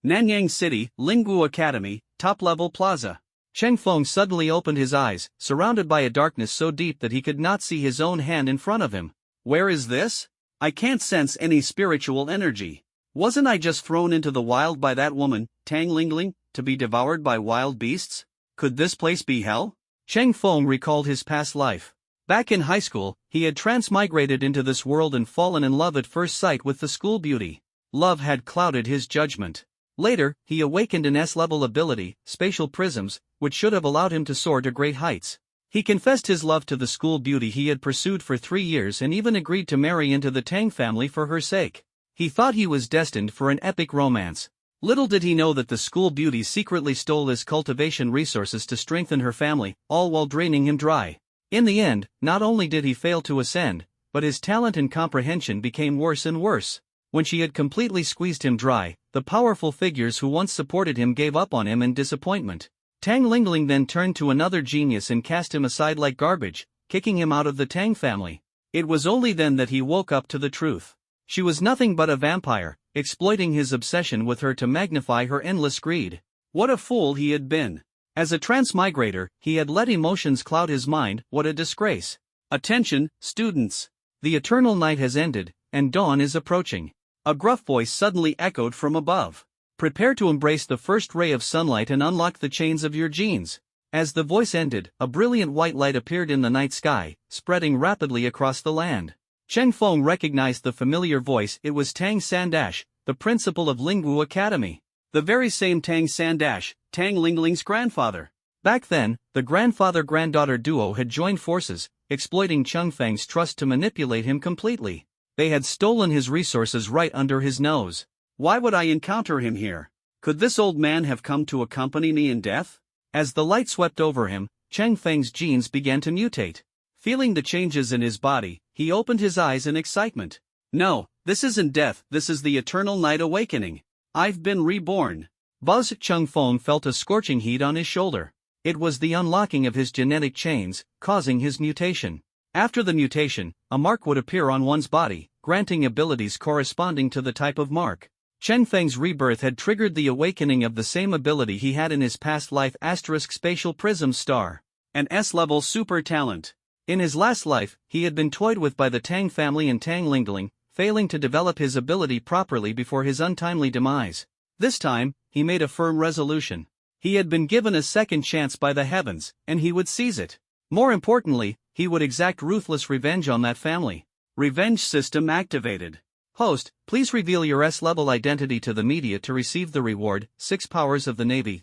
Nanyang City, Lingwu Academy, top-level plaza. Cheng Feng suddenly opened his eyes, surrounded by a darkness so deep that he could not see his own hand in front of him. Where is this? I can't sense any spiritual energy. Wasn't I just thrown into the wild by that woman, Tang Lingling, to be devoured by wild beasts? Could this place be hell? Cheng Feng recalled his past life. Back in high school, he had transmigrated into this world and fallen in love at first sight with the school beauty. Love had clouded his judgment. Later, he awakened an S-level ability, spatial prisms, which should have allowed him to soar to great heights. He confessed his love to the school beauty he had pursued for 3 years and even agreed to marry into the Tang family for her sake. He thought he was destined for an epic romance. Little did he know that the school beauty secretly stole his cultivation resources to strengthen her family, all while draining him dry. In the end, not only did he fail to ascend, but his talent and comprehension became worse and worse. When she had completely squeezed him dry, the powerful figures who once supported him gave up on him in disappointment. Tang Lingling then turned to another genius and cast him aside like garbage, kicking him out of the Tang family. It was only then that he woke up to the truth. She was nothing but a vampire, exploiting his obsession with her to magnify her endless greed. What a fool he had been. As a transmigrator, he had let emotions cloud his mind. What a disgrace. Attention, students. The eternal night has ended, and dawn is approaching. A gruff voice suddenly echoed from above. Prepare to embrace the first ray of sunlight and unlock the chains of your genes. As the voice ended, a brilliant white light appeared in the night sky, spreading rapidly across the land. Cheng Feng recognized the familiar voice. It was Tang Sandash, the principal of Lingwu Academy. The very same Tang Sandash, Tang Lingling's grandfather. Back then, the grandfather-granddaughter duo had joined forces, exploiting Cheng Feng's trust to manipulate him completely. They had stolen his resources right under his nose. Why would I encounter him here? Could this old man have come to accompany me in death? As the light swept over him, Cheng Feng's genes began to mutate. Feeling the changes in his body, he opened his eyes in excitement. No, this isn't death, this is the eternal night awakening. I've been reborn. Buzz Cheng Feng felt a scorching heat on his shoulder. It was the unlocking of his genetic chains, causing his mutation. After the mutation, a mark would appear on one's body, granting abilities corresponding to the type of mark. Cheng Feng's rebirth had triggered the awakening of the same ability he had in his past life. Spatial prism star. An S-level super talent. In his last life, he had been toyed with by the Tang family and Tang Lingling, failing to develop his ability properly before his untimely demise. This time, he made a firm resolution. He had been given a second chance by the heavens, and he would seize it. More importantly, he would exact ruthless revenge on that family. Revenge system activated. Host, please reveal your S-level identity to the media to receive the reward, 6 powers of the Navy.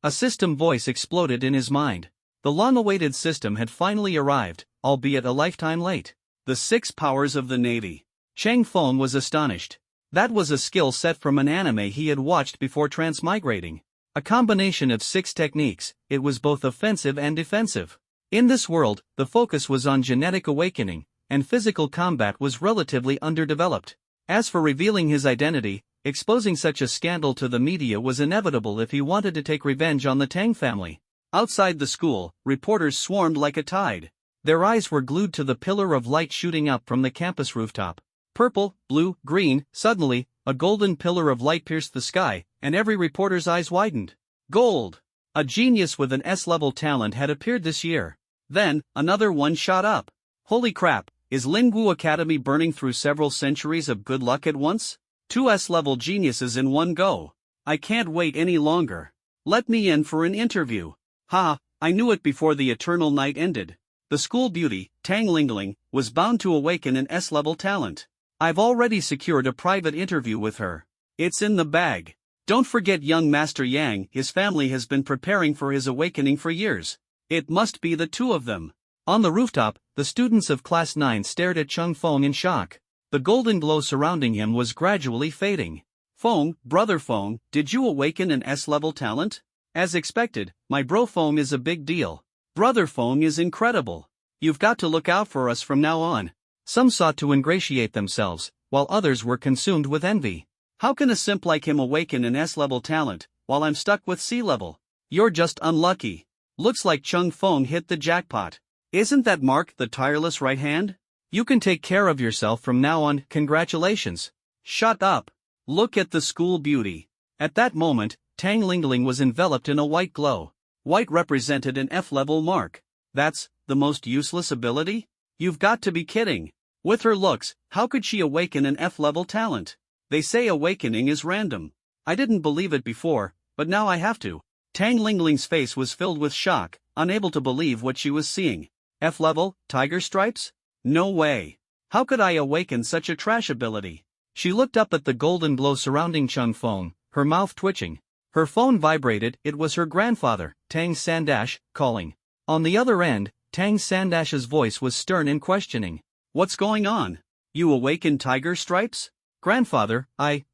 A system voice exploded in his mind. The long-awaited system had finally arrived, albeit a lifetime late. The 6 powers of the Navy. Cheng Feng was astonished. That was a skill set from an anime he had watched before transmigrating. A combination of 6 techniques, it was both offensive and defensive. In this world, the focus was on genetic awakening, and physical combat was relatively underdeveloped. As for revealing his identity, exposing such a scandal to the media was inevitable if he wanted to take revenge on the Tang family. Outside the school, reporters swarmed like a tide. Their eyes were glued to the pillar of light shooting up from the campus rooftop. Purple, blue, green. Suddenly, a golden pillar of light pierced the sky, and every reporter's eyes widened. Gold! A genius with an S-level talent had appeared this year. Then, another one shot up. Holy crap, is Lingwu Academy burning through several centuries of good luck at once? 2 S-level geniuses in one go. I can't wait any longer. Let me in for an interview. Ha, I knew it before the eternal night ended. The school beauty, Tang Lingling, was bound to awaken an S-level talent. I've already secured a private interview with her. It's in the bag. Don't forget young Master Yang. His family has been preparing for his awakening for years. It must be the 2 of them. On the rooftop, the students of Class 9 stared at Cheng Feng in shock. The golden glow surrounding him was gradually fading. Feng, brother Feng, did you awaken an S-level talent? As expected, my bro Feng is a big deal. Brother Feng is incredible. You've got to look out for us from now on. Some sought to ingratiate themselves, while others were consumed with envy. How can a simp like him awaken an S-level talent, while I'm stuck with C-level? You're just unlucky. Looks like Cheng Feng hit the jackpot. Isn't that Mark the tireless right hand? You can take care of yourself from now on. Congratulations. Shut up. Look at the school beauty. At that moment, Tang Lingling was enveloped in a white glow. White represented an F-level mark. That's the most useless ability? You've got to be kidding. With her looks, how could she awaken an F-level talent? They say awakening is random. I didn't believe it before, but now I have to. Tang Lingling's face was filled with shock, unable to believe what she was seeing. F-level, tiger stripes? No way. How could I awaken such a trash ability? She looked up at the golden glow surrounding Chung Feng, her mouth twitching. Her phone vibrated. It was her grandfather, Tang Sandash, calling. On the other end, Tang Sandash's voice was stern and questioning. What's going on? You awakened tiger stripes? Grandfather,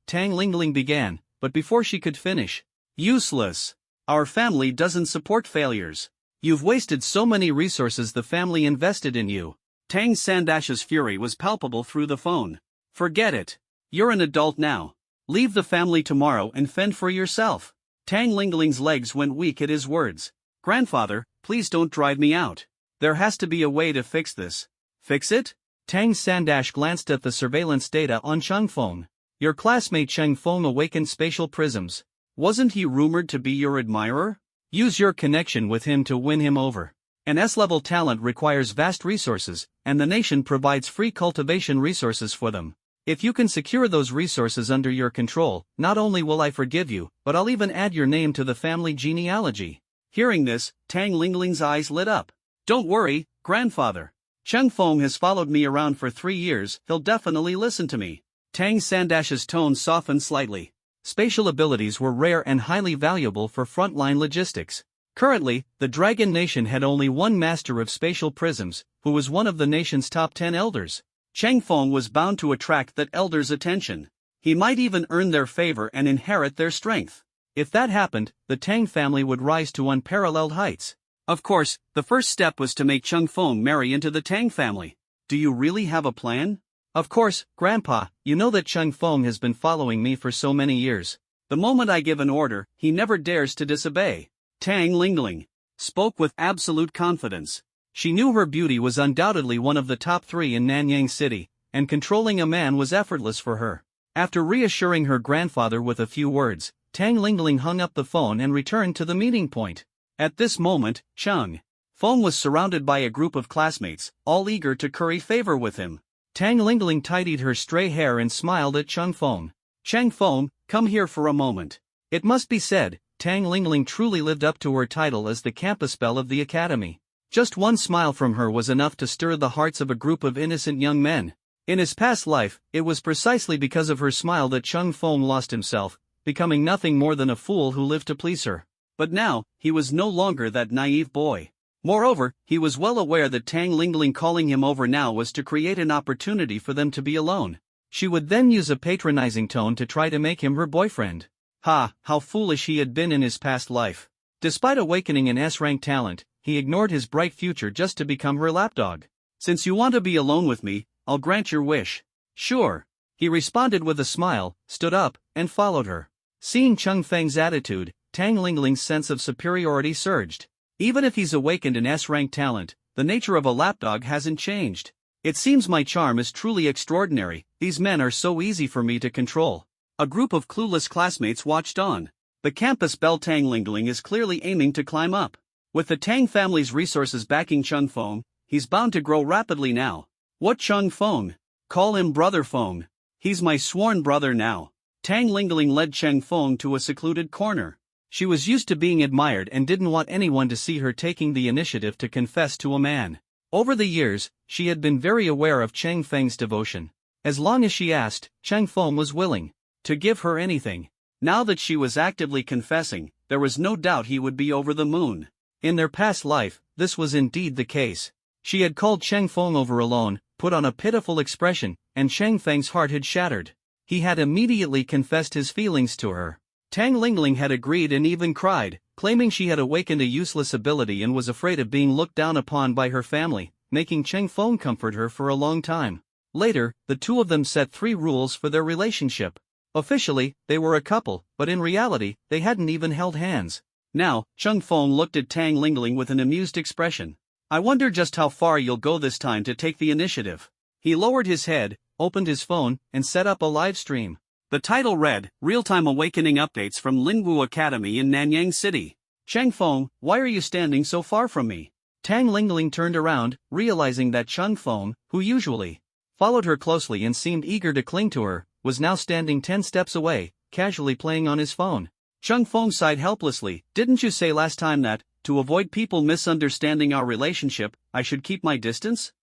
Tang Lingling began, but before she could finish. Useless. Our family doesn't support failures. You've wasted so many resources the family invested in you. Tang Sandash's fury was palpable through the phone. Forget it. You're an adult now. Leave the family tomorrow and fend for yourself. Tang Lingling's legs went weak at his words. Grandfather, please don't drive me out. There has to be a way to fix this. Fix it? Tang Sandash glanced at the surveillance data on Chung Feng. Your classmate Cheng Feng awakened spatial prisms. Wasn't he rumored to be your admirer? Use your connection with him to win him over. An S-level talent requires vast resources, and the nation provides free cultivation resources for them. If you can secure those resources under your control, not only will I forgive you, but I'll even add your name to the family genealogy. Hearing this, Tang Lingling's eyes lit up. Don't worry, grandfather. Cheng Feng has followed me around for 3 years, he'll definitely listen to me. Tang Sandash's tone softened slightly. Spatial abilities were rare and highly valuable for frontline logistics. Currently, the Dragon Nation had only one master of spatial prisms, who was one of the nation's top 10 elders. Cheng Feng was bound to attract that elder's attention. He might even earn their favor and inherit their strength. If that happened, the Tang family would rise to unparalleled heights. Of course, the first step was to make Cheng Feng marry into the Tang family. Do you really have a plan? Of course, Grandpa, you know that Cheng Feng has been following me for so many years. The moment I give an order, he never dares to disobey. Tang Lingling spoke with absolute confidence. She knew her beauty was undoubtedly one of the top 3 in Nanyang City, and controlling a man was effortless for her. After reassuring her grandfather with a few words, Tang Lingling hung up the phone and returned to the meeting point. At this moment, Cheng Feng was surrounded by a group of classmates, all eager to curry favor with him. Tang Lingling tidied her stray hair and smiled at Cheng Feng. Cheng Feng, come here for a moment. It must be said, Tang Lingling truly lived up to her title as the campus belle of the academy. Just one smile from her was enough to stir the hearts of a group of innocent young men. In his past life, it was precisely because of her smile that Cheng Feng lost himself, becoming nothing more than a fool who lived to please her. But now, he was no longer that naive boy. Moreover, he was well aware that Tang Lingling calling him over now was to create an opportunity for them to be alone. She would then use a patronizing tone to try to make him her boyfriend. How foolish he had been in his past life. Despite awakening an S-rank talent, he ignored his bright future just to become her lapdog. Since you want to be alone with me, I'll grant your wish. Sure. He responded with a smile, stood up, and followed her. Seeing Cheng Feng's attitude, Tang Lingling's sense of superiority surged. Even if he's awakened an S-rank talent, the nature of a lapdog hasn't changed. It seems my charm is truly extraordinary, these men are so easy for me to control. A group of clueless classmates watched on. The campus belle Tang Lingling is clearly aiming to climb up. With the Tang family's resources backing Cheng Feng, he's bound to grow rapidly now. What Cheng Feng? Call him Brother Feng. He's my sworn brother now. Tang Lingling led Cheng Feng to a secluded corner. She was used to being admired and didn't want anyone to see her taking the initiative to confess to a man. Over the years, she had been very aware of Cheng Feng's devotion. As long as she asked, Cheng Feng was willing to give her anything. Now that she was actively confessing, there was no doubt he would be over the moon. In their past life, this was indeed the case. She had called Cheng Feng over alone, put on a pitiful expression, and Cheng Feng's heart had shattered. He had immediately confessed his feelings to her. Tang Lingling had agreed and even cried, claiming she had awakened a useless ability and was afraid of being looked down upon by her family, making Cheng Feng comfort her for a long time. Later, the two of them set 3 rules for their relationship. Officially, they were a couple, but in reality, they hadn't even held hands. Now, Cheng Feng looked at Tang Lingling with an amused expression. I wonder just how far you'll go this time to take the initiative. He lowered his head, opened his phone, and set up a live stream. The title read, Real-Time Awakening Updates from Lingwu Academy in Nanyang City. Cheng Feng, why are you standing so far from me? Tang Lingling turned around, realizing that Cheng Feng, who usually followed her closely and seemed eager to cling to her, was now standing 10 steps away, casually playing on his phone. Cheng Feng sighed helplessly. Didn't you say last time that, to avoid people misunderstanding our relationship, I should keep my distance?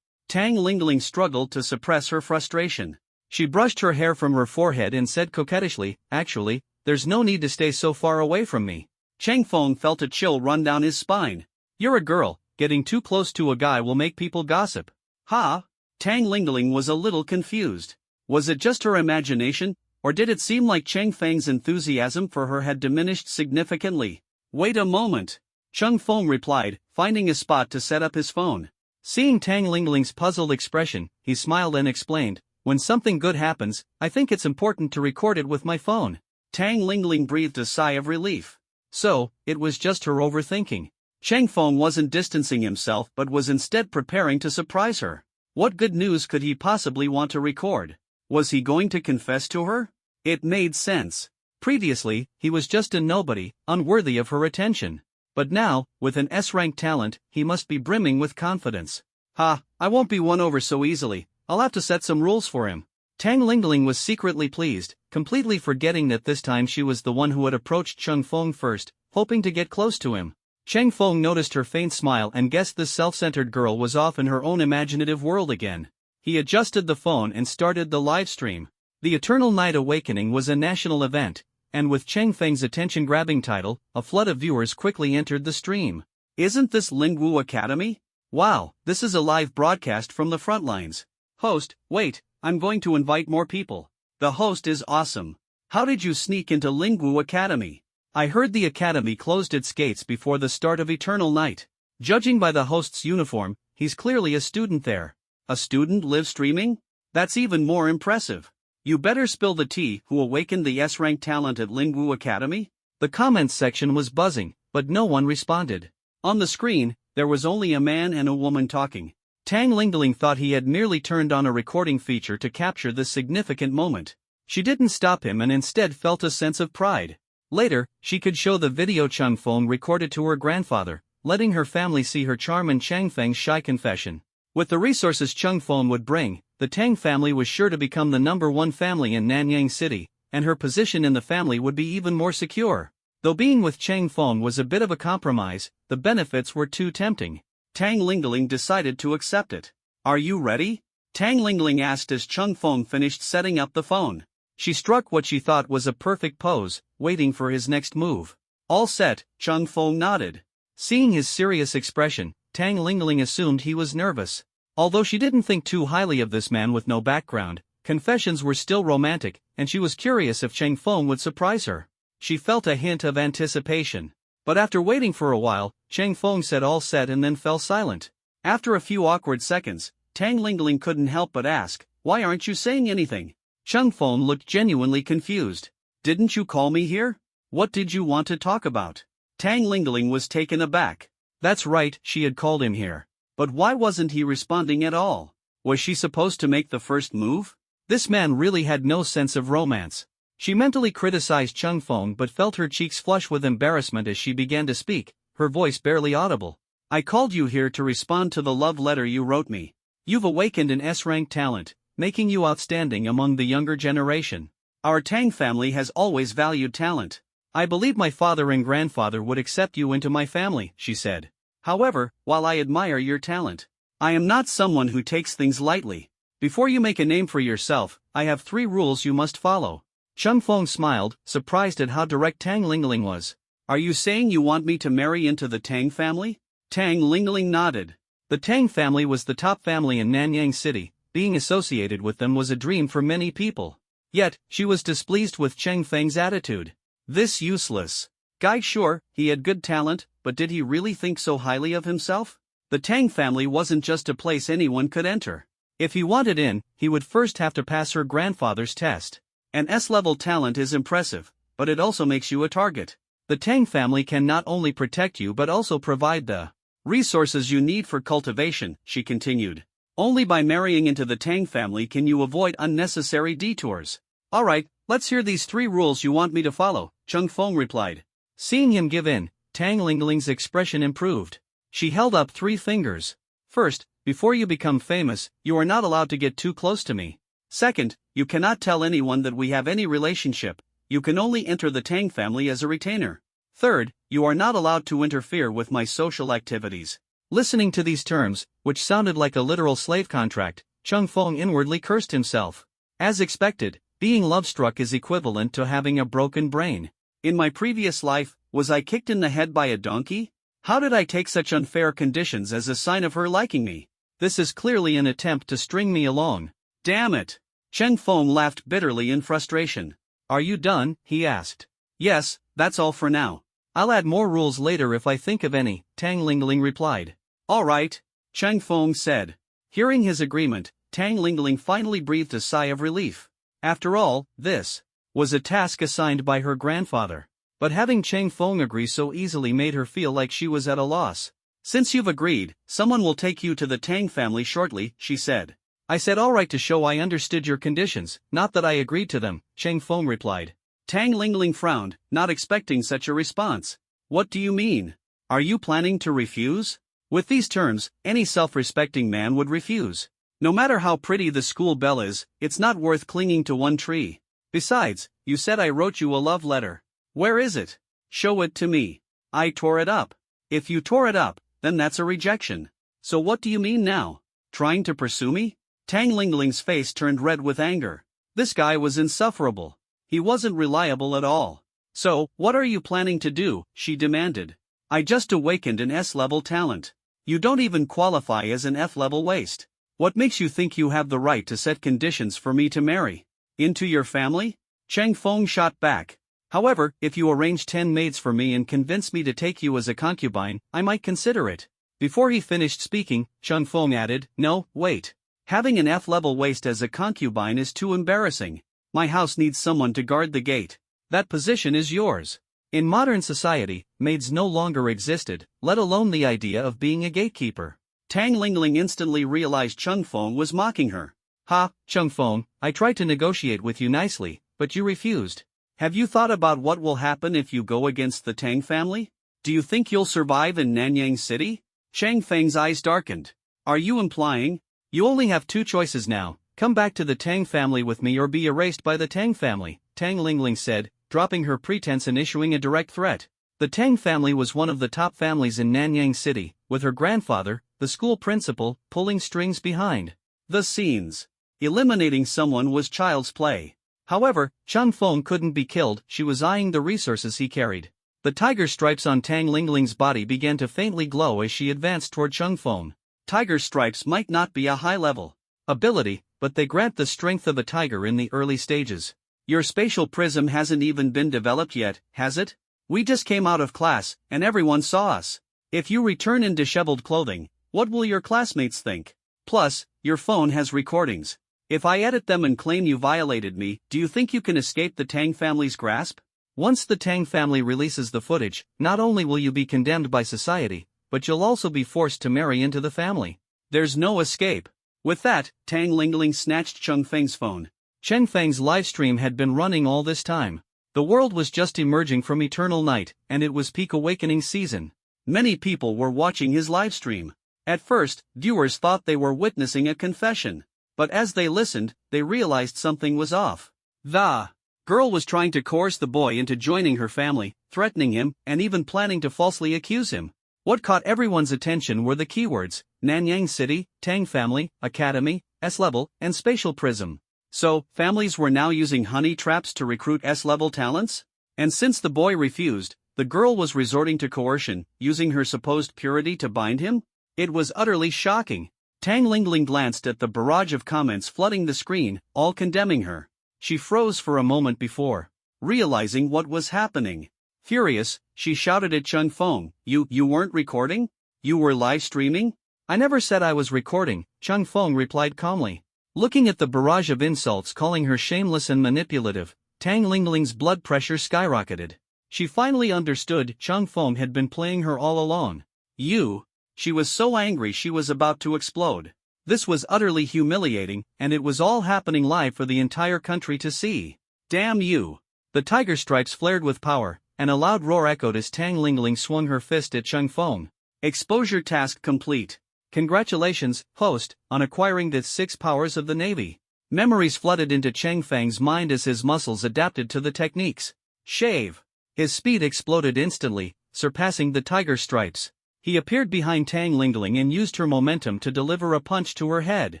Tang Lingling struggled to suppress her frustration. She brushed her hair from her forehead and said coquettishly, actually, there's no need to stay so far away from me. Cheng Feng felt a chill run down his spine. You're a girl, getting too close to a guy will make people gossip. Ha? Tang Lingling was a little confused. Was it just her imagination, or did it seem like Cheng Feng's enthusiasm for her had diminished significantly? Wait a moment. Cheng Feng replied, finding a spot to set up his phone. Seeing Tang Lingling's puzzled expression, he smiled and explained, when something good happens, I think it's important to record it with my phone. Tang Lingling breathed a sigh of relief. So, it was just her overthinking. Cheng Feng wasn't distancing himself but was instead preparing to surprise her. What good news could he possibly want to record? Was he going to confess to her? It made sense. Previously, he was just a nobody, unworthy of her attention. But now, with an S-rank talent, he must be brimming with confidence. Ha, I won't be won over so easily. I'll have to set some rules for him. Tang Lingling was secretly pleased, completely forgetting that this time she was the one who had approached Cheng Feng first, hoping to get close to him. Cheng Feng noticed her faint smile and guessed this self-centered girl was off in her own imaginative world again. He adjusted the phone and started the live stream. The Eternal Night Awakening was a national event, and with Cheng Feng's attention-grabbing title, a flood of viewers quickly entered the stream. Isn't this Lingwu Academy? Wow, this is a live broadcast from the front lines. Host, wait, I'm going to invite more people. The host is awesome. How did you sneak into Lingwu Academy? I heard the academy closed its gates before the start of Eternal Night. Judging by the host's uniform, he's clearly a student there. A student live streaming? That's even more impressive. You better spill the tea. Who awakened the S-rank talent at Lingwu Academy? The comments section was buzzing, but no one responded. On the screen, there was only a man and a woman talking. Tang Lingling thought he had merely turned on a recording feature to capture this significant moment. She didn't stop him and instead felt a sense of pride. Later, she could show the video Cheng Feng recorded to her grandfather, letting her family see her charm and Cheng Feng's shy confession. With the resources Cheng Feng would bring, the Tang family was sure to become the #1 family in Nanyang City, and her position in the family would be even more secure. Though being with Cheng Feng was a bit of a compromise, the benefits were too tempting. Tang Lingling decided to accept it. Are you ready? Tang Lingling asked as Cheng Feng finished setting up the phone. She struck what she thought was a perfect pose, waiting for his next move. All set, Cheng Feng nodded. Seeing his serious expression, Tang Lingling assumed he was nervous. Although she didn't think too highly of this man with no background, confessions were still romantic, and she was curious if Cheng Feng would surprise her. She felt a hint of anticipation. But after waiting for a while, Cheng Feng said all set and then fell silent. After a few awkward seconds, Tang Lingling couldn't help but ask, why aren't you saying anything? Cheng Feng looked genuinely confused. Didn't you call me here? What did you want to talk about? Tang Lingling was taken aback. That's right, she had called him here. But why wasn't he responding at all? Was she supposed to make the first move? This man really had no sense of romance. She mentally criticized Cheng Feng but felt her cheeks flush with embarrassment as she began to speak, her voice barely audible. I called you here to respond to the love letter you wrote me. You've awakened an S-rank talent, making you outstanding among the younger generation. Our Tang family has always valued talent. I believe my father and grandfather would accept you into my family, she said. However, while I admire your talent, I am not someone who takes things lightly. Before you make a name for yourself, I have 3 rules you must follow. Cheng Feng smiled, surprised at how direct Tang Lingling was. Are you saying you want me to marry into the Tang family? Tang Lingling nodded. The Tang family was the top family in Nanyang City. Being associated with them was a dream for many people. Yet, she was displeased with Cheng Feng's attitude. This useless guy, sure, he had good talent, but did he really think so highly of himself? The Tang family wasn't just a place anyone could enter. If he wanted in, he would first have to pass her grandfather's test. An S-level talent is impressive, but it also makes you a target. The Tang family can not only protect you but also provide the resources you need for cultivation, she continued. Only by marrying into the Tang family can you avoid unnecessary detours. Alright, let's hear these 3 rules you want me to follow, Chung Feng replied. Seeing him give in, Tang Lingling's expression improved. She held up 3 fingers. First, before you become famous, you are not allowed to get too close to me. Second, you cannot tell anyone that we have any relationship. You can only enter the Tang family as a retainer. Third, you are not allowed to interfere with my social activities. Listening to these terms, which sounded like a literal slave contract, Chung Feng inwardly cursed himself. As expected, being love-struck is equivalent to having a broken brain. In my previous life, was I kicked in the head by a donkey? How did I take such unfair conditions as a sign of her liking me? This is clearly an attempt to string me along. Damn it! Chen Feng laughed bitterly in frustration. Are you done? He asked. Yes, that's all for now. I'll add more rules later if I think of any, Tang Lingling replied. Alright, Chen Feng said. Hearing his agreement, Tang Lingling finally breathed a sigh of relief. After all, this was a task assigned by her grandfather. But having Chen Feng agree so easily made her feel like she was at a loss. Since you've agreed, someone will take you to the Tang family shortly, she said. I said alright to show I understood your conditions, not that I agreed to them, Chen Feng replied. Tang Lingling frowned, not expecting such a response. What do you mean? Are you planning to refuse? With these terms, any self-respecting man would refuse. No matter how pretty the school belle is, it's not worth clinging to one tree. Besides, you said I wrote you a love letter. Where is it? Show it to me. I tore it up. If you tore it up, then that's a rejection. So what do you mean now? Trying to pursue me? Tang Lingling's face turned red with anger. This guy was insufferable. He wasn't reliable at all. So, what are you planning to do? She demanded. I just awakened an S-level talent. You don't even qualify as an F-level waste. What makes you think you have the right to set conditions for me to marry? Into your family? Chen Feng shot back. However, if you arrange 10 maids for me and convince me to take you as a concubine, I might consider it. Before he finished speaking, Chen Feng added, no, wait. Having an F-level waist as a concubine is too embarrassing. My house needs someone to guard the gate. That position is yours. In modern society, maids no longer existed, let alone the idea of being a gatekeeper. Tang Lingling instantly realized Chung Feng was mocking her. Ha, Chung Feng, I tried to negotiate with you nicely, but you refused. Have you thought about what will happen if you go against the Tang family? Do you think you'll survive in Nanyang City? Chang Feng's eyes darkened. Are you implying? You only have 2 choices now, come back to the Tang family with me or be erased by the Tang family, Tang Lingling said, dropping her pretense and issuing a direct threat. The Tang family was one of the top families in Nanyang City, with her grandfather, the school principal, pulling strings behind the scenes. Eliminating someone was child's play. However, Chung Feng couldn't be killed, she was eyeing the resources he carried. The tiger stripes on Tang Lingling's body began to faintly glow as she advanced toward Chung Feng. Tiger stripes might not be a high-level ability, but they grant the strength of a tiger in the early stages. Your spatial prism hasn't even been developed yet, has it? We just came out of class, and everyone saw us. If you return in disheveled clothing, what will your classmates think? Plus, your phone has recordings. If I edit them and claim you violated me, do you think you can escape the Tang family's grasp? Once the Tang family releases the footage, not only will you be condemned by society, but you'll also be forced to marry into the family. There's no escape. With that, Tang Lingling snatched Chung Feng's phone. Chen Feng's livestream had been running all this time. The world was just emerging from eternal night, and it was peak awakening season. Many people were watching his livestream. At first, viewers thought they were witnessing a confession. But as they listened, they realized something was off. The girl was trying to coerce the boy into joining her family, threatening him, and even planning to falsely accuse him. What caught everyone's attention were the keywords: Nanyang City, Tang Family, Academy, S-Level, and Spatial Prism. So, families were now using honey traps to recruit S-Level talents? And since the boy refused, the girl was resorting to coercion, using her supposed purity to bind him? It was utterly shocking. Tang Lingling glanced at the barrage of comments flooding the screen, all condemning her. She froze for a moment before realizing what was happening. Furious, she shouted at Chung Feng, You weren't recording? You were live streaming? I never said I was recording, Chung Feng replied calmly. Looking at the barrage of insults calling her shameless and manipulative, Tang Lingling's blood pressure skyrocketed. She finally understood Chung Feng had been playing her all along. She was so angry she was about to explode. This was utterly humiliating, and it was all happening live for the entire country to see. Damn you! The tiger stripes flared with power, and a loud roar echoed as Tang Lingling swung her fist at Cheng Feng. Exposure task complete. Congratulations, host, on acquiring the 6 powers of the Navy. Memories flooded into Cheng Feng's mind as his muscles adapted to the techniques. Shave! His speed exploded instantly, surpassing the tiger stripes. He appeared behind Tang Lingling and used her momentum to deliver a punch to her head.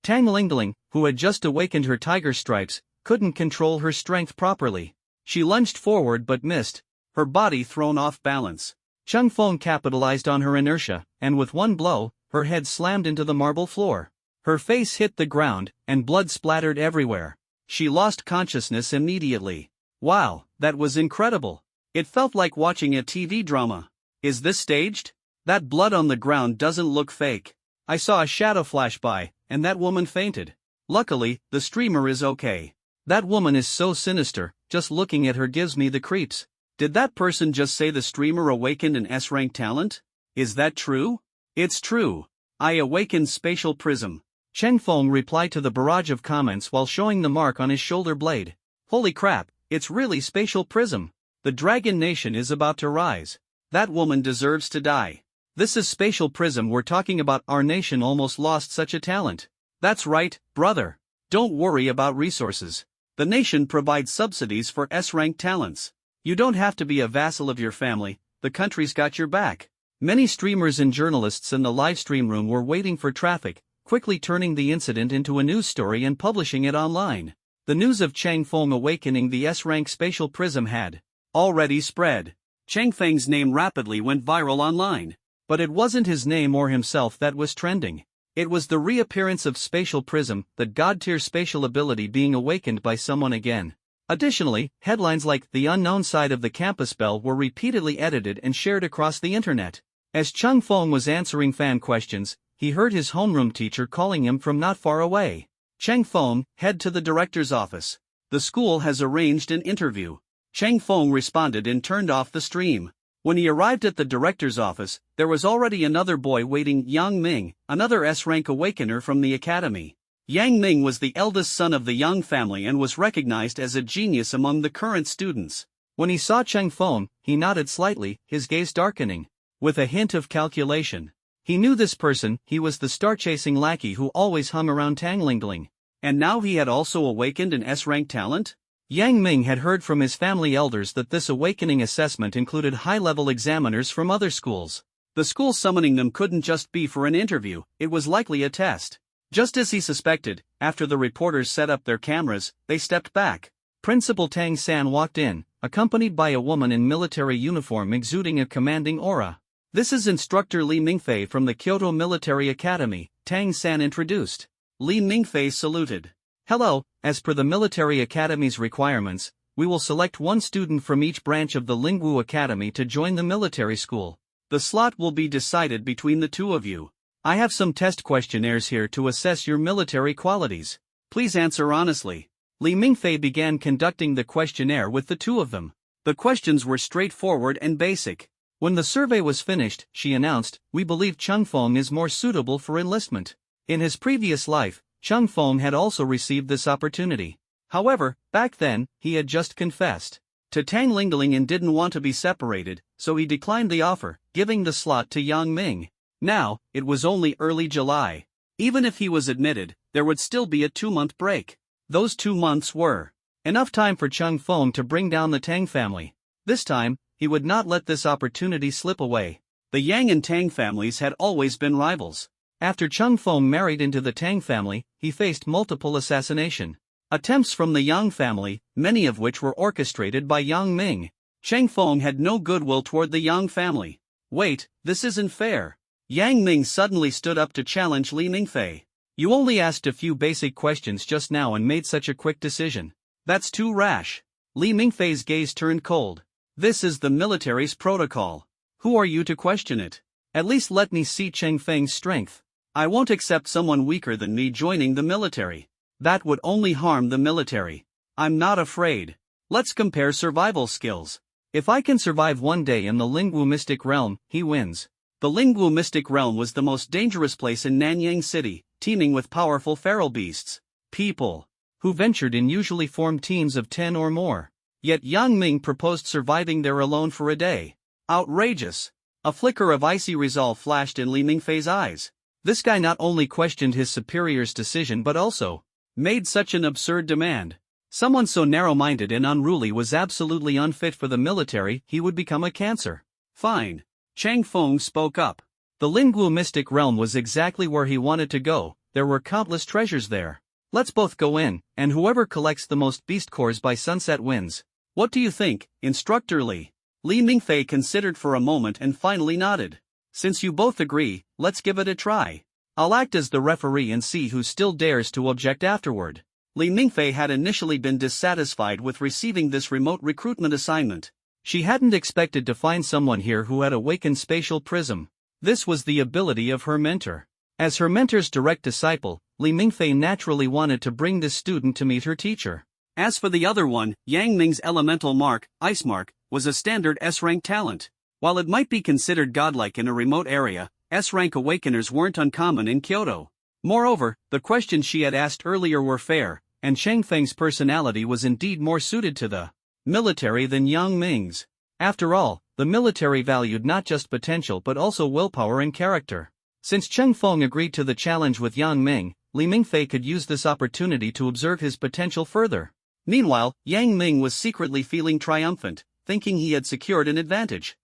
Tang Lingling, who had just awakened her tiger stripes, couldn't control her strength properly. She lunged forward but missed, her body thrown off balance. Cheng Feng capitalized on her inertia, and with one blow, her head slammed into the marble floor. Her face hit the ground, and blood splattered everywhere. She lost consciousness immediately. Wow, that was incredible. It felt like watching a TV drama. Is this staged? That blood on the ground doesn't look fake. I saw a shadow flash by, and that woman fainted. Luckily, the streamer is okay. That woman is so sinister, just looking at her gives me the creeps. Did that person just say the streamer awakened an S-rank talent? Is that true? It's true. I awakened Spatial Prism. Cheng Feng replied to the barrage of comments while showing the mark on his shoulder blade. Holy crap, it's really Spatial Prism. The Dragon Nation is about to rise. That woman deserves to die. This is Spatial Prism we're talking about. Our nation almost lost such a talent. That's right, brother. Don't worry about resources. The nation provides subsidies for S-rank talents. You don't have to be a vassal of your family, the country's got your back. Many streamers and journalists in the live stream room were waiting for traffic, quickly turning the incident into a news story and publishing it online. The news of Cheng Feng awakening the S-rank Spatial Prism had already spread. Cheng Feng's name rapidly went viral online. But it wasn't his name or himself that was trending. It was the reappearance of Spatial Prism, the god-tier spatial ability being awakened by someone again. Additionally, headlines like "The Unknown Side of the Campus Bell" were repeatedly edited and shared across the internet. As Cheng Feng was answering fan questions, he heard his homeroom teacher calling him from not far away. Cheng Feng, head to the director's office. The school has arranged an interview. Cheng Feng responded and turned off the stream. When he arrived at the director's office, there was already another boy waiting, Yang Ming, another S-rank awakener from the academy. Yang Ming was the eldest son of the Yang family and was recognized as a genius among the current students. When he saw Cheng Feng, he nodded slightly, his gaze darkening. With a hint of calculation. He knew this person. He was the star-chasing lackey who always hung around Tang Lingling. And now he had also awakened an S-rank talent? Yang Ming had heard from his family elders that this awakening assessment included high-level examiners from other schools. The school summoning them couldn't just be for an interview, it was likely a test. Just as he suspected, after the reporters set up their cameras, they stepped back. Principal Tang San walked in, accompanied by a woman in military uniform exuding a commanding aura. This is Instructor Li Mingfei from the Kyoto Military Academy, Tang San introduced. Li Mingfei saluted. Hello, as per the military academy's requirements, we will select one student from each branch of the Lingwu Academy to join the military school. The slot will be decided between the two of you. I have some test questionnaires here to assess your military qualities. Please answer honestly. Li Mingfei began conducting the questionnaire with the two of them. The questions were straightforward and basic. When the survey was finished, she announced, "We believe Cheng Feng is more suitable for enlistment." In his previous life, Cheng Feng had also received this opportunity. However, back then, he had just confessed to Tang Lingling and didn't want to be separated, so he declined the offer, giving the slot to Yang Ming. Now, it was only early July. Even if he was admitted, there would still be a 2-month break. Those 2 months were enough time for Cheng Feng to bring down the Tang family. This time, he would not let this opportunity slip away. The Yang and Tang families had always been rivals. After Cheng Feng married into the Tang family, he faced multiple assassination attempts from the Yang family, many of which were orchestrated by Yang Ming. Cheng Feng had no goodwill toward the Yang family. Wait, this isn't fair. Yang Ming suddenly stood up to challenge Li Mingfei. You only asked a few basic questions just now and made such a quick decision. That's too rash. Li Mingfei's gaze turned cold. This is the military's protocol. Who are you to question it? At least let me see Cheng Feng's strength. I won't accept someone weaker than me joining the military. That would only harm the military. I'm not afraid. Let's compare survival skills. If I can survive one day in the Lingwu Mystic Realm, he wins. The Lingwu Mystic Realm was the most dangerous place in Nanyang City, teeming with powerful feral beasts. People. who ventured in usually formed teams of 10 or more. Yet Yang Ming proposed surviving there alone for a day. Outrageous! A flicker of icy resolve flashed in Li Mingfei's eyes. This guy not only questioned his superior's decision but also made such an absurd demand. Someone so narrow-minded and unruly was absolutely unfit for the military. He would become a cancer. Fine. Chang Feng spoke up. The Lingwu mystic realm was exactly where he wanted to go. There were countless treasures there. Let's both go in, and whoever collects the most beast cores by sunset wins. What do you think, Instructor Li? Li Mingfei considered for a moment and finally nodded. Since you both agree, let's give it a try. I'll act as the referee and see who still dares to object afterward. Li Mingfei had initially been dissatisfied with receiving this remote recruitment assignment. She hadn't expected to find someone here who had awakened spatial prism. This was the ability of her mentor. As her mentor's direct disciple, Li Mingfei naturally wanted to bring this student to meet her teacher. As for the other one, Yang Ming's elemental mark, Ice Mark, was a standard S-rank talent. While it might be considered godlike in a remote area, S-rank awakeners weren't uncommon in Kyoto. Moreover, the questions she had asked earlier were fair, and Chang Feng's personality was indeed more suited to the military than Yang Ming's. After all, the military valued not just potential but also willpower and character. Since Cheng Feng agreed to the challenge with Yang Ming, Li Mingfei could use this opportunity to observe his potential further. Meanwhile, Yang Ming was secretly feeling triumphant, thinking he had secured an advantage.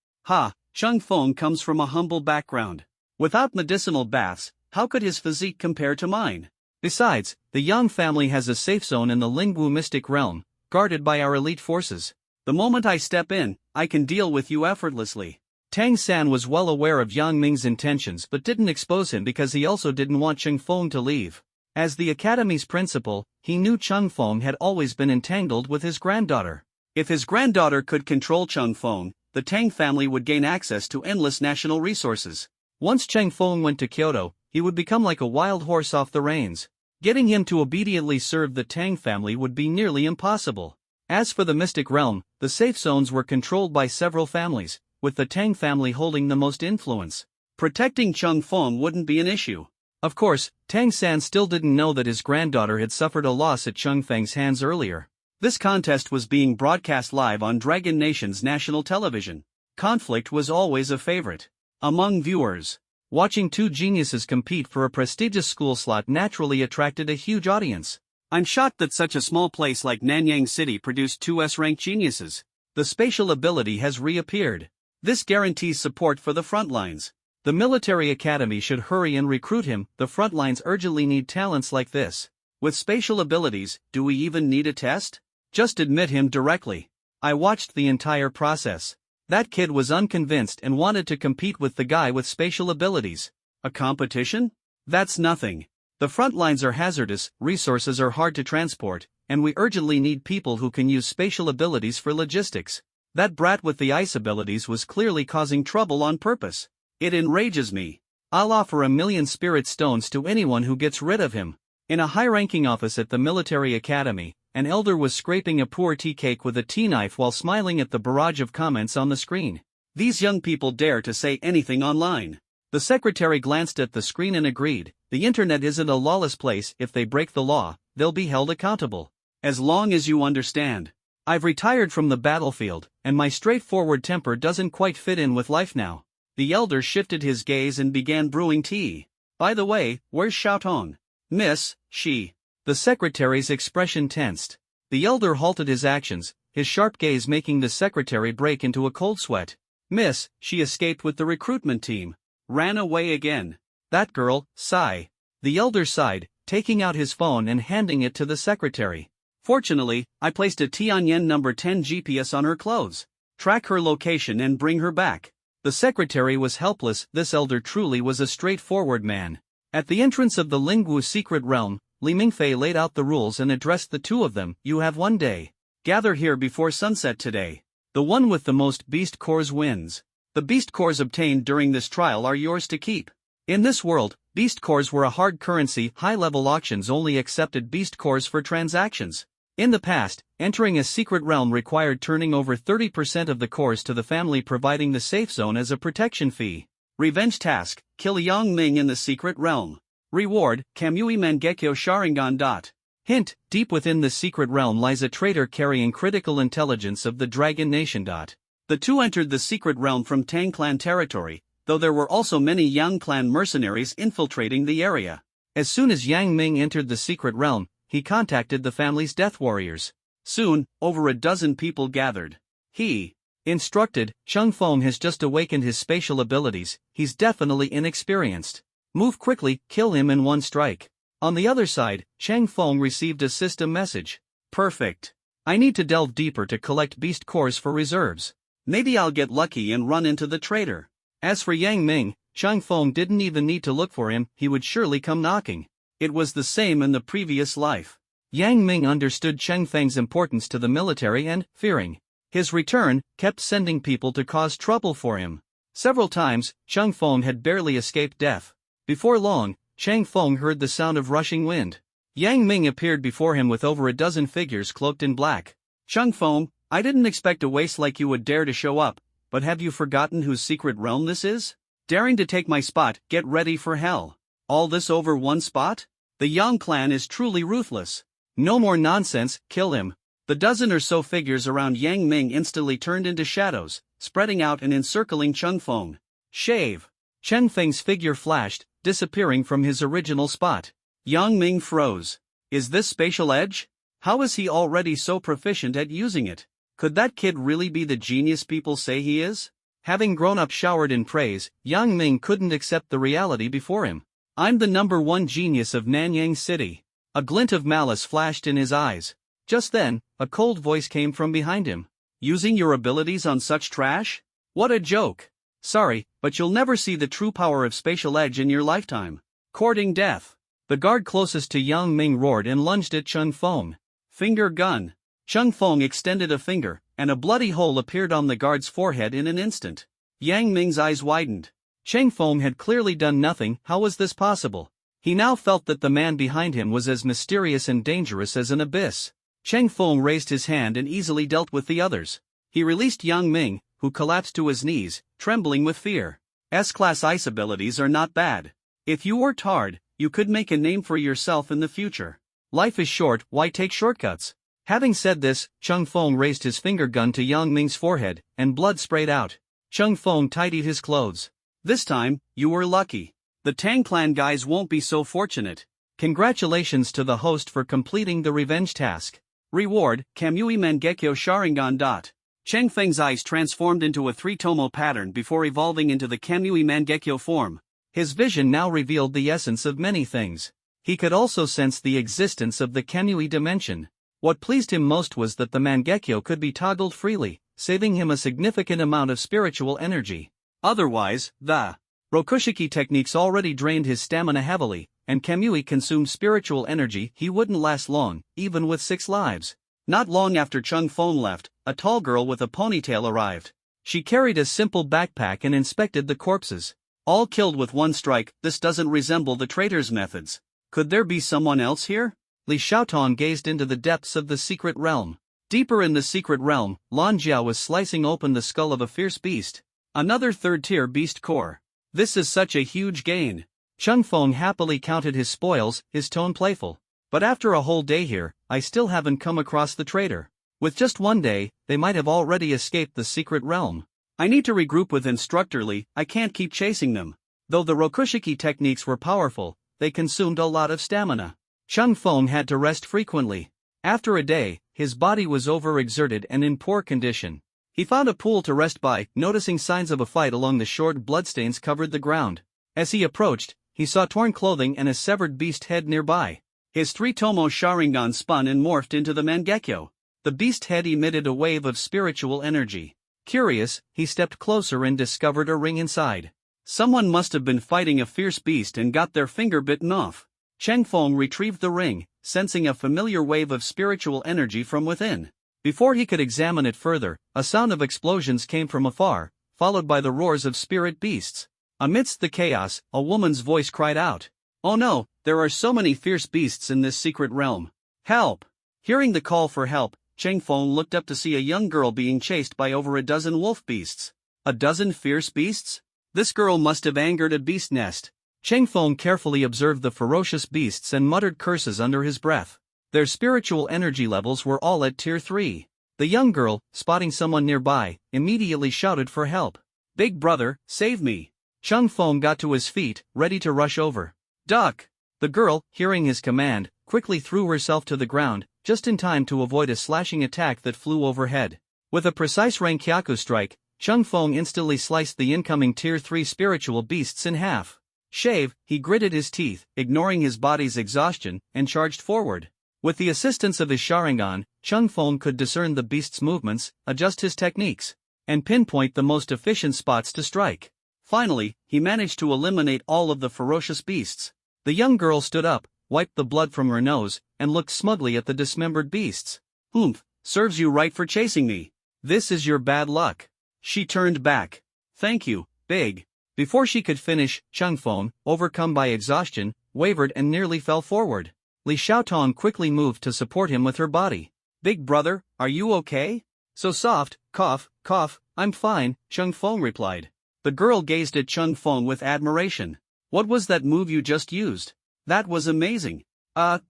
Cheng Feng comes from a humble background. Without medicinal baths, how could his physique compare to mine? Besides, the Yang family has a safe zone in the Lingwu mystic realm, guarded by our elite forces. The moment I step in, I can deal with you effortlessly. Tang San was well aware of Yang Ming's intentions but didn't expose him because he also didn't want Cheng Feng to leave. As the academy's principal, he knew Cheng Feng had always been entangled with his granddaughter. If his granddaughter could control Cheng Feng, the Tang family would gain access to endless national resources. Once Cheng Feng went to Kyoto, he would become like a wild horse off the reins. Getting him to obediently serve the Tang family would be nearly impossible. As for the mystic realm, the safe zones were controlled by several families, with the Tang family holding the most influence. Protecting Cheng Feng wouldn't be an issue. Of course, Tang San still didn't know that his granddaughter had suffered a loss at Cheng Feng's hands earlier. This contest was being broadcast live on Dragon Nation's national television. Conflict was always a favorite among viewers. Watching two geniuses compete for a prestigious school slot naturally attracted a huge audience. I'm shocked that such a small place like Nanyang City produced two S-rank geniuses. The spatial ability has reappeared. This guarantees support for the front lines. The military academy should hurry and recruit him. The front lines urgently need talents like this. With spatial abilities, do we even need a test? Just admit him directly. I watched the entire process. That kid was unconvinced and wanted to compete with the guy with spatial abilities. A competition? That's nothing. The front lines are hazardous, resources are hard to transport, and we urgently need people who can use spatial abilities for logistics. That brat with the ice abilities was clearly causing trouble on purpose. It enrages me. I'll offer 1,000,000 spirit stones to anyone who gets rid of him. In a high-ranking office at the military academy, an elder was scraping a poor tea cake with a tea knife while smiling at the barrage of comments on the screen. These young people dare to say anything online. The secretary glanced at the screen and agreed, the internet isn't a lawless place. If they break the law, they'll be held accountable. As long as you understand. I've retired from the battlefield, and my straightforward temper doesn't quite fit in with life now. The elder shifted his gaze and began brewing tea. By the way, where's Xiaotong? Miss, she. The secretary's expression tensed. The elder halted his actions, his sharp gaze making the secretary break into a cold sweat. Miss, she escaped with the recruitment team. Ran away again. That girl, sigh. The elder sighed, taking out his phone and handing it to the secretary. Fortunately, I placed a Tianyan number 10 GPS on her clothes. Track her location and bring her back. The secretary was helpless. This elder truly was a straightforward man. At the entrance of the Lingwu secret realm, Li Mingfei laid out the rules and addressed the two of them. You have one day. Gather here before sunset today. The one with the most beast cores wins. The beast cores obtained during this trial are yours to keep. In this world, beast cores were a hard currency. High-level auctions only accepted beast cores for transactions. In the past, entering a secret realm required turning over 30% of the cores to the family providing the safe zone as a protection fee. Revenge task, kill Yang Ming in the secret realm. Reward, Kamui Mangekyō Sharingan. Hint, deep within the secret realm lies a traitor carrying critical intelligence of the Dragon Nation. The two entered the secret realm from Tang clan territory, though there were also many Yang clan mercenaries infiltrating the area. As soon as Yang Ming entered the secret realm, he contacted the family's death warriors. Soon, over a dozen people gathered. He instructed, Cheng Feng has just awakened his spatial abilities, he's definitely inexperienced. Move quickly, kill him in one strike. On the other side, Cheng Feng received a system message. Perfect. I need to delve deeper to collect beast cores for reserves. Maybe I'll get lucky and run into the traitor. As for Yang Ming, Cheng Feng didn't even need to look for him, he would surely come knocking. It was the same in the previous life. Yang Ming understood Cheng Feng's importance to the military and, fearing his return, kept sending people to cause trouble for him. Several times, Cheng Feng had barely escaped death. Before long, Cheng Feng heard the sound of rushing wind. Yang Ming appeared before him with over a dozen figures cloaked in black. Cheng Feng, I didn't expect a waste like you would dare to show up, but have you forgotten whose secret realm this is? Daring to take my spot, get ready for hell. All this over one spot? The Yang clan is truly ruthless. No more nonsense, kill him. The dozen or so figures around Yang Ming instantly turned into shadows, spreading out and encircling Cheng Feng. Shave. Cheng Feng's figure flashed, disappearing from his original spot. Yang Ming froze. Is this spatial edge? How is he already so proficient at using it? Could that kid really be the genius people say he is? Having grown up showered in praise, Yang Ming couldn't accept the reality before him. I'm the #1 genius of Nanyang City. A glint of malice flashed in his eyes. Just then, a cold voice came from behind him. Using your abilities on such trash? What a joke. Sorry, but you'll never see the true power of spatial edge in your lifetime. Courting death. The guard closest to Yang Ming roared and lunged at Cheng Feng. Finger gun. Cheng Feng extended a finger, and a bloody hole appeared on the guard's forehead in an instant. Yang Ming's eyes widened. Cheng Feng had clearly done nothing, how was this possible? He now felt that the man behind him was as mysterious and dangerous as an abyss. Cheng Feng raised his hand and easily dealt with the others. He released Yang Ming, who collapsed to his knees, trembling with fear. S-class ice abilities are not bad. If you worked hard, you could make a name for yourself in the future. Life is short, why take shortcuts? Having said this, Cheng Feng raised his finger gun to Yang Ming's forehead, and blood sprayed out. Cheng Feng tidied his clothes. This time, you were lucky. The Tang clan guys won't be so fortunate. Congratulations to the host for completing the revenge task. Reward, Kamui Mangekyō Sharingan. Cheng Feng's eyes transformed into a 3-tomo pattern before evolving into the Kamui Mangekyō form. His vision now revealed the essence of many things. He could also sense the existence of the Kamui dimension. What pleased him most was that the Mangekyō could be toggled freely, saving him a significant amount of spiritual energy. Otherwise, the Rokushiki techniques already drained his stamina heavily, and Kamui consumed spiritual energy. He wouldn't last long, even with 6 lives. Not long after Cheng Feng left, a tall girl with a ponytail arrived. She carried a simple backpack and inspected the corpses. All killed with one strike, this doesn't resemble the traitor's methods. Could there be someone else here? Li Xiaotong gazed into the depths of the secret realm. Deeper in the secret realm, Lan Jiao was slicing open the skull of a fierce beast. Another 3rd-tier beast core. This is such a huge gain. Cheng Feng happily counted his spoils, his tone playful. But after a whole day here, I still haven't come across the traitor. With just one day, they might have already escaped the secret realm. I need to regroup with Instructor Li, I can't keep chasing them. Though the Rokushiki techniques were powerful, they consumed a lot of stamina. Cheng Feng had to rest frequently. After a day, his body was overexerted and in poor condition. He found a pool to rest by, noticing signs of a fight along the shore. Bloodstains covered the ground. As he approached, he saw torn clothing and a severed beast head nearby. His 3-tomo Sharingan spun and morphed into the Mangekyō. The beast head emitted a wave of spiritual energy. Curious, he stepped closer and discovered a ring inside. Someone must have been fighting a fierce beast and got their finger bitten off. Cheng Feng retrieved the ring, sensing a familiar wave of spiritual energy from within. Before he could examine it further, a sound of explosions came from afar, followed by the roars of spirit beasts. Amidst the chaos, a woman's voice cried out. Oh no, there are so many fierce beasts in this secret realm. Help! Hearing the call for help, Cheng Feng looked up to see a young girl being chased by over a dozen wolf beasts. A dozen fierce beasts? This girl must have angered a beast nest. Cheng Feng carefully observed the ferocious beasts and muttered curses under his breath. Their spiritual energy levels were all at tier 3. The young girl, spotting someone nearby, immediately shouted for help. "Big brother, save me!" Chung Feng got to his feet, ready to rush over. "Duck!" The girl, hearing his command, quickly threw herself to the ground, just in time to avoid a slashing attack that flew overhead. With a precise Mangekyō strike, Chung Feng instantly sliced the incoming tier 3 spiritual beasts in half. Shave, he gritted his teeth, ignoring his body's exhaustion, and charged forward. With the assistance of his Sharingan, Chung Feng could discern the beast's movements, adjust his techniques, and pinpoint the most efficient spots to strike. Finally, he managed to eliminate all of the ferocious beasts. The young girl stood up, wiped the blood from her nose, and looked smugly at the dismembered beasts. "Oomph, serves you right for chasing me. This is your bad luck." She turned back. "Thank you, Big." Before she could finish, Chung Feng, overcome by exhaustion, wavered and nearly fell forward. Li Xiaotong quickly moved to support him with her body. "Big brother, are you okay?" "So soft, cough, cough, I'm fine," Chung Feng replied. The girl gazed at Chung Feng with admiration. "What was that move you just used? That was amazing."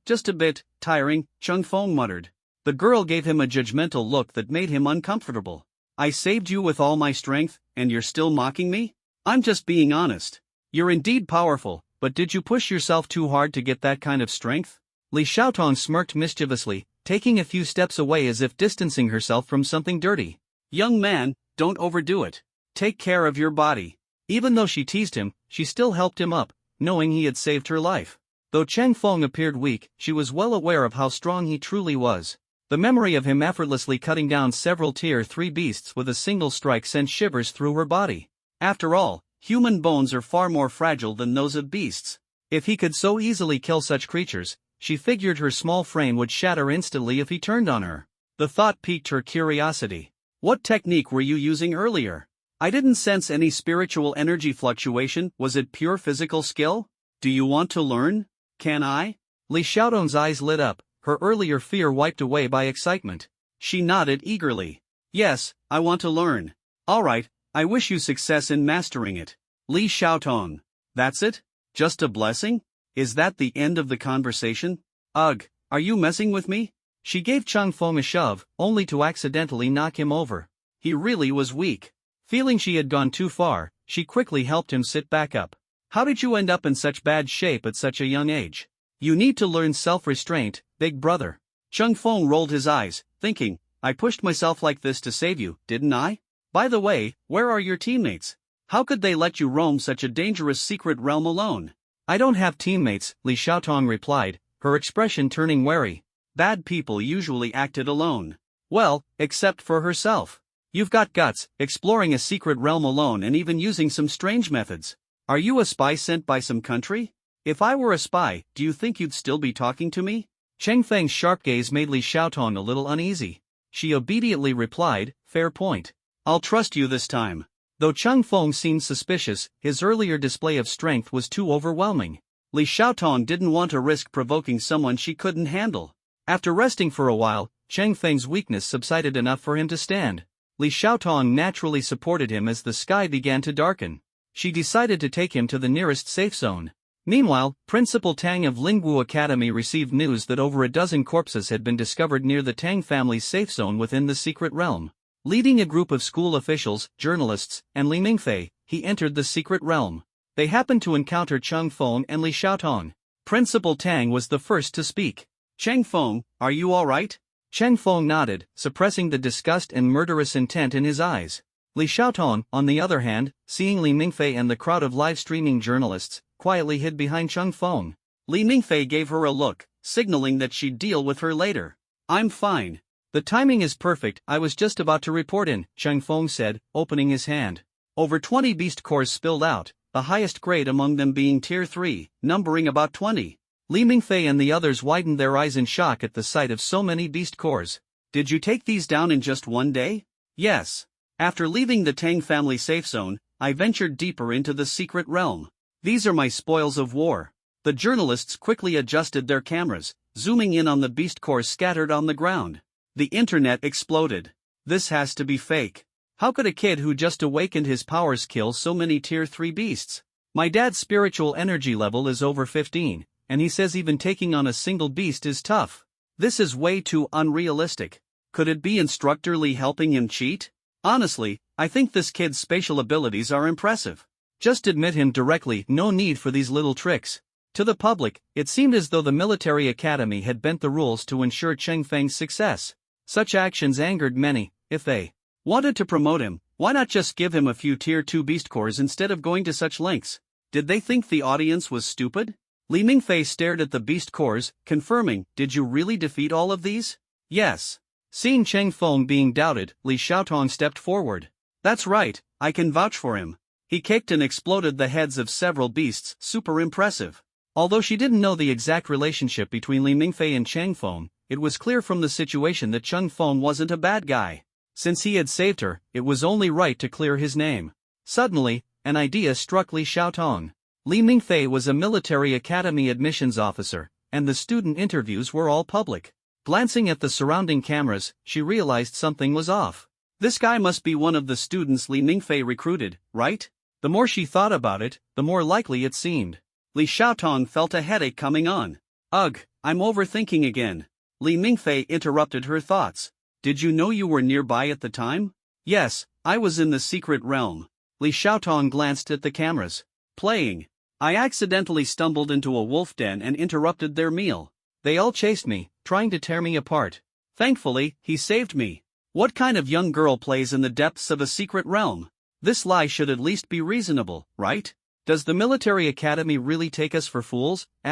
Just a bit tiring," Chung Feng muttered. The girl gave him a judgmental look that made him uncomfortable. "I saved you with all my strength, and you're still mocking me? I'm just being honest. You're indeed powerful, but did you push yourself too hard to get that kind of strength?" Li Xiaotong smirked mischievously, taking a few steps away as if distancing herself from something dirty. "Young man, don't overdo it. Take care of your body." Even though she teased him, she still helped him up, knowing he had saved her life. Though Chung Feng appeared weak, she was well aware of how strong he truly was. The memory of him effortlessly cutting down several tier 3 beasts with a single strike sent shivers through her body. After all, human bones are far more fragile than those of beasts. If he could so easily kill such creatures, she figured her small frame would shatter instantly if he turned on her. The thought piqued her curiosity. "What technique were you using earlier? I didn't sense any spiritual energy fluctuation. Was it pure physical skill? Do you want to learn? Can I?" Li Xiaotong's eyes lit up, her earlier fear wiped away by excitement. She nodded eagerly. "Yes, I want to learn." "All right, I wish you success in mastering it." Li Xiaotong. "That's it? Just a blessing? Is that the end of the conversation? Ugh, are you messing with me?" She gave Chung Feng a shove, only to accidentally knock him over. He really was weak. Feeling she had gone too far, she quickly helped him sit back up. "How did you end up in such bad shape at such a young age? You need to learn self-restraint, big brother." Chung Feng rolled his eyes, thinking, "I pushed myself like this to save you, didn't I? By the way, where are your teammates? How could they let you roam such a dangerous secret realm alone?" "I don't have teammates," Li Xiaotong replied, her expression turning wary. Bad people usually acted alone. Well, except for herself. "You've got guts, exploring a secret realm alone and even using some strange methods. Are you a spy sent by some country? If I were a spy, do you think you'd still be talking to me?" Cheng Feng's sharp gaze made Li Xiaotong a little uneasy. She obediently replied, "Fair point. I'll trust you this time." Though Chung Feng seemed suspicious, his earlier display of strength was too overwhelming. Li Xiaotong didn't want to risk provoking someone she couldn't handle. After resting for a while, Cheng Feng's weakness subsided enough for him to stand. Li Xiaotong naturally supported him as the sky began to darken. She decided to take him to the nearest safe zone. Meanwhile, Principal Tang of Lingwu Academy received news that over a dozen corpses had been discovered near the Tang family's safe zone within the secret realm. Leading a group of school officials, journalists, and Li Mingfei, he entered the secret realm. They happened to encounter Chung Feng and Li Xiaotong. Principal Tang was the first to speak. "Cheng Feng, are you all right?" Cheng Feng nodded, suppressing the disgust and murderous intent in his eyes. Li Xiaotong, on the other hand, seeing Li Mingfei and the crowd of live-streaming journalists, quietly hid behind Chung Feng. Li Mingfei gave her a look, signaling that she'd deal with her later. "I'm fine. The timing is perfect. I was just about to report in," Chung Feng said, opening his hand. Over 20 beast cores spilled out, the highest grade among them being tier 3, numbering about 20. Li Mingfei and the others widened their eyes in shock at the sight of so many beast cores. "Did you take these down in just one day?" "Yes. After leaving the Tang family safe zone, I ventured deeper into the secret realm. These are my spoils of war." The journalists quickly adjusted their cameras, zooming in on the beast cores scattered on the ground. The internet exploded. "This has to be fake. How could a kid who just awakened his powers kill so many tier 3 beasts? My dad's spiritual energy level is over 15, and he says even taking on a single beast is tough. This is way too unrealistic. Could it be Instructor Lee helping him cheat? Honestly, I think this kid's spatial abilities are impressive. Just admit him directly, no need for these little tricks. To the public, it seemed as though the military academy had bent the rules to ensure Cheng Feng's success. Such actions angered many. If they wanted to promote him, why not just give him a few Tier 2 beast cores instead of going to such lengths? Did they think the audience was stupid? Li Mingfei stared at the beast cores, confirming, "Did you really defeat all of these?" "Yes." Seeing Cheng Feng being doubted, Li Xiaotong stepped forward. "That's right, I can vouch for him. He kicked and exploded the heads of several beasts, super impressive." Although she didn't know the exact relationship between Li Mingfei and Cheng Feng, it was clear from the situation that Cheng Feng wasn't a bad guy. Since he had saved her, it was only right to clear his name. Suddenly, an idea struck Li Xiaotong. Li Mingfei was a military academy admissions officer, and the student interviews were all public. Glancing at the surrounding cameras, she realized something was off. This guy must be one of the students Li Mingfei recruited, right? The more she thought about it, the more likely it seemed. Li Xiaotong felt a headache coming on. "Ugh, I'm overthinking again." Li Mingfei interrupted her thoughts. "Did you know you were nearby at the time?" "Yes, I was in the secret realm." Li Xiaotong glanced at the cameras. "Playing. I accidentally stumbled into a wolf den and interrupted their meal. They all chased me, trying to tear me apart. Thankfully, he saved me." What kind of young girl plays in the depths of a secret realm? This lie should at least be reasonable, right? Does the military academy really take us for fools? **** Li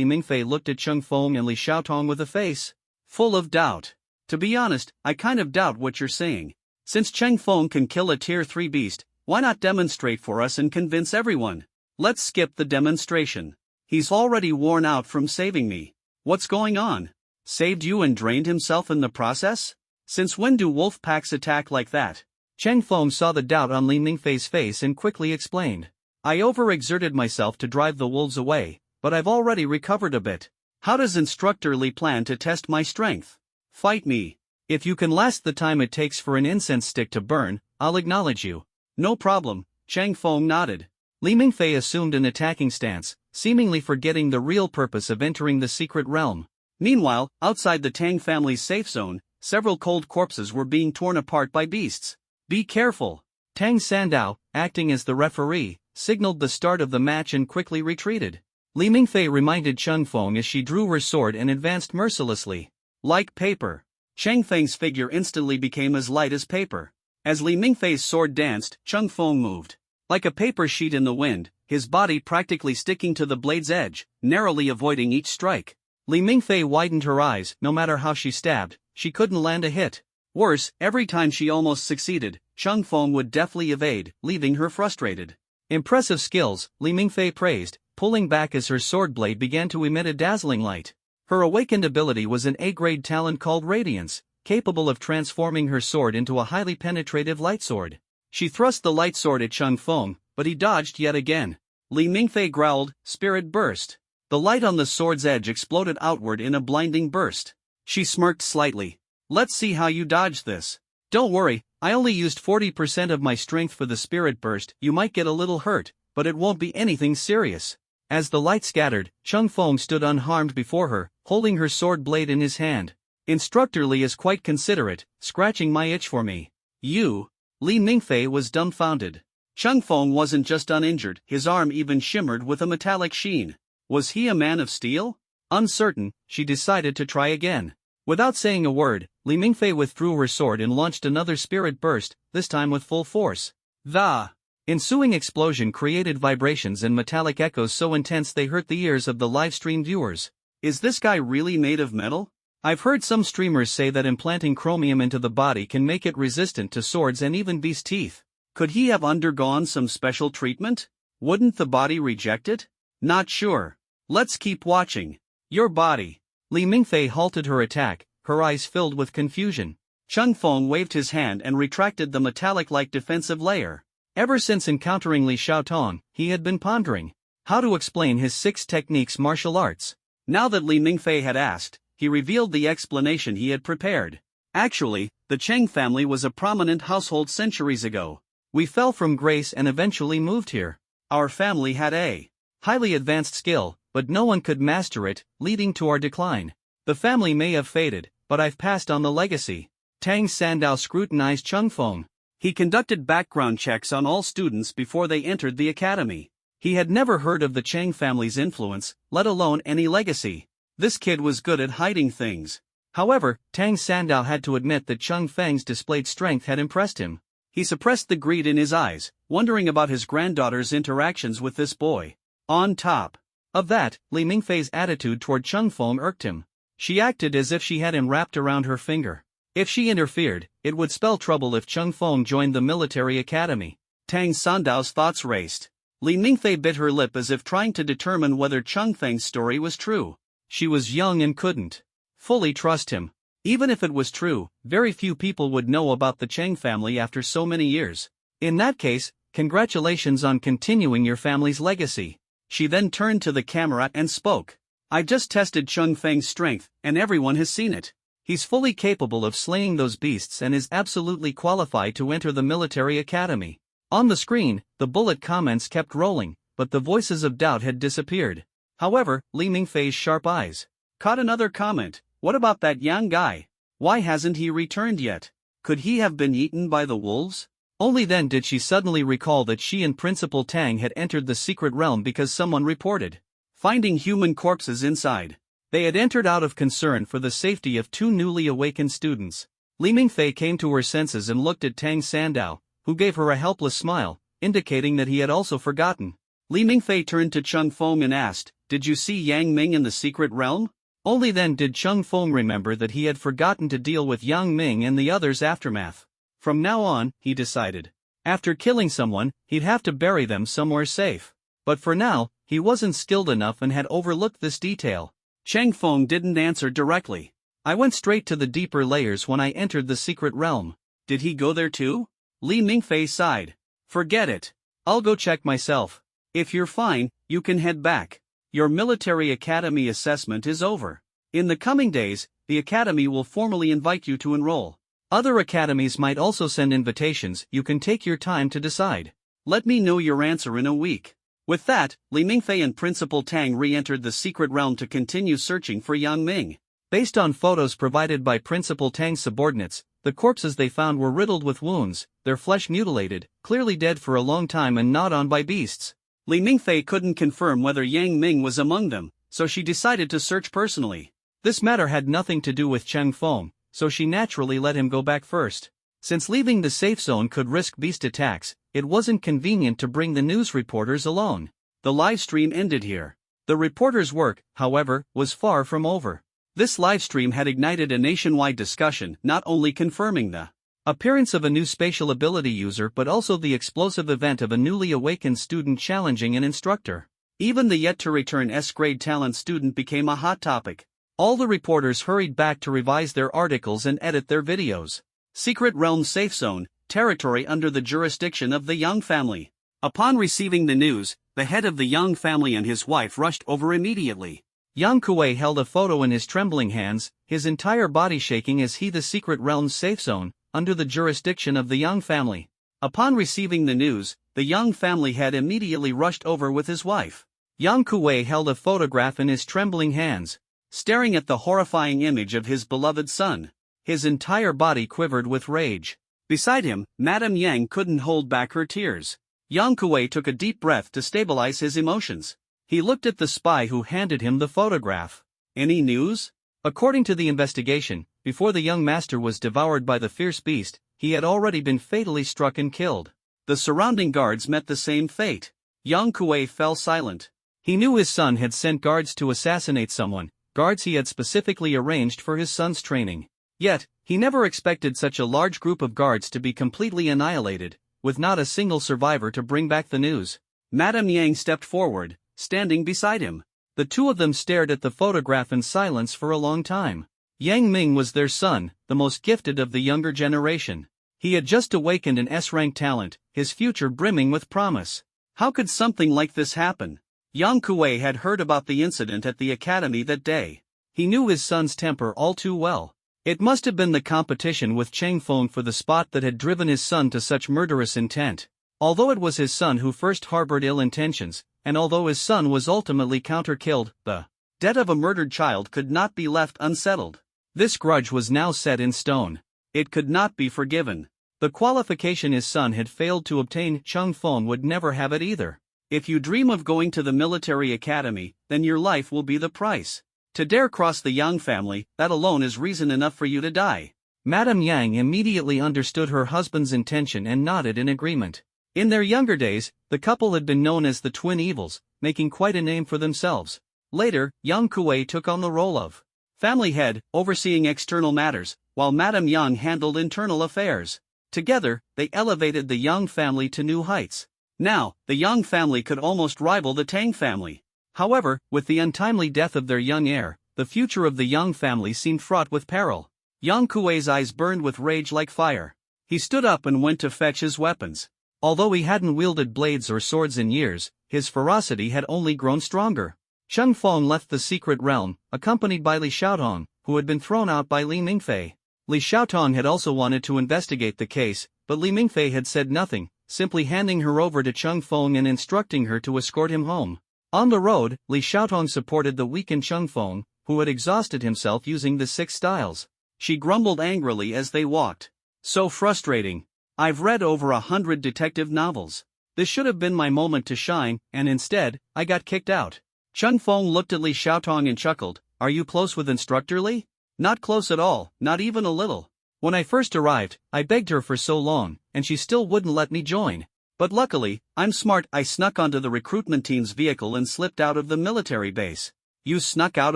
Mingfei looked at Cheng Feng and Li Xiaotong with a face full of doubt. "To be honest, I kind of doubt what you're saying. Since Cheng Feng can kill a Tier 3 beast, why not demonstrate for us and convince everyone? Let's skip the demonstration. He's already worn out from saving me." "What's going on? Saved you and drained himself in the process? Since when do wolf packs attack like that?" Cheng Feng saw the doubt on Li Mingfei's face and quickly explained. "I overexerted myself to drive the wolves away, but I've already recovered a bit. How does Instructor Li plan to test my strength? Fight me. If you can last the time it takes for an incense stick to burn, I'll acknowledge you." "No problem," Cheng Feng nodded. Li Mingfei assumed an attacking stance, seemingly forgetting the real purpose of entering the secret realm. Meanwhile, outside the Tang family's safe zone, several cold corpses were being torn apart by beasts. "Be careful." Tang Sandao, acting as the referee, signaled the start of the match and quickly retreated. Li Mingfei reminded Cheng Feng as she drew her sword and advanced mercilessly. Like paper. Cheng Feng's figure instantly became as light as paper. As Li Mingfei's sword danced, Cheng Feng moved. Like a paper sheet in the wind, his body practically sticking to the blade's edge, narrowly avoiding each strike. Li Mingfei widened her eyes. No matter how she stabbed, she couldn't land a hit. Worse, every time she almost succeeded, Cheng Feng would deftly evade, leaving her frustrated. "Impressive skills," Li Mingfei praised, pulling back as her sword blade began to emit a dazzling light. Her awakened ability was an A-grade talent called Radiance, capable of transforming her sword into a highly penetrative light sword. She thrust the light sword at Cheng Feng, but he dodged yet again. Li Mingfei growled, "Spirit burst." The light on the sword's edge exploded outward in a blinding burst. She smirked slightly. "Let's see how you dodge this." "Don't worry, I only used 40% of my strength for the spirit burst. You might get a little hurt, but it won't be anything serious." As the light scattered, Cheng Feng stood unharmed before her, holding her sword blade in his hand. "Instructor Li is quite considerate, scratching my itch for me." "You?" Li Mingfei was dumbfounded. Cheng Feng wasn't just uninjured, his arm even shimmered with a metallic sheen. Was he a man of steel? Uncertain, she decided to try again. Without saying a word, Li Mingfei withdrew her sword and launched another spirit burst, this time with full force. The ensuing explosion created vibrations and metallic echoes so intense they hurt the ears of the livestream viewers. Is this guy really made of metal? I've heard some streamers say that implanting chromium into the body can make it resistant to swords and even beast teeth. Could he have undergone some special treatment? Wouldn't the body reject it? Not sure. Let's keep watching. Your body. Li Mingfei halted her attack, her eyes filled with confusion. Cheng Feng waved his hand and retracted the metallic-like defensive layer. Ever since encountering Li Xiaotong, he had been pondering how to explain his 6 techniques martial arts. Now that Li Mingfei had asked, he revealed the explanation he had prepared. Actually, the Cheng family was a prominent household centuries ago. We fell from grace and eventually moved here. Our family had a highly advanced skill, but no one could master it, leading to our decline. The family may have faded, but I've passed on the legacy. Tang Sandao scrutinized Chung Feng. He conducted background checks on all students before they entered the academy. He had never heard of the Chang family's influence, let alone any legacy. This kid was good at hiding things. However, Tang Sandao had to admit that Chung Feng's displayed strength had impressed him. He suppressed the greed in his eyes, wondering about his granddaughter's interactions with this boy. On top of that, Li Mingfei's attitude toward Chung Feng irked him. She acted as if she had him wrapped around her finger. If she interfered, it would spell trouble if Chung Feng joined the military academy. Tang Sandao's thoughts raced. Li Mingfei bit her lip as if trying to determine whether Chung Feng's story was true. She was young and couldn't fully trust him. Even if it was true, very few people would know about the Chang family after so many years. In that case, congratulations on continuing your family's legacy. She then turned to the camera and spoke. I just tested Chung Feng's strength, and everyone has seen it. He's fully capable of slaying those beasts and is absolutely qualified to enter the military academy. On the screen, the bullet comments kept rolling, but the voices of doubt had disappeared. However, Li Mingfei's sharp eyes caught another comment. What about that young guy? Why hasn't he returned yet? Could he have been eaten by the wolves? Only then did she suddenly recall that she and Principal Tang had entered the secret realm because someone reported finding human corpses inside. They had entered out of concern for the safety of two newly awakened students. Li Mingfei came to her senses and looked at Tang Sandao, who gave her a helpless smile, indicating that he had also forgotten. Li Mingfei turned to Chung Feng and asked, Did you see Yang Ming in the secret realm? Only then did Chung Feng remember that he had forgotten to deal with Yang Ming and the others' aftermath. From now on, he decided, after killing someone, he'd have to bury them somewhere safe. But for now, he wasn't skilled enough and had overlooked this detail. Chang Feng didn't answer directly. I went straight to the deeper layers when I entered the secret realm. Did he go there too? Li Mingfei sighed. Forget it. I'll go check myself. If you're fine, you can head back. Your military academy assessment is over. In the coming days, the academy will formally invite you to enroll. Other academies might also send invitations. You can take your time to decide. Let me know your answer in a week. With that, Li Mingfei and Principal Tang re-entered the secret realm to continue searching for Yang Ming. Based on photos provided by Principal Tang's subordinates, the corpses they found were riddled with wounds, their flesh mutilated, clearly dead for a long time and gnawed on by beasts. Li Mingfei couldn't confirm whether Yang Ming was among them, so she decided to search personally. This matter had nothing to do with Chang Feng, so she naturally let him go back first. Since leaving the safe zone could risk beast attacks, it wasn't convenient to bring the news reporters alone. The live stream ended here. The reporters' work, however, was far from over. This live stream had ignited a nationwide discussion, not only confirming the appearance of a new spatial ability user but also the explosive event of a newly awakened student challenging an instructor. Even the yet-to-return S-grade talent student became a hot topic. All the reporters hurried back to revise their articles and edit their videos. Secret Realm Safe Zone, territory under the jurisdiction of the Yang family. Upon receiving the news, the head of the Yang family and his wife rushed over immediately. Yang Kuei held a photo in his trembling hands, his entire body shaking as he the Secret Realm's safe zone, under the jurisdiction of the Yang family. Upon receiving the news, the Yang family head immediately rushed over with his wife. Yang Kuei held a photograph in his trembling hands, staring at the horrifying image of his beloved son. His entire body quivered with rage. Beside him, Madame Yang couldn't hold back her tears. Yang Kuei took a deep breath to stabilize his emotions. He looked at the spy who handed him the photograph. Any news? According to the investigation, before the young master was devoured by the fierce beast, he had already been fatally struck and killed. The surrounding guards met the same fate. Yang Kuei fell silent. He knew his son had sent guards to assassinate someone, guards he had specifically arranged for his son's training. Yet, he never expected such a large group of guards to be completely annihilated, with not a single survivor to bring back the news. Madame Yang stepped forward, standing beside him. The two of them stared at the photograph in silence for a long time. Yang Ming was their son, the most gifted of the younger generation. He had just awakened an S-rank talent, his future brimming with promise. How could something like this happen? Yang Kuei had heard about the incident at the academy that day. He knew his son's temper all too well. It must have been the competition with Chang Feng for the spot that had driven his son to such murderous intent. Although it was his son who first harbored ill intentions, and although his son was ultimately counter-killed, the Death of a murdered child could not be left unsettled. This grudge was now set in stone. It could not be forgiven. The qualification his son had failed to obtain, Chung Feng would never have it either. If you dream of going to the military academy, then your life will be the price. To dare cross the Yang family, that alone is reason enough for you to die. Madame Yang immediately understood her husband's intention and nodded in agreement. In their younger days, the couple had been known as the Twin Evils, making quite a name for themselves. Later, young Kuei took on the role of family head, overseeing external matters, while Madame Yang handled internal affairs. Together, they elevated the Yang family to new heights. Now, the Yang family could almost rival the Tang family. However, with the untimely death of their young heir, the future of the Yang family seemed fraught with peril. Young Kuei's eyes burned with rage like fire. He stood up and went to fetch his weapons. Although he hadn't wielded blades or swords in years, his ferocity had only grown stronger. Chung Feng left the secret realm, accompanied by Li Xiaotong, who had been thrown out by Li Mingfei. Li Xiaotong had also wanted to investigate the case, but Li Mingfei had said nothing, simply handing her over to Chung Feng and instructing her to escort him home. On the road, Li Xiaotong supported the weakened Chung Feng, who had exhausted himself using the 6 styles. She grumbled angrily as they walked. So frustrating. I've read over 100 detective novels. This should have been my moment to shine, and instead, I got kicked out. Chung Feng looked at Li Xiaotong and chuckled. Are you close with Instructor Li? Not close at all, not even a little. When I first arrived, I begged her for so long, and she still wouldn't let me join. But luckily, I'm smart. I snuck onto the recruitment team's vehicle and slipped out of the military base. You snuck out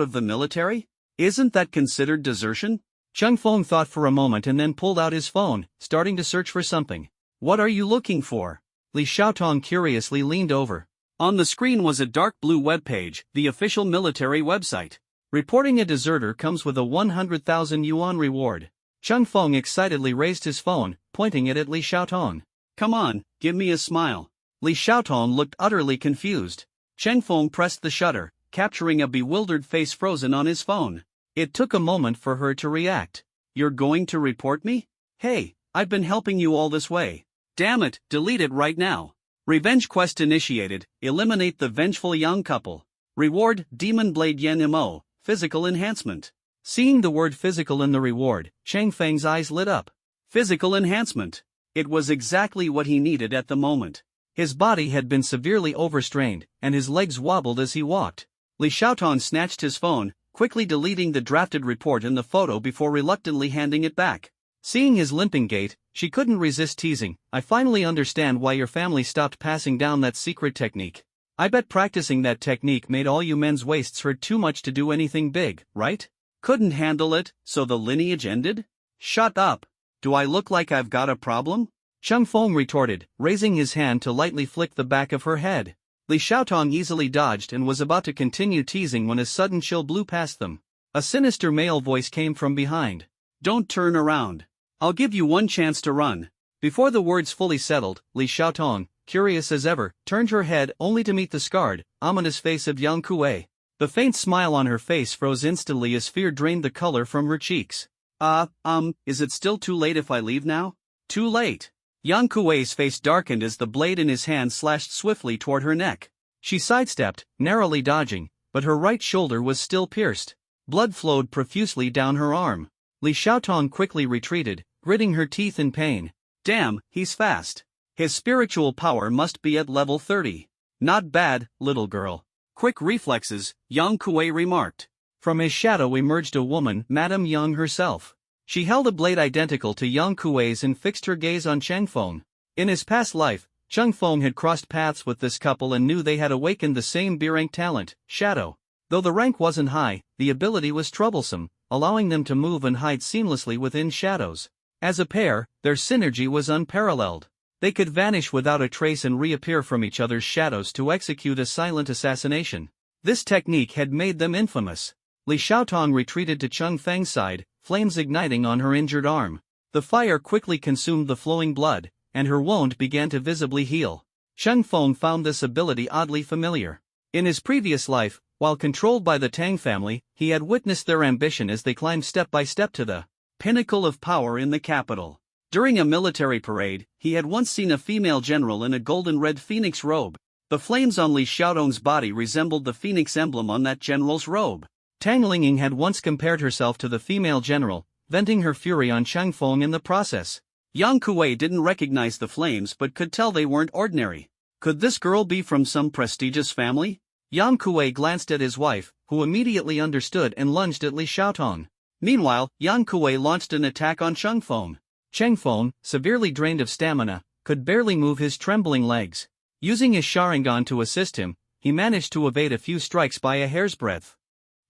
of the military? Isn't that considered desertion? Chung Feng thought for a moment and then pulled out his phone, starting to search for something. What are you looking for? Li Xiaotong curiously leaned over. On the screen was a dark blue webpage, the official military website. Reporting a deserter comes with a 100,000 yuan reward. Chung Feng excitedly raised his phone, pointing it at Li Xiaotong. Come on, give me a smile. Li Xiaotong looked utterly confused. Chung Feng pressed the shutter, capturing a bewildered face frozen on his phone. It took a moment for her to react. You're going to report me? Hey, I've been helping you all this way. Damn it, delete it right now. Revenge quest initiated, eliminate the vengeful young couple. Reward, Demon Blade Yen Mo, physical enhancement. Seeing the word physical in the reward, Chang Feng's eyes lit up. Physical enhancement. It was exactly what he needed at the moment. His body had been severely overstrained, and his legs wobbled as he walked. Li Xiaotong snatched his phone, quickly deleting the drafted report in the photo before reluctantly handing it back. Seeing his limping gait, she couldn't resist teasing. I finally understand why your family stopped passing down that secret technique. I bet practicing that technique made all you men's waists hurt too much to do anything big, right? Couldn't handle it, so the lineage ended? Shut up. Do I look like I've got a problem? Chung Feng retorted, raising his hand to lightly flick the back of her head. Li Xiaotong easily dodged and was about to continue teasing when a sudden chill blew past them. A sinister male voice came from behind. Don't turn around. I'll give you one chance to run. Before the words fully settled, Li Xiaotong, curious as ever, turned her head only to meet the scarred, ominous face of Yang Kuei. The faint smile on her face froze instantly as fear drained the color from her cheeks. Is it still too late if I leave now? Too late. Yang Kuei's face darkened as the blade in his hand slashed swiftly toward her neck. She sidestepped, narrowly dodging, but her right shoulder was still pierced. Blood flowed profusely down her arm. Li Xiaotong quickly retreated, gritting her teeth in pain. Damn, he's fast. His spiritual power must be at level 30. Not bad, little girl. Quick reflexes, Yang Kuei remarked. From his shadow emerged a woman, Madame Yang herself. She held a blade identical to Yang Kuei's and fixed her gaze on Chung Feng. In his past life, Chung Feng had crossed paths with this couple and knew they had awakened the same B-rank talent, Shadow. Though the rank wasn't high, the ability was troublesome, allowing them to move and hide seamlessly within shadows. As a pair, their synergy was unparalleled. They could vanish without a trace and reappear from each other's shadows to execute a silent assassination. This technique had made them infamous. Li Xiaotong retreated to Chung Feng's side, flames igniting on her injured arm. The fire quickly consumed the flowing blood, and her wound began to visibly heal. Chung Feng found this ability oddly familiar. In his previous life, while controlled by the Tang family, he had witnessed their ambition as they climbed step by step to the pinnacle of power in the capital. During a military parade, he had once seen a female general in a golden-red phoenix robe. The flames on Li Xiaotong's body resembled the phoenix emblem on that general's robe. Tang Lingying had once compared herself to the female general, venting her fury on Cheng Feng in the process. Yang Kuei didn't recognize the flames but could tell they weren't ordinary. Could this girl be from some prestigious family? Yang Kuei glanced at his wife, who immediately understood and lunged at Li Xiaotong. Meanwhile, Yang Kuei launched an attack on Cheng Feng. Cheng Feng, severely drained of stamina, could barely move his trembling legs. Using his Sharingan to assist him, he managed to evade a few strikes by a hair's breadth.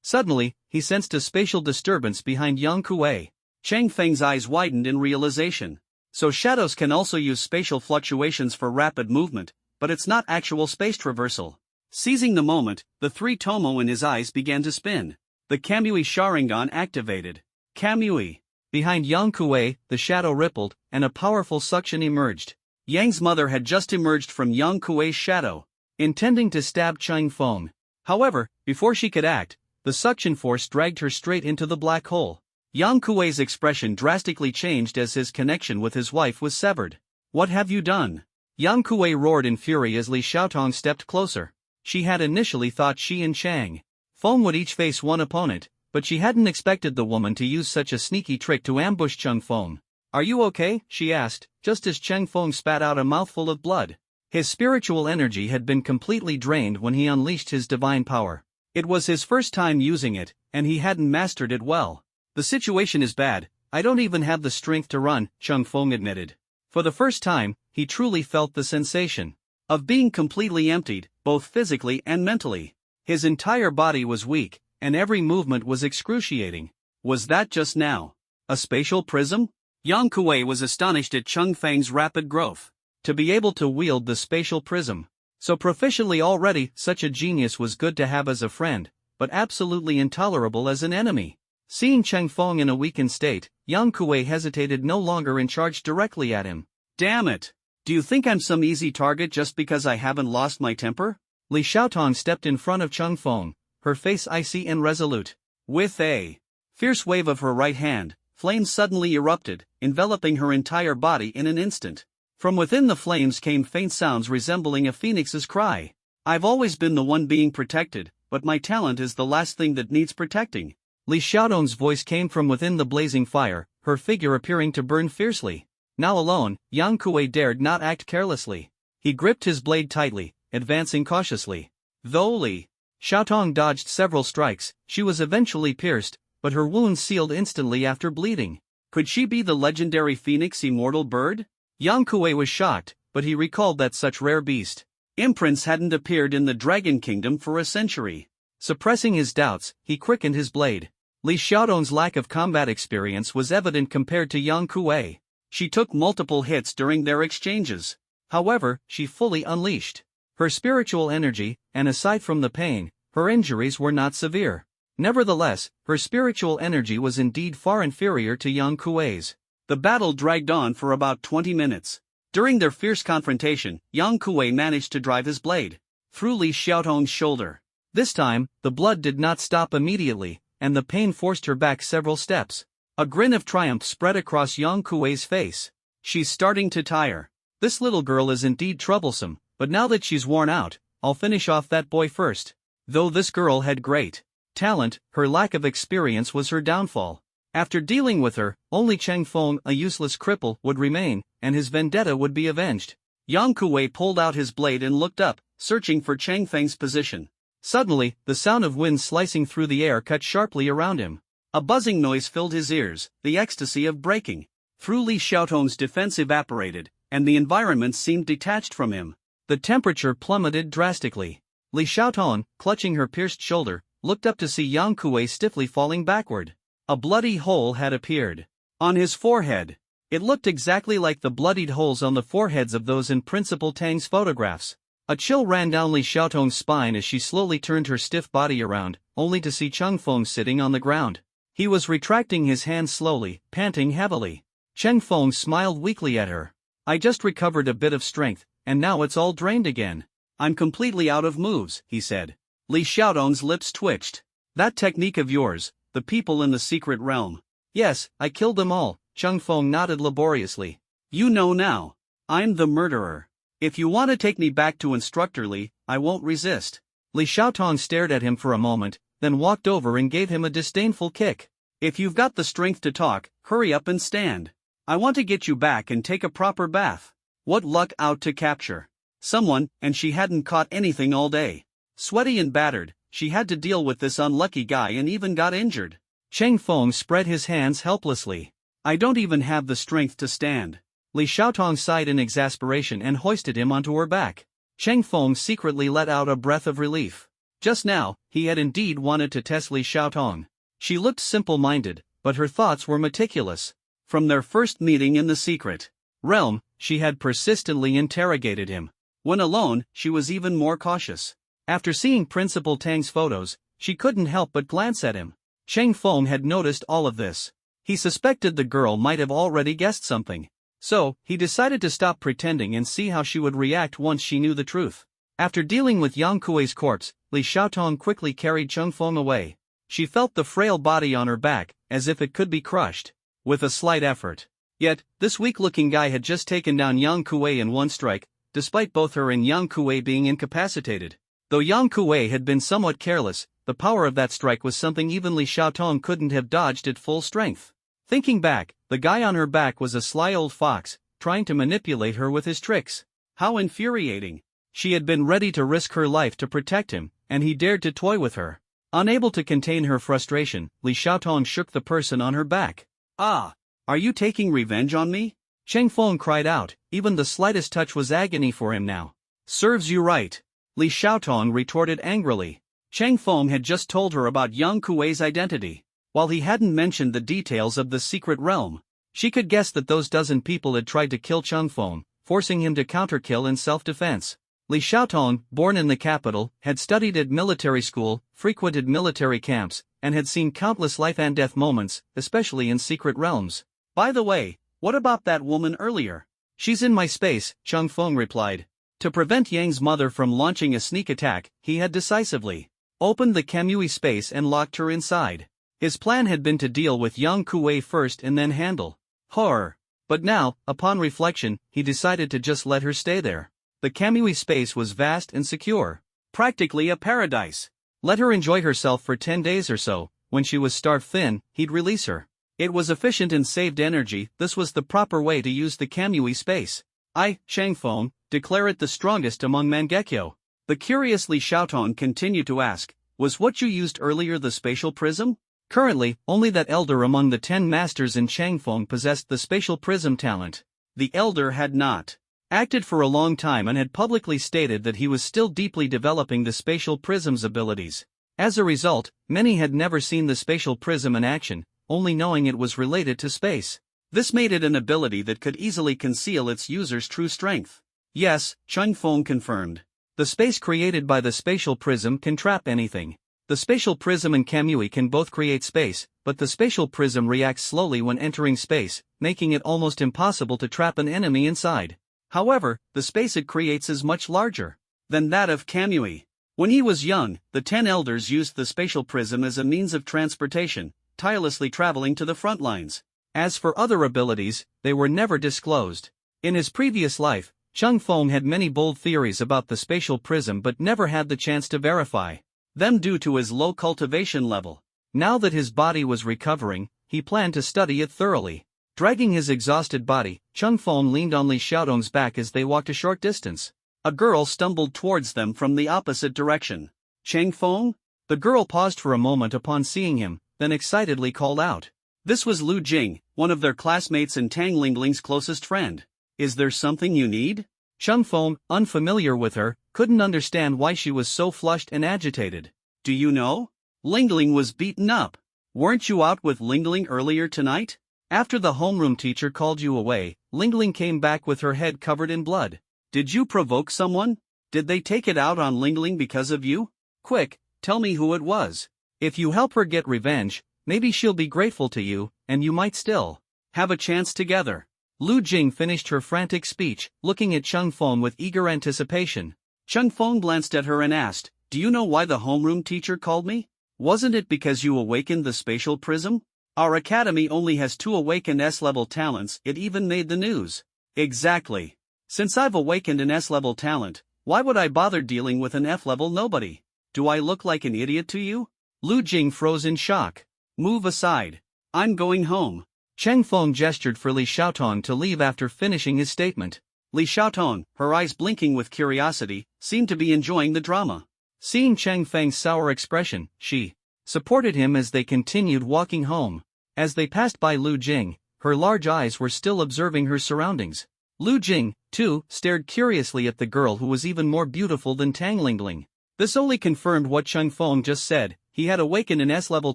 Suddenly, he sensed a spatial disturbance behind Yang Kuei. Cheng Feng's eyes widened in realization. So shadows can also use spatial fluctuations for rapid movement, but it's not actual space traversal. Seizing the moment, the three tomo in his eyes began to spin. The Kamui Sharingan activated. Kamui. Behind Yang Kuei, the shadow rippled, and a powerful suction emerged. Yang's mother had just emerged from Yang Kuei's shadow, intending to stab Cheng Feng. However, before she could act, the suction force dragged her straight into the black hole. Yang Kuei's expression drastically changed as his connection with his wife was severed. "What have you done?" Yang Kuei roared in fury as Li Xiaotong stepped closer. She had initially thought she and Cheng Feng would each face one opponent, but she hadn't expected the woman to use such a sneaky trick to ambush Cheng Feng. "Are you okay?" she asked, just as Cheng Feng spat out a mouthful of blood. His spiritual energy had been completely drained when he unleashed his divine power. It was his first time using it, and he hadn't mastered it well. "The situation is bad, I don't even have the strength to run," Cheng Feng admitted. For the first time, he truly felt the sensation of being completely emptied, both physically and mentally. His entire body was weak, and every movement was excruciating. Was that just now a spatial prism? Yang Kuei was astonished at Cheng Feng's rapid growth. To be able to wield the spatial prism so proficiently already, such a genius was good to have as a friend, but absolutely intolerable as an enemy. Seeing Cheng Feng in a weakened state, Yang Kuei hesitated, no longer in charge, directly at him. "Damn it! Do you think I'm some easy target just because I haven't lost my temper?" Li Xiaotong stepped in front of Cheng Feng, her face icy and resolute. With a fierce wave of her right hand, flames suddenly erupted, enveloping her entire body in an instant. From within the flames came faint sounds resembling a phoenix's cry. "I've always been the one being protected, but my talent is the last thing that needs protecting." Li Xiaotong's voice came from within the blazing fire, her figure appearing to burn fiercely. Now alone, Yang Kuei dared not act carelessly. He gripped his blade tightly, advancing cautiously. Though Li Xiaotong dodged several strikes, she was eventually pierced, but her wounds sealed instantly after bleeding. Could she be the legendary phoenix immortal bird? Yang Kuei was shocked, but he recalled that such rare beast imprints hadn't appeared in the Dragon Kingdom for a century. Suppressing his doubts, he quickened his blade. Li Xiaotong's lack of combat experience was evident compared to Yang Kuei. She took multiple hits during their exchanges. However, she fully unleashed her spiritual energy, and aside from the pain, her injuries were not severe. Nevertheless, her spiritual energy was indeed far inferior to Yang Kuei's. The battle dragged on for about 20 minutes. During their fierce confrontation, Yang Kuei managed to drive his blade through Li Xiaotong's shoulder. This time, the blood did not stop immediately, and the pain forced her back several steps. A grin of triumph spread across Yang Kuei's face. "She's starting to tire. This little girl is indeed troublesome, but now that she's worn out, I'll finish off that boy first." Though this girl had great talent, her lack of experience was her downfall. After dealing with her, only Cheng Feng, a useless cripple, would remain, and his vendetta would be avenged. Yang Kuei pulled out his blade and looked up, searching for Cheng Feng's position. Suddenly, the sound of wind slicing through the air cut sharply around him. A buzzing noise filled his ears, the ecstasy of breaking through Li Xiaotong's defense evaporated, and the environment seemed detached from him. The temperature plummeted drastically. Li Xiaotong, clutching her pierced shoulder, looked up to see Yang Kuei stiffly falling backward. A bloody hole had appeared on his forehead. It looked exactly like the bloodied holes on the foreheads of those in Principal Tang's photographs. A chill ran down Li Xiaotong's spine as she slowly turned her stiff body around, only to see Cheng Feng sitting on the ground. He was retracting his hands slowly, panting heavily. Cheng Feng smiled weakly at her. "I just recovered a bit of strength, and now it's all drained again. I'm completely out of moves," he said. Li Xiaotong's lips twitched. "That technique of yours, the people in the secret realm." "Yes, I killed them all," Cheng Feng nodded laboriously. "You know now. I'm the murderer." If you want to take me back to Instructor Li, I won't resist. Li Xiaotong stared at him for a moment, then walked over and gave him a disdainful kick. If you've got the strength to talk, hurry up and stand. I want to get you back and take a proper bath. What luck out to capture someone, and she hadn't caught anything all day. Sweaty and battered, she had to deal with this unlucky guy and even got injured. Cheng Feng spread his hands helplessly. I don't even have the strength to stand. Li Xiaotong sighed in exasperation and hoisted him onto her back. Cheng Feng secretly let out a breath of relief. Just now, he had indeed wanted to test Li Xiaotong. She looked simple-minded, but her thoughts were meticulous. From their first meeting in the secret realm, she had persistently interrogated him. When alone, she was even more cautious. After seeing Principal Tang's photos, she couldn't help but glance at him. Cheng Feng had noticed all of this. He suspected the girl might have already guessed something. So, he decided to stop pretending and see how she would react once she knew the truth. After dealing with Yang Kuei's corpse, Li Xiaotong quickly carried Cheng Feng away. She felt the frail body on her back, as if it could be crushed. With a slight effort. Yet, this weak-looking guy had just taken down Yang Kuei in one strike, despite both her and Yang Kuei being incapacitated. Though Yang Kuei had been somewhat careless, the power of that strike was something even Li Xiaotong couldn't have dodged at full strength. Thinking back, the guy on her back was a sly old fox, trying to manipulate her with his tricks. How infuriating. She had been ready to risk her life to protect him, and he dared to toy with her. Unable to contain her frustration, Li Xiaotong shook the person on her back. Ah! Are you taking revenge on me? Cheng Feng cried out, even the slightest touch was agony for him now. Serves you right. Li Xiaotong retorted angrily. Cheng Feng had just told her about Yang Kuei's identity. While he hadn't mentioned the details of the secret realm, she could guess that those dozen people had tried to kill Cheng Feng, forcing him to counterkill in self-defense. Li Xiaotong, born in the capital, had studied at military school, frequented military camps, and had seen countless life-and-death moments, especially in secret realms. By the way, what about that woman earlier? She's in my space, Cheng Feng replied. To prevent Yang's mother from launching a sneak attack, he had decisively opened the Kamui space and locked her inside. His plan had been to deal with Yang Kuei first and then handle her. But now, upon reflection, he decided to just let her stay there. The Kamui space was vast and secure. Practically a paradise. Let her enjoy herself for 10 days or so. When she was starved thin, he'd release her. It was efficient and saved energy. This was the proper way to use the Kamui space. I, Cheng Feng, declare it the strongest among Mangekyō. The curious Li Xiaotong continued to ask, was what you used earlier the spatial prism? Currently, only that elder among the 10 masters in Cheng Feng possessed the spatial prism talent. The elder had not acted for a long time and had publicly stated that he was still deeply developing the spatial prism's abilities. As a result, many had never seen the spatial prism in action, only knowing it was related to space. This made it an ability that could easily conceal its user's true strength. Yes, Cheng Feng confirmed. The space created by the spatial prism can trap anything. The spatial prism and Kamui can both create space, but the spatial prism reacts slowly when entering space, making it almost impossible to trap an enemy inside. However, the space it creates is much larger than that of Kamui. When he was young, the 10 elders used the spatial prism as a means of transportation, tirelessly traveling to the front lines. As for other abilities, they were never disclosed. In his previous life, Cheng Feng had many bold theories about the spatial prism but never had the chance to verify them due to his low cultivation level. Now that his body was recovering, he planned to study it thoroughly. Dragging his exhausted body, Cheng Feng leaned on Li Xiaotong's back as they walked a short distance. A girl stumbled towards them from the opposite direction. Cheng Feng? The girl paused for a moment upon seeing him, then excitedly called out. This was Lu Jing, one of their classmates and Tang Lingling's closest friend. Is there something you need? Cheng Feng, unfamiliar with her, couldn't understand why she was so flushed and agitated. Do you know? Lingling was beaten up. Weren't you out with Lingling earlier tonight? After the homeroom teacher called you away, Lingling came back with her head covered in blood. Did you provoke someone? Did they take it out on Lingling because of you? Quick, tell me who it was. If you help her get revenge, maybe she'll be grateful to you, and you might still have a chance together. Lu Jing finished her frantic speech, looking at Cheng Feng with eager anticipation. Cheng Feng glanced at her and asked, do you know why the homeroom teacher called me? Wasn't it because you awakened the spatial prism? Our academy only has 2 awakened S-level talents, it even made the news. Exactly. Since I've awakened an S-level talent, why would I bother dealing with an F-level nobody? Do I look like an idiot to you? Lu Jing froze in shock. Move aside. I'm going home. Cheng Feng gestured for Li Xiaotong to leave after finishing his statement. Li Xiaotong, her eyes blinking with curiosity, seemed to be enjoying the drama. Seeing Cheng Feng's sour expression, she supported him as they continued walking home. As they passed by Lu Jing, her large eyes were still observing her surroundings. Lu Jing, too, stared curiously at the girl who was even more beautiful than Tang Lingling. This only confirmed what Cheng Feng just said. He had awakened an S-level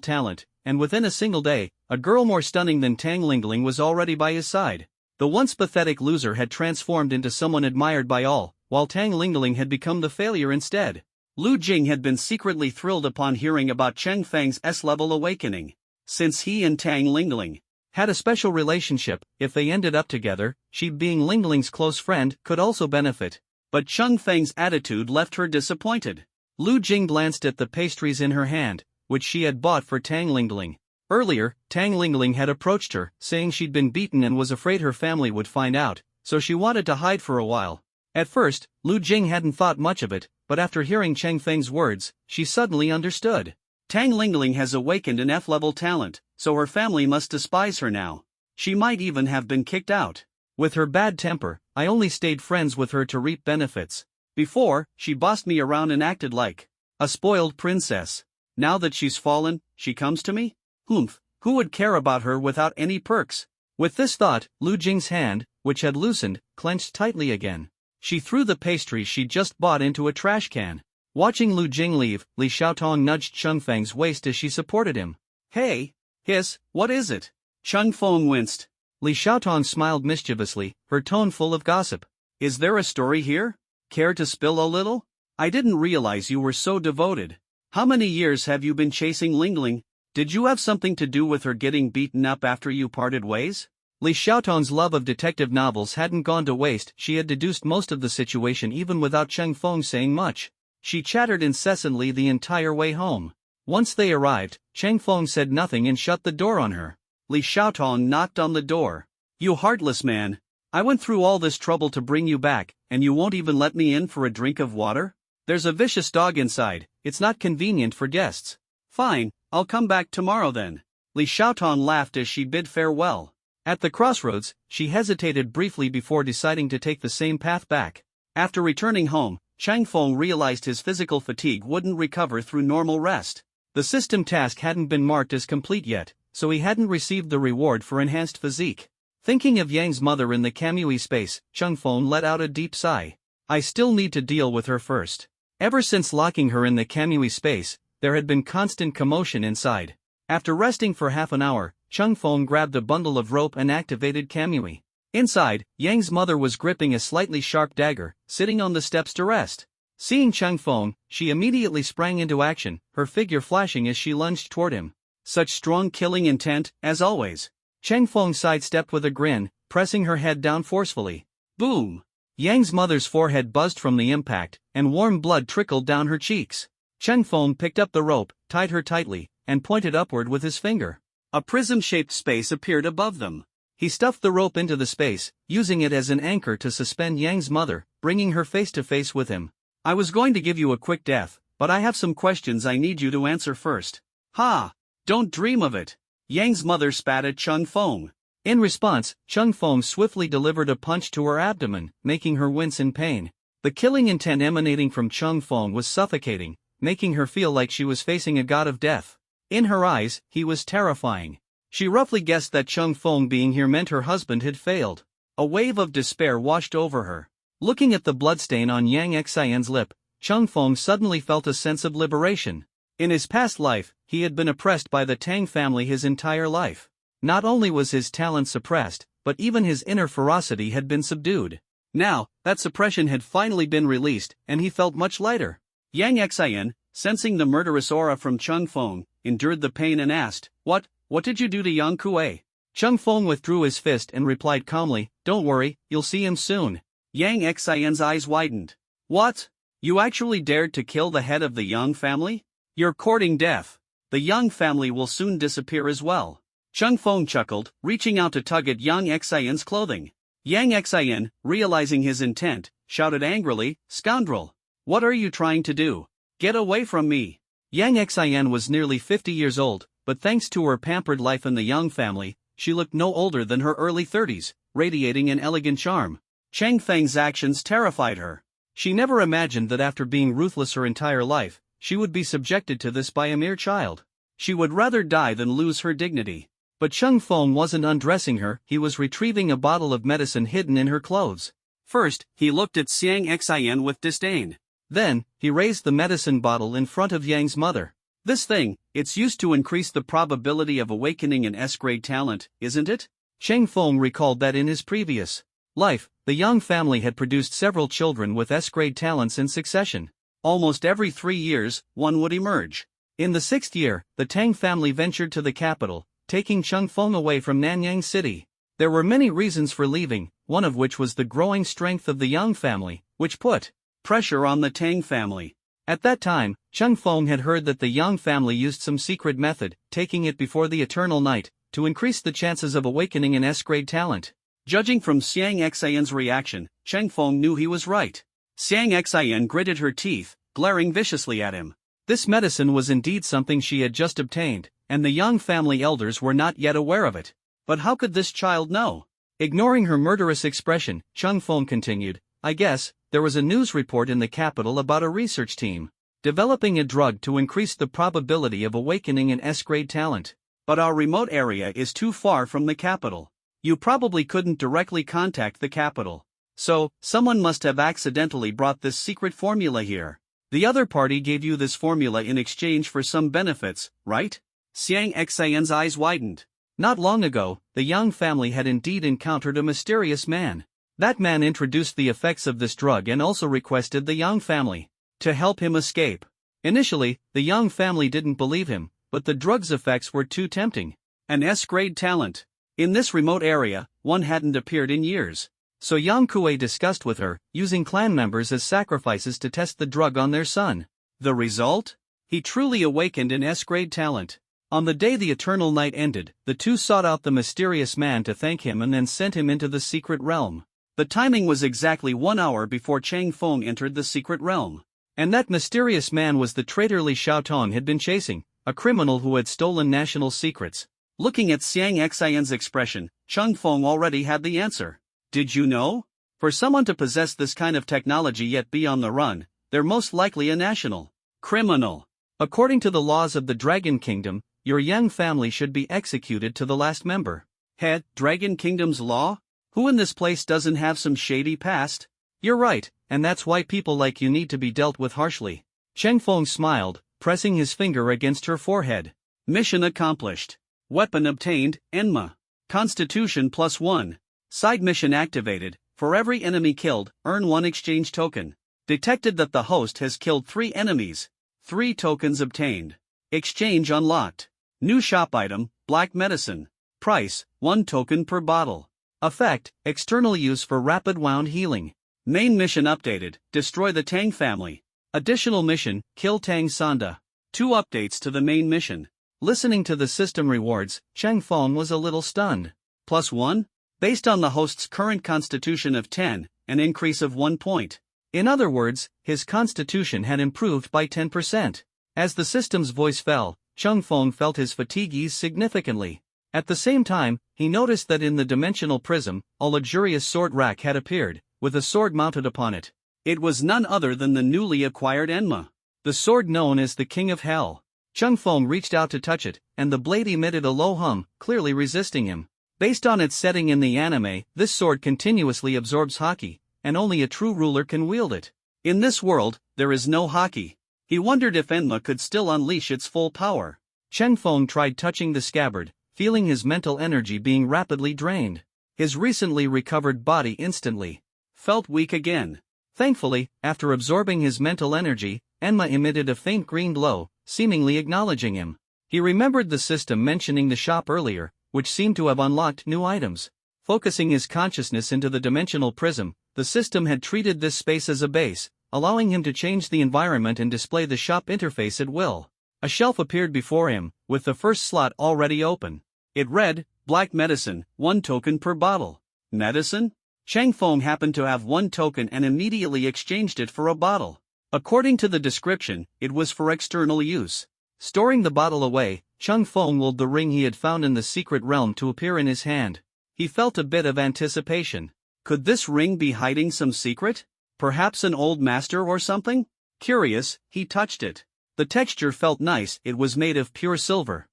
talent, and within a single day, a girl more stunning than Tang Lingling was already by his side. The once pathetic loser had transformed into someone admired by all, while Tang Lingling had become the failure instead. Lu Jing had been secretly thrilled upon hearing about Cheng Feng's S-level awakening. Since he and Tang Lingling had a special relationship, if they ended up together, she being Lingling's close friend could also benefit. But Cheng Feng's attitude left her disappointed. Lu Jing glanced at the pastries in her hand, which she had bought for Tang Lingling. Earlier, Tang Lingling had approached her, saying she'd been beaten and was afraid her family would find out, so she wanted to hide for a while. At first, Lu Jing hadn't thought much of it, but after hearing Cheng Feng's words, she suddenly understood. Tang Lingling has awakened an F-level talent, so her family must despise her now. She might even have been kicked out. With her bad temper, I only stayed friends with her to reap benefits. Before, she bossed me around and acted like a spoiled princess. Now that she's fallen, she comes to me? Humph, who would care about her without any perks? With this thought, Lu Jing's hand, which had loosened, clenched tightly again. She threw the pastries she'd just bought into a trash can. Watching Lu Jing leave, Li Xiaotong nudged Cheng Feng's waist as she supported him. Hey! Hiss, what is it? Cheng Feng winced. Li Xiaotong smiled mischievously, her tone full of gossip. Is there a story here? Care to spill a little? I didn't realize you were so devoted. How many years have you been chasing Lingling? Did you have something to do with her getting beaten up after you parted ways? Li Xiaotong's love of detective novels hadn't gone to waste. She had deduced most of the situation even without Cheng Feng saying much. She chattered incessantly the entire way home. Once they arrived, Cheng Feng said nothing and shut the door on her. Li Xiaotong knocked on the door. You heartless man. I went through all this trouble to bring you back, and you won't even let me in for a drink of water? There's a vicious dog inside, it's not convenient for guests. Fine, I'll come back tomorrow then. Li Xiaotong laughed as she bid farewell. At the crossroads, she hesitated briefly before deciding to take the same path back. After returning home, Cheng Feng realized his physical fatigue wouldn't recover through normal rest. The system task hadn't been marked as complete yet, so he hadn't received the reward for enhanced physique. Thinking of Yang's mother in the Kamui space, Cheng Feng let out a deep sigh. I still need to deal with her first. Ever since locking her in the Kamui space, there had been constant commotion inside. After resting for half an hour, Cheng Feng grabbed a bundle of rope and activated Kamui. Inside, Yang's mother was gripping a slightly sharp dagger, sitting on the steps to rest. Seeing Cheng Feng, she immediately sprang into action, her figure flashing as she lunged toward him. Such strong killing intent, as always. Cheng Feng sidestepped with a grin, pressing her head down forcefully. Boom! Yang's mother's forehead buzzed from the impact, and warm blood trickled down her cheeks. Cheng Feng picked up the rope, tied her tightly, and pointed upward with his finger. A prism-shaped space appeared above them. He stuffed the rope into the space, using it as an anchor to suspend Yang's mother, bringing her face to face with him. I was going to give you a quick death, but I have some questions I need you to answer first. Ha! Don't dream of it. Yang's mother spat at Cheng Feng. In response, Cheng Feng swiftly delivered a punch to her abdomen, making her wince in pain. The killing intent emanating from Cheng Feng was suffocating, making her feel like she was facing a god of death. In her eyes, he was terrifying. She roughly guessed that Cheng Feng being here meant her husband had failed. A wave of despair washed over her. Looking at the bloodstain on Yang Xian's lip, Cheng Feng suddenly felt a sense of liberation. In his past life, he had been oppressed by the Tang family his entire life. Not only was his talent suppressed, but even his inner ferocity had been subdued. Now, that suppression had finally been released, and he felt much lighter. Yang Xian, sensing the murderous aura from Cheng Feng, endured the pain and asked, What did you do to Yang Kuei? Cheng Feng withdrew his fist and replied calmly, Don't worry, you'll see him soon. Yang Xian's eyes widened. What? You actually dared to kill the head of the Yang family? You're courting death. The Yang family will soon disappear as well. Cheng Feng chuckled, reaching out to tug at Yang Xian's clothing. Yang Xian, realizing his intent, shouted angrily, "Scoundrel! What are you trying to do? Get away from me!" Yang Xian was nearly 50 years old, but thanks to her pampered life in the Yang family, she looked no older than her early 30s, radiating an elegant charm. Chang Feng's actions terrified her. She never imagined that after being ruthless her entire life, she would be subjected to this by a mere child. She would rather die than lose her dignity. But Cheng Feng wasn't undressing her, he was retrieving a bottle of medicine hidden in her clothes. First, he looked at Xiang Xian with disdain. Then, he raised the medicine bottle in front of Yang's mother. "This thing, it's used to increase the probability of awakening an S-grade talent, isn't it?" Cheng Feng recalled that in his previous life, the Yang family had produced several children with S-grade talents in succession. Almost every 3 years, one would emerge. In the 6th year, the Tang family ventured to the capital, taking Cheng Feng away from Nanyang City. There were many reasons for leaving, one of which was the growing strength of the Yang family, which put pressure on the Tang family. At that time, Cheng Feng had heard that the Yang family used some secret method, taking it before the eternal night, to increase the chances of awakening an S-grade talent. Judging from Xiang Xian's reaction, Cheng Feng knew he was right. Xiang Xian gritted her teeth, glaring viciously at him. This medicine was indeed something she had just obtained, and the Yang family elders were not yet aware of it. But how could this child know? Ignoring her murderous expression, Cheng Feng continued, "I guess, there was a news report in the capital about a research team developing a drug to increase the probability of awakening an S-grade talent. But our remote area is too far from the capital. You probably couldn't directly contact the capital. So, someone must have accidentally brought this secret formula here. The other party gave you this formula in exchange for some benefits, right?" Xiang Xian's eyes widened. Not long ago, the Yang family had indeed encountered a mysterious man. That man introduced the effects of this drug and also requested the Yang family to help him escape. Initially, the Yang family didn't believe him, but the drug's effects were too tempting. An S-grade talent. In this remote area, one hadn't appeared in years. So Yang Kuei discussed with her, using clan members as sacrifices to test the drug on their son. The result? He truly awakened an S-grade talent. On the day the eternal night ended, the two sought out the mysterious man to thank him and then sent him into the secret realm. The timing was exactly 1 hour before Cheng Feng entered the secret realm. And that mysterious man was the traitor Li Xiaotong had been chasing, a criminal who had stolen national secrets. Looking at Xiang Xian's expression, Cheng Feng already had the answer. Did you know? For someone to possess this kind of technology yet be on the run, they're most likely a national criminal. According to the laws of the Dragon Kingdom, your Yang family should be executed to the last member. Head, Dragon Kingdom's law? Who in this place doesn't have some shady past? You're right, and that's why people like you need to be dealt with harshly. Cheng Feng smiled, pressing his finger against her forehead. Mission accomplished. Weapon obtained, Enma. Constitution +1. Side mission activated. For every enemy killed, earn 1 exchange token. Detected that the host has killed 3 enemies. 3 tokens obtained. Exchange unlocked. New shop item, black medicine. Price, 1 token per bottle. Effect, external use for rapid wound healing. Main mission updated, destroy the Tang family. Additional mission, kill Tang Sanda. 2 updates to the main mission. Listening to the system rewards, Cheng Feng was a little stunned. +1? Based on the host's current constitution of 10, an increase of 1 point. In other words, his constitution had improved by 10%. As the system's voice fell, Cheng Feng felt his fatigue ease significantly. At the same time, he noticed that in the dimensional prism, a luxurious sword rack had appeared, with a sword mounted upon it. It was none other than the newly acquired Enma, the sword known as the King of Hell. Cheng Feng reached out to touch it, and the blade emitted a low hum, clearly resisting him. Based on its setting in the anime, this sword continuously absorbs haki, and only a true ruler can wield it. In this world, there is no haki. He wondered if Enma could still unleash its full power. Cheng Feng tried touching the scabbard, feeling his mental energy being rapidly drained. His recently recovered body instantly felt weak again. Thankfully, after absorbing his mental energy, Enma emitted a faint green glow, seemingly acknowledging him. He remembered the system mentioning the shop earlier, which seemed to have unlocked new items. Focusing his consciousness into the dimensional prism, the system had treated this space as a base, allowing him to change the environment and display the shop interface at will. A shelf appeared before him, with the first slot already open. It read, Black Medicine, 1 token per bottle. Medicine? Chang Feng happened to have one token and immediately exchanged it for a bottle. According to the description, it was for external use. Storing the bottle away, Chang Feng willed the ring he had found in the secret realm to appear in his hand. He felt a bit of anticipation. Could this ring be hiding some secret? Perhaps an old master or something? Curious, he touched it. The texture felt nice. It was made of pure silver.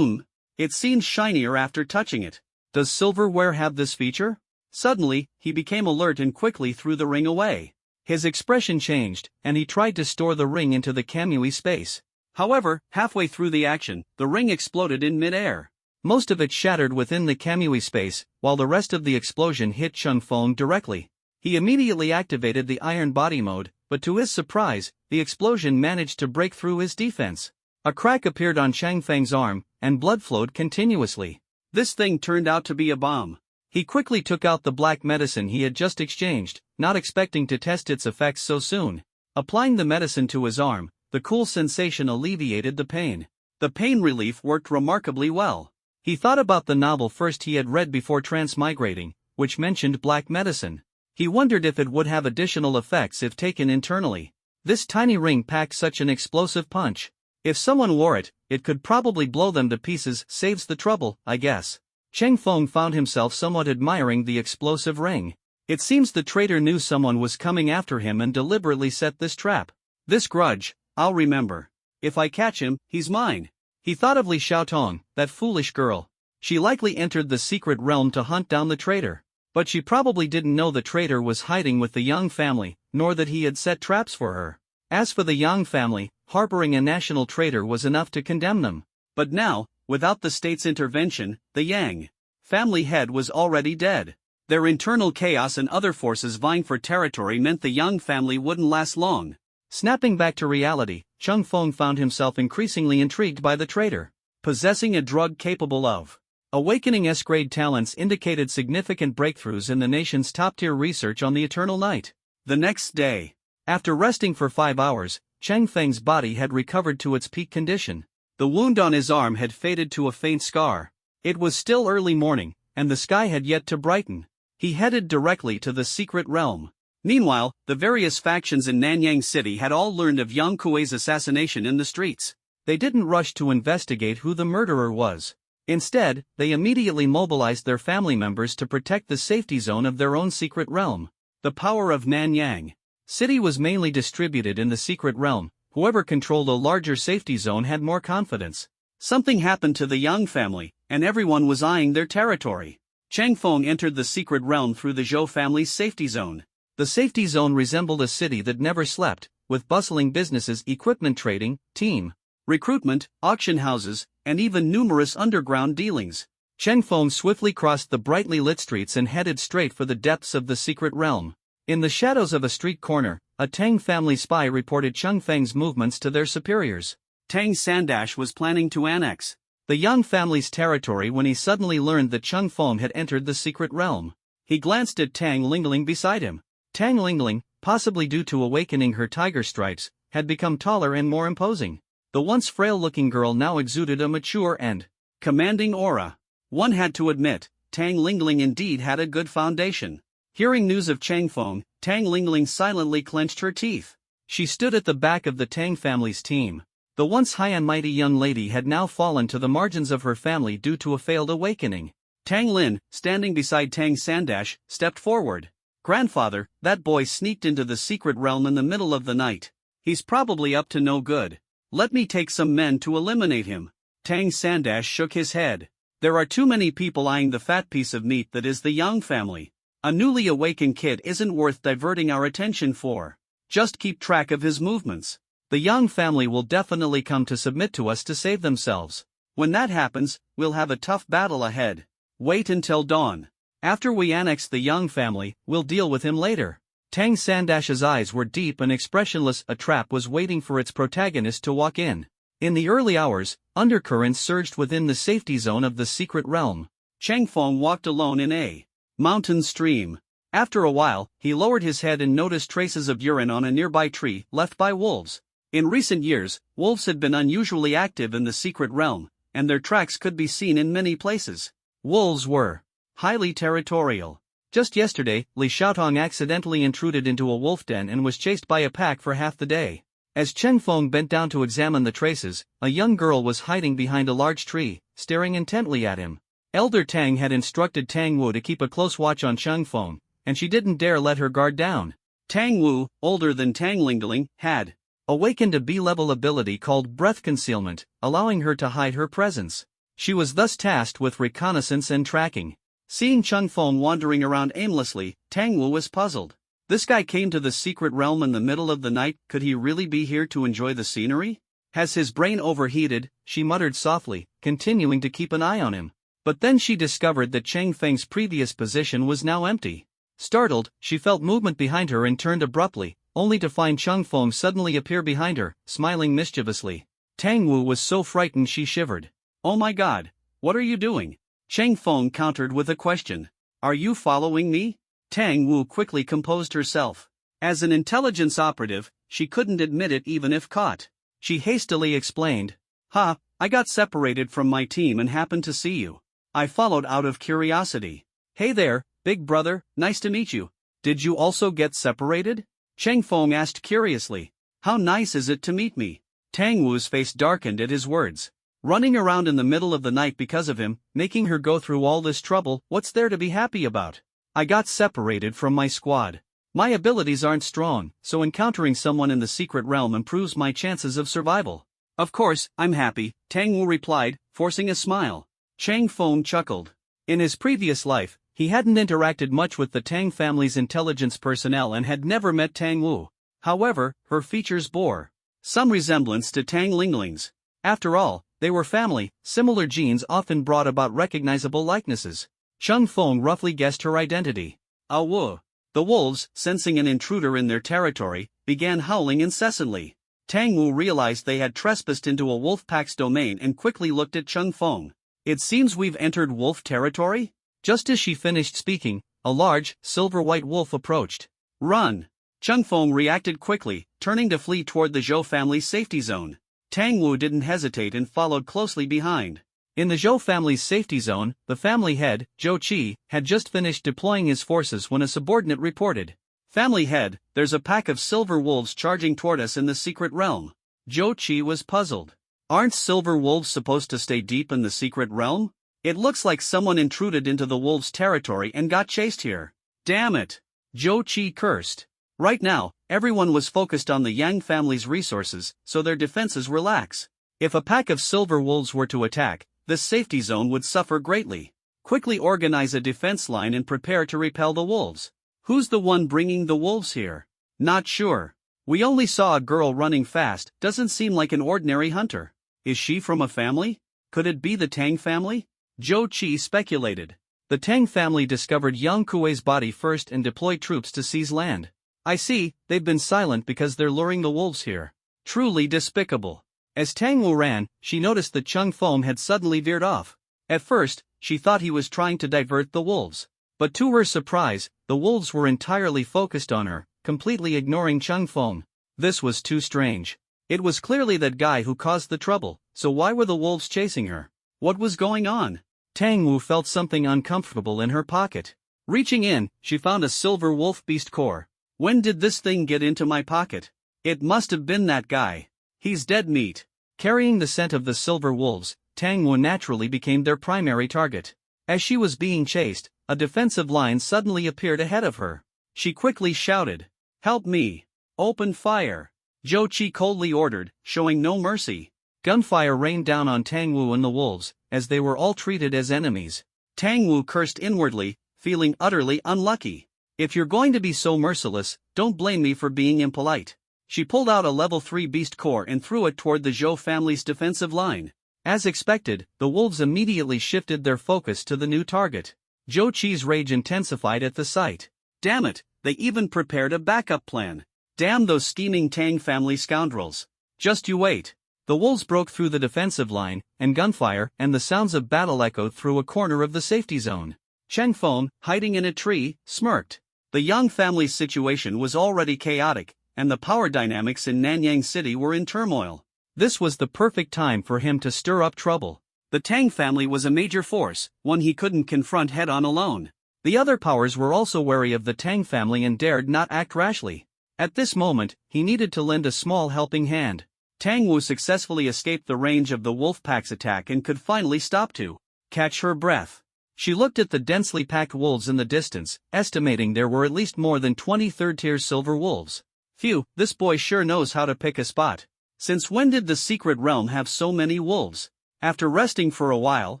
It seemed shinier after touching it. Does silverware have this feature? Suddenly, he became alert and quickly threw the ring away. His expression changed, and he tried to store the ring into the kamui space. However, halfway through the action, the ring exploded in mid-air. Most of it shattered within the kamui space, while the rest of the explosion hit Chang Feng directly. He immediately activated the iron body mode, but to his surprise, the explosion managed to break through his defense. A crack appeared on Chang Feng's arm, and blood flowed continuously. This thing turned out to be a bomb. He quickly took out the black medicine he had just exchanged, not expecting to test its effects so soon. Applying the medicine to his arm, the cool sensation alleviated the pain. The pain relief worked remarkably well. He thought about the novel first he had read before transmigrating, which mentioned black medicine. He wondered if it would have additional effects if taken internally. This tiny ring packed such an explosive punch. If someone wore it, it could probably blow them to pieces. Saves the trouble, I guess. Chang Feng found himself somewhat admiring the explosive ring. It seems the traitor knew someone was coming after him and deliberately set this trap. This grudge, I'll remember. If I catch him, he's mine. He thought of Li Xiaotong, that foolish girl. She likely entered the secret realm to hunt down the traitor. But she probably didn't know the traitor was hiding with the Yang family, nor that he had set traps for her. As for the Yang family, harboring a national traitor was enough to condemn them. But now, without the state's intervention, the Yang family head was already dead. Their internal chaos and other forces vying for territory meant the Yang family wouldn't last long. Snapping back to reality, Chang Feng found himself increasingly intrigued by the traitor. Possessing a drug capable of awakening S-grade talents indicated significant breakthroughs in the nation's top-tier research on the eternal night. The next day, after resting for 5 hours, Chang Feng's body had recovered to its peak condition. The wound on his arm had faded to a faint scar. It was still early morning, and the sky had yet to brighten. He headed directly to the secret realm. Meanwhile, the various factions in Nanyang City had all learned of Yang Kuei's assassination in the streets. They didn't rush to investigate who the murderer was. Instead, they immediately mobilized their family members to protect the safety zone of their own secret realm. The power of Nanyang City was mainly distributed in the secret realm. Whoever controlled a larger safety zone had more confidence. Something happened to the Yang family, and everyone was eyeing their territory. Chang Feng entered the secret realm through the Zhou family's safety zone. The safety zone resembled a city that never slept, with bustling businesses, equipment trading, team recruitment, auction houses, and even numerous underground dealings. Chang Feng swiftly crossed the brightly lit streets and headed straight for the depths of the secret realm. In the shadows of a street corner, a Tang family spy reported Chang Feng's movements to their superiors. Tang Sandash was planning to annex the Yang family's territory when he suddenly learned that Chang Feng had entered the secret realm. He glanced at Tang Lingling beside him. Tang Lingling, possibly due to awakening her tiger stripes, had become taller and more imposing. The once frail-looking girl now exuded a mature and commanding aura. One had to admit, Tang Lingling indeed had a good foundation. Hearing news of Chang Feng, Tang Lingling silently clenched her teeth. She stood at the back of the Tang family's team. The once high and mighty young lady had now fallen to the margins of her family due to a failed awakening. Tang Lin, standing beside Tang Sandash, stepped forward. "Grandfather, that boy sneaked into the secret realm in the middle of the night. He's probably up to no good. Let me take some men to eliminate him." Tang Sandash shook his head. "There are too many people eyeing the fat piece of meat that is the Yang family. A newly awakened kid isn't worth diverting our attention for. Just keep track of his movements. The Yang family will definitely come to submit to us to save themselves. When that happens, we'll have a tough battle ahead. Wait until dawn. After we annex the Yang family, we'll deal with him later." Tang Sandash's eyes were deep and expressionless. A trap was waiting for its protagonist to walk in. In the early hours, undercurrents surged within the safety zone of the secret realm. Chang Feng walked alone in a mountain stream. After a while, he lowered his head and noticed traces of urine on a nearby tree left by wolves. In recent years, wolves had been unusually active in the secret realm, and their tracks could be seen in many places. Wolves were highly territorial. Just yesterday, Li Xiaotong accidentally intruded into a wolf den and was chased by a pack for half the day. As Chen Feng bent down to examine the traces, a young girl was hiding behind a large tree, staring intently at him. Elder Tang had instructed Tang Wu to keep a close watch on Chen Feng, and she didn't dare let her guard down. Tang Wu, older than Tang Lingling, had awakened a B-level ability called breath concealment, allowing her to hide her presence. She was thus tasked with reconnaissance and tracking. Seeing Chen Feng wandering around aimlessly, Tang Wu was puzzled. This guy came to the secret realm in the middle of the night, could he really be here to enjoy the scenery? Has his brain overheated? She muttered softly, continuing to keep an eye on him. But then she discovered that Chang Feng's previous position was now empty. Startled, she felt movement behind her and turned abruptly, only to find Cheng Feng suddenly appear behind her, smiling mischievously. Tang Wu was so frightened she shivered. "Oh my god, what are you doing?" Cheng Feng countered with a question. "Are you following me?" Tang Wu quickly composed herself. As an intelligence operative, she couldn't admit it even if caught. She hastily explained. I got separated from my team and happened to see you. I followed out of curiosity." "Hey there, big brother, nice to meet you. Did you also get separated?" Cheng Feng asked curiously. "How nice is it to meet me?" Tang Wu's face darkened at his words. Running around in the middle of the night because of him, making her go through all this trouble, what's there to be happy about? "I got separated from my squad. My abilities aren't strong, so encountering someone in the secret realm improves my chances of survival." "Of course, I'm happy," Tang Wu replied, forcing a smile. Cheng Feng chuckled. In his previous life, he hadn't interacted much with the Tang family's intelligence personnel and had never met Tang Wu. However, her features bore some resemblance to Tang Lingling's. After all, they were family. Similar genes often brought about recognizable likenesses. Cheng Feng roughly guessed her identity. "Ah Wu." The wolves, sensing an intruder in their territory, began howling incessantly. Tang Wu realized they had trespassed into a wolf pack's domain and quickly looked at Cheng Feng. "It seems we've entered wolf territory?" Just as she finished speaking, a large, silver-white wolf approached. "Run!" Cheng Feng reacted quickly, turning to flee toward the Zhou family's safety zone. Tang Wu didn't hesitate and followed closely behind. In the Zhou family's safety zone, the family head, Zhou Qi, had just finished deploying his forces when a subordinate reported. "Family head, there's a pack of silver wolves charging toward us in the secret realm." Zhou Qi was puzzled. Aren't silver wolves supposed to stay deep in the secret realm? It looks like someone intruded into the wolves' territory and got chased here. Damn it! Zhou Qi cursed. Right now, everyone was focused on the Yang family's resources, so their defenses were lax. If a pack of silver wolves were to attack, this safety zone would suffer greatly. Quickly organize a defense line and prepare to repel the wolves. Who's the one bringing the wolves here? Not sure. We only saw a girl running fast, doesn't seem like an ordinary hunter. Is she from a family? Could it be the Tang family? Zhou Qi speculated. The Tang family discovered Yang Kuei's body first and deployed troops to seize land. I see, they've been silent because they're luring the wolves here. Truly despicable. As Tang Wu ran, she noticed that Cheng Feng had suddenly veered off. At first, she thought he was trying to divert the wolves. But to her surprise, the wolves were entirely focused on her, completely ignoring Cheng Feng. This was too strange. It was clearly that guy who caused the trouble, so why were the wolves chasing her? What was going on? Tang Wu felt something uncomfortable in her pocket. Reaching in, she found a silver wolf beast core. When did this thing get into my pocket? It must have been that guy. He's dead meat. Carrying the scent of the silver wolves, Tang Wu naturally became their primary target. As she was being chased, a defensive line suddenly appeared ahead of her. She quickly shouted, "Help me! Open fire!" Zhou Qi coldly ordered, showing no mercy. Gunfire rained down on Tang Wu and the wolves, as they were all treated as enemies. Tang Wu cursed inwardly, feeling utterly unlucky. "If you're going to be so merciless, don't blame me for being impolite." She pulled out a level 3 beast core and threw it toward the Zhou family's defensive line. As expected, the wolves immediately shifted their focus to the new target. Zhou Qi's rage intensified at the sight. Damn it, they even prepared a backup plan. Damn those scheming Tang family scoundrels. Just you wait. The wolves broke through the defensive line, and gunfire and the sounds of battle echoed through a corner of the safety zone. Cheng Feng, hiding in a tree, smirked. The Yang family's situation was already chaotic, and the power dynamics in Nanyang City were in turmoil. This was the perfect time for him to stir up trouble. The Tang family was a major force, one he couldn't confront head-on alone. The other powers were also wary of the Tang family and dared not act rashly. At this moment, he needed to lend a small helping hand. Tang Wu successfully escaped the range of the wolf pack's attack and could finally stop to catch her breath. She looked at the densely packed wolves in the distance, estimating there were at least more than 20 third-tier silver wolves. Phew, this boy sure knows how to pick a spot. Since when did the secret realm have so many wolves? After resting for a while,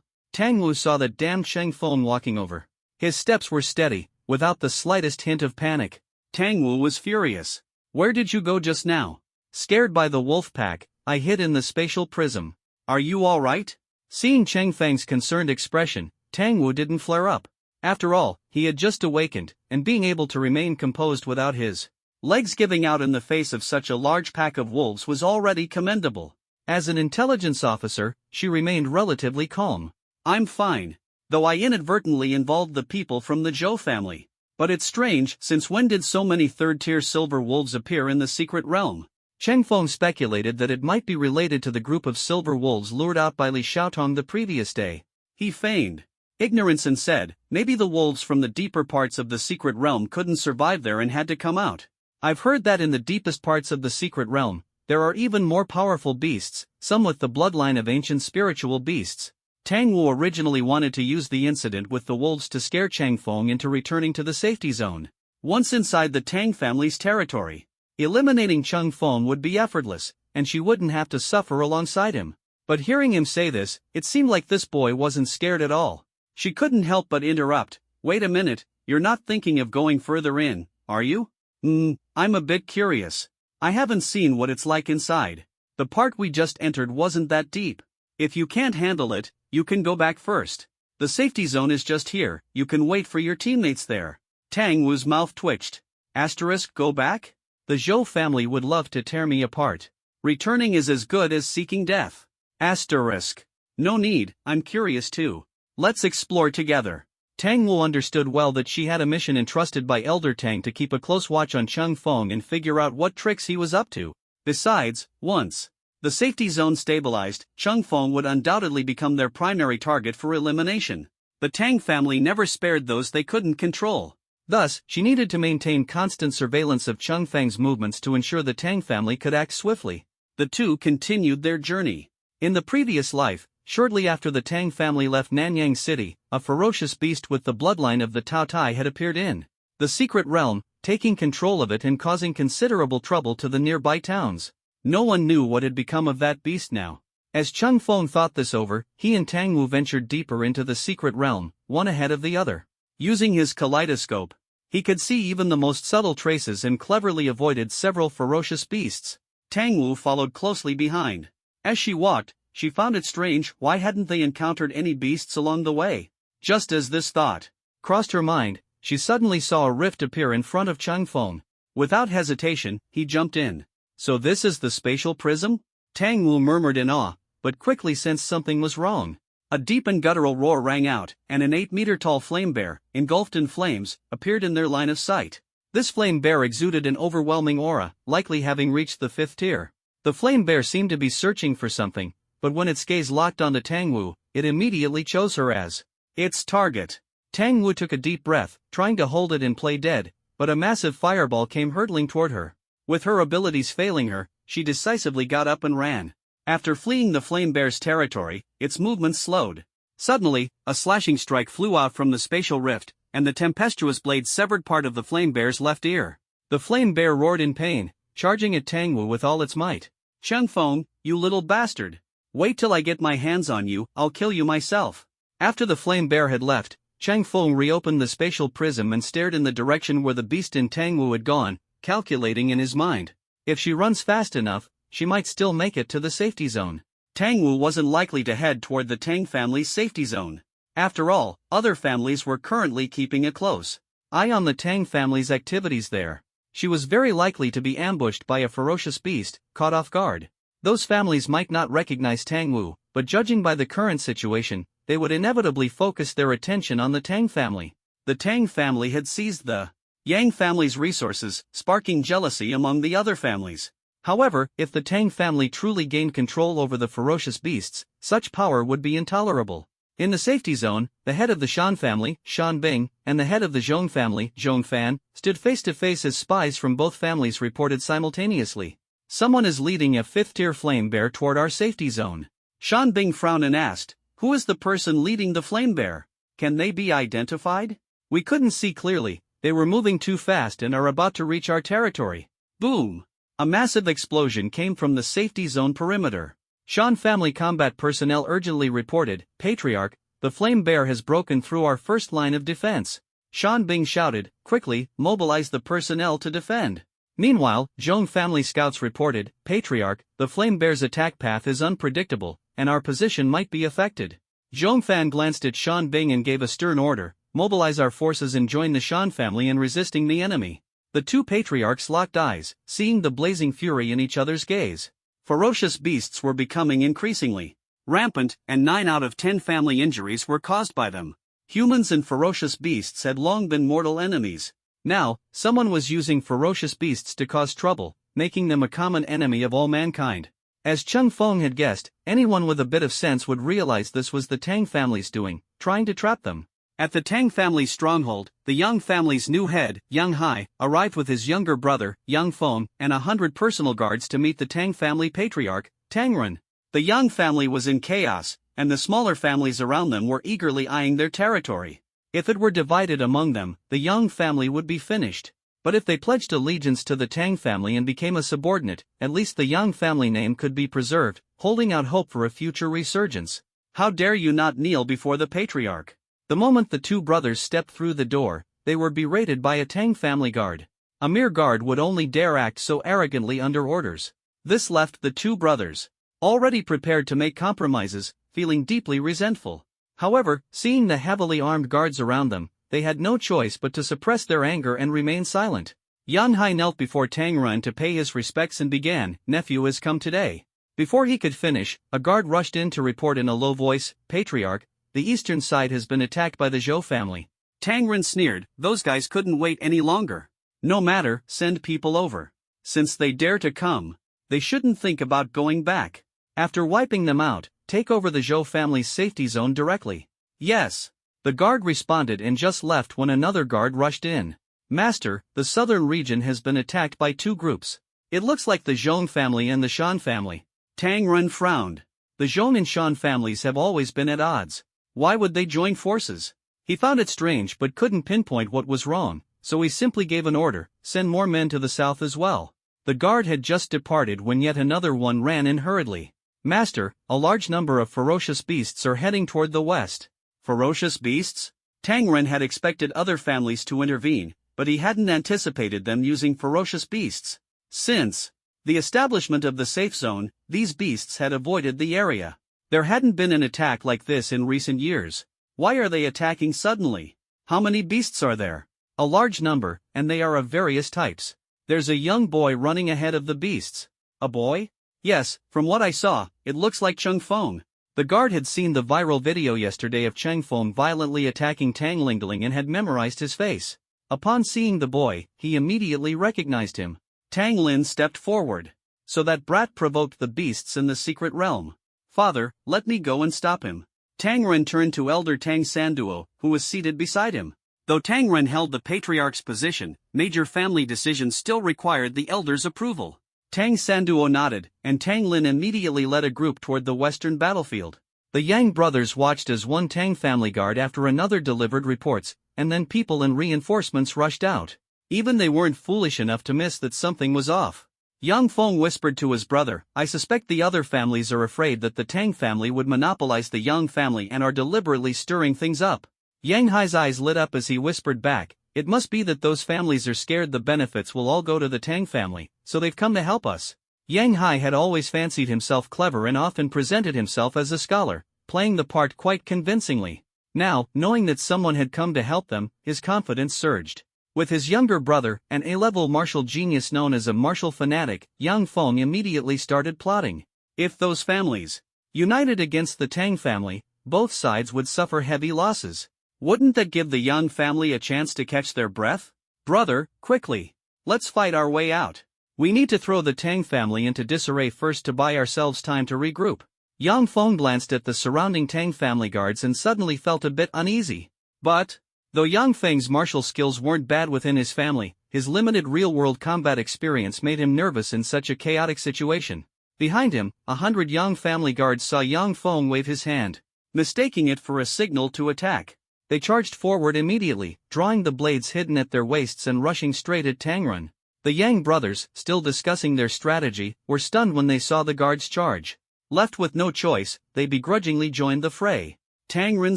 Tang Wu saw that damned Cheng Feng walking over. His steps were steady, without the slightest hint of panic. Tang Wu was furious. Where did you go just now? Scared by the wolf pack, I hid in the spatial prism. Are you alright? Seeing Cheng Feng's concerned expression, Tang Wu didn't flare up. After all, he had just awakened, and being able to remain composed without his legs giving out in the face of such a large pack of wolves was already commendable. As an intelligence officer, she remained relatively calm. I'm fine, though I inadvertently involved the people from the Zhou family. But it's strange, since when did so many third-tier silver wolves appear in the secret realm? Cheng Feng speculated that it might be related to the group of silver wolves lured out by Li Xiaotong the previous day. He feigned ignorance and said, maybe the wolves from the deeper parts of the secret realm couldn't survive there and had to come out. I've heard that in the deepest parts of the secret realm, there are even more powerful beasts, some with the bloodline of ancient spiritual beasts. Tang Wu originally wanted to use the incident with the wolves to scare Cheng Feng into returning to the safety zone. Once inside the Tang family's territory, eliminating Cheng Feng would be effortless, and she wouldn't have to suffer alongside him. But hearing him say this, it seemed like this boy wasn't scared at all. She couldn't help but interrupt. Wait a minute, you're not thinking of going further in, are you? I'm a bit curious. I haven't seen what it's like inside. The part we just entered wasn't that deep. If you can't handle it, you can go back first. The safety zone is just here, you can wait for your teammates there. Tang Wu's mouth twitched. Asterisk, go back? The Zhou family would love to tear me apart. Returning is as good as seeking death. Asterisk. No need, I'm curious too. Let's explore together. Tang Wu understood well that she had a mission entrusted by Elder Tang to keep a close watch on Cheng Feng and figure out what tricks he was up to. Besides, once the safety zone stabilized, Cheng Feng would undoubtedly become their primary target for elimination. The Tang family never spared those they couldn't control. Thus, she needed to maintain constant surveillance of Cheng Feng's movements to ensure the Tang family could act swiftly. The two continued their journey. In the previous life, shortly after the Tang family left Nanyang City, a ferocious beast with the bloodline of the Tao Tai had appeared in the secret realm, taking control of it and causing considerable trouble to the nearby towns. No one knew what had become of that beast now. As Cheng Feng thought this over, he and Tang Wu ventured deeper into the secret realm, one ahead of the other. Using his kaleidoscope, he could see even the most subtle traces and cleverly avoided several ferocious beasts. Tang Wu followed closely behind. As she walked, she found it strange why hadn't they encountered any beasts along the way. Just as this thought crossed her mind, she suddenly saw a rift appear in front of Cheng Feng. Without hesitation, he jumped in. So this is the spatial prism? Tang Wu murmured in awe, but quickly sensed something was wrong. A deep and guttural roar rang out, and an 8-meter-tall flame bear, engulfed in flames, appeared in their line of sight. This flame bear exuded an overwhelming aura, likely having reached the 5th tier. The flame bear seemed to be searching for something, but when its gaze locked onto Tang Wu, it immediately chose her as its target. Tang Wu took a deep breath, trying to hold it and play dead, but a massive fireball came hurtling toward her. With her abilities failing her, she decisively got up and ran. After fleeing the flame bear's territory, its movements slowed. Suddenly, a slashing strike flew out from the spatial rift, and the tempestuous blade severed part of the flame bear's left ear. The flame bear roared in pain, charging at Tang Wu with all its might. Cheng Feng, you little bastard! Wait till I get my hands on you, I'll kill you myself. After the flame bear had left, Cheng Feng reopened the spatial prism and stared in the direction where the beast in Tang Wu had gone, calculating in his mind. If she runs fast enough, she might still make it to the safety zone. Tang Wu wasn't likely to head toward the Tang family's safety zone. After all, other families were currently keeping a close eye on the Tang family's activities there. She was very likely to be ambushed by a ferocious beast, caught off guard. Those families might not recognize Tang Wu, but judging by the current situation, they would inevitably focus their attention on the Tang family. The Tang family had seized the Yang family's resources, sparking jealousy among the other families. However, if the Tang family truly gained control over the ferocious beasts, such power would be intolerable. In the safety zone, the head of the Shan family, Shan Bing, and the head of the Zhong family, Zhong Fan, stood face to face as spies from both families reported simultaneously. Someone is leading a 5th-tier flame bear toward our safety zone. Shan Bing frowned and asked, "Who is the person leading the flame bear? Can they be identified?" "We couldn't see clearly, they were moving too fast and are about to reach our territory." Boom! A massive explosion came from the safety zone perimeter. Shan family combat personnel urgently reported, "Patriarch, the flame bear has broken through our first line of defense." Shan Bing shouted, "Quickly, mobilize the personnel to defend." Meanwhile, Zhong family scouts reported, "Patriarch, the flame bear's attack path is unpredictable, and our position might be affected." Zhong Fan glanced at Shan Bing and gave a stern order, "Mobilize our forces and join the Shan family in resisting the enemy." The two patriarchs locked eyes, seeing the blazing fury in each other's gaze. Ferocious beasts were becoming increasingly rampant, and 9 out of 10 family injuries were caused by them. Humans and ferocious beasts had long been mortal enemies. Now, someone was using ferocious beasts to cause trouble, making them a common enemy of all mankind. As Cheng Feng had guessed, anyone with a bit of sense would realize this was the Tang family's doing, trying to trap them. At the Tang family's stronghold, the Yang family's new head, Yang Hai, arrived with his younger brother, Yang Feng, and 100 personal guards to meet the Tang family patriarch, Tang Ren. The Yang family was in chaos, and the smaller families around them were eagerly eyeing their territory. If it were divided among them, the Yang family would be finished. But if they pledged allegiance to the Tang family and became a subordinate, at least the Yang family name could be preserved, holding out hope for a future resurgence. "How dare you not kneel before the patriarch?" The moment the two brothers stepped through the door, they were berated by a Tang family guard. A mere guard would only dare act so arrogantly under orders. This left the two brothers, already prepared to make compromises, feeling deeply resentful. However, seeing the heavily armed guards around them, they had no choice but to suppress their anger and remain silent. Yang Hai knelt before Tang Ren to pay his respects and began, "Nephew has come today." Before he could finish, a guard rushed in to report in a low voice, "Patriarch, the eastern side has been attacked by the Zhou family." Tang Ren sneered, "Those guys couldn't wait any longer. No matter, send people over. Since they dare to come, they shouldn't think about going back. After wiping them out, take over the Zhou family's safety zone directly." "Yes." The guard responded and just left when another guard rushed in. "Master, the southern region has been attacked by two groups. It looks like the Zhong family and the Shan family." Tang Ren frowned. The Zhong and Shan families have always been at odds. Why would they join forces? He found it strange but couldn't pinpoint what was wrong, so he simply gave an order, "Send more men to the south as well." The guard had just departed when yet another one ran in hurriedly. "Master, a large number of ferocious beasts are heading toward the west." Ferocious beasts? Tang Ren had expected other families to intervene, but he hadn't anticipated them using ferocious beasts. Since the establishment of the safe zone, these beasts had avoided the area. There hadn't been an attack like this in recent years. Why are they attacking suddenly? How many beasts are there? A large number, and they are of various types. There's a young boy running ahead of the beasts. A boy? Yes, from what I saw, it looks like Cheng Feng. The guard had seen the viral video yesterday of Cheng Feng violently attacking Tang Lingling and had memorized his face. Upon seeing the boy, he immediately recognized him. Tang Lin stepped forward. So that brat provoked the beasts in the secret realm. "Father, let me go and stop him." Tang Ren turned to Elder Tang Sanduo, who was seated beside him. Though Tang Ren held the patriarch's position, major family decisions still required the elder's approval. Tang Sanduo nodded, and Tang Lin immediately led a group toward the western battlefield. The Yang brothers watched as one Tang family guard after another delivered reports, and then people and reinforcements rushed out. Even they weren't foolish enough to miss that something was off. Yang Feng whispered to his brother, "I suspect the other families are afraid that the Tang family would monopolize the Yang family and are deliberately stirring things up." Yang Hai's eyes lit up as he whispered back, "It must be that those families are scared the benefits will all go to the Tang family, so they've come to help us." Yang Hai had always fancied himself clever and often presented himself as a scholar, playing the part quite convincingly. Now, knowing that someone had come to help them, his confidence surged. With his younger brother, an A-level martial genius known as a martial fanatic, Yang Feng immediately started plotting. If those families united against the Tang family, both sides would suffer heavy losses. Wouldn't that give the Yang family a chance to catch their breath? "Brother, quickly. Let's fight our way out. We need to throw the Tang family into disarray first to buy ourselves time to regroup." Yang Feng glanced at the surrounding Tang family guards and suddenly felt a bit uneasy. But, though Yang Feng's martial skills weren't bad within his family, his limited real-world combat experience made him nervous in such a chaotic situation. Behind him, 100 Yang family guards saw Yang Feng wave his hand, mistaking it for a signal to attack. They charged forward immediately, drawing the blades hidden at their waists and rushing straight at Tang Run. The Yang brothers, still discussing their strategy, were stunned when they saw the guards charge. Left with no choice, they begrudgingly joined the fray. Tang Ren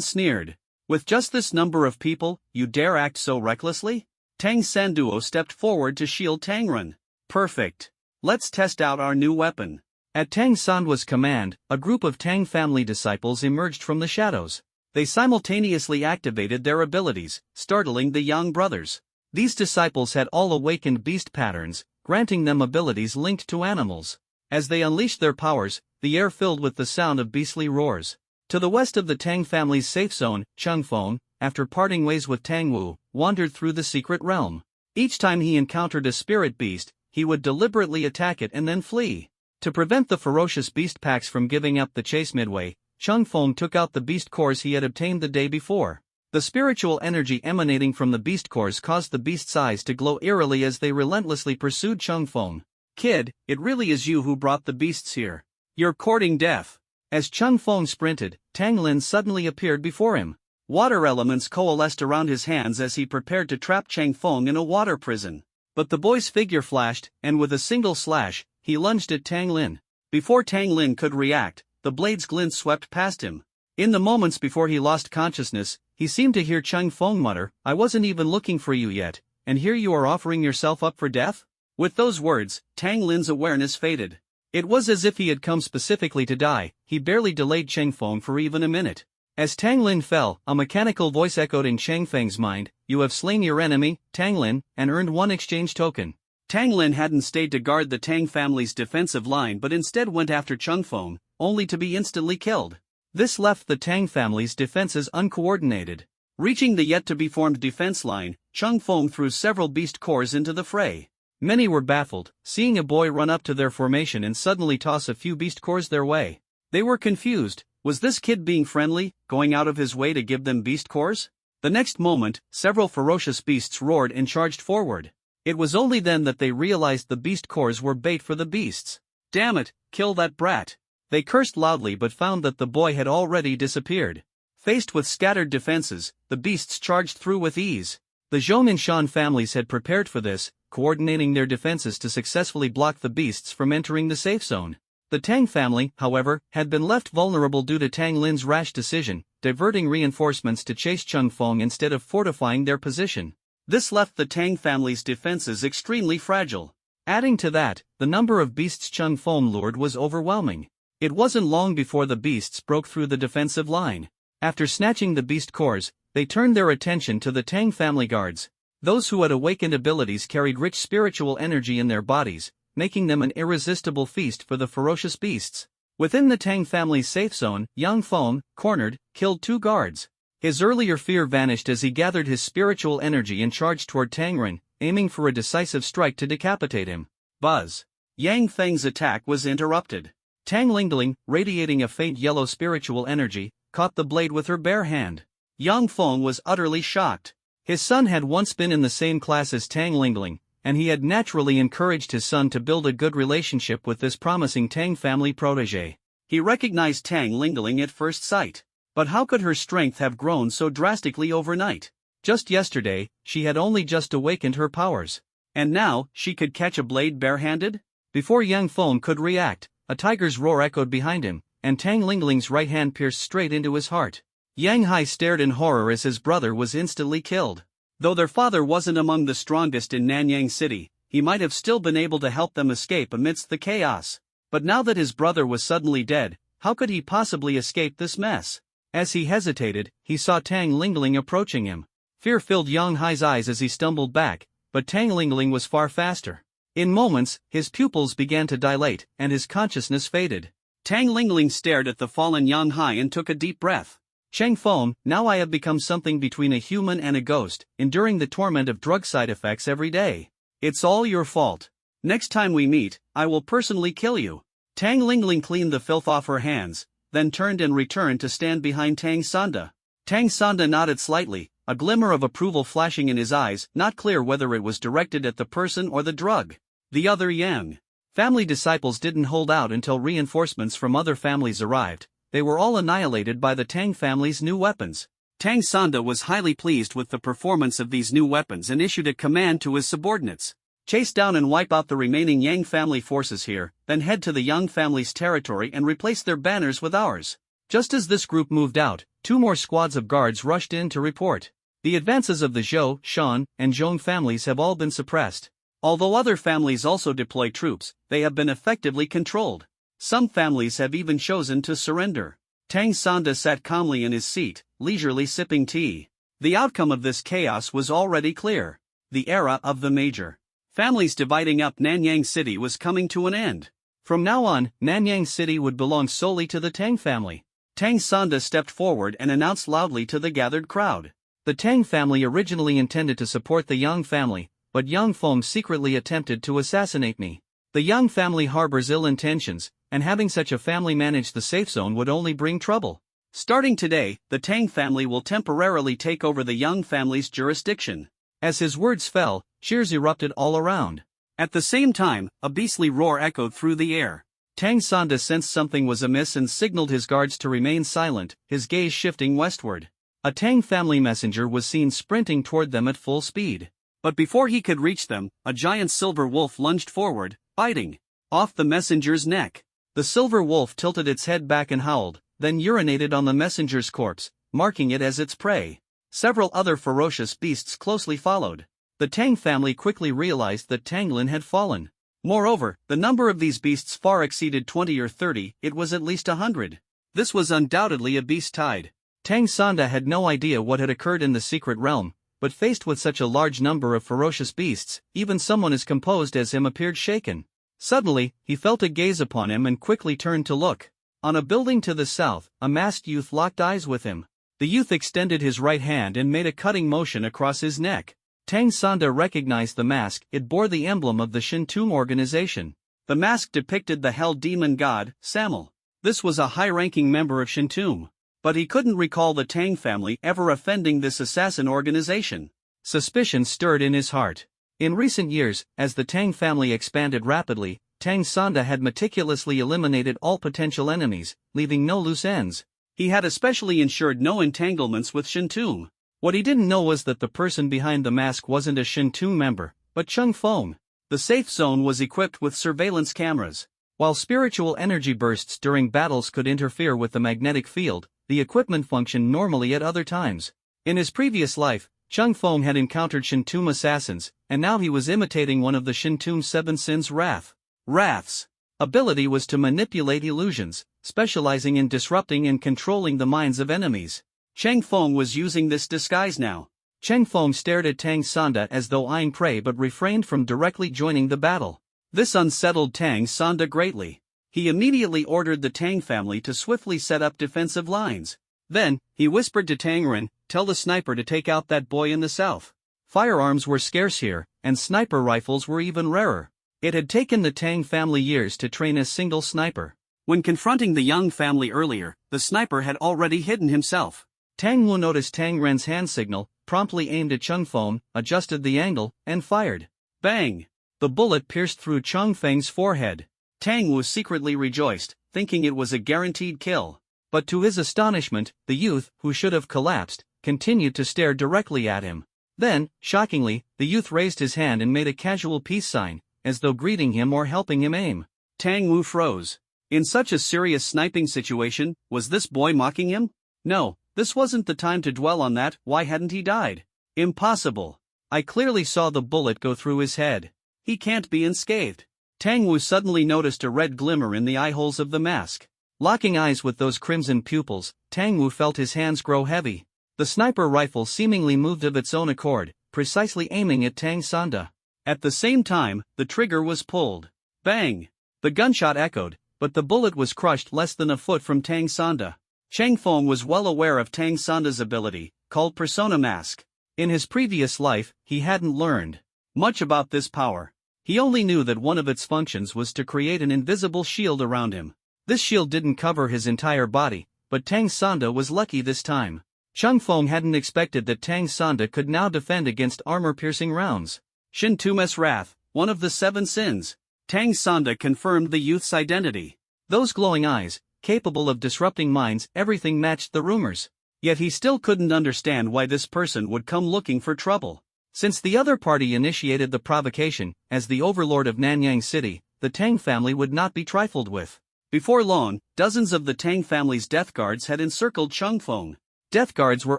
sneered. With just this number of people, you dare act so recklessly? Tang Sanduo stepped forward to shield Tang Ren. Perfect. Let's test out our new weapon. At Tang Sanduo's command, a group of Tang family disciples emerged from the shadows. They simultaneously activated their abilities, startling the Yang brothers. These disciples had all awakened beast patterns, granting them abilities linked to animals. As they unleashed their powers, the air filled with the sound of beastly roars. To the west of the Tang family's safe zone, Cheng Feng, after parting ways with Tang Wu, wandered through the secret realm. Each time he encountered a spirit beast, he would deliberately attack it and then flee. To prevent the ferocious beast packs from giving up the chase midway, Cheng Feng took out the beast cores he had obtained the day before. The spiritual energy emanating from the beast cores caused the beast's eyes to glow eerily as they relentlessly pursued Cheng Feng. Kid, it really is you who brought the beasts here. You're courting death. As Cheng Feng sprinted, Tang Lin suddenly appeared before him. Water elements coalesced around his hands as he prepared to trap Cheng Feng in a water prison. But the boy's figure flashed, and with a single slash, he lunged at Tang Lin. Before Tang Lin could react, the blade's glint swept past him. In the moments before he lost consciousness, he seemed to hear Cheng Feng mutter, "I wasn't even looking for you yet, and here you are offering yourself up for death?" With those words, Tang Lin's awareness faded. It was as if he had come specifically to die. He barely delayed Cheng Feng for even a minute. As Tang Lin fell, a mechanical voice echoed in Cheng Feng's mind, "You have slain your enemy, Tang Lin, and earned one exchange token." Tang Lin hadn't stayed to guard the Tang family's defensive line but instead went after Cheng Feng, only to be instantly killed. This left the Tang family's defenses uncoordinated. Reaching the yet-to-be-formed defense line, Cheng Feng threw several beast cores into the fray. Many were baffled, seeing a boy run up to their formation and suddenly toss a few beast cores their way. They were confused. Was this kid being friendly, going out of his way to give them beast cores? The next moment, several ferocious beasts roared and charged forward. It was only then that they realized the beast cores were bait for the beasts. Damn it, kill that brat. They cursed loudly but found that the boy had already disappeared. Faced with scattered defenses, the beasts charged through with ease. The Zhong and Shan families had prepared for this, coordinating their defenses to successfully block the beasts from entering the safe zone. The Tang family, however, had been left vulnerable due to Tang Lin's rash decision, diverting reinforcements to chase Cheng Feng instead of fortifying their position. This left the Tang family's defenses extremely fragile. Adding to that, the number of beasts Cheng Feng lured was overwhelming. It wasn't long before the beasts broke through the defensive line. After snatching the beast cores, they turned their attention to the Tang family guards. Those who had awakened abilities carried rich spiritual energy in their bodies, making them an irresistible feast for the ferocious beasts. Within the Tang family's safe zone, Yang Feng, cornered, killed 2 guards. His earlier fear vanished as he gathered his spiritual energy and charged toward Tang Ren, aiming for a decisive strike to decapitate him. Buzz! Yang Feng's attack was interrupted. Tang Lingling, radiating a faint yellow spiritual energy, caught the blade with her bare hand. Yang Feng was utterly shocked. His son had once been in the same class as Tang Lingling, and he had naturally encouraged his son to build a good relationship with this promising Tang family protege. He recognized Tang Lingling at first sight. But how could her strength have grown so drastically overnight? Just yesterday, she had only just awakened her powers. And now, she could catch a blade barehanded? Before Yang Feng could react, a tiger's roar echoed behind him, and Tang Lingling's right hand pierced straight into his heart. Yang Hai stared in horror as his brother was instantly killed. Though their father wasn't among the strongest in Nanyang City, he might have still been able to help them escape amidst the chaos. But now that his brother was suddenly dead, how could he possibly escape this mess? As he hesitated, he saw Tang Lingling approaching him. Fear filled Yang Hai's eyes as he stumbled back, but Tang Lingling was far faster. In moments, his pupils began to dilate, and his consciousness faded. Tang Lingling stared at the fallen Yang Hai and took a deep breath. Cheng Feng, now I have become something between a human and a ghost, enduring the torment of drug side effects every day. It's all your fault. Next time we meet, I will personally kill you. Tang Lingling cleaned the filth off her hands, then turned and returned to stand behind Tang Sanda. Tang Sanda nodded slightly, a glimmer of approval flashing in his eyes, not clear whether it was directed at the person or the drug. The other Yang family disciples didn't hold out until reinforcements from other families arrived. They were all annihilated by the Tang family's new weapons. Tang Sanda was highly pleased with the performance of these new weapons and issued a command to his subordinates. Chase down and wipe out the remaining Yang family forces here, then head to the Yang family's territory and replace their banners with ours. Just as this group moved out, 2 more squads of guards rushed in to report. The advances of the Zhou, Shan, and Zhong families have all been suppressed. Although other families also deploy troops, they have been effectively controlled. Some families have even chosen to surrender. Tang Sanda sat calmly in his seat, leisurely sipping tea. The outcome of this chaos was already clear. The era of the major families dividing up Nanyang City was coming to an end. From now on, Nanyang City would belong solely to the Tang family. Tang Sanda stepped forward and announced loudly to the gathered crowd. The Tang family originally intended to support the Yang family, but Yang Feng secretly attempted to assassinate me. The Yang family harbors ill intentions, and having such a family manage the safe zone would only bring trouble. Starting today, the Tang family will temporarily take over the Yang family's jurisdiction. As his words fell, cheers erupted all around. At the same time, a beastly roar echoed through the air. Tang Sanda sensed something was amiss and signaled his guards to remain silent, his gaze shifting westward. A Tang family messenger was seen sprinting toward them at full speed. But before he could reach them, a giant silver wolf lunged forward, biting off the messenger's neck. The silver wolf tilted its head back and howled, then urinated on the messenger's corpse, marking it as its prey. Several other ferocious beasts closely followed. The Tang family quickly realized that Tanglin had fallen. Moreover, the number of these beasts far exceeded 20 or 30, it was at least 100. This was undoubtedly a beast tide. Tang Sanda had no idea what had occurred in the secret realm, but faced with such a large number of ferocious beasts, even someone as composed as him appeared shaken. Suddenly, he felt a gaze upon him and quickly turned to look. On a building to the south, a masked youth locked eyes with him. The youth extended his right hand and made a cutting motion across his neck. Tang Sanda recognized the mask, it bore the emblem of the Shintum organization. The mask depicted the hell demon god, Samel. This was a high-ranking member of Shintum. But he couldn't recall the Tang family ever offending this assassin organization. Suspicion stirred in his heart. In recent years, as the Tang family expanded rapidly, Tang Sanda had meticulously eliminated all potential enemies, leaving no loose ends. He had especially ensured no entanglements with Shintum. What he didn't know was that the person behind the mask wasn't a Shintum member, but Chung Feng. The safe zone was equipped with surveillance cameras. While spiritual energy bursts during battles could interfere with the magnetic field, the equipment functioned normally at other times. In his previous life, Chung Feng had encountered Shintum assassins, and now he was imitating one of the Shintum Seven Sins' Wrath's ability was to manipulate illusions, specializing in disrupting and controlling the minds of enemies. Cheng Feng was using this disguise now. Cheng Feng stared at Tang Sanda as though eyeing prey but refrained from directly joining the battle. This unsettled Tang Sanda greatly. He immediately ordered the Tang family to swiftly set up defensive lines. Then, he whispered to Tang Ren, "Tell the sniper to take out that boy in the south." Firearms were scarce here, and sniper rifles were even rarer. It had taken the Tang family years to train a single sniper. When confronting the Young family earlier, the sniper had already hidden himself. Tang Wu noticed Tang Ren's hand signal, promptly aimed at Chung Feng, adjusted the angle, and fired. Bang! The bullet pierced through Chung Feng's forehead. Tang Wu secretly rejoiced, thinking it was a guaranteed kill. But to his astonishment, the youth, who should have collapsed, continued to stare directly at him. Then, shockingly, the youth raised his hand and made a casual peace sign, as though greeting him or helping him aim. Tang Wu froze. In such a serious sniping situation, was this boy mocking him? No, this wasn't the time to dwell on that. Why hadn't he died? Impossible. I clearly saw the bullet go through his head. He can't be unscathed. Tang Wu suddenly noticed a red glimmer in the eyeholes of the mask. Locking eyes with those crimson pupils, Tang Wu felt his hands grow heavy. The sniper rifle seemingly moved of its own accord, precisely aiming at Tang Sanda. At the same time, the trigger was pulled. Bang! The gunshot echoed, but the bullet was crushed less than a foot from Tang Sanda. Cheng Feng was well aware of Tang Sanda's ability, called Persona Mask. In his previous life, he hadn't learned much about this power. He only knew that one of its functions was to create an invisible shield around him. This shield didn't cover his entire body, but Tang Sanda was lucky this time. Chung Feng hadn't expected that Tang Sanda could now defend against armor-piercing rounds. Shin Tume's wrath, one of the 7 sins. Tang Sanda confirmed the youth's identity. Those glowing eyes, capable of disrupting minds, everything matched the rumors. Yet he still couldn't understand why this person would come looking for trouble. Since the other party initiated the provocation, as the overlord of Nanyang City, the Tang family would not be trifled with. Before long, dozens of the Tang family's death guards had encircled Chung Feng. Death guards were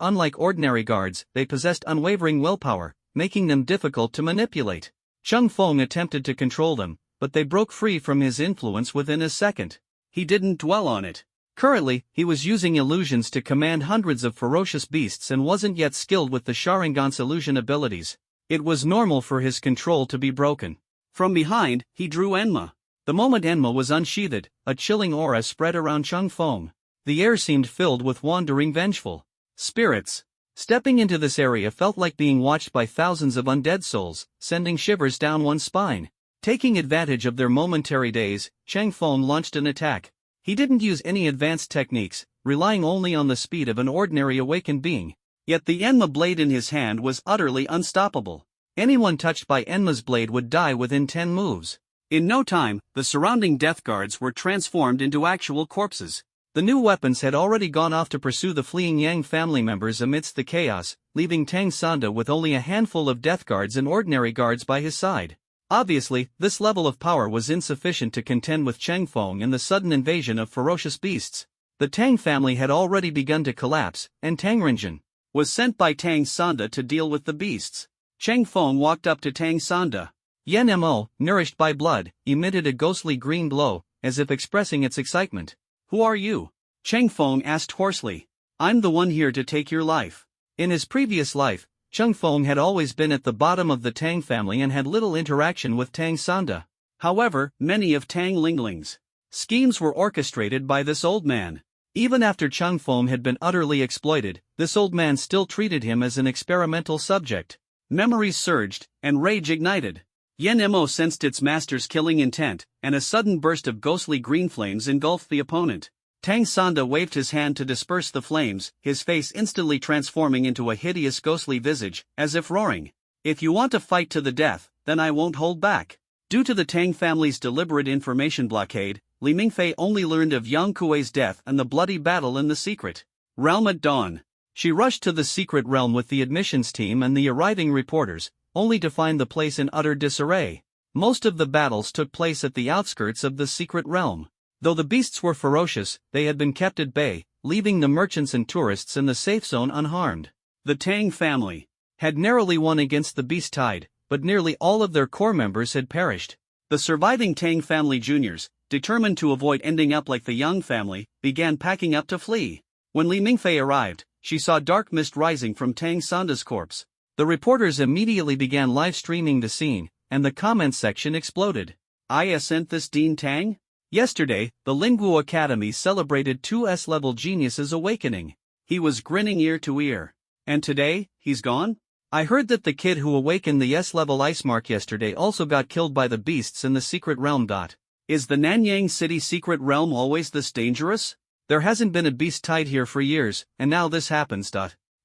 unlike ordinary guards, they possessed unwavering willpower, making them difficult to manipulate. Chung Feng attempted to control them, but they broke free from his influence within a second. He didn't dwell on it. Currently, he was using illusions to command hundreds of ferocious beasts and wasn't yet skilled with the Sharingan's illusion abilities. It was normal for his control to be broken. From behind, he drew Enma. The moment Enma was unsheathed, a chilling aura spread around Chung Feng. The air seemed filled with wandering vengeful spirits. Stepping into this area felt like being watched by thousands of undead souls, sending shivers down one's spine. Taking advantage of their momentary daze, Chung Feng launched an attack. He didn't use any advanced techniques, relying only on the speed of an ordinary awakened being. Yet the Enma blade in his hand was utterly unstoppable. Anyone touched by Enma's blade would die within 10 moves. In no time, the surrounding death guards were transformed into actual corpses. The new weapons had already gone off to pursue the fleeing Yang family members amidst the chaos, leaving Tang Sanda with only a handful of death guards and ordinary guards by his side. Obviously, this level of power was insufficient to contend with Chung Feng and the sudden invasion of ferocious beasts. The Tang family had already begun to collapse, and Tang Rinjin was sent by Tang Sanda to deal with the beasts. Chung Feng walked up to Tang Sanda. Yen Mo, nourished by blood, emitted a ghostly green glow, as if expressing its excitement. Who are you? Chung Feng asked hoarsely. I'm the one here to take your life. In his previous life, Chung Feng had always been at the bottom of the Tang family and had little interaction with Tang Sanda. However, many of Tang Lingling's schemes were orchestrated by this old man. Even after Chung Feng had been utterly exploited, this old man still treated him as an experimental subject. Memories surged, and rage ignited. Yen Mo sensed its master's killing intent, and a sudden burst of ghostly green flames engulfed the opponent. Tang Sanda waved his hand to disperse the flames, his face instantly transforming into a hideous ghostly visage, as if roaring. If you want to fight to the death, then I won't hold back. Due to the Tang family's deliberate information blockade, Li Mingfei only learned of Yang Kuei's death and the bloody battle in the secret realm at dawn. She rushed to the secret realm with the admissions team and the arriving reporters, only to find the place in utter disarray. Most of the battles took place at the outskirts of the secret realm. Though the beasts were ferocious, they had been kept at bay, leaving the merchants and tourists in the safe zone unharmed. The Tang family had narrowly won against the beast tide, but nearly all of their core members had perished. The surviving Tang family juniors, determined to avoid ending up like the Yang family, began packing up to flee. When Li Mingfei arrived, she saw dark mist rising from Tang Sanda's corpse. The reporters immediately began live streaming the scene, and the comments section exploded. I sent this Dean Tang? Yesterday, the Lingguo Academy celebrated 2 S-level geniuses awakening. He was grinning ear to ear. And today, he's gone? I heard that the kid who awakened the S-level ice mark yesterday also got killed by the beasts in the secret realm. Is the Nanyang City secret realm always this dangerous? There hasn't been a beast tide here for years, and now this happens.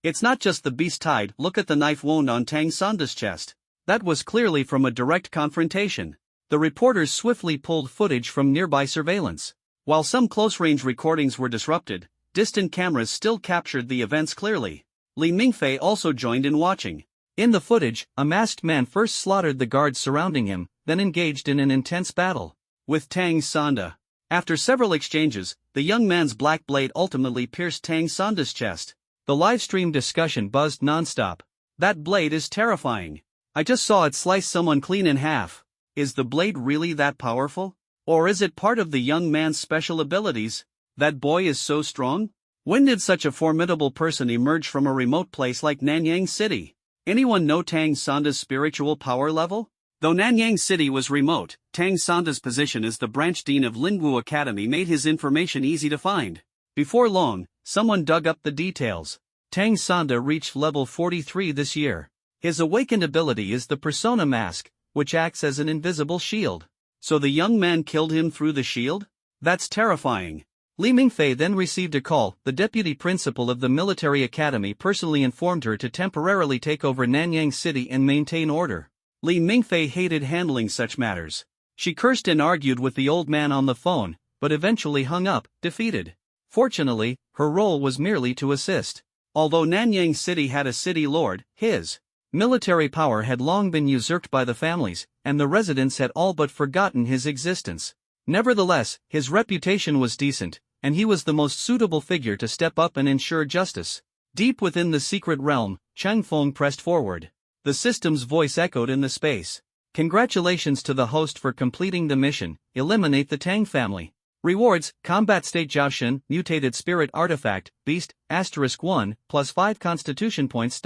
It's not just the beast tide, look at the knife wound on Tang Sanda's chest. That was clearly from a direct confrontation. The reporters swiftly pulled footage from nearby surveillance. While some close-range recordings were disrupted, distant cameras still captured the events clearly. Li Mingfei also joined in watching. In the footage, a masked man first slaughtered the guards surrounding him, then engaged in an intense battle with Tang Sanda. After several exchanges, the young man's black blade ultimately pierced Tang Sanda's chest. The live-stream discussion buzzed non-stop. That blade is terrifying. I just saw it slice someone clean in half. Is the blade really that powerful? Or is it part of the young man's special abilities? That boy is so strong? When did such a formidable person emerge from a remote place like Nanyang City? Anyone know Tang Sanda's spiritual power level? Though Nanyang City was remote, Tang Sanda's position as the branch dean of Lingguo Academy made his information easy to find. Before long, someone dug up the details. Tang Sanda reached level 43 this year. His awakened ability is the Persona Mask, which acts as an invisible shield. So the young man killed him through the shield? That's terrifying. Li Mingfei then received a call. The deputy principal of the military academy personally informed her to temporarily take over Nanyang City and maintain order. Li Mingfei hated handling such matters. She cursed and argued with the old man on the phone, but eventually hung up, defeated. Fortunately, her role was merely to assist. Although Nanyang City had a city lord, his military power had long been usurped by the families, and the residents had all but forgotten his existence. Nevertheless, his reputation was decent, and he was the most suitable figure to step up and ensure justice. Deep within the secret realm, Chang Feng pressed forward. The system's voice echoed in the space. Congratulations to the host for completing the mission. Eliminate the Tang family. Rewards: Combat State Jiaoshan, Mutated Spirit Artifact, Beast, *1, plus 5 Constitution points.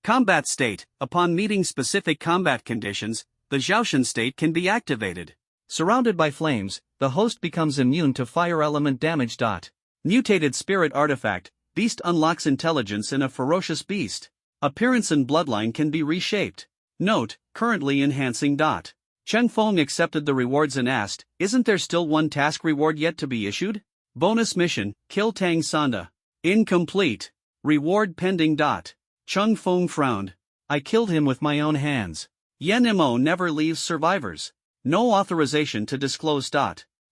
Combat State: upon meeting specific combat conditions, the Jiaoshan state can be activated. Surrounded by flames, the host becomes immune to fire element damage. Mutated Spirit Artifact, Beast unlocks intelligence in a ferocious beast. Appearance and bloodline can be reshaped. Note, currently enhancing. Cheng Feng accepted the rewards and asked, "Isn't there still one task reward yet to be issued?" Bonus mission: kill Tang Sanda. Incomplete. Reward pending. Cheng Feng frowned. "I killed him with my own hands. Yen Mo never leaves survivors. No authorization to disclose.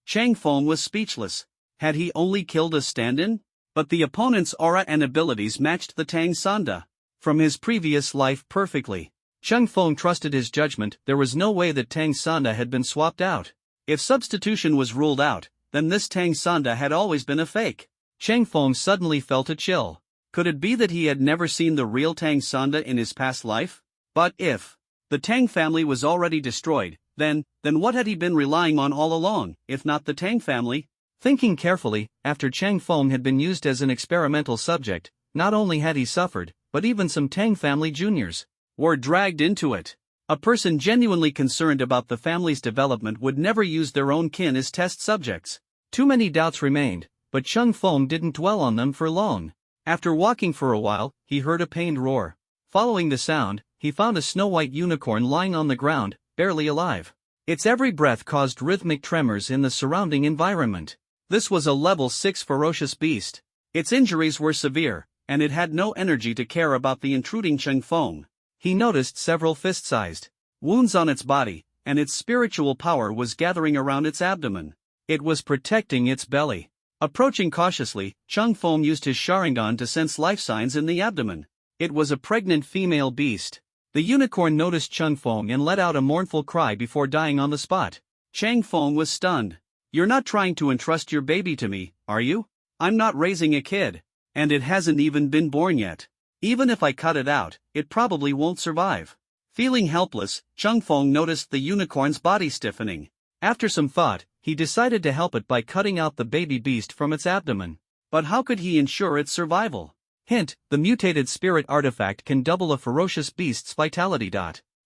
Cheng Feng was speechless. Had he only killed a stand-in? But the opponent's aura and abilities matched the Tang Sanda from his previous life perfectly. Cheng Feng trusted his judgment. There was no way that Tang Sanda had been swapped out. If substitution was ruled out, then this Tang Sanda had always been a fake. Cheng Feng suddenly felt a chill. Could it be that he had never seen the real Tang Sanda in his past life? But if the Tang family was already destroyed, then what had he been relying on all along, if not the Tang family? Thinking carefully, after Cheng Feng had been used as an experimental subject, not only had he suffered, but even some Tang family juniors were dragged into it. A person genuinely concerned about the family's development would never use their own kin as test subjects. Too many doubts remained, but Cheng Feng didn't dwell on them for long. After walking for a while, he heard a pained roar. Following the sound, he found a snow-white unicorn lying on the ground, barely alive. Its every breath caused rhythmic tremors in the surrounding environment. This was a level 6 ferocious beast. Its injuries were severe, and it had no energy to care about the intruding Cheng Feng. He noticed several fist-sized wounds on its body, and its spiritual power was gathering around its abdomen. It was protecting its belly. Approaching cautiously, Cheng Feng used his Sharingan to sense life signs in the abdomen. It was a pregnant female beast. The unicorn noticed Cheng Feng and let out a mournful cry before dying on the spot. Cheng Feng was stunned. "You're not trying to entrust your baby to me, are you? I'm not raising a kid. And it hasn't even been born yet. Even if I cut it out, it probably won't survive." Feeling helpless, Cheng Feng noticed the unicorn's body stiffening. After some thought, he decided to help it by cutting out the baby beast from its abdomen. But how could he ensure its survival? Hint: the mutated spirit artifact can double a ferocious beast's vitality.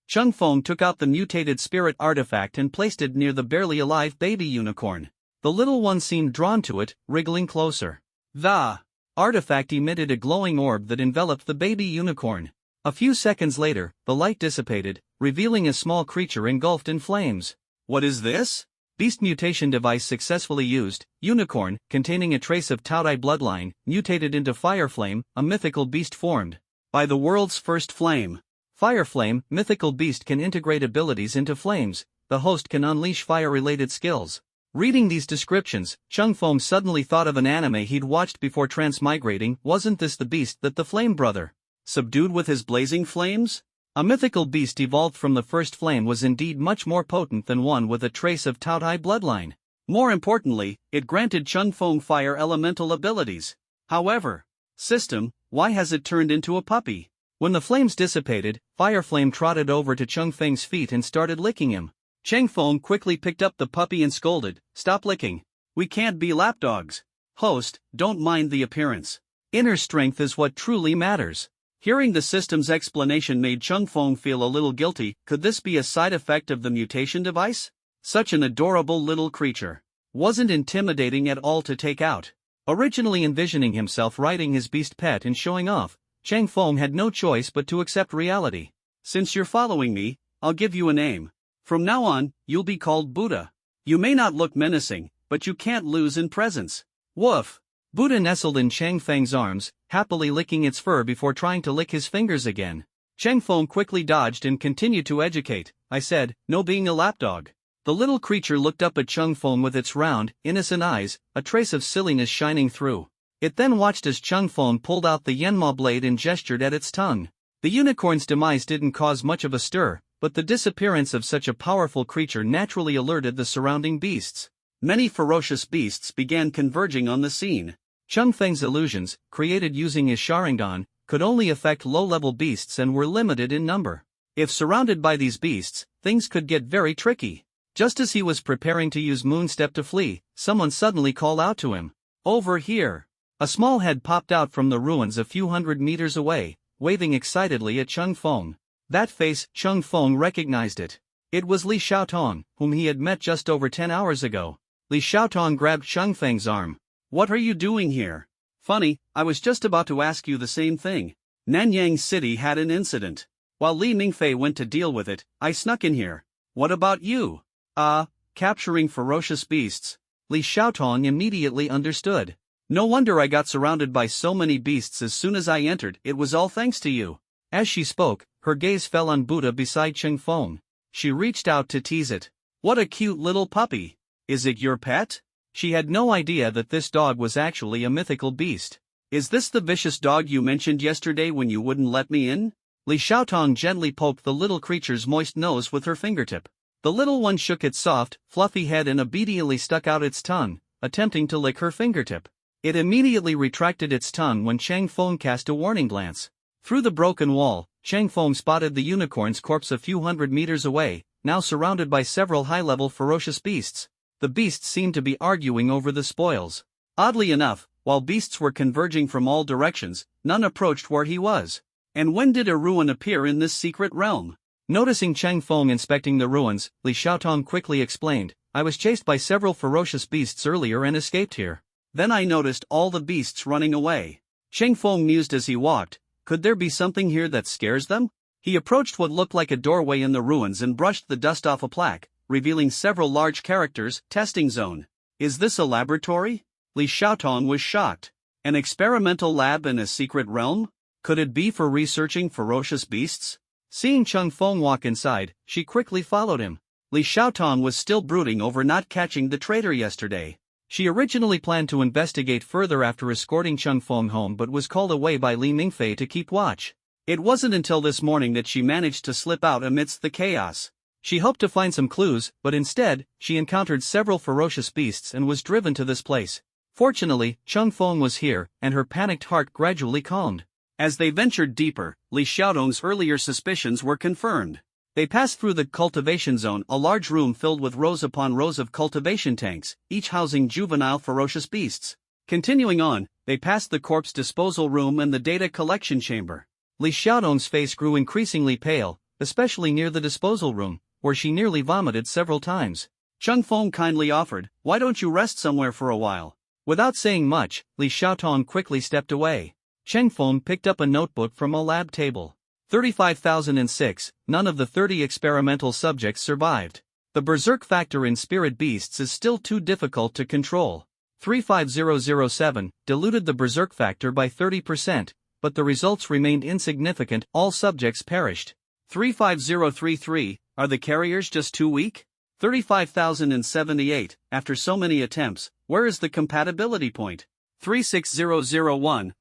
Cheng Feng took out the mutated spirit artifact and placed it near the barely alive baby unicorn. The little one seemed drawn to it, wriggling closer. The artifact emitted a glowing orb that enveloped the baby unicorn. A few seconds later, the light dissipated, revealing a small creature engulfed in flames. "What is this?" Beast mutation device successfully used. Unicorn, containing a trace of Taodai bloodline, mutated into Fireflame, a mythical beast formed by the world's first flame. Fireflame, mythical beast can integrate abilities into flames. The host can unleash fire-related skills. Reading these descriptions, Cheng Feng suddenly thought of an anime he'd watched before transmigrating. Wasn't this the beast that the Flame Brother subdued with his blazing flames? A mythical beast evolved from the first flame was indeed much more potent than one with a trace of Taodai bloodline. More importantly, it granted Cheng Feng fire elemental abilities. However, system, why has it turned into a puppy? When the flames dissipated, Fireflame trotted over to Cheng Feng's feet and started licking him. Cheng Feng quickly picked up the puppy and scolded, "Stop licking. We can't be lapdogs." Host, don't mind the appearance. Inner strength is what truly matters. Hearing the system's explanation made Cheng Feng feel a little guilty. Could this be a side effect of the mutation device? Such an adorable little creature wasn't intimidating at all to take out. Originally envisioning himself riding his beast pet and showing off, Cheng Feng had no choice but to accept reality. "Since you're following me, I'll give you a name. From now on, you'll be called Buddha. You may not look menacing, but you can't lose in presence. Woof! Buddha nestled in Chang Feng's arms, happily licking its fur before trying to lick his fingers again. Chang Feng quickly dodged and continued to educate. I said, no being a lapdog. The little creature looked up at Chang Feng with its round, innocent eyes, a trace of silliness shining through. It then watched as Chang Feng pulled out the Yanma blade and gestured at its tongue. The unicorn's demise didn't cause much of a stir, but the disappearance of such a powerful creature naturally alerted the surrounding beasts. Many ferocious beasts began converging on the scene. Chang Feng's illusions, created using his Sharingan, could only affect low-level beasts and were limited in number. If surrounded by these beasts, things could get very tricky. Just as he was preparing to use Moonstep to flee, someone suddenly called out to him. Over here! A small head popped out from the ruins a few hundred meters away, waving excitedly at Chang Feng. That face, Chang Feng recognized it. It was Li Xiaotong, whom he had met just over 10 hours ago. Li Xiaotong grabbed Chang Feng's arm. What are you doing here? Funny, I was just about to ask you the same thing. Nanyang City had an incident. While Li Mingfei went to deal with it, I snuck in here. What about you? Capturing ferocious beasts. Li Xiaotong immediately understood. No wonder I got surrounded by so many beasts as soon as I entered, it was all thanks to you. As she spoke, her gaze fell on Buddha beside Chang Feng. She reached out to tease it. What a cute little puppy. Is it your pet? She had no idea that this dog was actually a mythical beast. Is this the vicious dog you mentioned yesterday when you wouldn't let me in? Li Xiaotong gently poked the little creature's moist nose with her fingertip. The little one shook its soft, fluffy head and obediently stuck out its tongue, attempting to lick her fingertip. It immediately retracted its tongue when Chang Feng cast a warning glance. Through the broken wall, Chang Feng spotted the unicorn's corpse a few hundred meters away, now surrounded by several high-level ferocious beasts. The beasts seemed to be arguing over the spoils. Oddly enough, while beasts were converging from all directions, none approached where he was. And when did a ruin appear in this secret realm? Noticing Chang Feng inspecting the ruins, Li Xiaotong quickly explained, I was chased by several ferocious beasts earlier and escaped here. Then I noticed all the beasts running away. Chang Feng mused as he walked, could there be something here that scares them? He approached what looked like a doorway in the ruins and brushed the dust off a plaque, revealing several large characters, testing zone. Is this a laboratory? Li Xiaotong was shocked. An experimental lab in a secret realm? Could it be for researching ferocious beasts? Seeing Chang Feng walk inside, she quickly followed him. Li Xiaotong was still brooding over not catching the traitor yesterday. She originally planned to investigate further after escorting Chang Feng home but was called away by Li Mingfei to keep watch. It wasn't until this morning that she managed to slip out amidst the chaos. She hoped to find some clues, but instead, she encountered several ferocious beasts and was driven to this place. Fortunately, Chang Feng was here, and her panicked heart gradually calmed. As they ventured deeper, Li Xiaotong's earlier suspicions were confirmed. They passed through the cultivation zone, a large room filled with rows upon rows of cultivation tanks, each housing juvenile ferocious beasts. Continuing on, they passed the corpse disposal room and the data collection chamber. Li Xiaotong's face grew increasingly pale, especially near the disposal room, where she nearly vomited several times. Chang Feng kindly offered, why don't you rest somewhere for a while? Without saying much, Li Xiaotong quickly stepped away. Chang Feng picked up a notebook from a lab table. 35,006, none of the 30 experimental subjects survived. The berserk factor in spirit beasts is still too difficult to control. 35007 diluted the berserk factor by 30%, but the results remained insignificant, all subjects perished. 35033, are the carriers just too weak? 35,078, after so many attempts, where is the compatibility point? 36001,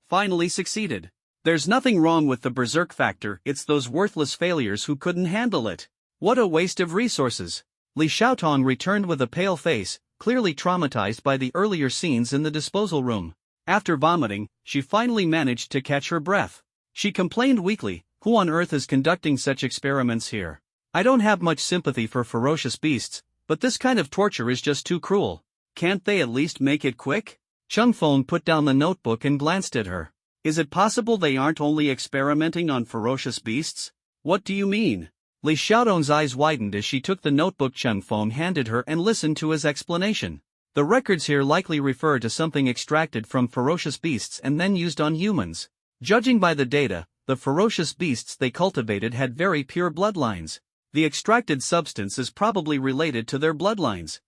finally succeeded. There's nothing wrong with the berserk factor, it's those worthless failures who couldn't handle it. What a waste of resources. Li Xiaotong returned with a pale face, clearly traumatized by the earlier scenes in the disposal room. After vomiting, she finally managed to catch her breath. She complained weakly, who on earth is conducting such experiments here? I don't have much sympathy for ferocious beasts, but this kind of torture is just too cruel. Can't they at least make it quick? Chang Feng put down the notebook and glanced at her. Is it possible they aren't only experimenting on ferocious beasts? What do you mean? Li Xiaotong's eyes widened as she took the notebook Chang Feng handed her and listened to his explanation. The records here likely refer to something extracted from ferocious beasts and then used on humans. Judging by the data, the ferocious beasts they cultivated had very pure bloodlines. The extracted substance is probably related to their bloodlines.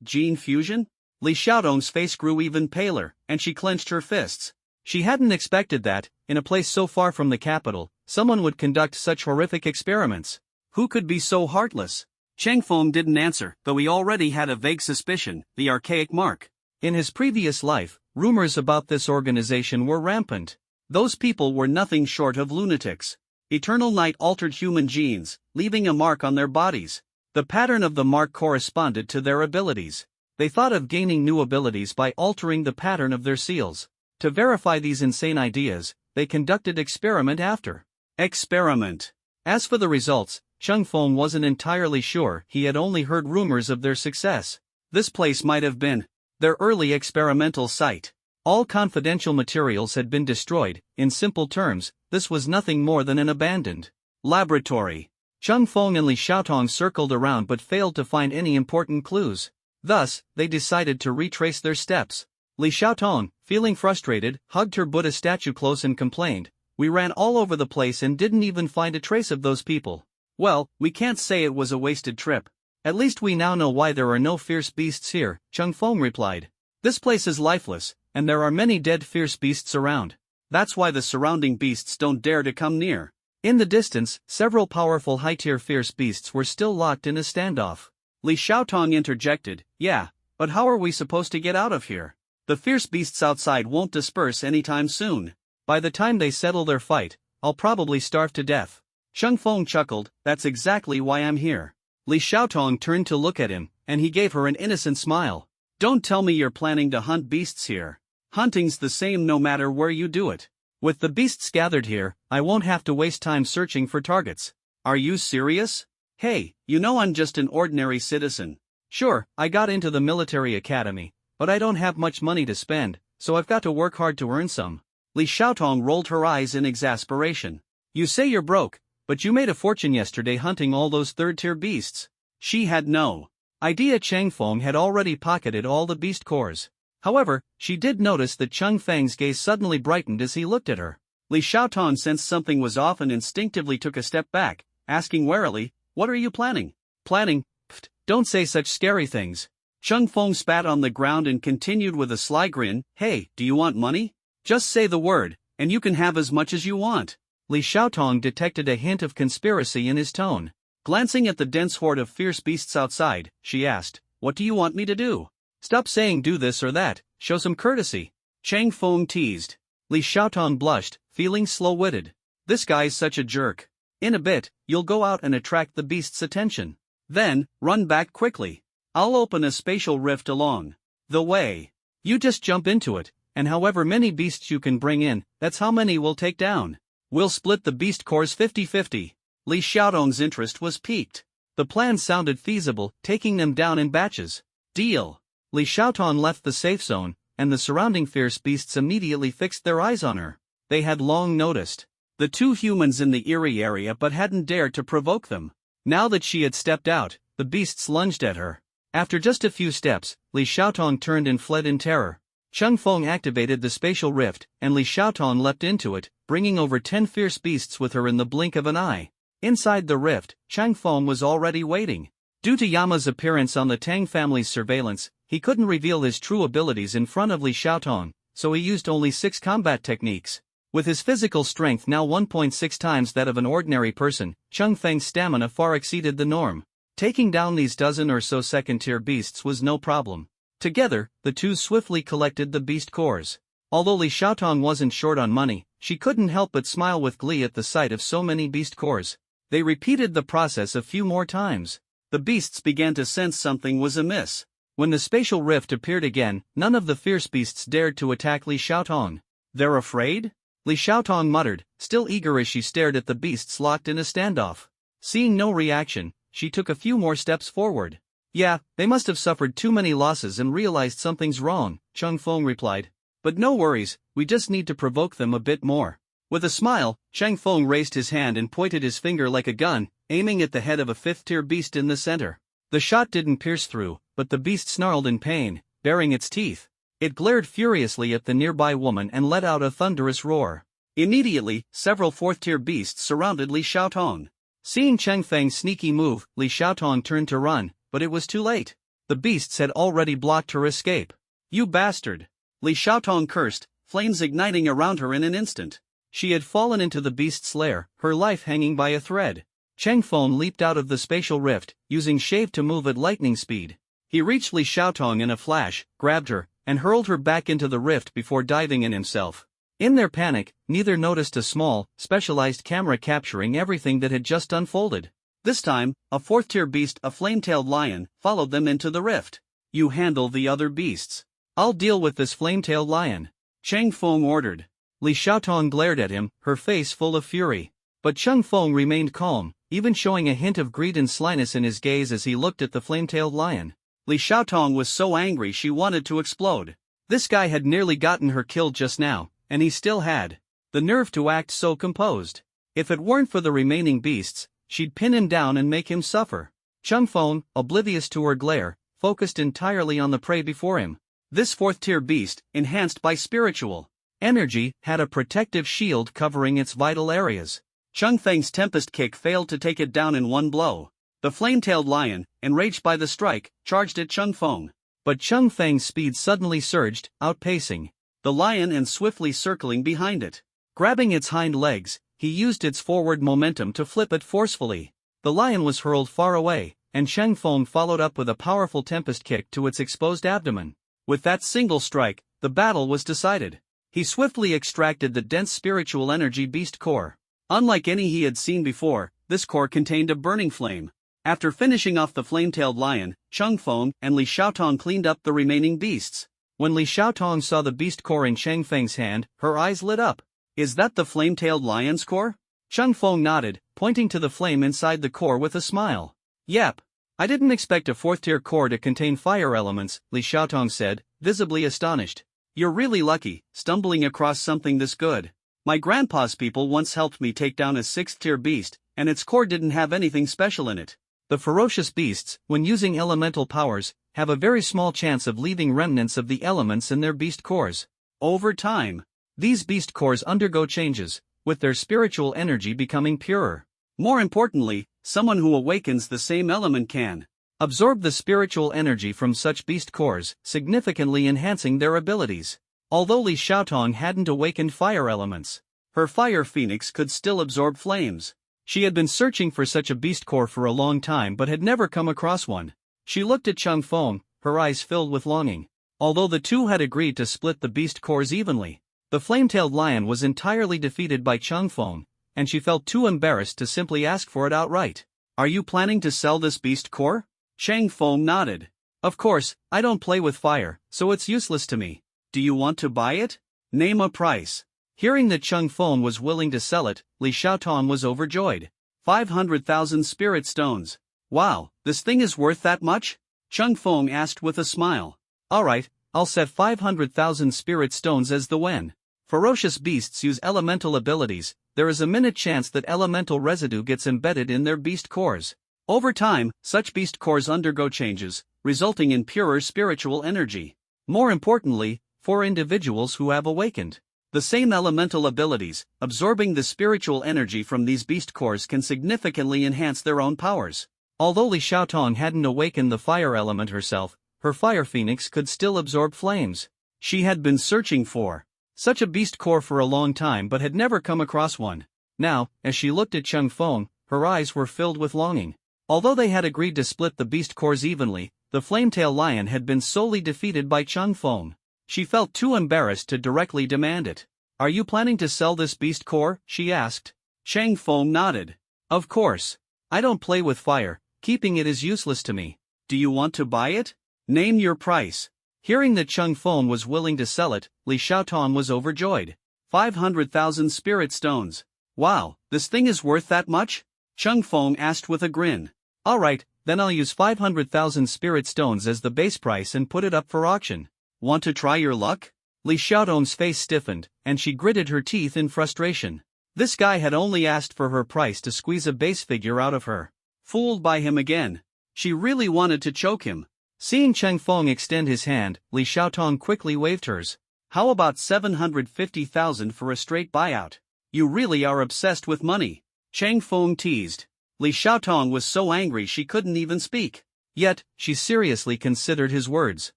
Gene fusion? Li Xiaotong's face grew even paler, and she clenched her fists. She hadn't expected that, in a place so far from the capital, someone would conduct such horrific experiments. Who could be so heartless? Cheng Feng didn't answer, though he already had a vague suspicion, the archaic mark. In his previous life, rumors about this organization were rampant. Those people were nothing short of lunatics. Eternal night altered human genes, leaving a mark on their bodies. The pattern of the mark corresponded to their abilities. They thought of gaining new abilities by altering the pattern of their seals. To verify these insane ideas, they conducted experiment after experiment. As for the results, Cheng Feng wasn't entirely sure. He had only heard rumors of their success. This place might have been their early experimental site. All confidential materials had been destroyed. In simple terms, this was nothing more than an abandoned laboratory. Cheng Feng and Li Xiaotong circled around but failed to find any important clues. Thus, they decided to retrace their steps. Li Xiaotong, feeling frustrated, hugged her Buddha statue close and complained, "We ran all over the place and didn't even find a trace of those people." "Well, we can't say it was a wasted trip. At least we now know why there are no fierce beasts here," Cheng Feng replied. "This place is lifeless, and there are many dead fierce beasts around. That's why the surrounding beasts don't dare to come near." In the distance, several powerful high-tier fierce beasts were still locked in a standoff. Li Xiaotong interjected, "Yeah, but how are we supposed to get out of here? The fierce beasts outside won't disperse anytime soon. By the time they settle their fight, I'll probably starve to death." Cheng Feng chuckled, "That's exactly why I'm here." Li Xiaotong turned to look at him, and he gave her an innocent smile. "Don't tell me you're planning to hunt beasts here. Hunting's the same no matter where you do it. With the beasts gathered here, I won't have to waste time searching for targets." "Are you serious? Hey, you know I'm just an ordinary citizen. Sure, I got into the military academy, but I don't have much money to spend, so I've got to work hard to earn some." Li Xiaotong rolled her eyes in exasperation. "You say you're broke, but you made a fortune yesterday hunting all those third-tier beasts." She had no idea Cheng Feng had already pocketed all the beast cores. However, she did notice that Cheng Feng's gaze suddenly brightened as he looked at her. Li Xiaotong sensed something was off and instinctively took a step back, asking warily, "What are you planning?" "Planning? Pfft, don't say such scary things." Cheng Feng spat on the ground and continued with a sly grin, "Hey, do you want money? Just say the word, and you can have as much as you want." Li Xiaotong detected a hint of conspiracy in his tone. Glancing at the dense horde of fierce beasts outside, she asked, "What do you want me to do? Stop saying do this or that, show some courtesy." Cheng Feng teased. Li Xiaotong blushed, feeling slow-witted. This guy's such a jerk. In a bit, you'll go out and attract the beast's attention. Then, run back quickly. I'll open a spatial rift along the way. You just jump into it, and however many beasts you can bring in, that's how many we'll take down. We'll split the beast cores 50-50. Li Xiaotong's interest was piqued. The plan sounded feasible, taking them down in batches. Deal. Li Xiaotong left the safe zone, and the surrounding fierce beasts immediately fixed their eyes on her. They had long noticed the two humans in the eerie area but hadn't dared to provoke them. Now that she had stepped out, the beasts lunged at her. After just a few steps, Li Xiaotong turned and fled in terror. Cheng Feng activated the spatial rift, and Li Xiaotong leapt into it, bringing over 10 fierce beasts with her in the blink of an eye. Inside the rift, Cheng Feng was already waiting. Due to Yama's appearance on the Tang family's surveillance, he couldn't reveal his true abilities in front of Li Xiaotong, so he used only 6 combat techniques. With his physical strength now 1.6 times that of an ordinary person, Cheng Feng's stamina far exceeded the norm. Taking down these dozen or so second-tier beasts was no problem. Together, the two swiftly collected the beast cores. Although Li Xiaotong wasn't short on money, she couldn't help but smile with glee at the sight of so many beast cores. They repeated the process a few more times. The beasts began to sense something was amiss. When the spatial rift appeared again, none of the fierce beasts dared to attack Li Xiaotong. "They're afraid?" Li Xiaotong muttered, still eager as she stared at the beasts locked in a standoff. Seeing no reaction, she took a few more steps forward. "Yeah, they must have suffered too many losses and realized something's wrong," Cheng Feng replied. "But no worries, we just need to provoke them a bit more." With a smile, Cheng Feng raised his hand and pointed his finger like a gun, aiming at the head of a 5th-tier beast in the center. The shot didn't pierce through, but the beast snarled in pain, baring its teeth. It glared furiously at the nearby woman and let out a thunderous roar. Immediately, several 4th-tier beasts surrounded Li Xiaotong. Seeing Cheng Feng's sneaky move, Li Xiaotong turned to run, but it was too late. The The beasts had already blocked her escape. "You bastard!" Li Xiaotong cursed, flames igniting around her in an instant. She had fallen into the beast's lair, her life hanging by a thread. Cheng Feng leaped out of the spatial rift, using shave to move at lightning speed. He reached Li Xiaotong in a flash, grabbed her, and hurled her back into the rift before diving in himself. In their panic, neither noticed a small, specialized camera capturing everything that had just unfolded. This time, a fourth-tier beast, a flame-tailed lion, followed them into the rift. "You handle the other beasts. I'll deal with this flame-tailed lion," Cheng Feng ordered. Li Xiaotong glared at him, her face full of fury. But Cheng Feng remained calm, even showing a hint of greed and slyness in his gaze as he looked at the flame-tailed lion. Li Xiaotong was so angry she wanted to explode. This guy had nearly gotten her killed just now, and he still had the nerve to act so composed. If it weren't for the remaining beasts, she'd pin him down and make him suffer. Cheng Feng, oblivious to her glare, focused entirely on the prey before him. This fourth-tier beast, enhanced by spiritual energy, had a protective shield covering its vital areas. Cheng Feng's Tempest Kick failed to take it down in one blow. The flame-tailed lion, enraged by the strike, charged at Cheng Feng. But Cheng Feng's speed suddenly surged, outpacing the lion and swiftly circling behind it. Grabbing its hind legs, he used its forward momentum to flip it forcefully. The lion was hurled far away, and Cheng Feng followed up with a powerful Tempest Kick to its exposed abdomen. With that single strike, the battle was decided. He swiftly extracted the dense spiritual energy beast core. Unlike any he had seen before, this core contained a burning flame. After finishing off the flame-tailed lion, Cheng Feng and Li Xiaotong cleaned up the remaining beasts. When Li Xiaotong saw the beast core in Cheng Feng's hand, her eyes lit up. "Is that the flame-tailed lion's core?" Cheng Feng nodded, pointing to the flame inside the core with a smile. "Yep. I didn't expect a fourth-tier core to contain fire elements," Li Xiaotong said, visibly astonished. "You're really lucky, stumbling across something this good. My grandpa's people once helped me take down a sixth-tier beast, and its core didn't have anything special in it." The ferocious beasts, when using elemental powers, have a very small chance of leaving remnants of the elements in their beast cores. Over time, these beast cores undergo changes, with their spiritual energy becoming purer. More importantly, someone who awakens the same element can absorb the spiritual energy from such beast cores, significantly enhancing their abilities. Although Li Xiaotong hadn't awakened fire elements, her fire phoenix could still absorb flames. She had been searching for such a beast core for a long time but had never come across one. She looked at Cheng Feng, her eyes filled with longing. Although the two had agreed to split the beast cores evenly, the flame-tailed lion was entirely defeated by Cheng Feng, and she felt too embarrassed to simply ask for it outright. "Are you planning to sell this beast core?" Cheng Feng nodded. "Of course, I don't play with fire, so it's useless to me. Do you want to buy it? Name a price." Hearing that Cheng Feng was willing to sell it, Li Xiaotong was overjoyed. 500,000 spirit stones. "Wow, this thing is worth that much?" Cheng Feng asked with a smile. "Alright, I'll set 500,000 spirit stones as the when ferocious beasts use elemental abilities, there is a minute chance that elemental residue gets embedded in their beast cores. Over time, such beast cores undergo changes, resulting in purer spiritual energy. More importantly, for individuals who have awakened the same elemental abilities, absorbing the spiritual energy from these beast cores can significantly enhance their own powers." Although Li Xiaotong hadn't awakened the fire element herself, her fire phoenix could still absorb flames. She had been searching for such a beast core for a long time but had never come across one. Now, as she looked at Cheng Feng, her eyes were filled with longing. Although they had agreed to split the beast cores evenly, the flame-tailed lion had been solely defeated by Cheng Feng. She felt too embarrassed to directly demand it. "Are you planning to sell this beast core?" she asked. Cheng Feng nodded. "Of course. I don't play with fire, keeping it is useless to me. Do you want to buy it? Name your price." Hearing that Cheng Feng was willing to sell it, Li Xiaotong was overjoyed. 500,000 spirit stones. "Wow, this thing is worth that much?" Cheng Feng asked with a grin. "Alright, then I'll use 500,000 spirit stones as the base price and put it up for auction. Want to try your luck?" Li Xiaotong's face stiffened, and she gritted her teeth in frustration. This guy had only asked for her price to squeeze a base figure out of her. Fooled by him again. She really wanted to choke him. Seeing Cheng Feng extend his hand, Li Xiaotong quickly waved hers. "How about 750,000 for a straight buyout? You really are obsessed with money," Cheng Feng teased. Li Xiaotong was so angry she couldn't even speak. Yet, she seriously considered his words.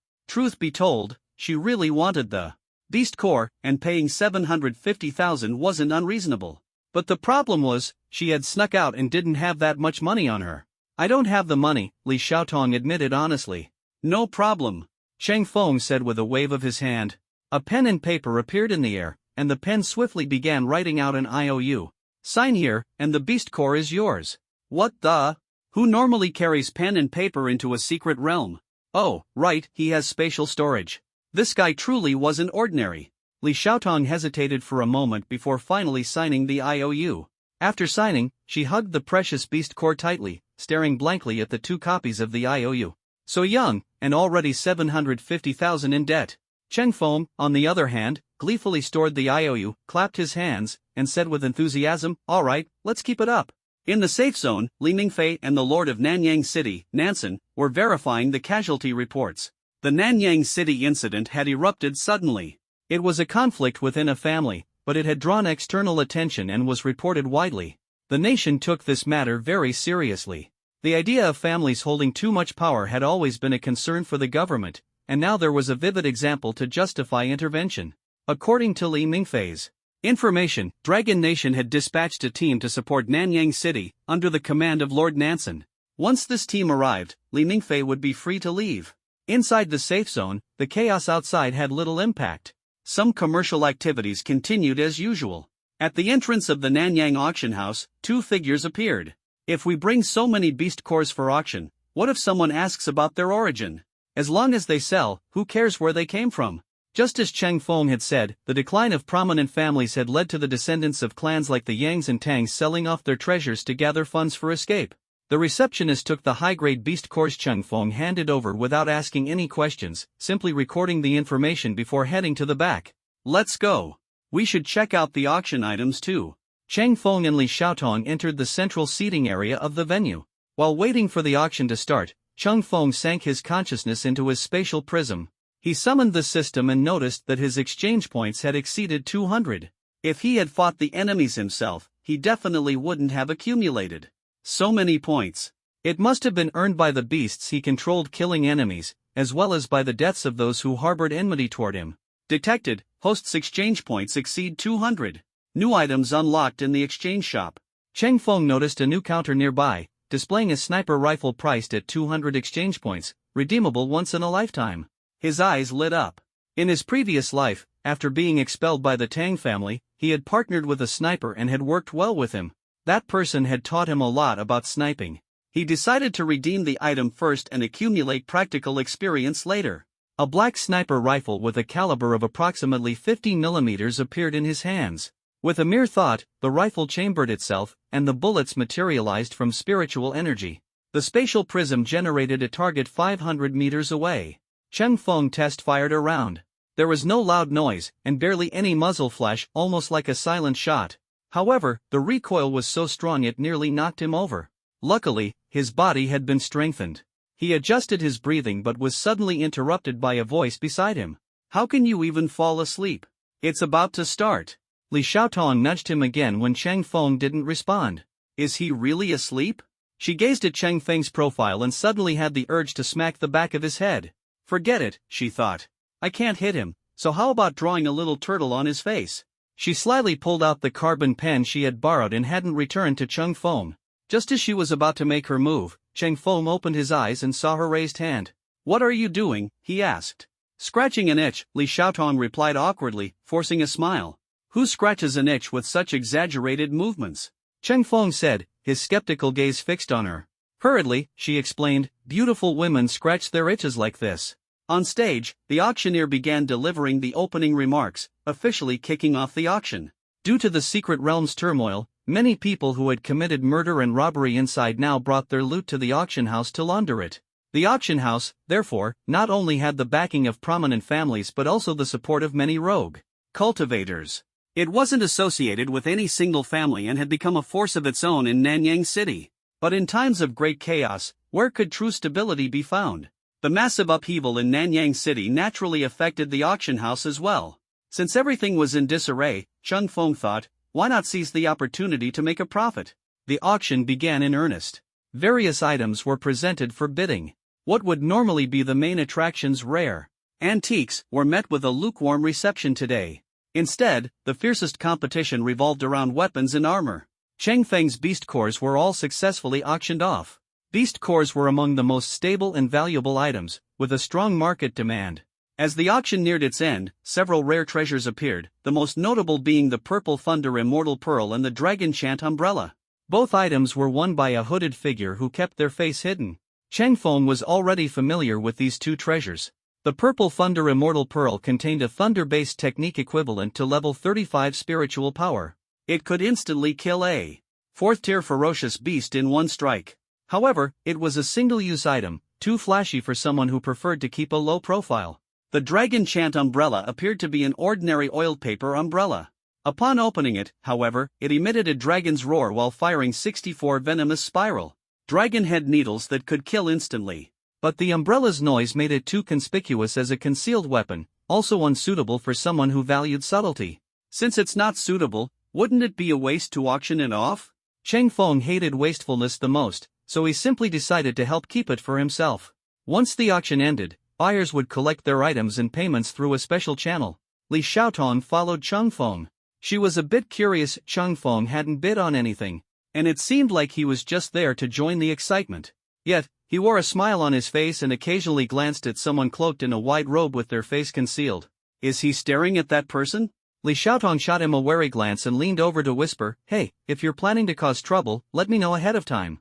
Truth be told, she really wanted the beast core, and paying 750,000 wasn't unreasonable. But the problem was, she had snuck out and didn't have that much money on her. I don't have the money, Li Xiaotong admitted honestly. No problem, Cheng Feng said with a wave of his hand. A pen and paper appeared in the air, and the pen swiftly began writing out an IOU. Sign here, and the beast core is yours. What the? Who normally carries pen and paper into a secret realm? Oh, right, he has spatial storage. This guy truly wasn't ordinary. Li Xiaotong hesitated for a moment before finally signing the IOU. After signing, she hugged the precious beast core tightly, staring blankly at the 2 copies of the IOU. So young, and already 750,000 in debt. Cheng Feng, on the other hand, gleefully stored the IOU, clapped his hands, and said with enthusiasm, "All right, let's keep it up." In the safe zone, Li Mingfei and the Lord of Nanyang City, Nansen, were verifying the casualty reports. The Nanyang City incident had erupted suddenly. It was a conflict within a family, but it had drawn external attention and was reported widely. The nation took this matter very seriously. The idea of families holding too much power had always been a concern for the government, and now there was a vivid example to justify intervention. According to Li Mingfei's information, Dragon Nation had dispatched a team to support Nanyang City, under the command of Lord Nansen. Once this team arrived, Li Mingfei would be free to leave. Inside the safe zone, the chaos outside had little impact. Some commercial activities continued as usual. At the entrance of the Nanyang auction house, 2 figures appeared. If we bring so many beast cores for auction, what if someone asks about their origin? As long as they sell, who cares where they came from? Just as Cheng Feng had said, the decline of prominent families had led to the descendants of clans like the Yangs and Tangs selling off their treasures to gather funds for escape. The receptionist took the high-grade beast cores Cheng Feng handed over without asking any questions, simply recording the information before heading to the back. Let's go. We should check out the auction items too. Cheng Feng and Li Xiaotong entered the central seating area of the venue. While waiting for the auction to start, Cheng Feng sank his consciousness into his spatial prism. He summoned the system and noticed that his exchange points had exceeded 200. If he had fought the enemies himself, he definitely wouldn't have accumulated so many points. It must have been earned by the beasts he controlled killing enemies, as well as by the deaths of those who harbored enmity toward him. Detected, host's exchange points exceed 200. New items unlocked in the exchange shop. Cheng Feng noticed a new counter nearby, displaying a sniper rifle priced at 200 exchange points, redeemable once in a lifetime. His eyes lit up. In his previous life, after being expelled by the Tang family, he had partnered with a sniper and had worked well with him. That person had taught him a lot about sniping. He decided to redeem the item first and accumulate practical experience later. A black sniper rifle with a caliber of approximately 50 mm appeared in his hands. With a mere thought, the rifle chambered itself, and the bullets materialized from spiritual energy. The spatial prism generated a target 500 meters away. Cheng Feng test-fired a round. There was no loud noise, and barely any muzzle flash, almost like a silent shot. However, the recoil was so strong it nearly knocked him over. Luckily, his body had been strengthened. He adjusted his breathing but was suddenly interrupted by a voice beside him. "How can you even fall asleep? It's about to start." Li Xiaotong nudged him again when Cheng Feng didn't respond. Is he really asleep? She gazed at Cheng Feng's profile and suddenly had the urge to smack the back of his head. Forget it, she thought. I can't hit him, so how about drawing a little turtle on his face? She slyly pulled out the carbon pen she had borrowed and hadn't returned to Cheng Feng. Just as she was about to make her move, Cheng Feng opened his eyes and saw her raised hand. "What are you doing?" he asked. "Scratching an itch," Li Xiaotong replied awkwardly, forcing a smile. "Who scratches an itch with such exaggerated movements?" Cheng Feng said, his skeptical gaze fixed on her. Hurriedly, she explained, "Beautiful women scratch their itches like this." On stage, the auctioneer began delivering the opening remarks, officially kicking off the auction. Due to the secret realm's turmoil, many people who had committed murder and robbery inside now brought their loot to the auction house to launder it. The auction house, therefore, not only had the backing of prominent families but also the support of many rogue cultivators. It wasn't associated with any single family and had become a force of its own in Nanyang City. But in times of great chaos, where could true stability be found? The massive upheaval in Nanyang City naturally affected the auction house as well. Since everything was in disarray, Cheng Feng thought, why not seize the opportunity to make a profit? The auction began in earnest. Various items were presented for bidding. What would normally be the main attraction's rare antiques were met with a lukewarm reception today. Instead, the fiercest competition revolved around weapons and armor. Cheng Feng's beast cores were all successfully auctioned off. Beast cores were among the most stable and valuable items, with a strong market demand. As the auction neared its end, several rare treasures appeared, the most notable being the Purple Thunder Immortal Pearl and the Dragon Chant Umbrella. Both items were won by a hooded figure who kept their face hidden. Cheng Feng was already familiar with these two treasures. The Purple Thunder Immortal Pearl contained a thunder-based technique equivalent to level 35 spiritual power. It could instantly kill a 4th-tier ferocious beast in one strike. However, it was a single-use item, too flashy for someone who preferred to keep a low profile. The Dragon Chant Umbrella appeared to be an ordinary oiled paper umbrella. Upon opening it, however, it emitted a dragon's roar while firing 64 venomous spiral dragon head needles that could kill instantly. But the umbrella's noise made it too conspicuous as a concealed weapon, also unsuitable for someone who valued subtlety. Since it's not suitable, wouldn't it be a waste to auction it off? Cheng Feng hated wastefulness the most, so he simply decided to help keep it for himself. Once the auction ended, buyers would collect their items and payments through a special channel. Li Xiaotong followed Cheng Feng. She was a bit curious. Cheng Feng hadn't bid on anything, and it seemed like he was just there to join the excitement. Yet, he wore a smile on his face and occasionally glanced at someone cloaked in a white robe with their face concealed. Is he staring at that person? Li Xiaotong shot him a wary glance and leaned over to whisper, "Hey, if you're planning to cause trouble, let me know ahead of time."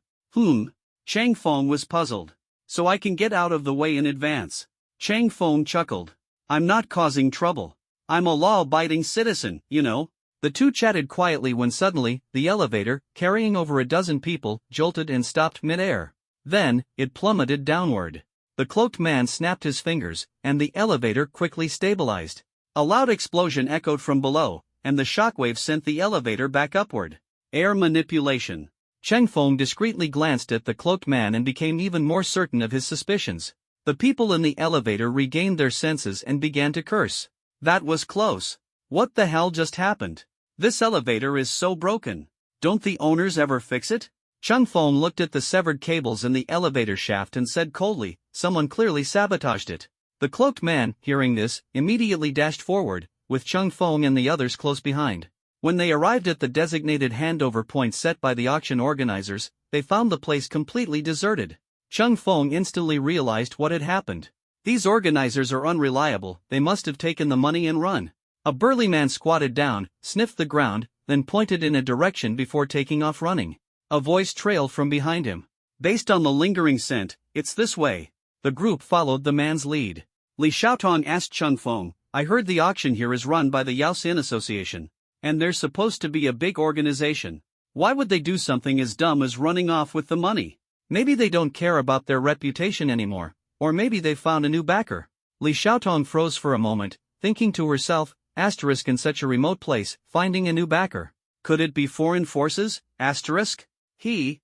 Cheng Feng was puzzled. "So I can get out of the way in advance." Cheng Feng chuckled. "I'm not causing trouble. I'm a law-abiding citizen, you know." The two chatted quietly when suddenly, the elevator, carrying over a dozen people, jolted and stopped mid-air. Then, it plummeted downward. The cloaked man snapped his fingers, and the elevator quickly stabilized. A loud explosion echoed from below, and the shockwave sent the elevator back upward. Air manipulation. Cheng Feng discreetly glanced at the cloaked man and became even more certain of his suspicions. The people in the elevator regained their senses and began to curse. That was close. What the hell just happened? This elevator is so broken. Don't the owners ever fix it? Cheng Feng looked at the severed cables in the elevator shaft and said coldly, "Someone clearly sabotaged it." The cloaked man, hearing this, immediately dashed forward, with Cheng Feng and the others close behind. When they arrived at the designated handover point set by the auction organizers, they found the place completely deserted. Cheng Feng instantly realized what had happened. These organizers are unreliable, they must have taken the money and run. A burly man squatted down, sniffed the ground, then pointed in a direction before taking off running. A voice trailed from behind him. "Based on the lingering scent, it's this way." The group followed the man's lead. Li Xiaotong asked Cheng Feng, "I heard the auction here is run by the Yaoxin Association, and they're supposed to be a big organization. Why would they do something as dumb as running off with the money? Maybe they don't care about their reputation anymore, or maybe they found a new backer." Li Xiaotong froze for a moment, thinking to herself, asterisk in such a remote place, finding a new backer. Could it be foreign forces? Asterisk? Li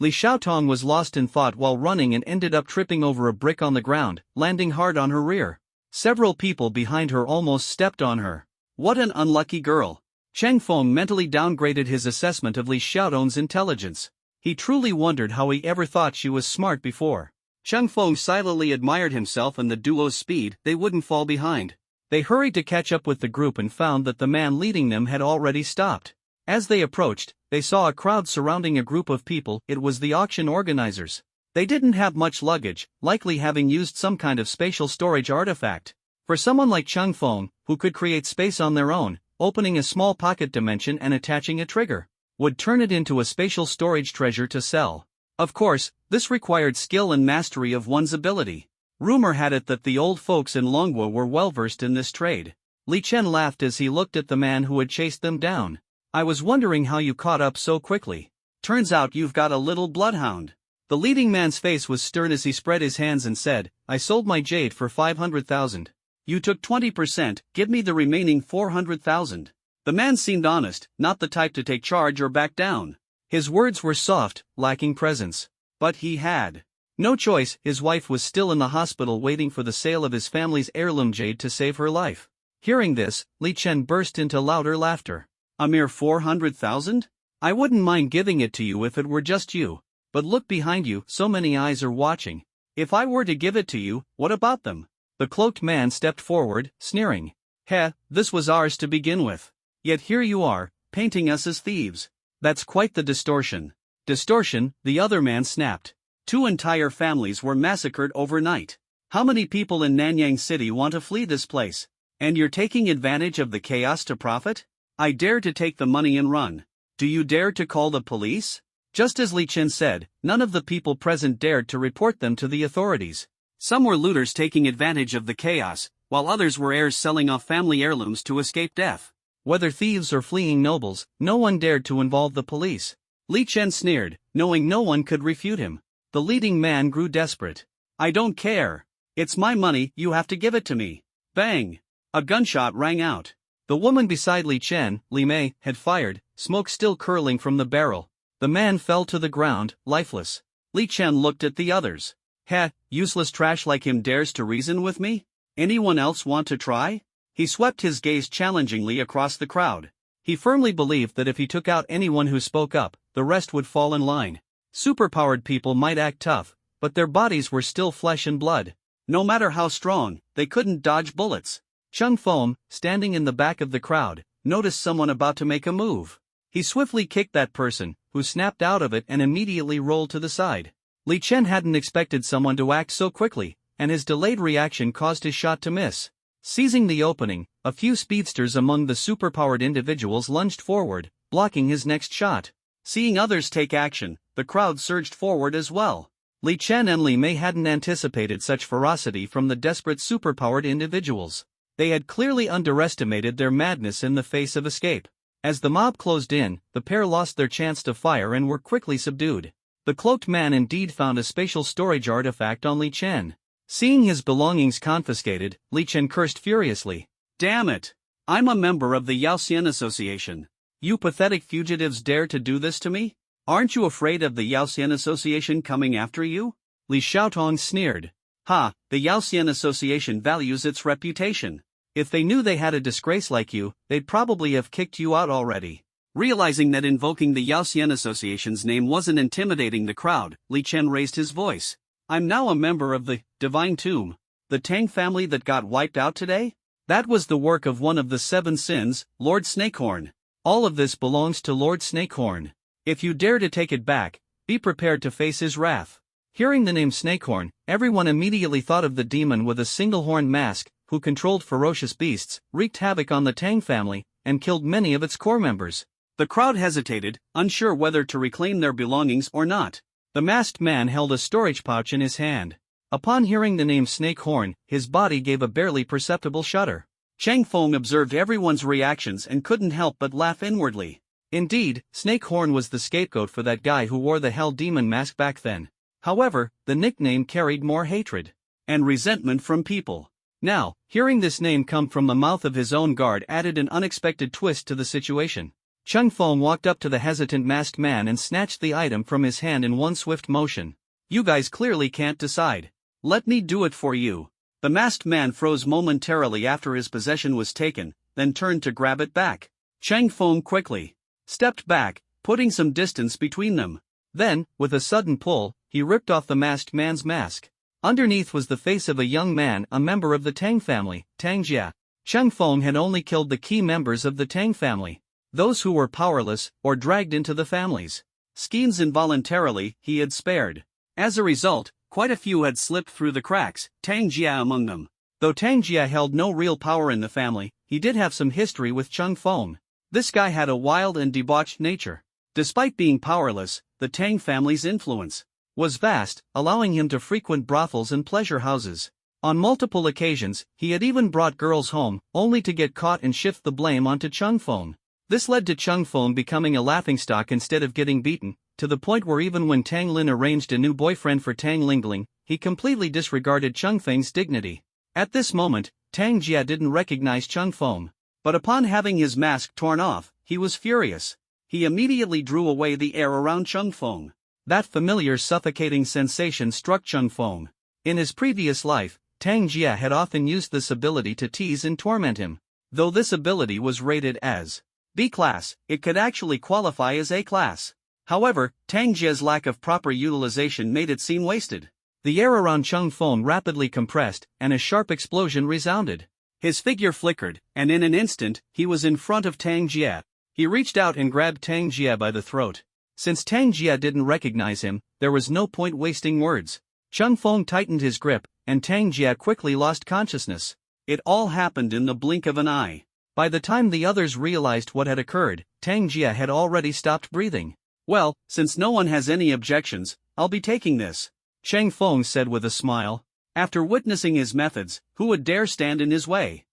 Xiaotong was lost in thought while running and ended up tripping over a brick on the ground, landing hard on her rear. Several people behind her almost stepped on her. What an unlucky girl. Cheng Feng mentally downgraded his assessment of Li Xiaotong's intelligence. He truly wondered how he ever thought she was smart before. Cheng Feng silently admired himself and the duo's speed. They wouldn't fall behind. They hurried to catch up with the group and found that the man leading them had already stopped. As they approached, they saw a crowd surrounding a group of people. It was the auction organizers. They didn't have much luggage, likely having used some kind of spatial storage artifact. For someone like Cheng Feng, who could create space on their own, opening a small pocket dimension and attaching a trigger would turn it into a spatial storage treasure to sell. Of course, this required skill and mastery of one's ability. Rumor had it that the old folks in Longwo were well versed in this trade. Li Chen laughed as he looked at the man who had chased them down. "I was wondering how you caught up so quickly. Turns out you've got a little bloodhound." The leading man's face was stern as he spread his hands and said, "I sold my jade for 500,000. You took 20%, give me the remaining 400,000. The man seemed honest, not the type to take charge or back down. His words were soft, lacking presence. But he had no choice. His wife was still in the hospital waiting for the sale of his family's heirloom jade to save her life. Hearing this, Li Chen burst into louder laughter. "A mere 400,000? I wouldn't mind giving it to you if it were just you. But look behind you, so many eyes are watching. If I were to give it to you, what about them? The cloaked man stepped forward, sneering. Heh, this was ours to begin with. Yet here you are, painting us as thieves. That's quite the distortion. Distortion, the other man snapped. 2 entire families were massacred overnight. How many people in Nanyang City want to flee this place? And you're taking advantage of the chaos to profit? I dare to take the money and run. Do you dare to call the police? Just as Li Chen said, none of the people present dared to report them to the authorities. Some were looters taking advantage of the chaos, while others were heirs selling off family heirlooms to escape death. Whether thieves or fleeing nobles, no one dared to involve the police. Li Chen sneered, knowing no one could refute him. The leading man grew desperate. I don't care. It's my money, you have to give it to me. Bang! A gunshot rang out. The woman beside Li Chen, Li Mei, had fired, smoke still curling from the barrel. The man fell to the ground, lifeless. Li Chen looked at the others. Heh, useless trash like him dares to reason with me? Anyone else want to try? He swept his gaze challengingly across the crowd. He firmly believed that if he took out anyone who spoke up, the rest would fall in line. Superpowered people might act tough, but their bodies were still flesh and blood. No matter how strong, they couldn't dodge bullets. Chung Fong, standing in the back of the crowd, noticed someone about to make a move. He swiftly kicked that person, who snapped out of it and immediately rolled to the side. Li Chen hadn't expected someone to act so quickly, and his delayed reaction caused his shot to miss. Seizing the opening, a few speedsters among the superpowered individuals lunged forward, blocking his next shot. Seeing others take action, the crowd surged forward as well. Li Chen and Li Mei hadn't anticipated such ferocity from the desperate superpowered individuals. They had clearly underestimated their madness in the face of escape. As the mob closed in, the pair lost their chance to fire and were quickly subdued. The cloaked man indeed found a spatial storage artifact on Li Chen. Seeing his belongings confiscated, Li Chen cursed furiously. Damn it! I'm a member of the Yaoxian Association. You pathetic fugitives dare to do this to me? Aren't you afraid of the Yaoxian Association coming after you? Li Xiaotong sneered. Ha, the Yaoxian Association values its reputation. If they knew they had a disgrace like you, they'd probably have kicked you out already. Realizing that invoking the Yaoxian Association's name wasn't intimidating the crowd, Li Chen raised his voice. I'm now a member of the Divine Tomb. The Tang family that got wiped out today? That was the work of one of the 7 sins, Lord Snakehorn. All of this belongs to Lord Snakehorn. If you dare to take it back, be prepared to face his wrath. Hearing the name Snakehorn, everyone immediately thought of the demon with a single-horned mask, who controlled ferocious beasts, wreaked havoc on the Tang family, and killed many of its core members. The crowd hesitated, unsure whether to reclaim their belongings or not. The masked man held a storage pouch in his hand. Upon hearing the name Snakehorn, his body gave a barely perceptible shudder. Chang Feng observed everyone's reactions and couldn't help but laugh inwardly. Indeed, Snakehorn was the scapegoat for that guy who wore the Hell Demon mask back then. However, the nickname carried more hatred and resentment from people. Now, hearing this name come from the mouth of his own guard added an unexpected twist to the situation. Chung Feng walked up to the hesitant masked man and snatched the item from his hand in one swift motion. You guys clearly can't decide. Let me do it for you. The masked man froze momentarily after his possession was taken, then turned to grab it back. Chang Feng quickly stepped back, putting some distance between them. Then, with a sudden pull, he ripped off the masked man's mask. Underneath was the face of a young man, a member of the Tang family, Tang Jia. Chang Feng had only killed the key members of the Tang family. Those who were powerless, or dragged into the families schemes involuntarily, he had spared. As a result, quite a few had slipped through the cracks, Tang Jia among them. Though Tang Jia held no real power in the family, he did have some history with Chung Feng. This guy had a wild and debauched nature. Despite being powerless, the Tang family's influence was vast, allowing him to frequent brothels and pleasure houses. On multiple occasions, he had even brought girls home, only to get caught and shift the blame onto Chung Feng. This led to Chung Feng becoming a laughingstock instead of getting beaten, to the point where even when Tang Lin arranged a new boyfriend for Tang Lingling, he completely disregarded Chung Feng's dignity. At this moment, Tang Jia didn't recognize Chung Feng. But upon having his mask torn off, he was furious. He immediately drew away the air around Chung Feng. That familiar suffocating sensation struck Chung Feng. In his previous life, Tang Jia had often used this ability to tease and torment him. Though this ability was rated as B class, it could actually qualify as A class. However, Tang Jia's lack of proper utilization made it seem wasted. The air around Cheng Feng rapidly compressed, and a sharp explosion resounded. His figure flickered, and in an instant, he was in front of Tang Jie. He reached out and grabbed Tang Jie by the throat. Since Tang Jie didn't recognize him, there was no point wasting words. Cheng Feng tightened his grip, and Tang Jie quickly lost consciousness. It all happened in the blink of an eye. By the time the others realized what had occurred, Tang Jie had already stopped breathing. "Well, since no one has any objections, I'll be taking this," Cheng Feng said with a smile. After witnessing his methods, who would dare stand in his way?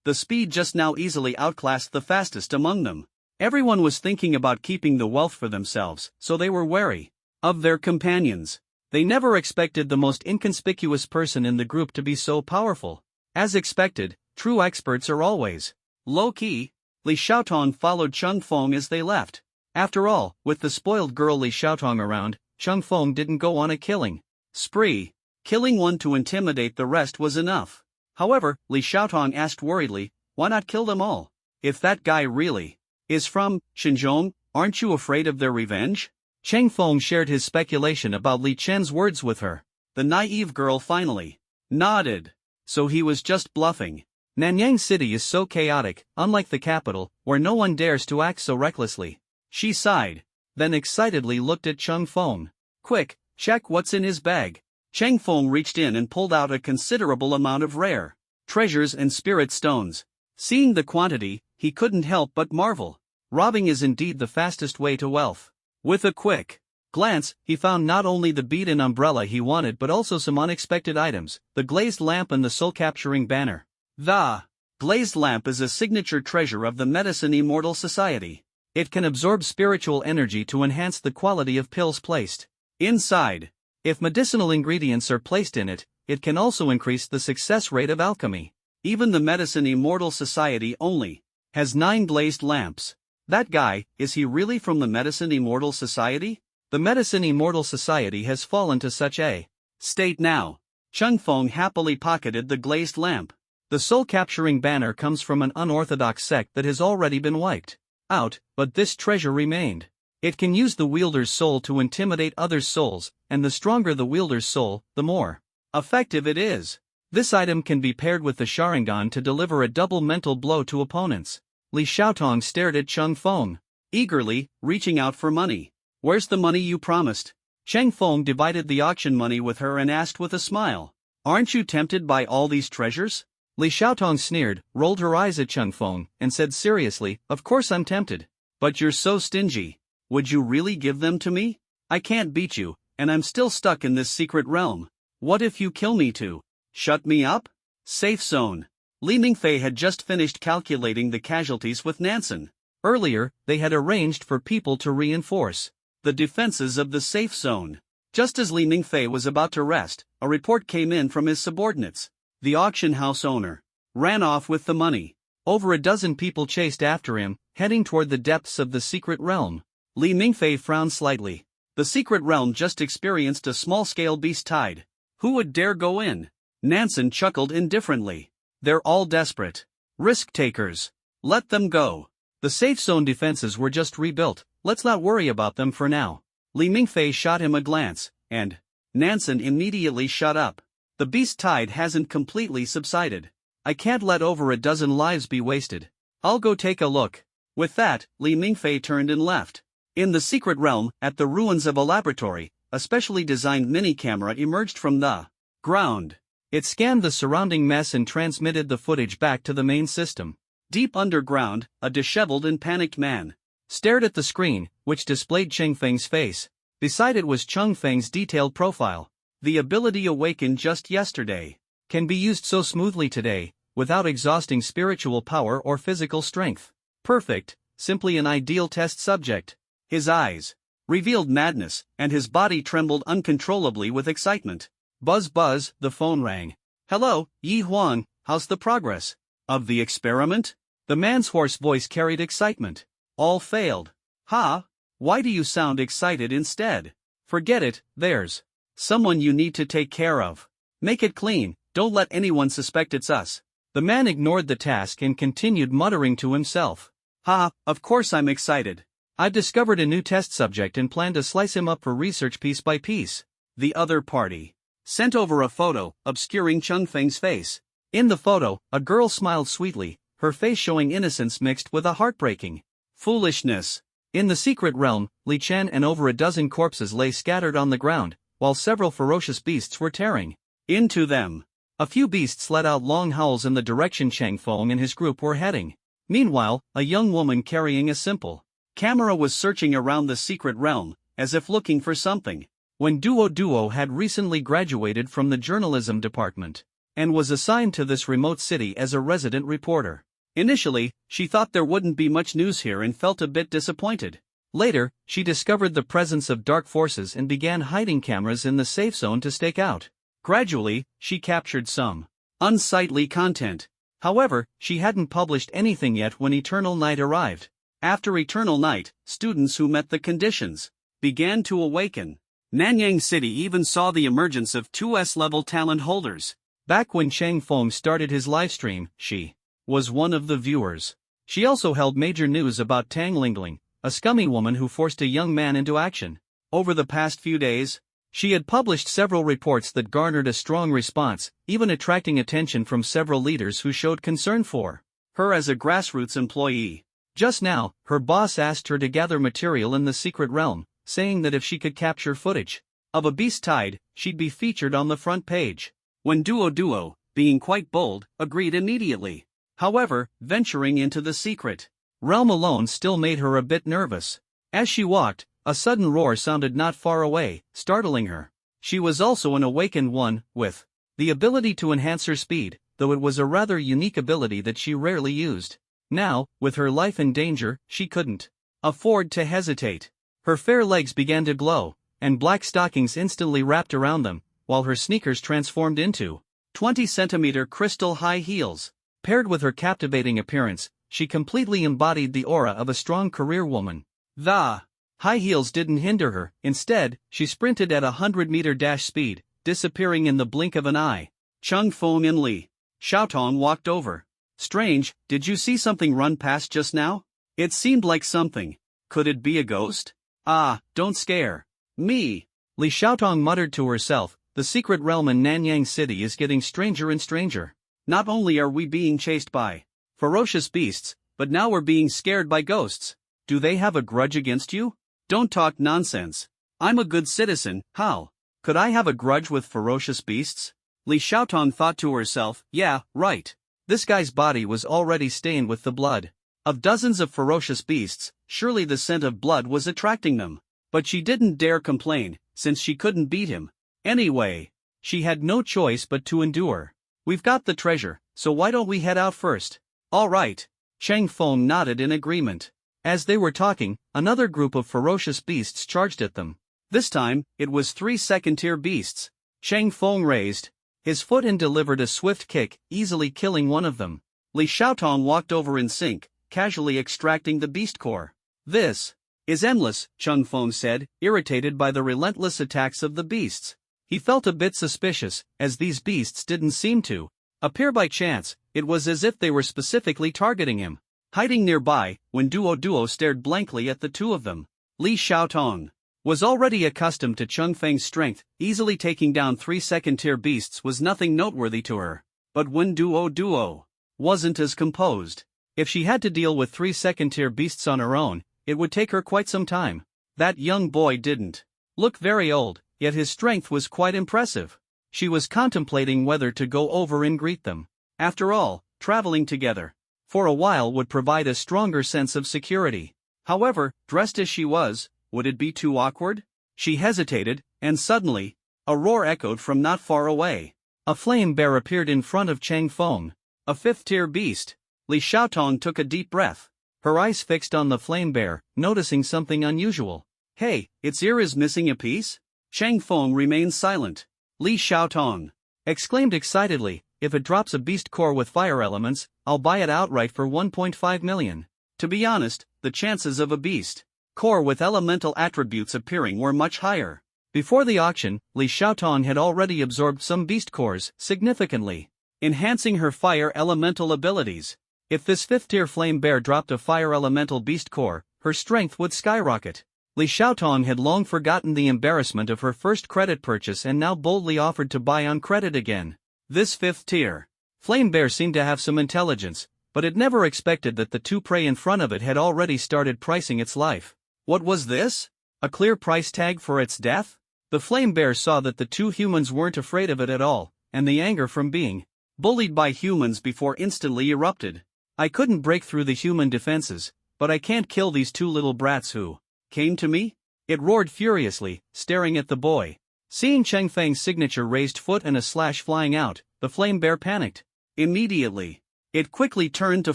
The speed just now easily outclassed the fastest among them. Everyone was thinking about keeping the wealth for themselves, so they were wary of their companions. They never expected the most inconspicuous person in the group to be so powerful. As expected, true experts are always low-key. Li Xiaotong followed Cheng Feng as they left. After all, with the spoiled girl Li Xiaotong around, Cheng Feng didn't go on a killing spree. Killing one to intimidate the rest was enough. However, Li Xiaotong asked worriedly, "Why not kill them all? If that guy really is from Xinzhong, aren't you afraid of their revenge?" Cheng Feng shared his speculation about Li Chen's words with her. The naive girl finally nodded. So he was just bluffing. Nanyang City is so chaotic, unlike the capital, where no one dares to act so recklessly. She sighed, then excitedly looked at Cheng Feng. "Quick, check what's in his bag." Cheng Feng reached in and pulled out a considerable amount of rare treasures and spirit stones. Seeing the quantity, he couldn't help but marvel. Robbing is indeed the fastest way to wealth. With a quick glance, he found not only the bead and umbrella he wanted but also some unexpected items, the glazed lamp and the soul-capturing banner. The glazed lamp is a signature treasure of the Medicine Immortal Society. It can absorb spiritual energy to enhance the quality of pills placed inside. If medicinal ingredients are placed in it, it can also increase the success rate of alchemy. Even the Medicine Immortal Society only has 9 glazed lamps. That guy, is he really from the Medicine Immortal Society? The Medicine Immortal Society has fallen to such a state now. Cheng Feng happily pocketed the glazed lamp. The soul-capturing banner comes from an unorthodox sect that has already been wiped out, but this treasure remained. It can use the wielder's soul to intimidate others' souls, and the stronger the wielder's soul, the more effective it is. This item can be paired with the Sharingan to deliver a double mental blow to opponents. Li Xiaotong stared at Cheng Feng, eagerly, reaching out for money. "Where's the money you promised?" Cheng Feng divided the auction money with her and asked with a smile. "Aren't you tempted by all these treasures?" Li Xiaotong sneered, rolled her eyes at Cheng Feng, and said seriously, "Of course I'm tempted. But you're so stingy. Would you really give them to me? I can't beat you, and I'm still stuck in this secret realm. What if you kill me to shut me up?" Safe zone. Li Mingfei had just finished calculating the casualties with Nansen. Earlier, they had arranged for people to reinforce the defenses of the safe zone. Just as Li Mingfei was about to rest, a report came in from his subordinates. The auction house owner ran off with the money. Over a dozen people chased after him, heading toward the depths of the secret realm. Li Mingfei frowned slightly. The secret realm just experienced a small-scale beast tide. Who would dare go in? Nansen chuckled indifferently. They're all desperate risk-takers. Let them go. The safe zone defenses were just rebuilt, let's not worry about them for now. Li Mingfei shot him a glance, and Nansen immediately shut up. The beast tide hasn't completely subsided. I can't let over a dozen lives be wasted. I'll go take a look. With that, Li Mingfei turned and left. In the secret realm, at the ruins of a laboratory, a specially designed mini-camera emerged from the ground. It scanned the surrounding mess and transmitted the footage back to the main system. Deep underground, a disheveled and panicked man stared at the screen, which displayed Cheng Feng's face. Beside it was Cheng Feng's detailed profile. The ability awakened just yesterday can be used so smoothly today, without exhausting spiritual power or physical strength. Perfect, simply an ideal test subject. His eyes revealed madness, and his body trembled uncontrollably with excitement. Buzz buzz, the phone rang. "Hello, Yi Huang, how's the progress of the experiment?" The man's hoarse voice carried excitement. "All failed." "Ha? Why do you sound excited instead?" "Forget it, there's someone you need to take care of. Make it clean, don't let anyone suspect it's us." The man ignored the task and continued muttering to himself. "Ha, of course I'm excited. I've discovered a new test subject and plan to slice him up for research piece by piece." The other party sent over a photo, obscuring Changfeng's face. In the photo, a girl smiled sweetly, her face showing innocence mixed with a heartbreaking foolishness. In the secret realm, Li Chen and over a dozen corpses lay scattered on the ground, while several ferocious beasts were tearing into them. A few beasts let out long howls in the direction Chang Feng and his group were heading. Meanwhile, a young woman carrying a simple camera was searching around the secret realm, as if looking for something. When Duo had recently graduated from the journalism department and was assigned to this remote city as a resident reporter. Initially, she thought there wouldn't be much news here and felt a bit disappointed. Later, she discovered the presence of dark forces and began hiding cameras in the safe zone to stake out. Gradually, she captured some unsightly content. However, she hadn't published anything yet when Eternal Night arrived. After Eternal Night, students who met the conditions began to awaken. Nanyang City even saw the emergence of 2S-level talent holders. Back when Chang Feng started his livestream, she was one of the viewers. She also held major news about Tang Lingling, a scummy woman who forced a young man into action. Over the past few days, she had published several reports that garnered a strong response, even attracting attention from several leaders who showed concern for her as a grassroots employee. Just now, her boss asked her to gather material in the secret realm, saying that if she could capture footage of a beast tide, she'd be featured on the front page. When Duo, being quite bold, agreed immediately. However, venturing into the secret realm alone still made her a bit nervous. As she walked, a sudden roar sounded not far away, startling her. She was also an awakened one, with the ability to enhance her speed, though it was a rather unique ability that she rarely used. Now, with her life in danger, she couldn't afford to hesitate. Her fair legs began to glow, and black stockings instantly wrapped around them, while her sneakers transformed into 20-centimeter crystal high heels. Paired with her captivating appearance, she completely embodied the aura of a strong career woman. The high heels didn't hinder her. Instead, she sprinted at 100-meter dash speed, disappearing in the blink of an eye. Chang Feng and Li Xiaotong walked over. Strange, did you see something run past just now? It seemed like something. Could it be a ghost? Ah, don't scare me. Li Xiaotong muttered to herself, the secret realm in Nanyang City is getting stranger and stranger. Not only are we being chased by ferocious beasts, but now we're being scared by ghosts. Do they have a grudge against you? Don't talk nonsense. I'm a good citizen, how could I have a grudge with ferocious beasts? Li Xiaotong thought to herself, yeah, right. This guy's body was already stained with the blood of dozens of ferocious beasts, surely the scent of blood was attracting them. But she didn't dare complain, since she couldn't beat him. Anyway, she had no choice but to endure. We've got the treasure, so why don't we head out first? All right. Chang Feng nodded in agreement. As they were talking, another group of ferocious beasts charged at them. This time, it was 3 second-tier beasts. Chang Feng raised his foot and delivered a swift kick, easily killing one of them. Li Xiaotong walked over in sync, casually extracting the beast core. This is endless, Chang Feng said, irritated by the relentless attacks of the beasts. He felt a bit suspicious, as these beasts didn't seem to appear by chance. It was as if they were specifically targeting him. Hiding nearby, when Duo stared blankly at the two of them. Li Xiaotong was already accustomed to Chang Feng's strength. Easily taking down 3 second-tier beasts was nothing noteworthy to her. But when Duo wasn't as composed, if she had to deal with 3 second-tier beasts on her own, it would take her quite some time. That young boy didn't look very old, yet his strength was quite impressive. She was contemplating whether to go over and greet them. After all, traveling together for a while would provide a stronger sense of security. However, dressed as she was, would it be too awkward? She hesitated, and suddenly, a roar echoed from not far away. A flame bear appeared in front of Chang Feng, a 5th-tier beast. Li Xiaotong took a deep breath, her eyes fixed on the flame bear, noticing something unusual. Hey, its ear is missing a piece? Chang Feng remained silent. Li Xiaotong exclaimed excitedly, if it drops a beast core with fire elements, I'll buy it outright for 1.5 million. To be honest, the chances of a beast core with elemental attributes appearing were much higher. Before the auction, Li Xiaotong had already absorbed some beast cores, significantly enhancing her fire elemental abilities. If this 5th-tier flame bear dropped a fire elemental beast core, her strength would skyrocket. Li Xiaotong had long forgotten the embarrassment of her first credit purchase and now boldly offered to buy on credit again. This fifth tier flame bear seemed to have some intelligence, but it never expected that the two prey in front of it had already started pricing its life. What was this? A clear price tag for its death? The flame bear saw that the two humans weren't afraid of it at all, and the anger from being bullied by humans before instantly erupted. I couldn't break through the human defenses, but I can't kill these two little brats who came to me? It roared furiously, staring at the boy. Seeing Cheng Feng's signature raised foot and a slash flying out, the flame bear panicked. Immediately, it quickly turned to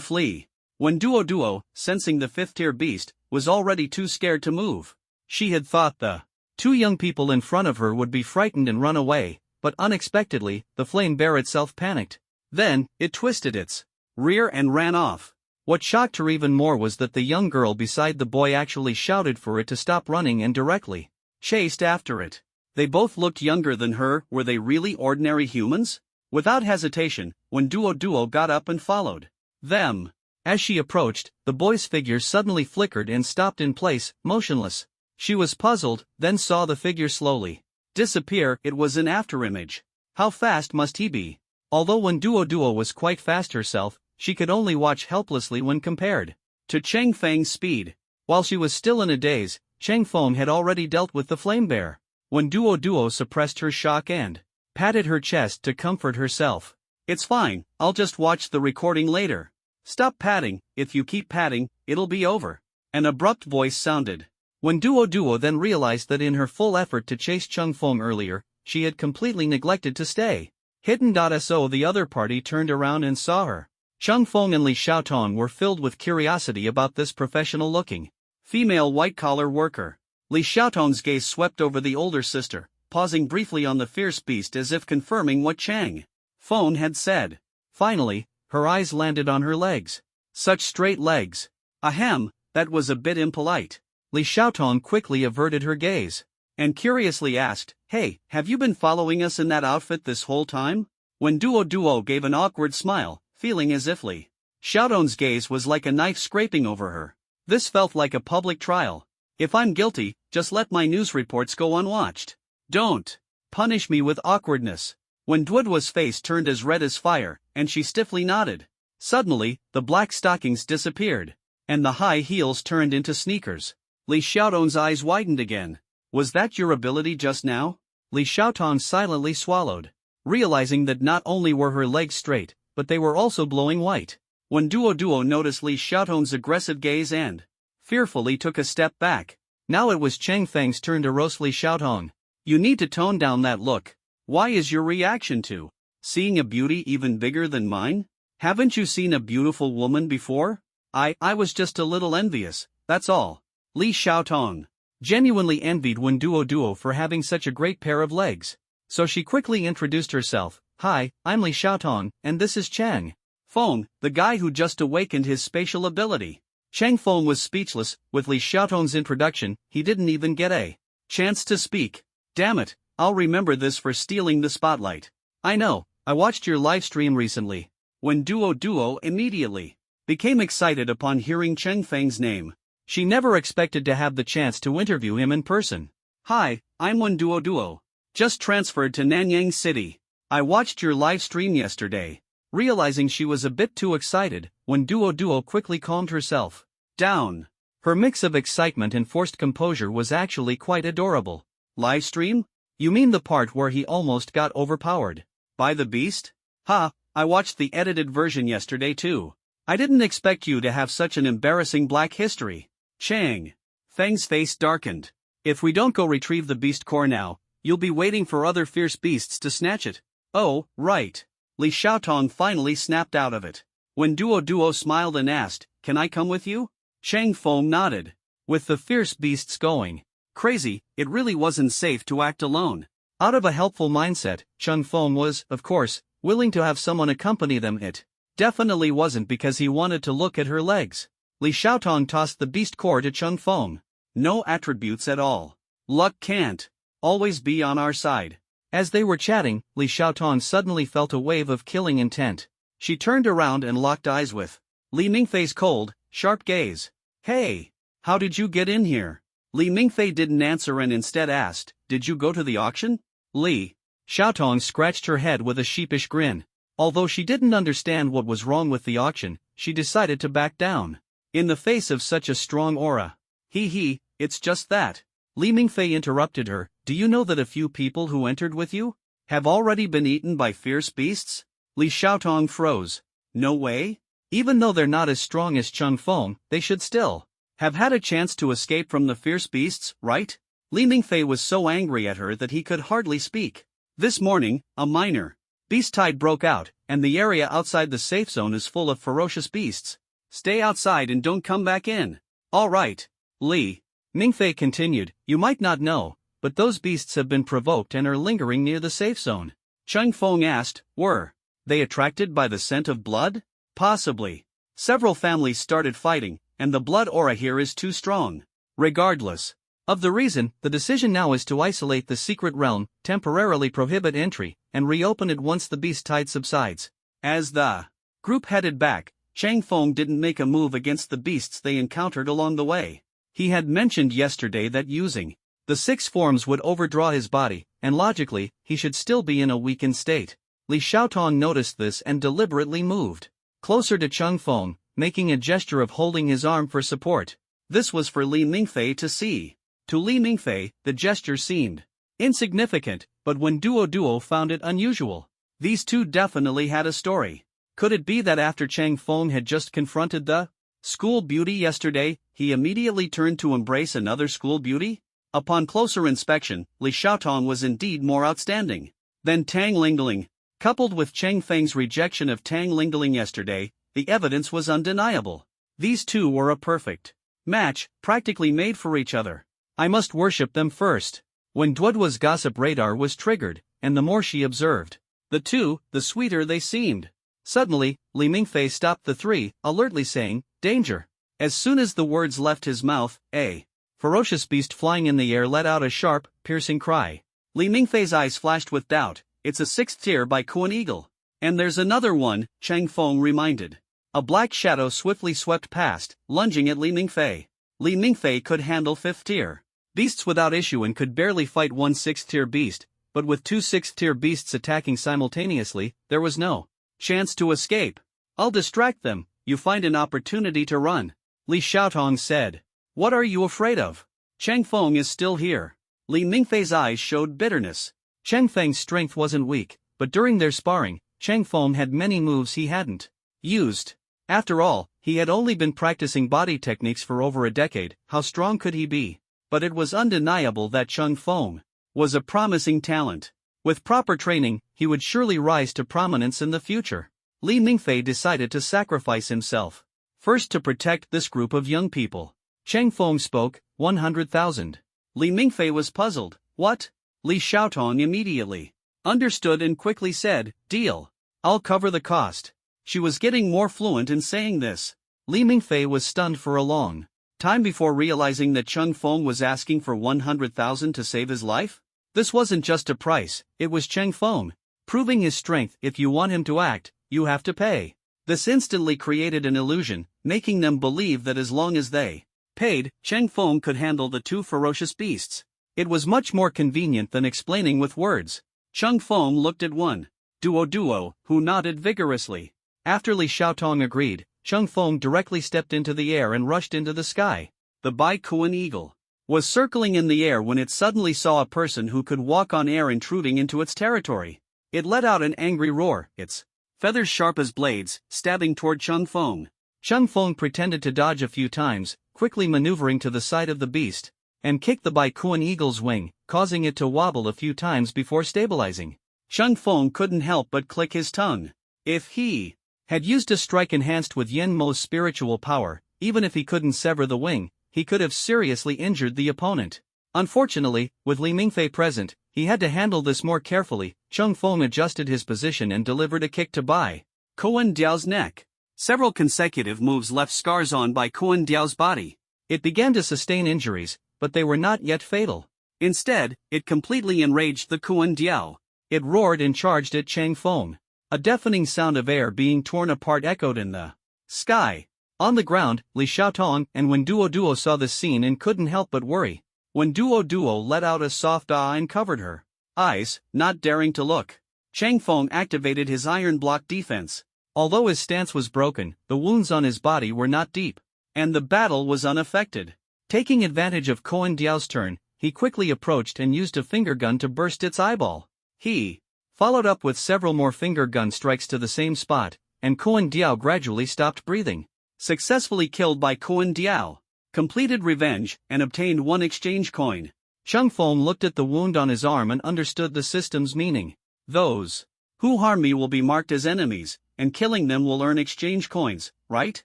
flee. When Duo, sensing the fifth-tier beast, was already too scared to move. She had thought the two young people in front of her would be frightened and run away, but unexpectedly, the flame bear itself panicked. Then, it twisted its rear and ran off. What shocked her even more was that the young girl beside the boy actually shouted for it to stop running and directly chased after it. They both looked younger than her. Were they really ordinary humans? Without hesitation, when Duo got up and followed them. As she approached, the boy's figure suddenly flickered and stopped in place, motionless. She was puzzled, then saw the figure slowly disappear. It was an afterimage. How fast must he be? Although when Duo was quite fast herself, she could only watch helplessly when compared to Cheng Feng's speed. While she was still in a daze, Cheng Feng had already dealt with the flame bear. When Duo suppressed her shock and patted her chest to comfort herself. It's fine, I'll just watch the recording later. Stop patting, if you keep patting, it'll be over. An abrupt voice sounded. When Duo then realized that in her full effort to chase Cheng Feng earlier, she had completely neglected to stay hidden. The other party turned around and saw her. Cheng Feng and Li Xiaotong were filled with curiosity about this professional-looking female white-collar worker. Li Xiaotong's gaze swept over the older sister, pausing briefly on the fierce beast as if confirming what Cheng Feng had said. Finally, her eyes landed on her legs. Such straight legs. Ahem, that was a bit impolite. Li Xiaotong quickly averted her gaze and curiously asked, "Hey, have you been following us in that outfit this whole time?" When Duo gave an awkward smile, feeling as if Li Xiaotong's gaze was like a knife scraping over her. This felt like a public trial. If I'm guilty, just let my news reports go unwatched. Don't punish me with awkwardness. When Duo's face turned as red as fire, and she stiffly nodded. Suddenly, the black stockings disappeared, and the high heels turned into sneakers. Li Xiaotong's eyes widened again. Was that your ability just now? Li Xiaotong silently swallowed, realizing that not only were her legs straight, but they were also glowing white. When Duo noticed Li Xiaotong's aggressive gaze and fearfully took a step back. Now it was Cheng Feng's turn to roast Li Xiaotong. You need to tone down that look. Why is your reaction to seeing a beauty even bigger than mine? Haven't you seen a beautiful woman before? I was just a little envious, that's all. Li Xiaotong genuinely envied Wen Duo for having such a great pair of legs. So she quickly introduced herself. Hi, I'm Li Xiaotong, and this is Cheng Feng, the guy who just awakened his spatial ability. Cheng Feng was speechless. With Li Xiaotong's introduction, he didn't even get a chance to speak. Damn it, I'll remember this for stealing the spotlight. I know, I watched your live stream recently. When Duo immediately became excited upon hearing Cheng Feng's name. She never expected to have the chance to interview him in person. Hi, I'm Wen Duo. Just transferred to Nanyang City. I watched your live stream yesterday. Realizing she was a bit too excited, when Duo quickly calmed herself down. Her mix of excitement and forced composure was actually quite adorable. Live stream? You mean the part where he almost got overpowered by the beast? Ha, I watched the edited version yesterday too. I didn't expect you to have such an embarrassing black history. Cheng Feng's face darkened. If we don't go retrieve the beast core now, you'll be waiting for other fierce beasts to snatch it. Oh, right. Li Xiaotong finally snapped out of it. When Duo smiled and asked, "Can I come with you?" Cheng Feng nodded. With the fierce beasts going crazy, it really wasn't safe to act alone. Out of a helpful mindset, Cheng Feng was, of course, willing to have someone accompany them. It definitely wasn't because he wanted to look at her legs. Li Xiaotong tossed the beast core to Cheng Feng. No attributes at all. Luck can't always be on our side. As they were chatting, Li Xiaotong suddenly felt a wave of killing intent. She turned around and locked eyes with Li Mingfei's cold, sharp gaze. Hey! How did you get in here? Li Mingfei didn't answer and instead asked, "Did you go to the auction?" Li Xiaotong scratched her head with a sheepish grin. Although she didn't understand what was wrong with the auction, she decided to back down. In the face of such a strong aura. It's just that. Li Mingfei interrupted her, "Do you know that a few people who entered with you have already been eaten by fierce beasts?" Li Xiaotong froze. No way? Even though they're not as strong as Cheng Feng, they should still have had a chance to escape from the fierce beasts, right? Li Mingfei was so angry at her that he could hardly speak. This morning, a minor beast tide broke out, and the area outside the safe zone is full of ferocious beasts. Stay outside and don't come back in. All right. Li Mingfei continued, "You might not know, but those beasts have been provoked and are lingering near the safe zone." Cheng Feng asked, "Were they attracted by the scent of blood?" "Possibly. Several families started fighting, and the blood aura here is too strong." Regardless of the reason, the decision now is to isolate the secret realm, temporarily prohibit entry, and reopen it once the beast tide subsides. As the group headed back, Cheng Feng didn't make a move against the beasts they encountered along the way. He had mentioned yesterday that using the 6 forms would overdraw his body, and logically, he should still be in a weakened state. Li Xiaotong noticed this and deliberately moved closer to Cheng Feng, making a gesture of holding his arm for support. This was for Li Mingfei to see. To Li Mingfei, the gesture seemed insignificant, but when Duo found it unusual. These two definitely had a story. Could it be that after Cheng Feng had just confronted the school beauty yesterday, he immediately turned to embrace another school beauty? Upon closer inspection, Li Xiaotong was indeed more outstanding than Tang Lingling. Coupled with Cheng Feng's rejection of Tang Lingling yesterday, the evidence was undeniable. These two were a perfect match, practically made for each other. I must worship them first. When Duoduo's gossip radar was triggered, and the more she observed the two, the sweeter they seemed. Suddenly, Li Mingfei stopped the three, alertly saying, "Danger." As soon as the words left his mouth, a ferocious beast flying in the air let out a sharp, piercing cry. Li Mingfei's eyes flashed with doubt. "It's a 6th tier by Kuan Eagle. And there's another one," Cheng Feng reminded. A black shadow swiftly swept past, lunging at Li Mingfei. Li Mingfei could handle 5th tier beasts without issue and could barely fight one 6th tier beast, but with two 6th tier beasts attacking simultaneously, there was no chance to escape. "I'll distract them, you find an opportunity to run," Li Xiaotong said. "What are you afraid of? Cheng Feng is still here." Li Mingfei's eyes showed bitterness. Cheng Feng's strength wasn't weak, but during their sparring, Cheng Feng had many moves he hadn't used. After all, he had only been practicing body techniques for over a decade. How strong could he be? But it was undeniable that Cheng Feng was a promising talent. With proper training, he would surely rise to prominence in the future. Li Mingfei decided to sacrifice himself. First to protect this group of young people. Cheng Feng spoke, 100,000. Li Mingfei was puzzled. What? Li Xiaotong immediately understood and quickly said, "Deal. I'll cover the cost." She was getting more fluent in saying this. Li Mingfei was stunned for a long time before realizing that Cheng Feng was asking for 100,000 to save his life. This wasn't just a price, it was Cheng Feng proving his strength. If you want him to act, you have to pay. This instantly created an illusion, making them believe that as long as they paid, Cheng Feng could handle the two ferocious beasts. It was much more convenient than explaining with words. Cheng Feng looked at one Duo, who nodded vigorously. After Li Xiaotong agreed, Cheng Feng directly stepped into the air and rushed into the sky. The Bai Kuan Eagle was circling in the air when it suddenly saw a person who could walk on air intruding into its territory. It let out an angry roar, its feathers sharp as blades, stabbing toward Cheng Feng. Cheng Feng pretended to dodge a few times, quickly maneuvering to the side of the beast, and kicked the Bai Kuan Eagle's wing, causing it to wobble a few times before stabilizing. Cheng Feng couldn't help but click his tongue. If he had used a strike enhanced with Yin Mo's spiritual power, even if he couldn't sever the wing, he could have seriously injured the opponent. Unfortunately, with Li Mingfei present, he had to handle this more carefully. Cheng Feng adjusted his position and delivered a kick to Bai Kuan Diao's neck. Several consecutive moves left scars on Bai Kuan Diao's body. It began to sustain injuries, but they were not yet fatal. Instead, it completely enraged the Kuan Diao. It roared and charged at Cheng Feng. A deafening sound of air being torn apart echoed in the sky. On the ground, Li Xiaotong and Wen Duo saw the scene and couldn't help but worry. Wen Duo let out a soft ah and covered her eyes, not daring to look. Chang Feng activated his iron block defense. Although his stance was broken, the wounds on his body were not deep, and the battle was unaffected. Taking advantage of Koan Diao's turn, he quickly approached and used a finger gun to burst its eyeball. He followed up with several more finger gun strikes to the same spot, and Koan Diao gradually stopped breathing. Successfully killed by Koan Diao. Completed revenge and obtained 1 exchange coin. Chang Feng looked at the wound on his arm and understood the system's meaning. Those who harm me will be marked as enemies, and killing them will earn exchange coins, right?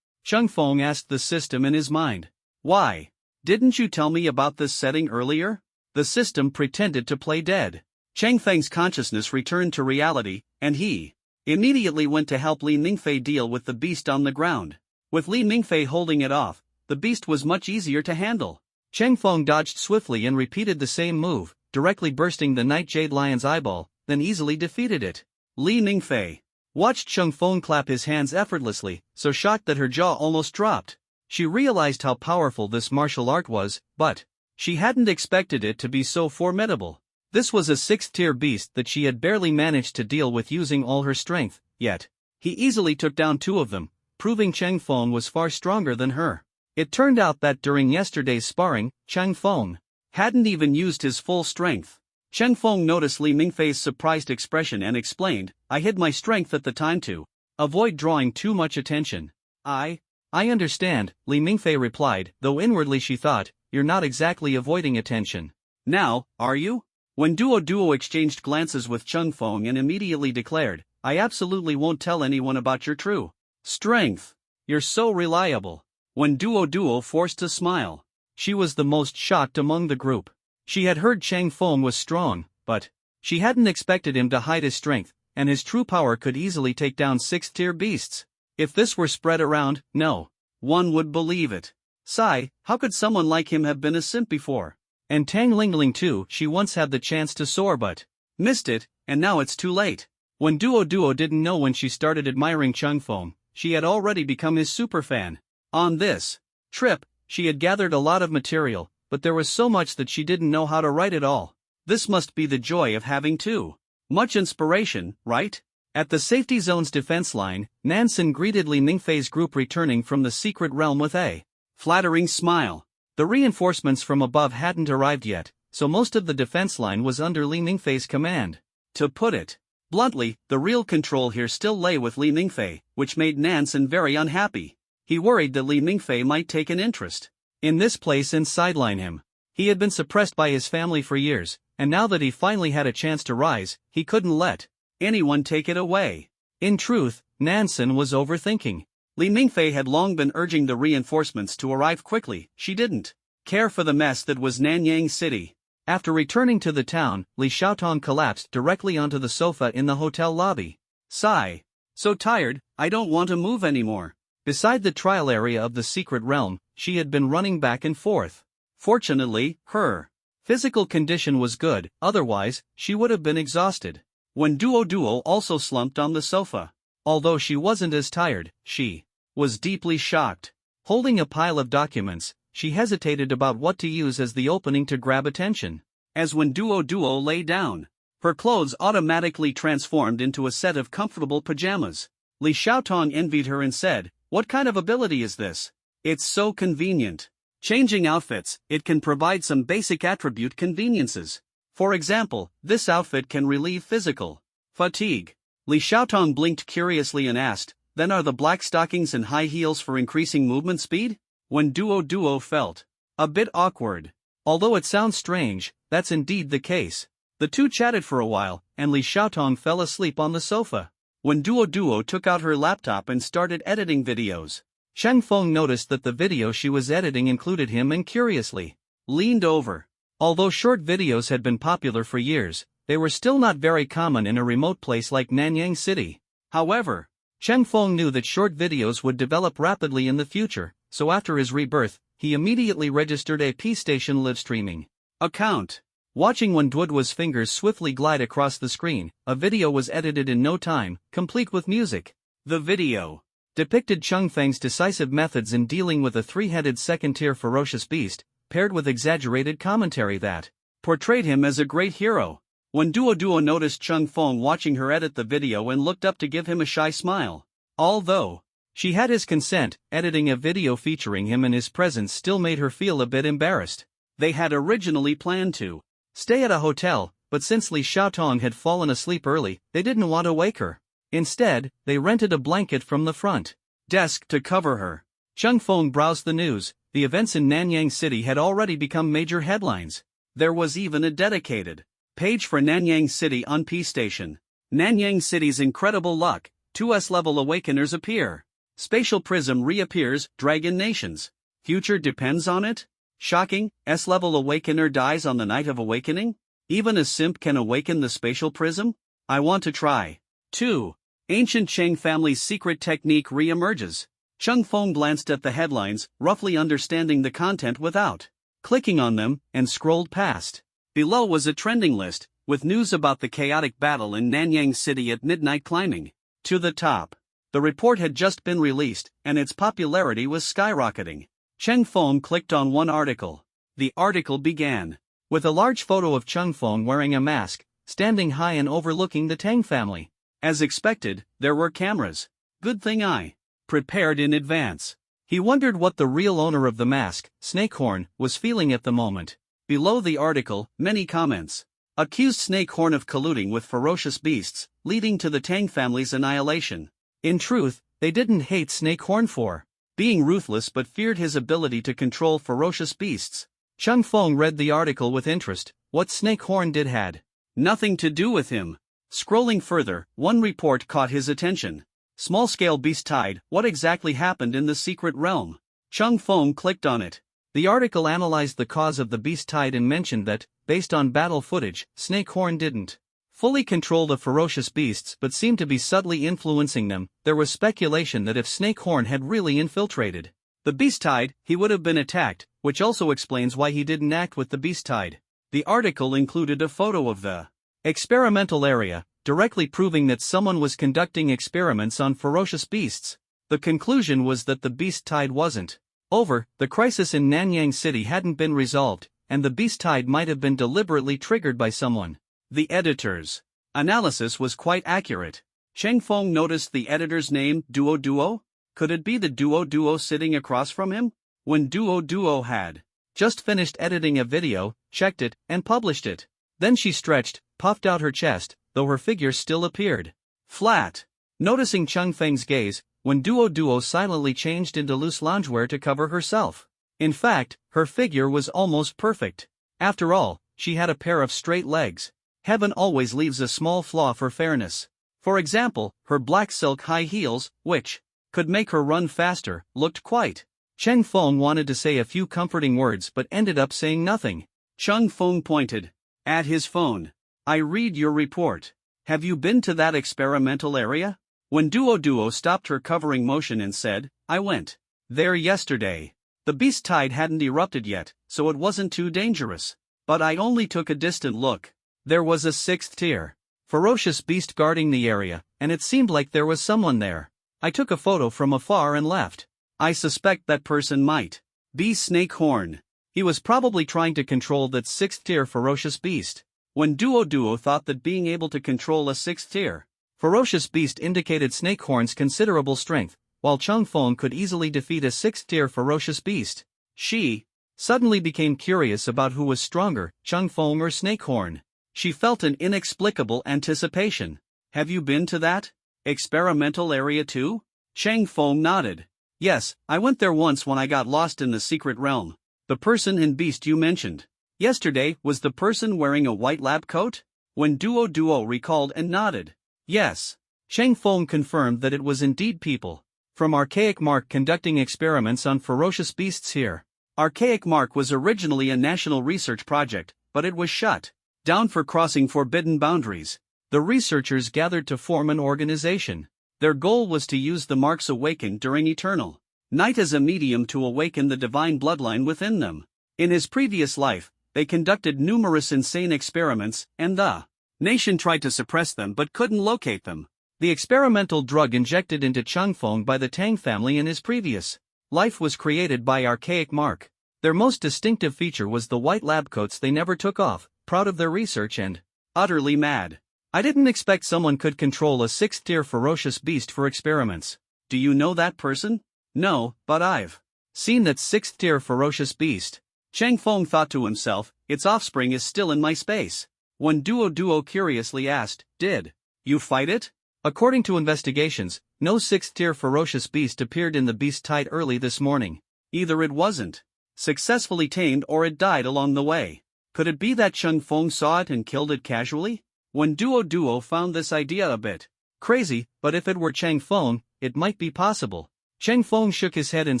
Chang Feng asked the system in his mind. Why? Didn't you tell me about this setting earlier? The system pretended to play dead. Chang Feng's consciousness returned to reality, and he immediately went to help Li Mingfei deal with the beast on the ground. With Li Mingfei holding it off, the beast was much easier to handle. Chang Feng dodged swiftly and repeated the same move, directly bursting the Night Jade Lion's eyeball, then easily defeated it. Li Mingfei watched Chang Feng clap his hands effortlessly, so shocked that her jaw almost dropped. She realized how powerful this martial art was, but she hadn't expected it to be so formidable. This was a 6th-tier beast that she had barely managed to deal with using all her strength, yet he easily took down 2 of them, proving Chang Feng was far stronger than her. It turned out that during yesterday's sparring, Chang Feng hadn't even used his full strength. Chang Feng noticed Li Mingfei's surprised expression and explained, I hid my strength at the time to avoid drawing too much attention. I understand, Li Mingfei replied, though inwardly she thought, you're not exactly avoiding attention. Now, are you? When Duo exchanged glances with Chang Feng and immediately declared, I absolutely won't tell anyone about your true strength. You're so reliable. When Duo forced a smile. She was the most shocked among the group. She had heard Chang Feng was strong, but she hadn't expected him to hide his strength, and his true power could easily take down 6th-tier beasts. If this were spread around, no one would believe it. Sigh, how could someone like him have been a simp before? And Tang Lingling too, she once had the chance to soar but missed it, and now it's too late. When Duo didn't know when she started admiring Chang Feng, she had already become his superfan. On this trip, she had gathered a lot of material, but there was so much that she didn't know how to write it all. This must be the joy of having too much inspiration, right? At the safety zone's defense line, Nansen greeted Li Mingfei's group returning from the secret realm with a flattering smile. The reinforcements from above hadn't arrived yet, so most of the defense line was under Li Mingfei's command. To put it bluntly, the real control here still lay with Li Mingfei, which made Nansen very unhappy. He worried that Li Mingfei might take an interest in this place and sideline him. He had been suppressed by his family for years, and now that he finally had a chance to rise, he couldn't let anyone take it away. In truth, Nansen was overthinking. Li Mingfei had long been urging the reinforcements to arrive quickly. She didn't care for the mess that was Nanyang City. After returning to the town, Li Xiaotong collapsed directly onto the sofa in the hotel lobby. Sigh. So tired, I don't want to move anymore. Beside the trial area of the secret realm, she had been running back and forth. Fortunately, her physical condition was good, otherwise, she would have been exhausted. When Duo also slumped on the sofa. Although she wasn't as tired, she was deeply shocked. Holding a pile of documents, she hesitated about what to use as the opening to grab attention. As when Duo lay down, her clothes automatically transformed into a set of comfortable pajamas. Li Xiaotong envied her and said, what kind of ability is this? It's so convenient. Changing outfits, it can provide some basic attribute conveniences. For example, this outfit can relieve physical fatigue. Li Xiaotong blinked curiously and asked, then are the black stockings and high heels for increasing movement speed? When Duo felt a bit awkward. Although it sounds strange, that's indeed the case. The two chatted for a while, and Li Xiaotong fell asleep on the sofa. When Duo took out her laptop and started editing videos, Chang Feng noticed that the video she was editing included him and curiously leaned over. Although short videos had been popular for years, they were still not very common in a remote place like Nanyang City. However, Chang Feng knew that short videos would develop rapidly in the future, so after his rebirth, he immediately registered a P-Station live streaming account. Watching when Duo's fingers swiftly glide across the screen, a video was edited in no time, complete with music. The video depicted Chang Feng's decisive methods in dealing with a three-headed second-tier ferocious beast, paired with exaggerated commentary that portrayed him as a great hero. When Duo noticed Chang Feng watching her edit the video and looked up to give him a shy smile. Although she had his consent, editing a video featuring him in his presence still made her feel a bit embarrassed. They had originally planned to stay at a hotel, but since Li Xiaotong had fallen asleep early, they didn't want to wake her. Instead, they rented a blanket from the front desk to cover her. Chang Feng browsed the news. The events in Nanyang City had already become major headlines. There was even a dedicated page for Nanyang City on P Station. Nanyang City's incredible luck, 2 S-level awakeners appear. Spatial prism reappears, Dragon Nations. Future depends on it? Shocking, S-level awakener dies on the night of awakening? Even a simp can awaken the spatial prism? I want to try. 2. Ancient Cheng family's secret technique re-emerges. Chang Feng glanced at the headlines, roughly understanding the content without clicking on them, and scrolled past. Below was a trending list, with news about the chaotic battle in Nanyang City at midnight climbing to the top. The report had just been released, and its popularity was skyrocketing. Chang Feng clicked on one article. The article began with a large photo of Chang Feng wearing a mask, standing high and overlooking the Tang family. As expected, there were cameras. Good thing I prepared in advance. He wondered what the real owner of the mask, Snakehorn, was feeling at the moment. Below the article, many comments accused Snakehorn of colluding with ferocious beasts, leading to the Tang family's annihilation. In truth, they didn't hate Snakehorn for being ruthless but feared his ability to control ferocious beasts. Chang Feng read the article with interest. What Snakehorn did had nothing to do with him. Scrolling further, one report caught his attention. Small-scale beast tide, what exactly happened in the secret realm? Chang Feng clicked on it. The article analyzed the cause of the beast tide and mentioned that, based on battle footage, Snakehorn didn't fully control the ferocious beasts but seemed to be subtly influencing them. There was speculation that if Snakehorn had really infiltrated the beast tide, he would have been attacked, which also explains why he didn't act with the beast tide. The article included a photo of the experimental area, directly proving that someone was conducting experiments on ferocious beasts. The conclusion was that the beast tide wasn't over, the crisis in Nanyang City hadn't been resolved, and the beast tide might have been deliberately triggered by someone. The editor's analysis was quite accurate. Chang Feng noticed the editor's name, Duo. Could it be the Duo sitting across from him? When Duo had just finished editing a video, checked it, and published it. Then she stretched, puffed out her chest, though her figure still appeared flat. Noticing Chang Feng's gaze, when Duo silently changed into loose loungewear to cover herself. In fact, her figure was almost perfect. After all, she had a pair of straight legs. Heaven always leaves a small flaw for fairness. For example, her black silk high heels, which could make her run faster, looked quite. Chang Feng wanted to say a few comforting words but ended up saying nothing. Chang Feng pointed at his phone. I read your report. Have you been to that experimental area? When Duo stopped her covering motion and said, I went there yesterday. The beast tide hadn't erupted yet, so it wasn't too dangerous. But I only took a distant look. There was a 6th tier ferocious beast guarding the area, and it seemed like there was someone there. I took a photo from afar and left. I suspect that person might be Snakehorn. He was probably trying to control that 6th tier ferocious beast. When Duo thought that being able to control a 6th tier ferocious beast indicated Snakehorn's considerable strength, while Chang Feng could easily defeat a 6th tier ferocious beast. She suddenly became curious about who was stronger, Chang Feng or Snakehorn. She felt an inexplicable anticipation. Have you been to that experimental area too? Chang Feng nodded. Yes, I went there once when I got lost in the secret realm. The person and beast you mentioned yesterday was the person wearing a white lab coat? When Duo recalled and nodded. Yes. Chang Feng confirmed that it was indeed people from Archaic Mark conducting experiments on ferocious beasts here. Archaic Mark was originally a national research project, but it was shut down for crossing forbidden boundaries. The researchers gathered to form an organization. Their goal was to use the marks awakened during eternal night as a medium to awaken the divine bloodline within them. In his previous life, they conducted numerous insane experiments, and the nation tried to suppress them but couldn't locate them. The experimental drug injected into Chung Feng by the Tang family in his previous life was created by archaic Mark. Their most distinctive feature was the white lab coats they never took off, proud of their research and utterly mad. I didn't expect someone could control a 6th-tier ferocious beast for experiments. Do you know that person? No, but I've seen that 6th-tier ferocious beast. Chang Feng thought to himself, its offspring is still in my space. When Duo curiously asked, did you fight it? According to investigations, no 6th-tier ferocious beast appeared in the beast tide early this morning. Either it wasn't successfully tamed or it died along the way. Could it be that Chang Feng saw it and killed it casually? When Duo found this idea a bit crazy, but if it were Chang Feng, it might be possible. Chang Feng shook his head and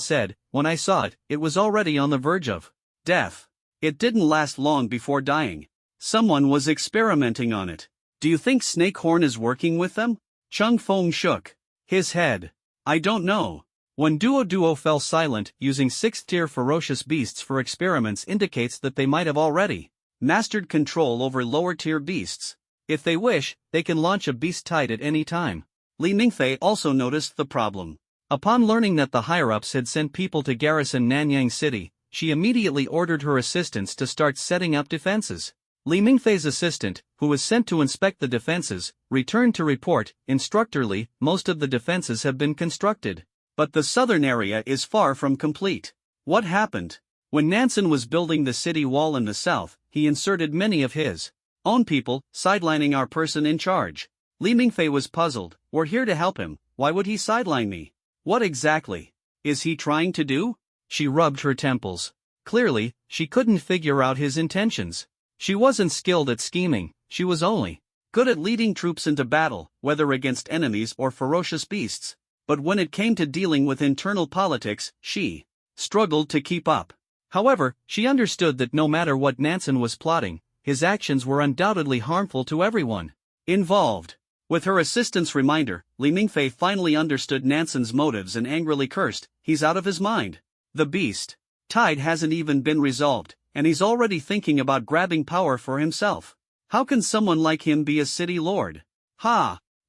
said, when I saw it, it was already on the verge of death. It didn't last long before dying. Someone was experimenting on it. Do you think Snakehorn is working with them? Chang Feng shook his head. I don't know. When Duo fell silent, using 6th-tier ferocious beasts for experiments indicates that they might have already mastered control over lower-tier beasts. If they wish, they can launch a beast tide at any time. Li Mingfei also noticed the problem. Upon learning that the higher-ups had sent people to garrison Nanyang City, she immediately ordered her assistants to start setting up defenses. Li Mingfei's assistant, who was sent to inspect the defenses, returned to report, Instructor Li, most of the defenses have been constructed. But the southern area is far from complete. What happened? When Nansen was building the city wall in the south, he inserted many of his own people, sidelining our person in charge. Li Mingfei was puzzled. We're here to help him, why would he sideline me? What exactly is he trying to do? She rubbed her temples. Clearly, she couldn't figure out his intentions. She wasn't skilled at scheming, she was only good at leading troops into battle, whether against enemies or ferocious beasts. But when it came to dealing with internal politics, she struggled to keep up. However, she understood that no matter what Nansen was plotting, his actions were undoubtedly harmful to everyone involved. With her assistant's reminder, Li Mingfei finally understood Nansen's motives and angrily cursed, he's out of his mind. The beast tide hasn't even been resolved, and he's already thinking about grabbing power for himself. How can someone like him be a city lord?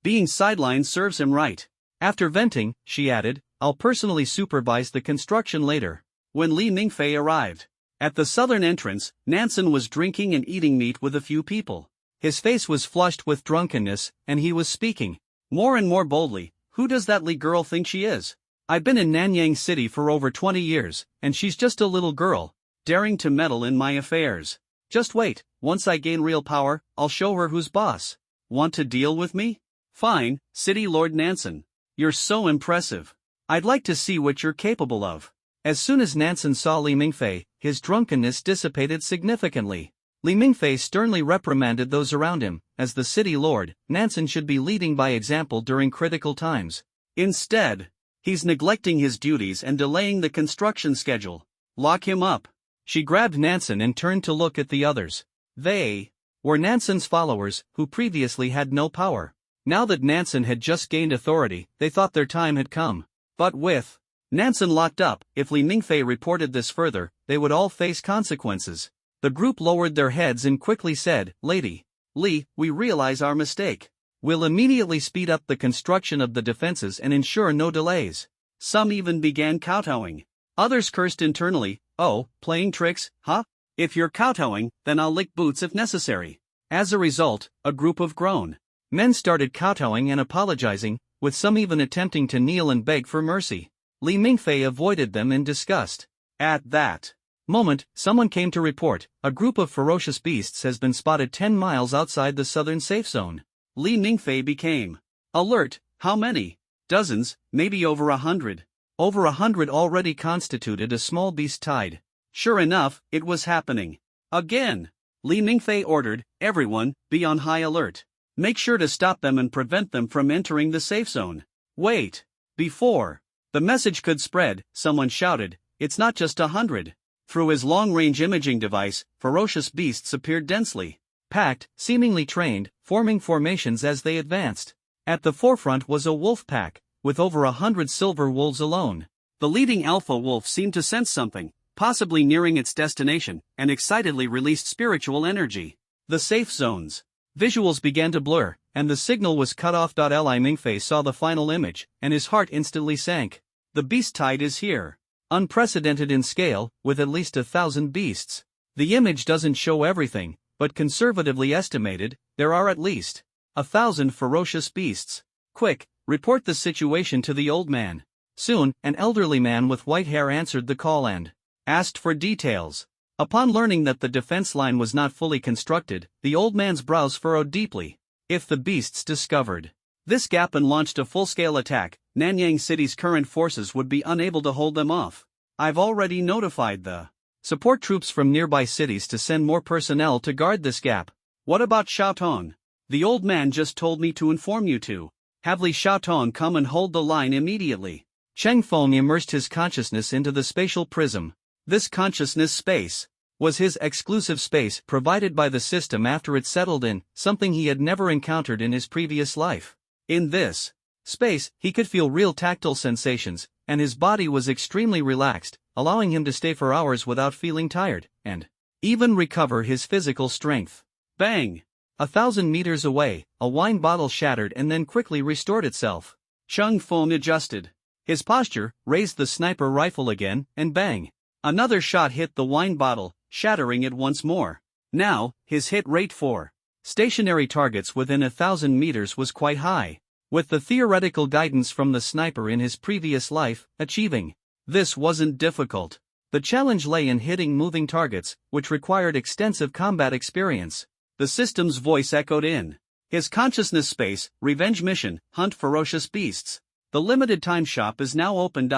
Being sidelined serves him right. After venting, she added, I'll personally supervise the construction later. When Li Mingfei arrived at the southern entrance, Nansen was drinking and eating meat with a few people. His face was flushed with drunkenness, and he was speaking more and more boldly. Who does that Li girl think she is? I've been in Nanyang City for over 20 years, and she's just a little girl, daring to meddle in my affairs. Just wait, once I gain real power, I'll show her who's boss. Want to deal with me? Fine, City Lord Nansen. You're so impressive. I'd like to see what you're capable of. As soon as Nansen saw Li Mingfei, his drunkenness dissipated significantly. Li Mingfei sternly reprimanded those around him. As the city lord, Nansen should be leading by example during critical times. Instead, he's neglecting his duties and delaying the construction schedule. Lock him up. She grabbed Nansen and turned to look at the others. They were Nansen's followers, who previously had no power. Now that Nansen had just gained authority, they thought their time had come. But with Nansen locked up, if Li Mingfei reported this further, they would all face consequences. The group lowered their heads and quickly said, Lady Li, we realize our mistake. We'll immediately speed up the construction of the defenses and ensure no delays. Some even began kowtowing. Others cursed internally, oh, playing tricks, huh? If you're kowtowing, then I'll lick boots if necessary. As a result, a group of grown men started kowtowing and apologizing, with some even attempting to kneel and beg for mercy. Li Mingfei avoided them in disgust. At that moment, someone came to report, a group of ferocious beasts has been spotted 10 miles outside the southern safe zone. Li Mingfei became alert. How many? Dozens, maybe over 100. Over 100 already constituted a small beast tide. Sure enough, it was happening. Again. Li Mingfei ordered, everyone, be on high alert. Make sure to stop them and prevent them from entering the safe zone. Wait. Before the message could spread, someone shouted, it's not just 100. Through his long-range imaging device, ferocious beasts appeared densely packed, seemingly trained, forming formations as they advanced. At the forefront was a wolf pack, with over 100 silver wolves alone. The leading alpha wolf seemed to sense something, possibly nearing its destination, and excitedly released spiritual energy. The safe zones Visuals began to blur, and the signal was cut off. Li Mingfei saw the final image, and his heart instantly sank. The beast tide is here. Unprecedented in scale, with at least 1,000 beasts. The image doesn't show everything, but conservatively estimated, there are at least 1,000 ferocious beasts. Quick, report the situation to the old man. Soon, an elderly man with white hair answered the call and asked for details. Upon learning that the defense line was not fully constructed, the old man's brows furrowed deeply. If the beasts discovered this gap and launched a full-scale attack, Nanyang City's current forces would be unable to hold them off. I've already notified the support troops from nearby cities to send more personnel to guard this gap. What about Xiaotong? The old man just told me to inform you to have Li Xiaotong come and hold the line immediately. Cheng Feng immersed his consciousness into the spatial prism. This consciousness space was his exclusive space provided by the system after it settled in, something he had never encountered in his previous life. In this space, he could feel real tactile sensations, and his body was extremely relaxed, allowing him to stay for hours without feeling tired, and even recover his physical strength. Bang! 1,000 meters away, a wine bottle shattered and then quickly restored itself. Cheng Feng adjusted his posture, raised the sniper rifle again, and bang! Another shot hit the wine bottle, shattering it once more. Now, his hit rate for stationary targets within 1,000 meters was quite high. With the theoretical guidance from the sniper in his previous life, achieving this wasn't difficult. The challenge lay in hitting moving targets, which required extensive combat experience. The system's voice echoed in his consciousness space: revenge mission, hunt ferocious beasts. The limited time shop is now open.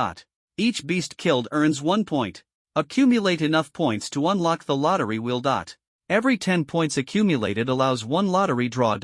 Each beast killed earns 1 point. Accumulate enough points to unlock the lottery wheel. Every 10 points accumulated allows 1 lottery draw.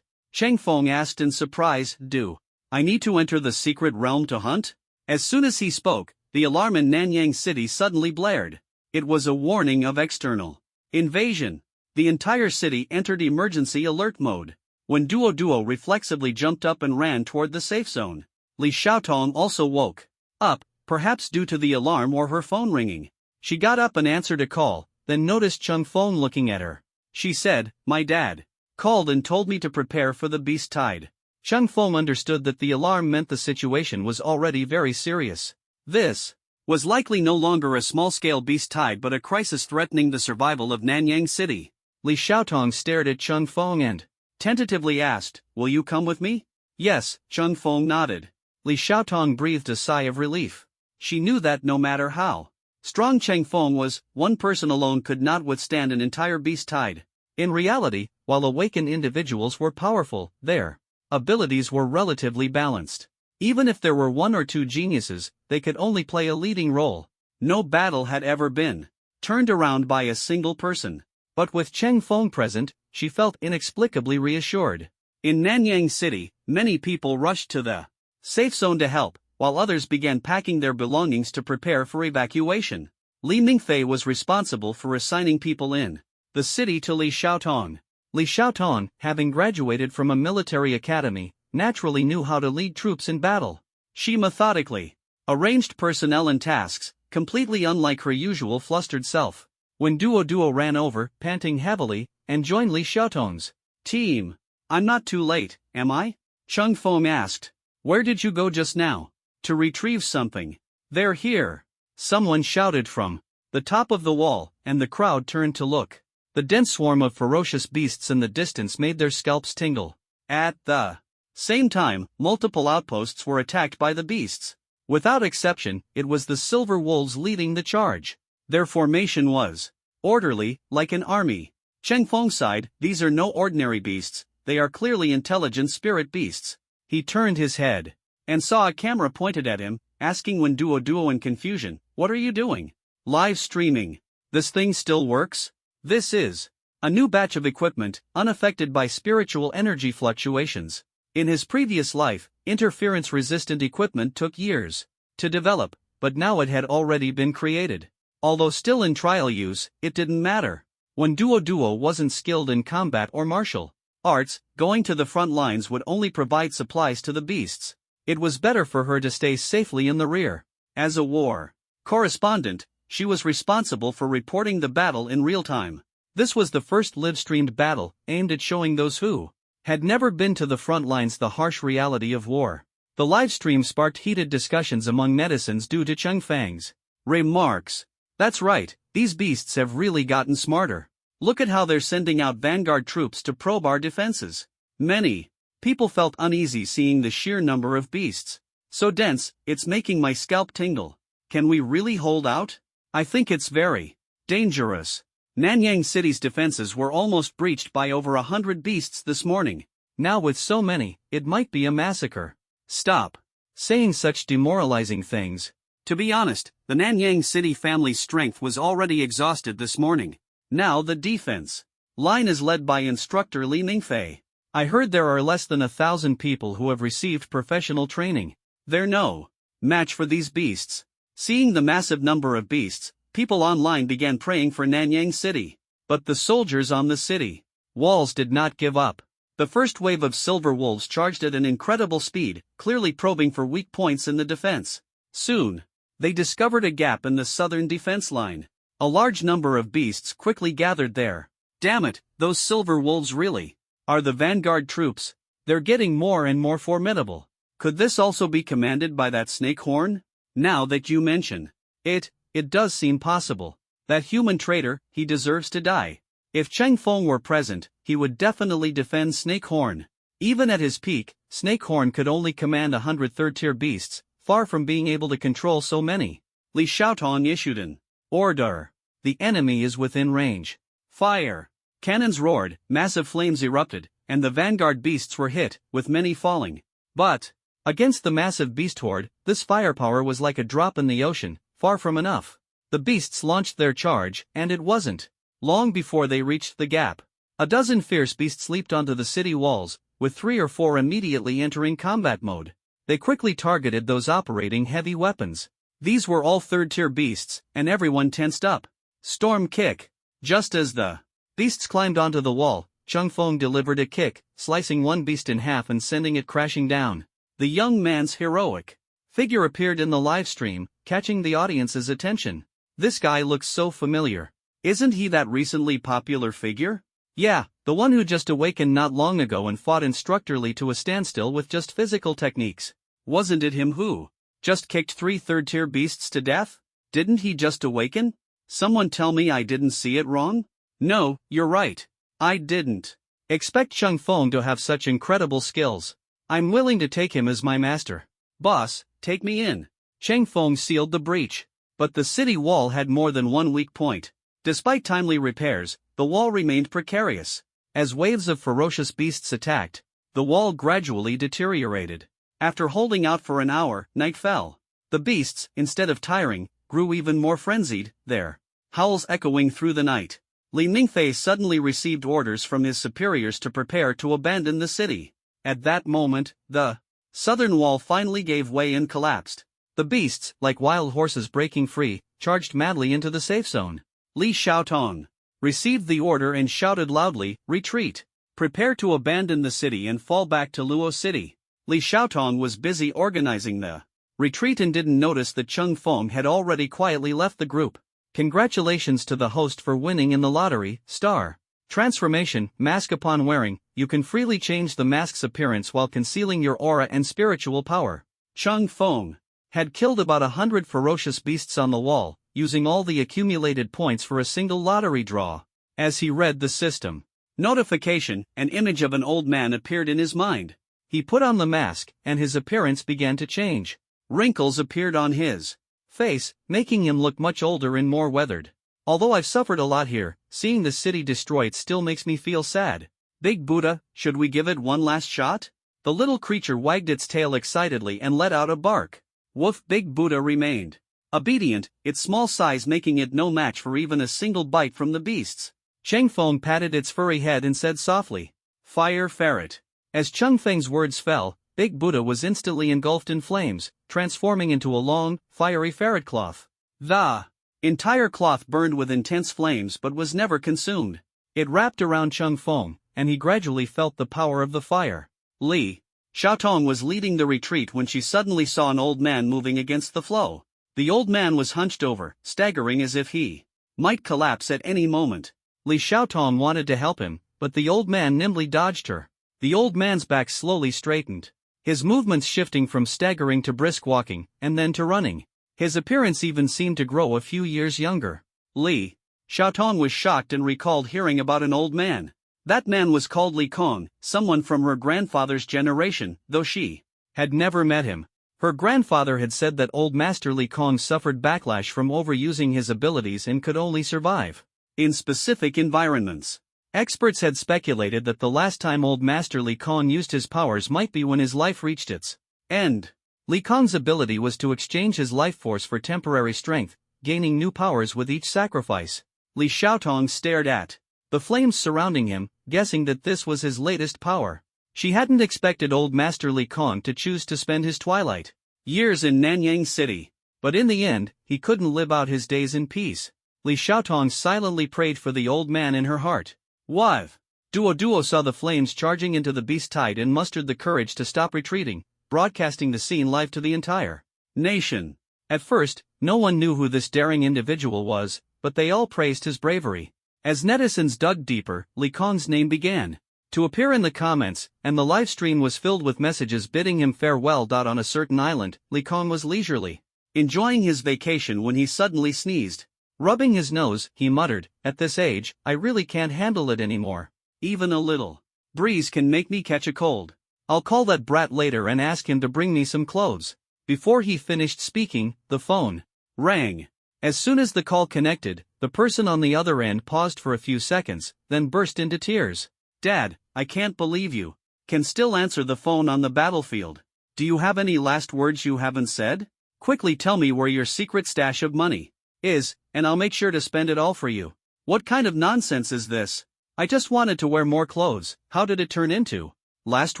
Cheng Feng asked in surprise, do I need to enter the secret realm to hunt? As soon as he spoke, the alarm in Nanyang City suddenly blared. It was a warning of external invasion. The entire city entered emergency alert mode. When Duo reflexively jumped up and ran toward the safe zone. Li Xiaotong also woke up, perhaps due to the alarm or her phone ringing. She got up and answered a call, then noticed Cheng Feng looking at her. She said, "My dad called and told me to prepare for the beast tide." Cheng Feng understood that the alarm meant the situation was already very serious. This was likely no longer a small-scale beast tide but a crisis threatening the survival of Nanyang City. Li Xiaotong stared at Cheng Feng and tentatively asked, "Will you come with me?" "Yes," Cheng Feng nodded. Li Xiaotong breathed a sigh of relief. She knew that no matter how strong Cheng Feng was, one person alone could not withstand an entire beast tide. In reality, while awakened individuals were powerful, their abilities were relatively balanced. Even if there were 1 or 2 geniuses, they could only play a leading role. No battle had ever been turned around by a single person. But with Cheng Feng present, she felt inexplicably reassured. In Nanyang City, many people rushed to the safe zone to help, while others began packing their belongings to prepare for evacuation. Li Mingfei was responsible for assigning people in the city to Li Xiaotong. Li Xiaotong, having graduated from a military academy, naturally knew how to lead troops in battle. She methodically arranged personnel and tasks, completely unlike her usual flustered self. When Duo ran over, panting heavily, and joined Li Xiaotong's team. "I'm not too late, am I?" Cheng Feng asked. "Where did you go just now?" "To retrieve something." "They're here," someone shouted from the top of the wall, and the crowd turned to look. The dense swarm of ferocious beasts in the distance made their scalps tingle. At the same time, multiple outposts were attacked by the beasts. Without exception, it was the silver wolves leading the charge. Their formation was orderly, like an army. Cheng Feng sighed, "These are no ordinary beasts, they are clearly intelligent spirit beasts." He turned his head and saw a camera pointed at him, asking when Duo in confusion, "What are you doing?" "Live streaming. This thing still works?" "This is a new batch of equipment, unaffected by spiritual energy fluctuations." In his previous life, interference-resistant equipment took years to develop, but now it had already been created. Although still in trial use, it didn't matter. When Duo wasn't skilled in combat or martial arts, going to the front lines would only provide supplies to the beasts. It was better for her to stay safely in the rear. As a war correspondent, she was responsible for reporting the battle in real time. This was the first live-streamed battle, aimed at showing those who had never been to the front lines the harsh reality of war. The livestream sparked heated discussions among netizens due to Cheng Fang's remarks. That's right, these beasts have really gotten smarter. Look at how they're sending out vanguard troops to probe our defenses. Many people felt uneasy seeing the sheer number of beasts. So dense, it's making my scalp tingle. Can we really hold out? I think it's very dangerous. Nanyang City's defenses were almost breached by over 100 beasts this morning. Now with so many, it might be a massacre. Stop saying such demoralizing things. To be honest, the Nanyang City family's strength was already exhausted this morning. Now the defense line is led by instructor Li Mingfei. I heard there are less than 1,000 people who have received professional training. They're no match for these beasts. Seeing the massive number of beasts, people online began praying for Nanyang City. But the soldiers on the city walls did not give up. The first wave of silver wolves charged at an incredible speed, clearly probing for weak points in the defense. Soon, they discovered a gap in the southern defense line. A large number of beasts quickly gathered there. Damn it, those silver wolves really are the vanguard troops. They're getting more and more formidable. Could this also be commanded by that snake horn? Now that you mention it, it does seem possible. That human traitor, he deserves to die. If Cheng Feng were present, he would definitely defend Snakehorn. Even at his peak, Snakehorn could only command 100 third-tier beasts, far from being able to control so many. Li Xiaotong issued an order. The enemy is within range. Fire! Cannons roared, massive flames erupted, and the vanguard beasts were hit, with many falling. But against the massive beast horde, this firepower was like a drop in the ocean, far from enough. The beasts launched their charge, and it wasn't long before they reached the gap. A dozen fierce beasts leaped onto the city walls, with 3 or 4 immediately entering combat mode. They quickly targeted those operating heavy weapons. These were all third-tier beasts, and everyone tensed up. Storm kick! Just as the beasts climbed onto the wall, Cheng Feng delivered a kick, slicing one beast in half and sending it crashing down. The young man's heroic figure appeared in the live stream, catching the audience's attention. This guy looks so familiar. Isn't he that recently popular figure? Yeah, the one who just awakened not long ago and fought Instructor Li to a standstill with just physical techniques. Wasn't it him who just kicked 3 third-tier beasts to death? Didn't he just awaken? Someone tell me I didn't see it wrong? No, you're right. I didn't expect Cheng Feng to have such incredible skills. I'm willing to take him as my master. Boss, take me in. Cheng Feng sealed the breach. But the city wall had more than one weak point. Despite timely repairs, the wall remained precarious. As waves of ferocious beasts attacked, the wall gradually deteriorated. After holding out for an hour, night fell. The beasts, instead of tiring, grew even more frenzied, their howls echoing through the night. Li Mingfei suddenly received orders from his superiors to prepare to abandon the city. At that moment, the southern wall finally gave way and collapsed. The beasts, like wild horses breaking free, charged madly into the safe zone. Li Xiaotong received the order and shouted loudly, "Retreat! Prepare to abandon the city and fall back to Luo City." Li Xiaotong was busy organizing the retreat and didn't notice that Cheng Feng had already quietly left the group. Congratulations to the host for winning in the lottery, star. Transformation, mask upon wearing, you can freely change the mask's appearance while concealing your aura and spiritual power. Cheng Feng had killed about 100 ferocious beasts on the wall, using all the accumulated points for a single lottery draw. As he read the system notification, an image of an old man appeared in his mind. He put on the mask, and his appearance began to change. Wrinkles appeared on his face, making him look much older and more weathered. Although I've suffered a lot here, seeing the city destroyed still makes me feel sad. Big Buddha, should we give it one last shot? The little creature wagged its tail excitedly and let out a bark. Woof! Big Buddha remained obedient, its small size making it no match for even a single bite from the beasts. Cheng Feng patted its furry head and said softly, "Fire ferret." As Cheng Feng's words fell, Big Buddha was instantly engulfed in flames, transforming into a long, fiery ferret cloth. The entire cloth burned with intense flames but was never consumed. It wrapped around Cheng Feng, and he gradually felt the power of the fire. Li Xiaotong was leading the retreat when she suddenly saw an old man moving against the flow. The old man was hunched over, staggering as if he might collapse at any moment. Li Xiaotong wanted to help him, but the old man nimbly dodged her. The old man's back slowly straightened, his movements shifting from staggering to brisk walking, and then to running. His appearance even seemed to grow a few years younger. Li Xiaotong was shocked and recalled hearing about an old man. That man was called Li Kong, someone from her grandfather's generation, though she had never met him. Her grandfather had said that old Master Li Kong suffered backlash from overusing his abilities and could only survive in specific environments. Experts had speculated that the last time old Master Li Kong used his powers might be when his life reached its end. Li Kong's ability was to exchange his life force for temporary strength, gaining new powers with each sacrifice. Li Xiaotong stared at the flames surrounding him, guessing that this was his latest power. She hadn't expected old Master Li Kong to choose to spend his twilight years in Nanyang City. But in the end, he couldn't live out his days in peace. Li Xiaotong silently prayed for the old man in her heart. Wive. Duo saw the flames charging into the beast tide and mustered the courage to stop retreating, broadcasting the scene live to the entire nation. At first, no one knew who this daring individual was, but they all praised his bravery. As netizens dug deeper, Li Kong's name began to appear in the comments, and the live stream was filled with messages bidding him farewell. On a certain island, Li Kong was leisurely enjoying his vacation when he suddenly sneezed. Rubbing his nose, he muttered, "At this age, I really can't handle it anymore. Even a little breeze can make me catch a cold. I'll call that brat later and ask him to bring me some clothes." Before he finished speaking, the phone rang. As soon as the call connected, the person on the other end paused for a few seconds, then burst into tears. "Dad, I can't believe you can still answer the phone on the battlefield. Do you have any last words you haven't said? Quickly tell me where your secret stash of money is, and I'll make sure to spend it all for you." "What kind of nonsense is this? I just wanted to wear more clothes. How did it turn into last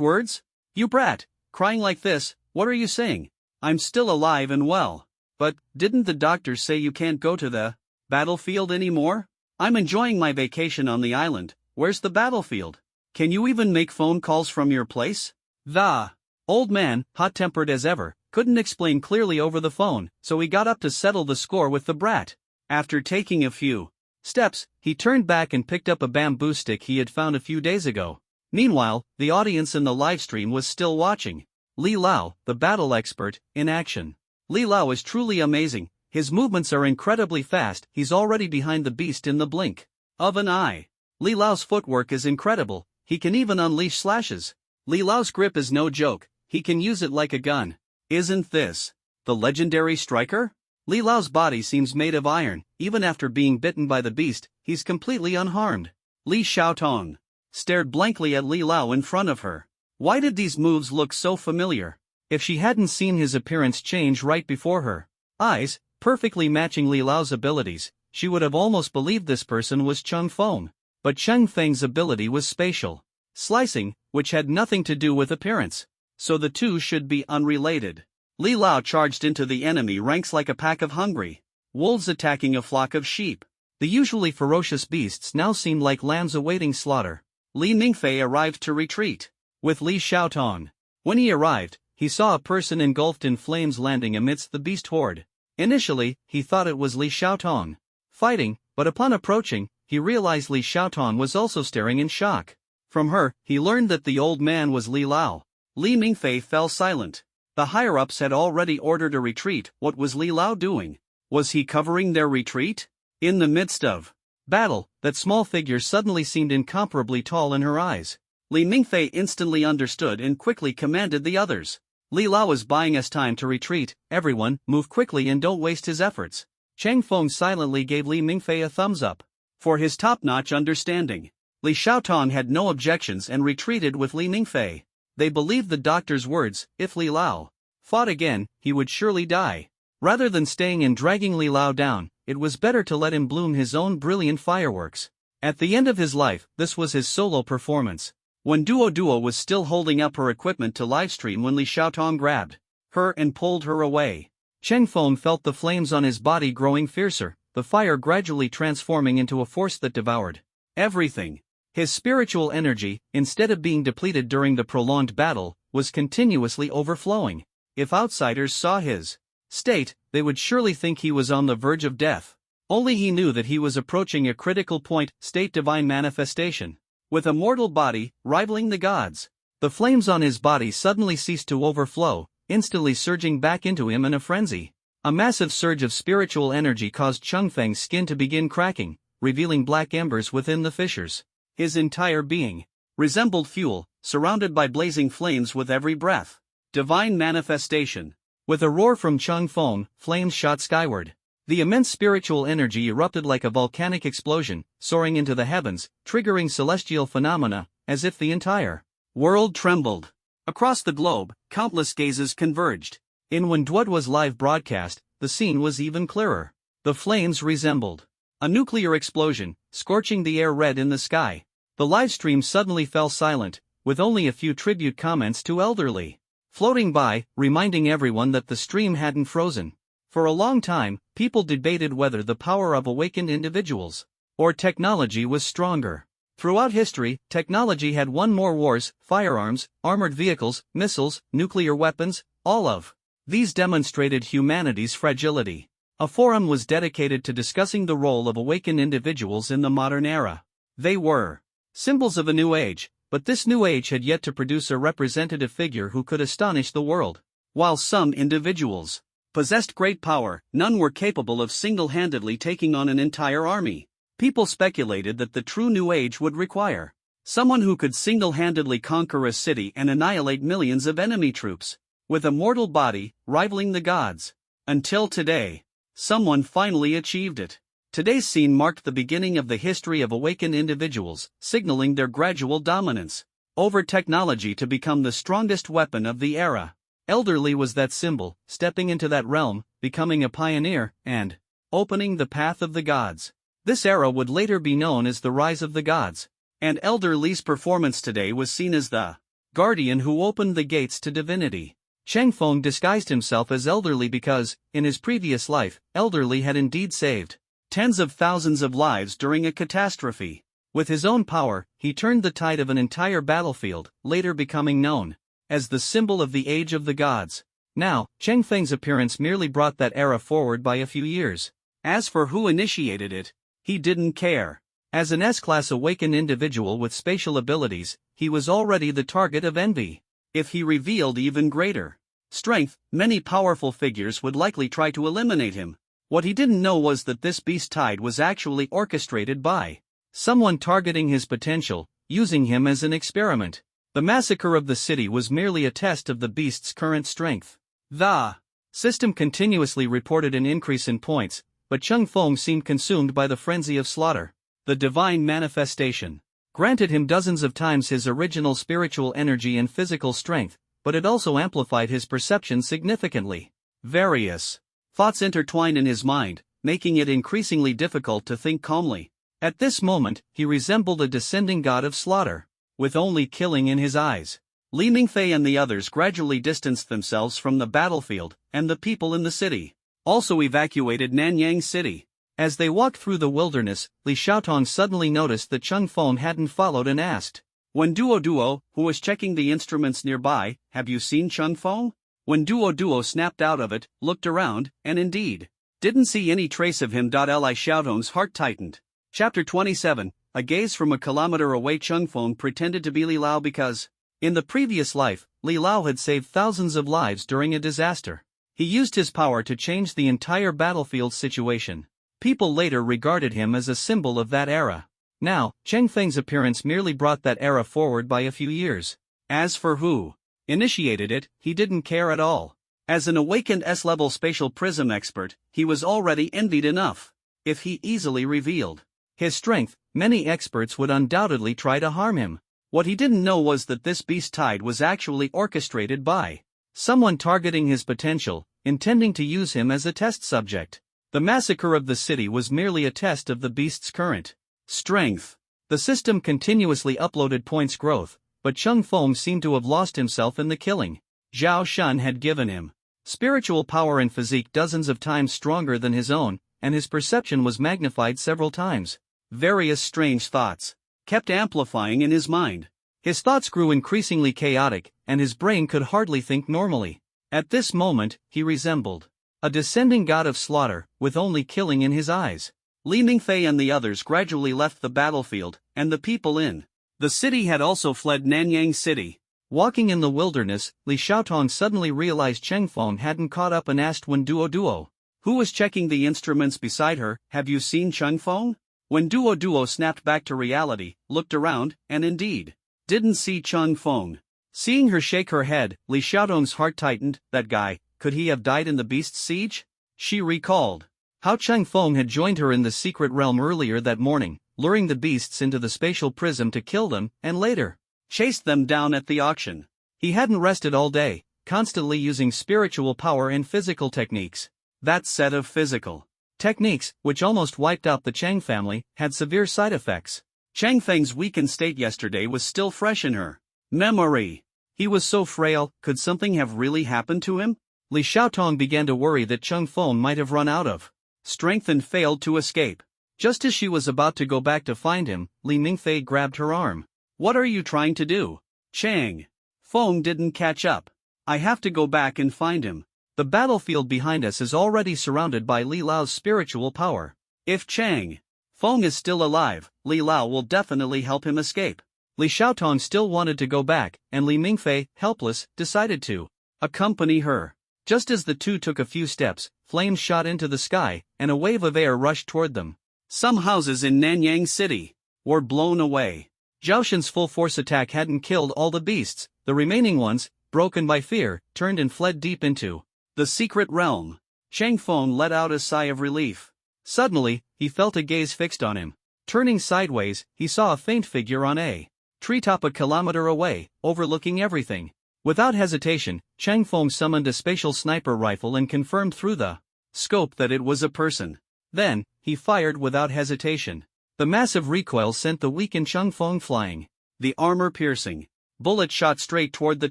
words? You brat, crying like this, what are you saying? I'm still alive and well. But, didn't the doctors say you can't go to the battlefield anymore? I'm enjoying my vacation on the island. Where's the battlefield? Can you even make phone calls from your place?" The old man, hot-tempered as ever, couldn't explain clearly over the phone, so he got up to settle the score with the brat. After taking a few steps, he turned back and picked up a bamboo stick he had found a few days ago. Meanwhile, the audience in the livestream was still watching Li Lao, the battle expert, in action. Li Lao is truly amazing. His movements are incredibly fast. He's already behind the beast in the blink of an eye. Li Lao's footwork is incredible. He can even unleash slashes. Li Lao's grip is no joke. He can use it like a gun. Isn't this the legendary striker? Li Lao's body seems made of iron. Even after being bitten by the beast, he's completely unharmed. Li Xiaotong stared blankly at Li Lao in front of her. Why did these moves look so familiar? If she hadn't seen his appearance change right before her eyes, perfectly matching Li Lao's abilities, she would have almost believed this person was Cheng Feng. But Cheng Feng's ability was spatial slicing, which had nothing to do with appearance. So the two should be unrelated. Li Lao charged into the enemy ranks like a pack of hungry wolves attacking a flock of sheep. The usually ferocious beasts now seemed like lambs awaiting slaughter. Li Mingfei arrived to retreat with Li Xiaotong. When he arrived, he saw a person engulfed in flames landing amidst the beast horde. Initially, he thought it was Li Xiaotong fighting, but upon approaching, he realized Li Xiaotong was also staring in shock. From her, he learned that the old man was Li Lao. Li Mingfei fell silent. The higher-ups had already ordered a retreat. What was Li Lao doing? Was he covering their retreat? In the midst of battle, that small figure suddenly seemed incomparably tall in her eyes. Li Mingfei instantly understood and quickly commanded the others. Li Lao is buying us time to retreat. Everyone, move quickly and don't waste his efforts. Cheng Feng silently gave Li Mingfei a thumbs up for his top-notch understanding. Li Xiaotong had no objections and retreated with Li Mingfei. They believed the doctor's words. If Li Lao fought again, he would surely die. Rather than staying and dragging Li Lao down, it was better to let him bloom his own brilliant fireworks. At the end of his life, this was his solo performance. When Duo was still holding up her equipment to livestream when Li Xiaotong grabbed her and pulled her away. Cheng Feng felt the flames on his body growing fiercer, the fire gradually transforming into a force that devoured everything. His spiritual energy, instead of being depleted during the prolonged battle, was continuously overflowing. If outsiders saw his state, they would surely think he was on the verge of death. Only he knew that he was approaching a critical point, state divine manifestation. With a mortal body, rivaling the gods. The flames on his body suddenly ceased to overflow, instantly surging back into him in a frenzy. A massive surge of spiritual energy caused Changfeng's skin to begin cracking, revealing black embers within the fissures. His entire being resembled fuel, surrounded by blazing flames with every breath. Divine manifestation. With a roar from Changfeng, flames shot skyward. The immense spiritual energy erupted like a volcanic explosion, soaring into the heavens, triggering celestial phenomena, as if the entire world trembled. Across the globe, countless gazes converged. In Wenduoduo's live broadcast, the scene was even clearer. The flames resembled a nuclear explosion, scorching the air red in the sky. The livestream suddenly fell silent, with only a few tribute comments to elderly floating by, reminding everyone that the stream hadn't frozen. For a long time, people debated whether the power of awakened individuals or technology was stronger. Throughout history, technology had won more wars, firearms, armored vehicles, missiles, nuclear weapons, all of these demonstrated humanity's fragility. A forum was dedicated to discussing the role of awakened individuals in the modern era. They were symbols of a new age, but this new age had yet to produce a representative figure who could astonish the world. While some individuals possessed great power, none were capable of single-handedly taking on an entire army. People speculated that the true new age would require someone who could single-handedly conquer a city and annihilate millions of enemy troops, with a mortal body, rivaling the gods. Until today, someone finally achieved it. Today's scene marked the beginning of the history of awakened individuals, signaling their gradual dominance over technology to become the strongest weapon of the era. Elderly was that symbol, stepping into that realm, becoming a pioneer, and opening the path of the gods. This era would later be known as the Rise of the Gods, and Elderly's performance today was seen as the guardian who opened the gates to divinity. Changfeng disguised himself as Elderly because, in his previous life, Elderly had indeed saved tens of thousands of lives during a catastrophe. With his own power, he turned the tide of an entire battlefield, later becoming known as the symbol of the Age of the Gods. Now, Changfeng's appearance merely brought that era forward by a few years. As for who initiated it, he didn't care. As an S-class awakened individual with spatial abilities, he was already the target of envy. If he revealed even greater strength, many powerful figures would likely try to eliminate him. What he didn't know was that this beast tide was actually orchestrated by someone targeting his potential, using him as an experiment. The massacre of the city was merely a test of the beast's current strength. The system continuously reported an increase in points, but Changfeng seemed consumed by the frenzy of slaughter. The divine manifestation granted him dozens of times his original spiritual energy and physical strength, but it also amplified his perception significantly. Various thoughts intertwined in his mind, making it increasingly difficult to think calmly. At this moment, he resembled a descending god of slaughter, with only killing in his eyes. Li Mingfei and the others gradually distanced themselves from the battlefield, and the people in the city also evacuated Nanyang City. As they walked through the wilderness, Li Xiaotong suddenly noticed that Changfeng hadn't followed and asked Wenduoduo, who was checking the instruments nearby, "Have you seen Changfeng?" Wenduoduo snapped out of it, looked around, and indeed didn't see any trace of him. Li Xiaotong's heart tightened. Chapter 27, a gaze from a kilometer away. Changfeng pretended to be Li Lao because, in the previous life, Li Lao had saved thousands of lives during a disaster. He used his power to change the entire battlefield situation. People later regarded him as a symbol of that era. Now, Changfeng's appearance merely brought that era forward by a few years. As for who initiated it, he didn't care at all. As an awakened S-level spatial prism expert, he was already envied enough. If he easily revealed his strength, many experts would undoubtedly try to harm him. What he didn't know was that this beast tide was actually orchestrated by someone targeting his potential, intending to use him as a test subject. The massacre of the city was merely a test of the beast's current strength. The system continuously uploaded points growth, but Changfeng seemed to have lost himself in the killing. Zhao Shun had given him spiritual power and physique dozens of times stronger than his own, and his perception was magnified several times. Various strange thoughts kept amplifying in his mind. His thoughts grew increasingly chaotic, and his brain could hardly think normally. At this moment, he resembled a descending god of slaughter, with only killing in his eyes. Li Mingfei and the others gradually left the battlefield, and the people in the city had also fled Nanyang City. Walking in the wilderness, Li Xiaotong suddenly realized Cheng Feng hadn't caught up and asked Wen Duo, who was checking the instruments beside her, "Have you seen Cheng Feng?" When Duo snapped back to reality, looked around, and indeed didn't see Cheng Feng. Seeing her shake her head, Li Xiaotong's heart tightened. That guy, could he have died in the beast's siege? She recalled how Cheng Feng had joined her in the secret realm earlier that morning, luring the beasts into the spatial prism to kill them, and later chased them down at the auction. He hadn't rested all day, constantly using spiritual power and physical techniques. That set of physical techniques, which almost wiped out the Cheng family, had severe side effects. Cheng Feng's weakened state yesterday was still fresh in her memory. He was so frail, could something have really happened to him? Li Xiaotong began to worry that Cheng Feng might have run out of strength and failed to escape. Just as she was about to go back to find him, Li Mingfei grabbed her arm. "What are you trying to do? Cheng Feng didn't catch up. I have to go back and find him. The battlefield behind us is already surrounded by Li Lao's spiritual power. If Cheng Feng is still alive, Li Lao will definitely help him escape." Li Xiaotong still wanted to go back, and Li Mingfei, helpless, decided to accompany her. Just as the two took a few steps, flames shot into the sky, and a wave of air rushed toward them. Some houses in Nanyang City were blown away. Zhao Xun's full-force attack hadn't killed all the beasts. The remaining ones, broken by fear, turned and fled deep into the secret realm. Cheng Feng let out a sigh of relief. Suddenly, he felt a gaze fixed on him. Turning sideways, he saw a faint figure on a treetop a kilometer away, overlooking everything. Without hesitation, Cheng Feng summoned a spatial sniper rifle and confirmed through the scope that it was a person. Then, he fired without hesitation. The massive recoil sent the weakened Cheng Feng flying. The armor-piercing bullet shot straight toward the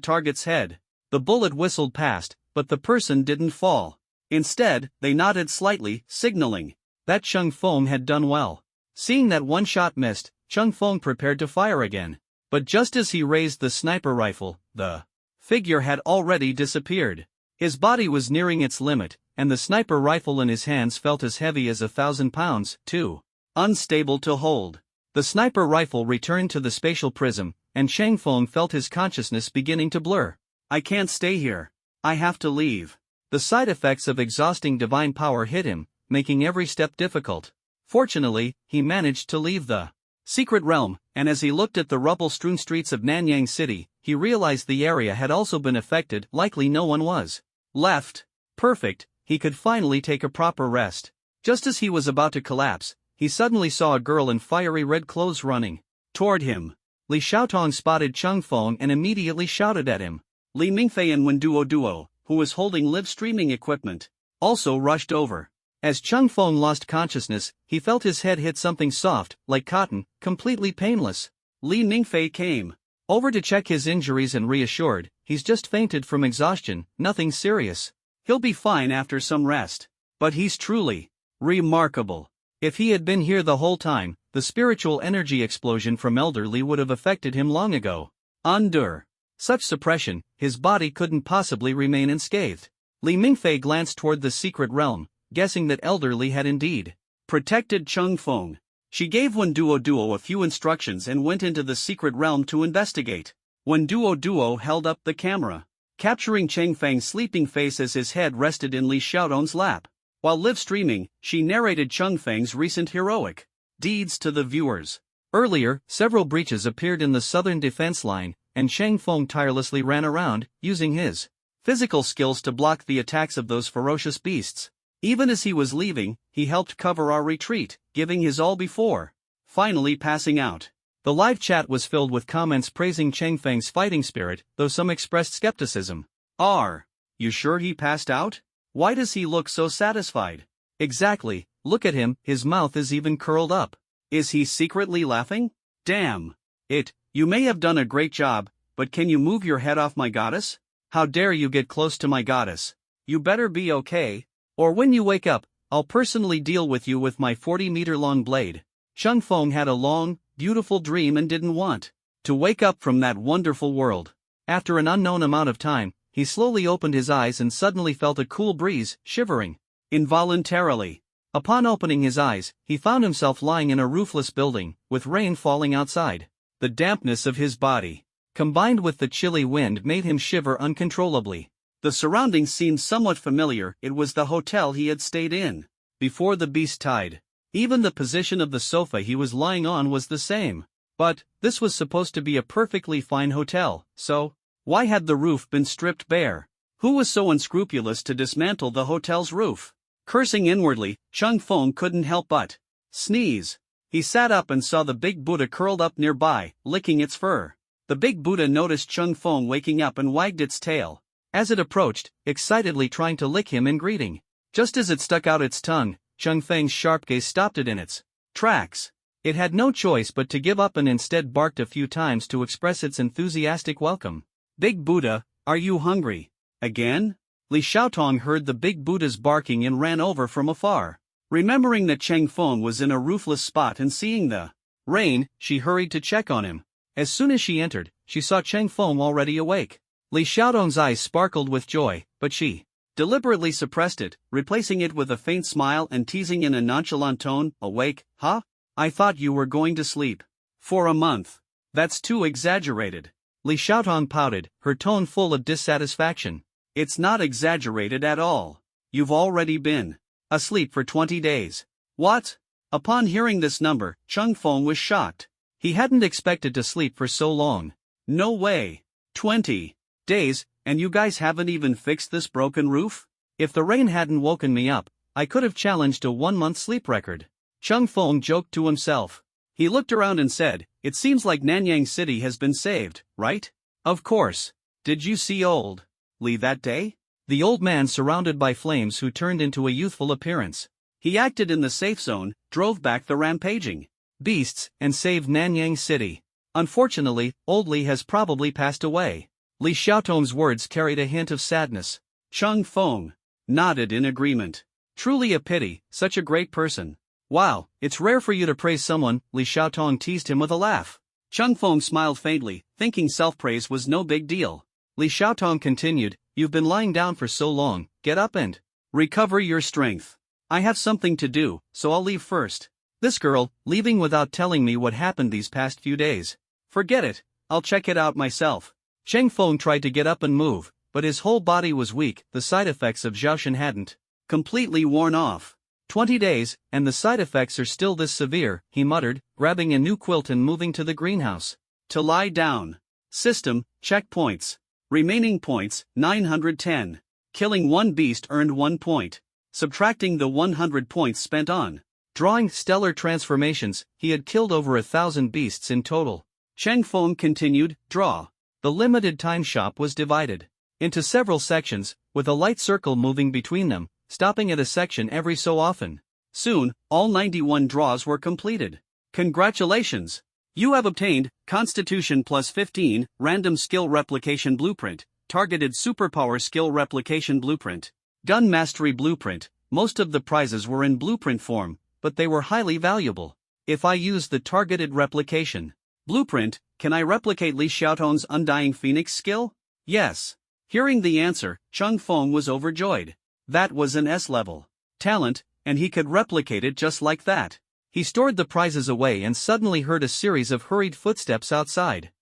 target's head. The bullet whistled past, but the person didn't fall. Instead, they nodded slightly, signaling that Cheng Feng had done well. Seeing that one shot missed, Cheng Feng prepared to fire again. But just as he raised the sniper rifle, the figure had already disappeared. His body was nearing its limit, and the sniper rifle in his hands felt as heavy as 1,000 pounds, too unstable to hold. The sniper rifle returned to the spatial prism, and Cheng Feng felt his consciousness beginning to blur. "I can't stay here. I have to leave." The side effects of exhausting divine power hit him, making every step difficult. Fortunately, he managed to leave the secret realm, and as he looked at the rubble-strewn streets of Nanyang City, he realized the area had also been affected. Likely no one was left. Perfect, he could finally take a proper rest. Just as he was about to collapse, he suddenly saw a girl in fiery red clothes running toward him. Li Xiaotong spotted Cheng Feng and immediately shouted at him. Li Mingfei and Wen Duo, who was holding live streaming equipment, also rushed over. As Cheng Feng lost consciousness, he felt his head hit something soft, like cotton, completely painless. Li Mingfei came over to check his injuries and reassured, "He's just fainted from exhaustion, nothing serious. He'll be fine after some rest." But he's truly remarkable. If he had been here the whole time, the spiritual energy explosion from Elder Li would have affected him long ago. Under such suppression, his body couldn't possibly remain unscathed. Li Mingfei glanced toward the secret realm, guessing that Elder Li had indeed protected Cheng Feng. She gave Wen Duo a few instructions and went into the secret realm to investigate. Wen Duo held up the camera, capturing Cheng Feng's sleeping face as his head rested in Li Xiaotong's lap. While live streaming, she narrated Cheng Feng's recent heroic deeds to the viewers. Earlier, several breaches appeared in the southern defense line, and Cheng Feng tirelessly ran around, using his physical skills to block the attacks of those ferocious beasts. Even as he was leaving, he helped cover our retreat, giving his all before finally passing out. The live chat was filled with comments praising Cheng Feng's fighting spirit, though some expressed skepticism. "Are you sure he passed out? Why does he look so satisfied?" "Exactly, look at him, his mouth is even curled up. Is he secretly laughing? Damn it, you may have done a great job, but can you move your head off my goddess? How dare you get close to my goddess? You better be okay, or when you wake up, I'll personally deal with you with my 40-meter-long blade." Cheng Feng had a long, beautiful dream and didn't want to wake up from that wonderful world. After an unknown amount of time, he slowly opened his eyes and suddenly felt a cool breeze, shivering. Involuntarily, Upon opening his eyes, he found himself lying in a roofless building, with rain falling outside. The dampness of his body, combined with the chilly wind, made him shiver uncontrollably. The surroundings seemed somewhat familiar. It was the hotel he had stayed in before the beast tide. Even the position of the sofa he was lying on was the same. But this was supposed to be a perfectly fine hotel, so why had the roof been stripped bare? Who was so unscrupulous to dismantle the hotel's roof? Cursing inwardly, Chung Fong couldn't help but sneeze. He sat up and saw the big Buddha curled up nearby, licking its fur. The big Buddha noticed Chung Fong waking up and wagged its tail as it approached, excitedly trying to lick him in greeting. Just as it stuck out its tongue, Chung Feng's sharp gaze stopped it in its tracks. It had no choice but to give up and instead barked a few times to express its enthusiastic welcome. Big Buddha, are you hungry? Again? Li Xiaotong heard the big Buddha's barking and ran over from afar. Remembering that Cheng Feng was in a roofless spot and seeing the rain, she hurried to check on him. As soon as she entered, she saw Cheng Feng already awake. Li Xiaotong's eyes sparkled with joy, but she deliberately suppressed it, replacing it with a faint smile and teasing in a nonchalant tone, "Awake, huh? I thought you were going to sleep. For a month. That's too exaggerated." Li Xiaotong pouted, her tone full of dissatisfaction. "It's not exaggerated at all. You've already been asleep for 20 days. What?" Upon hearing this number, Chung Feng was shocked. He hadn't expected to sleep for so long. No way. 20 days, and you guys haven't even fixed this broken roof? If the rain hadn't woken me up, I could have challenged a 1-month sleep record. Chung Feng joked to himself. He looked around and said, "It seems like Nanyang City has been saved, right?" "Of course. Did you see old Li that day?" The old man surrounded by flames who turned into a youthful appearance. He acted in the safe zone, drove back the rampaging beasts, and saved Nanyang City. Unfortunately, old Li has probably passed away. Li Xiaotong's words carried a hint of sadness. Chung Feng nodded in agreement. Truly a pity, such a great person. "Wow, it's rare for you to praise someone," Li Xiaotong teased him with a laugh. Chung Feng smiled faintly, thinking self-praise was no big deal. Li Xiaotong continued, "You've been lying down for so long, get up and recover your strength. I have something to do, so I'll leave first." This girl, leaving without telling me what happened these past few days. Forget it, I'll check it out myself. Cheng Feng tried to get up and move, but his whole body was weak. The side effects of Zhaoshan hadn't completely worn off. 20 days, and the side effects are still this severe, he muttered, grabbing a new quilt and moving to the greenhouse. To lie down. System, checkpoints. Remaining points, 910. Killing one beast earned 1 point. Subtracting the 100 points spent on drawing stellar transformations, he had killed over 1,000 beasts in total. Cheng Feng continued, draw. The limited time shop was divided into several sections, with a light circle moving between them, stopping at a section every so often. Soon, all 91 draws were completed. Congratulations! You have obtained Constitution plus 15, Random Skill Replication Blueprint, Targeted Superpower Skill Replication Blueprint, Gun Mastery Blueprint. Most of the prizes were in blueprint form, but they were highly valuable. If I use the Targeted Replication Blueprint, can I replicate Li Xiaotong's Undying Phoenix skill? Yes. Hearing the answer, Chung Feng was overjoyed. That was an S-level talent, and he could replicate it just like that. He stored the prizes away and suddenly heard a series of hurried footsteps outside.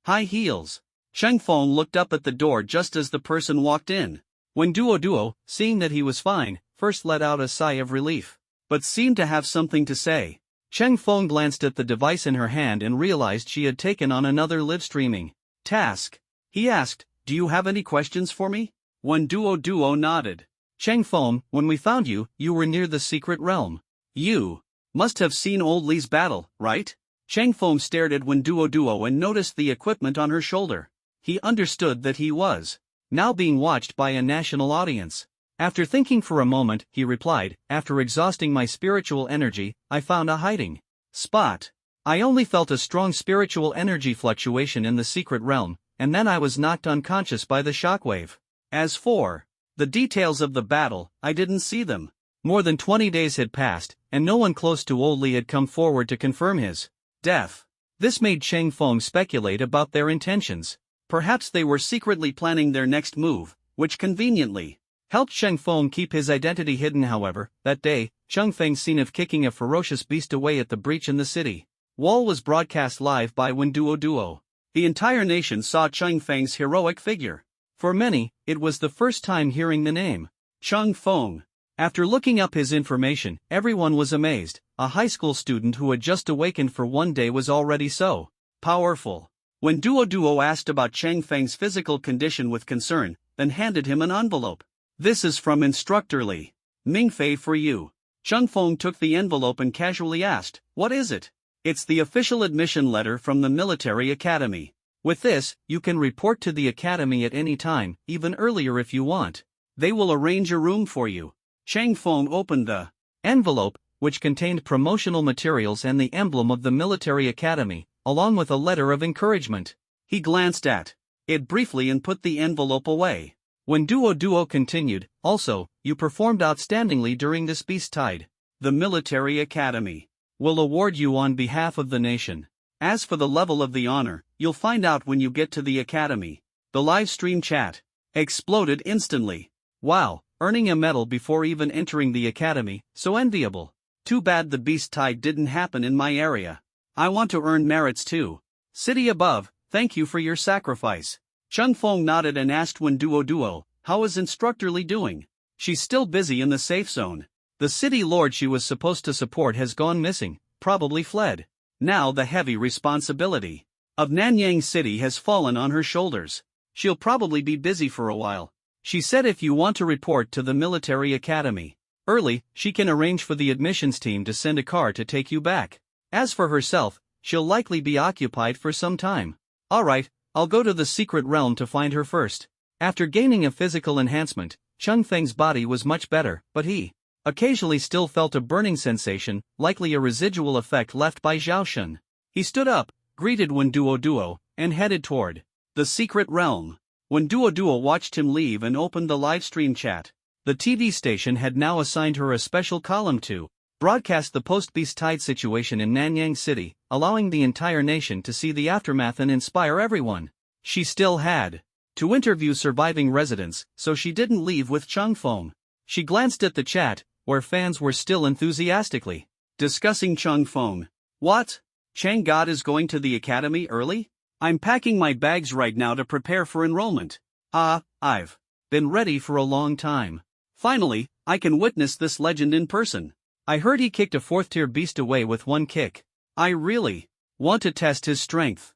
High heels. Cheng Feng looked up at the door just as the person walked in. When Duo, seeing that he was fine, first let out a sigh of relief, but seemed to have something to say. Cheng Feng glanced at the device in her hand and realized she had taken on another live-streaming task. He asked, "Do you have any questions for me?" When Duo nodded. "Cheng Feng, when we found you, you were near the secret realm. You must have seen old Li's battle, right?" Cheng Feng stared at Wen Duo and noticed the equipment on her shoulder. He understood that he was now being watched by a national audience. After thinking for a moment, he replied, "After exhausting my spiritual energy, I found a hiding spot. I only felt a strong spiritual energy fluctuation in the secret realm, and then I was knocked unconscious by the shockwave. As for the details of the battle, I didn't see them." More than 20 days had passed, and no one close to old Li had come forward to confirm his death. This made Cheng Feng speculate about their intentions. Perhaps they were secretly planning their next move, which conveniently helped Cheng Feng keep his identity hidden. However, that day, Cheng Feng's scene of kicking a ferocious beast away at the breach in the city wall was broadcast live by Mangekyō. The entire nation saw Cheng Feng's heroic figure. For many, it was the first time hearing the name Cheng Feng. After looking up his information, everyone was amazed. A high school student who had just awakened for one day was already so powerful. When Duo asked about Cheng Feng's physical condition with concern, then handed him an envelope. "This is from Instructor Li Mingfei for you." Cheng Feng took the envelope and casually asked, "What is it?" "It's the official admission letter from the military academy. With this, you can report to the academy at any time, even earlier if you want. They will arrange a room for you." Cheng Feng opened the envelope, which contained promotional materials and the emblem of the military academy, along with a letter of encouragement. He glanced at it briefly and put the envelope away. When Duo continued, "Also, you performed outstandingly during this beast tide. The military academy will award you on behalf of the nation. As for the level of the honor, you'll find out when you get to the academy." The live stream chat exploded instantly. "Wow, earning a medal before even entering the academy, so enviable. Too bad the beast tide didn't happen in my area. I want to earn merits too. City above, thank you for your sacrifice." Cheng Feng nodded and asked when Duo, "How is Instructor Li doing?" "She's still busy in the safe zone. The city lord she was supposed to support has gone missing, probably fled. Now the heavy responsibility of Nanyang City has fallen on her shoulders. She'll probably be busy for a while. She said if you want to report to the military academy early, she can arrange for the admissions team to send a car to take you back. As for herself, she'll likely be occupied for some time." "Alright, I'll go to the secret realm to find her first." After gaining a physical enhancement, Cheng Feng's body was much better, but he occasionally still felt a burning sensation, likely a residual effect left by Zhaoshen. He stood up, greeted when Duo, and headed toward the secret realm. When Duo watched him leave and opened the live stream chat, the TV station had now assigned her a special column to broadcast the post-beast tide situation in Nanyang City, allowing the entire nation to see the aftermath and inspire everyone. She still had to interview surviving residents, so she didn't leave with Cheng Feng. She glanced at the chat, where fans were still enthusiastically discussing Cheng Feng. "What? Chang God is going to the academy early? I'm packing my bags right now to prepare for enrollment. I've been ready for a long time. Finally, I can witness this legend in person. I heard he kicked a 4th-tier beast away with one kick. I really want to test his strength.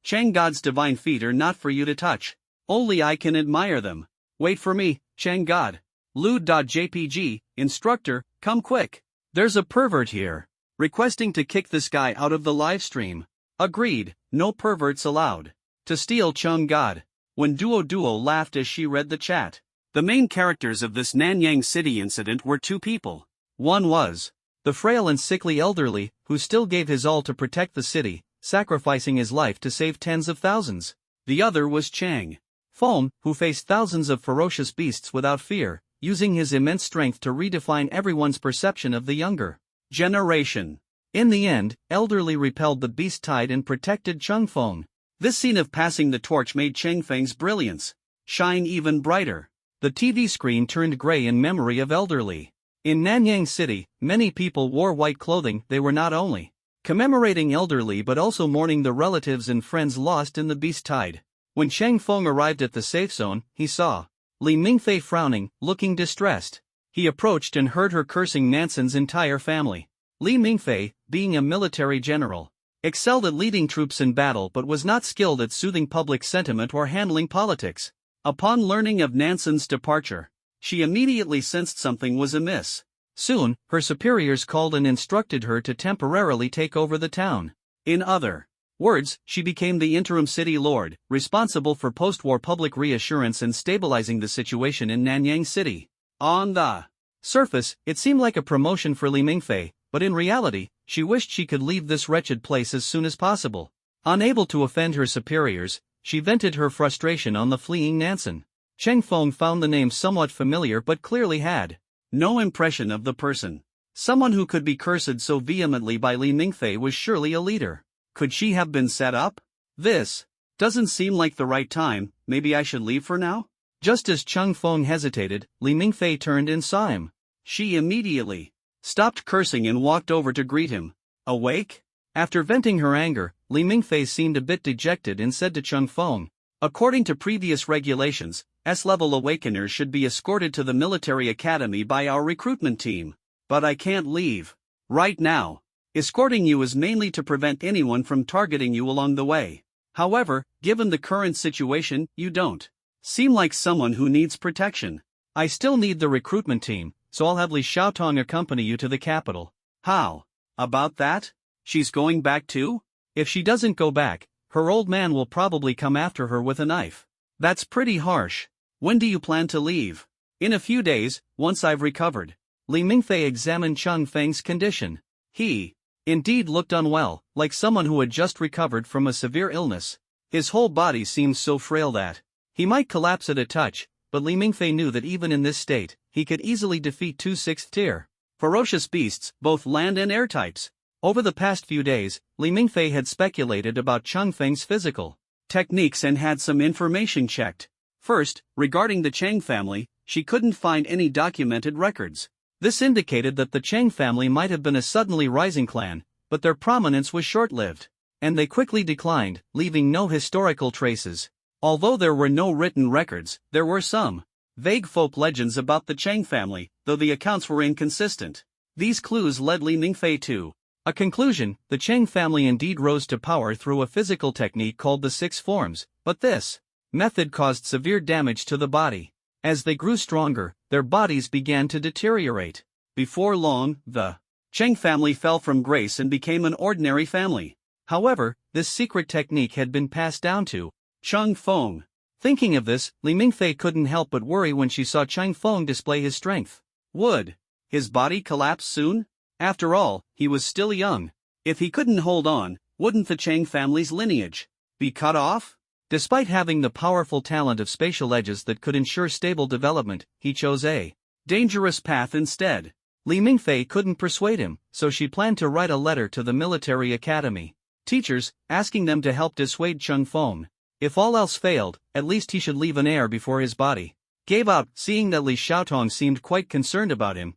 Chang God's divine feet are not for you to touch. Only I can admire them. Wait for me, Chang God. Lewd.jpg, instructor, come quick. There's a pervert here, requesting to kick this guy out of the live stream. Agreed, no perverts allowed. To steal Chang God." When Duo laughed as she read the chat. The main characters of this Nanyang City incident were two people. One was the frail and sickly elderly, who still gave his all to protect the city, sacrificing his life to save tens of thousands. The other was Chang Feng, who faced thousands of ferocious beasts without fear, using his immense strength to redefine everyone's perception of the younger generation. In the end, elderly repelled the beast tide and protected Cheng Feng. This scene of passing the torch made Cheng Feng's brilliance shine even brighter. The TV screen turned gray in memory of elderly. In Nanyang City, many people wore white clothing. They were not only commemorating elderly but also mourning the relatives and friends lost in the beast tide. When Cheng Feng arrived at the safe zone, he saw Li Mingfei frowning, looking distressed. He approached and heard her cursing Nansen's entire family. Li Mingfei, being a military general, excelled at leading troops in battle but was not skilled at soothing public sentiment or handling politics. Upon learning of Nansen's departure, she immediately sensed something was amiss. Soon, her superiors called and instructed her to temporarily take over the town. In other words, she became the interim city lord, responsible for post-war public reassurance and stabilizing the situation in Nanyang City. On the surface, it seemed like a promotion for Li Mingfei, but in reality, she wished she could leave this wretched place as soon as possible. Unable to offend her superiors, she vented her frustration on the fleeing Nansen. Cheng Feng found the name somewhat familiar but clearly had no impression of the person. Someone who could be cursed so vehemently by Li Mingfei was surely a leader. Could she have been set up? This doesn't seem like the right time. Maybe I should leave for now? Just as Chung Feng hesitated, Li Mingfei turned and saw him. She immediately stopped cursing and walked over to greet him. Awake? After venting her anger, Li Mingfei seemed a bit dejected and said to Chung Feng, according to previous regulations, S-level awakeners should be escorted to the military academy by our recruitment team. But I can't leave right now. Escorting you is mainly to prevent anyone from targeting you along the way. However, given the current situation, you don't seem like someone who needs protection. I still need the recruitment team, so I'll have Li Xiaotong accompany you to the capital. How about that? She's going back too? If she doesn't go back, her old man will probably come after her with a knife. That's pretty harsh. When do you plan to leave? In a few days, once I've recovered. Li Mingfei examined Chung Feng's condition. He indeed looked unwell, like someone who had just recovered from a severe illness. His whole body seemed so frail that he might collapse at a touch, but Li Mingfei knew that even in this state, he could easily defeat two 6th-tier ferocious beasts, both land and air types. Over the past few days, Li Mingfei had speculated about Chung Feng's physical techniques and had some information checked. First, regarding the Chang family, she couldn't find any documented records. This indicated that the Chang family might have been a suddenly rising clan, but their prominence was short-lived, and they quickly declined, leaving no historical traces. Although there were no written records, there were some vague folk legends about the Chang family, though the accounts were inconsistent. These clues led Li Mingfei to a conclusion. The Chang family indeed rose to power through a physical technique called the Six Forms, but this method caused severe damage to the body. As they grew stronger, their bodies began to deteriorate. Before long, the Chang family fell from grace and became an ordinary family. However, this secret technique had been passed down to Chung Feng. Thinking of this, Li Mingfei couldn't help but worry when she saw Chung Feng display his strength. Would his body collapse soon? After all, he was still young. If he couldn't hold on, wouldn't the Chang family's lineage be cut off? Despite having the powerful talent of spatial edges that could ensure stable development, he chose a dangerous path instead. Li Mingfei couldn't persuade him, so she planned to write a letter to the military academy teachers, asking them to help dissuade Chung Feng. If all else failed, at least he should leave an heir before his body gave out. Seeing that Li Xiaotong seemed quite concerned about him,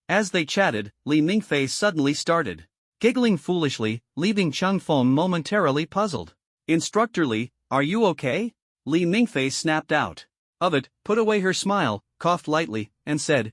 as they chatted, Li Mingfei suddenly started giggling foolishly, leaving Chung Feng momentarily puzzled. Instructor Li, are you okay? Li Mingfei snapped out of it, put away her smile, coughed lightly, and said,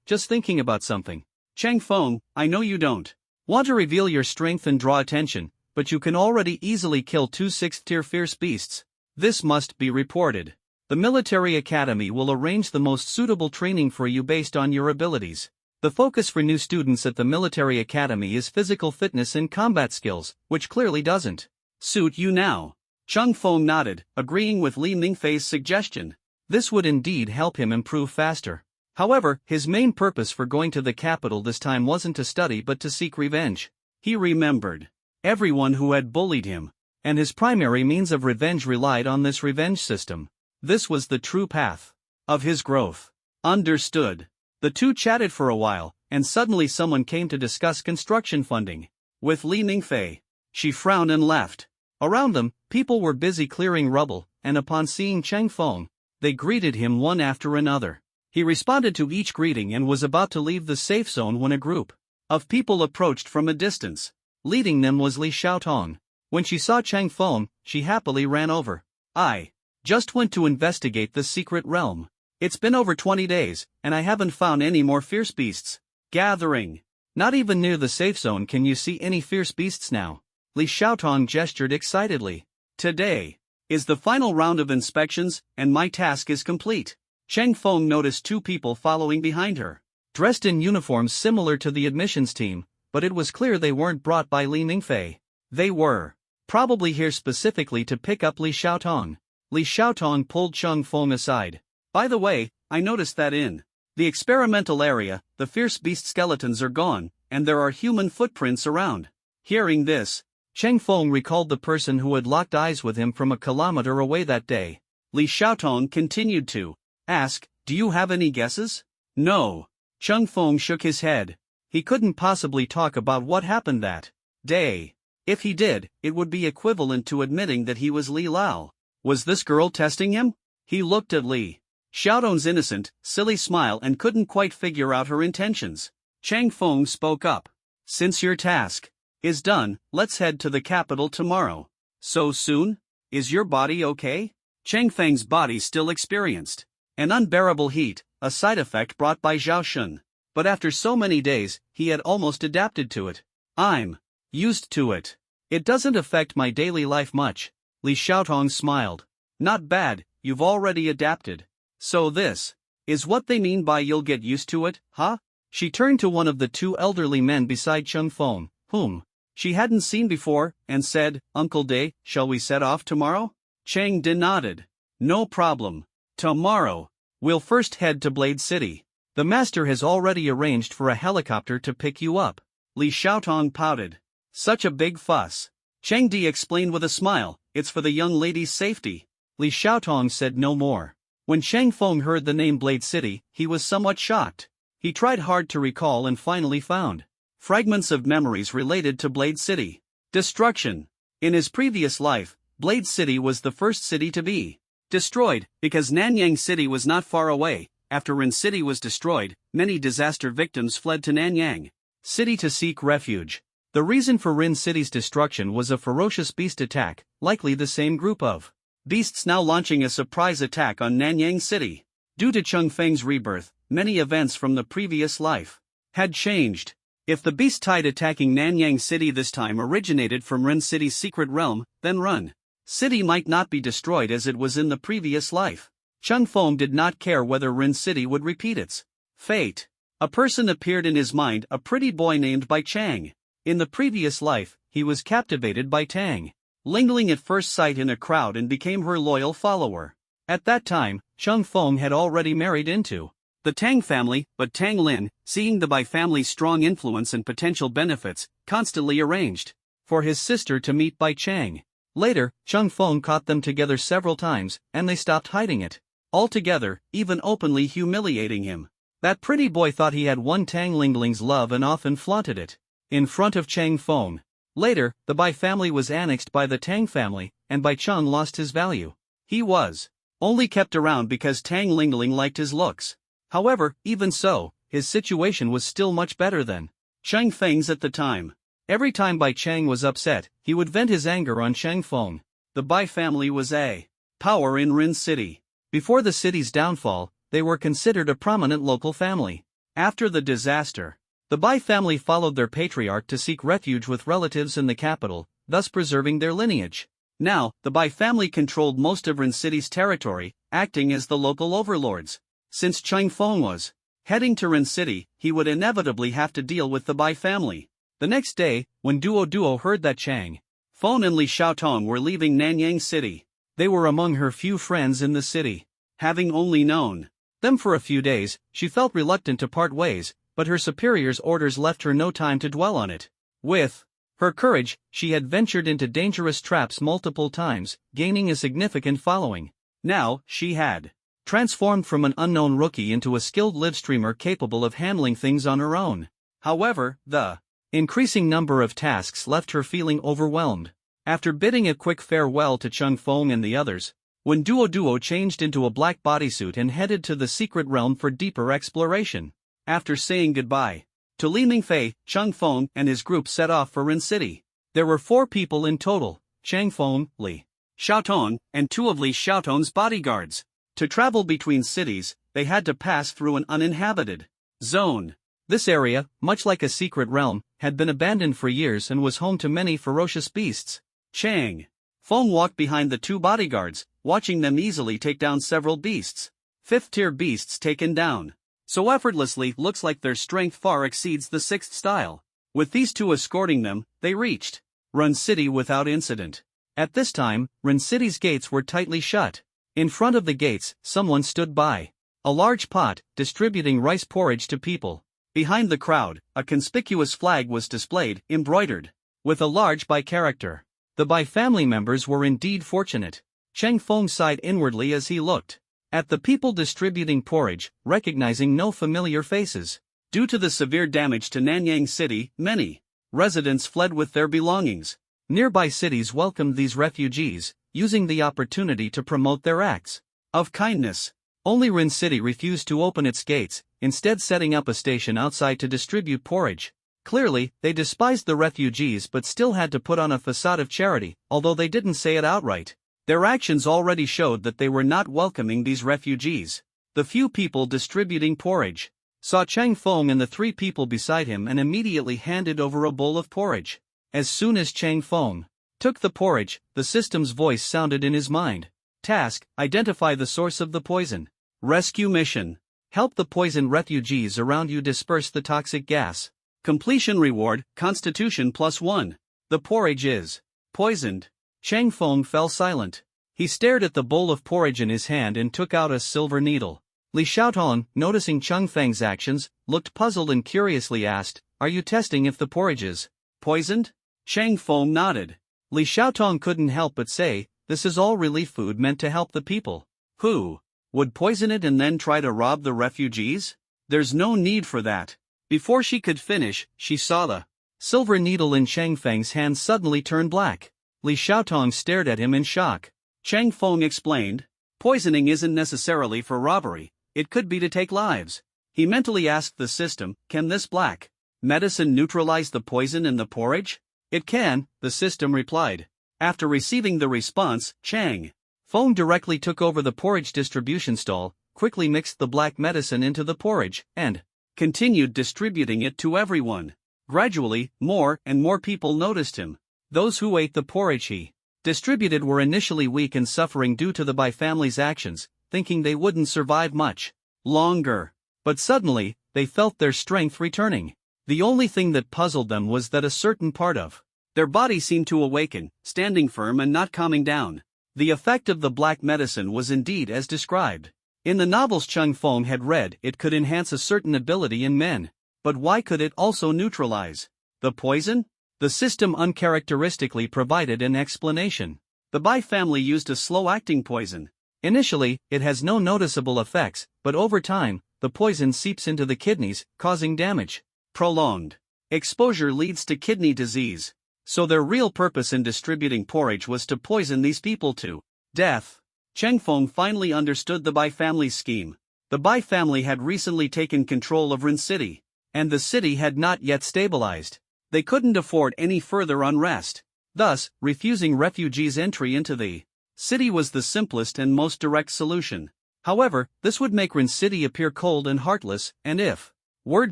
just thinking about something. Chang Feng, I know you don't want to reveal your strength and draw attention, but you can already easily kill two 6th-tier fierce beasts. This must be reported. The military academy will arrange the most suitable training for you based on your abilities. The focus for new students at the military academy is physical fitness and combat skills, which clearly doesn't suit you now. Chung Feng nodded, agreeing with Li Mingfei's suggestion. This would indeed help him improve faster. However, his main purpose for going to the capital this time wasn't to study but to seek revenge. He remembered everyone who had bullied him, and his primary means of revenge relied on this revenge system. This was the true path of his growth. Understood. The two chatted for a while, and suddenly someone came to discuss construction funding with Li Mingfei. She frowned and left. Around them, people were busy clearing rubble, and upon seeing Chang Feng, they greeted him one after another. He responded to each greeting and was about to leave the safe zone when a group of people approached from a distance. Leading them was Li Xiaotong. When she saw Chang Feng, she happily ran over. I just went to investigate the secret realm. It's been over 20 days, and I haven't found any more fierce beasts gathering. Not even near the safe zone can you see any fierce beasts now. Li Xiaotong gestured excitedly. Today is the final round of inspections, and my task is complete. Chang Feng noticed two people following behind her, dressed in uniforms similar to the admissions team, but it was clear they weren't brought by Li Mingfei. They were probably here specifically to pick up Li Xiaotong. Li Xiaotong pulled Chung Feng aside. By the way, I noticed that in the experimental area, the fierce beast skeletons are gone, and there are human footprints around. Hearing this, Chang Feng recalled the person who had locked eyes with him from a kilometer away that day. Li Xiaotong continued to ask, do you have any guesses? No. Chung Feng shook his head. He couldn't possibly talk about what happened that day. If he did, it would be equivalent to admitting that he was Li Lao. Was this girl testing him? He looked at Li Xiaotong's innocent, silly smile and couldn't quite figure out her intentions. Chang Feng spoke up. Since your task is done, let's head to the capital tomorrow. So soon? Is your body okay? Chang Feng's body still experienced an unbearable heat, a side effect brought by Zhao Shun. But after so many days, he had almost adapted to it. I'm used to it. It doesn't affect my daily life much. Li Xiaotong smiled. Not bad, you've already adapted. So this is what they mean by you'll get used to it, huh? She turned to one of the two elderly men beside Cheng Feng, whom she hadn't seen before, and said, Uncle Day, shall we set off tomorrow? Chang Din nodded. No problem. Tomorrow. We'll first head to Blade City. The master has already arranged for a helicopter to pick you up. Li Xiaotong pouted. Such a big fuss. Chang Di explained with a smile, it's for the young lady's safety. Li Xiaotong said no more. When Chang Feng heard the name Blade City, he was somewhat shocked. He tried hard to recall and finally found fragments of memories related to Blade City. Destruction. In his previous life, Blade City was the first city to be destroyed, because Nanyang City was not far away. After Rin City was destroyed, many disaster victims fled to Nanyang City to seek refuge. The reason for Rin City's destruction was a ferocious beast attack, likely the same group of beasts now launching a surprise attack on Nanyang City. Due to Cheng Feng's rebirth, many events from the previous life had changed. If the beast tide attacking Nanyang City this time originated from Rin City's secret realm, then Rin City might not be destroyed as it was in the previous life. Cheng Feng did not care whether Rin City would repeat its fate. A person appeared in his mind, a pretty boy named Bai Chang. In the previous life, he was captivated by Tang Lingling at first sight in a crowd and became her loyal follower. At that time, Cheng Feng had already married into the Tang family, but Tang Lin, seeing the Bai family's strong influence and potential benefits, constantly arranged for his sister to meet Bai Chang. Later, Cheng Feng caught them together several times, and they stopped hiding it altogether, even openly humiliating him. That pretty boy thought he had won Tang Lingling's love and often flaunted it in front of Cheng Feng. Later, the Bai family was annexed by the Tang family, and Bai Cheng lost his value. He was only kept around because Tang Lingling liked his looks. However, even so, his situation was still much better than Cheng Feng's at the time. Every time Bai Cheng was upset, he would vent his anger on Cheng Feng. The Bai family was a power in Rin City. Before the city's downfall, they were considered a prominent local family. After the disaster, the Bai family followed their patriarch to seek refuge with relatives in the capital, thus preserving their lineage. Now, the Bai family controlled most of Rin City's territory, acting as the local overlords. Since Cheng Feng was heading to Rin City, he would inevitably have to deal with the Bai family. The next day, when Duo heard that Chang Feng and Li Xiaotong were leaving Nanyang City, they were among her few friends in the city. Having only known them for a few days, she felt reluctant to part ways, but her superior's orders left her no time to dwell on it. With her courage, she had ventured into dangerous traps multiple times, gaining a significant following. Now, she had transformed from an unknown rookie into a skilled livestreamer capable of handling things on her own. However, the increasing number of tasks left her feeling overwhelmed. After bidding a quick farewell to Cheng Feng and the others, when Duo changed into a black bodysuit and headed to the secret realm for deeper exploration. After saying goodbye to Li Mingfei, Cheng Feng and his group set off for Rin City. There were 4 people in total: Cheng Feng, Li Xiaotong, and 2 of Li Xiaotong's bodyguards. To travel between cities, they had to pass through an uninhabited zone. This area, much like a secret realm, had been abandoned for years and was home to many ferocious beasts. Chang Feng walked behind the 2 bodyguards, watching them easily take down several beasts. 5th-tier beasts taken down so effortlessly, looks like their strength far exceeds the 6th style. With these 2 escorting them, they reached Rin City without incident. At this time, Rin City's gates were tightly shut. In front of the gates, someone stood by a large pot, distributing rice porridge to people. Behind the crowd, a conspicuous flag was displayed, embroidered with a large Bai character. The Bai family members were indeed fortunate. Cheng Feng sighed inwardly as he looked at the people distributing porridge, recognizing no familiar faces. Due to the severe damage to Nanyang City, many residents fled with their belongings. Nearby cities welcomed these refugees, using the opportunity to promote their acts of kindness. Only Rin City refused to open its gates, instead setting up a station outside to distribute porridge. Clearly, they despised the refugees but still had to put on a facade of charity, although they didn't say it outright. Their actions already showed that they were not welcoming these refugees. The few people distributing porridge saw Chang Feng and the 3 people beside him and immediately handed over a bowl of porridge. As soon as Chang Feng took the porridge, the system's voice sounded in his mind. Task: identify the source of the poison. Rescue mission: help the poisoned refugees around you disperse the toxic gas. Completion reward: Constitution +1. The porridge is poisoned. Chang Feng fell silent. He stared at the bowl of porridge in his hand and took out a silver needle. Li Xiaotong, noticing Chang Feng's actions, looked puzzled and curiously asked, "Are you testing if the porridge is poisoned?" Chang Feng nodded. Li Xiaotong couldn't help but say, "This is all relief food meant to help the people. Who would poison it and then try to rob the refugees? There's no need for that." Before she could finish, she saw the silver needle in Chang Feng's hand suddenly turn black. Li Xiaotong stared at him in shock. Chang Feng explained, "Poisoning isn't necessarily for robbery, it could be to take lives." He mentally asked the system, "Can this black medicine neutralize the poison in the porridge?" "It can," the system replied. After receiving the response, Chang Feng directly took over the porridge distribution stall, quickly mixed the black medicine into the porridge, and continued distributing it to everyone. Gradually, more and more people noticed him. Those who ate the porridge he distributed were initially weak and suffering due to the Bai family's actions, thinking they wouldn't survive much longer. But suddenly, they felt their strength returning. The only thing that puzzled them was that a certain part of their body seemed to awaken, standing firm and not calming down. The effect of the black medicine was indeed as described. In the novels Chang Feng had read, it could enhance a certain ability in men. But why could it also neutralize the poison? The system uncharacteristically provided an explanation. The Bai family used a slow-acting poison. Initially, it has no noticeable effects, but over time, the poison seeps into the kidneys, causing damage. Prolonged exposure leads to kidney disease. So their real purpose in distributing porridge was to poison these people to death. Chang Feng finally understood the Bai family's scheme. The Bai family had recently taken control of Rin City, and the city had not yet stabilized. They couldn't afford any further unrest. Thus, refusing refugees entry into the city was the simplest and most direct solution. However, this would make Rin City appear cold and heartless, and if word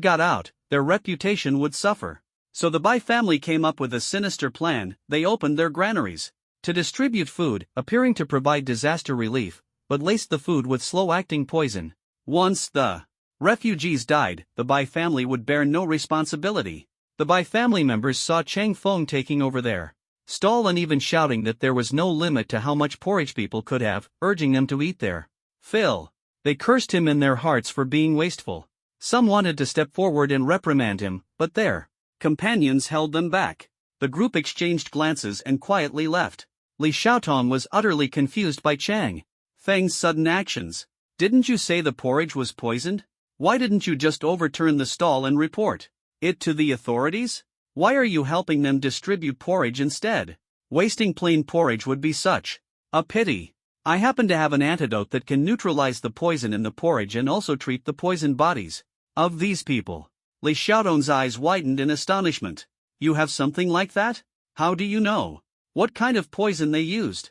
got out, their reputation would suffer. So the Bai family came up with a sinister plan. They opened their granaries to distribute food, appearing to provide disaster relief, but laced the food with slow-acting poison. Once the refugees died, the Bai family would bear no responsibility. The Bai family members saw Chang Feng taking over their stall and even shouting that there was no limit to how much porridge people could have, urging them to eat their fill. They cursed him in their hearts for being wasteful. Some wanted to step forward and reprimand him, but their companions held them back. The group exchanged glances and quietly left. Li Xiaotong was utterly confused by Chang Feng's sudden actions. "Didn't you say the porridge was poisoned? Why didn't you just overturn the stall and report it to the authorities? Why are you helping them distribute porridge instead? Wasting plain porridge would be such a pity. I happen to have an antidote that can neutralize the poison in the porridge and also treat the poisoned bodies of these people." Li Xiaotong's eyes widened in astonishment. "You have something like that? How do you know? What kind of poison they used?"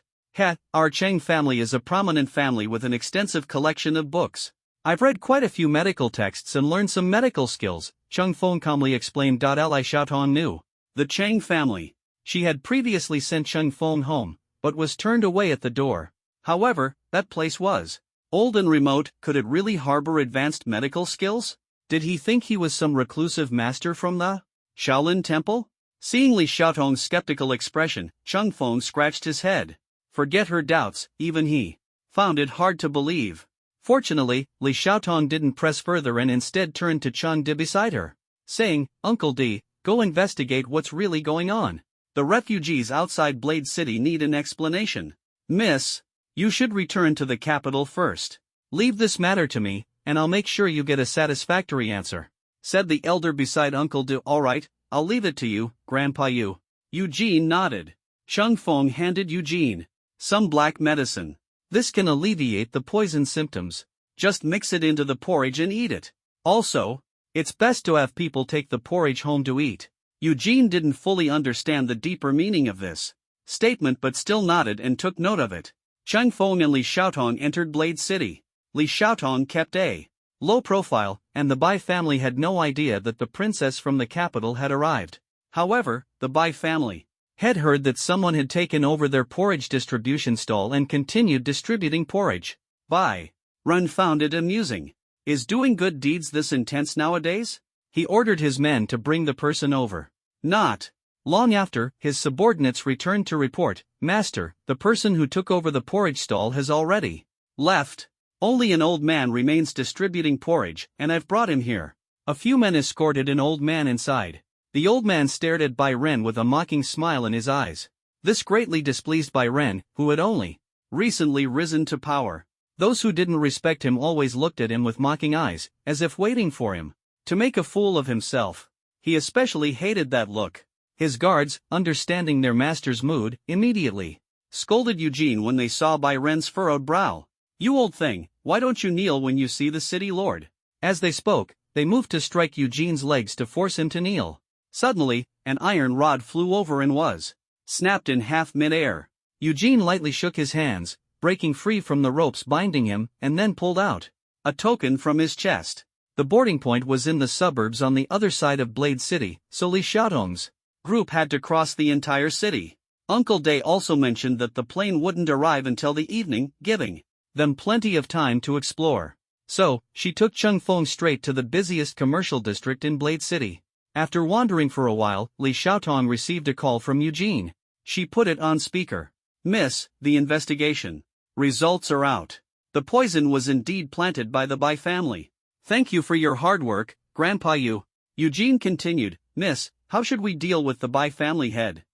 Our Chang family is a prominent family with an extensive collection of books. I've read quite a few medical texts and learned some medical skills, Chang Feng calmly explained. Li Xiaotong knew the Chang family. She had previously sent Chang Feng home, but was turned away at the door. However, that place was old and remote. Could it really harbor advanced medical skills? Did he think he was some reclusive master from the Shaolin Temple? Seeing Li Xiaotong's skeptical expression, Chang Feng scratched his head. Forget her doubts, even he found it hard to believe. Fortunately, Li Xiaotong didn't press further and instead turned to Chang Di beside her, saying, "Uncle Di, go investigate what's really going on. The refugees outside Blade City need an explanation. Miss, you should return to the capital first. Leave this matter to me, and I'll make sure you get a satisfactory answer," said the elder beside Uncle Di. "All right, I'll leave it to you, Grandpa Yu." Eugene nodded. Chang Feng handed Eugene some black medicine. "This can alleviate the poison symptoms. Just mix it into the porridge and eat it. Also, it's best to have people take the porridge home to eat. Eugene didn't fully understand the deeper meaning of this statement but still nodded and took note of it. Chang Feng and Li Xiaotong entered Blade City. Li Xiaotong kept a low profile, and the Bai family had no idea that the princess from the capital had arrived. However, the Bai family had heard that someone had taken over their porridge distribution stall and continued distributing porridge. Bai Ren found it amusing. Is doing good deeds this intense nowadays? He ordered his men to bring the person over. Not long after, his subordinates returned to report, "Master, the person who took over the porridge stall has already left. Only an old man remains distributing porridge, and I've brought him here." A few men escorted an old man inside. The old man stared at Bai Ren with a mocking smile in his eyes. This greatly displeased Bai Ren, who had only recently risen to power. Those who didn't respect him always looked at him with mocking eyes, as if waiting for him to make a fool of himself. He especially hated that look. His guards, understanding their master's mood, immediately scolded Eugene when they saw Bai Ren's furrowed brow. "You old thing, why don't you kneel when you see the city lord?" As they spoke, they moved to strike Eugene's legs to force him to kneel. Suddenly, an iron rod flew over and was snapped in half mid-air. Eugene lightly shook his hands, breaking free from the ropes binding him, and then pulled out a token from his chest. The boarding point was in the suburbs on the other side of Blade City, so Li Xiaotong's group had to cross the entire city. Uncle Day also mentioned that the plane wouldn't arrive until the evening, giving them plenty of time to explore. So, she took Chang Feng straight to the busiest commercial district in Blade City. After wandering for a while, Li Xiaotong received a call from Eugene. She put it on speaker. "Miss, the investigation results are out. The poison was indeed planted by the Bai family. Thank you for your hard work, Grandpa Yu." Eugene continued, "Miss, how should we deal with the Bai family head?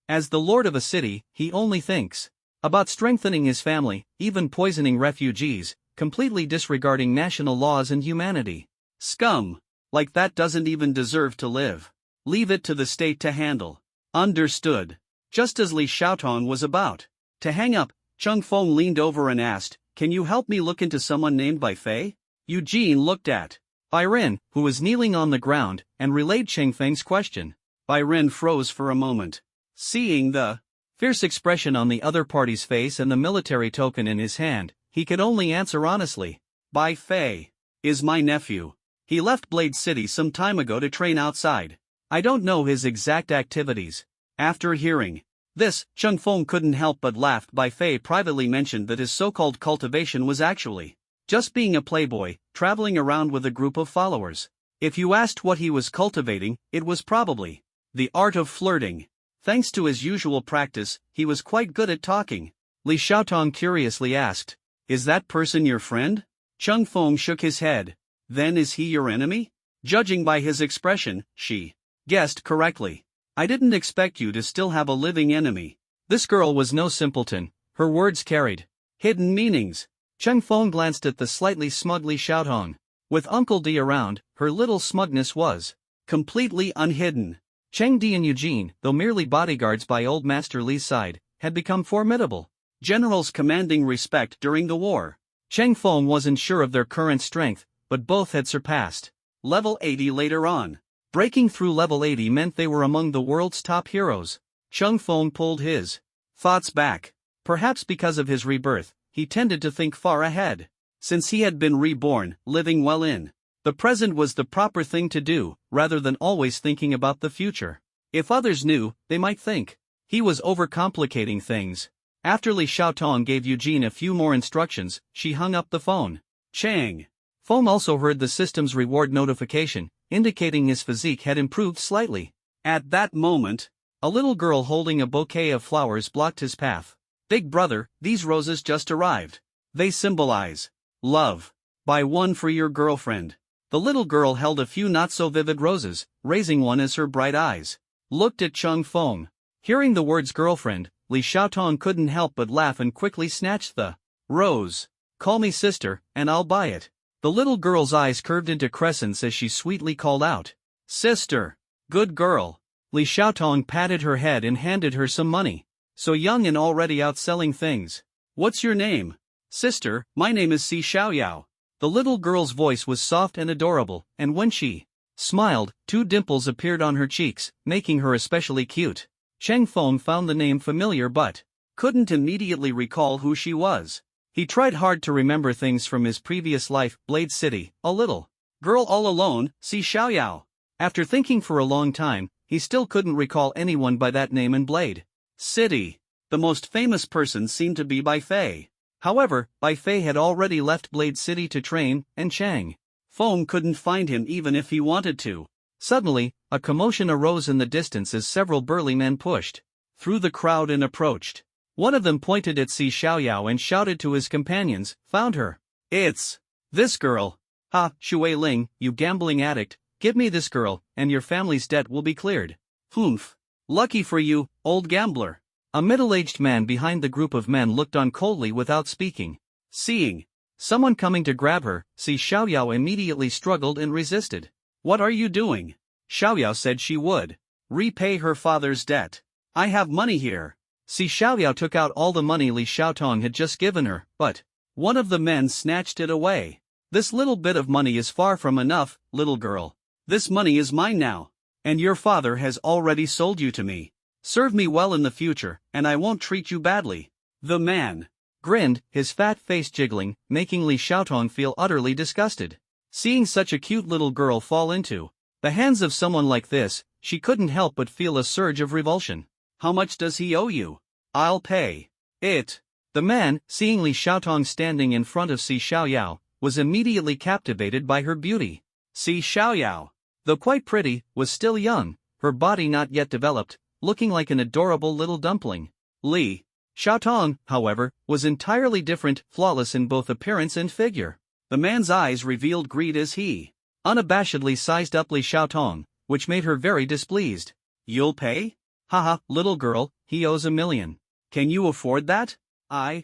As the lord of a city, he only thinks about strengthening his family, even poisoning refugees, completely disregarding national laws and humanity. Scum like that doesn't even deserve to live. Leave it to the state to handle." "Understood." Just as Li Xiaotong was about to hang up, Chang Feng leaned over and asked, "Can you help me look into someone named Bai Fei?" Eugene looked at Bai Ren, who was kneeling on the ground, and relayed Chang Feng's question. Bai Ren froze for a moment. Seeing the fierce expression on the other party's face and the military token in his hand, he could only answer honestly, "Bai Fei is my nephew. He left Blade City some time ago to train outside. I don't know his exact activities." After hearing this, Chang Feng couldn't help but laugh. Bai Fei privately mentioned that his so-called cultivation was actually just being a playboy, traveling around with a group of followers. If you asked what he was cultivating, it was probably the art of flirting. Thanks to his usual practice, he was quite good at talking. Li Xiaotong curiously asked, "Is that person your friend?" Chang Feng shook his head. "Then is he your enemy?" Judging by his expression, she guessed correctly. "I didn't expect you to still have a living enemy." This girl was no simpleton. Her words carried hidden meanings. Chang Feng glanced at the slightly smug Li Xiaotong. With Uncle D around, her little smugness was completely unhidden. Chang Di and Eugene, though merely bodyguards by Old Master Li's side, had become formidable generals commanding respect during the war. Chang Feng wasn't sure of their current strength, but both had surpassed level 80 later on. Breaking through level 80 meant they were among the world's top heroes. Chang Feng pulled his thoughts back. Perhaps because of his rebirth, he tended to think far ahead. Since he had been reborn, living well in the present was the proper thing to do, rather than always thinking about the future. If others knew, they might think he was overcomplicating things. After Li Xiaotong gave Eugene a few more instructions, she hung up the phone. Chang Feng also heard the system's reward notification, indicating his physique had improved slightly. At that moment, a little girl holding a bouquet of flowers blocked his path. "Big brother, these roses just arrived. They symbolize love. Buy one for your girlfriend." The little girl held a few not-so-vivid roses, raising one as her bright eyes looked at Chang Feng. Hearing the words girlfriend, Li Xiaotong couldn't help but laugh and quickly snatched the rose. "Call me sister, and I'll buy it." The little girl's eyes curved into crescents as she sweetly called out, "Sister. Good girl." Li Xiaotong patted her head and handed her some money. "So young and already outselling things. What's your name?" Sister, my name is Si Xiaoyao. The little girl's voice was soft and adorable, and when she smiled, 2 dimples appeared on her cheeks, making her especially cute. Cheng Feng found the name familiar but couldn't immediately recall who she was. He tried hard to remember things from his previous life, Blade City, a little girl all alone, Si Xiaoyao. After thinking for a long time, he still couldn't recall anyone by that name in Blade City. The most famous person seemed to be Bai Fei. However, Bai Fei had already left Blade City to train, and Chang Feng couldn't find him even if he wanted to. Suddenly, a commotion arose in the distance as several burly men pushed through the crowd and approached. One of them pointed at Si Xiaoyao and shouted to his companions, "Found her! It's this girl! Ha, Shui Ling, you gambling addict, give me this girl, and your family's debt will be cleared." Humph! Lucky for you, old gambler. A middle-aged man behind the group of men looked on coldly without speaking. Seeing someone coming to grab her, Si Xiaoyao immediately struggled and resisted. "What are you doing?" Xiaoyao said she would repay her father's debt. "I have money here." Si Xiaoyao took out all the money Li Xiaotong had just given her, but one of the men snatched it away. "This little bit of money is far from enough, little girl. This money is mine now, and your father has already sold you to me. Serve me well in the future, and I won't treat you badly." The man grinned, his fat face jiggling, making Li Xiaotong feel utterly disgusted. Seeing such a cute little girl fall into the hands of someone like this, she couldn't help but feel a surge of revulsion. "How much does he owe you?" "I'll pay it." The man, seeing Li Xiaotong standing in front of Si Xiaoyao, was immediately captivated by her beauty. Si Xiaoyao, though quite pretty, was still young, her body not yet developed, looking like an adorable little dumpling. Li Xiaotong, however, was entirely different, flawless in both appearance and figure. The man's eyes revealed greed as he unabashedly sized up Li Xiaotong, which made her very displeased. "You'll pay? Haha, little girl, he owes 1,000,000. Can you afford that?" I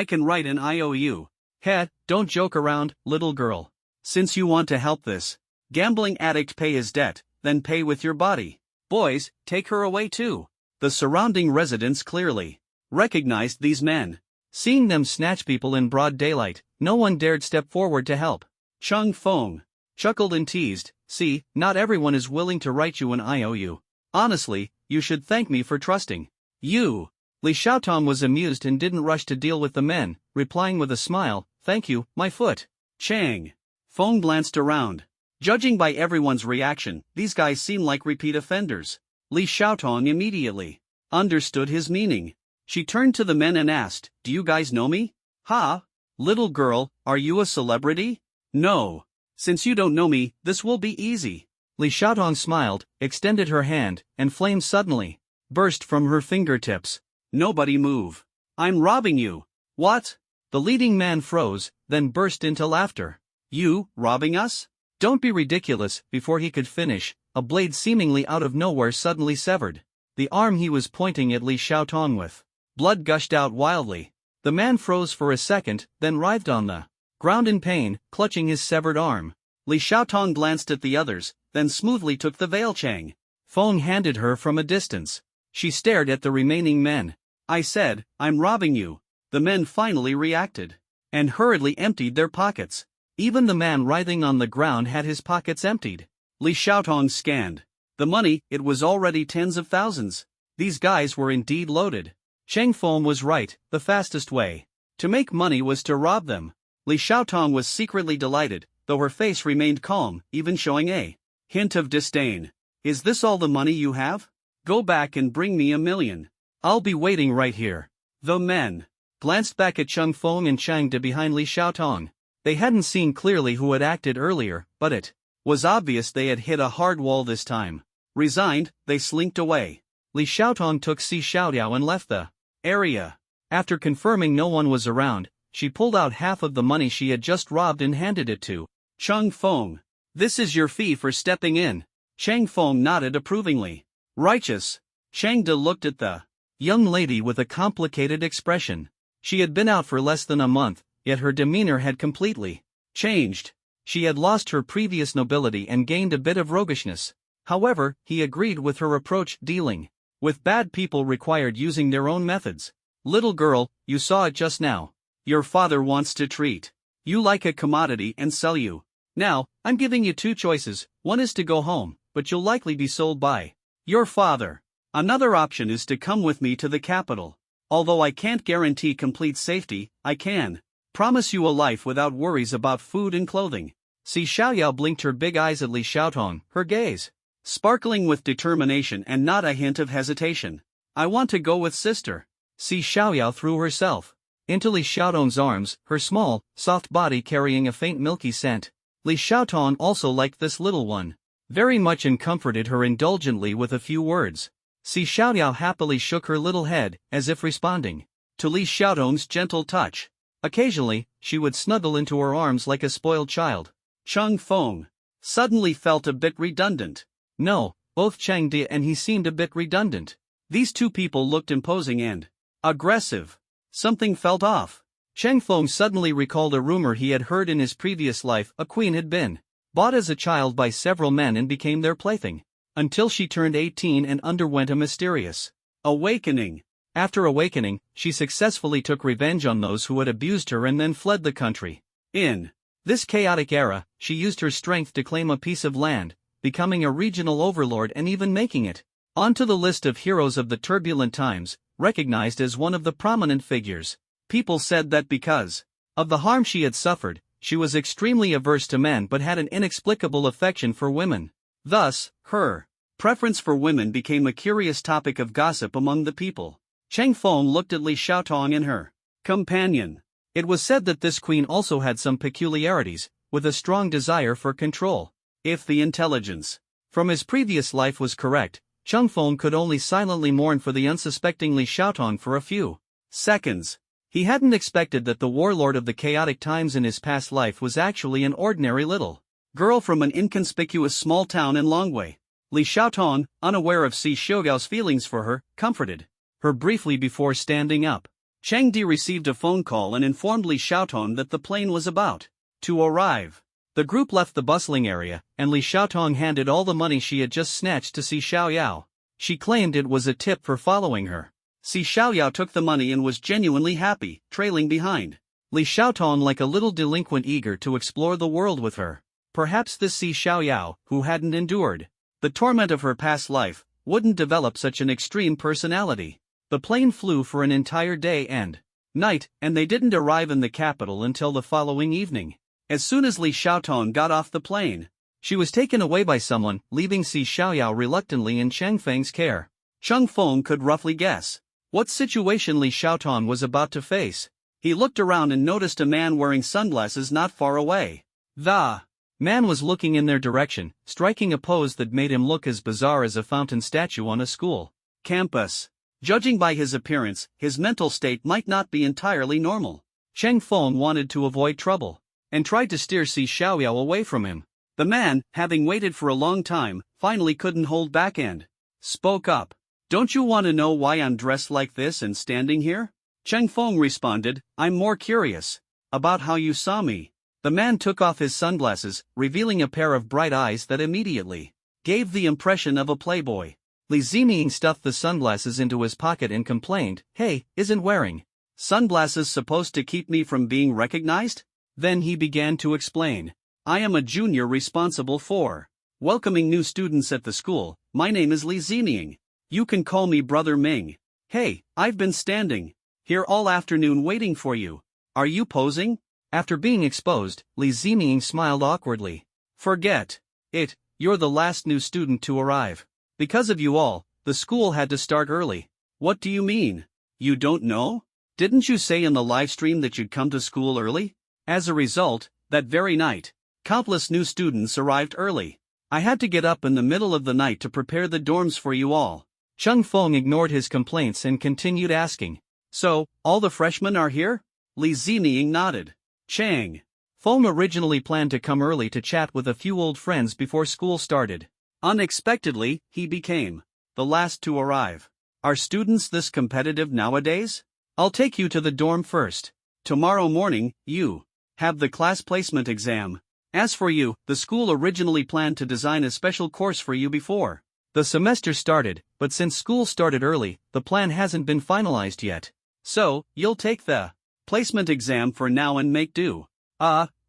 can write an IOU. "Heh, don't joke around, little girl. Since you want to help this gambling addict pay his debt, then pay with your body. Boys, take her away too." The surrounding residents clearly recognized these men. Seeing them snatch people in broad daylight, no one dared step forward to help. Cheng Feng chuckled and teased, "See, not everyone is willing to write you an IOU. Honestly, you should thank me for trusting you." Li Xiaotong was amused and didn't rush to deal with the men, replying with a smile, "Thank you, my foot." Chang Feng glanced around. Judging by everyone's reaction, these guys seem like repeat offenders. Li Xiaotong immediately understood his meaning. She turned to the men and asked, "Do you guys know me?" "Ha? Little girl, are you a celebrity?" "No. Since you don't know me, this will be easy." Li Xiaotong smiled, extended her hand, and flames suddenly burst from her fingertips. "Nobody move. I'm robbing you." "What?" The leading man froze, then burst into laughter. "You, robbing us? Don't be ridiculous." Before he could finish, a blade seemingly out of nowhere suddenly severed the arm he was pointing at Li Xiaotong with. Blood gushed out wildly. The man froze for a second, then writhed on the ground in pain, clutching his severed arm. Li Xiaotong glanced at the others, then smoothly took the veil Chang Feng handed her from a distance. She stared at the remaining men. "I said, I'm robbing you." The men finally reacted and hurriedly emptied their pockets. Even the man writhing on the ground had his pockets emptied. Li Xiaotong scanned the money. It was already tens of thousands. These guys were indeed loaded. Cheng Feng was right, the fastest way to make money was to rob them. Li Xiaotong was secretly delighted, though her face remained calm, even showing a hint of disdain. "Is this all the money you have? Go back and bring me 1,000,000. I'll be waiting right here." The men glanced back at Cheng Feng and Chang De behind Li Xiaotong. They hadn't seen clearly who had acted earlier, but it was obvious they had hit a hard wall this time. Resigned, they slinked away. Li Xiaotong took Si Xiaoyao and left the area. After confirming no one was around, she pulled out half of the money she had just robbed and handed it to Cheng Feng. "This is your fee for stepping in." Cheng Feng nodded approvingly. "Righteous." Chang De looked at the young lady with a complicated expression. She had been out for less than a month, yet her demeanor had completely changed. She had lost her previous nobility and gained a bit of roguishness. However, he agreed with her approach. Dealing with bad people required using their own methods. "Little girl, you saw it just now. Your father wants to treat you like a commodity and sell you. Now, I'm giving you two choices. One is to go home, but you'll likely be sold by your father. Another option is to come with me to the capital. Although I can't guarantee complete safety, I can promise you a life without worries about food and clothing. Si Xiaoyao blinked her big eyes at Li Xiaotong, her gaze sparkling with determination and not a hint of hesitation. I want to go with sister. Si Xiaoyao threw herself into Li Xiaotong's arms, her small, soft body carrying a faint milky scent. Li Xiaotong also liked this little one very much and comforted her indulgently with a few words. Si Xiaoyao happily shook her little head, as if responding to Li Xiaotong's gentle touch. Occasionally, she would snuggle into her arms like a spoiled child. Cheng Feng suddenly felt a bit redundant. No, both Cheng Di and he seemed a bit redundant. These two people looked imposing and aggressive. Something felt off. Cheng Feng suddenly recalled a rumor he had heard in his previous life: a queen had been bought as a child by several men and became their plaything, until she turned 18 and underwent a mysterious awakening. After awakening, she successfully took revenge on those who had abused her and then fled the country. In this chaotic era, she used her strength to claim a piece of land, becoming a regional overlord and even making it onto the list of heroes of the turbulent times, recognized as one of the prominent figures. People said that because of the harm she had suffered, she was extremely averse to men but had an inexplicable affection for women. Thus, her preference for women became a curious topic of gossip among the people. Cheng Feng looked at Li Xiaotong and her companion. It was said that this queen also had some peculiarities, with a strong desire for control. If the intelligence from his previous life was correct, Cheng Feng could only silently mourn for the unsuspecting Li Xiaotong for a few seconds. He hadn't expected that the warlord of the chaotic times in his past life was actually an ordinary little girl from an inconspicuous small town in Longwei. Li Xiaotong, unaware of Si Xiaoyao's feelings for her, comforted her briefly before standing up. Cheng Di received a phone call and informed Li Xiaotong that the plane was about to arrive. The group left the bustling area, and Li Xiaotong handed all the money she had just snatched to Si Xiaoyao. She claimed it was a tip for following her. Si Xiaoyao took the money and was genuinely happy, trailing behind Li Xiaotong like a little delinquent eager to explore the world with her. Perhaps this Si Xiaoyao, who hadn't endured the torment of her past life, wouldn't develop such an extreme personality. The plane flew for an entire day and night, and they didn't arrive in the capital until the following evening. As soon as Li Xiaotong got off the plane, she was taken away by someone, leaving Si Xiaoyao reluctantly in Cheng Feng's care. Cheng Feng could roughly guess what situation Li Xiaotong was about to face. He looked around and noticed a man wearing sunglasses not far away. The man was looking in their direction, striking a pose that made him look as bizarre as a fountain statue on a school campus. Judging by his appearance, his mental state might not be entirely normal. Cheng Feng wanted to avoid trouble and tried to steer Si Xiaoyao away from him. The man, having waited for a long time, finally couldn't hold back and spoke up. "Don't you want to know why I'm dressed like this and standing here?" Cheng Feng responded, "I'm more curious about how you saw me." The man took off his sunglasses, revealing a pair of bright eyes that immediately gave the impression of a playboy. Li Ziming stuffed the sunglasses into his pocket and complained, "Hey, isn't wearing sunglasses supposed to keep me from being recognized?" Then he began to explain. "I am a junior responsible for welcoming new students at the school. My name is Li Ziming. You can call me Brother Ming. Hey, I've been standing here all afternoon waiting for you. Are you posing?" After being exposed, Li Ziming smiled awkwardly. "Forget it, you're the last new student to arrive. Because of you all, the school had to start early." "What do you mean? You don't know? Didn't you say in the live stream that you'd come to school early?" As a result, that very night, countless new students arrived early. "I had to get up in the middle of the night to prepare the dorms for you all." Cheng Feng ignored his complaints and continued asking, "So, all the freshmen are here?" Li Ziming nodded. Cheng Feng originally planned to come early to chat with a few old friends before school started. Unexpectedly, he became the last to arrive. "Are students this competitive nowadays? I'll take you to the dorm first. Tomorrow morning, you have the class placement exam. As for you, the school originally planned to design a special course for you before the semester started, but since school started early, the plan hasn't been finalized yet. So, you'll take the Placement exam for now and make do.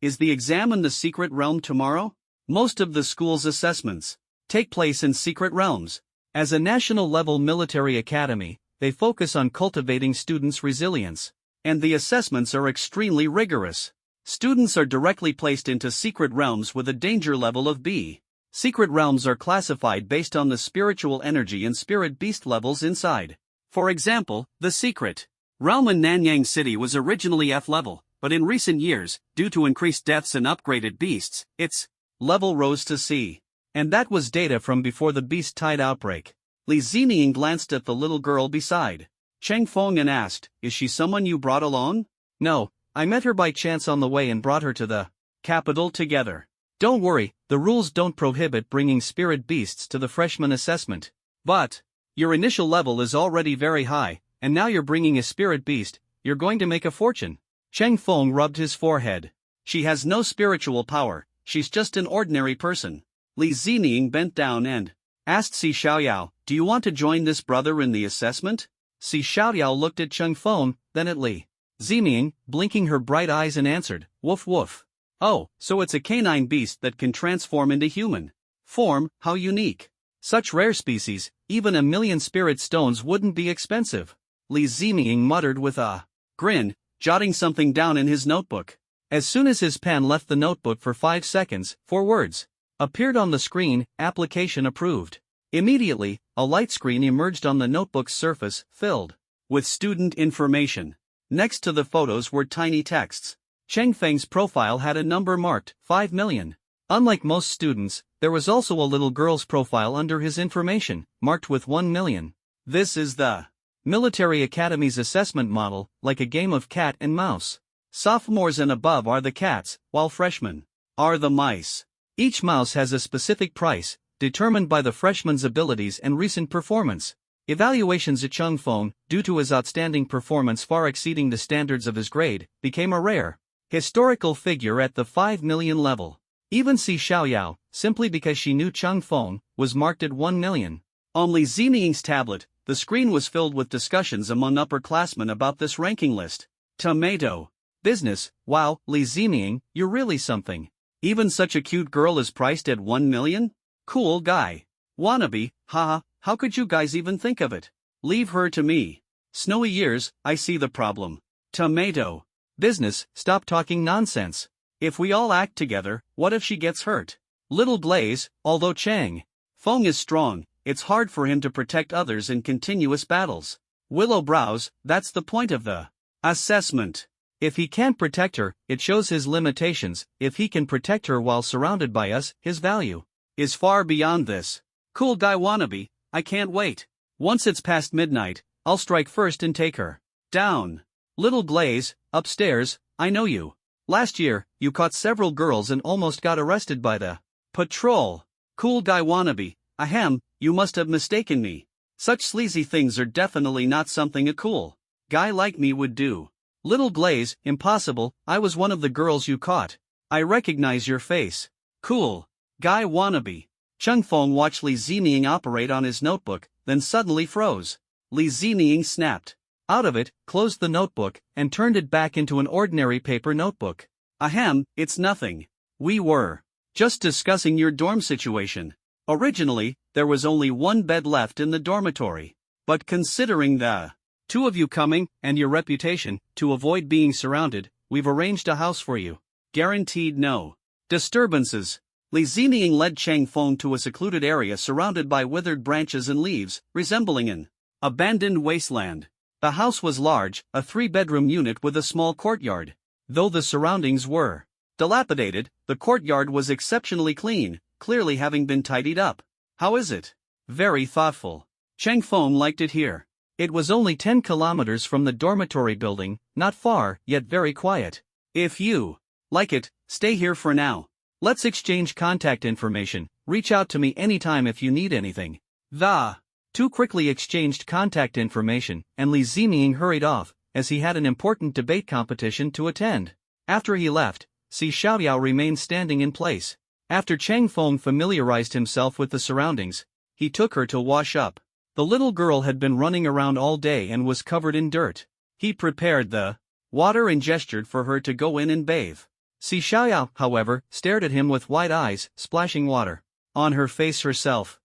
Is the exam in the secret realm tomorrow? Most of the school's assessments take place in secret realms. As a national-level military academy, they focus on cultivating students' resilience, and the assessments are extremely rigorous. Students are directly placed into secret realms with a danger level of B. Secret realms are classified based on the spiritual energy and spirit beast levels inside. For example, the secret realm in Nanyang City was originally F level, but in recent years, due to increased deaths and upgraded beasts, its level rose to C. And that was data from before the beast tide outbreak. Li Zining glanced at the little girl beside Cheng Feng and asked, "Is she someone you brought along?" "No, I met her by chance on the way and brought her to the capital together. Don't worry, the rules don't prohibit bringing spirit beasts to the freshman assessment. But your initial level is already very high, and now you're bringing a spirit beast, you're going to make a fortune." Cheng Feng rubbed his forehead. "She has no spiritual power, she's just an ordinary person." Li Zining bent down and asked Si Xiaoyao, "Do you want to join this brother in the assessment?" Si Xiaoyao looked at Cheng Feng, then at Li Zining, blinking her bright eyes and answered, "Woof woof." "Oh, so it's a canine beast that can transform into human form, how unique. Such rare species, even 1,000,000 spirit stones wouldn't be expensive." Li Zining muttered with a grin, jotting something down in his notebook. As soon as his pen left the notebook for 5 seconds, 4 words appeared on the screen: "Application approved." Immediately, a light screen emerged on the notebook's surface, filled with student information. Next to the photos were tiny texts. Cheng Feng's profile had a number marked 5 million. Unlike most students, there was also a little girl's profile under his information, marked with 1 million. This is the military academy's assessment model, like a game of cat and mouse. Sophomores and above are the cats, while freshmen are the mice. Each mouse has a specific price, determined by the freshman's abilities and recent performance. Evaluations at Cheng Feng, due to his outstanding performance far exceeding the standards of his grade, became a rare historical figure at the 5 million level. Even Si Xiaoyao, simply because she knew Cheng Feng, was marked at 1 million. On Li Zining's tablet, the screen was filled with discussions among upperclassmen about this ranking list. Tomato. Business. Wow, Li Zining, you're really something. Even such a cute girl is priced at 1 million? Cool guy. Wannabe, haha, how could you guys even think of it? Leave her to me. Snowy years, I see the problem. Tomato. Business, stop talking nonsense. If we all act together, what if she gets hurt? Little Blaze, although Cheng Feng is strong, it's hard for him to protect others in continuous battles. Willow Brows, that's the point of the assessment. If he can't protect her, it shows his limitations. If he can protect her while surrounded by us, his value is far beyond this. Cool guy wannabe, I can't wait. Once it's past midnight, I'll strike first and take her down. Little Blaze, upstairs, I know you. Last year, you caught several girls and almost got arrested by the patrol. Cool guy wannabe, ahem, you must have mistaken me. Such sleazy things are definitely not something a cool guy like me would do. Little Blaze, impossible, I was one of the girls you caught. I recognize your face. Cool guy wannabe. Cheng Feng watched Li Zining operate on his notebook, then suddenly froze. Li Zining snapped out of it, closed the notebook, and turned it back into an ordinary paper notebook. Ahem, it's nothing. We were just discussing your dorm situation. Originally, there was only 1 bed left in the dormitory. But considering the 2 of you coming, and your reputation, to avoid being surrounded, we've arranged a house for you. Guaranteed no disturbances. Li Zining led Cheng Feng to a secluded area surrounded by withered branches and leaves, resembling an abandoned wasteland. The house was large, a 3-bedroom unit with a small courtyard. Though the surroundings were dilapidated, the courtyard was exceptionally clean, clearly having been tidied up. How is it? Very thoughtful. Cheng Feng liked it here. It was only 10 kilometers from the dormitory building, not far, yet very quiet. If you like it, stay here for now. Let's exchange contact information. Reach out to me anytime if you need anything. The 2 quickly exchanged contact information, and Li Zining hurried off, as he had an important debate competition to attend. After he left, Si Xiaoyao remained standing in place. After Cheng Feng familiarized himself with the surroundings, he took her to wash up. The little girl had been running around all day and was covered in dirt. He prepared the water and gestured for her to go in and bathe. Si Xiaoyao, however, stared at him with wide eyes, splashing water on her face herself.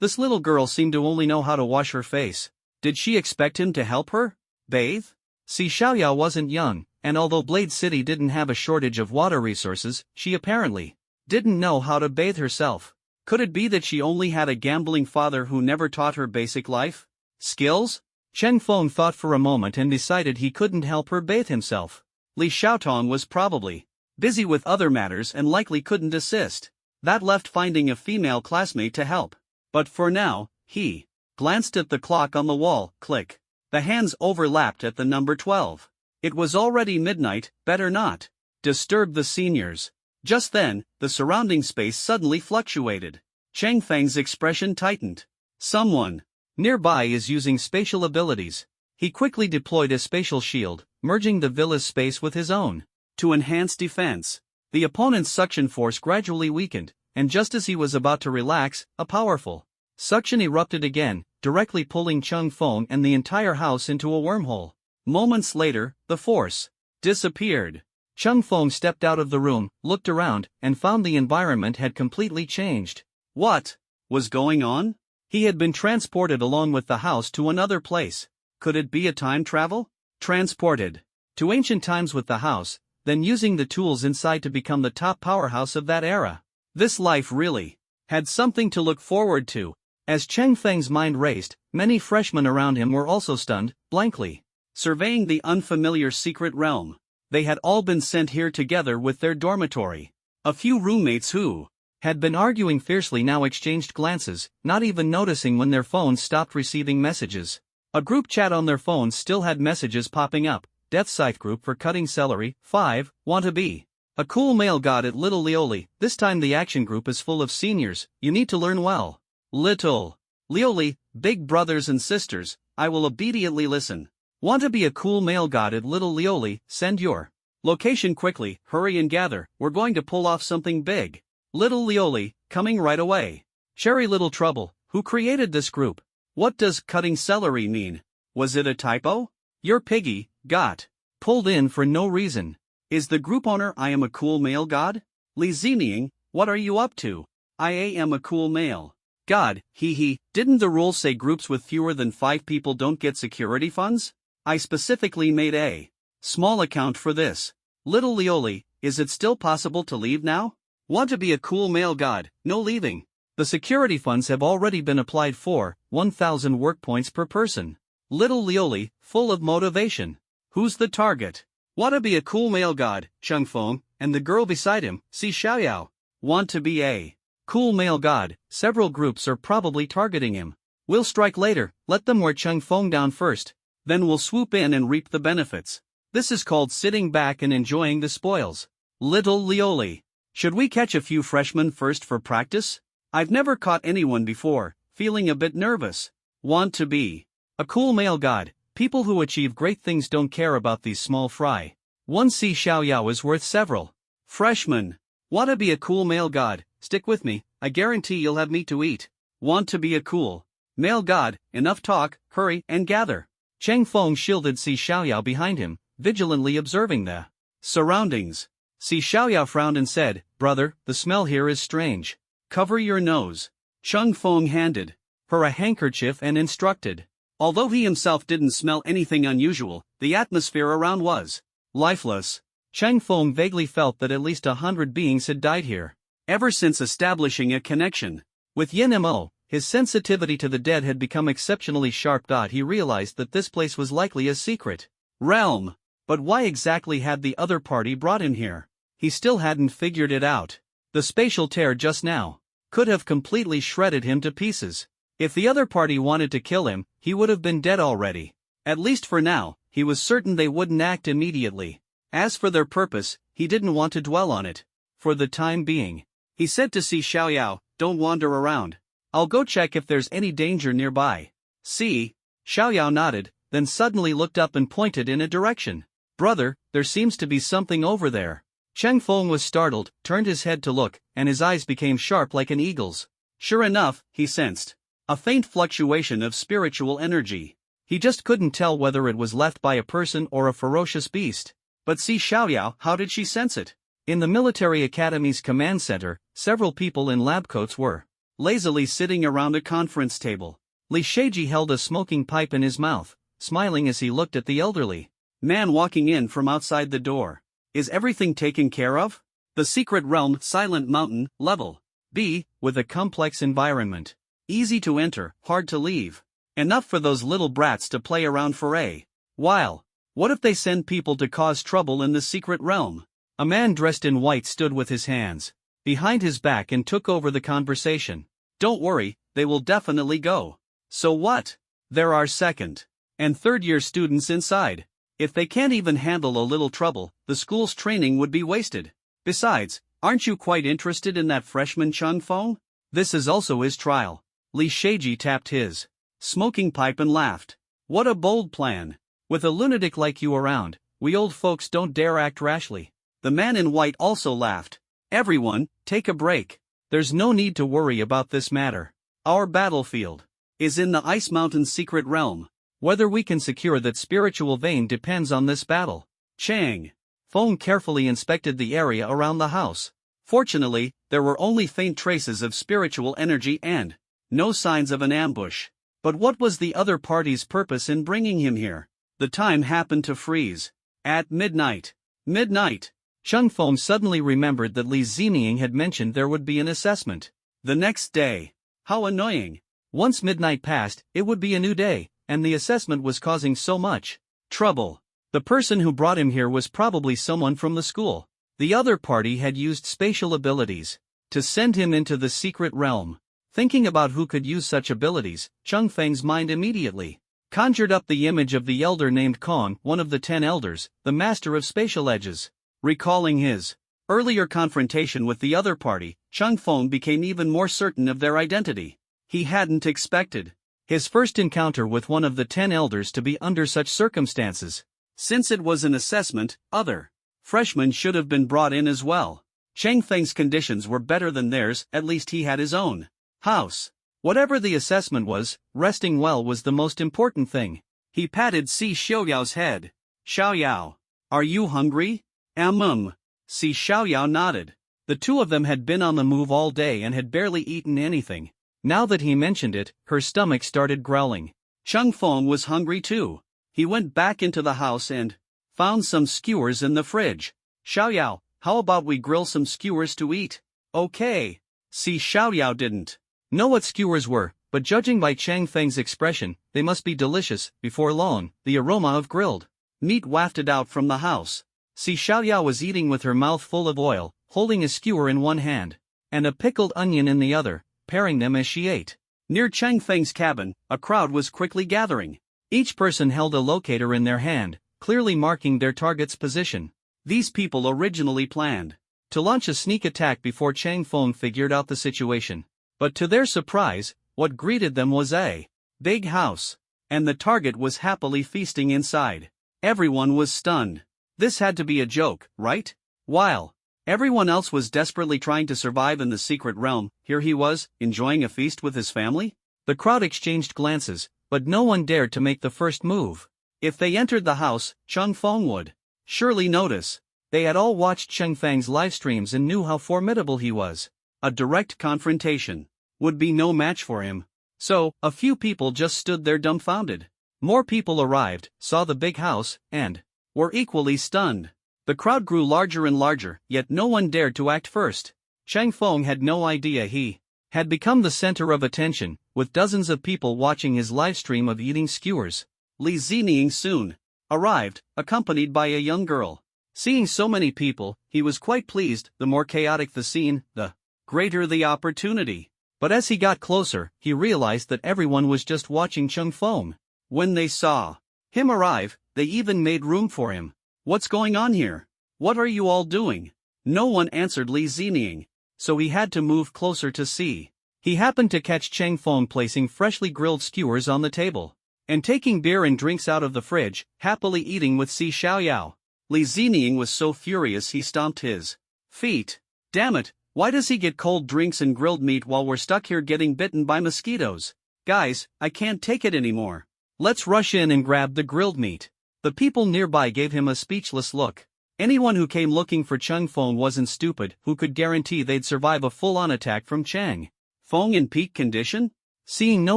This little girl seemed to only know how to wash her face. Did she expect him to help her bathe? Si Xiaoyao wasn't young, and although Blade City didn't have a shortage of water resources, she apparently didn't know how to bathe herself. Could it be that she only had a gambling father who never taught her basic life skills? Cheng Feng thought for a moment and decided he couldn't help her bathe himself. Li Xiaotong was probably busy with other matters and likely couldn't assist. That left finding a female classmate to help. But for now, he glanced at the clock on the wall, click. The hands overlapped at the number 12. It was already midnight, better not disturb the seniors. Just then, the surrounding space suddenly fluctuated. Cheng Feng's expression tightened. Someone nearby is using spatial abilities. He quickly deployed a spatial shield, merging the villa's space with his own to enhance defense. The opponent's suction force gradually weakened, and just as he was about to relax, a powerful suction erupted again, directly pulling Cheng Feng and the entire house into a wormhole. Moments later, the force disappeared. Cheng Feng stepped out of the room, looked around, and found the environment had completely changed. What was going on? He had been transported along with the house to another place. Could it be a time travel? Transported to ancient times with the house, then using the tools inside to become the top powerhouse of that era. This life really had something to look forward to. As Cheng Feng's mind raced, many freshmen around him were also stunned, blankly surveying the unfamiliar secret realm. They had all been sent here together with their dormitory. A few roommates who had been arguing fiercely now exchanged glances, not even noticing when their phones stopped receiving messages. A group chat on their phones still had messages popping up. Death Scythe group for cutting celery, 5, want to be a cool male god at Little Lioli. This time the action group is full of seniors, you need to learn well. Little Lioli, big brothers and sisters, I will obediently listen. Want to be a cool male god at Little Lioli, send your location quickly, hurry and gather, we're going to pull off something big. Little Lioli, coming right away. Cherry Little Trouble, who created this group? What does cutting celery mean? Was it a typo? Your piggy got pulled in for no reason. Is the group owner I am a cool male god? Li Zining, what are you up to? I am a cool male god, hee. Didn't the rules say groups with fewer than 5 people don't get security funds? I specifically made a small account for this. Little Lioli, is it still possible to leave now? Want to be a cool male god, no leaving. The security funds have already been applied for, 1,000 work points per person. Little Lioli, full of motivation. Who's the target? Want to be a cool male god, Cheng Feng, and the girl beside him, Si Xiaoyao. Want to be a cool male god, several groups are probably targeting him. We'll strike later, let them wear Cheng Feng down first. Then we'll swoop in and reap the benefits. This is called sitting back and enjoying the spoils. Little Lioli. Should we catch a few freshmen first for practice? I've never caught anyone before, feeling a bit nervous. Want to be a cool male god. People who achieve great things don't care about these small fry. One Si Xiaoyao is worth several. Freshman. Want to be a cool male god, stick with me, I guarantee you'll have meat to eat. Want to be a cool male god, enough talk, hurry and gather. Cheng Feng shielded Si Xiaoyao behind him, vigilantly observing the surroundings. Si Xiaoyao frowned and said, brother, the smell here is strange. Cover your nose. Cheng Feng handed her a handkerchief and instructed. Although he himself didn't smell anything unusual, the atmosphere around was lifeless. Cheng Feng vaguely felt that at least 100 beings had died here. Ever since establishing a connection with Yin Mo, his sensitivity to the dead had become exceptionally sharp. He realized that this place was likely a secret realm. But why exactly had the other party brought him here? He still hadn't figured it out. The spatial tear just now could have completely shredded him to pieces. If the other party wanted to kill him, he would have been dead already. At least for now, he was certain they wouldn't act immediately. As for their purpose, he didn't want to dwell on it. For the time being, he said to Si Xiaoyao, don't wander around. I'll go check if there's any danger nearby. Si Xiaoyao nodded, then suddenly looked up and pointed in a direction. Brother, there seems to be something over there. Cheng Feng was startled, turned his head to look, and his eyes became sharp like an eagle's. Sure enough, he sensed a faint fluctuation of spiritual energy. He just couldn't tell whether it was left by a person or a ferocious beast. But see Xiaoyao, how did she sense it? In the military academy's command center, several people in lab coats were lazily sitting around a conference table. Li Sheiji held a smoking pipe in his mouth, smiling as he looked at the elderly man walking in from outside the door. Is everything taken care of? The secret realm, Silent Mountain, level B, with a complex environment. Easy to enter, hard to leave. Enough for those little brats to play around for a while. What if they send people to cause trouble in the secret realm? A man dressed in white stood with his hands behind his back and took over the conversation. Don't worry, they will definitely go. So what? There are second and third year students inside. If they can't even handle a little trouble, the school's training would be wasted. Besides, aren't you quite interested in that freshman Chung Feng? This is also his trial. Li Sheiji tapped his smoking pipe and laughed. What a bold plan. With a lunatic like you around, we old folks don't dare act rashly. The man in white also laughed. Everyone, take a break. There's no need to worry about this matter. Our battlefield is in the Ice Mountain's secret realm. Whether we can secure that spiritual vein depends on this battle. Chang Feng carefully inspected the area around the house. Fortunately, there were only faint traces of spiritual energy and no signs of an ambush. But what was the other party's purpose in bringing him here? The time happened to freeze. At midnight. Midnight. Chung Feng suddenly remembered that Li Zining had mentioned there would be an assessment the next day. How annoying. Once midnight passed, it would be a new day, and the assessment was causing so much trouble. The person who brought him here was probably someone from the school. The other party had used spatial abilities to send him into the secret realm. Thinking about who could use such abilities, Chung Feng's mind immediately conjured up the image of the elder named Kong, one of the 10 elders, the master of spatial edges. Recalling his earlier confrontation with the other party, Chung Feng became even more certain of their identity. He hadn't expected his first encounter with one of the 10 elders to be under such circumstances. Since it was an assessment, other freshmen should have been brought in as well. Chang Feng's conditions were better than theirs, at least he had his own house. Whatever the assessment was, resting well was the most important thing. He patted Si Xiaoyao's head. Xiaoyao, are you hungry? Si Xiaoyao nodded. The two of them had been on the move all day and had barely eaten anything. Now that he mentioned it, her stomach started growling. Chung Feng was hungry too. He went back into the house and found some skewers in the fridge. Xiaoyao, how about we grill some skewers to eat? Okay. Si Xiaoyao didn't know what skewers were, but judging by Chang Feng's expression, they must be delicious. Before long, the aroma of grilled meat wafted out from the house. Si Xiaoyao was eating with her mouth full of oil, holding a skewer in one hand and a pickled onion in the other, pairing them as she ate. Near Chang Feng's cabin, a crowd was quickly gathering. Each person held a locator in their hand, clearly marking their target's position. These people originally planned to launch a sneak attack before Chang Feng figured out the situation. But to their surprise, what greeted them was a big house, and the target was happily feasting inside. Everyone was stunned. This had to be a joke, right? While everyone else was desperately trying to survive in the secret realm, here he was, enjoying a feast with his family? The crowd exchanged glances, but no one dared to make the first move. If they entered the house, Chung Feng would surely notice. They had all watched Cheng Feng's live streams and knew how formidable he was. A direct confrontation would be no match for him. So, a few people just stood there dumbfounded. More people arrived, saw the big house, and were equally stunned. The crowd grew larger and larger, yet no one dared to act first. Chang Feng had no idea he had become the center of attention, with dozens of people watching his live stream of eating skewers. Li Zining soon arrived, accompanied by a young girl. Seeing so many people, he was quite pleased. The more chaotic the scene, the greater the opportunity. But as he got closer, he realized that everyone was just watching Chung Feng. When they saw him arrive, they even made room for him. What's going on here? What are you all doing? No one answered Li Zining, so he had to move closer to see. He happened to catch Chang Feng placing freshly grilled skewers on the table, and taking beer and drinks out of the fridge, happily eating with Si Xiaoyao. Li Zining was so furious he stomped his feet. Damn it, why does he get cold drinks and grilled meat while we're stuck here getting bitten by mosquitoes? Guys, I can't take it anymore. Let's rush in and grab the grilled meat. The people nearby gave him a speechless look. Anyone who came looking for Chang Feng wasn't stupid, who could guarantee they'd survive a full-on attack from Chang Feng in peak condition? Seeing no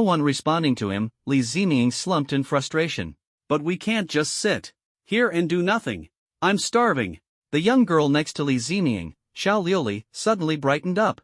one responding to him, Li Ziming slumped in frustration. But we can't just sit here and do nothing. I'm starving. The young girl next to Li Ziming, Xiao Liuli, suddenly brightened up.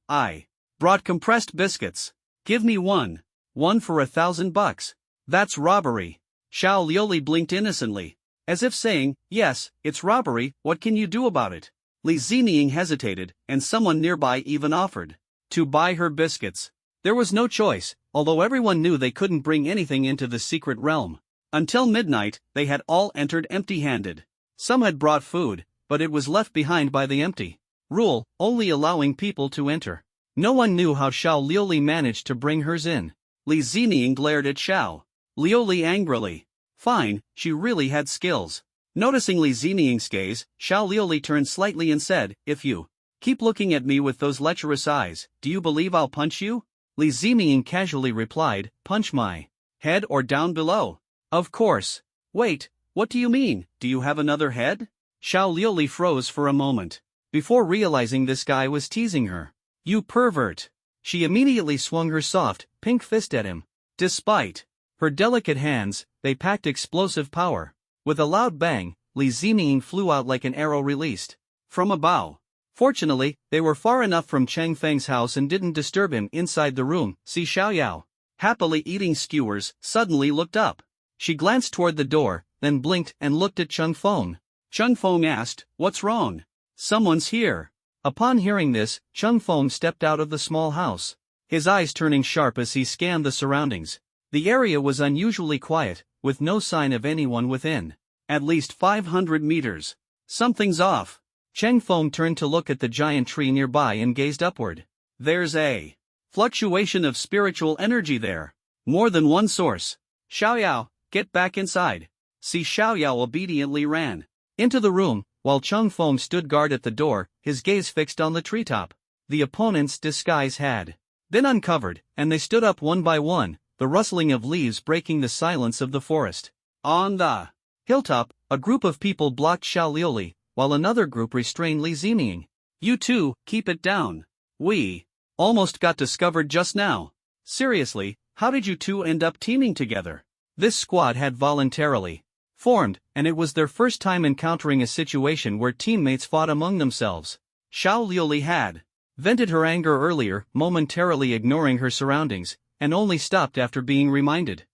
I brought compressed biscuits. Give me one. One for $1,000. That's robbery. Xiao Liuli blinked innocently, as if saying, yes, it's robbery, what can you do about it? Li Ziming hesitated, and someone nearby even offered to buy her biscuits. There was no choice, although everyone knew they couldn't bring anything into the secret realm. Until midnight, they had all entered empty-handed. Some had brought food, but it was left behind by the empty rule, only allowing people to enter. No one knew how Xiao Liuli managed to bring hers in. Li Ziming glared at Xiao Liuli angrily. Fine, she really had skills. Noticing Li Ziming's gaze, Xiao Liuli turned slightly and said, if you keep looking at me with those lecherous eyes, do you believe I'll punch you? Li Ziming casually replied, punch my head or down below. Of course. Wait, what do you mean, do you have another head? Xiao Liuli froze for a moment, before realizing this guy was teasing her. You pervert. She immediately swung her soft, pink fist at him. Despite her delicate hands, they packed explosive power. With a loud bang, Li Ziming flew out like an arrow released from a bow. Fortunately, they were far enough from Chang Feng's house and didn't disturb him inside the room. Si Xiaoyao, happily eating skewers, suddenly looked up. She glanced toward the door, then blinked and looked at Chang Feng. Chang Feng asked, what's wrong? Someone's here. Upon hearing this, Chang Feng stepped out of the small house, his eyes turning sharp as he scanned the surroundings. The area was unusually quiet, with no sign of anyone within. At least 500 meters. Something's off. Chang Feng turned to look at the giant tree nearby and gazed upward. There's a fluctuation of spiritual energy there. More than one source. Xiaoyao, get back inside. Si Xiaoyao obediently ran into the room, while Chang Feng stood guard at the door, his gaze fixed on the treetop. The opponent's disguise had been uncovered, and they stood up one by one, the rustling of leaves breaking the silence of the forest. On the hilltop, a group of people blocked Xiao Liuli, while another group restrained Li Ziming. You two, keep it down. We almost got discovered just now. Seriously, how did you two end up teaming together? This squad had voluntarily formed, and it was their first time encountering a situation where teammates fought among themselves. Xiao Liuli had vented her anger earlier, momentarily ignoring her surroundings, and only stopped after being reminded.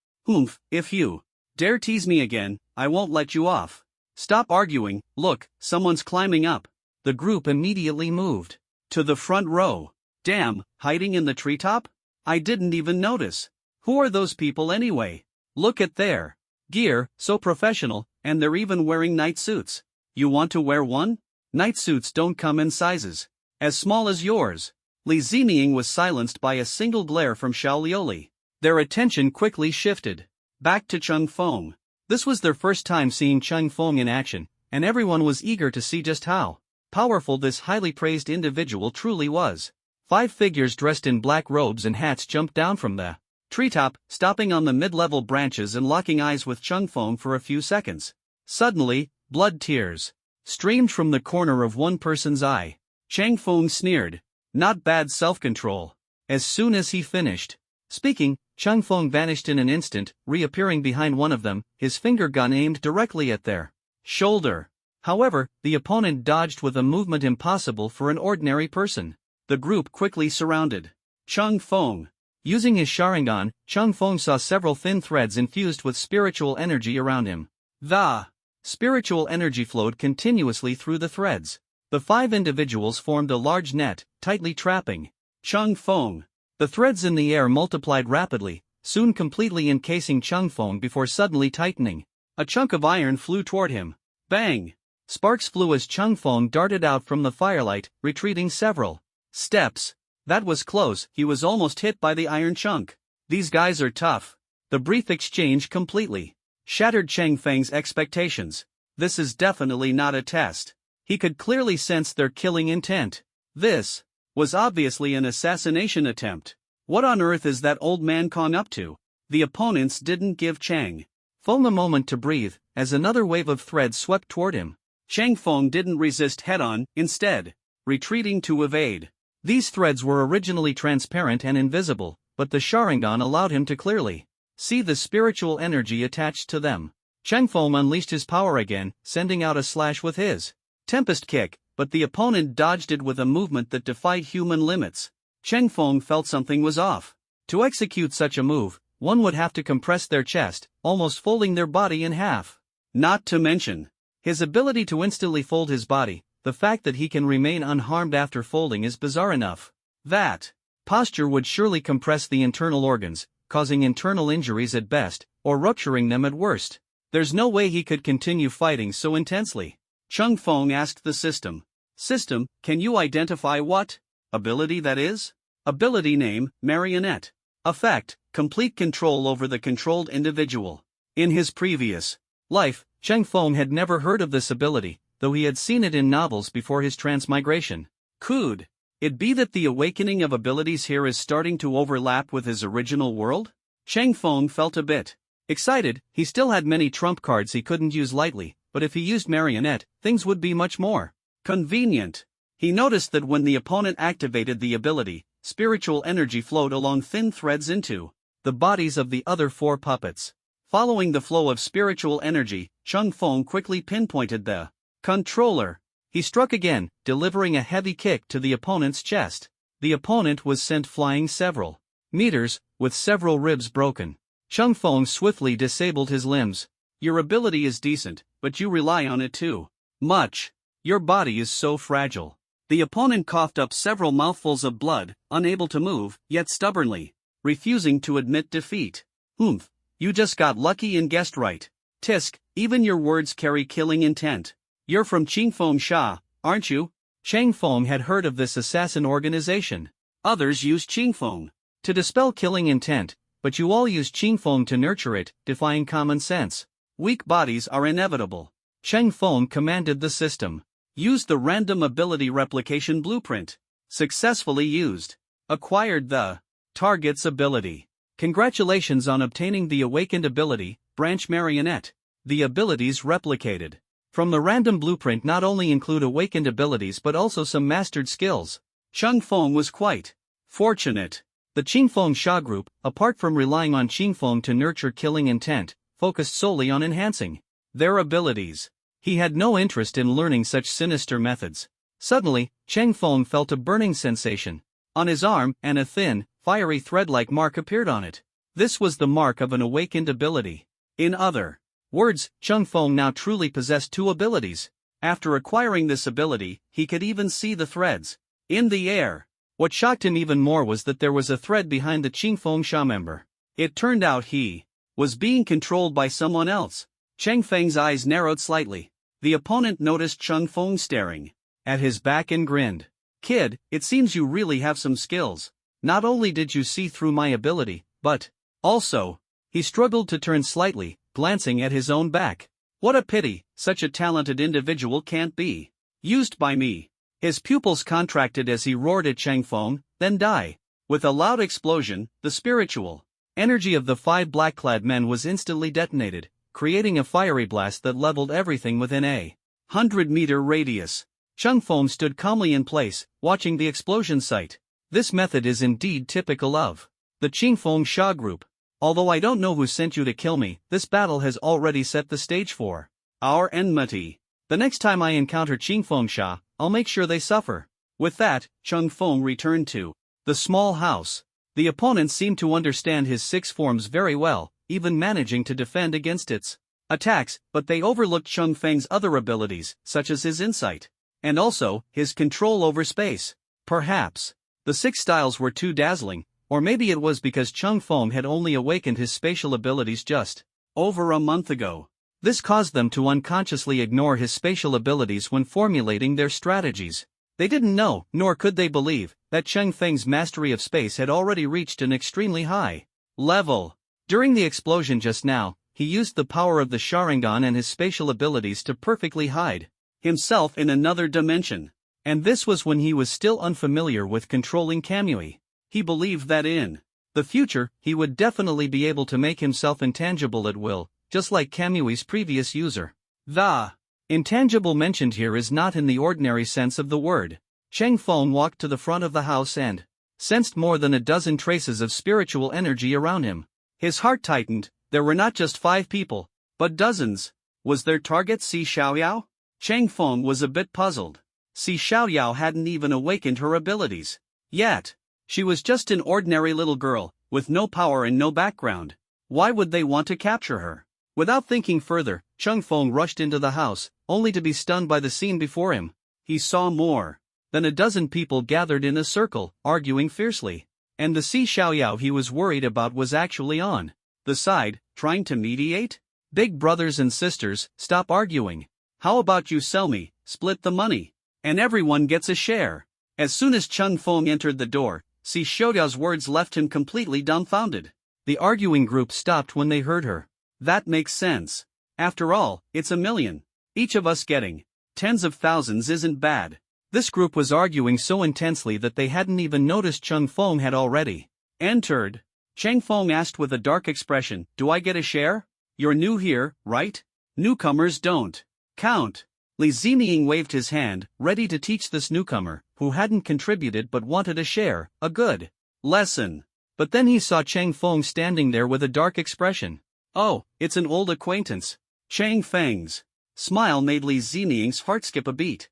If you dare tease me again, I won't let you off. Stop arguing, look, someone's climbing up. The group immediately moved to the front row. Damn, hiding in the treetop? I didn't even notice. Who are those people anyway? Look at their gear, so professional, and they're even wearing night suits. You want to wear one? Night suits don't come in sizes as small as yours. Li Ziming was silenced by a single glare from Xiao Liuli. Their attention quickly shifted back to Chang Feng. This was their first time seeing Chang Feng in action, and everyone was eager to see just how powerful this highly praised individual truly was. 5 figures dressed in black robes and hats jumped down from the treetop, stopping on the mid-level branches and locking eyes with Chang Feng for a few seconds. Suddenly, blood tears streamed from the corner of one person's eye. Chang Feng sneered. Not bad self-control. As soon as he finished speaking, Chang Feng vanished in an instant, reappearing behind one of them, his finger gun aimed directly at their shoulder. However, the opponent dodged with a movement impossible for an ordinary person. The group quickly surrounded Chang Feng. Using his Sharingan, Chang Feng saw several thin threads infused with spiritual energy around him. The spiritual energy flowed continuously through the threads. The 5 individuals formed a large net, tightly trapping Chang Feng. The threads in the air multiplied rapidly, soon completely encasing Chang Feng before suddenly tightening. A chunk of iron flew toward him. Bang! Sparks flew as Chang Feng darted out from the firelight, retreating several steps. That was close, he was almost hit by the iron chunk. These guys are tough. The brief exchange completely shattered Chang Feng's expectations. This is definitely not a test. He could clearly sense their killing intent. This was obviously an assassination attempt. What on earth is that old man Kong up to? The opponents didn't give Chang Feng a moment to breathe, as another wave of threads swept toward him. Chang Feng didn't resist head-on, instead retreating to evade. These threads were originally transparent and invisible, but the Sharingan allowed him to clearly see the spiritual energy attached to them. Chang Feng unleashed his power again, sending out a slash with his Tempest Kick, but the opponent dodged it with a movement that defied human limits. Chang Feng felt something was off. To execute such a move, one would have to compress their chest, almost folding their body in half. Not to mention his ability to instantly fold his body. The fact that he can remain unharmed after folding is bizarre enough. That posture would surely compress the internal organs, causing internal injuries at best, or rupturing them at worst. There's no way he could continue fighting so intensely. Chang Feng asked the system. System, can you identify what ability that is? Ability name, Marionette. Effect, complete control over the controlled individual. In his previous life, Chang Feng had never heard of this ability, though he had seen it in novels before his transmigration. Could it be that the awakening of abilities here is starting to overlap with his original world? Chang Feng felt a bit excited. He still had many trump cards he couldn't use lightly, but if he used Marionette, things would be much more convenient. He noticed that when the opponent activated the ability, spiritual energy flowed along thin threads into the bodies of the other four puppets. Following the flow of spiritual energy, Chang Feng quickly pinpointed the controller. He struck again, delivering a heavy kick to the opponent's chest. The opponent was sent flying several meters, with several ribs broken. Chang Feng swiftly disabled his limbs. Your ability is decent, but you rely on it too much. Your body is so fragile. The opponent coughed up several mouthfuls of blood, unable to move, yet stubbornly refusing to admit defeat. You just got lucky and guessed right. Tisk, even your words carry killing intent. You're from Qingfeng Sha, aren't you? Chang Feng had heard of this assassin organization. Others use Qingfeng to dispel killing intent, but you all use Qingfeng to nurture it, defying common sense. Weak bodies are inevitable. Chang Feng commanded the system. Used the random ability replication blueprint. Successfully used. Acquired the target's ability. Congratulations on obtaining the awakened ability, Branch Marionette. The abilities replicated from the random blueprint not only include awakened abilities but also some mastered skills. Chang Feng was quite fortunate. The Qingfeng Sha group, apart from relying on Qingfeng to nurture killing intent, focused solely on enhancing their abilities. He had no interest in learning such sinister methods. Suddenly, Chang Feng felt a burning sensation on his arm, and a thin, fiery thread-like mark appeared on it. This was the mark of an awakened ability. In other words, Chang Feng now truly possessed two abilities. After acquiring this ability, he could even see the threads in the air. What shocked him even more was that there was a thread behind the Qingfeng Sha member. It turned out he was being controlled by someone else. Chang Feng's eyes narrowed slightly. The opponent noticed Chang Feng staring at his back and grinned. Kid, it seems you really have some skills. Not only did you see through my ability, but also, he struggled to turn slightly, glancing at his own back. What a pity, such a talented individual can't be used by me. His pupils contracted as he roared at Chang Feng, then die. With a loud explosion, the spiritual energy of the five black-clad men was instantly detonated, creating a fiery blast that leveled everything within a 100-meter radius. Chang Feng stood calmly in place, watching the explosion site. This method is indeed typical of the Qingfeng Sha group. Although I don't know who sent you to kill me, this battle has already set the stage for our enmity. The next time I encounter Qingfeng Sha, I'll make sure they suffer. With that, Chang Feng returned to the small house. The opponent seemed to understand his six forms very well, even managing to defend against its attacks, but they overlooked Chang Feng's other abilities, such as his insight, and also his control over space. Perhaps the six styles were too dazzling, or maybe it was because Chang Feng had only awakened his spatial abilities just over a month ago. This caused them to unconsciously ignore his spatial abilities when formulating their strategies. They didn't know, nor could they believe, that Chang Feng's mastery of space had already reached an extremely high level. During the explosion just now, he used the power of the Sharingan and his spatial abilities to perfectly hide himself in another dimension. And this was when he was still unfamiliar with controlling Kamui. He believed that in The future, he would definitely be able to make himself intangible at will, just like Kamui's previous user. The intangible mentioned here is not in the ordinary sense of the word. Cheng Feng walked to the front of the house and sensed more than a dozen traces of spiritual energy around him. His heart tightened. There were not just 5 people, but dozens. Was their target Si Xiaoyao? Cheng Feng was a bit puzzled. Si Xiaoyao hadn't even awakened her abilities yet. She was just an ordinary little girl, with no power and no background. Why would they want to capture her? Without thinking further, Cheng Feng rushed into the house, only to be stunned by the scene before him. He saw more than a dozen people gathered in a circle, arguing fiercely. And the Si Xiaoyao he was worried about was actually on the side, trying to mediate? Big brothers and sisters, stop arguing. How about you sell me, split the money, and everyone gets a share? As soon as Cheng Feng entered the door, Si Xiaoyao's words left him completely dumbfounded. The arguing group stopped when they heard her. That makes sense. After all, it's $1 million. Each of us getting tens of thousands isn't bad. This group was arguing so intensely that they hadn't even noticed Cheng Feng had already entered. Cheng Feng asked with a dark expression, "Do I get a share? You're new here, right? Newcomers don't count." Li Zining waved his hand, ready to teach this newcomer, who hadn't contributed but wanted a share, a good lesson. But then he saw Cheng Feng standing there with a dark expression. Oh, it's an old acquaintance. Cheng Feng's smile made Li Zining's heart skip a beat.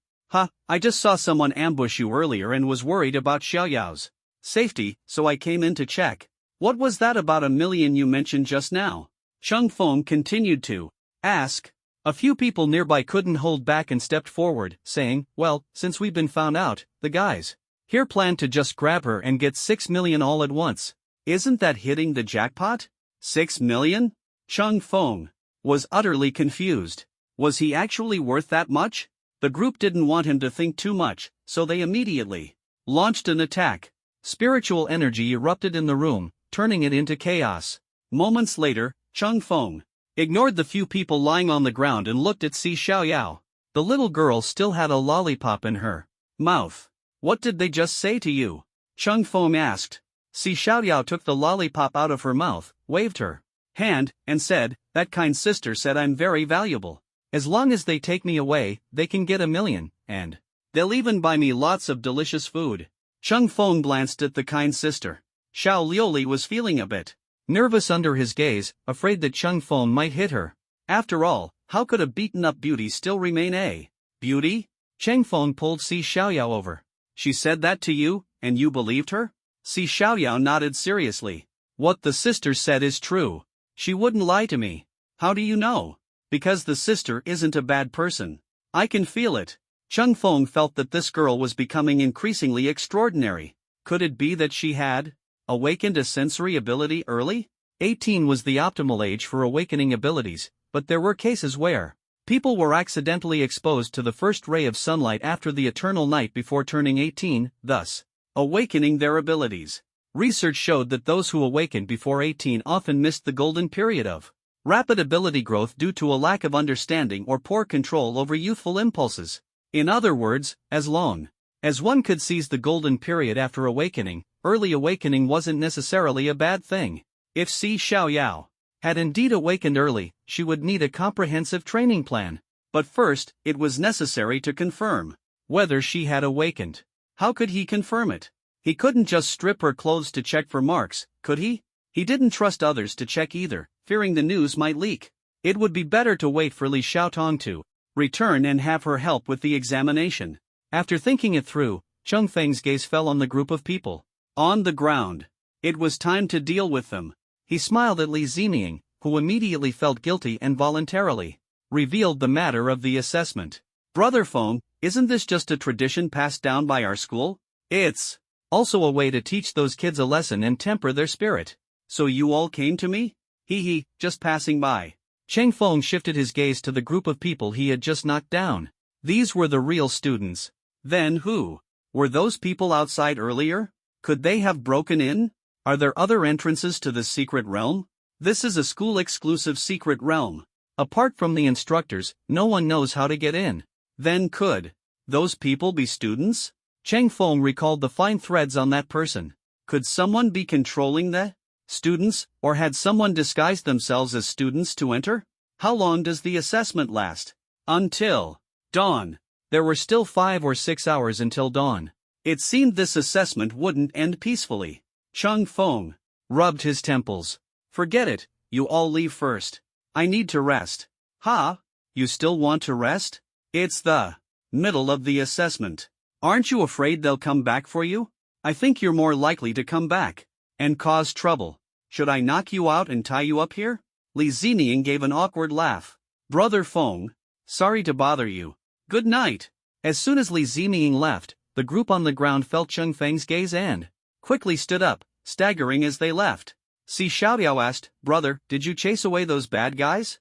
I just saw someone ambush you earlier and was worried about Xiaoyao's safety, so I came in to check. What was that about $1 million you mentioned just now? Cheng Feng continued to ask. A few people nearby couldn't hold back and stepped forward, saying, well, since we've been found out, the guys here plan to just grab her and get 6 million all at once. Isn't that hitting the jackpot? 6 million? Cheng Feng was utterly confused. Was he actually worth that much? The group didn't want him to think too much, so they immediately launched an attack. Spiritual energy erupted in the room, turning it into chaos. Moments later, Cheng Feng ignored the few people lying on the ground and looked at Si Xiaoyao. The little girl still had a lollipop in her mouth. What did they just say to you? Cheng Feng asked. Si Xiaoyao took the lollipop out of her mouth, waved her hand, and said, that kind sister said I'm very valuable. As long as they take me away, they can get $1 million, and they'll even buy me lots of delicious food. Cheng Feng glanced at the kind sister. Xiao Liuli was feeling a bit nervous under his gaze, afraid that Cheng Feng might hit her. After all, how could a beaten-up beauty still remain a beauty? Cheng Feng pulled Si Xiaoyao over. She said that to you, and you believed her? Si Xiaoyao nodded seriously. What the sister said is true. She wouldn't lie to me. How do you know? Because the sister isn't a bad person. I can feel it. Cheng Feng felt that this girl was becoming increasingly extraordinary. Could it be that she had awakened a sensory ability early? 18 was the optimal age for awakening abilities, but there were cases where people were accidentally exposed to the first ray of sunlight after the eternal night before turning 18, thus awakening their abilities. Research showed that those who awakened before 18 often missed the golden period of rapid ability growth due to a lack of understanding or poor control over youthful impulses. In other words, as long as one could seize the golden period after awakening, early awakening wasn't necessarily a bad thing. If Si Xiaoyao had indeed awakened early, she would need a comprehensive training plan. But first, it was necessary to confirm whether she had awakened. How could he confirm it? He couldn't just strip her clothes to check for marks, could he? He didn't trust others to check either, fearing the news might leak. It would be better to wait for Li Xiaotong to return and have her help with the examination. After thinking it through, Cheng Feng's gaze fell on the group of people on the ground. It was time to deal with them. He smiled at Li Zining, who immediately felt guilty and voluntarily revealed the matter of the assessment. Brother Feng, isn't this just a tradition passed down by our school? It's also a way to teach those kids a lesson and temper their spirit. So you all came to me? Hee, just passing by. Cheng Feng shifted his gaze to the group of people he had just knocked down. These were the real students. Then who were those people outside earlier? Could they have broken in? Are there other entrances to this secret realm? This is a school-exclusive secret realm. Apart from the instructors, no one knows how to get in. Then could those people be students? Cheng Feng recalled the fine threads on that person. Could someone be controlling the students, or had someone disguised themselves as students to enter? How long does the assessment last? Until dawn. There were still 5 or 6 hours until dawn. It seemed this assessment wouldn't end peacefully. Chung Feng rubbed his temples. Forget it, you all leave first. I need to rest. Ha? You still want to rest? It's the middle of the assessment. Aren't you afraid they'll come back for you? I think you're more likely to come back and cause trouble. Should I knock you out and tie you up here? Li Zining gave an awkward laugh. Brother Feng, sorry to bother you. Good night. As soon as Li Zining left, the group on the ground felt Cheng Feng's gaze and quickly stood up, staggering as they left. Si Xiaoyao asked, Brother, did you chase away those bad guys?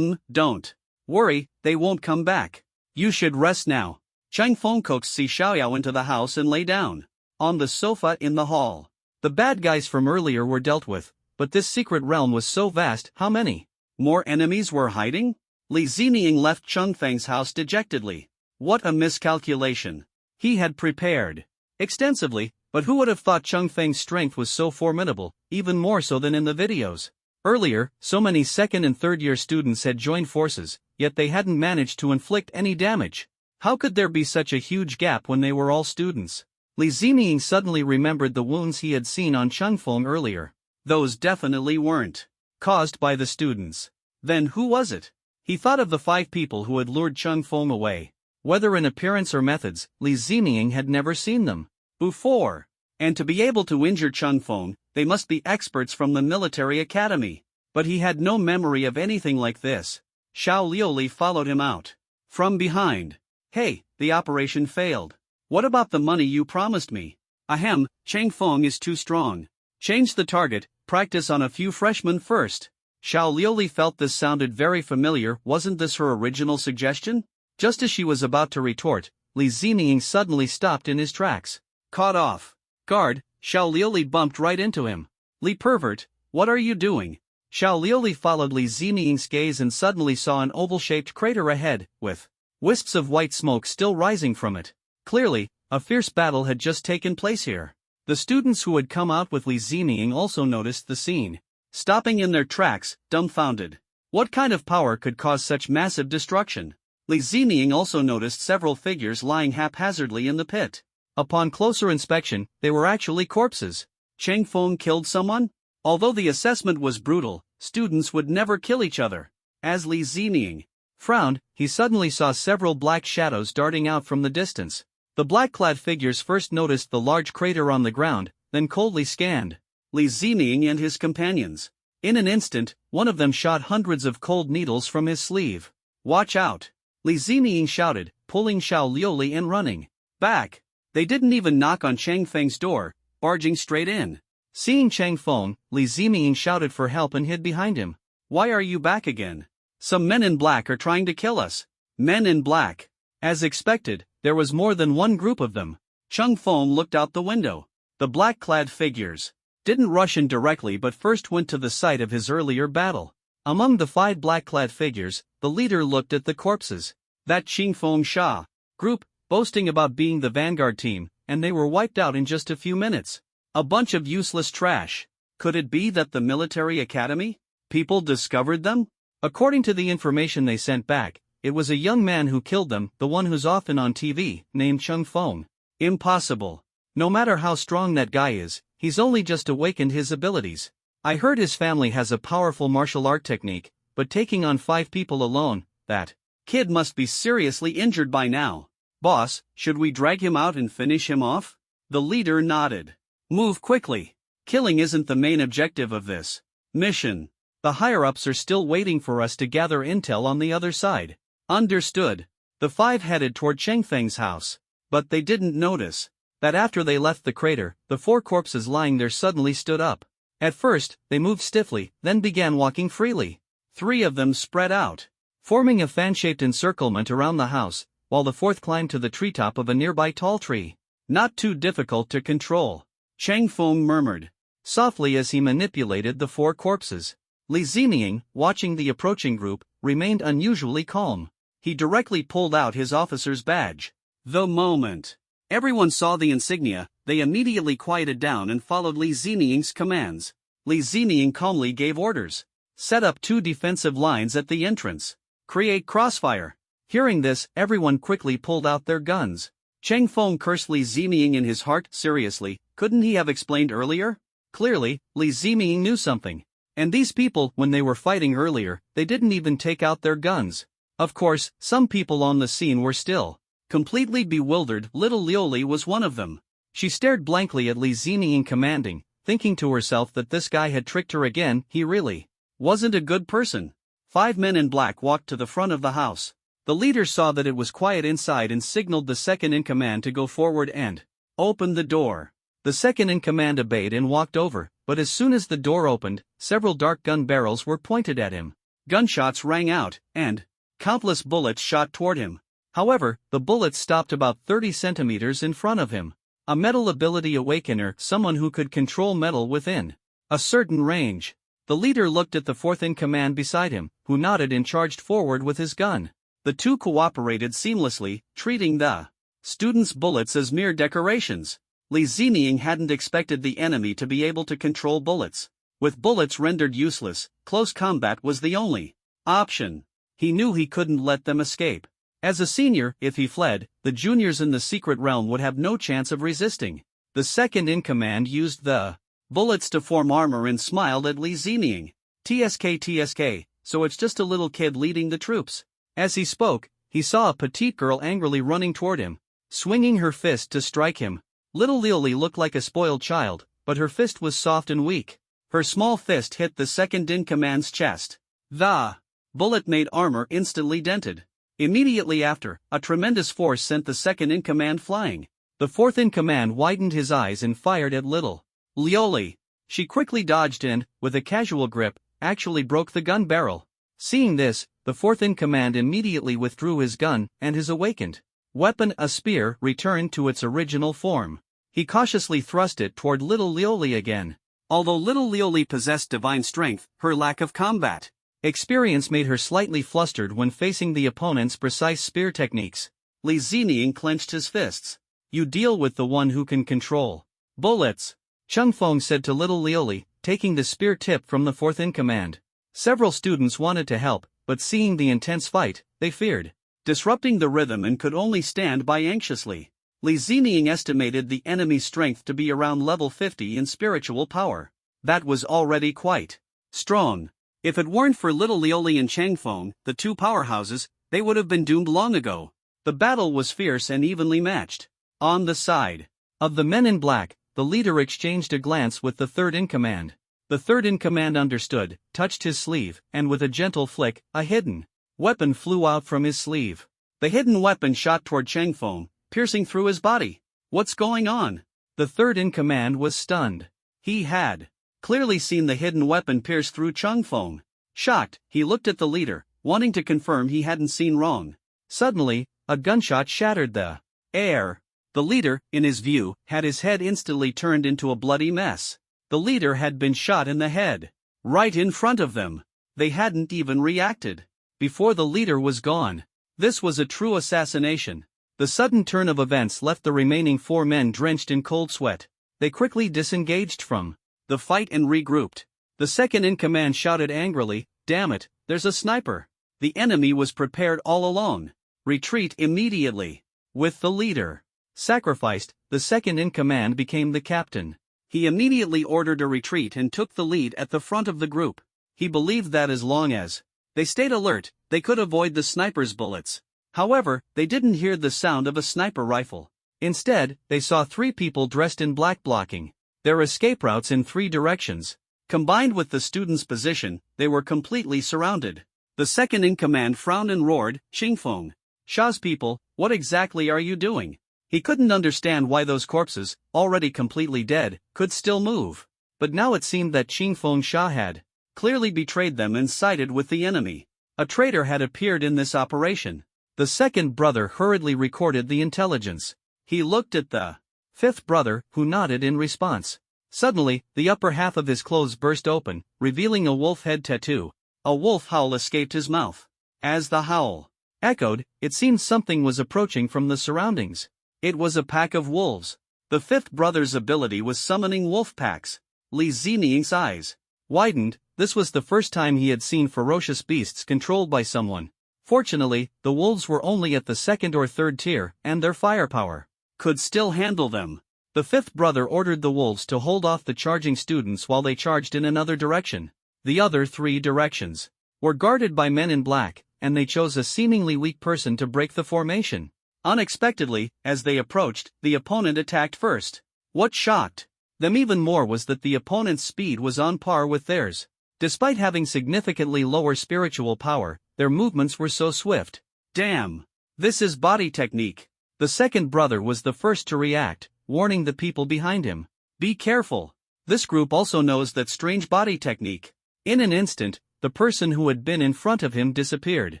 Don't worry, they won't come back. You should rest now. Cheng Feng coaxed Si Xiaoyao into the house and lay down on the sofa in the hall. The bad guys from earlier were dealt with, but this secret realm was so vast. How many more enemies were hiding? Li Zining left Cheng Feng's house dejectedly. What a miscalculation. He had prepared extensively, but who would have thought Cheng Feng's strength was so formidable, even more so than in the videos? Earlier, so many second and third year students had joined forces, yet they hadn't managed to inflict any damage. How could there be such a huge gap when they were all students? Li Zining suddenly remembered the wounds he had seen on Cheng Feng earlier. Those definitely weren't caused by the students. Then who was it? He thought of the 5 people who had lured Cheng Feng away. Whether in appearance or methods, Li Zining had never seen them before. And to be able to injure Cheng Feng, they must be experts from the military academy. But he had no memory of anything like this. Xiao Liuli followed him out from behind. Hey, the operation failed. What about the money you promised me? Ahem, Cheng Feng is too strong. Change the target, practice on a few freshmen first. Xiao Liuli felt this sounded very familiar. Wasn't this her original suggestion? Just as she was about to retort, Li Zining suddenly stopped in his tracks. Caught off guard, Xiao Liuli bumped right into him. Li pervert, what are you doing? Xiao Liuli followed Li Zining's gaze and suddenly saw an oval-shaped crater ahead, with wisps of white smoke still rising from it. Clearly, a fierce battle had just taken place here. The students who had come out with Li Zining also noticed the scene, stopping in their tracks, dumbfounded. What kind of power could cause such massive destruction? Li Zining also noticed several figures lying haphazardly in the pit. Upon closer inspection, they were actually corpses. Cheng Feng killed someone? Although the assessment was brutal, students would never kill each other. As Li Zining frowned, he suddenly saw several black shadows darting out from the distance. The black-clad figures first noticed the large crater on the ground, then coldly scanned Li Zining and his companions. In an instant, one of them shot hundreds of cold needles from his sleeve. Watch out! Li Zining shouted, pulling Xiao Liuli and running back. They didn't even knock on Cheng Feng's door, barging straight in. Seeing Cheng Feng, Li Zining shouted for help and hid behind him. Why are you back again? Some men in black are trying to kill us. Men in black. As expected, there was more than one group of them. Cheng Feng looked out the window. The black-clad figures didn't rush in directly but first went to the site of his earlier battle. Among the 5 black-clad figures, the leader looked at the corpses. That Qing Feng Sha group, boasting about being the vanguard team, and they were wiped out in just a few minutes. A bunch of useless trash. Could it be that the military academy people discovered them? According to the information they sent back, it was a young man who killed them, the one who's often on TV, named Cheng Feng. Impossible. No matter how strong that guy is, he's only just awakened his abilities. I heard his family has a powerful martial art technique, but taking on 5 people alone, that kid must be seriously injured by now. Boss, should we drag him out and finish him off? The leader nodded. Move quickly. Killing isn't the main objective of this mission. The higher-ups are still waiting for us to gather intel on the other side. Understood. The 5 headed toward Cheng Feng's house. But they didn't notice that after they left the crater, the 4 corpses lying there suddenly stood up. At first, they moved stiffly, then began walking freely. 3 of them spread out, forming a fan-shaped encirclement around the house, while the 4th climbed to the treetop of a nearby tall tree. Not too difficult to control, Cheng Feng murmured softly as he manipulated the 4 corpses. Li Zining, watching the approaching group, remained unusually calm. He directly pulled out his officer's badge. The moment everyone saw the insignia, They immediately quieted down and followed Li Ziniang's commands. Li Ziniang calmly gave orders. Set up 2 defensive lines at the entrance. Create crossfire. Hearing this, everyone quickly pulled out their guns. Cheng Feng cursed Li Ziniang in his heart. Seriously, couldn't he have explained earlier? Clearly, Li Ziniang knew something. And these people, when they were fighting earlier, they didn't even take out their guns. Of course, some people on the scene were still completely bewildered. Little Lioli was one of them. She stared blankly at Li Ziniang commanding, thinking to herself that this guy had tricked her again. He really wasn't a good person. 5 men in black walked to the front of the house. The leader saw that it was quiet inside and signaled the second-in-command to go forward and open the door. The second-in-command obeyed and walked over, but as soon as the door opened, several dark gun barrels were pointed at him. Gunshots rang out, and countless bullets shot toward him. However, the bullets stopped about 30 centimeters in front of him. A metal ability awakener, someone who could control metal within a certain range. The leader looked at the fourth-in-command beside him, who nodded and charged forward with his gun. The two cooperated seamlessly, treating the students' bullets as mere decorations. Li Ziniang hadn't expected the enemy to be able to control bullets. With bullets rendered useless, close combat was the only option. He knew he couldn't let them escape. As a senior, if he fled, the juniors in the secret realm would have no chance of resisting. The second-in-command used the bullets to form armor and smiled at Li Ziniang. TSK, so it's just a little kid leading the troops. As he spoke, he saw a petite girl angrily running toward him, swinging her fist to strike him. Little Lioli looked like a spoiled child, but her fist was soft and weak. Her small fist hit the second-in-command's chest. The bullet-made armor instantly dented. Immediately after, a tremendous force sent the second-in-command flying. The fourth-in-command widened his eyes and fired at little Lioli. She quickly dodged and, with a casual grip, actually broke the gun barrel. Seeing this, the fourth-in-command immediately withdrew his gun, and his awakened weapon, a spear, returned to its original form. He cautiously thrust it toward little Lioli again. Although little Lioli possessed divine strength, her lack of combat experience made her slightly flustered when facing the opponent's precise spear techniques. Li Ziniang clenched his fists. You deal with the one who can control bullets, Cheng Feng said to little Lioli, taking the spear tip from the fourth-in-command. Several students wanted to help, but seeing the intense fight, they feared disrupting the rhythm and could only stand by anxiously. Li Ziniang estimated the enemy's strength to be around level 50 in spiritual power. That was already quite strong. If it weren't for little Lioli and Cheng Feng, the two powerhouses, they would have been doomed long ago. The battle was fierce and evenly matched. On the side of the men in black, the leader exchanged a glance with the third-in-command. The third-in-command understood, touched his sleeve, and with a gentle flick, a hidden weapon flew out from his sleeve. The hidden weapon shot toward Cheng Feng, piercing through his body. What's going on? The third-in-command was stunned. He had clearly seen the hidden weapon pierce through Cheng Feng. Shocked, he looked at the leader, wanting to confirm he hadn't seen wrong. Suddenly, a gunshot shattered the air. The leader, in his view, had his head instantly turned into a bloody mess. The leader had been shot in the head. Right in front of them. They hadn't even reacted before the leader was gone. This was a true assassination. The sudden turn of events left the remaining 4 men drenched in cold sweat. They quickly disengaged from the fight and regrouped. The second-in-command shouted angrily, "Damn it, there's a sniper!" The enemy was prepared all along. Retreat immediately. With the leader sacrificed, the second-in-command became the captain. He immediately ordered a retreat and took the lead at the front of the group. He believed that as long as they stayed alert, they could avoid the sniper's bullets. However, they didn't hear the sound of a sniper rifle. Instead, they saw 3 people dressed in black blocking their escape routes in 3 directions. Combined with the student's position, they were completely surrounded. The second-in-command frowned and roared, "Cheng Feng, Sha's people, what exactly are you doing?" He couldn't understand why those corpses, already completely dead, could still move. But now it seemed that Cheng Feng Sha had clearly betrayed them and sided with the enemy. A traitor had appeared in this operation. The second brother hurriedly recorded the intelligence. He looked at the 5th brother, who nodded in response. Suddenly, the upper half of his clothes burst open, revealing a wolf head tattoo. A wolf howl escaped his mouth. As the howl echoed, it seemed something was approaching from the surroundings. It was a pack of wolves. The fifth brother's ability was summoning wolf packs. Li Ziming's eyes widened. This was the first time he had seen ferocious beasts controlled by someone. Fortunately, the wolves were only at the second or third tier, and their firepower could still handle them. The fifth brother ordered the wolves to hold off the charging students while they charged in another direction. The other three directions were guarded by men in black, and they chose a seemingly weak person to break the formation. Unexpectedly, as they approached, the opponent attacked first. What shocked them even more was that the opponent's speed was on par with theirs. Despite having significantly lower spiritual power, their movements were so swift. Damn! This is body technique. The second brother was the first to react, warning the people behind him. Be careful. This group also knows that strange body technique. In an instant, the person who had been in front of him disappeared.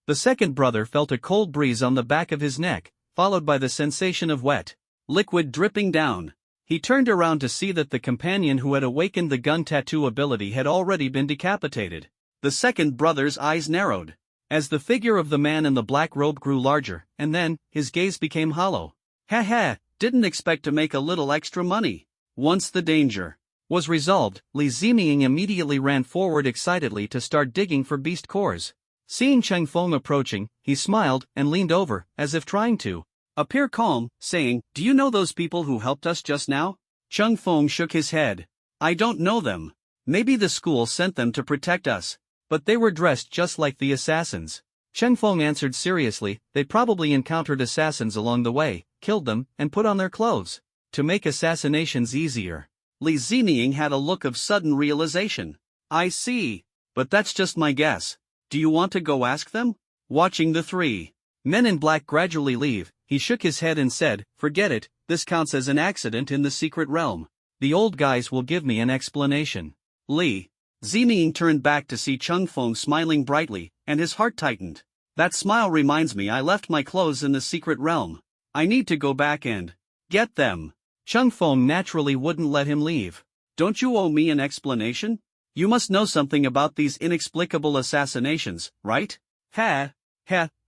The second brother felt a cold breeze on the back of his neck, followed by the sensation of wet liquid dripping down. He turned around to see that the companion who had awakened the gun tattoo ability had already been decapitated. The second brother's eyes narrowed as the figure of the man in the black robe grew larger, and then, his gaze became hollow. Ha ha, didn't expect to make a little extra money. Once the danger was resolved, Li Ziming immediately ran forward excitedly to start digging for beast cores. Seeing Cheng Feng approaching, he smiled and leaned over, as if trying to appear calm, saying, "Do you know those people who helped us just now?" Cheng Feng shook his head. "I don't know them. Maybe the school sent them to protect us. But they were dressed just like the assassins." Cheng Feng answered seriously, "They probably encountered assassins along the way, killed them, and put on their clothes to make assassinations easier." Li Ziming had a look of sudden realization. "I see. But that's just my guess. Do you want to go ask them?" Watching the three men in black gradually leave, he shook his head and said, "Forget it, this counts as an accident in the secret realm. The old guys will give me an explanation." Li Ziming turned back to see Cheng Feng smiling brightly, and his heart tightened. "That smile reminds me I left my clothes in the secret realm. I need to go back and get them." Cheng Feng naturally wouldn't let him leave. "Don't you owe me an explanation? You must know something about these inexplicable assassinations, right?" Ha!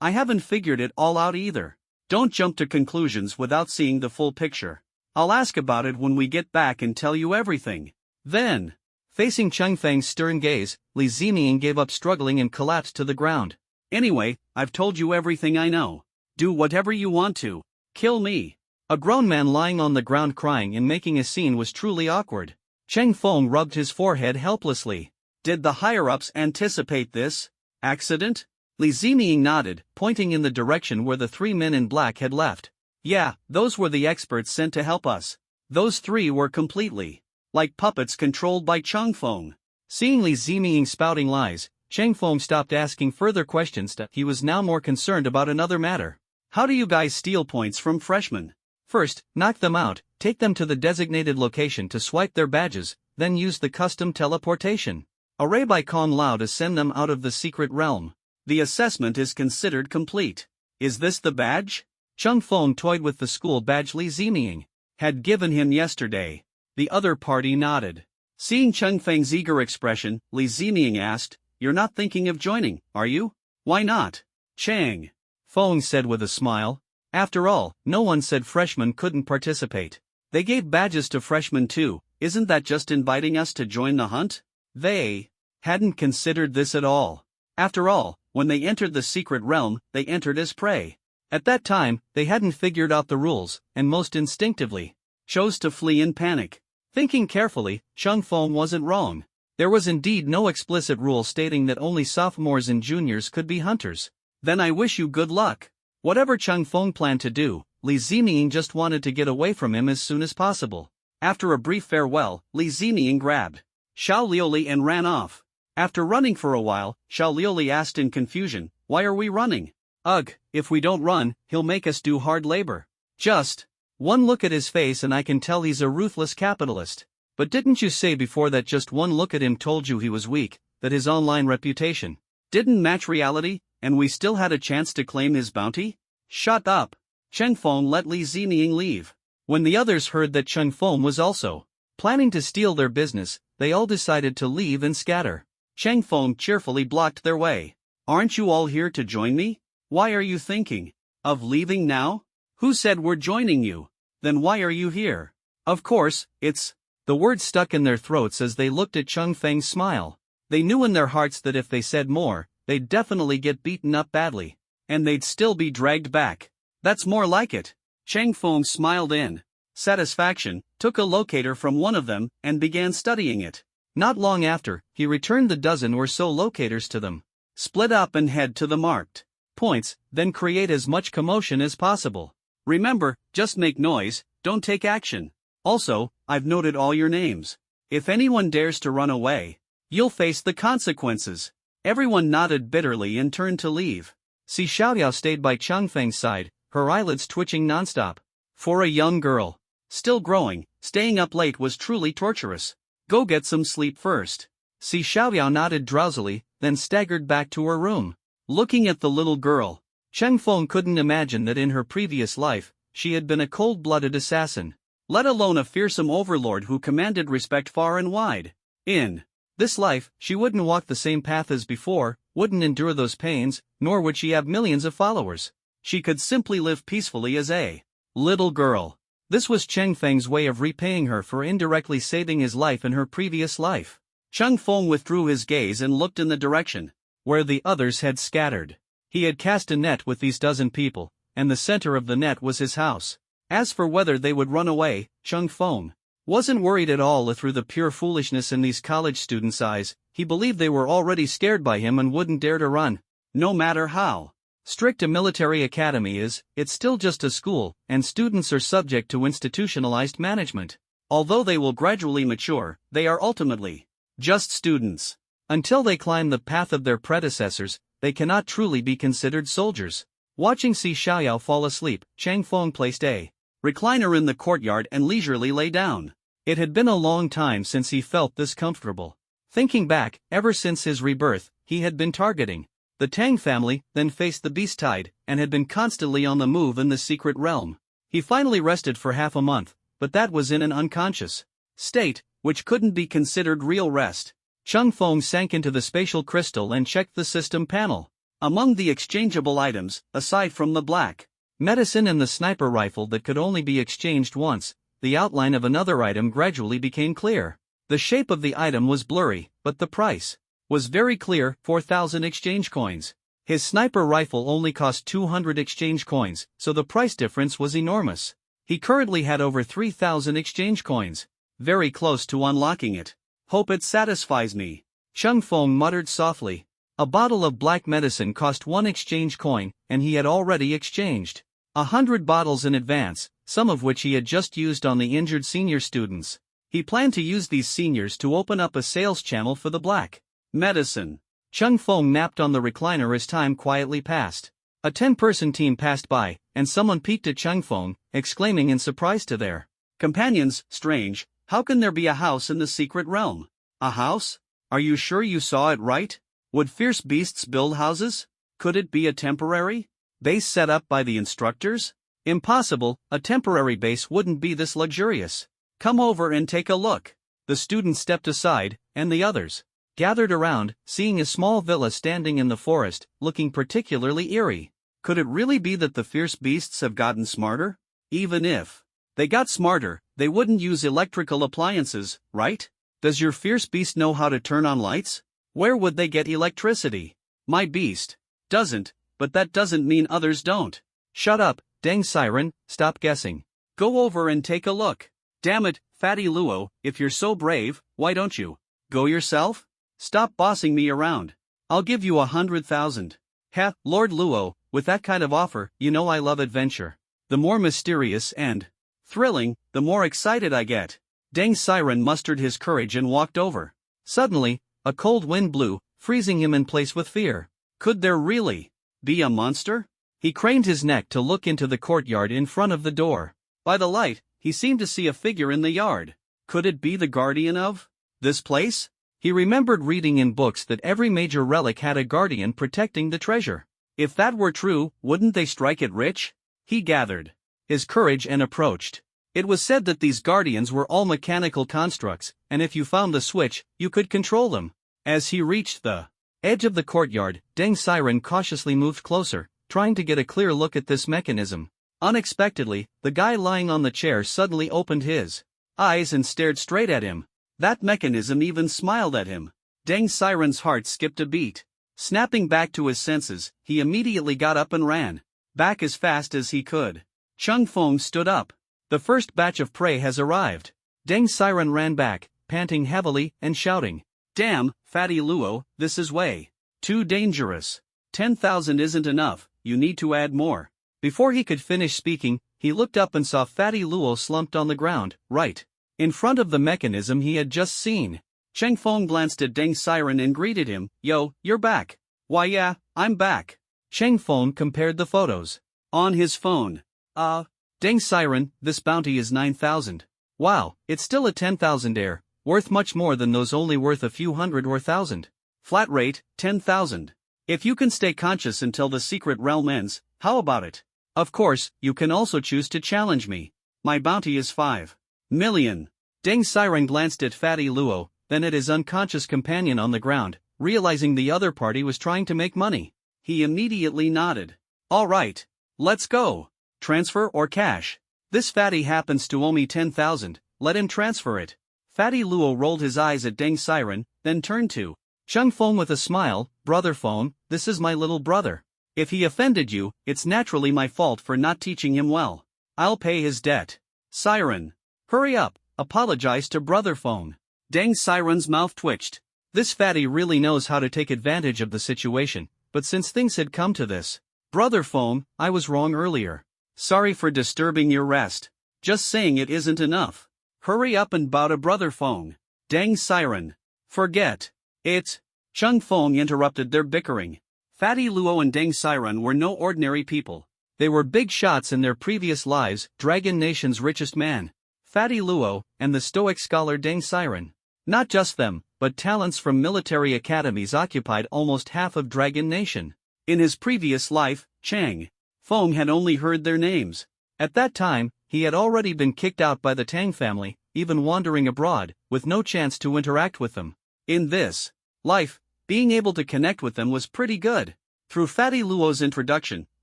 I haven't figured it all out either. Don't jump to conclusions without seeing the full picture. I'll ask about it when we get back and tell you everything. Then, facing Cheng Feng's stern gaze, Li Ziming gave up struggling and collapsed to the ground. "Anyway, I've told you everything I know. Do whatever you want to. Kill me." A grown man lying on the ground crying and making a scene was truly awkward. Cheng Feng rubbed his forehead helplessly. Did the higher-ups anticipate this accident? Li Ziming nodded, pointing in the direction where the three men in black had left. "Yeah, those were the experts sent to help us. Those three were completely like puppets controlled by Cheng Feng." Seeing Li Ziming spouting lies, Cheng Feng stopped asking further questions. He was now more concerned about another matter. "How do you guys steal points from freshmen? First, knock them out, take them to the designated location to swipe their badges, then use the custom teleportation array by Kong Lao to send them out of the secret realm. The assessment is considered complete. Is this the badge?" Cheng Feng toyed with the school badge Li Ziming had given him yesterday. The other party nodded. Seeing Cheng Feng's eager expression, Li Ziming asked, "You're not thinking of joining, are you?" "Why not?" Cheng Feng said with a smile. "After all, no one said freshmen couldn't participate. They gave badges to freshmen too. Isn't that just inviting us to join the hunt?" They hadn't considered this at all. After all, when they entered the secret realm, they entered as prey. At that time, they hadn't figured out the rules, and most instinctively chose to flee in panic. Thinking carefully, Cheng Feng wasn't wrong. There was indeed no explicit rule stating that only sophomores and juniors could be hunters. "Then I wish you good luck." Whatever Cheng Feng planned to do, Li Ziming just wanted to get away from him as soon as possible. After a brief farewell, Li Ziming grabbed Xiao Liuli and ran off. After running for a while, Xiao Liuli asked in confusion, "Why are we running?" "Ugh, if we don't run, he'll make us do hard labor." Just one look at his face and I can tell he's a ruthless capitalist. But didn't you say before that just one look at him told you he was weak, that his online reputation didn't match reality, and we still had a chance to claim his bounty? Shut up. Cheng Feng let Li Ziming leave. When the others heard that Cheng Feng was also planning to steal their business, they all decided to leave and scatter. Cheng Feng cheerfully blocked their way. "Aren't you all here to join me? Why are you thinking of leaving now? Who said we're joining you?" Then why are you here? Of course, it's. The words stuck in their throats as they looked at Chang Feng's smile. They knew in their hearts that if they said more, they'd definitely get beaten up badly. And they'd still be dragged back. That's more like it. Chang Feng smiled in satisfaction, took a locator from one of them, and began studying it. Not long after, he returned the dozen or so locators to them. Split up and head to the marked points, then create as much commotion as possible. Remember, just make noise, don't take action. Also, I've noted all your names. If anyone dares to run away, you'll face the consequences. Everyone nodded bitterly and turned to leave. Si Xiaoyao stayed by Chang Feng's side, her eyelids twitching nonstop. For a young girl, still growing, staying up late was truly torturous. Go get some sleep first. Si Xiaoyao nodded drowsily, then staggered back to her room. Looking at the little girl, Cheng Feng couldn't imagine that in her previous life, she had been a cold-blooded assassin, let alone a fearsome overlord who commanded respect far and wide. In this life, she wouldn't walk the same path as before, wouldn't endure those pains, nor would she have millions of followers. She could simply live peacefully as a little girl. This was Cheng Feng's way of repaying her for indirectly saving his life in her previous life. Cheng Feng withdrew his gaze and looked in the direction where the others had scattered. He had cast a net with these dozen people, and the center of the net was his house. As for whether they would run away, Cheng Feng wasn't worried at all through the pure foolishness in these college students' eyes. He believed they were already scared by him and wouldn't dare to run. No matter how strict a military academy is, it's still just a school, and students are subject to institutionalized management. Although they will gradually mature, they are ultimately just students. Until they climb the path of their predecessors, they cannot truly be considered soldiers. Watching Si Xiaoyao fall asleep, Chang Feng placed a recliner in the courtyard and leisurely lay down. It had been a long time since he felt this comfortable. Thinking back, ever since his rebirth, he had been targeting the Tang family, then faced the beast tide, and had been constantly on the move in the secret realm. He finally rested for half a month, but that was in an unconscious state, which couldn't be considered real rest. Cheng Feng sank into the spatial crystal and checked the system panel. Among the exchangeable items, aside from the black medicine and the sniper rifle that could only be exchanged once, the outline of another item gradually became clear. The shape of the item was blurry, but the price was very clear, 4,000 exchange coins. His sniper rifle only cost 200 exchange coins, so the price difference was enormous. He currently had over 3,000 exchange coins. Very close to unlocking it. Hope it satisfies me. Cheng Feng muttered softly. A bottle of black medicine cost 1 exchange coin, and he had already exchanged 100 bottles in advance, some of which he had just used on the injured senior students. He planned to use these seniors to open up a sales channel for the black medicine. Cheng Feng napped on the recliner as time quietly passed. A 10-person team passed by, and someone peeked at Cheng Feng, exclaiming in surprise to their companions, "Strange, how can there be a house in the secret realm?" A house? Are you sure you saw it right? Would fierce beasts build houses? Could it be a temporary base set up by the instructors? Impossible, a temporary base wouldn't be this luxurious. Come over and take a look. The students stepped aside, and the others gathered around, seeing a small villa standing in the forest, looking particularly eerie. Could it really be that the fierce beasts have gotten smarter? Even if they got smarter, they wouldn't use electrical appliances, right? Does your fierce beast know how to turn on lights? Where would they get electricity? My beast doesn't, but that doesn't mean others don't. Shut up, dang siren, stop guessing. Go over and take a look. Damn it, Fatty Luo, if you're so brave, why don't you go yourself? Stop bossing me around. I'll give you 100,000. Ha, Lord Luo, with that kind of offer, you know I love adventure. The more mysterious and thrilling, the more excited I get. Deng Siren mustered his courage and walked over. Suddenly, a cold wind blew, freezing him in place with fear. Could there really be a monster? He craned his neck to look into the courtyard in front of the door. By the light, he seemed to see a figure in the yard. Could it be the guardian of this place? He remembered reading in books that every major relic had a guardian protecting the treasure. If that were true, wouldn't they strike it rich? He gathered his courage and approached. It was said that these guardians were all mechanical constructs, and if you found the switch, you could control them. As he reached the edge of the courtyard, Deng Siren cautiously moved closer, trying to get a clear look at this mechanism. Unexpectedly, the guy lying on the chair suddenly opened his eyes and stared straight at him. That mechanism even smiled at him. Deng Xiren's heart skipped a beat. Snapping back to his senses, he immediately got up and ran back as fast as he could. Chung Feng stood up. The first batch of prey has arrived. Deng Xiren ran back, panting heavily and shouting, "Damn, Fatty Luo, this is way too dangerous. 10,000 isn't enough, you need to add more." Before he could finish speaking, he looked up and saw Fatty Luo slumped on the ground, right in front of the mechanism he had just seen. Cheng Feng glanced at Deng Xiren and greeted him, "Yo, you're back." "Why yeah, I'm back." Cheng Feng compared the photos on his phone. Deng Xiren, this bounty is 9,000. Wow, it's still a 10,000 air, worth much more than those only worth a few hundred or thousand. Flat rate, 10,000. If you can stay conscious until the secret realm ends, how about it? Of course, you can also choose to challenge me. My bounty is 5 million. Deng Xiren glanced at Fatty Luo, then at his unconscious companion on the ground, realizing the other party was trying to make money. He immediately nodded. All right, let's go. Transfer or cash? This fatty happens to owe me 10,000, let him transfer it. Fatty Luo rolled his eyes at Deng Xiren, then turned to Chung Feng with a smile, "Brother Feng, this is my little brother. If he offended you, it's naturally my fault for not teaching him well. I'll pay his debt." "Xiren, hurry up, apologize to Brother Feng." Deng Xiren's mouth twitched. This fatty really knows how to take advantage of the situation, but since things had come to this, "Brother Feng, I was wrong earlier. Sorry for disturbing your rest. Just saying it isn't enough. Hurry up and bow to Brother Feng." Deng Xiren. "Forget it." Chung Feng interrupted their bickering. Fatty Luo and Deng Xiren were no ordinary people. They were big shots in their previous lives, Dragon Nation's richest man, Fatty Luo, and the Stoic scholar Deng Xiren. Not just them, but talents from military academies occupied almost half of Dragon Nation. In his previous life, Chang Feng had only heard their names. At that time, he had already been kicked out by the Tang family, even wandering abroad, with no chance to interact with them. In this life, being able to connect with them was pretty good. Through Fatty Luo's introduction,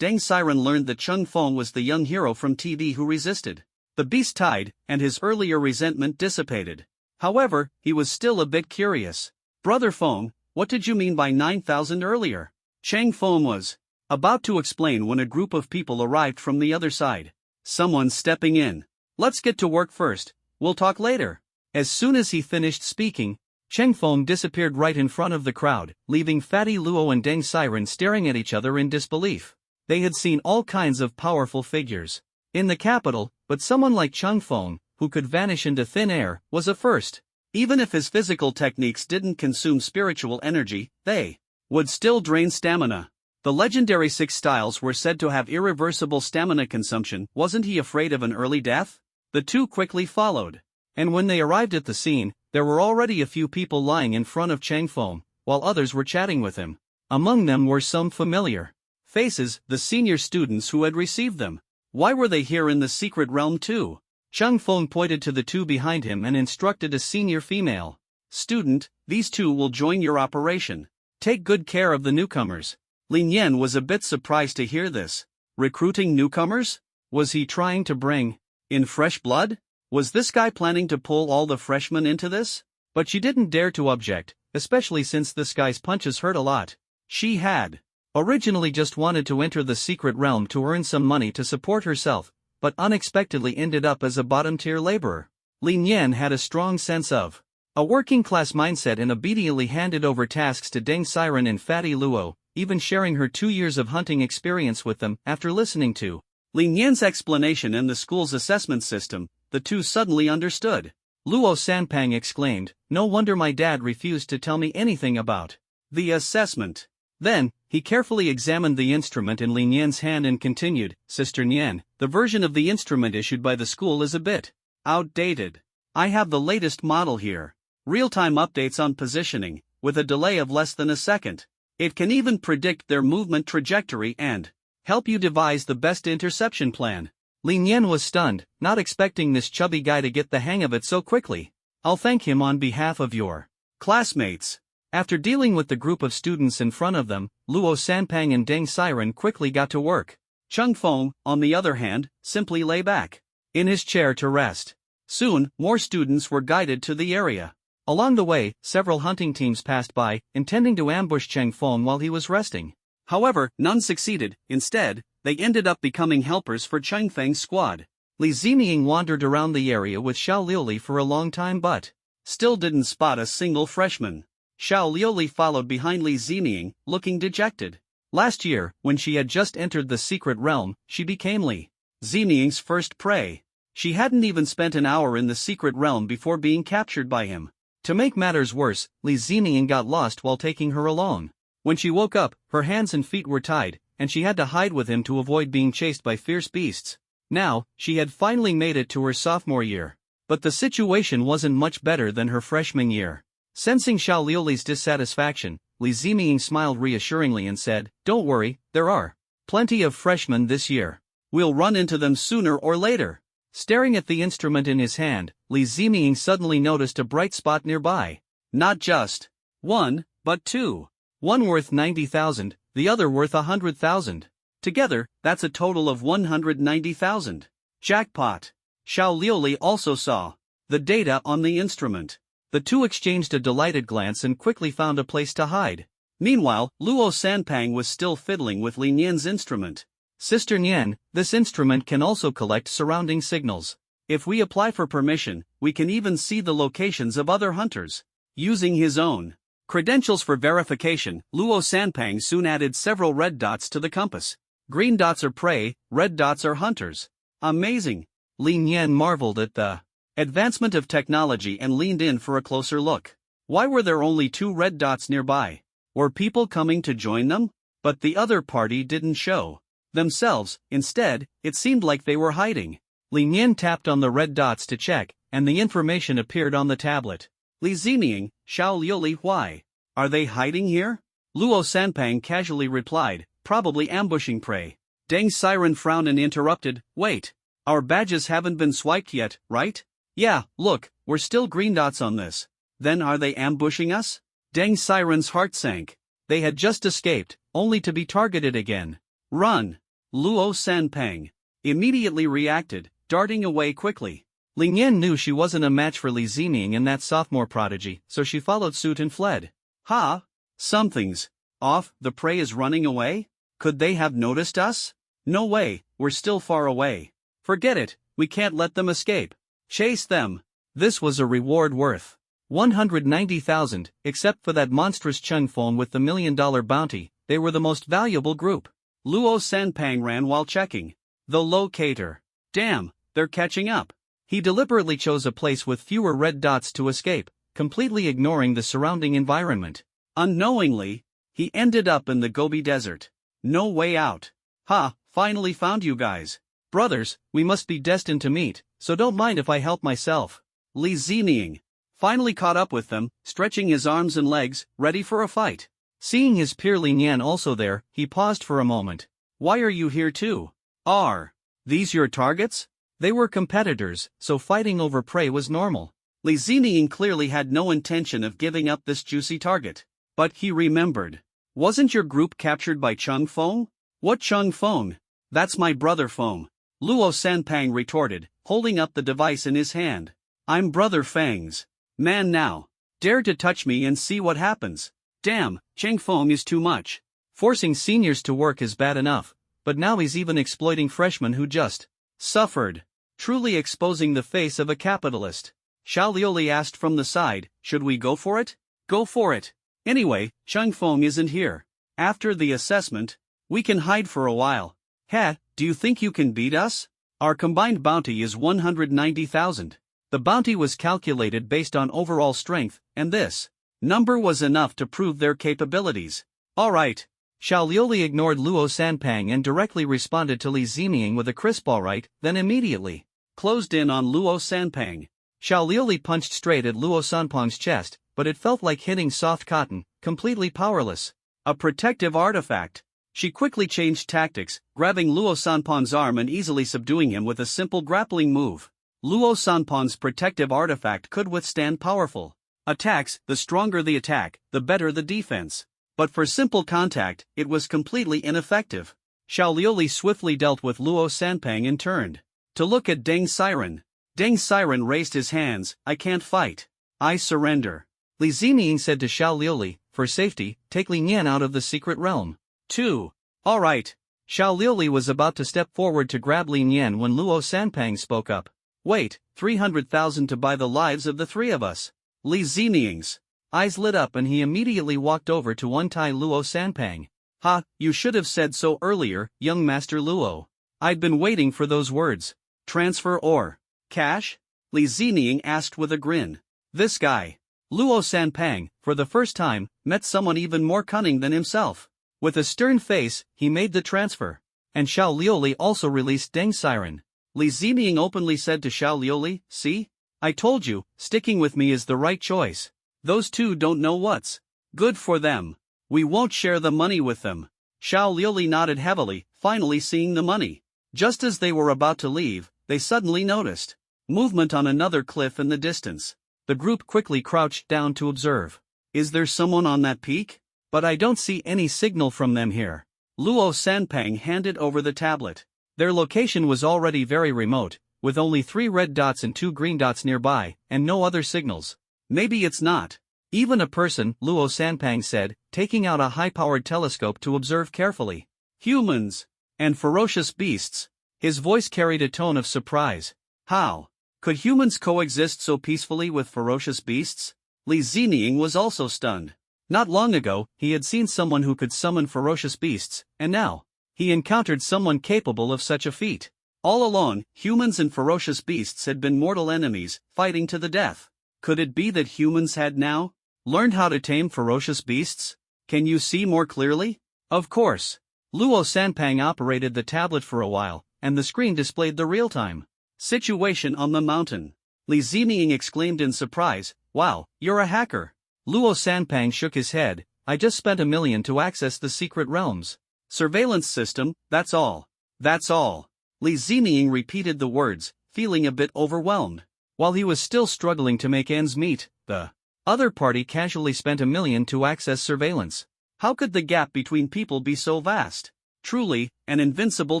Deng Xiren learned that Chung Feng was the young hero from TV who resisted the beast tide, and his earlier resentment dissipated. However, he was still a bit curious. "Brother Feng, what did you mean by 9,000 earlier?" Chang Feng was about to explain when a group of people arrived from the other side. Someone stepping in. "Let's get to work first, we'll talk later." As soon as he finished speaking, Cheng Feng disappeared right in front of the crowd, leaving Fatty Luo and Deng Xiren staring at each other in disbelief. They had seen all kinds of powerful figures in the capital, but someone like Chung Feng, who could vanish into thin air, was a first. Even if his physical techniques didn't consume spiritual energy, they would still drain stamina. The legendary 6 styles were said to have irreversible stamina consumption. Wasn't he afraid of an early death? The two quickly followed. And when they arrived at the scene, there were already a few people lying in front of Chang Feng, while others were chatting with him. Among them were some familiar faces, the senior students who had received them. Why were they here in the secret realm too? Chung Feng pointed to the two behind him and instructed a senior female student, "These two will join your operation. Take good care of the newcomers." Lin Yan was a bit surprised to hear this. Recruiting newcomers? Was he trying to bring in fresh blood? Was this guy planning to pull all the freshmen into this? But she didn't dare to object, especially since this guy's punches hurt a lot. She had originally just wanted to enter the secret realm to earn some money to support herself, but unexpectedly ended up as a bottom-tier laborer. Lin Yan had a strong sense of a working-class mindset and obediently handed over tasks to Deng Xiren and Fatty Luo, even sharing her 2 years of hunting experience with them. After listening to Lin Yan's explanation and the school's assessment system, the two suddenly understood. Luo Sanpang exclaimed, "No wonder my dad refused to tell me anything about the assessment." Then, he carefully examined the instrument in Lin Yan's hand and continued, "Sister Nian, the version of the instrument issued by the school is a bit outdated. I have the latest model here. Real-time updates on positioning, with a delay of less than a second. It can even predict their movement trajectory and help you devise the best interception plan." Lin Yan was stunned, not expecting this chubby guy to get the hang of it so quickly. "I'll thank him on behalf of your classmates." After dealing with the group of students in front of them, Luo Sanpang and Deng Xiren quickly got to work. Chung Feng, on the other hand, simply lay back in his chair to rest. Soon, more students were guided to the area. Along the way, several hunting teams passed by, intending to ambush Cheng Feng while he was resting. However, none succeeded. Instead, they ended up becoming helpers for Cheng Feng's squad. Li Zining wandered around the area with Xiao Liuli for a long time but still didn't spot a single freshman. Xiao Liuli followed behind Li Zining, looking dejected. Last year, when she had just entered the secret realm, she became Li Zining's first prey. She hadn't even spent an hour in the secret realm before being captured by him. To make matters worse, Li Zining got lost while taking her along. When she woke up, her hands and feet were tied, and she had to hide with him to avoid being chased by fierce beasts. Now, she had finally made it to her sophomore year. But the situation wasn't much better than her freshman year. Sensing Xiao Liuli's dissatisfaction, Li Zining smiled reassuringly and said, "Don't worry, there are plenty of freshmen this year. We'll run into them sooner or later." Staring at the instrument in his hand, Li Zining suddenly noticed a bright spot nearby. Not just one, but two. One worth 90,000, the other worth 100,000. Together, that's a total of 190,000. Jackpot! Xiao Liuli also saw the data on the instrument. The two exchanged a delighted glance and quickly found a place to hide. Meanwhile, Luo Sanpang was still fiddling with Li Nian's instrument. "Sister Nian, this instrument can also collect surrounding signals. If we apply for permission, we can even see the locations of other hunters." Using his own credentials for verification, Luo Sanpang soon added several red dots to the compass. Green dots are prey, red dots are hunters. Amazing! Li Nian marveled at the advancement of technology and leaned in for a closer look. Why were there only 2 red dots nearby? Were people coming to join them? But the other party didn't show themselves. Instead, it seemed like they were hiding. Li Nian tapped on the red dots to check, and the information appeared on the tablet. Li Zining, Xiao Liuli, why are they hiding here? Luo Sanpang casually replied, "Probably ambushing prey." Deng Siren frowned and interrupted, "Wait. Our badges haven't been swiped yet, right?" "Yeah, look, we're still green dots on this." "Then are they ambushing us?" Deng Siren's heart sank. They had just escaped, only to be targeted again. "Run!" Luo Sanpang immediately reacted, darting away quickly. Li Nian knew she wasn't a match for Li Zining and that sophomore prodigy, so she followed suit and fled. "Ha! Something's off, the prey is running away? Could they have noticed us? No way, we're still far away. Forget it, we can't let them escape. Chase them." This was a reward worth 190,000, except for that monstrous Cheng Feng with the $1 million bounty. They were the most valuable group. Luo Sanpang ran while checking the locator. Damn, they're catching up. He deliberately chose a place with fewer red dots to escape, completely ignoring the surrounding environment. Unknowingly, he ended up in the Gobi Desert. No way out. "Ha, finally found you guys. Brothers, we must be destined to meet, so don't mind if I help myself." Li Zining finally caught up with them, stretching his arms and legs, ready for a fight. Seeing his peer Li Nian also there, he paused for a moment. "Why are you here too? Are these your targets?" They were competitors, so fighting over prey was normal. Li Zining clearly had no intention of giving up this juicy target. But he remembered. "Wasn't your group captured by Cheng Feng?" "What Cheng Feng? That's my brother Feng," Luo Sanpang retorted, holding up the device in his hand. "I'm brother Feng's man now. Dare to touch me and see what happens." Damn, Cheng Feng is too much. Forcing seniors to work is bad enough, but now he's even exploiting freshmen who just suffered. Truly exposing the face of a capitalist. Xiao Liuli asked from the side, "Should we go for it?" "Go for it. Anyway, Cheng Feng isn't here. After the assessment, we can hide for a while." "Ha, do you think you can beat us? Our combined bounty is 190,000. The bounty was calculated based on overall strength, and this number was enough to prove their capabilities. Alright. Xiao Liuli ignored Luo Sanpang and directly responded to Li Zining with a crisp alright, then immediately closed in on Luo Sanpang. Xiao Liuli punched straight at Luo Sanpang's chest, but it felt like hitting soft cotton, completely powerless. A protective artifact. She quickly changed tactics, grabbing Luo Sanpang's arm and easily subduing him with a simple grappling move. Luo Sanpang's protective artifact could withstand powerful attacks. The stronger the attack, the better the defense. But for simple contact, it was completely ineffective. Xiao Liuli swiftly dealt with Luo Sanpang and turned to look at Deng Siren. Deng Siren raised his hands. I can't fight. I surrender. Li Zining said to Xiao Liuli, for safety, take Li Nian out of the secret realm. 2. Alright. Xiao Liuli was about to step forward to grab Li Nian when Luo Sanpang spoke up. Wait, 300,000 to buy the lives of the three of us. Li Zining's eyes lit up and he immediately walked over to untie Luo Sanpang. Ha, you should have said so earlier, young Master Luo. I'd been waiting for those words. Transfer or cash? Li Zining asked with a grin. This guy, Luo Sanpang, for the first time, met someone even more cunning than himself. With a stern face, he made the transfer. And Xiao Liuli also released Deng Siren. Li Zining openly said to Xiao Liuli, see? I told you, sticking with me is the right choice. Those two don't know what's good for them. We won't share the money with them. Xiao Liuli nodded heavily, finally seeing the money. Just as they were about to leave, they suddenly noticed movement on another cliff in the distance. The group quickly crouched down to observe. Is there someone on that peak? But I don't see any signal from them here. Luo Sanpang handed over the tablet. Their location was already very remote, with only 3 red dots and 2 green dots nearby, and no other signals. Maybe it's not even a person, Luo Sanpang said, taking out a high-powered telescope to observe carefully. Humans and ferocious beasts. His voice carried a tone of surprise. How could humans coexist so peacefully with ferocious beasts? Li Zining was also stunned. Not long ago, he had seen someone who could summon ferocious beasts, and now he encountered someone capable of such a feat. All along, humans and ferocious beasts had been mortal enemies, fighting to the death. Could it be that humans had now learned how to tame ferocious beasts? Can you see more clearly? Of course. Luo Sanpang operated the tablet for a while, and the screen displayed the real-time situation on the mountain. Li Zining exclaimed in surprise, wow, you're a hacker. Luo Sanpang shook his head. I just spent $1 million to access the secret realms surveillance system, that's all. That's all. Li Zining repeated the words, feeling a bit overwhelmed. While he was still struggling to make ends meet, the other party casually spent $1 million to access surveillance. How could the gap between people be so vast? Truly, an invincible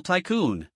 tycoon.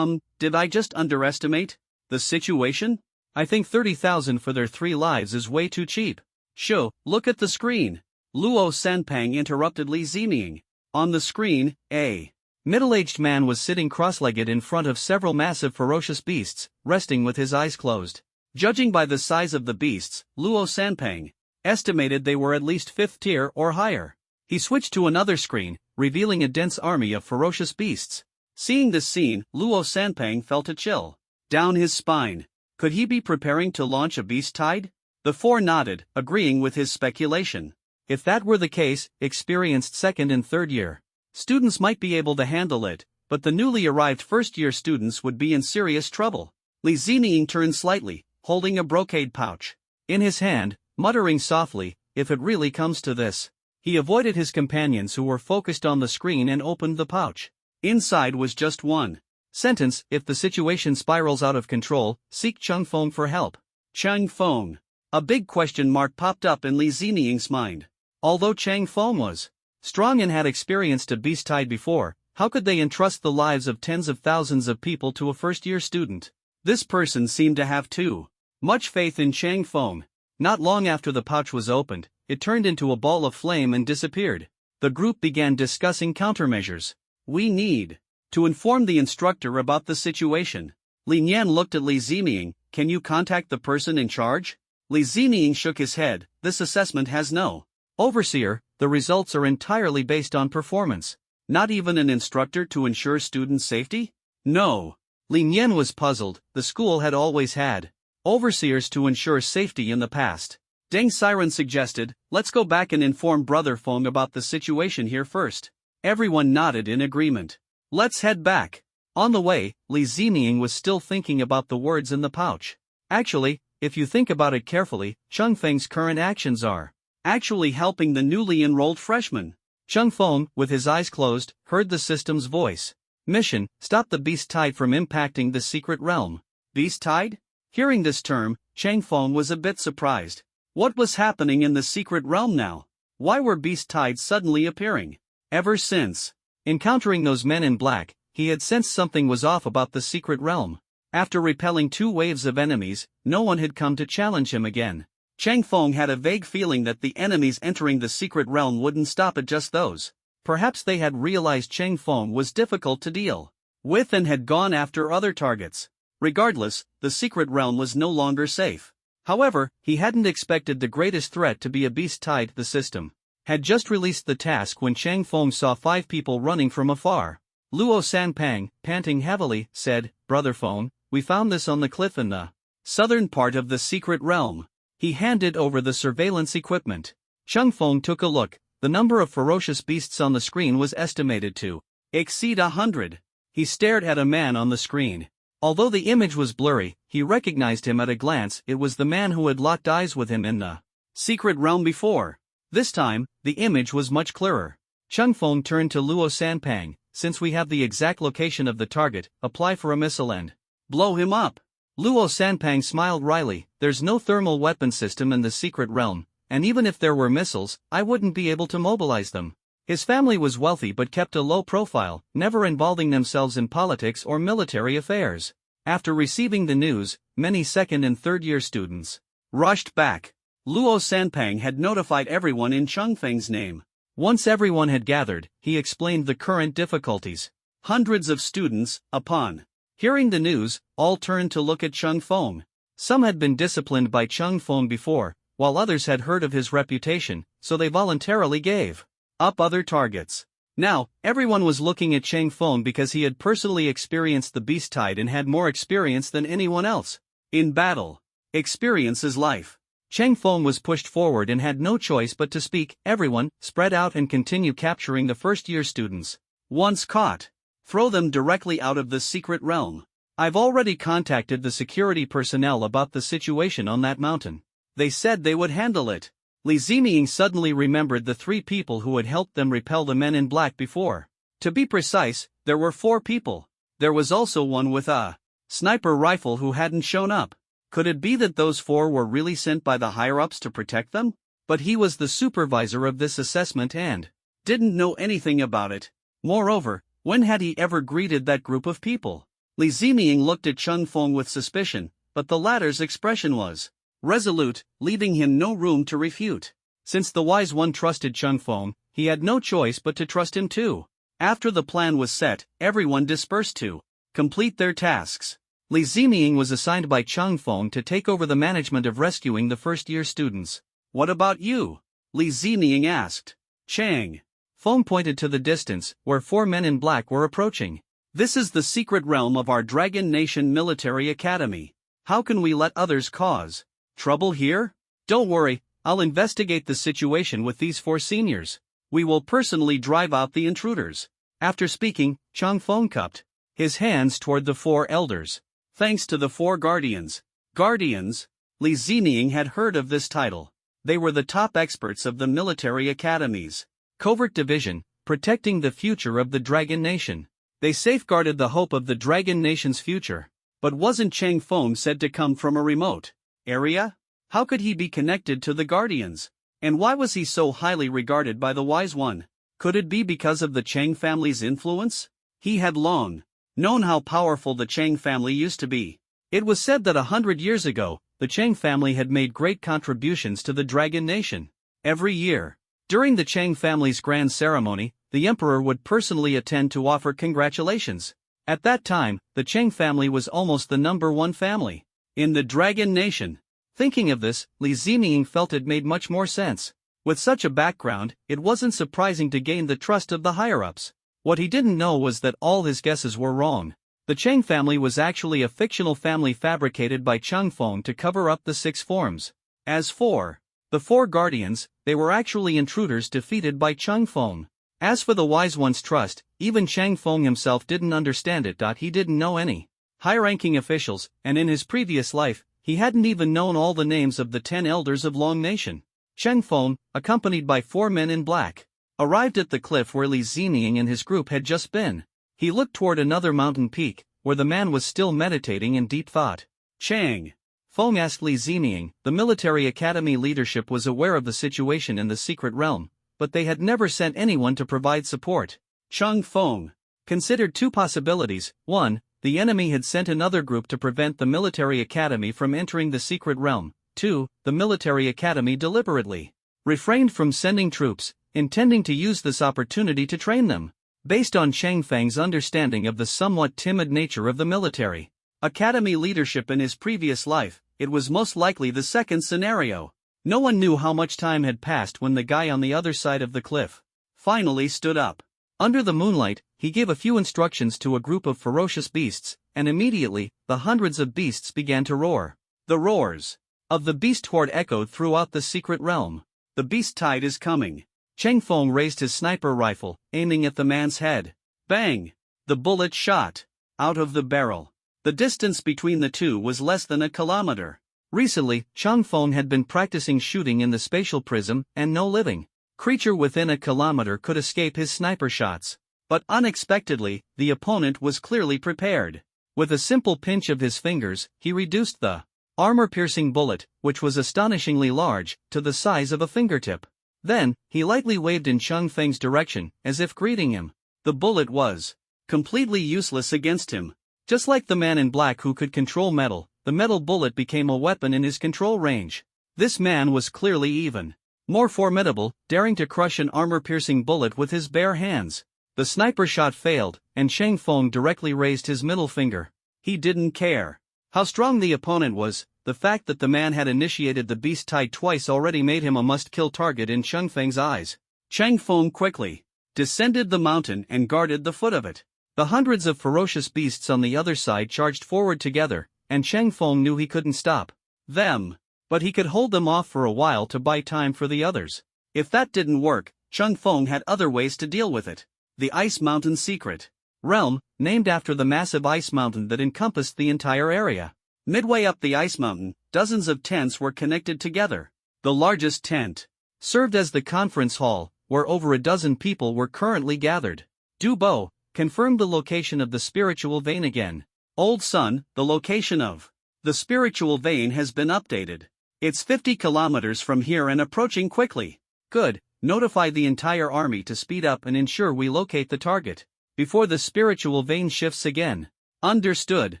Did I just underestimate the situation? I think 30,000 for their 3 lives is way too cheap. Sho, look at the screen. Luo Sanpang interrupted Li Zining. On the screen, a middle-aged man was sitting cross-legged in front of several massive ferocious beasts, resting with his eyes closed. Judging by the size of the beasts, Luo Sanpang estimated they were at least 5th tier or higher. He switched to another screen, revealing a dense army of ferocious beasts. Seeing this scene, Luo Sanpang felt a chill down his spine. Could he be preparing to launch a beast tide? The 4 nodded, agreeing with his speculation. If that were the case, experienced 2nd and 3rd year students might be able to handle it, but the newly arrived 1st-year students would be in serious trouble. Li Zining turned slightly, holding a brocade pouch in his hand, muttering softly, if it really comes to this. He avoided his companions who were focused on the screen and opened the pouch. Inside was just one sentence: if the situation spirals out of control, seek Cheng Feng for help. Cheng Feng. A big question mark popped up in Li Zining's mind. Although Cheng Feng was strong and had experienced a beast tide before, how could they entrust the lives of tens of thousands of people to a first-year student? This person seemed to have too much faith in Cheng Feng. Not long after the pouch was opened, it turned into a ball of flame and disappeared. The group began discussing countermeasures. We need to inform the instructor about the situation. Li Nian looked at Li Zining. Can you contact the person in charge? Li Zining shook his head. This assessment has no overseer. The results are entirely based on performance. Not even an instructor to ensure student safety? No. Li Nian was puzzled. The school had always had overseers to ensure safety in the past. Deng Siren suggested, let's go back and inform Brother Feng about the situation here first. Everyone nodded in agreement. Let's head back. On the way, Li Zining was still thinking about the words in the pouch. Actually, if you think about it carefully, Cheng Feng's current actions are actually helping the newly enrolled freshman. Cheng Feng, with his eyes closed, heard the system's voice. Mission: stop the beast tide from impacting the secret realm. Beast tide? Hearing this term, Cheng Feng was a bit surprised. What was happening in the secret realm now? Why were beast tides suddenly appearing? Ever since Encountering those men in black, he had sensed something was off about the secret realm. After repelling 2 waves of enemies, no one had come to challenge him again. Chang Feng had a vague feeling that the enemies entering the secret realm wouldn't stop at just those. Perhaps they had realized Chang Feng was difficult to deal with and had gone after other targets. Regardless, the secret realm was no longer safe. However, he hadn't expected the greatest threat to be a beast tied to the system. Had just released the task when Chang Feng saw 5 people running from afar. Luo Sanpang, panting heavily, said, "Brother Feng, we found this on the cliff in the southern part of the secret realm." He handed over the surveillance equipment. Chang Feng took a look. The number of ferocious beasts on the screen was estimated to exceed 100. He stared at a man on the screen. Although the image was blurry, he recognized him at a glance. It was the man who had locked eyes with him in the secret realm before. This time, the image was much clearer. Chang Feng turned to Luo Sanpang. "Since we have the exact location of the target, apply for a missile and blow him up." Luo Sanpang smiled wryly. "There's no thermal weapon system in the secret realm, and even if there were missiles, I wouldn't be able to mobilize them." His family was wealthy but kept a low profile, never involving themselves in politics or military affairs. After receiving the news, many second and third-year students rushed back. Luo Sanpang had notified everyone in Chang Feng's name. Once everyone had gathered, he explained the current difficulties. Hundreds of students, upon hearing the news, all turned to look at Chang Feng. Some had been disciplined by Chang Feng before, while others had heard of his reputation, so they voluntarily gave up other targets. Now, everyone was looking at Chang Feng because he had personally experienced the beast tide and had more experience than anyone else. In battle, experience is life. Chang Feng was pushed forward and had no choice but to speak. "Everyone, spread out and continue capturing the first-year students. Once caught, throw them directly out of the secret realm. I've already contacted the security personnel about the situation on that mountain. They said they would handle it." Li Ziming suddenly remembered the 3 people who had helped them repel the men in black before. To be precise, there were 4 people. There was also one with a sniper rifle who hadn't shown up. Could it be that those 4 were really sent by the higher-ups to protect them? But he was the supervisor of this assessment and didn't know anything about it. Moreover, when had he ever greeted that group of people? Li Ziming looked at Chang Feng with suspicion, but the latter's expression was resolute, leaving him no room to refute. Since the wise one trusted Chang Feng, he had no choice but to trust him too. After the plan was set, everyone dispersed to complete their tasks. Li Ziming was assigned by Chang Feng to take over the management of rescuing the first-year students. "What about you?" Li Ziming asked. Chang Feng pointed to the distance, where 4 men in black were approaching. "This is the secret realm of our Dragon Nation Military Academy. How can we let others cause trouble here? Don't worry, I'll investigate the situation with these 4 seniors. We will personally drive out the intruders." After speaking, Chang Feng cupped his hands toward the 4 elders. "Thanks to the 4 guardians." Guardians? Li Ziming had heard of this title. They were the top experts of the military academies covert division, protecting the future of the Dragon Nation. They safeguarded the hope of the Dragon Nation's future. But wasn't Chang Feng said to come from a remote area? How could he be connected to the Guardians? And why was he so highly regarded by the Wise One? Could it be because of the Chang family's influence? He had long known how powerful the Chang family used to be. It was said that 100 years ago, the Chang family had made great contributions to the Dragon Nation. Every year, during the Chang family's grand ceremony, the emperor would personally attend to offer congratulations. At that time, the Chang family was almost the #1 family in the Dragon Nation. Thinking of this, Li Ziming felt it made much more sense. With such a background, it wasn't surprising to gain the trust of the higher-ups. What he didn't know was that all his guesses were wrong. The Chang family was actually a fictional family fabricated by Chang Feng to cover up the 6 forms. As for the 4 guardians, they were actually intruders defeated by Chang Feng. As for the Wise One's trust, even Chang Feng himself didn't understand it. He didn't know any high-ranking officials, and in his previous life, he hadn't even known all the names of the 10 elders of Long Nation. Chang Feng, accompanied by 4 men in black, arrived at the cliff where Li Ziming and his group had just been. He looked toward another mountain peak, where the man was still meditating in deep thought. Chang Feng asked Li Ziming. The military academy leadership was aware of the situation in the secret realm, but they had never sent anyone to provide support. Chung Feng considered two possibilities. 1. The enemy had sent another group to prevent the military academy from entering the secret realm. 2. The military academy deliberately refrained from sending troops, intending to use this opportunity to train them. Based on Chang Feng's understanding of the somewhat timid nature of the military academy leadership in his previous life, it was most likely the second scenario. No one knew how much time had passed when the guy on the other side of the cliff finally stood up. Under the moonlight, he gave a few instructions to a group of ferocious beasts, and immediately, the hundreds of beasts began to roar. The roars of the beast horde echoed throughout the secret realm. The beast tide is coming. Chang Feng raised his sniper rifle, aiming at the man's head. Bang! The bullet shot out of the barrel. The distance between the two was less than a kilometer. Recently, Chang Feng had been practicing shooting in the spatial prism, and no living creature within a kilometer could escape his sniper shots. But unexpectedly, the opponent was clearly prepared. With a simple pinch of his fingers, he reduced the armor-piercing bullet, which was astonishingly large, to the size of a fingertip. Then, he lightly waved in Chang Feng's direction, as if greeting him. The bullet was completely useless against him. Just like the man in black who could control metal, the metal bullet became a weapon in his control range. This man was clearly even more formidable, daring to crush an armor-piercing bullet with his bare hands. The sniper shot failed, and Chang Feng directly raised his middle finger. He didn't care how strong the opponent was. The fact that the man had initiated the beast tide twice already made him a must-kill target in Chang Feng's eyes. Chang Feng quickly descended the mountain and guarded the foot of it. The hundreds of ferocious beasts on the other side charged forward together, and Chang Feng knew he couldn't stop them. But he could hold them off for a while to buy time for the others. If that didn't work, Chang Feng had other ways to deal with it. The Ice Mountain Secret Realm, named after the massive ice mountain that encompassed the entire area. Midway up the ice mountain, dozens of tents were connected together. The largest tent served as the conference hall, where over a dozen people were currently gathered. Du Bo confirmed the location of the spiritual vein again. Old son, the location of the spiritual vein has been updated. It's 50 kilometers from here and approaching quickly. Good, notify the entire army to speed up and ensure we locate the target before the spiritual vein shifts again. Understood.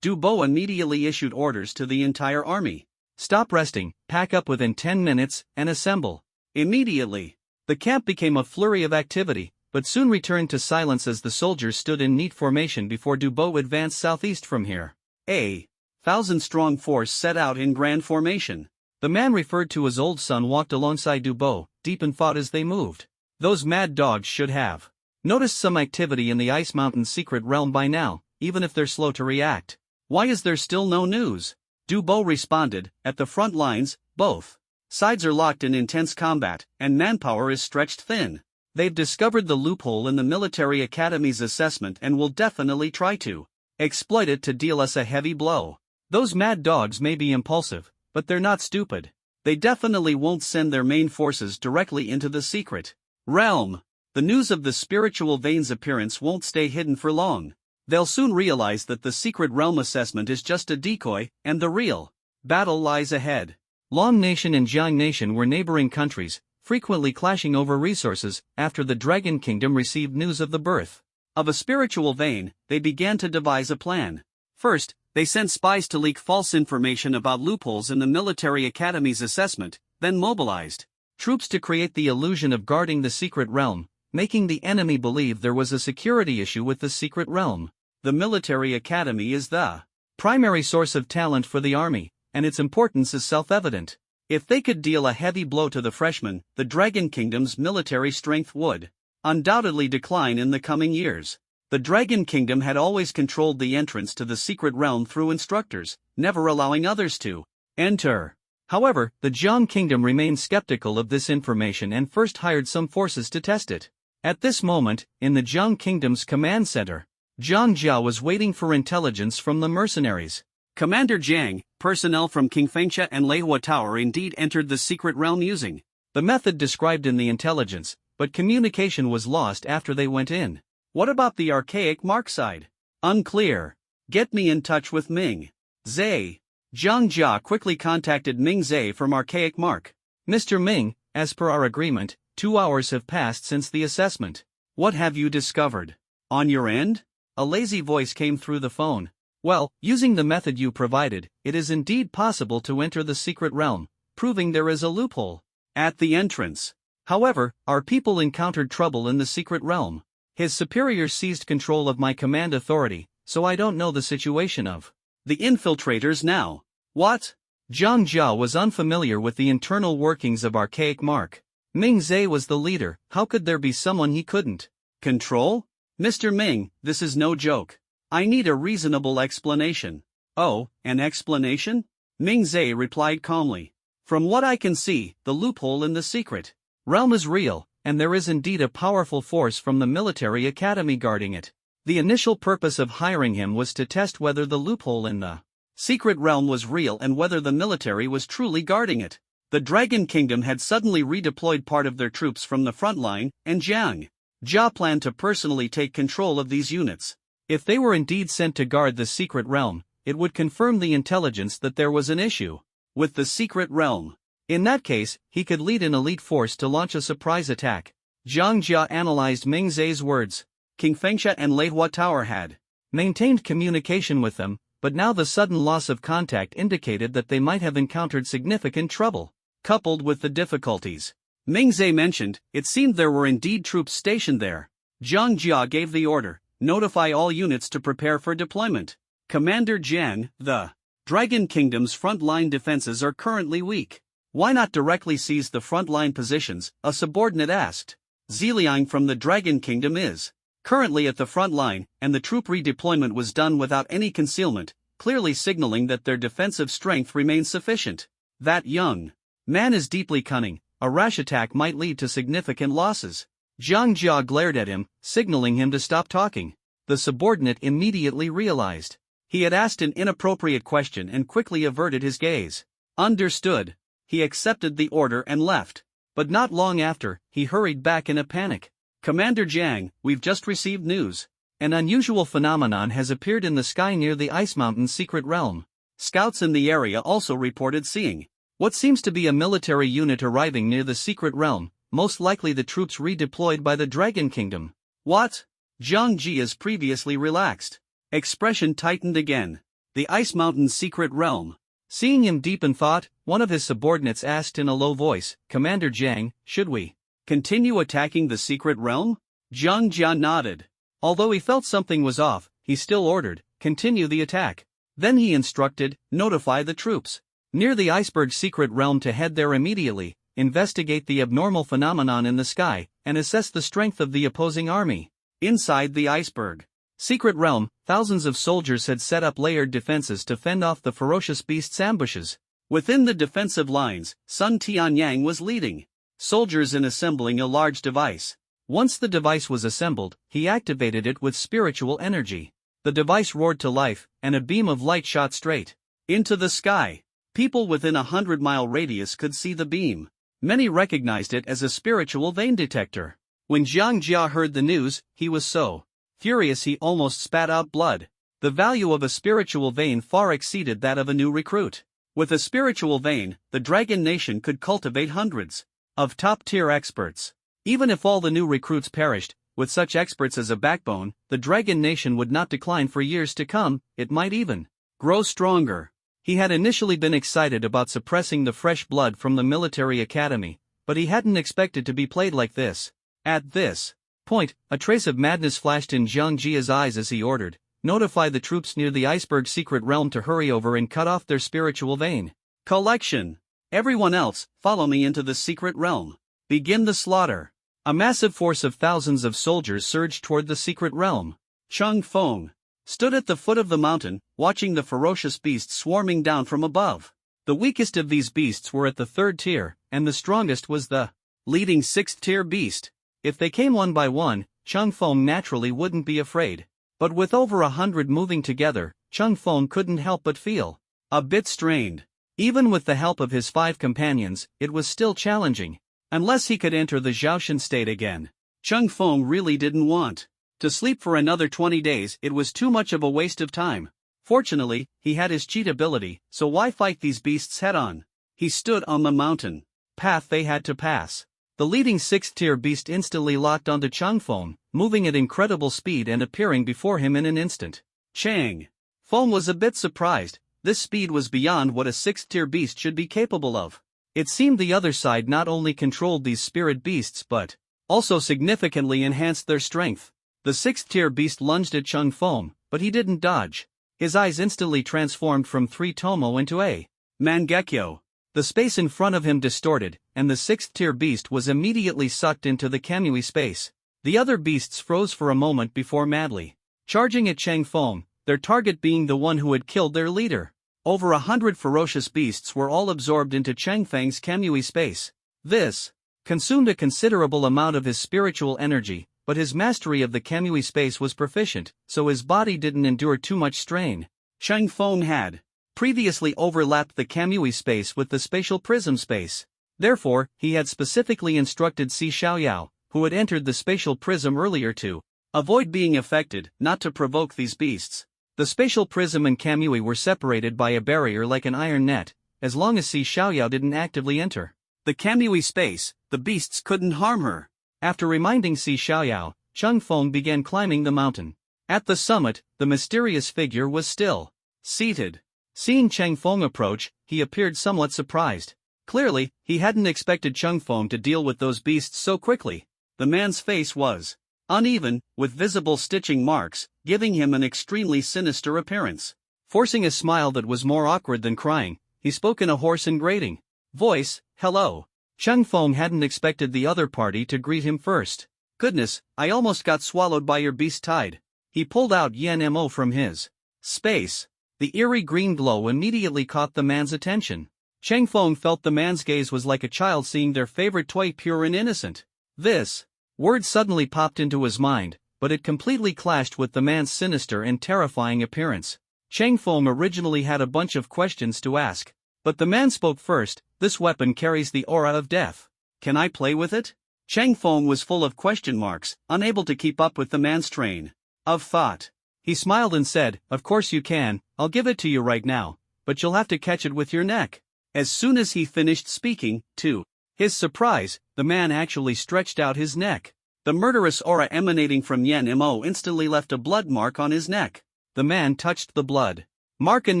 Du Bo immediately issued orders to the entire army. Stop resting, pack up within 10 minutes, and assemble. Immediately, the camp became a flurry of activity, but soon returned to silence as the soldiers stood in neat formation before Du Bo advanced southeast from here. A 1,000-strong force set out in grand formation. The man referred to as old son walked alongside Du Bo, deep in thought as they moved. Those mad dogs should have noticed some activity in the Ice Mountain secret realm by now, even if they're slow to react. Why is there still no news? Du Bo responded, at the front lines, both sides are locked in intense combat, and manpower is stretched thin. They've discovered the loophole in the military academy's assessment and will definitely try to exploit it to deal us a heavy blow. Those mad dogs may be impulsive, but they're not stupid. They definitely won't send their main forces directly into the secret realm. The news of the spiritual vein's appearance won't stay hidden for long. They'll soon realize that the secret realm assessment is just a decoy, and the real battle lies ahead. Long Nation and Jiang Nation were neighboring countries, frequently clashing over resources. After the Dragon Kingdom received news of the birth of a spiritual vein, they began to devise a plan. First, they sent spies to leak false information about loopholes in the military academy's assessment, then mobilized troops to create the illusion of guarding the secret realm, making the enemy believe there was a security issue with the secret realm. The military academy is the primary source of talent for the army, and its importance is self-evident. If they could deal a heavy blow to the freshmen, the Dragon Kingdom's military strength would undoubtedly decline in the coming years. The Dragon Kingdom had always controlled the entrance to the secret realm through instructors, never allowing others to enter. However, the Jiang Kingdom remained skeptical of this information and first hired some forces to test it. At this moment, in the Jiang Kingdom's command center, Zhang Jia was waiting for intelligence from the mercenaries. Commander Jiang, personnel from King Fengsha and Leihua Tower indeed entered the secret realm using the method described in the intelligence, but communication was lost after they went in. What about the archaic mark side? Unclear. Get me in touch with Ming Zhe. Zhang Jia quickly contacted Ming Zhe from Archaic Mark. Mr. Ming, as per our agreement, 2 hours have passed since the assessment. What have you discovered? On your end? A lazy voice came through the phone. Well, using the method you provided, it is indeed possible to enter the secret realm, proving there is a loophole at the entrance. However, our people encountered trouble in the secret realm. His superiors seized control of my command authority, so I don't know the situation of the infiltrators now. What? Zhang Jia was unfamiliar with the internal workings of Archaic Mark. Ming Zhe was the leader, how could there be someone he couldn't control? Mr. Ming, this is no joke. I need a reasonable explanation. Oh, an explanation? Ming Zhe replied calmly. From what I can see, the loophole in the secret realm is real, and there is indeed a powerful force from the military academy guarding it. The initial purpose of hiring him was to test whether the loophole in the secret realm was real and whether the military was truly guarding it. The Dragon Kingdom had suddenly redeployed part of their troops from the front line, and Zhang Jia planned to personally take control of these units. If they were indeed sent to guard the secret realm, it would confirm the intelligence that there was an issue with the secret realm. In that case, he could lead an elite force to launch a surprise attack. Zhang Jia analyzed Ming Zhe's words. King Fengsha and Leihua Tower had maintained communication with them, but now the sudden loss of contact indicated that they might have encountered significant trouble. Coupled with the difficulties Ming Zhe mentioned, it seemed there were indeed troops stationed there. Zhang Jia gave the order, notify all units to prepare for deployment. Commander Jiang, the Dragon Kingdom's front-line defenses are currently weak. Why not directly seize the front-line positions? A subordinate asked. Ziliang from the Dragon Kingdom is currently at the front line, and the troop redeployment was done without any concealment, clearly signaling that their defensive strength remains sufficient. That young man is deeply cunning. A rash attack might lead to significant losses. Zhang Jia glared at him, signaling him to stop talking. The subordinate immediately realized he had asked an inappropriate question and quickly averted his gaze. Understood. He accepted the order and left. But not long after, he hurried back in a panic. Commander Jiang, we've just received news. An unusual phenomenon has appeared in the sky near the Ice Mountain secret realm. Scouts in the area also reported seeing what seems to be a military unit arriving near the secret realm, most likely the troops redeployed by the Dragon Kingdom. What? Zhang Jia's previously relaxed expression tightened again. The Ice Mountain secret realm. Seeing him deep in thought, one of his subordinates asked in a low voice, Commander Jiang, should we continue attacking the secret realm? Zhang Jia nodded. Although he felt something was off, he still ordered, continue the attack. Then he instructed, notify the troops near the iceberg secret realm to head there immediately, investigate the abnormal phenomenon in the sky, and assess the strength of the opposing army. Inside the iceberg secret realm, thousands of soldiers had set up layered defenses to fend off the ferocious beasts' ambushes. Within the defensive lines, Sun Tianyang was leading soldiers in assembling a large device. Once the device was assembled, he activated it with spiritual energy. The device roared to life, and a beam of light shot straight into the sky. People within a 100-mile radius could see the beam. Many recognized it as a spiritual vein detector. When Zhang Jia heard the news, he was so furious he almost spat out blood. The value of a spiritual vein far exceeded that of a new recruit. With a spiritual vein, the Dragon Nation could cultivate hundreds of top-tier experts. Even if all the new recruits perished, with such experts as a backbone, the Dragon Nation would not decline for years to come, it might even grow stronger. He had initially been excited about suppressing the fresh blood from the military academy, but he hadn't expected to be played like this. At this point, a trace of madness flashed in Zhang Jia's eyes as he ordered, notify the troops near the iceberg secret realm to hurry over and cut off their spiritual vein collection. Everyone else, follow me into the secret realm. Begin the slaughter. A massive force of thousands of soldiers surged toward the secret realm. Chung Feng stood at the foot of the mountain, watching the ferocious beasts swarming down from above. The weakest of these beasts were at the 3rd tier, and the strongest was the leading 6th tier beast. If they came one by one, Chung Feng naturally wouldn't be afraid. But with over 100 moving together, Chung Feng couldn't help but feel a bit strained. Even with the help of his 5 companions, it was still challenging. Unless he could enter the Zhaoshan state again, Chung Feng really didn't want to sleep for another 20 days. It was too much of a waste of time. Fortunately, he had his cheat ability, so why fight these beasts head-on? He stood on the mountain path they had to pass. The The leading 6th-tier beast instantly locked onto Chang Feng, moving at incredible speed and appearing before him in an instant. Chang Feng was a bit surprised. This speed was beyond what a 6th-tier beast should be capable of. It seemed the other side not only controlled these spirit beasts but also significantly enhanced their strength. The 6th-tier beast lunged at Chang Feng, but he didn't dodge. His eyes instantly transformed from 3 Tomo into a Mangekyō. The space in front of him distorted, and the 6th-tier beast was immediately sucked into the Kamui space. The other beasts froze for a moment before madly charging at Chang Feng, their target being the one who had killed their leader. Over 100 ferocious beasts were all absorbed into Chang Feng's Kamui space. This consumed a considerable amount of his spiritual energy, but his mastery of the Kamui space was proficient, so his body didn't endure too much strain. Chang Feng had previously overlapped the Kamui space with the spatial prism space. Therefore, he had specifically instructed Si Xiaoyao, who had entered the spatial prism earlier, to avoid being affected, not to provoke these beasts. The spatial prism and Kamui were separated by a barrier like an iron net. As long as Si Xiaoyao didn't actively enter the Kamui space, the beasts couldn't harm her. After reminding Si Xiaoyao, Chang Feng began climbing the mountain. At the summit, the mysterious figure was still seated. Seeing Chang Feng approach, he appeared somewhat surprised. Clearly, he hadn't expected Chang Feng to deal with those beasts so quickly. The man's face was uneven, with visible stitching marks, giving him an extremely sinister appearance. Forcing a smile that was more awkward than crying, he spoke in a hoarse and grating voice, "Hello." Chang Feng hadn't expected the other party to greet him first. "Goodness, I almost got swallowed by your beast tide." He pulled out Yan Mo from his space. The eerie green glow immediately caught the man's attention. Chang Feng felt the man's gaze was like a child seeing their favorite toy, pure and innocent. This word suddenly popped into his mind, but it completely clashed with the man's sinister and terrifying appearance. Chang Feng originally had a bunch of questions to ask, but the man spoke first. "This weapon carries the aura of death. Can I play with it?" Chang Feng was full of question marks, unable to keep up with the man's train of thought. He smiled and said, "Of course you can, I'll give it to you right now, but you'll have to catch it with your neck." As soon as he finished speaking, to his surprise, the man actually stretched out his neck. The murderous aura emanating from Yan Mo instantly left a blood mark on his neck. The man touched the blood mark and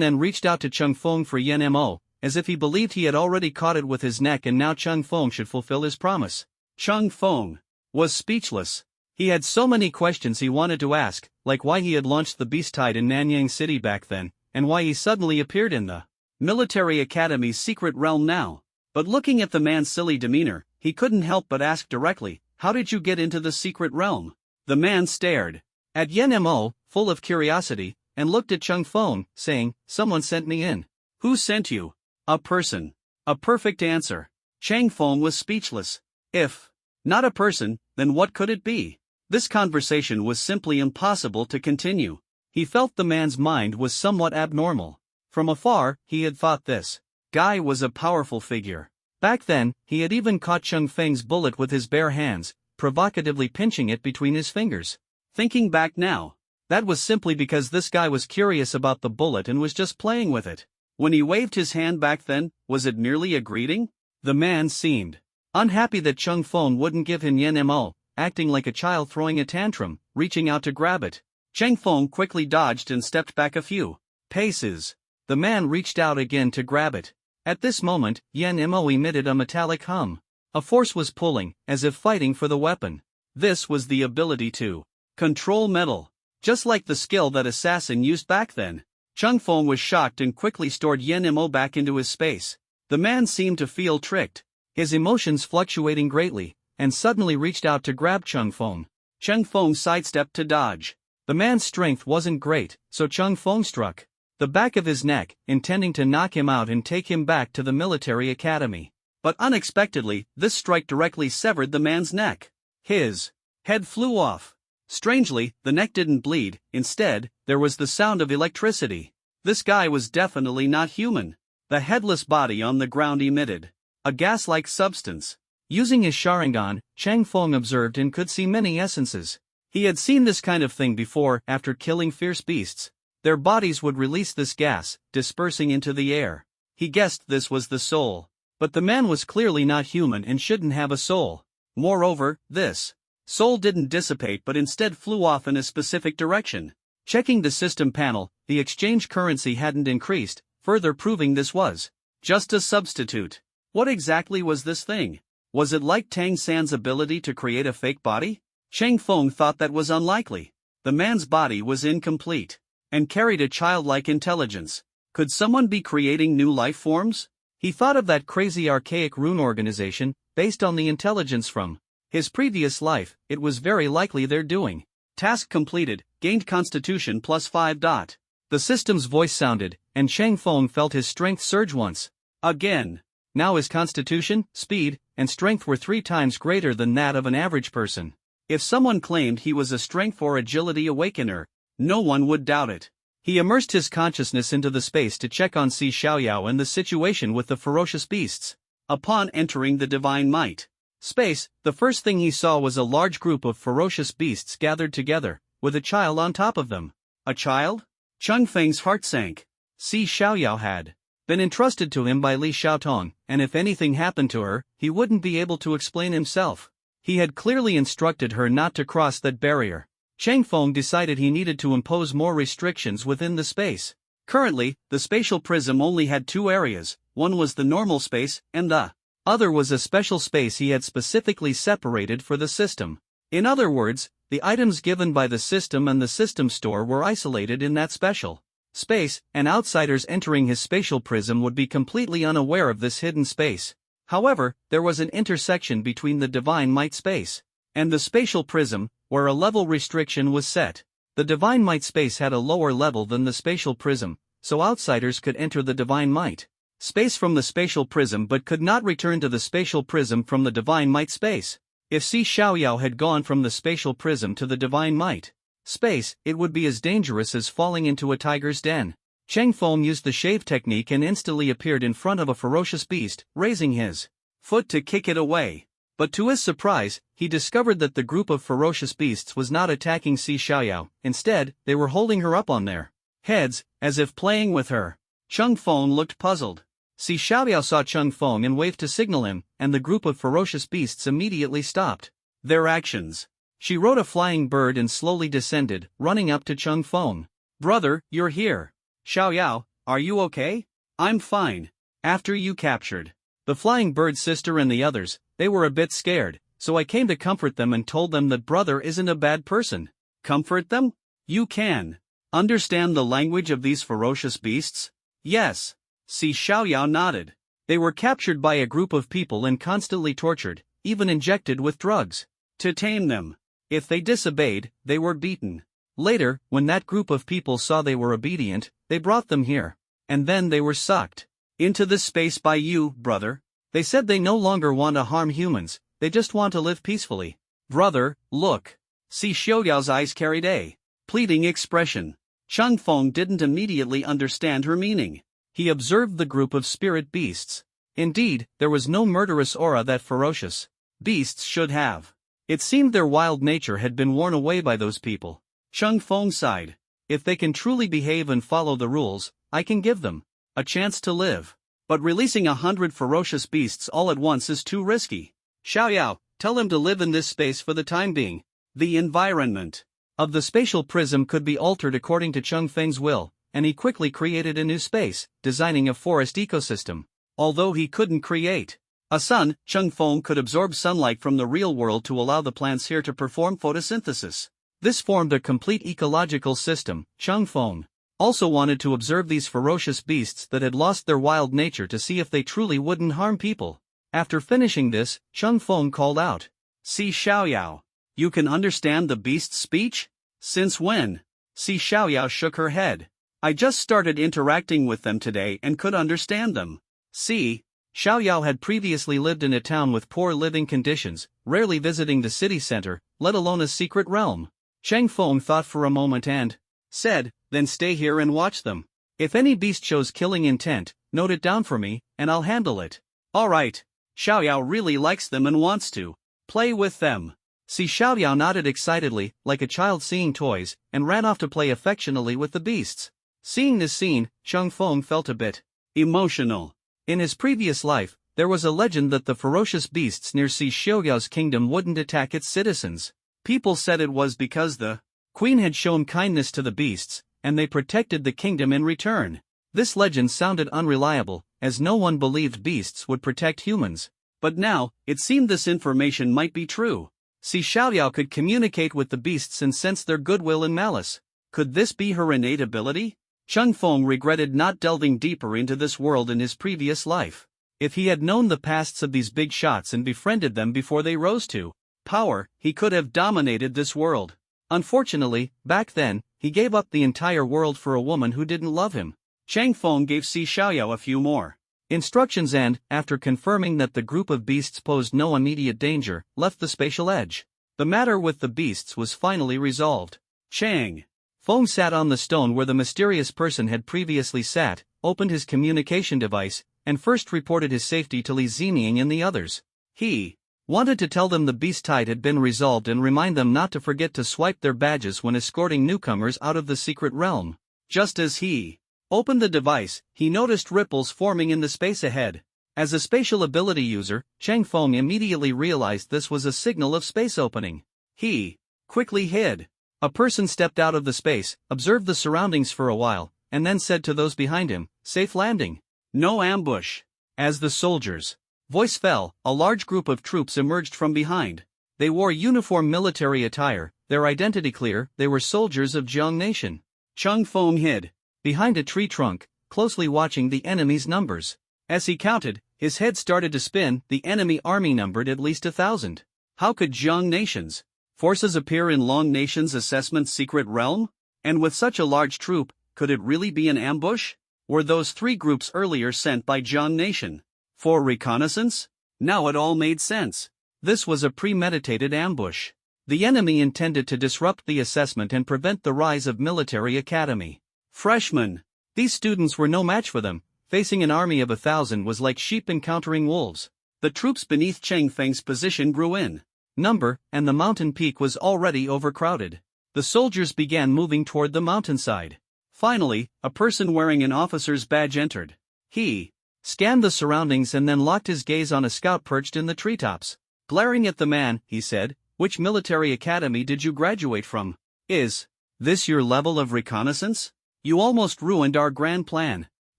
then reached out to Chang Feng for Yan Mo, as if he believed he had already caught it with his neck and now Chang Feng should fulfill his promise. Chang Feng was speechless. He had so many questions he wanted to ask, like why he had launched the beast tide in Nanyang City back then, and why he suddenly appeared in the military academy's secret realm now. But looking at the man's silly demeanor, he couldn't help but ask directly, "How did you get into the secret realm?" The man stared at Yan Mo, full of curiosity, and looked at Chang Feng, saying, "Someone sent me in." "Who sent you?" "A person." A perfect answer. Chang Feng was speechless. If not a person, then what could it be? This conversation was simply impossible to continue. He felt the man's mind was somewhat abnormal. From afar, he had thought this guy was a powerful figure. Back then, he had even caught Chang Feng's bullet with his bare hands, provocatively pinching it between his fingers. Thinking back now, that was simply because this guy was curious about the bullet and was just playing with it. When he waved his hand back then, was it merely a greeting? The man seemed unhappy that Chang Feng wouldn't give him Yan Mo, acting like a child throwing a tantrum, reaching out to grab it. Chang Feng quickly dodged and stepped back a few paces. The man reached out again to grab it. At this moment, Yan Mo emitted a metallic hum. A force was pulling, as if fighting for the weapon. This was the ability to control metal, just like the skill that assassin used back then. Chang Feng was shocked and quickly stored Yan Mo back into his space. The man seemed to feel tricked, his emotions fluctuating greatly, and suddenly reached out to grab Chang Feng. Chang Feng sidestepped to dodge. The man's strength wasn't great, so Chang Feng struck the back of his neck, intending to knock him out and take him back to the military academy. But unexpectedly, this strike directly severed the man's neck. His head flew off. Strangely, the neck didn't bleed. Instead, there was the sound of electricity. This guy was definitely not human. The headless body on the ground emitted a gas-like substance. Using his Sharingan, Chang Feng observed and could see many essences. He had seen this kind of thing before. After killing fierce beasts, their bodies would release this gas, dispersing into the air. He guessed this was the soul. But the man was clearly not human and shouldn't have a soul. Moreover, this soul didn't dissipate but instead flew off in a specific direction. Checking the system panel, the exchange currency hadn't increased, further proving this was just a substitute. What exactly was this thing? Was it like Tang San's ability to create a fake body? Cheng Feng thought that was unlikely. The man's body was incomplete and carried a childlike intelligence. Could someone be creating new life forms? He thought of that crazy archaic rune organization, based on the intelligence from his previous life. It was very likely they're doing. Task completed, gained constitution +5. The system's voice sounded, and Cheng Feng felt his strength surge once again. Now his constitution, speed, and strength were 3 times greater than that of an average person. If someone claimed he was a strength or agility awakener, no one would doubt it. He immersed his consciousness into the space to check on Si Xiaoyao and the situation with the ferocious beasts. Upon entering the divine might space, the first thing he saw was a large group of ferocious beasts gathered together, with a child on top of them. A child? Cheng Feng's heart sank. Si Xiaoyao had been entrusted to him by Li Xiaotong, and if anything happened to her, he wouldn't be able to explain himself. He had clearly instructed her not to cross that barrier. Cheng Feng decided he needed to impose more restrictions within the space. Currently, the spatial prism only had 2 areas. One was the normal space, and the other was a special space he had specifically separated for the system. In other words, the items given by the system and the system store were isolated in that special space, and outsiders entering his spatial prism would be completely unaware of this hidden space. However, there was an intersection between the divine might space and the spatial prism, where a level restriction was set. The divine might space had a lower level than the spatial prism, so outsiders could enter the divine might space from the spatial prism but could not return to the spatial prism from the divine might space. If Si Xiaoyao had gone from the spatial prism to the divine might space, it would be as dangerous as falling into a tiger's den. Cheng Feng used the shave technique and instantly appeared in front of a ferocious beast, raising his foot to kick it away. But to his surprise, he discovered that the group of ferocious beasts was not attacking Si Xiaoyao. Instead, they were holding her up on their heads, as if playing with her. Cheng Feng looked puzzled. Si Xiaoyao saw Cheng Feng and waved to signal him, and the group of ferocious beasts immediately stopped their actions. She rode a flying bird and slowly descended, running up to Cheng Feng. "Brother, you're here. Xiaoyao, are you okay?" "I'm fine. After you captured the flying bird sister and the others, they were a bit scared, so I came to comfort them and told them that brother isn't a bad person." "Comfort them? You can understand the language of these ferocious beasts?" "Yes." Si Xiaoyao nodded. They were captured by a group of people and constantly tortured, even injected with drugs to tame them. If they disobeyed, they were beaten. Later, when that group of people saw they were obedient, they brought them here. And then they were sucked into this space by you, brother. They said they no longer want to harm humans, they just want to live peacefully. "Brother, look." Si Xiaoyao's eyes carried a pleading expression. Cheng Feng didn't immediately understand her meaning. He observed the group of spirit beasts. Indeed, there was no murderous aura that ferocious beasts should have. It seemed their wild nature had been worn away by those people. Cheng Feng sighed. "If they can truly behave and follow the rules, I can give them a chance to live. But releasing 100 ferocious beasts all at once is too risky. Xiaoyao, tell him to live in this space for the time being." The environment of the spatial prism could be altered according to Cheng Feng's will, and he quickly created a new space, designing a forest ecosystem. Although he couldn't create a sun, Cheng Feng could absorb sunlight from the real world to allow the plants here to perform photosynthesis. This formed a complete ecological system. Cheng Feng also wanted to observe these ferocious beasts that had lost their wild nature to see if they truly wouldn't harm people. After finishing this, Cheng Feng called out, "Si Xiaoyao, you can understand the beast's speech? Since when?" Si Xiaoyao shook her head. "I just started interacting with them today and could understand them." Si Xiaoyao had previously lived in a town with poor living conditions, rarely visiting the city center, let alone a secret realm. Cheng Feng thought for a moment and said, "Then stay here and watch them. If any beast shows killing intent, note it down for me, and I'll handle it." "All right. Xiaoyao really likes them and wants to play with them." Si Xiaoyao nodded excitedly, like a child seeing toys, and ran off to play affectionately with the beasts. Seeing this scene, Cheng Feng felt a bit emotional. In his previous life, there was a legend that the ferocious beasts near Si Xiaoyao's kingdom wouldn't attack its citizens. People said it was because the queen had shown kindness to the beasts, and they protected the kingdom in return. This legend sounded unreliable, as no one believed beasts would protect humans. But now, it seemed this information might be true. Si Xiaoyao could communicate with the beasts and sense their goodwill and malice. Could this be her innate ability? Cheng Feng regretted not delving deeper into this world in his previous life. If he had known the pasts of these big shots and befriended them before they rose to power, he could have dominated this world. Unfortunately, back then, he gave up the entire world for a woman who didn't love him. Cheng Feng gave Si Xiaoyao a few more instructions and, after confirming that the group of beasts posed no immediate danger, left the spatial edge. The matter with the beasts was finally resolved. Cheng Feng sat on the stone where the mysterious person had previously sat, opened his communication device, and first reported his safety to Li Zining and the others. He wanted to tell them the beast tide had been resolved and remind them not to forget to swipe their badges when escorting newcomers out of the secret realm. Just as he opened the device, he noticed ripples forming in the space ahead. As a spatial ability user, Cheng Feng immediately realized this was a signal of space opening. He quickly hid. A person stepped out of the space, observed the surroundings for a while, and then said to those behind him, "Safe landing. No ambush." As the soldiers' voice fell, a large group of troops emerged from behind. They wore uniform military attire, their identity clear, they were soldiers of Jiang Nation. Cheng Feng hid behind a tree trunk, closely watching the enemy's numbers. As he counted, his head started to spin. The enemy army numbered at least 1,000. How could Jiang Nation's forces appear in Long Nation's assessment's secret realm? And with such a large troop, could it really be an ambush? Were those 3 groups earlier sent by Jiang Nation for reconnaissance? Now it all made sense. This was a premeditated ambush. The enemy intended to disrupt the assessment and prevent the rise of military academy freshmen. These students were no match for them. Facing an army of 1,000 was like sheep encountering wolves. The troops beneath Cheng Feng's position grew in number, and the mountain peak was already overcrowded. The soldiers began moving toward the mountainside. Finally, a person wearing an officer's badge entered. He scanned the surroundings and then locked his gaze on a scout perched in the treetops. Glaring at the man, he said, "Which military academy did you graduate from? Is this your level of reconnaissance? You almost ruined our grand plan."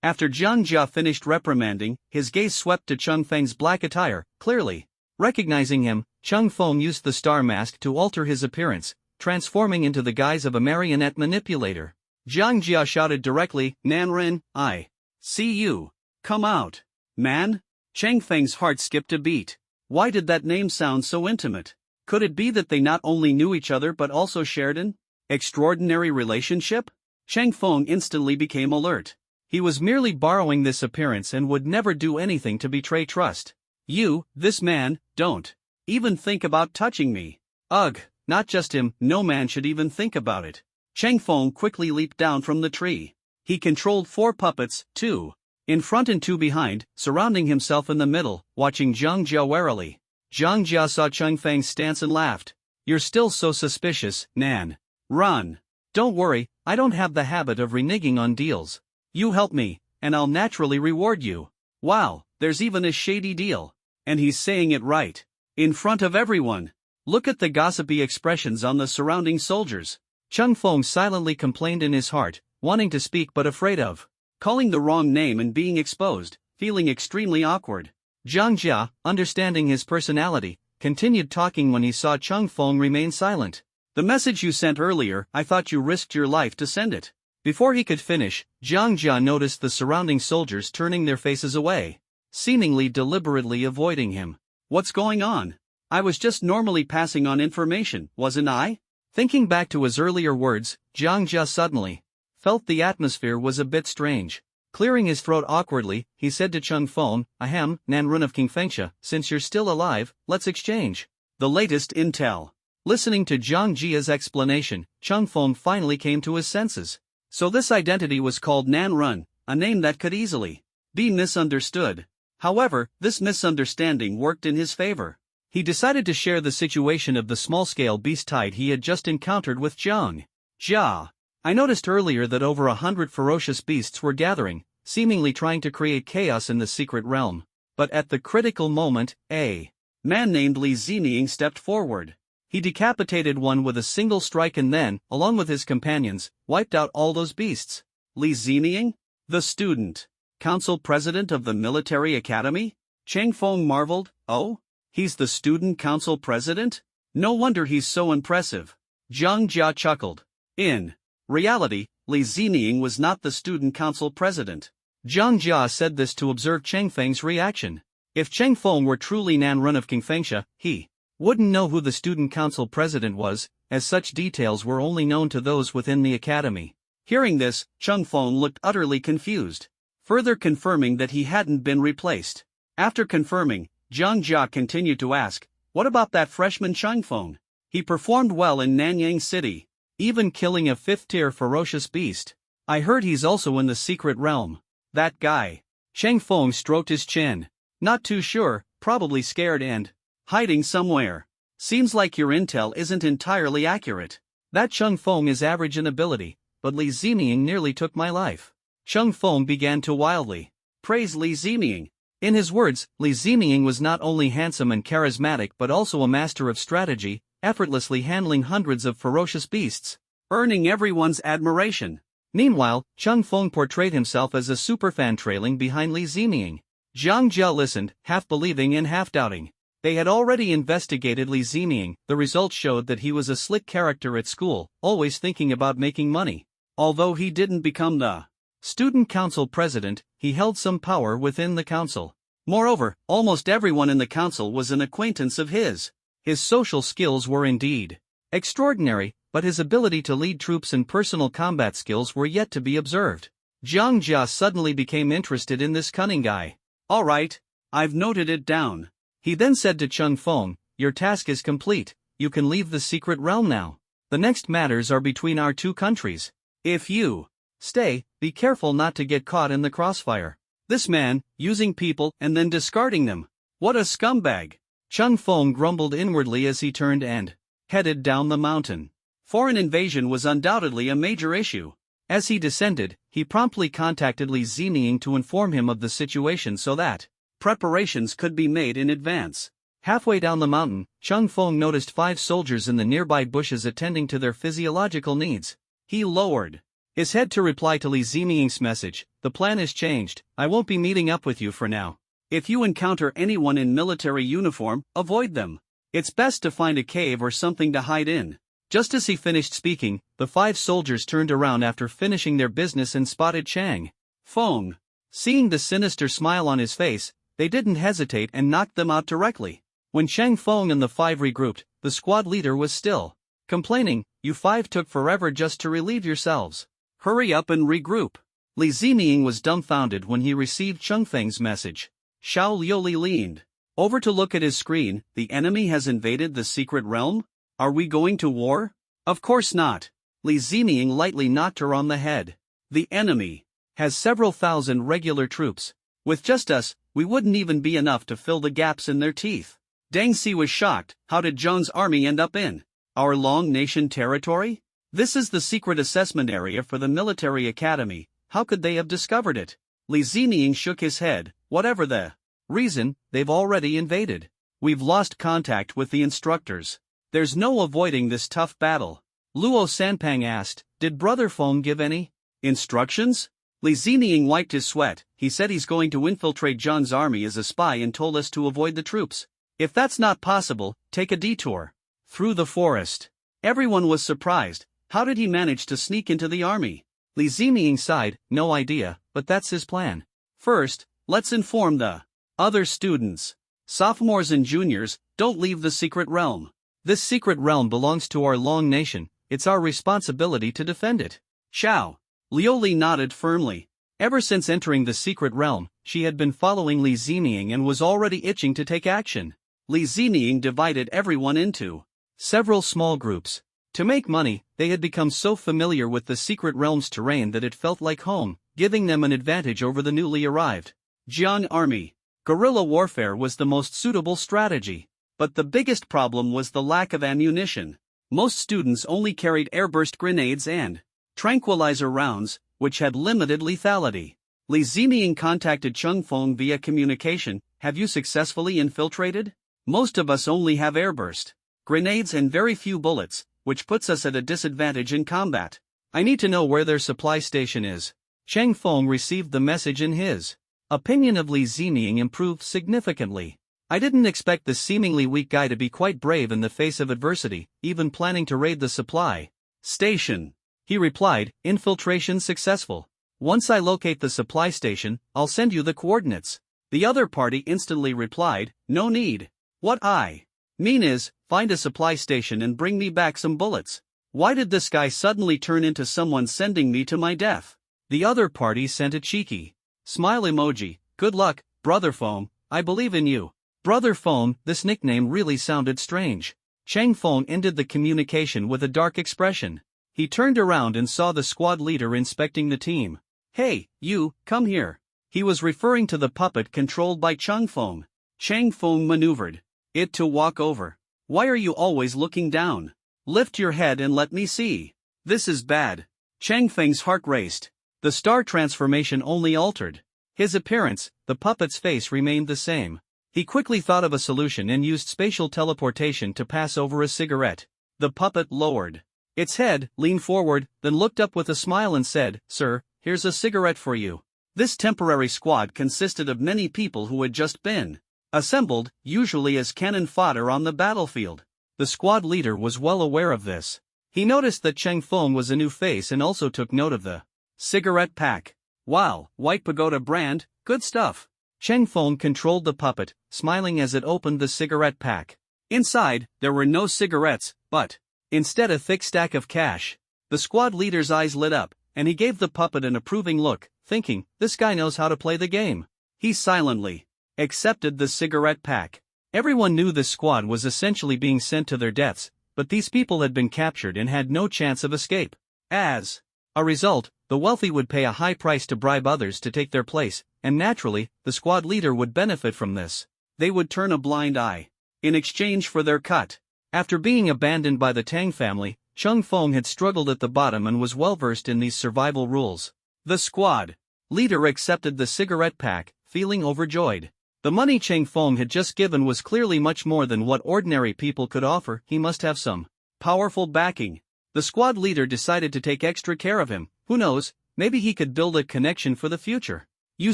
After Jiang Jia finished reprimanding, his gaze swept to Cheng Feng's black attire. Clearly recognizing him, Cheng Feng used the star mask to alter his appearance, transforming into the guise of a marionette manipulator. Jiang Jia shouted directly, "Nanren, I see you. Come out." Man? Cheng Feng's heart skipped a beat. Why did that name sound so intimate? Could it be that they not only knew each other but also shared an extraordinary relationship? Cheng Feng instantly became alert. He was merely borrowing this appearance and would never do anything to betray trust. "You, this man, don't even think about touching me." Ugh, not just him, no man should even think about it. Cheng Feng quickly leaped down from the tree. He controlled 4 puppets, 2 in front and 2 behind, surrounding himself in the middle, watching Jiang Jia warily. Jiang Jia saw Cheng Feng's stance and laughed. "You're still so suspicious, Nan. Run. Don't worry, I don't have the habit of reneging on deals. You help me, and I'll naturally reward you." Wow, there's even a shady deal. And he's saying it right. In front of everyone. Look at the gossipy expressions on the surrounding soldiers. Cheng Feng silently complained in his heart, wanting to speak but afraid of calling the wrong name and being exposed, feeling extremely awkward. Jiang Jia, understanding his personality, continued talking when he saw Cheng Feng remain silent. "The message you sent earlier, I thought you risked your life to send it." Before he could finish, Jiang Jia noticed the surrounding soldiers turning their faces away, seemingly deliberately avoiding him. "What's going on? I was just normally passing on information, wasn't I?" Thinking back to his earlier words, Jiang Jia suddenly felt the atmosphere was a bit strange. Clearing his throat awkwardly, he said to Cheng Feng, "Ahem, Nanrun of King Fengsha, since you're still alive, let's exchange the latest intel." Listening to Jiang Jia's explanation, Cheng Feng finally came to his senses. So this identity was called Nanrun, a name that could easily be misunderstood. However, this misunderstanding worked in his favor. He decided to share the situation of the small-scale beast tide he had just encountered with Jiang Jia. "I noticed earlier that over 100 ferocious beasts were gathering, seemingly trying to create chaos in the secret realm. But at the critical moment, a man named Li Zining stepped forward. He decapitated one with a single strike and then, along with his companions, wiped out all those beasts. Li Zining? The student council president of the military academy? Chang Feng marveled. Oh? He's the student council president? No wonder he's so impressive. Zhang Jia chuckled. In reality, Li Zining was not the student council president. Zhang Jia said this to observe Chang Feng's reaction. If Chang Feng were truly Nan Run of Kingfengxia, he wouldn't know who the student council president was, as such details were only known to those within the academy. Hearing this, Chang Feng looked utterly confused, further confirming that he hadn't been replaced. After confirming, Zhang Jia continued to ask, what about that freshman Chang Feng? He performed well in Nanyang City, even killing a 5th-tier ferocious beast. I heard he's also in the secret realm. That guy. Chang Feng stroked his chin. Not too sure, probably scared and hiding somewhere. Seems like your intel isn't entirely accurate. That Chang Feng is average in ability, but Li Zining nearly took my life. Chang Feng began to wildly praise Li Zining. In his words, Li Zining was not only handsome and charismatic but also a master of strategy, effortlessly handling hundreds of ferocious beasts, earning everyone's admiration. Meanwhile, Chang Feng portrayed himself as a superfan trailing behind Li Zining. Zhang Jia listened, half believing and half doubting. They had already investigated Li Zining. The results showed that he was a slick character at school, always thinking about making money. Although he didn't become the student council president, he held some power within the council. Moreover, almost everyone in the council was an acquaintance of his. His social skills were indeed extraordinary, but his ability to lead troops and personal combat skills were yet to be observed. Zhang Jia suddenly became interested in this cunning guy. All right, I've noted it down. He then said to Chang Feng, your task is complete, you can leave the secret realm now. The next matters are between our two countries. If you stay, be careful not to get caught in the crossfire. This man, using people and then discarding them. What a scumbag. Chang Feng grumbled inwardly as he turned and headed down the mountain. Foreign invasion was undoubtedly a major issue. As he descended, he promptly contacted Li Zining to inform him of the situation so that preparations could be made in advance. Halfway down the mountain, Chang Feng noticed 5 soldiers in the nearby bushes attending to their physiological needs. He lowered his head to reply to Li Zining's message. The plan is changed, I won't be meeting up with you for now. If you encounter anyone in military uniform, avoid them. It's best to find a cave or something to hide in. Just as he finished speaking, the 5 soldiers turned around after finishing their business and spotted Chang Feng. Seeing the sinister smile on his face, they didn't hesitate and knocked them out directly. When Chang Feng and the 5 regrouped, the squad leader was still complaining, you 5 took forever just to relieve yourselves. Hurry up and regroup. Li Zining was dumbfounded when he received Chang Feng's message. Xiao Liuli leaned over to look at his screen. The enemy has invaded the secret realm? Are we going to war? Of course not. Li Zining lightly knocked her on the head. The enemy has several thousand regular troops. With just us, we wouldn't even be enough to fill the gaps in their teeth. Deng Si was shocked. How did Zhang's army end up in our Long Nation territory? This is the secret assessment area for the military academy. How could they have discovered it? Li Zining shook his head. Whatever the reason, they've already invaded. We've lost contact with the instructors. There's no avoiding this tough battle. Luo Sanpang asked, did Brother Feng give any instructions? Li Zining wiped his sweat. He said he's going to infiltrate Zhang's army as a spy and told us to avoid the troops. If that's not possible, take a detour through the forest. Everyone was surprised. How did he manage to sneak into the army? Li Zining sighed, no idea, but that's his plan. First, let's inform the other students. Sophomores and juniors, don't leave the secret realm. This secret realm belongs to our Long Nation, it's our responsibility to defend it. Xiao Liuli nodded firmly. Ever since entering the secret realm, she had been following Li Zining and was already itching to take action. Li Zining divided everyone into several small groups. To make money, they had become so familiar with the secret realm's terrain that it felt like home, giving them an advantage over the newly arrived Jiang army. Guerrilla warfare was the most suitable strategy. But the biggest problem was the lack of ammunition. Most students only carried airburst grenades and tranquilizer rounds, which had limited lethality. Li Zining contacted Chang Feng via communication, have you successfully infiltrated? Most of us only have airburst grenades and very few bullets, which puts us at a disadvantage in combat. I need to know where their supply station is. Chang Feng received the message in his opinion of Li Ziming improved significantly. I didn't expect this seemingly weak guy to be quite brave in the face of adversity, even planning to raid the supply station. He replied, infiltration successful. Once I locate the supply station, I'll send you the coordinates. The other party instantly replied, no need. What I mean is, find a supply station and bring me back some bullets. Why did this guy suddenly turn into someone sending me to my death? The other party sent a cheeky smile emoji. Good luck, Brother Foam, I believe in you. Brother Foam, this nickname really sounded strange. Chang Feng ended the communication with a dark expression. He turned around and saw the squad leader inspecting the team. Hey, you, come here. He was referring to the puppet controlled by Chang Feng. Chang Feng maneuvered it to walk over. Why are you always looking down? Lift your head and let me see. This is bad. Chang Feng's heart raced. The star transformation only altered his appearance, the puppet's face remained the same. He quickly thought of a solution and used spatial teleportation to pass over a cigarette. The puppet lowered its head, leaned forward, then looked up with a smile and said, Sir, here's a cigarette for you. This temporary squad consisted of many people who had just been assembled, usually as cannon fodder on the battlefield. The squad leader was well aware of this. He noticed that Chang Feng was a new face and also took note of the cigarette pack. Wow, White Pagoda brand, good stuff. Chang Feng controlled the puppet, smiling as it opened the cigarette pack. Inside, there were no cigarettes, but instead a thick stack of cash. The squad leader's eyes lit up, and he gave the puppet an approving look, thinking, this guy knows how to play the game. He silently accepted the cigarette pack. Everyone knew this squad was essentially being sent to their deaths, but these people had been captured and had no chance of escape. As a result, the wealthy would pay a high price to bribe others to take their place, and naturally, the squad leader would benefit from this. They would turn a blind eye in exchange for their cut. After being abandoned by the Tang family, Chang Feng had struggled at the bottom and was well versed in these survival rules. The squad leader accepted the cigarette pack, feeling overjoyed. The money Chang Feng had just given was clearly much more than what ordinary people could offer. He must have some powerful backing. The squad leader decided to take extra care of him. Who knows, maybe he could build a connection for the future. You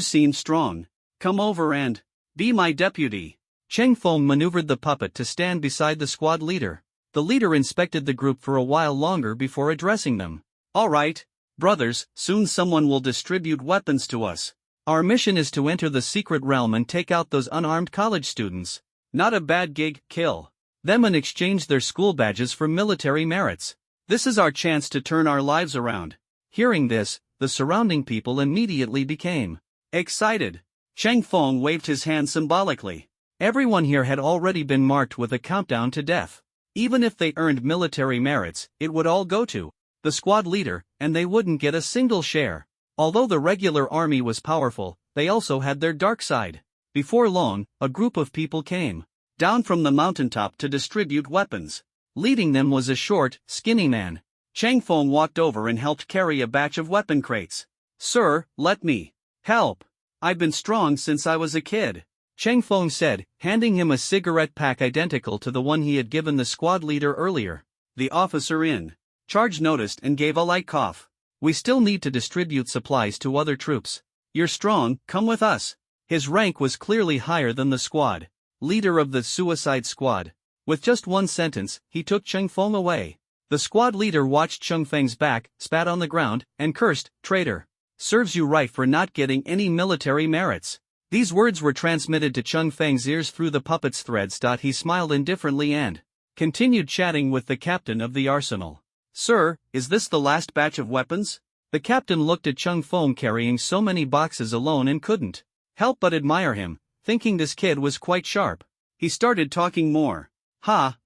seem strong. Come over and be my deputy. Chang Feng maneuvered the puppet to stand beside the squad leader. The leader inspected the group for a while longer before addressing them. All right, brothers, soon someone will distribute weapons to us. Our mission is to enter the secret realm and take out those unarmed college students. Not a bad gig, kill them and exchange their school badges for military merits. This is our chance to turn our lives around. Hearing this, the surrounding people immediately became excited. Chang Feng waved his hand symbolically. Everyone here had already been marked with a countdown to death. Even if they earned military merits, it would all go to the squad leader, and they wouldn't get a single share. Although the regular army was powerful, they also had their dark side. Before long, a group of people came down from the mountaintop to distribute weapons. Leading them was a short, skinny man. Chang Feng walked over and helped carry a batch of weapon crates. Sir, let me help. I've been strong since I was a kid, Chang Feng said, handing him a cigarette pack identical to the one he had given the squad leader earlier. The officer in charge noticed and gave a light cough. We still need to distribute supplies to other troops. You're strong, come with us. His rank was clearly higher than the squad leader of the suicide squad. With just one sentence, he took Chang Feng away. The squad leader watched Chang Feng's back, spat on the ground, and cursed, traitor. Serves you right for not getting any military merits. These words were transmitted to Chang Feng's ears through the puppet's threads. He smiled indifferently and continued chatting with the captain of the arsenal. Sir, is this the last batch of weapons? The captain looked at Chang Feng carrying so many boxes alone and couldn't help but admire him, thinking this kid was quite sharp. He started talking more.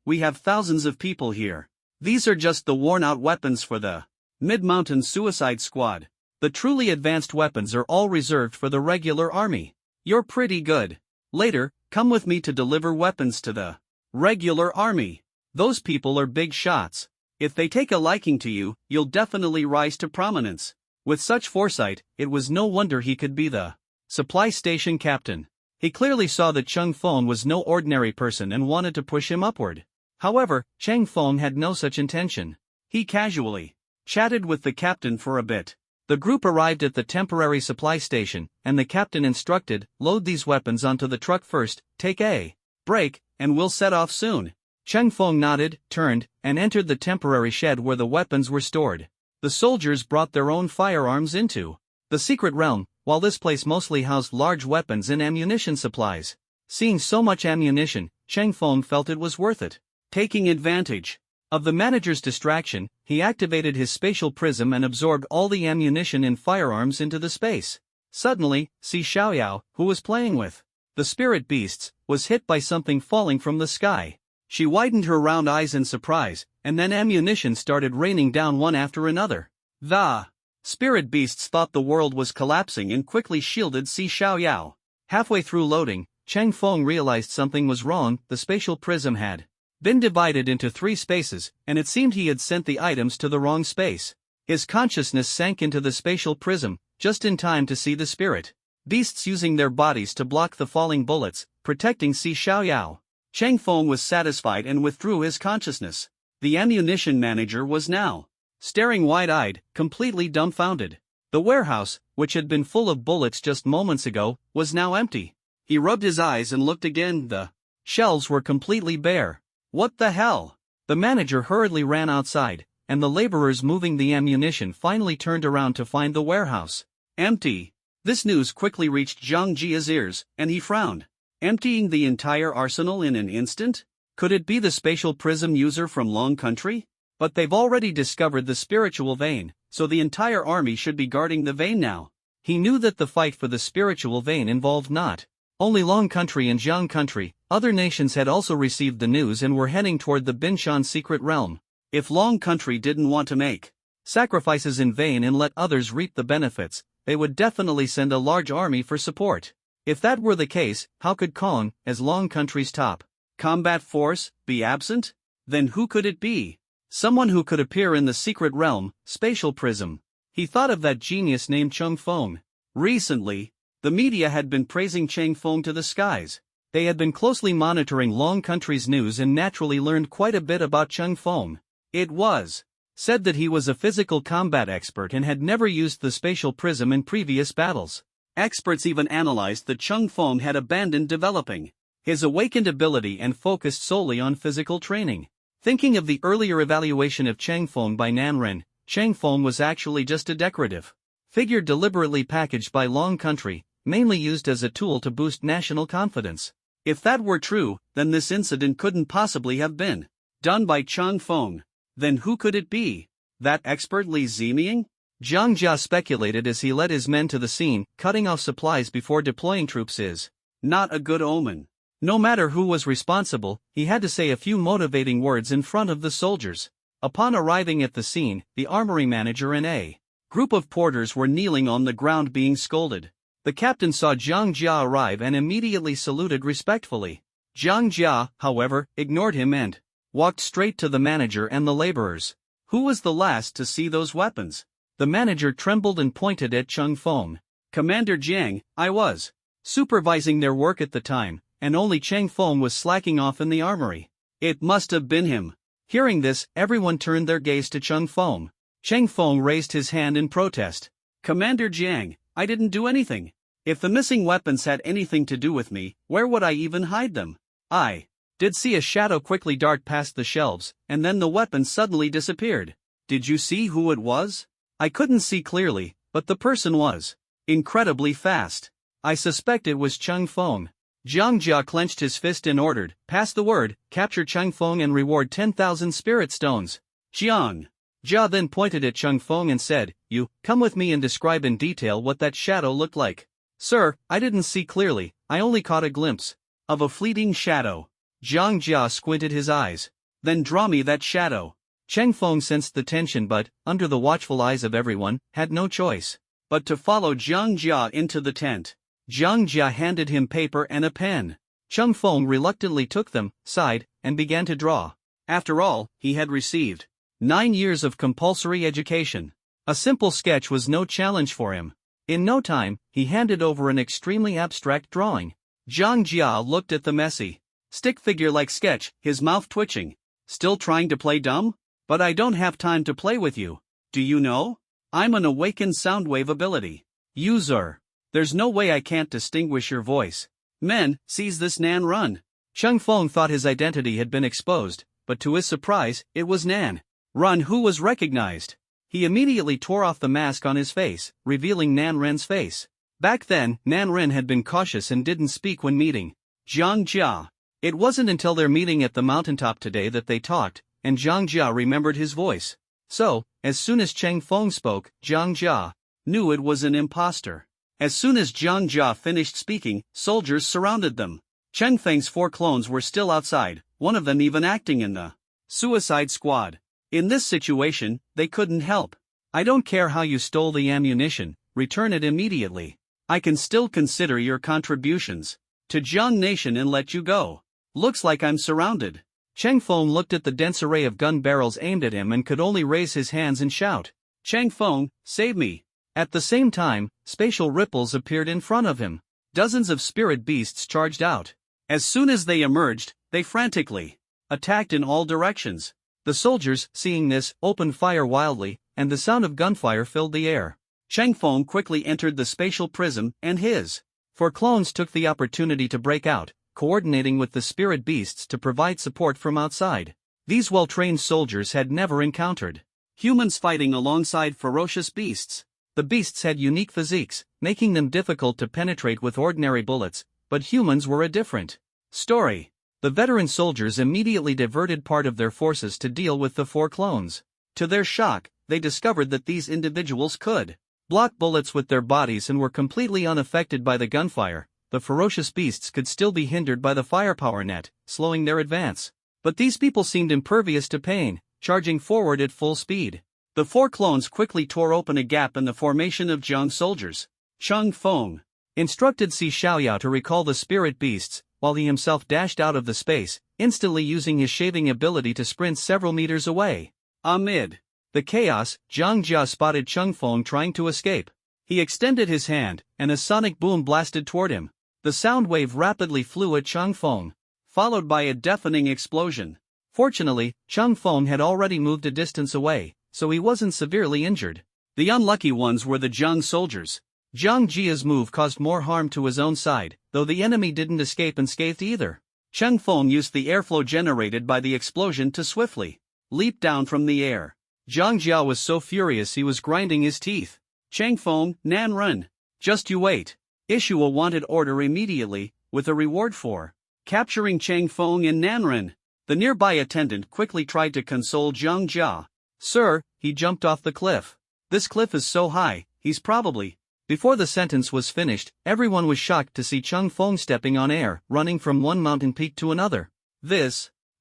We have thousands of people here. These are just the worn-out weapons for the Mid-Mountain Suicide Squad. The truly advanced weapons are all reserved for the regular army. You're pretty good. Later, come with me to deliver weapons to the regular army. Those people are big shots. If they take a liking to you, you'll definitely rise to prominence. With such foresight, it was no wonder he could be the supply station captain. He clearly saw that Chang Feng was no ordinary person and wanted to push him upward. However, Chang Feng had no such intention. He casually chatted with the captain for a bit. The group arrived at the temporary supply station, and the captain instructed, "Load these weapons onto the truck first, take a break, and we'll set off soon." Chang Feng nodded, turned, and entered the temporary shed where the weapons were stored. The soldiers brought their own firearms into the secret realm, while this place mostly housed large weapons and ammunition supplies. Seeing so much ammunition, Chang Feng felt it was worth it. Taking advantage of the manager's distraction, he activated his spatial prism and absorbed all the ammunition and firearms into the space. Suddenly, Si Xiaoyao, who was playing with the spirit beasts, was hit by something falling from the sky. She widened her round eyes in surprise, and then ammunition started raining down one after another. The spirit beasts thought the world was collapsing and quickly shielded Si Xiaoyao. Halfway through loading, Chang Feng realized something was wrong. The spatial prism had been divided into 3 spaces, and it seemed he had sent the items to the wrong space. His consciousness sank into the spatial prism, just in time to see the spirit beasts using their bodies to block the falling bullets, protecting Si Xiaoyao. Chang Feng was satisfied and withdrew his consciousness. The ammunition manager was now staring wide-eyed, completely dumbfounded. The warehouse, which had been full of bullets just moments ago, was now empty. He rubbed his eyes and looked again. The shelves were completely bare. What the hell? The manager hurriedly ran outside, and the laborers moving the ammunition finally turned around to find the warehouse empty. This news quickly reached Zhang Jia's ears, and he frowned. Emptying the entire arsenal in an instant? Could it be the spatial prism user from Long Country? But they've already discovered the spiritual vein, so the entire army should be guarding the vein now. He knew that the fight for the spiritual vein involved not only Long Country and Jiang Country. Other nations had also received the news and were heading toward the Binshan secret realm. If Long Country didn't want to make sacrifices in vain and let others reap the benefits, they would definitely send a large army for support. If that were the case, how could Kong, as Long Country's top combat force, be absent? Then who could it be? Someone who could appear in the secret realm, spatial prism. He thought of that genius named Chang Feng. Recently, the media had been praising Chang Feng to the skies. They had been closely monitoring Long Country's news and naturally learned quite a bit about Chang Feng. It was said that he was a physical combat expert and had never used the spatial prism in previous battles. Experts even analyzed that Chang Feng had abandoned developing his awakened ability and focused solely on physical training. Thinking of the earlier evaluation of Chang Feng by Nanren, Chang Feng was actually just a decorative figure deliberately packaged by Long Country, mainly used as a tool to boost national confidence. If that were true, then this incident couldn't possibly have been done by Chang Feng. Then who could it be? That expert Li Ziming? Zhang Jia speculated as he led his men to the scene. Cutting off supplies before deploying troops is not a good omen. No matter who was responsible, he had to say a few motivating words in front of the soldiers. Upon arriving at the scene, the armory manager and a group of porters were kneeling on the ground being scolded. The captain saw Zhang Jia arrive and immediately saluted respectfully. Zhang Jia, however, ignored him and walked straight to the manager and the laborers. Who was the last to see those weapons? The manager trembled and pointed at Chang Feng. Commander Jiang, I was supervising their work at the time, and only Chang Feng was slacking off in the armory. It must have been him. Hearing this, everyone turned their gaze to Chang Feng. Chang Feng raised his hand in protest. Commander Jiang, I didn't do anything. If the missing weapons had anything to do with me, where would I even hide them? I did see a shadow quickly dart past the shelves, and then the weapon suddenly disappeared. Did you see who it was? I couldn't see clearly, but the person was incredibly fast. I suspect it was Chang Feng. Zhang Jia clenched his fist and ordered, pass the word, capture Chang Feng and reward 10,000 spirit stones. Jiang Jia then pointed at Chang Feng and said, you, come with me and describe in detail what that shadow looked like. Sir, I didn't see clearly, I only caught a glimpse of a fleeting shadow. Zhang Jia squinted his eyes. Then draw me that shadow. Chang Feng sensed the tension but, under the watchful eyes of everyone, had no choice but to follow Zhang Jia into the tent. Zhang Jia handed him paper and a pen. Chang Feng reluctantly took them, sighed, and began to draw. After all, he had received 9 years of compulsory education. A simple sketch was no challenge for him. In no time, he handed over an extremely abstract drawing. Zhang Jia looked at the messy, stick figure-like sketch, his mouth twitching. Still trying to play dumb? But I don't have time to play with you. Do you know? I'm an awakened soundwave ability. User. There's no way I can't distinguish your voice. Men, seize this Nan run. Cheng Feng thought his identity had been exposed, but to his surprise, it was Nan Run who was recognized. He immediately tore off the mask on his face, revealing Nan Ren's face. Back then, Nan Ren had been cautious and didn't speak when meeting Zhang Jia. It wasn't until their meeting at the mountaintop today that they talked, and Zhang Jia remembered his voice. So, as soon as Cheng Feng spoke, Zhang Jia knew it was an imposter. As soon as Zhang Jia finished speaking, soldiers surrounded them. Cheng Feng's 4 clones were still outside, one of them even acting in the suicide squad. In this situation, they couldn't help. I don't care how you stole the ammunition, return it immediately. I can still consider your contributions to Jiang Nation and let you go. Looks like I'm surrounded. Cheng Feng looked at the dense array of gun barrels aimed at him and could only raise his hands and shout, Cheng Feng, save me. At the same time, spatial ripples appeared in front of him. Dozens of spirit beasts charged out. As soon as they emerged, they frantically attacked in all directions. The soldiers, seeing this, opened fire wildly, and the sound of gunfire filled the air. Cheng Feng quickly entered the spatial prism, and his 4 clones took the opportunity to break out, coordinating with the spirit beasts to provide support from outside. These well-trained soldiers had never encountered humans fighting alongside ferocious beasts. The beasts had unique physiques, making them difficult to penetrate with ordinary bullets, but humans were a different story. The veteran soldiers immediately diverted part of their forces to deal with the 4 clones. To their shock, they discovered that these individuals could block bullets with their bodies and were completely unaffected by the gunfire. The ferocious beasts could still be hindered by the firepower net, slowing their advance. But these people seemed impervious to pain, charging forward at full speed. The 4 clones quickly tore open a gap in the formation of Zhang soldiers. Cheng Feng instructed Si Xiaoyao to recall the spirit beasts, while he himself dashed out of the space, instantly using his shaving ability to sprint several meters away. Amid the chaos, Zhang Jia spotted Cheng Feng trying to escape. He extended his hand, and a sonic boom blasted toward him. The sound wave rapidly flew at Cheng Feng, followed by a deafening explosion. Fortunately, Cheng Feng had already moved a distance away, so he wasn't severely injured. The unlucky ones were the Zhang soldiers. Zhang Jia's move caused more harm to his own side, though the enemy didn't escape unscathed either. Cheng Feng used the airflow generated by the explosion to swiftly leap down from the air. Zhang Jia was so furious he was grinding his teeth. Cheng Feng, Nan Run. Just you wait. Issue a wanted order immediately, with a reward for capturing Cheng Feng and Nan Run. The nearby attendant quickly tried to console Zhang Jia. Sir, he jumped off the cliff. This cliff is so high, he's probably... Before the sentence was finished, everyone was shocked to see Cheng Feng stepping on air, running from one mountain peak to another.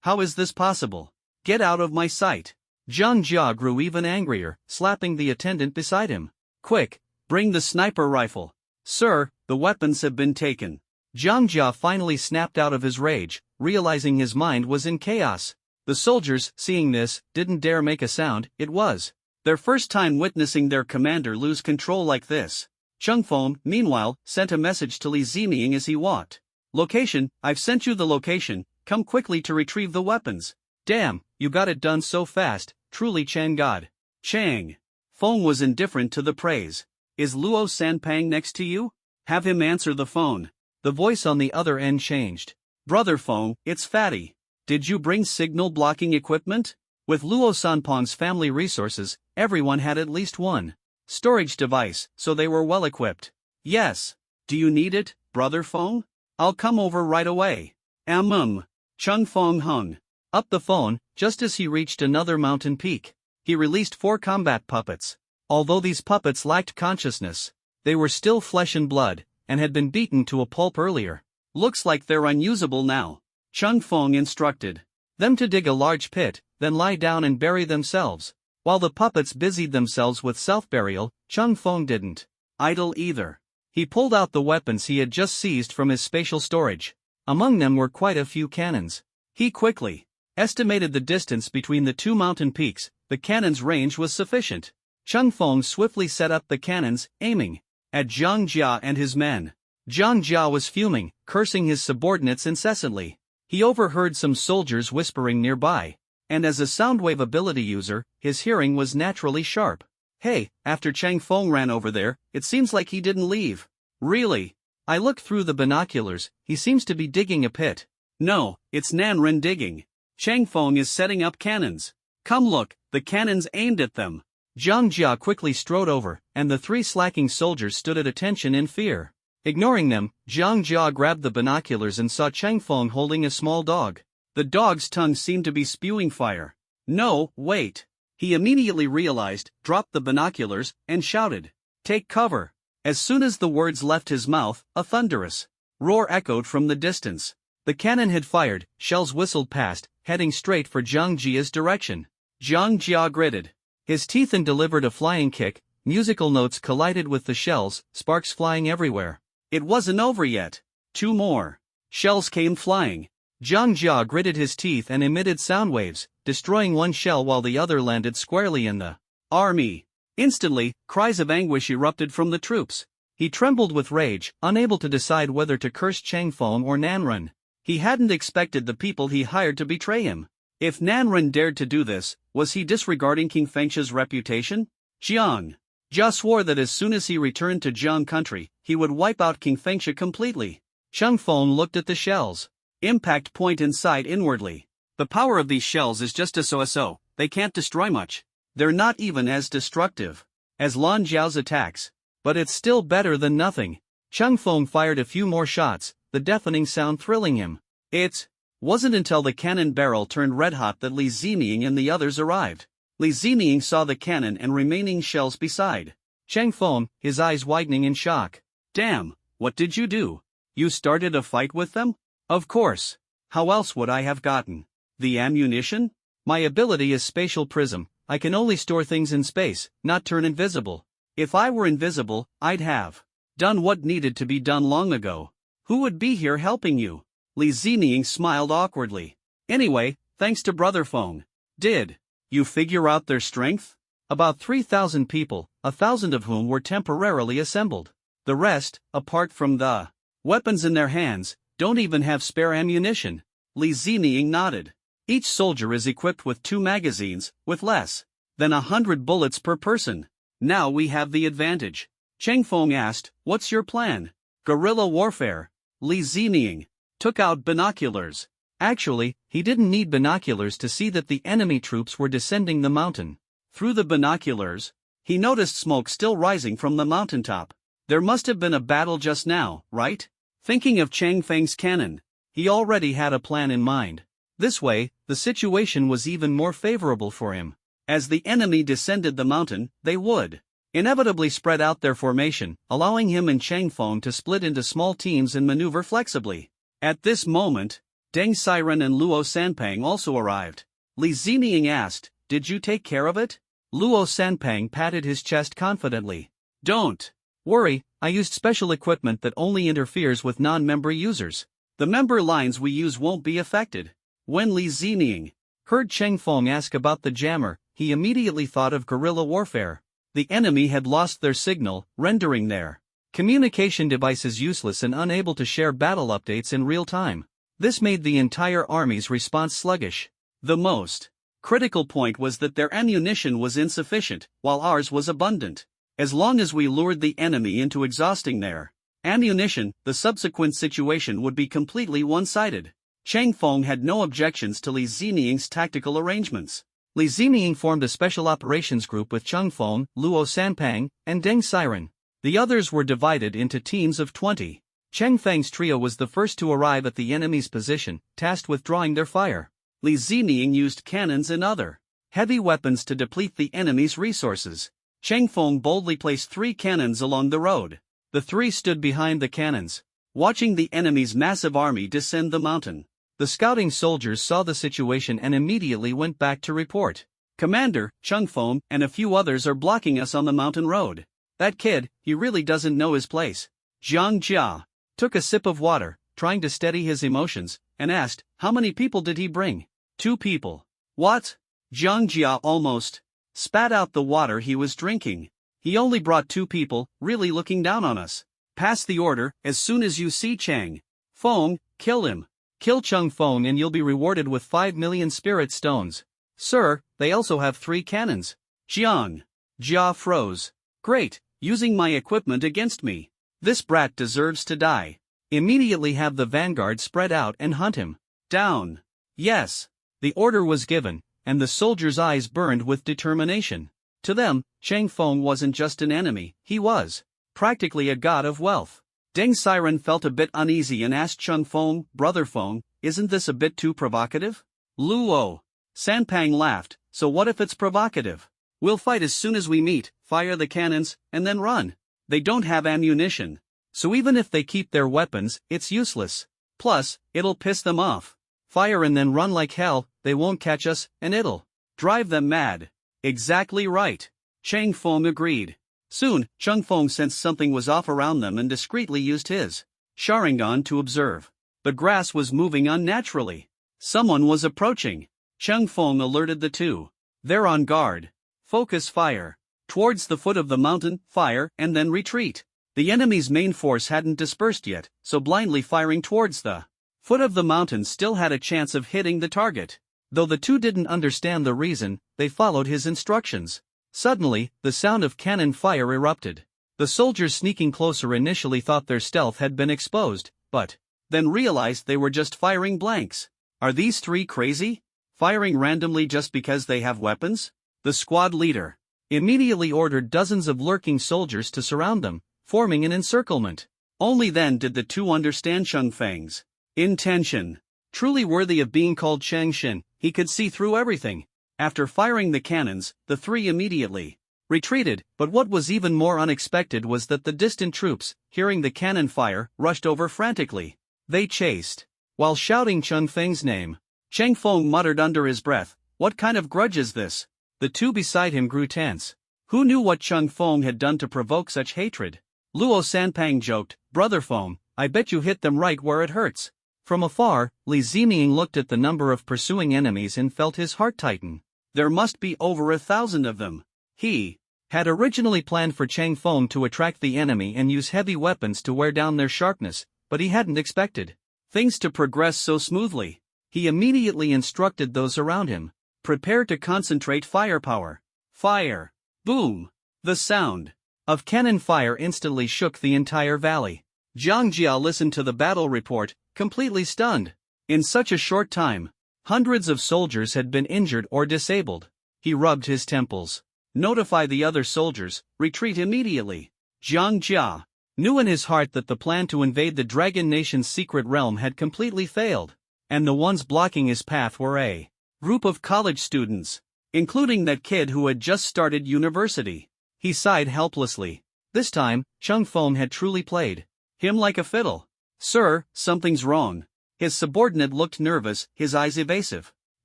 How is this possible? Get out of my sight. Zhang Jia grew even angrier, slapping the attendant beside him. Quick, bring the sniper rifle. Sir, the weapons have been taken. Zhang Jia finally snapped out of his rage, realizing his mind was in chaos. The soldiers, seeing this, didn't dare make a sound. It was their first time witnessing their commander lose control like this. Cheng Feng, meanwhile, sent a message to Li Ziming as he walked. Location, I've sent you the location, come quickly to retrieve the weapons. Damn, you got it done so fast, truly Chang God. Chang Feng was indifferent to the praise. Is Luo Sanpang next to you? Have him answer the phone. The voice on the other end changed. Brother Feng, it's Fatty. Did you bring signal blocking equipment? With Luo Sanpang's family resources, everyone had at least one storage device, so they were well equipped. Yes. Do you need it, Brother Feng? I'll come over right away. Cheng Feng hung up the phone, just as he reached another mountain peak. He released 4 combat puppets. Although these puppets lacked consciousness, they were still flesh and blood, and had been beaten to a pulp earlier. Looks like they're unusable now. Cheng Feng instructed them to dig a large pit, then lie down and bury themselves. While the puppets busied themselves with self-burial, Cheng Feng didn't idle either. He pulled out the weapons he had just seized from his spatial storage. Among them were quite a few cannons. He quickly estimated the distance between the 2 mountain peaks. The cannon's range was sufficient. Cheng Feng swiftly set up the cannons, aiming at Zhang Jia and his men. Zhang Jia was fuming, cursing his subordinates incessantly. He overheard some soldiers whispering nearby, and as a soundwave ability user, his hearing was naturally sharp. Hey, after Chang Feng ran over there, it seems like he didn't leave. Really? I looked through the binoculars, he seems to be digging a pit. No, it's Nanren digging. Chang Feng is setting up cannons. Come look, the cannons aimed at them. Zhang Jia quickly strode over, and the 3 slacking soldiers stood at attention in fear. Ignoring them, Zhang Jia grabbed the binoculars and saw Chang Feng holding a small dog. The dog's tongue seemed to be spewing fire. No, wait. He immediately realized, dropped the binoculars, and shouted, "Take cover!" As soon as the words left his mouth, a thunderous roar echoed from the distance. The cannon had fired, shells whistled past, heading straight for Zhang Jia's direction. Zhang Jia gritted his teeth and delivered a flying kick. Musical notes collided with the shells, sparks flying everywhere. It wasn't over yet. 2 more shells came flying. Zhang Jia gritted his teeth and emitted sound waves, destroying one shell while the other landed squarely in the army. Instantly, cries of anguish erupted from the troops. He trembled with rage, unable to decide whether to curse Chang Feng or Nanren. He hadn't expected the people he hired to betray him. If Nanren dared to do this, was he disregarding King Fengsha's reputation? Jiang Jia swore that as soon as he returned to Jiang country, he would wipe out King Fengsha completely. Chang Feng looked at the shells. Impact point inside inwardly. The power of these shells is just a so-so, they can't destroy much. They're not even as destructive as Lan Zhao's attacks. But it's still better than nothing. Chang Feng fired a few more shots, the deafening sound thrilling him. It wasn't until the cannon barrel turned red-hot that Li Zining and the others arrived. Li Zining saw the cannon and remaining shells beside Chang Feng, his eyes widening in shock. Damn, what did you do? You started a fight with them? Of course. How else would I have gotten the ammunition? My ability is spatial prism. I can only store things in space, not turn invisible. If I were invisible, I'd have done what needed to be done long ago. Who would be here helping you? Li Zining smiled awkwardly. Anyway, thanks to Brother Feng. Did you figure out their strength? About 3,000 people, 1,000 of whom were temporarily assembled. The rest, apart from the weapons in their hands, don't even have spare ammunition. Li Zining nodded. Each soldier is equipped with 2 magazines, with less than 100 bullets per person. Now we have the advantage. Chang Feng asked, "What's your plan?" "Guerrilla warfare." Li Zining took out binoculars. Actually, he didn't need binoculars to see that the enemy troops were descending the mountain. Through the binoculars, he noticed smoke still rising from the mountaintop. There must have been a battle just now, right? Thinking of Chang Feng's cannon, he already had a plan in mind. This way, the situation was even more favorable for him. As the enemy descended the mountain, they would inevitably spread out their formation, allowing him and Chang Feng to split into small teams and maneuver flexibly. At this moment, Deng Xiren and Luo Sanpang also arrived. Li Zining asked, "Did you take care of it?" Luo Sanpang patted his chest confidently. "Don't worry, I used special equipment that only interferes with non-member users. The member lines we use won't be affected." When Li Zining heard Chang Feng ask about the jammer, he immediately thought of guerrilla warfare. The enemy had lost their signal, rendering their communication devices useless and unable to share battle updates in real time. This made the entire army's response sluggish. The most critical point was that their ammunition was insufficient, while ours was abundant. As long as we lured the enemy into exhausting their ammunition, the subsequent situation would be completely one-sided. Chang Feng had no objections to Li Zining's tactical arrangements. Li Zining formed a special operations group with Chang Feng, Luo Sanpang, and Deng Xiren. The others were divided into teams of 20. Chang Feng's trio was the first to arrive at the enemy's position, tasked with drawing their fire. Li Zining used cannons and other heavy weapons to deplete the enemy's resources. Chang Feng boldly placed 3 cannons along the road. The 3 stood behind the cannons, watching the enemy's massive army descend the mountain. The scouting soldiers saw the situation and immediately went back to report. "Commander, Chang Feng and a few others are blocking us on the mountain road. That kid, he really doesn't know his place." Zhang Jia took a sip of water, trying to steady his emotions, and asked, "How many people did he bring?" 2 people. "What?" Zhang Jia almost spat out the water he was drinking. "He only brought 2 people, really looking down on us. Pass the order, as soon as you see Chang Feng, kill him. Kill Chung Feng and you'll be rewarded with 5 million spirit stones. Sir, they also have 3 cannons. Jiang. Jia froze. Great, using my equipment against me. This brat deserves to die. Immediately have the vanguard spread out and hunt him. Down. Yes. The order was given, and the soldiers' eyes burned with determination. To them, Chang Feng wasn't just an enemy, he was practically a god of wealth. Deng Siren felt a bit uneasy and asked Chung Feng, Brother Feng, isn't this a bit too provocative? Luo. Sanpang laughed, so what if it's provocative? We'll fight as soon as we meet, fire the cannons, and then run. They don't have ammunition. So even if they keep their weapons, it's useless. Plus, it'll piss them off. Fire and then run like hell, they won't catch us, and it'll drive them mad. Exactly right. Chang Feng agreed. Soon, Chung Feng sensed something was off around them and discreetly used his Sharingan to observe. The grass was moving unnaturally. Someone was approaching. Chung Feng alerted the two. They're on guard. Focus fire. Towards the foot of the mountain, fire, and then retreat. The enemy's main force hadn't dispersed yet, so blindly firing towards the foot of the mountain still had a chance of hitting the target. Though the two didn't understand the reason, they followed his instructions. Suddenly, the sound of cannon fire erupted. The soldiers sneaking closer initially thought their stealth had been exposed, but then realized they were just firing blanks. Are these 3 crazy? Firing randomly just because they have weapons? The squad leader immediately ordered dozens of lurking soldiers to surround them, forming an encirclement. Only then did the two understand Chung Feng's intention. Truly worthy of being called Chang Shin, he could see through everything. After firing the cannons, the 3 immediately retreated, but what was even more unexpected was that the distant troops, hearing the cannon fire, rushed over frantically. They chased, while shouting Chung Feng's name. Chang Feng muttered under his breath, "What kind of grudge is this?" The two beside him grew tense. Who knew what Chung Feng had done to provoke such hatred? Luo Sanpang joked, "Brother Feng, I bet you hit them right where it hurts." From afar, Li Ziming looked at the number of pursuing enemies and felt his heart tighten. There must be over 1,000 of them. He had originally planned for Chang Feng to attract the enemy and use heavy weapons to wear down their sharpness, but he hadn't expected things to progress so smoothly. He immediately instructed those around him, "Prepare to concentrate firepower. Fire!" Boom! The sound of cannon fire instantly shook the entire valley. Jiang Jia listened to the battle report, completely stunned. In such a short time, hundreds of soldiers had been injured or disabled. He rubbed his temples. Notify the other soldiers, retreat immediately. Jiang Jia knew in his heart that the plan to invade the Dragon Nation's secret realm had completely failed, and the ones blocking his path were a group of college students, including that kid who had just started university. He sighed helplessly. This time, Chung Feng had truly played him like a fiddle. "Sir, something's wrong." His subordinate looked nervous, his eyes evasive.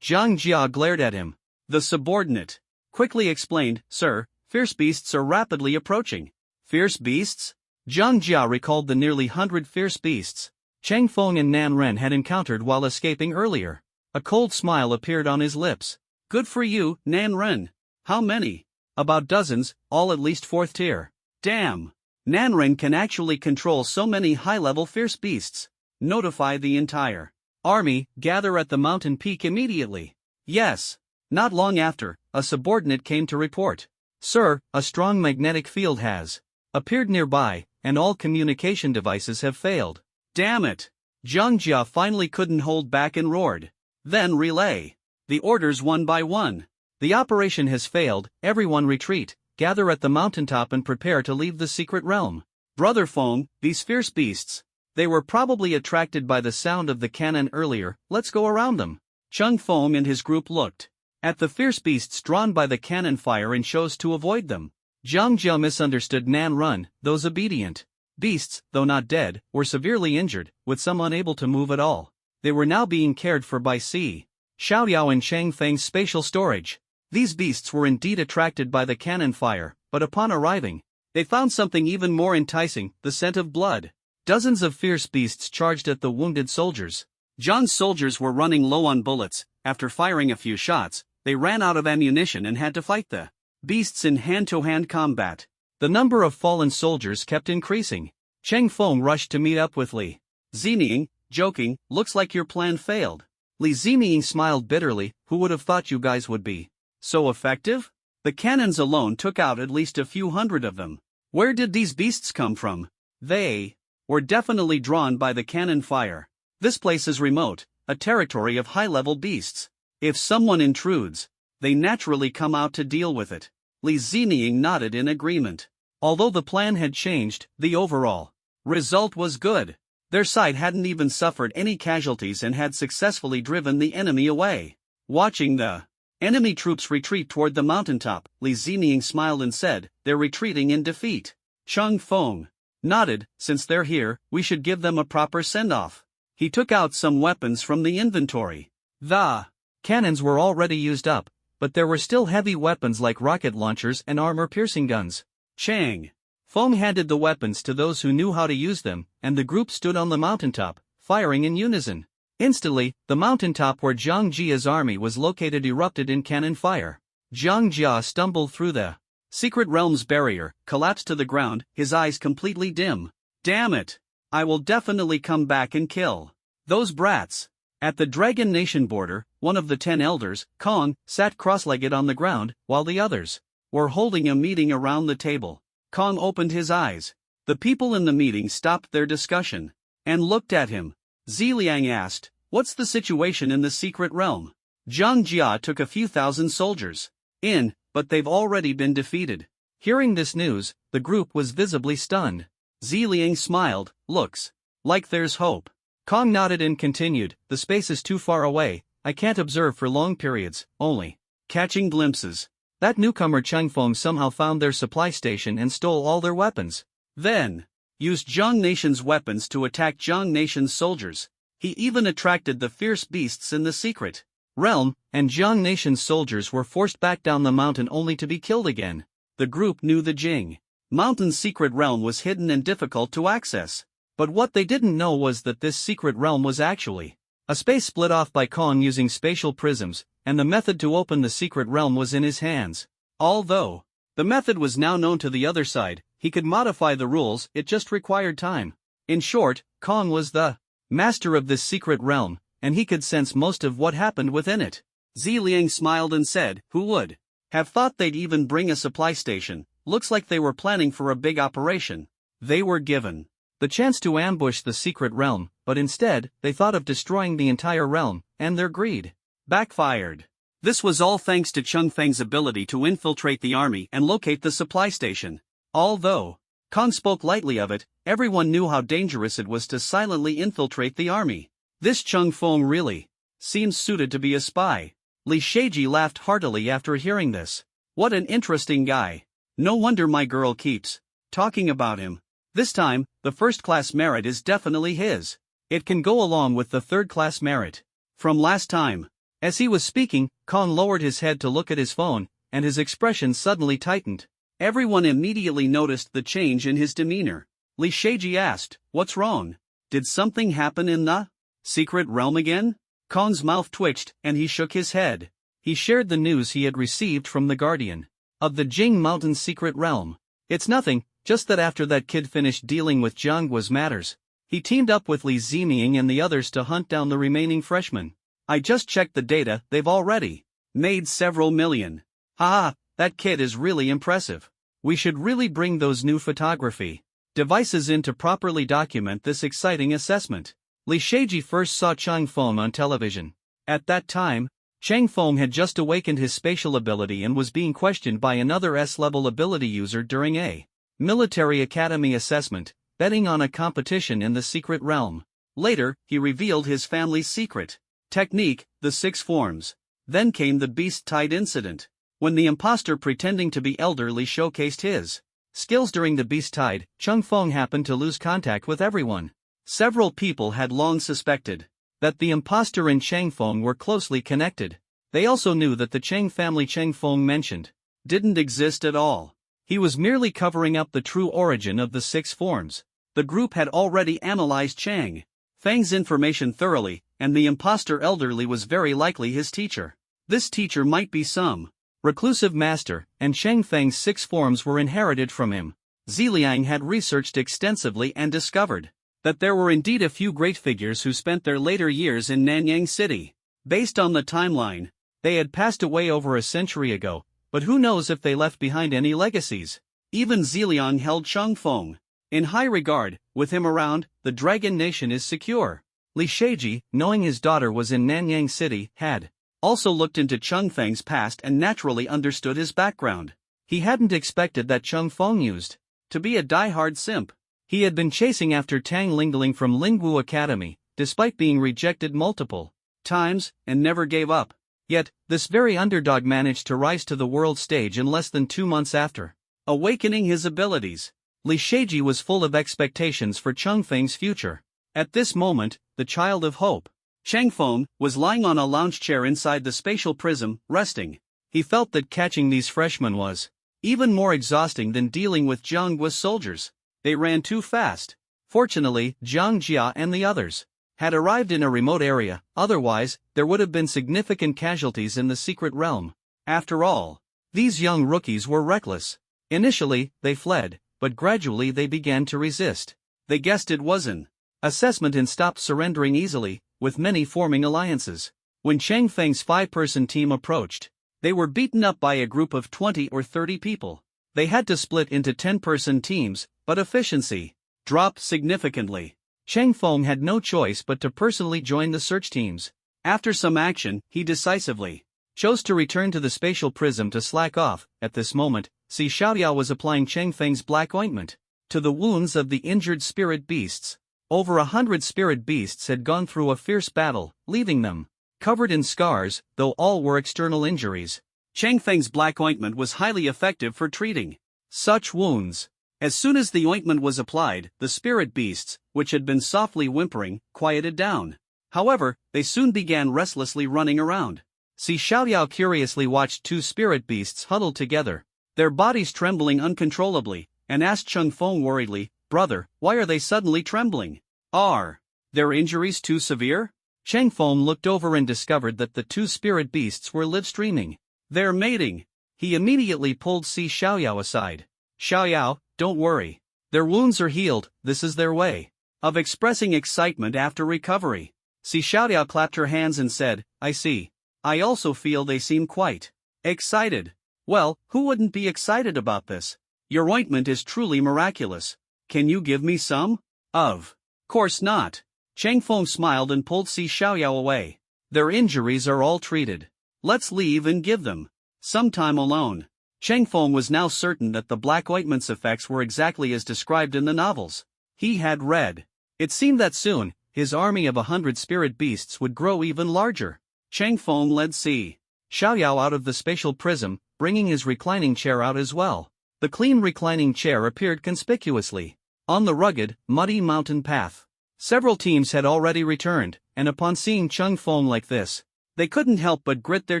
Jiang Jia glared at him. The subordinate quickly explained, "Sir, fierce beasts are rapidly approaching." Fierce beasts? Jiang Jia recalled the nearly 100 fierce beasts Chang Feng and Nan Ren had encountered while escaping earlier. A cold smile appeared on his lips. "Good for you, Nan Ren. How many?" "About dozens, all at least 4th tier. Damn! Nan Ren can actually control so many high-level fierce beasts. Notify the entire army, gather at the mountain peak immediately." Yes. Not long after, a subordinate came to report. "Sir, a strong magnetic field has appeared nearby, and all communication devices have failed." Damn it! Jiang Jia finally couldn't hold back and roared. "Then relay the orders one by one. The operation has failed, everyone retreat, gather at the mountaintop and prepare to leave the secret realm." Brother Feng, these fierce beasts. They were probably attracted by the sound of the cannon earlier, let's go around them. Chung Feng and his group looked at the fierce beasts drawn by the cannon fire and chose to avoid them. Jiang Jia misunderstood Nan Run, those obedient beasts, though not dead, were severely injured, with some unable to move at all. They were now being cared for by Xiaoyao and Chang Feng's spatial storage. These beasts were indeed attracted by the cannon fire, but upon arriving, they found something even more enticing, the scent of blood. Dozens of fierce beasts charged at the wounded soldiers. John's soldiers were running low on bullets. After firing a few shots, they ran out of ammunition and had to fight the beasts in hand-to-hand combat. The number of fallen soldiers kept increasing. Chang Feng rushed to meet up with Li Ziming, joking, looks like your plan failed. Li Ziming smiled bitterly, who would have thought you guys would be so effective? The cannons alone took out at least a few hundred of them. Where did these beasts come from? They were definitely drawn by the cannon fire. This place is remote, a territory of high-level beasts. If someone intrudes, they naturally come out to deal with it. Li Ziming nodded in agreement. Although the plan had changed, the overall result was good. Their side hadn't even suffered any casualties and had successfully driven the enemy away. Watching the enemy troops retreat toward the mountaintop, Li Ziming smiled and said, "They're retreating in defeat." Chang Feng nodded. "Since they're here, we should give them a proper send-off." He took out some weapons from the inventory. The cannons were already used up, but there were still heavy weapons like rocket launchers and armor-piercing guns. Chang Feng handed the weapons to those who knew how to use them, and the group stood on the mountaintop, firing in unison. Instantly, the mountaintop where Zhang Jia's army was located erupted in cannon fire. Zhang Jia stumbled through the Secret Realm's barrier, collapsed to the ground, his eyes completely dim. "Damn it! I will definitely come back and kill those brats." At the Dragon Nation border, one of the 10 elders, Kong, sat cross-legged on the ground, while the others were holding a meeting around the table. Kong opened his eyes. The people in the meeting stopped their discussion and looked at him. Ziliang asked, "What's the situation in the Secret Realm?" Zhang Jia took a few thousand soldiers in, but they've already been defeated. Hearing this news, the group was visibly stunned. Ziliang smiled. "Looks like there's hope." Kong nodded and continued, "The space is too far away, I can't observe for long periods, only catching glimpses. That newcomer Chang Feng somehow found their supply station and stole all their weapons. Then used Zhang Nation's weapons to attack Zhang Nation's soldiers. He even attracted the fierce beasts in the Secret Realm, and Zhang Nation's soldiers were forced back down the mountain only to be killed again." The group knew the Jing Mountain's Secret Realm was hidden and difficult to access. But what they didn't know was that this Secret Realm was actually a space split off by Kong using spatial prisms, and the method to open the Secret Realm was in his hands. Although the method was now known to the other side, he could modify the rules, it just required time. In short, Kong was the master of this Secret Realm, and he could sense most of what happened within it. Ziliang smiled and said, "Who would have thought they'd even bring a supply station? Looks like they were planning for a big operation." They were given the chance to ambush the Secret Realm, but instead, they thought of destroying the entire realm, and their greed backfired. This was all thanks to Cheng Feng's ability to infiltrate the army and locate the supply station. Although Kong spoke lightly of it, everyone knew how dangerous it was to silently infiltrate the army. This Cheng Feng really seems suited to be a spy. Li Sheiji laughed heartily after hearing this. "What an interesting guy. No wonder my girl keeps talking about him. This time, the first-class merit is definitely his. It can go along with the third-class merit from last time." As he was speaking, Kong lowered his head to look at his phone, and his expression suddenly tightened. Everyone immediately noticed the change in his demeanor. Li Sheiji asked, "What's wrong? Did something happen in the Secret Realm again?" Kong's mouth twitched, and he shook his head. He shared the news he had received from the Guardian of the Jing Mountain's Secret Realm. "It's nothing, just that after that kid finished dealing with Jianghua's matters, he teamed up with Li Ziming and the others to hunt down the remaining freshmen. I just checked the data, they've already made several million. Haha, that kid is really impressive. We should really bring those new photography devices in to properly document this exciting assessment." Li Sheiji first saw Chang Feng on television. At that time, Chang Feng had just awakened his spatial ability and was being questioned by another S-level ability user during a military academy assessment, betting on a competition in the Secret Realm. Later, he revealed his family's secret technique, the 6 forms. Then came the Beast Tide incident, when the imposter pretending to be elderly showcased his skills during the Beast Tide. Chang Feng happened to lose contact with everyone. Several people had long suspected that the imposter and Chang Feng were closely connected. They also knew that the Chang family Chang Feng mentioned didn't exist at all. He was merely covering up the true origin of the 6 forms. The group had already analyzed Chang Feng's information thoroughly, and the imposter elderly was very likely his teacher. This teacher might be some reclusive master, and Chang Feng's 6 forms were inherited from him. Ziliang had researched extensively and discovered that there were indeed a few great figures who spent their later years in Nanyang City. Based on the timeline, they had passed away over a century ago, but who knows if they left behind any legacies. Even Zeliang held Cheng Feng in high regard. With him around, the Dragon Nation is secure. Li Sheji, knowing his daughter was in Nanyang City, had also looked into Cheng Feng's past and naturally understood his background. He hadn't expected that Cheng Feng used to be a die-hard simp. He had been chasing after Tang Lingling from Lingwu Academy, despite being rejected multiple times, and never gave up. Yet, this very underdog managed to rise to the world stage in less than 2 months after awakening his abilities. Li Sheji was full of expectations for Cheng Feng's future. At this moment, the child of hope, Cheng Feng, was lying on a lounge chair inside the spatial prism, resting. He felt that catching these freshmen was even more exhausting than dealing with Zhang Guo's soldiers. They ran too fast. Fortunately, Zhang Jia and the others had arrived in a remote area, otherwise, there would have been significant casualties in the secret realm. After all, these young rookies were reckless. Initially, they fled, but gradually they began to resist. They guessed it was an assessment and stopped surrendering easily, with many forming alliances. When Cheng Feng's 5-person team approached, they were beaten up by a group of 20 or 30 people. They had to split into 10-person teams, but efficiency dropped significantly. Cheng Feng had no choice but to personally join the search teams. After some action, he decisively chose to return to the spatial prism to slack off. At this moment, Si Xiaoyao was applying Cheng Feng's black ointment to the wounds of the injured spirit beasts. Over 100 spirit beasts had gone through a fierce battle, leaving them covered in scars, though all were external injuries. Cheng Feng's black ointment was highly effective for treating such wounds. As soon as the ointment was applied, the spirit beasts, which had been softly whimpering, quieted down. However, they soon began restlessly running around. Si Xiaoyao curiously watched 2 spirit beasts huddled together, their bodies trembling uncontrollably, and asked Cheng Feng worriedly, "Brother, why are they suddenly trembling? Are their injuries too severe?" Cheng Feng looked over and discovered that the 2 spirit beasts were live-streaming their mating. He immediately pulled Si Xiaoyao aside. "Xiaoyao, don't worry. Their wounds are healed. This is their way of expressing excitement after recovery." Si Xiaoyao clapped her hands and said, "I see. I also feel they seem quite excited." "Well, who wouldn't be excited about this? Your ointment is truly miraculous. Can you give me some?" "Of course not." Cheng Feng smiled and pulled Si Xiaoyao away. "Their injuries are all treated. Let's leave and give them some time alone." Cheng Feng was now certain that the black ointment's effects were exactly as described in the novels he had read. It seemed that soon, his army of 100 spirit beasts would grow even larger. Cheng Feng led Si Xiaoyao out of the spatial prism, bringing his reclining chair out as well. The clean reclining chair appeared conspicuously on the rugged, muddy mountain path. Several teams had already returned, and upon seeing Cheng Feng like this, they couldn't help but grit their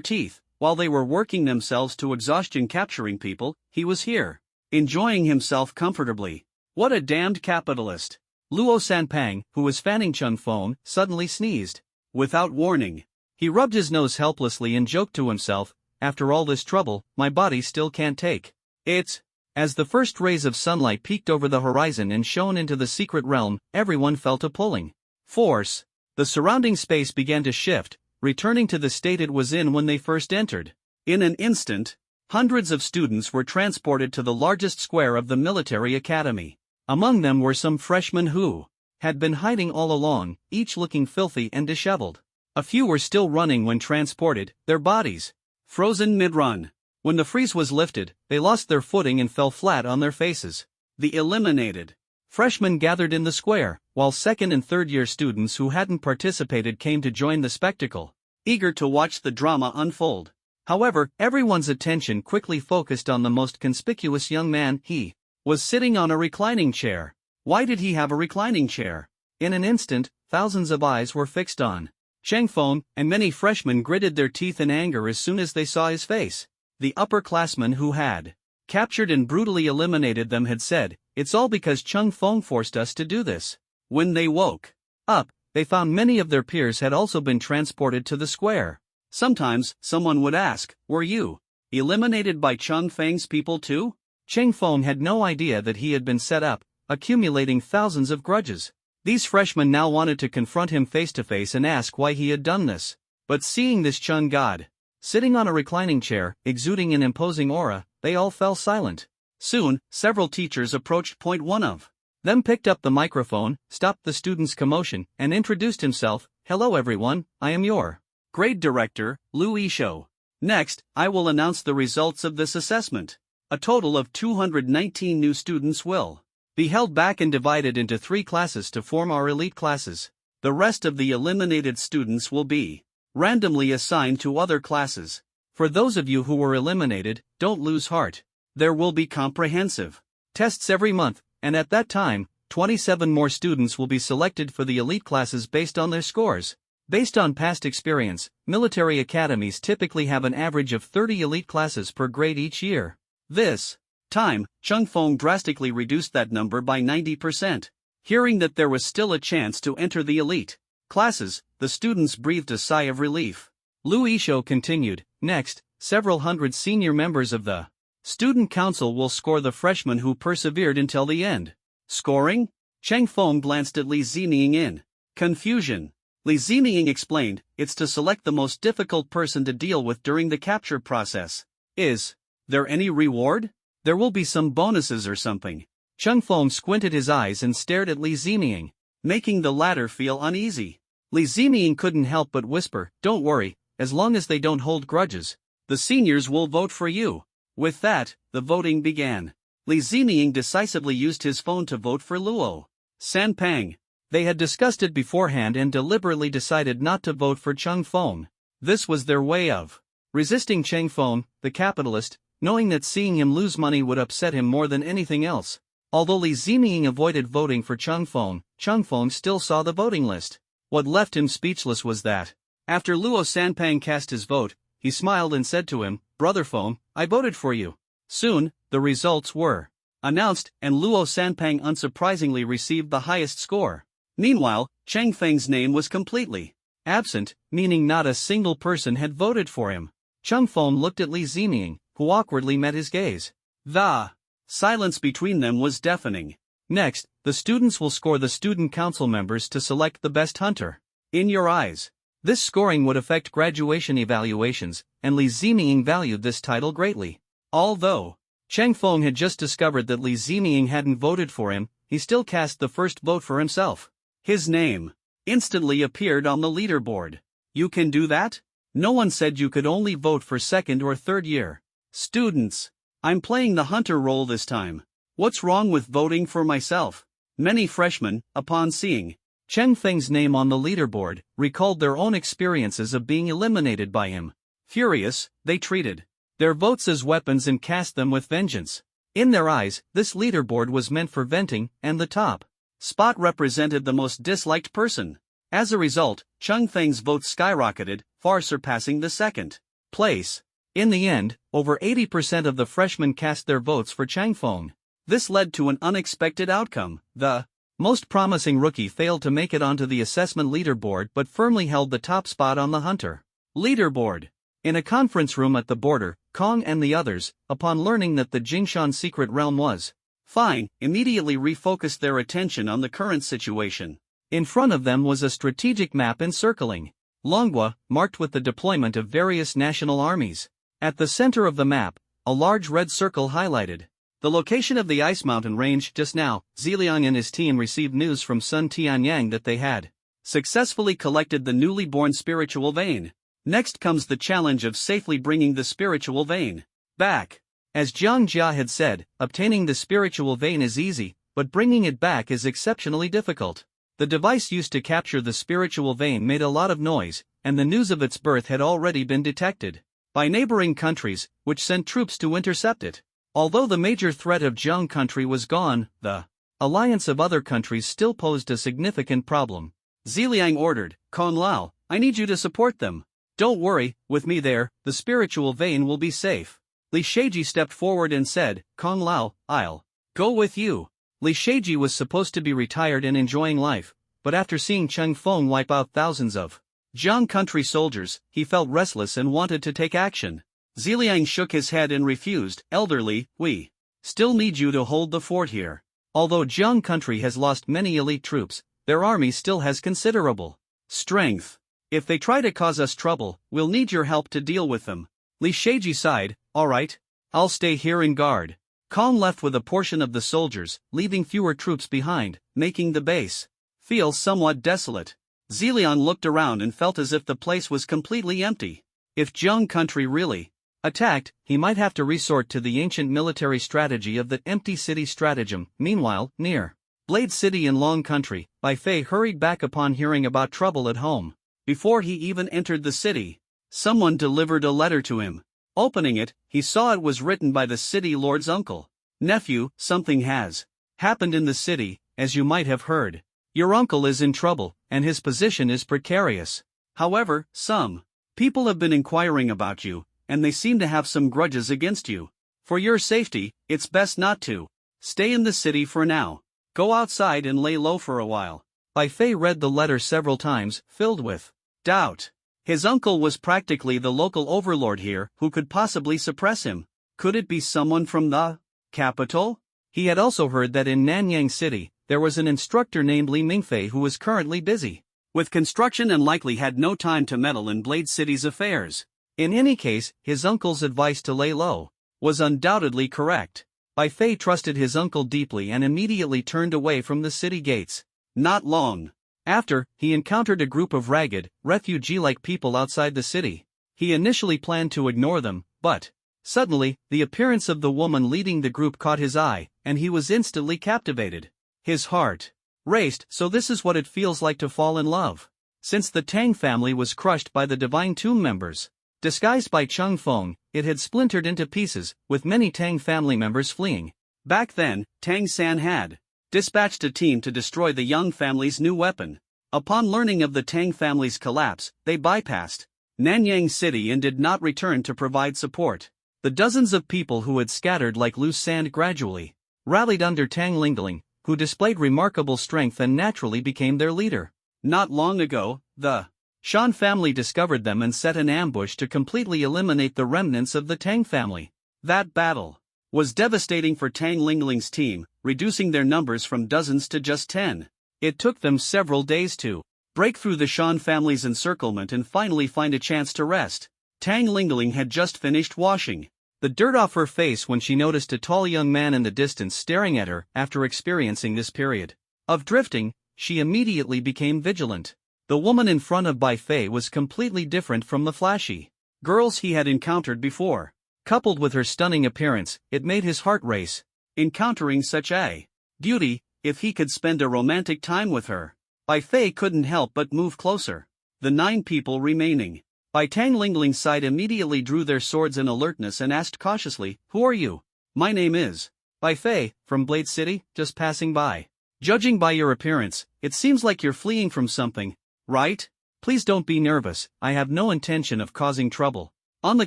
teeth. While they were working themselves to exhaustion capturing people, he was here, enjoying himself comfortably. What a damned capitalist. Luo Sanpang, who was fanning Cheng Feng, suddenly sneezed. Without warning, he rubbed his nose helplessly and joked to himself, "After all this trouble, my body still can't take it." As the first rays of sunlight peeked over the horizon and shone into the secret realm, everyone felt a pulling force. The surrounding space began to shift, returning to the state it was in when they first entered. In an instant, hundreds of students were transported to the largest square of the military academy. Among them were some freshmen who had been hiding all along, each looking filthy and disheveled. A few were still running when transported, their bodies frozen mid-run. When the freeze was lifted, they lost their footing and fell flat on their faces. The eliminated freshmen gathered in the square, while second and third-year students who hadn't participated came to join the spectacle, eager to watch the drama unfold. However, everyone's attention quickly focused on the most conspicuous young man. He was sitting on a reclining chair. Why did he have a reclining chair? In an instant, thousands of eyes were fixed on Cheng Feng, and many freshmen gritted their teeth in anger as soon as they saw his face. The upperclassmen who had captured and brutally eliminated them had said, "It's all because Cheng Feng forced us to do this." When they woke up, they found many of their peers had also been transported to the square. Sometimes, someone would ask, "Were you eliminated by Cheng Feng's people too?" Cheng Feng had no idea that he had been set up, accumulating thousands of grudges. These freshmen now wanted to confront him face to face and ask why he had done this. But seeing this Chun god sitting on a reclining chair, exuding an imposing aura, they all fell silent. Soon, several teachers approached. One of them picked up the microphone, stopped the students' commotion, and introduced himself. Hello everyone, I am your grade director, Lu Yishou. Next, I will announce the results of this assessment. A total of 219 new students will be held back and divided into 3 classes to form our elite classes. The rest of the eliminated students will be randomly assigned to other classes. For those of you who were eliminated, don't lose heart. There will be comprehensive tests every month, and at that time, 27 more students will be selected for the elite classes based on their scores. Based on past experience, military academies typically have an average of 30 elite classes per grade each year. This time, Chung Feng drastically reduced that number by 90%. Hearing that there was still a chance to enter the elite classes, the students breathed a sigh of relief. Lu Yishou continued, next, several hundred senior members of the student council will score the freshmen who persevered until the end. Scoring? Cheng Feng glanced at Li Zining in confusion. Li Zining explained, it's to select the most difficult person to deal with during the capture process. Is there any reward? There will be some bonuses or something. Cheng Feng squinted his eyes and stared at Li Zining, making the latter feel uneasy. Li Zining couldn't help but whisper, don't worry, as long as they don't hold grudges, the seniors will vote for you. With that, the voting began. Li Zining decisively used his phone to vote for Luo Sanpang. They had discussed it beforehand and deliberately decided not to vote for Cheng Feng. This was their way of resisting Cheng Feng, the capitalist, knowing that seeing him lose money would upset him more than anything else. Although Li Zining avoided voting for Cheng Feng still saw the voting list. What left him speechless was that, after Luo Sanpang cast his vote, he smiled and said to him, Brother Feng, I voted for you. Soon, the results were announced, and Luo Sanpang unsurprisingly received the highest score. Meanwhile, Cheng Feng's name was completely absent, meaning not a single person had voted for him. Cheng Feng looked at Li Zining, who awkwardly met his gaze. The silence between them was deafening. Next, the students will score the student council members to select the best hunter. In your eyes, this scoring would affect graduation evaluations, and Li Zining valued this title greatly. Although Cheng Feng had just discovered that Li Zining hadn't voted for him, he still cast the first vote for himself. His name instantly appeared on the leaderboard. You can do that? No one said you could only vote for second or third year students. I'm playing the hunter role this time. What's wrong with voting for myself? Many freshmen, upon seeing Cheng Feng's name on the leaderboard, recalled their own experiences of being eliminated by him. Furious, they treated their votes as weapons and cast them with vengeance. In their eyes, this leaderboard was meant for venting, and the top spot represented the most disliked person. As a result, Cheng Feng's votes skyrocketed, far surpassing the second place. In the end, over 80% of the freshmen cast their votes for Cheng Feng. This led to an unexpected outcome. The most promising rookie failed to make it onto the assessment leaderboard but firmly held the top spot on the hunter leaderboard. In a conference room at the border, Kong and the others, upon learning that the Jingshan secret realm was fine, immediately refocused their attention on the current situation. In front of them was a strategic map encircling Longhua, marked with the deployment of various national armies. At the center of the map, a large red circle highlighted the location of the Ice Mountain Range. Just now, Ziliang and his team received news from Sun Tianyang that they had successfully collected the newly born spiritual vein. Next comes the challenge of safely bringing the spiritual vein back. As Jiang Jia had said, obtaining the spiritual vein is easy, but bringing it back is exceptionally difficult. The device used to capture the spiritual vein made a lot of noise, and the news of its birth had already been detected by neighboring countries, which sent troops to intercept it. Although the major threat of Jiang country was gone, the alliance of other countries still posed a significant problem. Ziliang ordered, Kong Lao, I need you to support them. Don't worry, with me there, the spiritual vein will be safe. Li Sheiji stepped forward and said, Kong Lao, I'll go with you. Li Sheiji was supposed to be retired and enjoying life, but after seeing Cheng Feng wipe out thousands of Jiang country soldiers, he felt restless and wanted to take action. Ziliang shook his head and refused, Elderly, we still need you to hold the fort here. Although Jiang country has lost many elite troops, Their army still has considerable strength. If they try to cause us trouble, we'll need your help to deal with them. Li Sheiji sighed. Alright. I'll stay here and guard. Kong left with a portion of the soldiers, leaving fewer troops behind, making the base feel somewhat desolate. Zilian looked around and felt as if the place was completely empty. If Zheng country really attacked, he might have to resort to the ancient military strategy of the empty city stratagem. Meanwhile, near Blade City in Long Country, Bai Fei hurried back upon hearing about trouble at home. Before he even entered the city, someone delivered a letter to him. Opening it, he saw it was written by the city lord's uncle. Nephew, something has happened in the city, as you might have heard. Your uncle is in trouble, and his position is precarious. However, some people have been inquiring about you, and they seem to have some grudges against you. For your safety, it's best not to stay in the city for now. Go outside and lay low for a while. Bai Fei read the letter several times, filled with doubt. His uncle was practically the local overlord here, who could possibly suppress him. Could it be someone from the capital? He had also heard that in Nanyang City, there was an instructor named Li Mingfei who was currently busy with construction and likely had no time to meddle in Blade City's affairs. In any case, his uncle's advice to lay low was undoubtedly correct. Bai Fei trusted his uncle deeply and immediately turned away from the city gates. Not long after, he encountered a group of ragged, refugee-like people outside the city. He initially planned to ignore them, but suddenly, the appearance of the woman leading the group caught his eye, and he was instantly captivated. His heart raced. So this is what it feels like to fall in love. Since the Tang family was crushed by the Divine Tomb members, disguised by Cheng Feng, it had splintered into pieces, with many Tang family members fleeing. Back then, Tang San had dispatched a team to destroy the young family's new weapon. Upon learning of the Tang family's collapse, they bypassed Nanyang City and did not return to provide support. The dozens of people who had scattered like loose sand gradually rallied under Tang Lingling, who displayed remarkable strength and naturally became their leader. Not long ago, the Shan family discovered them and set an ambush to completely eliminate the remnants of the Tang family. That battle was devastating for Tang Lingling's team, reducing their numbers from dozens to just 10. It took them several days to break through the Shan family's encirclement and finally find a chance to rest. Tang Lingling had just finished washing the dirt off her face when she noticed a tall young man in the distance staring at her. After experiencing this period of drifting, she immediately became vigilant. The woman in front of Bai Fei was completely different from the flashy girls he had encountered before. Coupled with her stunning appearance, it made his heart race. Encountering such a beauty, if he could spend a romantic time with her. Bai Fei couldn't help but move closer. The 9 people remaining by Tang Lingling's side immediately drew their swords in alertness and asked cautiously, "Who are you?" "My name is Bai Fei, from Blade City, just passing by." "Judging by your appearance, it seems like you're fleeing from something, right?" "Please don't be nervous, I have no intention of causing trouble. On the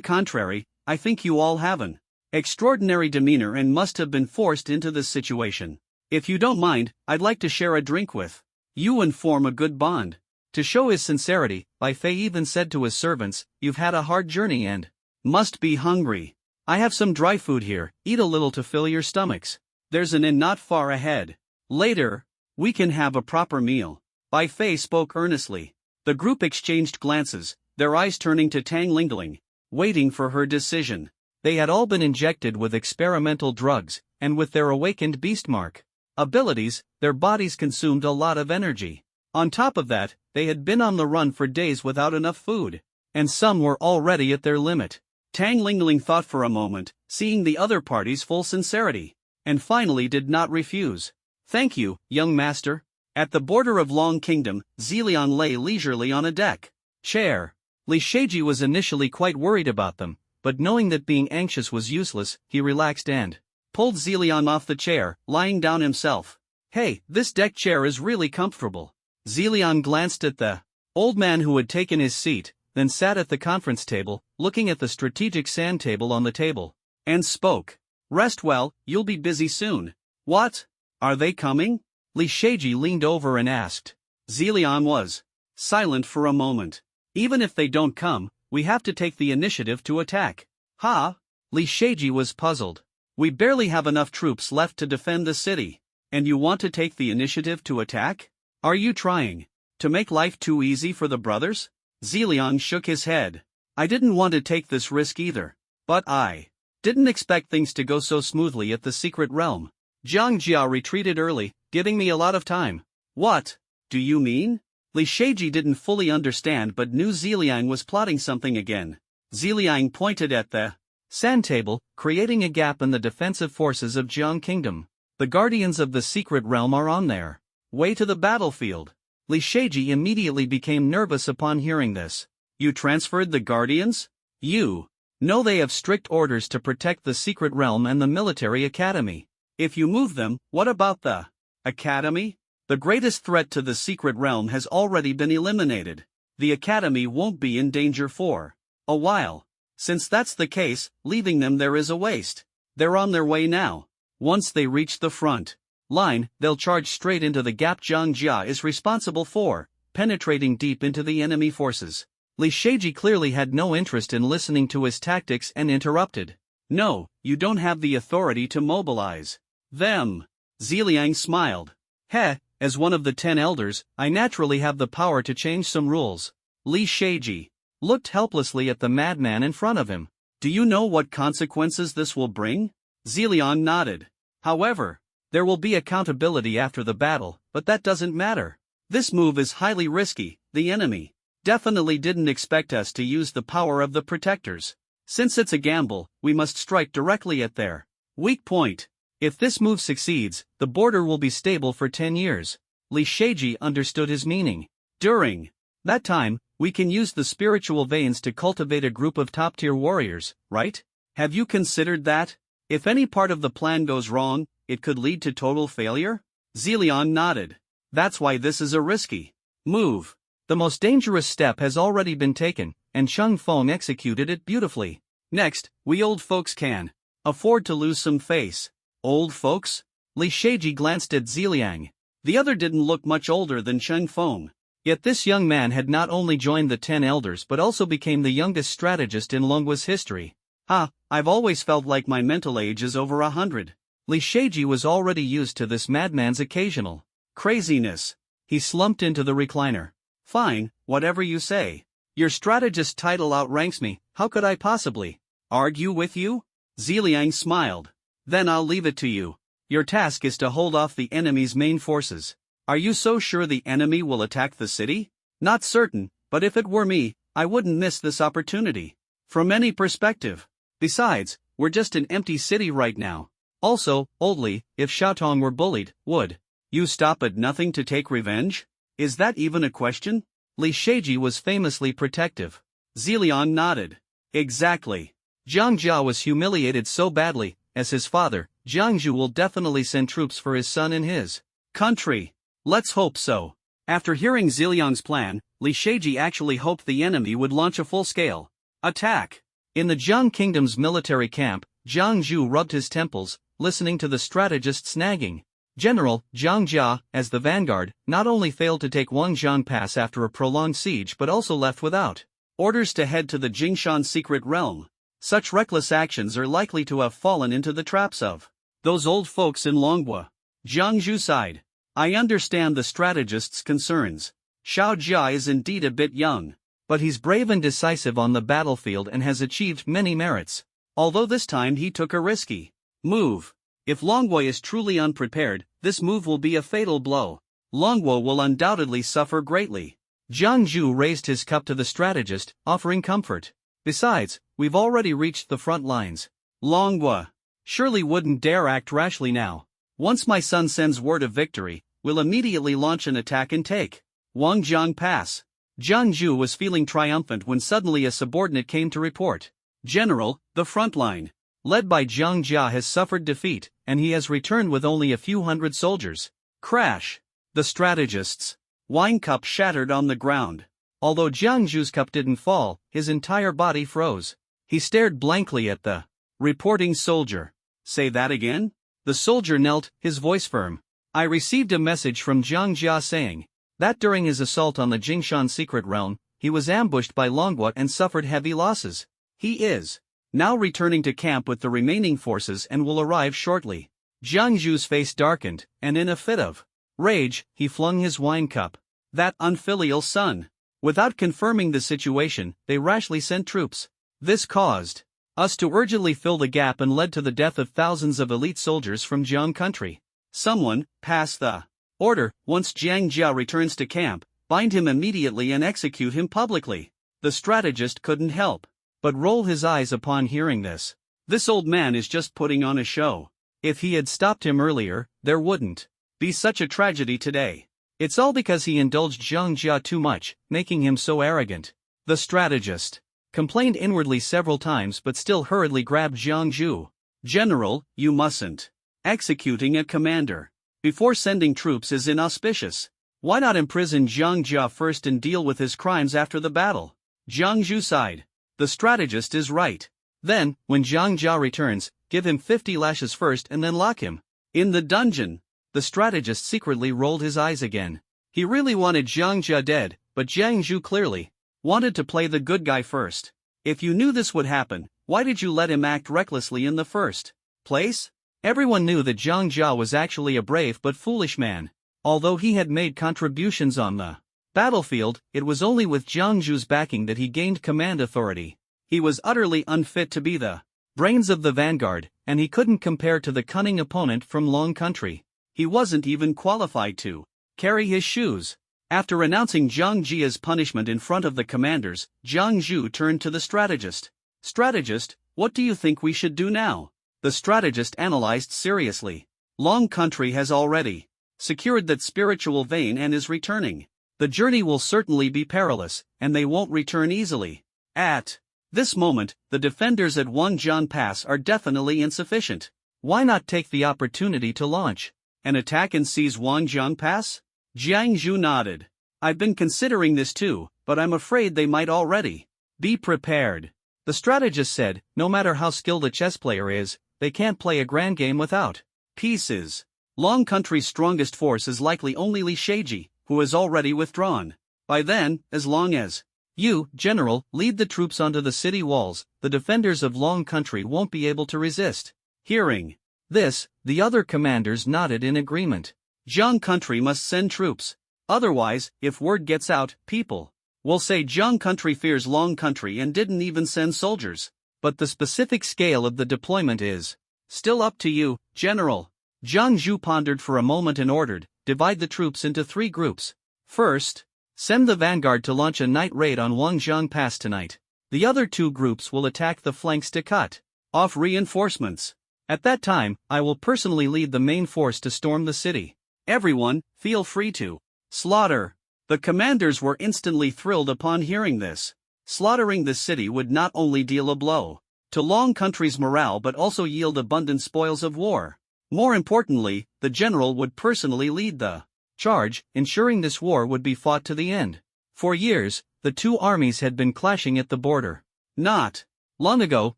contrary, I think you all have an extraordinary demeanor and must have been forced into this situation. If you don't mind, I'd like to share a drink with you and form a good bond." To show his sincerity, Bai Fei even said to his servants, "You've had a hard journey and must be hungry. I have some dry food here, eat a little to fill your stomachs. There's an inn not far ahead. Later, we can have a proper meal." Bai Fei spoke earnestly. The group exchanged glances, their eyes turning to Tang Lingling, waiting for her decision. They had all been injected with experimental drugs, and with their awakened beastmark abilities, their bodies consumed a lot of energy. On top of that, they had been on the run for days without enough food, and some were already at their limit. Tang Lingling thought for a moment, seeing the other party's full sincerity, and finally did not refuse. "Thank you, young master." At the border of Long Kingdom, Zilian lay leisurely on a deck chair. Li Sheiji was initially quite worried about them, but knowing that being anxious was useless, he relaxed and pulled Zilian off the chair, lying down himself. "Hey, this deck chair is really comfortable." Zilian glanced at the old man who had taken his seat, then sat at the conference table, looking at the strategic sand table on the table, and spoke. "Rest well, you'll be busy soon." "What? Are they coming?" Li Sheiji leaned over and asked. Zilian was silent for a moment. "Even if they don't come, we have to take the initiative to attack." "Huh?" Li Sheiji was puzzled. "We barely have enough troops left to defend the city. And you want to take the initiative to attack?" Are you trying to make life too easy for the brothers? Ziliang shook his head. I didn't want to take this risk either. But I didn't expect things to go so smoothly at the secret realm. Zhang Jia retreated early, giving me a lot of time. What do you mean? Li Sheiji didn't fully understand but knew Ziliang was plotting something again. Ziliang pointed at the sand table, creating a gap in the defensive forces of Jiang Kingdom. The guardians of the secret realm are on their way to the battlefield. Li Sheiji immediately became nervous upon hearing this. You transferred the guardians? You know they have strict orders to protect the secret realm and the military academy. If you move them, what about the academy? The greatest threat to the secret realm has already been eliminated. The academy won't be in danger for a while. Since that's the case, leaving them there is a waste. They're on their way now. Once they reach the front line, they'll charge straight into the gap Zhang Jia is responsible for, penetrating deep into the enemy forces. Li Sheiji clearly had no interest in listening to his tactics and interrupted. No, you don't have the authority to mobilize them. Ziliang smiled. Heh, as one of the 10 elders, I naturally have the power to change some rules. Li Sheiji looked helplessly at the madman in front of him. Do you know what consequences this will bring? Ziliang nodded. However, there will be accountability after the battle, but that doesn't matter. This move is highly risky. The enemy definitely didn't expect us to use the power of the protectors. Since it's a gamble, we must strike directly at their weak point. If this move succeeds, the border will be stable for 10 years. Li Sheiji understood his meaning. During that time, we can use the spiritual veins to cultivate a group of top-tier warriors, right? Have you considered that? If any part of the plan goes wrong, it could lead to total failure? Ziliang nodded. That's why this is a risky move. The most dangerous step has already been taken, and Cheng Feng executed it beautifully. Next, we old folks can afford to lose some face. Old folks? Li Sheiji glanced at Ziliang. The other didn't look much older than Cheng Feng. Yet this young man had not only joined the 10 elders but also became the youngest strategist in Longwa's history. I've always felt like my mental age is over 100. Li Sheiji was already used to this madman's occasional craziness. He slumped into the recliner. Fine, whatever you say. Your strategist title outranks me, how could I possibly argue with you? Ziliang smiled. Then I'll leave it to you. Your task is to hold off the enemy's main forces. Are you so sure the enemy will attack the city? Not certain, but if it were me, I wouldn't miss this opportunity. From any perspective. Besides, we're just an empty city right now. Also, oldly, if Shatong were bullied, would you stop at nothing to take revenge? Is that even a question? Li Sheiji was famously protective. Ziliang nodded. Exactly. Zhang Jia was humiliated so badly, as his father, Jiang Zhu will definitely send troops for his son in his country. Let's hope so. After hearing Ziliang's plan, Li Sheiji actually hoped the enemy would launch a full-scale attack. In the Jiang Kingdom's military camp, Jiang Zhu rubbed his temples, listening to the strategist's nagging. General, Zhang Jia, as the vanguard, not only failed to take Wangjiang Pass after a prolonged siege but also left without orders to head to the Jingshan secret realm. Such reckless actions are likely to have fallen into the traps of those old folks in Longwa. Jiang Zhu sighed. I understand the strategist's concerns. Xiao Jia is indeed a bit young, but he's brave and decisive on the battlefield and has achieved many merits. Although this time he took a risky move. If Longwa is truly unprepared, this move will be a fatal blow. Longwa will undoubtedly suffer greatly. Jiang Zhu raised his cup to the strategist, offering comfort. Besides, we've already reached the front lines. Longwa surely wouldn't dare act rashly now. Once my son sends word of victory, we'll immediately launch an attack and take Wangjiang Pass. Jiang Zhu was feeling triumphant when suddenly a subordinate came to report. General, the front line, led by Zhang Jia, has suffered defeat, and he has returned with only a few hundred soldiers. Crash! The strategist's wine cup shattered on the ground. Although Jiang Zhu's cup didn't fall, his entire body froze. He stared blankly at the reporting soldier. Say that again? The soldier knelt, his voice firm. I received a message from Zhang Jia saying that during his assault on the Jingshan secret realm, he was ambushed by Longwa and suffered heavy losses. He is now returning to camp with the remaining forces and will arrive shortly. Jiang Zhu's face darkened, and in a fit of Rage, he flung his wine cup. That unfilial son! Without confirming the situation, they rashly sent troops. This caused us to urgently fill the gap and led to the death of thousands of elite soldiers from Jiang country. Someone, pass the order, once Jiang Jia returns to camp, bind him immediately and execute him publicly. The strategist couldn't help but roll his eyes upon hearing this. This old man is just putting on a show. If he had stopped him earlier, there wouldn't be such a tragedy today. It's all because he indulged Jiang Jia too much, making him so arrogant. The strategist complained inwardly several times but still hurriedly grabbed Jiang Zhu. General, you mustn't. Executing a commander before sending troops is inauspicious. Why not imprison Jiang Jia first and deal with his crimes after the battle? Jiang Zhu sighed. The strategist is right. Then, when Jiang Jia returns, give him 50 lashes first and then lock him in the dungeon. The strategist secretly rolled his eyes again. He really wanted Jiang Jia dead, but Jiang Zhu clearly wanted to play the good guy first. If you knew this would happen, why did you let him act recklessly in the first place? Everyone knew that Jiang Jia was actually a brave but foolish man. Although he had made contributions on the battlefield, it was only with Jiang Zhu's backing that he gained command authority. He was utterly unfit to be the brains of the vanguard, and he couldn't compare to the cunning opponent from Long Country. He wasn't even qualified to carry his shoes. After announcing Jiang Jia's punishment in front of the commanders, Jiang Zhu turned to the strategist. Strategist, what do you think we should do now? The strategist analyzed seriously. Long Country has already secured that spiritual vein and is returning. The journey will certainly be perilous, and they won't return easily. At this moment, the defenders at Wangjian Pass are definitely insufficient. Why not take the opportunity to launch an attack and seize Wangjian Pass? Jiang Zhu nodded. I've been considering this too, but I'm afraid they might already be prepared. The strategist said, no matter how skilled a chess player is, they can't play a grand game without pieces. Long Country's strongest force is likely only Li Sheiji, who has already withdrawn. By then, as long as you, General, lead the troops onto the city walls, the defenders of Long Country won't be able to resist. Hearing this, the other commanders nodded in agreement. Jiang Country must send troops. Otherwise, if word gets out, people will say Jiang Country fears Long Country and didn't even send soldiers. But the specific scale of the deployment is still up to you, General. Jiang Zhu pondered for a moment and ordered, divide the troops into 3 groups. First, send the vanguard to launch a night raid on Wangjiang Pass tonight. The other 2 groups will attack the flanks to cut off reinforcements. At that time, I will personally lead the main force to storm the city. Everyone, feel free to slaughter. The commanders were instantly thrilled upon hearing this. Slaughtering the city would not only deal a blow to Long Country's morale but also yield abundant spoils of war. More importantly, the general would personally lead the charge, ensuring this war would be fought to the end. For years, the 2 armies had been clashing at the border. Not long ago,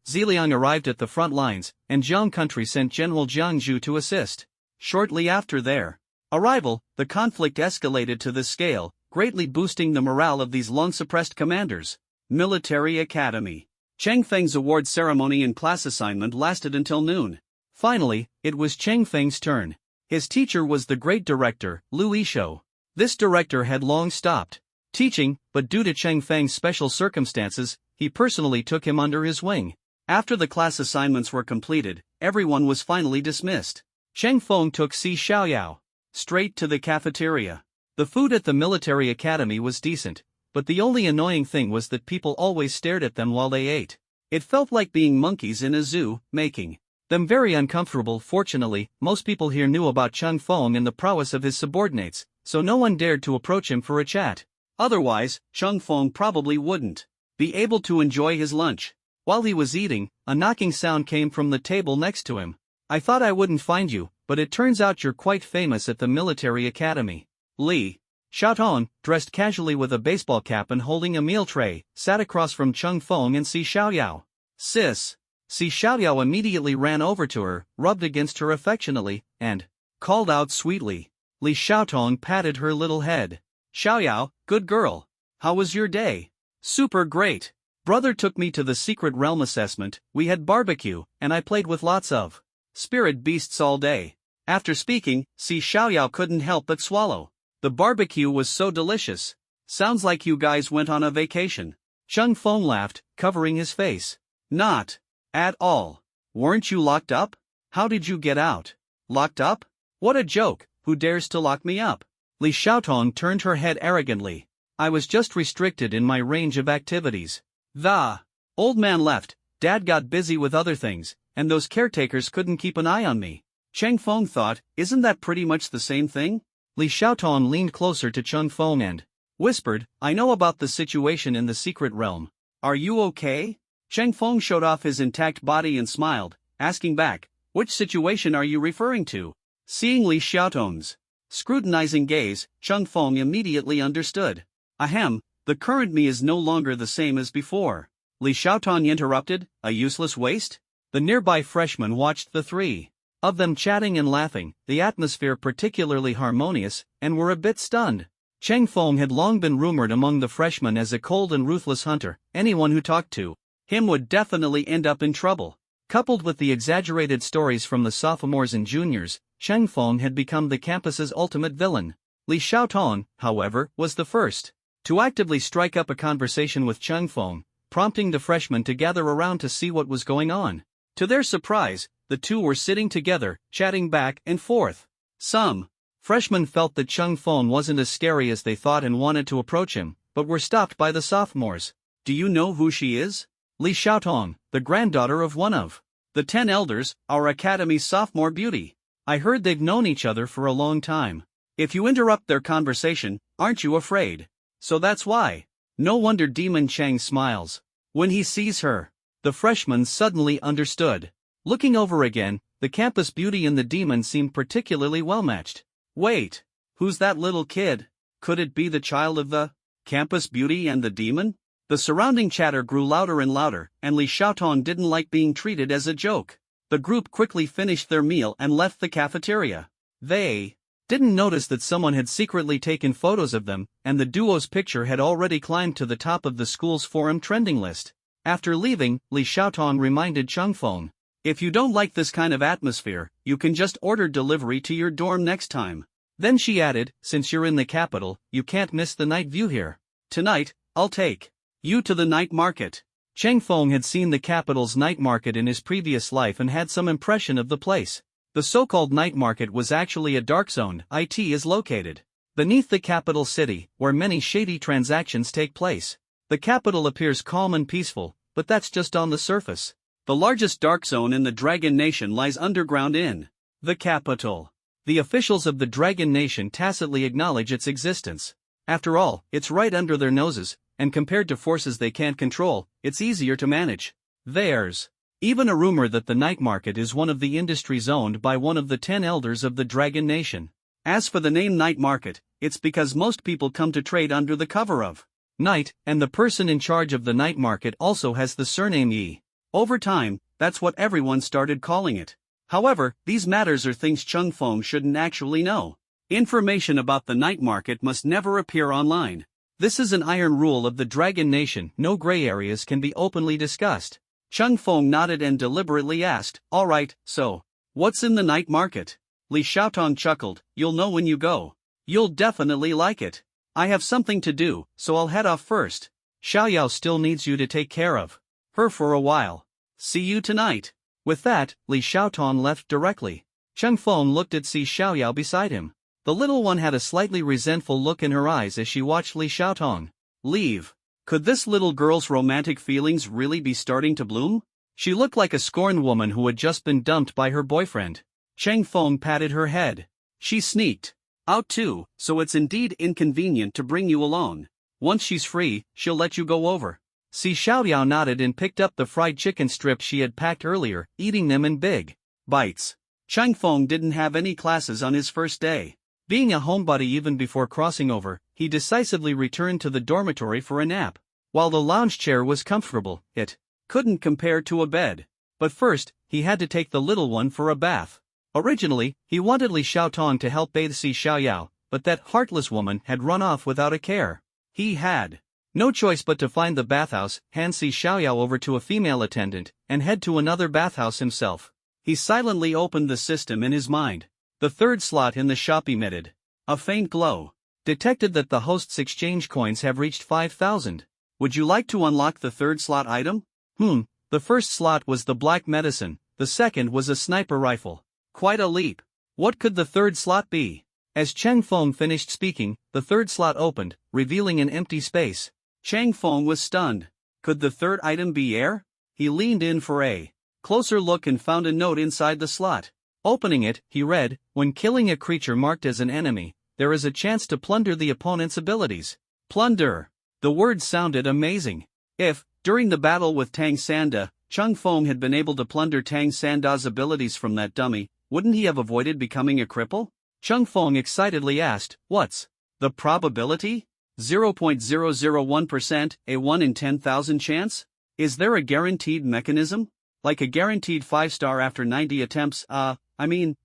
Ziliang arrived at the front lines, and Jiang Country sent General Jiang Zhu to assist. Shortly after their arrival, the conflict escalated to this scale, greatly boosting the morale of these long-suppressed commanders. Military Academy. Cheng Feng's award ceremony and class assignment lasted until noon. Finally, it was Cheng Feng's turn. His teacher was the great director, Lu Yishou. This director had long stopped teaching, but due to Cheng Feng's special circumstances, he personally took him under his wing. After the class assignments were completed, everyone was finally dismissed. Cheng Feng took Si Xiaoyao straight to the cafeteria. The food at the military academy was decent, but the only annoying thing was that people always stared at them while they ate. It felt like being monkeys in a zoo, making them very uncomfortable. Fortunately, most people here knew about Cheng Feng and the prowess of his subordinates, so no one dared to approach him for a chat. Otherwise, Cheng Feng probably wouldn't be able to enjoy his lunch. While he was eating, a knocking sound came from the table next to him. I thought I wouldn't find you, but it turns out you're quite famous at the military academy. Li Xiaotong, dressed casually with a baseball cap and holding a meal tray, sat across from Cheng Feng and Si Xiaoyao. Sis. Si Xiaoyao immediately ran over to her, rubbed against her affectionately, and called out sweetly. Li Xiaotong patted her little head. Xiaoyao, good girl. How was your day? Super great. Brother took me to the secret realm assessment, we had barbecue, and I played with lots of spirit beasts all day. After speaking, Si Xiaoyao couldn't help but swallow. The barbecue was so delicious. Sounds like you guys went on a vacation. Chung Feng laughed, covering his face. Not at all. Weren't you locked up? How did you get out? Locked up? What a joke, who dares to lock me up? Li Xiaotong turned her head arrogantly. I was just restricted in my range of activities. The old man left, Dad got busy with other things, and those caretakers couldn't keep an eye on me. Cheng Feng thought, isn't that pretty much the same thing? Li Xiaotong leaned closer to Cheng Feng and whispered, I know about the situation in the secret realm. Are you okay? Cheng Feng showed off his intact body and smiled, asking back, which situation are you referring to? Seeing Li Xiaotong's scrutinizing gaze, Cheng Feng immediately understood. Ahem, the current me is no longer the same as before. Li Xiaotong interrupted, a useless waste? The nearby freshmen watched the three of them chatting and laughing, the atmosphere particularly harmonious, and were a bit stunned. Cheng Feng had long been rumored among the freshmen as a cold and ruthless hunter. Anyone who talked to him would definitely end up in trouble. Coupled with the exaggerated stories from the sophomores and juniors, Cheng Feng had become the campus's ultimate villain. Li Xiaotong, however, was the first to actively strike up a conversation with Cheng Feng, prompting the freshmen to gather around to see what was going on. To their surprise, the two were sitting together, chatting back and forth. Some freshmen felt that Cheng Feng wasn't as scary as they thought and wanted to approach him, but were stopped by the sophomores. Do you know who she is? Li Xiaotong, the granddaughter of one of the 10 elders, our academy's sophomore beauty. I heard they've known each other for a long time. If you interrupt their conversation, aren't you afraid? So that's why. No wonder Demon Chang smiles when he sees her. The freshman suddenly understood. Looking over again, the campus beauty and the demon seemed particularly well-matched. Wait, who's that little kid? Could it be the child of the campus beauty and the demon? The surrounding chatter grew louder and louder, and Li Xiaotong didn't like being treated as a joke. The group quickly finished their meal and left the cafeteria. They didn't notice that someone had secretly taken photos of them, and the duo's picture had already climbed to the top of the school's forum trending list. After leaving, Li Xiaotong reminded Cheng Feng, if you don't like this kind of atmosphere, you can just order delivery to your dorm next time. Then she added, since you're in the capital, you can't miss the night view here. Tonight, I'll take you to the night market. Cheng Feng had seen the capital's night market in his previous life and had some impression of the place. The so-called night market was actually a dark zone. It is located beneath the capital city, where many shady transactions take place. The capital appears calm and peaceful, but that's just on the surface. The largest dark zone in the Dragon Nation lies underground in the capital. The officials of the Dragon Nation tacitly acknowledge its existence. After all, it's right under their noses, and compared to forces they can't control, it's easier to manage. There's even a rumor that the night market is one of the industries owned by one of the 10 elders of the Dragon Nation. As for the name night market, it's because most people come to trade under the cover of night, and the person in charge of the night market also has the surname Yi. Over time, that's what everyone started calling it. However, these matters are things Cheng Feng shouldn't actually know. Information about the night market must never appear online. This is an iron rule of the Dragon Nation, no gray areas can be openly discussed. Cheng Feng nodded and deliberately asked, alright, so, what's in the night market? Li Xiaotong chuckled, you'll know when you go. You'll definitely like it. I have something to do, so I'll head off first. Xiaoyao still needs you to take care of her for a while. See you tonight. With that, Li Xiaotong left directly. Cheng Feng looked at Si Xiaoyao beside him. The little one had a slightly resentful look in her eyes as she watched Li Xiaotong leave. Could this little girl's romantic feelings really be starting to bloom? She looked like a scorned woman who had just been dumped by her boyfriend. Cheng Feng patted her head. She sneaked out too, so it's indeed inconvenient to bring you along. Once she's free, she'll let you go over. Si Xiaoyao nodded and picked up the fried chicken strips she had packed earlier, eating them in big bites. Cheng Feng didn't have any classes on his first day. Being a homebody even before crossing over, he decisively returned to the dormitory for a nap. While the lounge chair was comfortable, it couldn't compare to a bed. But first, he had to take the little one for a bath. Originally, he wanted Li Xiaotong to help bathe Si Xiaoyao, but that heartless woman had run off without a care. He had no choice but to find the bathhouse, hand Si Xiaoyao over to a female attendant, and head to another bathhouse himself. He silently opened the system in his mind. The third slot in the shop emitted a faint glow. Detected that the host's exchange coins have reached 5,000. Would you like to unlock the third slot item? The first slot was the black medicine, the second was a sniper rifle. Quite a leap. What could the third slot be? As Chang Feng finished speaking, the third slot opened, revealing an empty space. Chang Feng was stunned. Could the third item be air? He leaned in for a closer look and found a note inside the slot. Opening it, he read, "When killing a creature marked as an enemy, there is a chance to plunder the opponent's abilities." Plunder. The word sounded amazing. If, during the battle with Tang Sanda, Chang Feng had been able to plunder Tang Sanda's abilities from that dummy, wouldn't he have avoided becoming a cripple? Chang Feng excitedly asked, "What's the probability?" 0.001%, a 1 in 10,000 chance? Is there a guaranteed mechanism? Like a guaranteed 5-star after 90 attempts,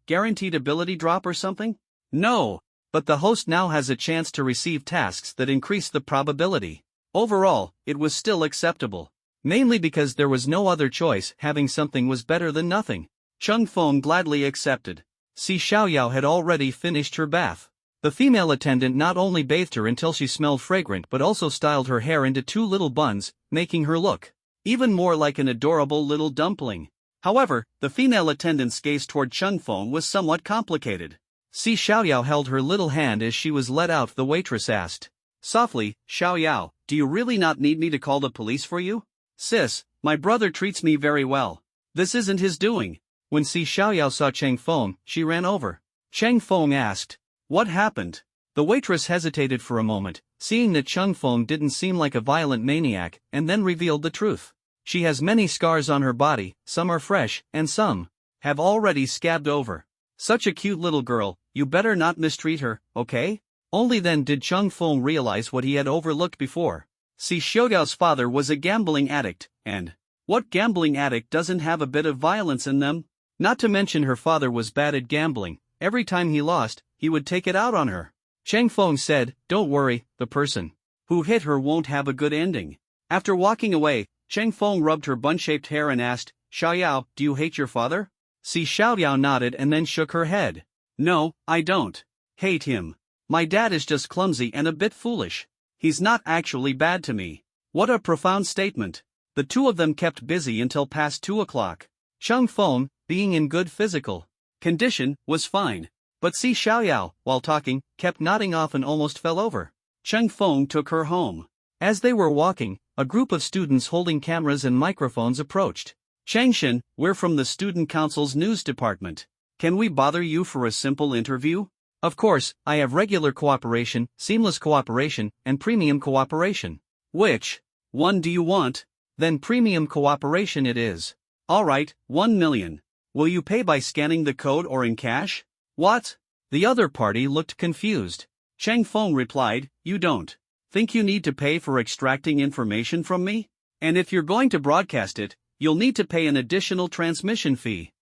guaranteed ability drop or something? No, but the host now has a chance to receive tasks that increase the probability. Overall, it was still acceptable. Mainly because there was no other choice, having something was better than nothing. Chang Feng gladly accepted. Si Xiaoyao had already finished her bath. The female attendant not only bathed her until she smelled fragrant but also styled her hair into 2 little buns, making her look even more like an adorable little dumpling. However, the female attendant's gaze toward Chang Feng was somewhat complicated. Si Xiaoyao held her little hand as she was let out. The waitress asked softly, "Xiaoyao, do you really not need me to call the police for you?" "Sis, my brother treats me very well. This isn't his doing." When Si Xiaoyao saw Chang Feng, she ran over. Chang Feng asked, "What happened?" The waitress hesitated for a moment, seeing that Chang Feng didn't seem like a violent maniac, and then revealed the truth. "She has many scars on her body, some are fresh, and some have already scabbed over. Such a cute little girl, you better not mistreat her, okay?" Only then did Chang Feng realize what he had overlooked before. Si Xiaoyao's father was a gambling addict, and what gambling addict doesn't have a bit of violence in them? Not to mention her father was bad at gambling. Every time he lost, he would take it out on her. Chang Feng said, "Don't worry, the person who hit her won't have a good ending." After walking away, Chang Feng rubbed her bun-shaped hair and asked, "Xiaoyao, do you hate your father?" Si Xiaoyao nodded and then shook her head. "No, I don't hate him. My dad is just clumsy and a bit foolish. He's not actually bad to me." What a profound statement. The two of them kept busy until past 2 o'clock. Chang Feng, being in good physical condition, was fine. But Si Xiaoyao, while talking, kept nodding off and almost fell over. Chang Feng took her home. As they were walking, a group of students holding cameras and microphones approached. "Changshan, we're from the Student Council's news department. Can we bother you for a simple interview?" "Of course, I have regular cooperation, seamless cooperation, and premium cooperation." "Which one do you want?" "Then premium cooperation it is." "Alright, 1 million. Will you pay by scanning the code or in cash?" "What?" The other party looked confused. Chang Feng replied, "You don't think you need to pay for extracting information from me? And if you're going to broadcast it, you'll need to pay an additional transmission fee."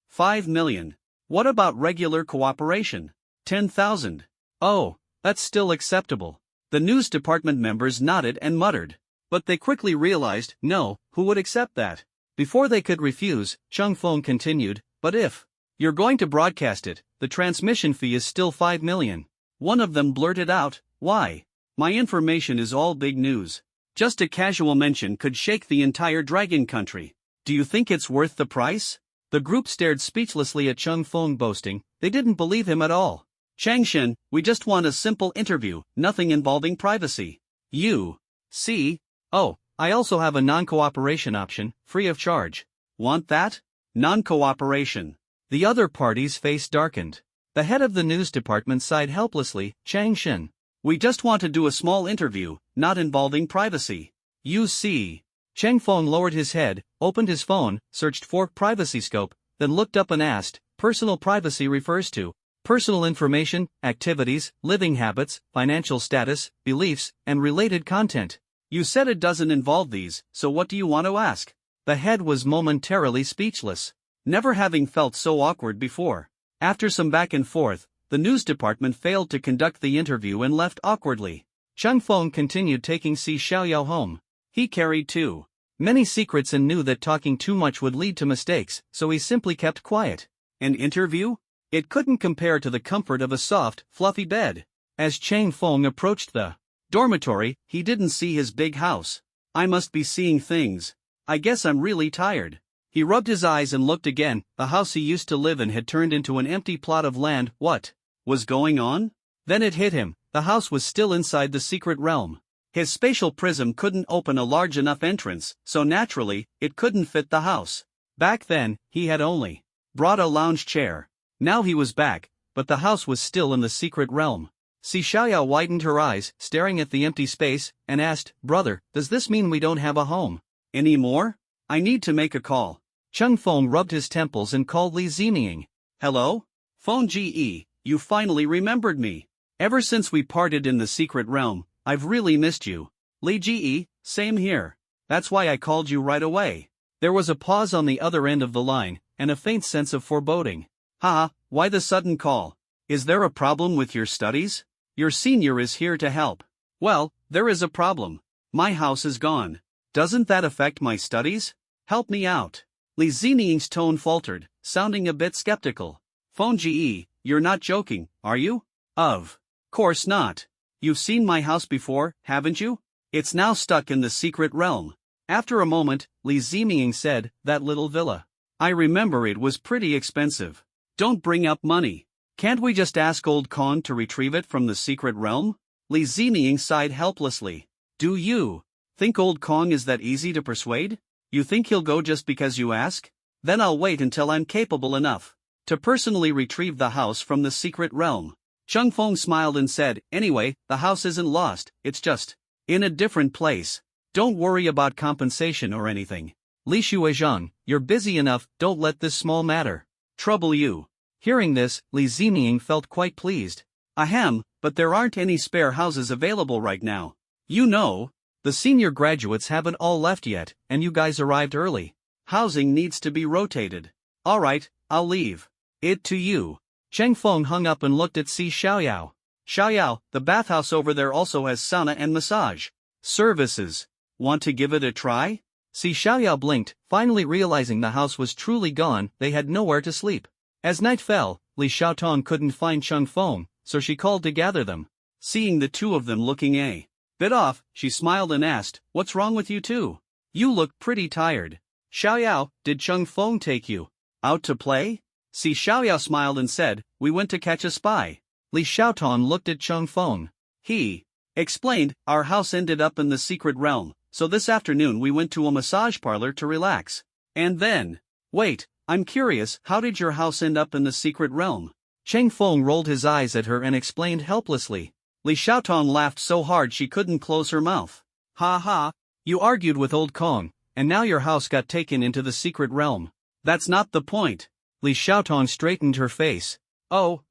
5 million. What about regular cooperation? 10,000. "Oh, that's still acceptable." The news department members nodded and muttered. But they quickly realized, no, who would accept that? Before they could refuse, Chang Feng continued, "But if you're going to broadcast it, the transmission fee is still 5 million. One of them blurted out, "Why? My information is all big news. Just a casual mention could shake the entire dragon country. Do you think it's worth the price?" The group stared speechlessly at Chang Feng boasting. They didn't believe him at all. "Changshan, we just want a simple interview, nothing involving privacy." "You see? Oh, I also have a non-cooperation option, free of charge." "Want that? Non-cooperation." The other party's face darkened. The head of the news department sighed helplessly, "Changshan, we just want to do a small interview, not involving privacy." "You see." Chang Feng lowered his head, opened his phone, searched for privacy scope, then looked up and asked, "Personal privacy refers to personal information, activities, living habits, financial status, beliefs, and related content. You said it doesn't involve these, so what do you want to ask?" The head was momentarily speechless, never having felt so awkward before. After some back and forth, the news department failed to conduct the interview and left awkwardly. Chang Feng continued taking Si Xiaoyao home. He carried too many secrets and knew that talking too much would lead to mistakes, so he simply kept quiet. "An interview? It couldn't compare to the comfort of a soft, fluffy bed. As Chang Feng approached the dormitory, he didn't see his big house. I must be seeing things. I guess I'm really tired. He rubbed his eyes and looked again. The house he used to live in had turned into an empty plot of land. What was going on? Then it hit him. The house was still inside the secret realm. His spatial prism couldn't open a large enough entrance, so naturally, it couldn't fit the house. Back then, he had only brought a lounge chair. Now he was back, but the house was still in the secret realm. Si Xiaoyao widened her eyes, staring at the empty space, and asked, "Brother, does this mean we don't have a home anymore? I need to make a call." Cheng Feng rubbed his temples and called Li Zining. "Hello? Feng Ge, you finally remembered me. Ever since we parted in the secret realm, I've really missed you." "Li Ge, same here. That's why I called you right away." There was a pause on the other end of the line, and a faint sense of foreboding. "Haha, why the sudden call? Is there a problem with your studies? Your senior is here to help." "Well, there is a problem. My house is gone. Doesn't that affect my studies? Help me out." Li Zining's tone faltered, sounding a bit skeptical. "Feng Ge, you're not joking, are you?" "Of course not. You've seen my house before, haven't you? It's now stuck in the secret realm." After a moment, Li Zining said, "That little villa. I remember it was pretty expensive. Don't bring up money. Can't we just ask old Kong to retrieve it from the secret realm?" Li Zining sighed helplessly. "Do you think old Kong is that easy to persuade? You think he'll go just because you ask? Then I'll wait until I'm capable enough to personally retrieve the house from the secret realm." Cheng Feng smiled and said, "Anyway, the house isn't lost, it's just in a different place. Don't worry about compensation or anything. Li Shuizhang, you're busy enough, don't let this small matter trouble you." Hearing this, Li Zining felt quite pleased. "Ahem, but there aren't any spare houses available right now. You know, the senior graduates haven't all left yet, and you guys arrived early. Housing needs to be rotated." "Alright, I'll leave it to you." Cheng Feng hung up and looked at Si Xiaoyao. "Xiaoyao, the bathhouse over there also has sauna and massage services. Want to give it a try?" Si Xiaoyao blinked, finally realizing the house was truly gone. They had nowhere to sleep. As night fell, Li Xiaotong couldn't find Cheng Feng, so she called to gather them. Seeing the two of them looking a bit off, she smiled and asked, "What's wrong with you two? You look pretty tired." "Xiaoyao, did Cheng Feng take you out to play?" Si Xiaoyao smiled and said, "We went to catch a spy." Li Xiaotong looked at Cheng Feng. He explained, "Our house ended up in the secret realm, so this afternoon we went to a massage parlor to relax. And then, wait, I'm curious, how did your house end up in the secret realm?" Cheng Feng rolled his eyes at her and explained helplessly. Li Xiaotong laughed so hard she couldn't close her mouth. "Ha ha, you argued with old Kong, and now your house got taken into the secret realm. That's not the point." Li Xiaotong straightened her face. Oh,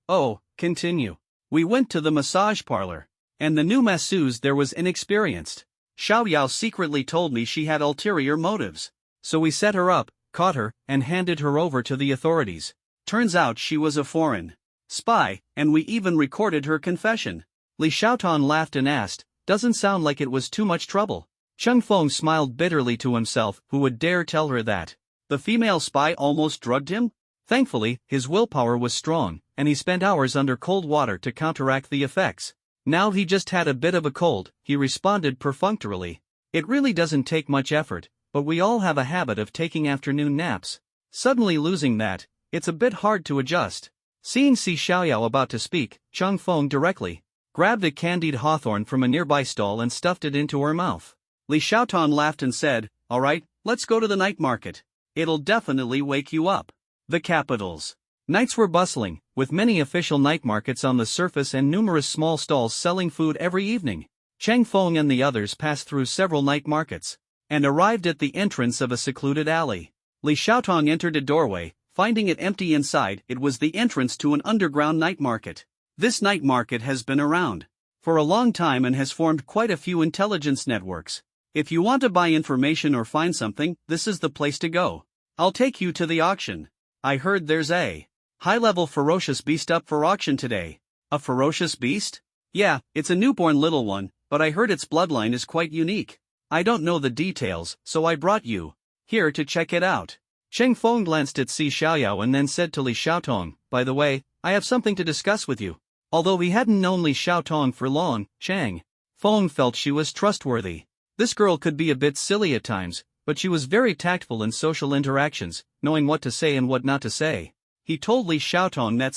continue. "We went to the massage parlor, and the new masseuse there was inexperienced. Xiaoyao secretly told me she had ulterior motives. So we set her up, caught her, and handed her over to the authorities. Turns out she was a foreign spy, and we even recorded her confession." Li Xiaotong laughed and asked, "Doesn't sound like it was too much trouble." Cheng Feng smiled bitterly to himself. Who would dare tell her that the female spy almost drugged him? Thankfully, his willpower was strong, and he spent hours under cold water to counteract the effects. Now he just had a bit of a cold, he responded perfunctorily. "It really doesn't take much effort, but we all have a habit of taking afternoon naps. Suddenly losing that, it's a bit hard to adjust." Seeing Si Xiaoyao about to speak, Cheng Feng directly grabbed a candied hawthorn from a nearby stall and stuffed it into her mouth. Li Xiaoton laughed and said, "Alright, let's go to the night market. It'll definitely wake you up." The capitals. Nights were bustling, with many official night markets on the surface and numerous small stalls selling food every evening. Cheng Feng and the others passed through several night markets and arrived at the entrance of a secluded alley. Li Xiaotong entered a doorway, finding it empty inside. It was the entrance to an underground night market. This night market has been around for a long time and has formed quite a few intelligence networks. If you want to buy information or find something, this is the place to go. I'll take you to the auction. I heard there's a high-level ferocious beast up for auction today. A ferocious beast? Yeah, it's a newborn little one, but I heard its bloodline is quite unique. I don't know the details, so I brought you here to check it out. Cheng Feng glanced at Si Xiaoyao and then said to Li Xiaotong, "By the way, I have something to discuss with you. Although he hadn't known Li Xiaotong for long, Chang Feng felt she was trustworthy. This girl could be a bit silly at times, but she was very tactful in social interactions, knowing what to say and what not to say. He told Li Xiaotong that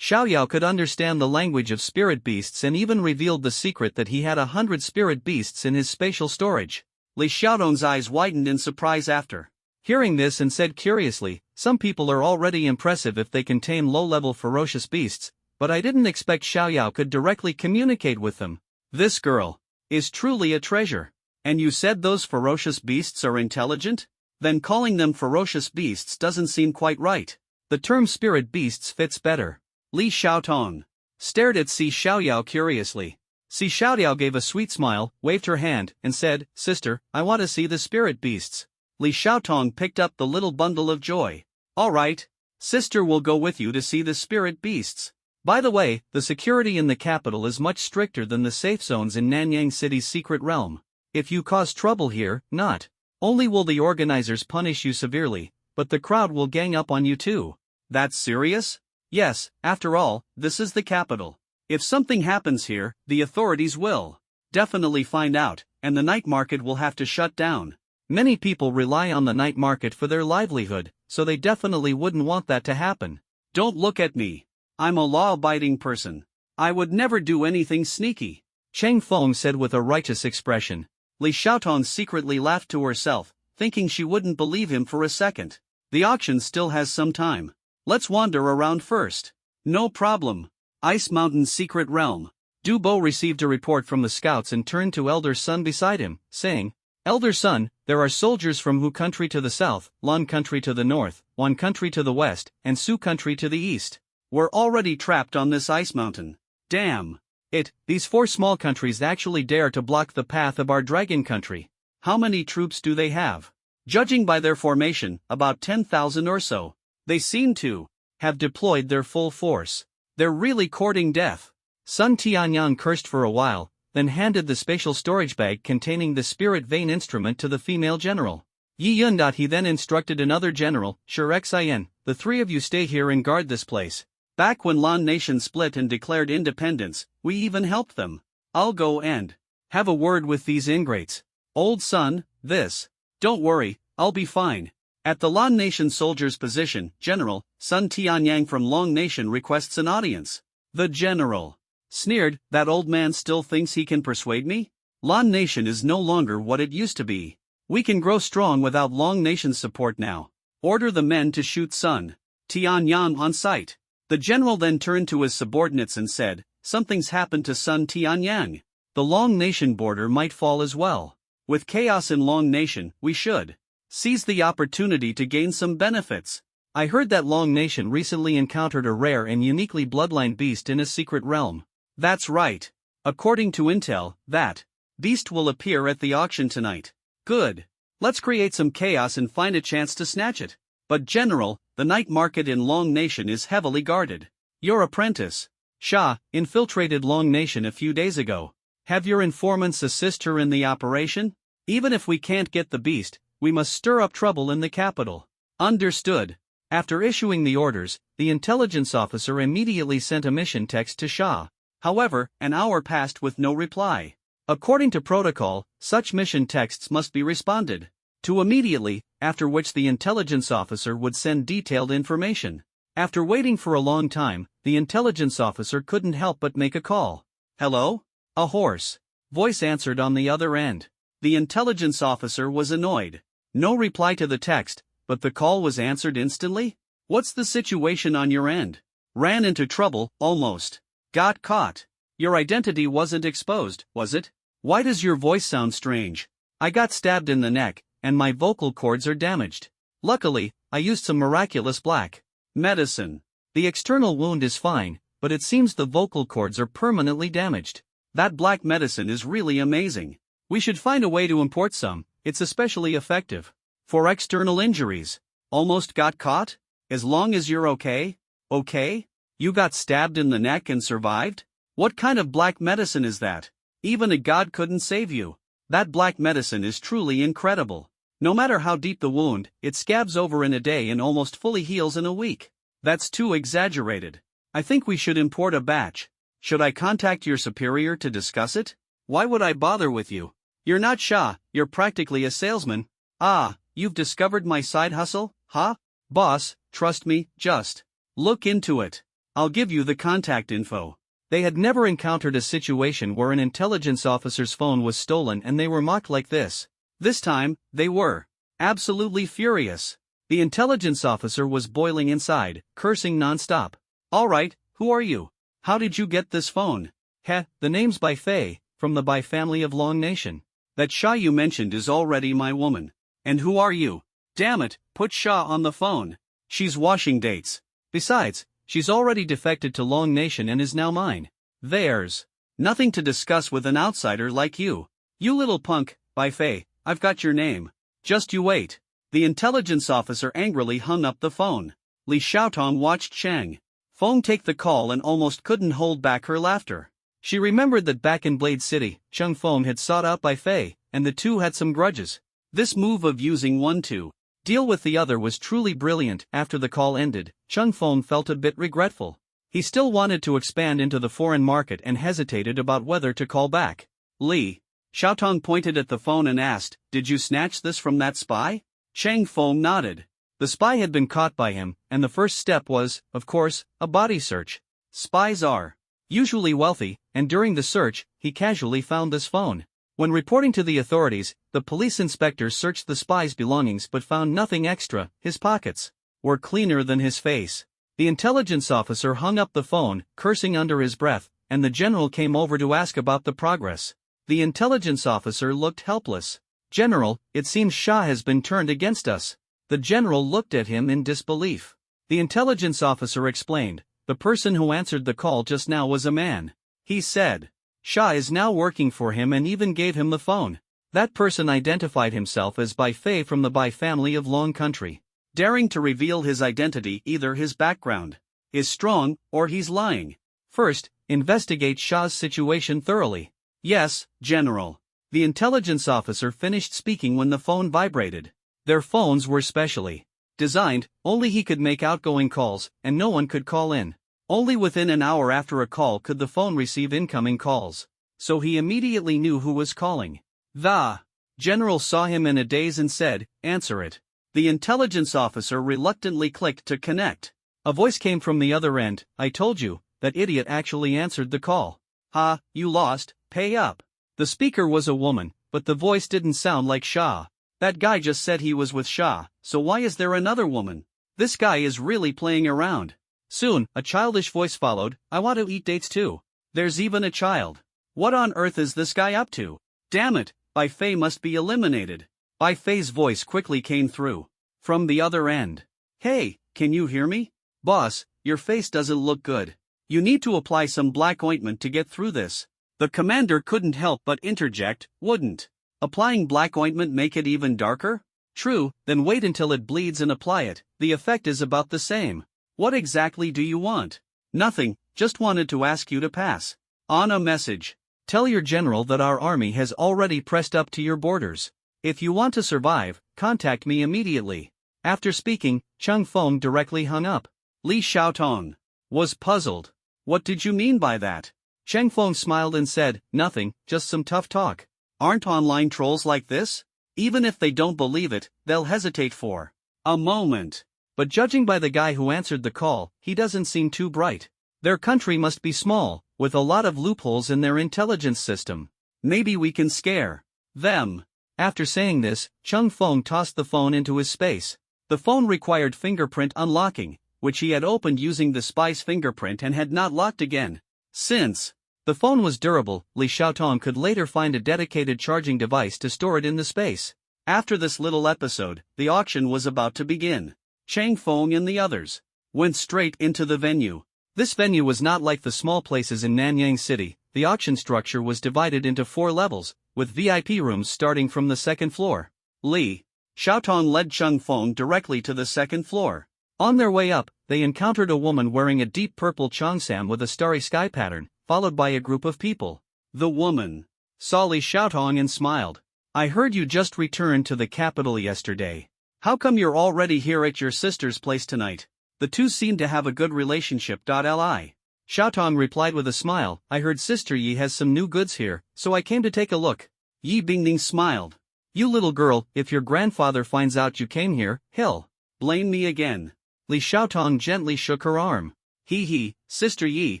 Xiaoyao could understand the language of spirit beasts and even revealed the secret that he had 100 spirit beasts in his spatial storage. Li Xiaotong's eyes widened in surprise after hearing this and said curiously, "Some people are already impressive if they can tame low-level ferocious beasts, but I didn't expect Xiaoyao could directly communicate with them. This girl is truly a treasure. And you said those ferocious beasts are intelligent? Then calling them ferocious beasts doesn't seem quite right. The term spirit beasts fits better." Li Xiaotong stared at Si Xiaoyao curiously. Si Xiaoyao gave a sweet smile, waved her hand, and said, "Sister, I want to see the spirit beasts." Li Xiaotong picked up the little bundle of joy. "All right. Sister will go with you to see the spirit beasts. By the way, the security in the capital is much stricter than the safe zones in Nanyang City's secret realm. If you cause trouble here, not only will the organizers punish you severely, but the crowd will gang up on you too." "That's serious?" "Yes, after all, this is the capital. If something happens here, the authorities will definitely find out, and the night market will have to shut down. Many people rely on the night market for their livelihood, so they definitely wouldn't want that to happen." "Don't look at me. I'm a law-abiding person. I would never do anything sneaky," Cheng Feng said with a righteous expression. Li Xiaotong secretly laughed to herself, thinking she wouldn't believe him for a second. "The auction still has some time. Let's wander around first." "No problem. Ice Mountain's secret realm." Du Bo received a report from the scouts and turned to Elder Sun beside him, saying, "Elder Sun, there are soldiers from Hu country to the south, Lan country to the north, Wan country to the west, and Su country to the east. We're already trapped on this ice mountain. Damn it, these 4 small countries actually dare to block the path of our dragon country. How many troops do they have?" "Judging by their formation, about 10,000 or so. They seem to have deployed their full force. They're really courting death." Sun Tianyang cursed for a while, then handed the spatial storage bag containing the spirit vein instrument to the female general. Yi Yun. He then instructed another general, Xian, "The 3 of you stay here and guard this place. Back when Lan Nation split and declared independence, we even helped them. I'll go and have a word with these ingrates. Old Sun, this. Don't worry, I'll be fine." At the Lan Nation soldier's position, General Sun Tianyang from Long Nation requests an audience. The general sneered, "That old man still thinks he can persuade me? Lan Nation is no longer what it used to be. We can grow strong without Long Nation's support now. Order the men to shoot Sun Tianyang on sight." The general then turned to his subordinates and said, "Something's happened to Sun Tianyang. The Long Nation border might fall as well. With chaos in Long Nation, we should seize the opportunity to gain some benefits. I heard that Long Nation recently encountered a rare and uniquely bloodline beast in a secret realm." "That's right. According to intel, that beast will appear at the auction tonight." "Good. Let's create some chaos and find a chance to snatch it. But General, the night market in Long Nation is heavily guarded. Your apprentice, Sha, infiltrated Long Nation a few days ago. Have your informants assist her in the operation? Even if we can't get the beast, we must stir up trouble in the capital." "Understood." After issuing the orders, the intelligence officer immediately sent a mission text to Sha. However, an hour passed with no reply. According to protocol, such mission texts must be responded to immediately, after which the intelligence officer would send detailed information. After waiting for a long time, the intelligence officer couldn't help but make a call. "Hello?" A hoarse voice answered on the other end. The intelligence officer was annoyed. No reply to the text, but the call was answered instantly? "What's the situation on your end?" "Ran into trouble, almost. Got caught." "Your identity wasn't exposed, was it? Why does your voice sound strange?" "I got stabbed in the neck, and my vocal cords are damaged. Luckily, I used some miraculous black medicine. The external wound is fine, but it seems the vocal cords are permanently damaged." "That black medicine is really amazing. We should find a way to import some, it's especially effective for external injuries." "Almost got caught? As long as you're okay?" "Okay? You got stabbed in the neck and survived? What kind of black medicine is that? Even a god couldn't save you." "That black medicine is truly incredible. No matter how deep the wound, it scabs over in a day and almost fully heals in a week." "That's too exaggerated. I think we should import a batch. Should I contact your superior to discuss it? Why would I bother with you? You're not Sha, you're practically a salesman. Ah, you've discovered my side hustle, huh? Boss, trust me, just look into it. I'll give you the contact info. They had never encountered a situation where an intelligence officer's phone was stolen and they were mocked like this. This time, they were absolutely furious. The intelligence officer was boiling inside, cursing non-stop. Alright, who are you? How did you get this phone? Heh, the name's Bai Fei, from the Bai family of Long Nation. That Sha you mentioned is already my woman. And who are you? Damn it, put Sha on the phone. She's washing dates. Besides, she's already defected to Long Nation and is now mine. There's nothing to discuss with an outsider like you. You little punk, Bai Fei, I've got your name. Just you wait. The intelligence officer angrily hung up the phone. Li Xiaotong watched Chang Feng take the call and almost couldn't hold back her laughter. She remembered that back in Blade City, Chang Feng had sought out Bai Fei, and the two had some grudges. This move of using one to deal with the other was truly brilliant. After the call ended, Chang Feng felt a bit regretful. He still wanted to expand into the foreign market and hesitated about whether to call back. Li Xiaotong pointed at the phone and asked, "Did you snatch this from that spy?" Chang Feng nodded. The spy had been caught by him, and the first step was, of course, a body search. Spies are usually wealthy, and during the search, he casually found this phone. When reporting to the authorities, the police inspector searched the spy's belongings but found nothing extra. His pockets were cleaner than his face. The intelligence officer hung up the phone, cursing under his breath, and the general came over to ask about the progress. The intelligence officer looked helpless. "General, it seems Sha has been turned against us." The general looked at him in disbelief. The intelligence officer explained, "The person who answered the call just now was a man. He said Sha is now working for him and even gave him the phone." That person identified himself as Bai Fei from the Bai family of Long Country. Daring to reveal his identity, either his background is strong or he's lying. First, investigate Sha's situation thoroughly. Yes, General. The intelligence officer finished speaking when the phone vibrated. Their phones were specially designed, only he could make outgoing calls, and no one could call in. Only within an hour after a call could the phone receive incoming calls. So he immediately knew who was calling. The general saw him in a daze and said, "Answer it." The intelligence officer reluctantly clicked to connect. A voice came from the other end, "I told you, that idiot actually answered the call. Ha, you lost, pay up." The speaker was a woman, but the voice didn't sound like Sha. That guy just said he was with Sha, so why is there another woman? This guy is really playing around. Soon, a childish voice followed, "I want to eat dates too. There's even a child. What on earth is this guy up to? Damn it, Bai Fei must be eliminated." Bai Fei's voice quickly came through from the other end. "Hey, can you hear me? Boss, your face doesn't look good. You need to apply some black ointment to get through this." The commander couldn't help but interject, "Wouldn't applying black ointment make it even darker?" "True, then wait until it bleeds and apply it, the effect is about the same." "What exactly do you want?" "Nothing, just wanted to ask you to pass on a message. Tell your general that our army has already pressed up to your borders. If you want to survive, contact me immediately." After speaking, Chang Feng directly hung up. Li Xiaotong was puzzled. "What did you mean by that?" Chang Feng smiled and said, "Nothing, just some tough talk. Aren't online trolls like this? Even if they don't believe it, they'll hesitate for a moment. But judging by the guy who answered the call, he doesn't seem too bright. Their country must be small, with a lot of loopholes in their intelligence system. Maybe we can scare them." After saying this, Chang Feng tossed the phone into his space. The phone required fingerprint unlocking, which he had opened using the spy's fingerprint and had not locked again. Since the phone was durable, Li Xiaotong could later find a dedicated charging device to store it in the space. After this little episode, the auction was about to begin. Chang Feng and the others went straight into the venue. This venue was not like the small places in Nanyang City. The auction structure was divided into 4 levels, with VIP rooms starting from the second floor. Li Xiaotong led Chang Feng directly to the second floor. On their way up, they encountered a woman wearing a deep purple cheongsam with a starry sky pattern, followed by a group of people. The woman saw Li Xiaotong and smiled. "I heard you just returned to the capital yesterday. How come you're already here at your sister's place tonight?" The two seem to have a good relationship. Li. Xiaotong replied with a smile, I heard Sister Yi has some new goods here, so I came to take a look. Yi Bingning smiled. You little girl, if your grandfather finds out you came here, he'll blame me again. Li Xiaotong gently shook her arm. He, Sister Yi,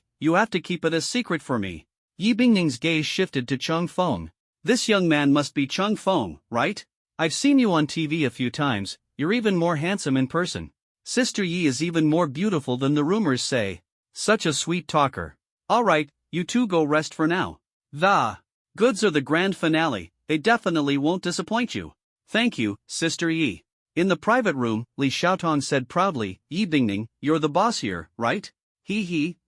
you have to keep it a secret for me. Yi Bingning's gaze shifted to Cheng Feng. This young man must be Cheng Feng, right? I've seen you on TV a few times, you're even more handsome in person. Sister Yi is even more beautiful than the rumors say. Such a sweet talker. Alright, you two go rest for now. The goods are the grand finale, they definitely won't disappoint you. Thank you, Sister Yi. In the private room, Li Xiaotong said proudly, Yi Bingning, you're the boss here, right?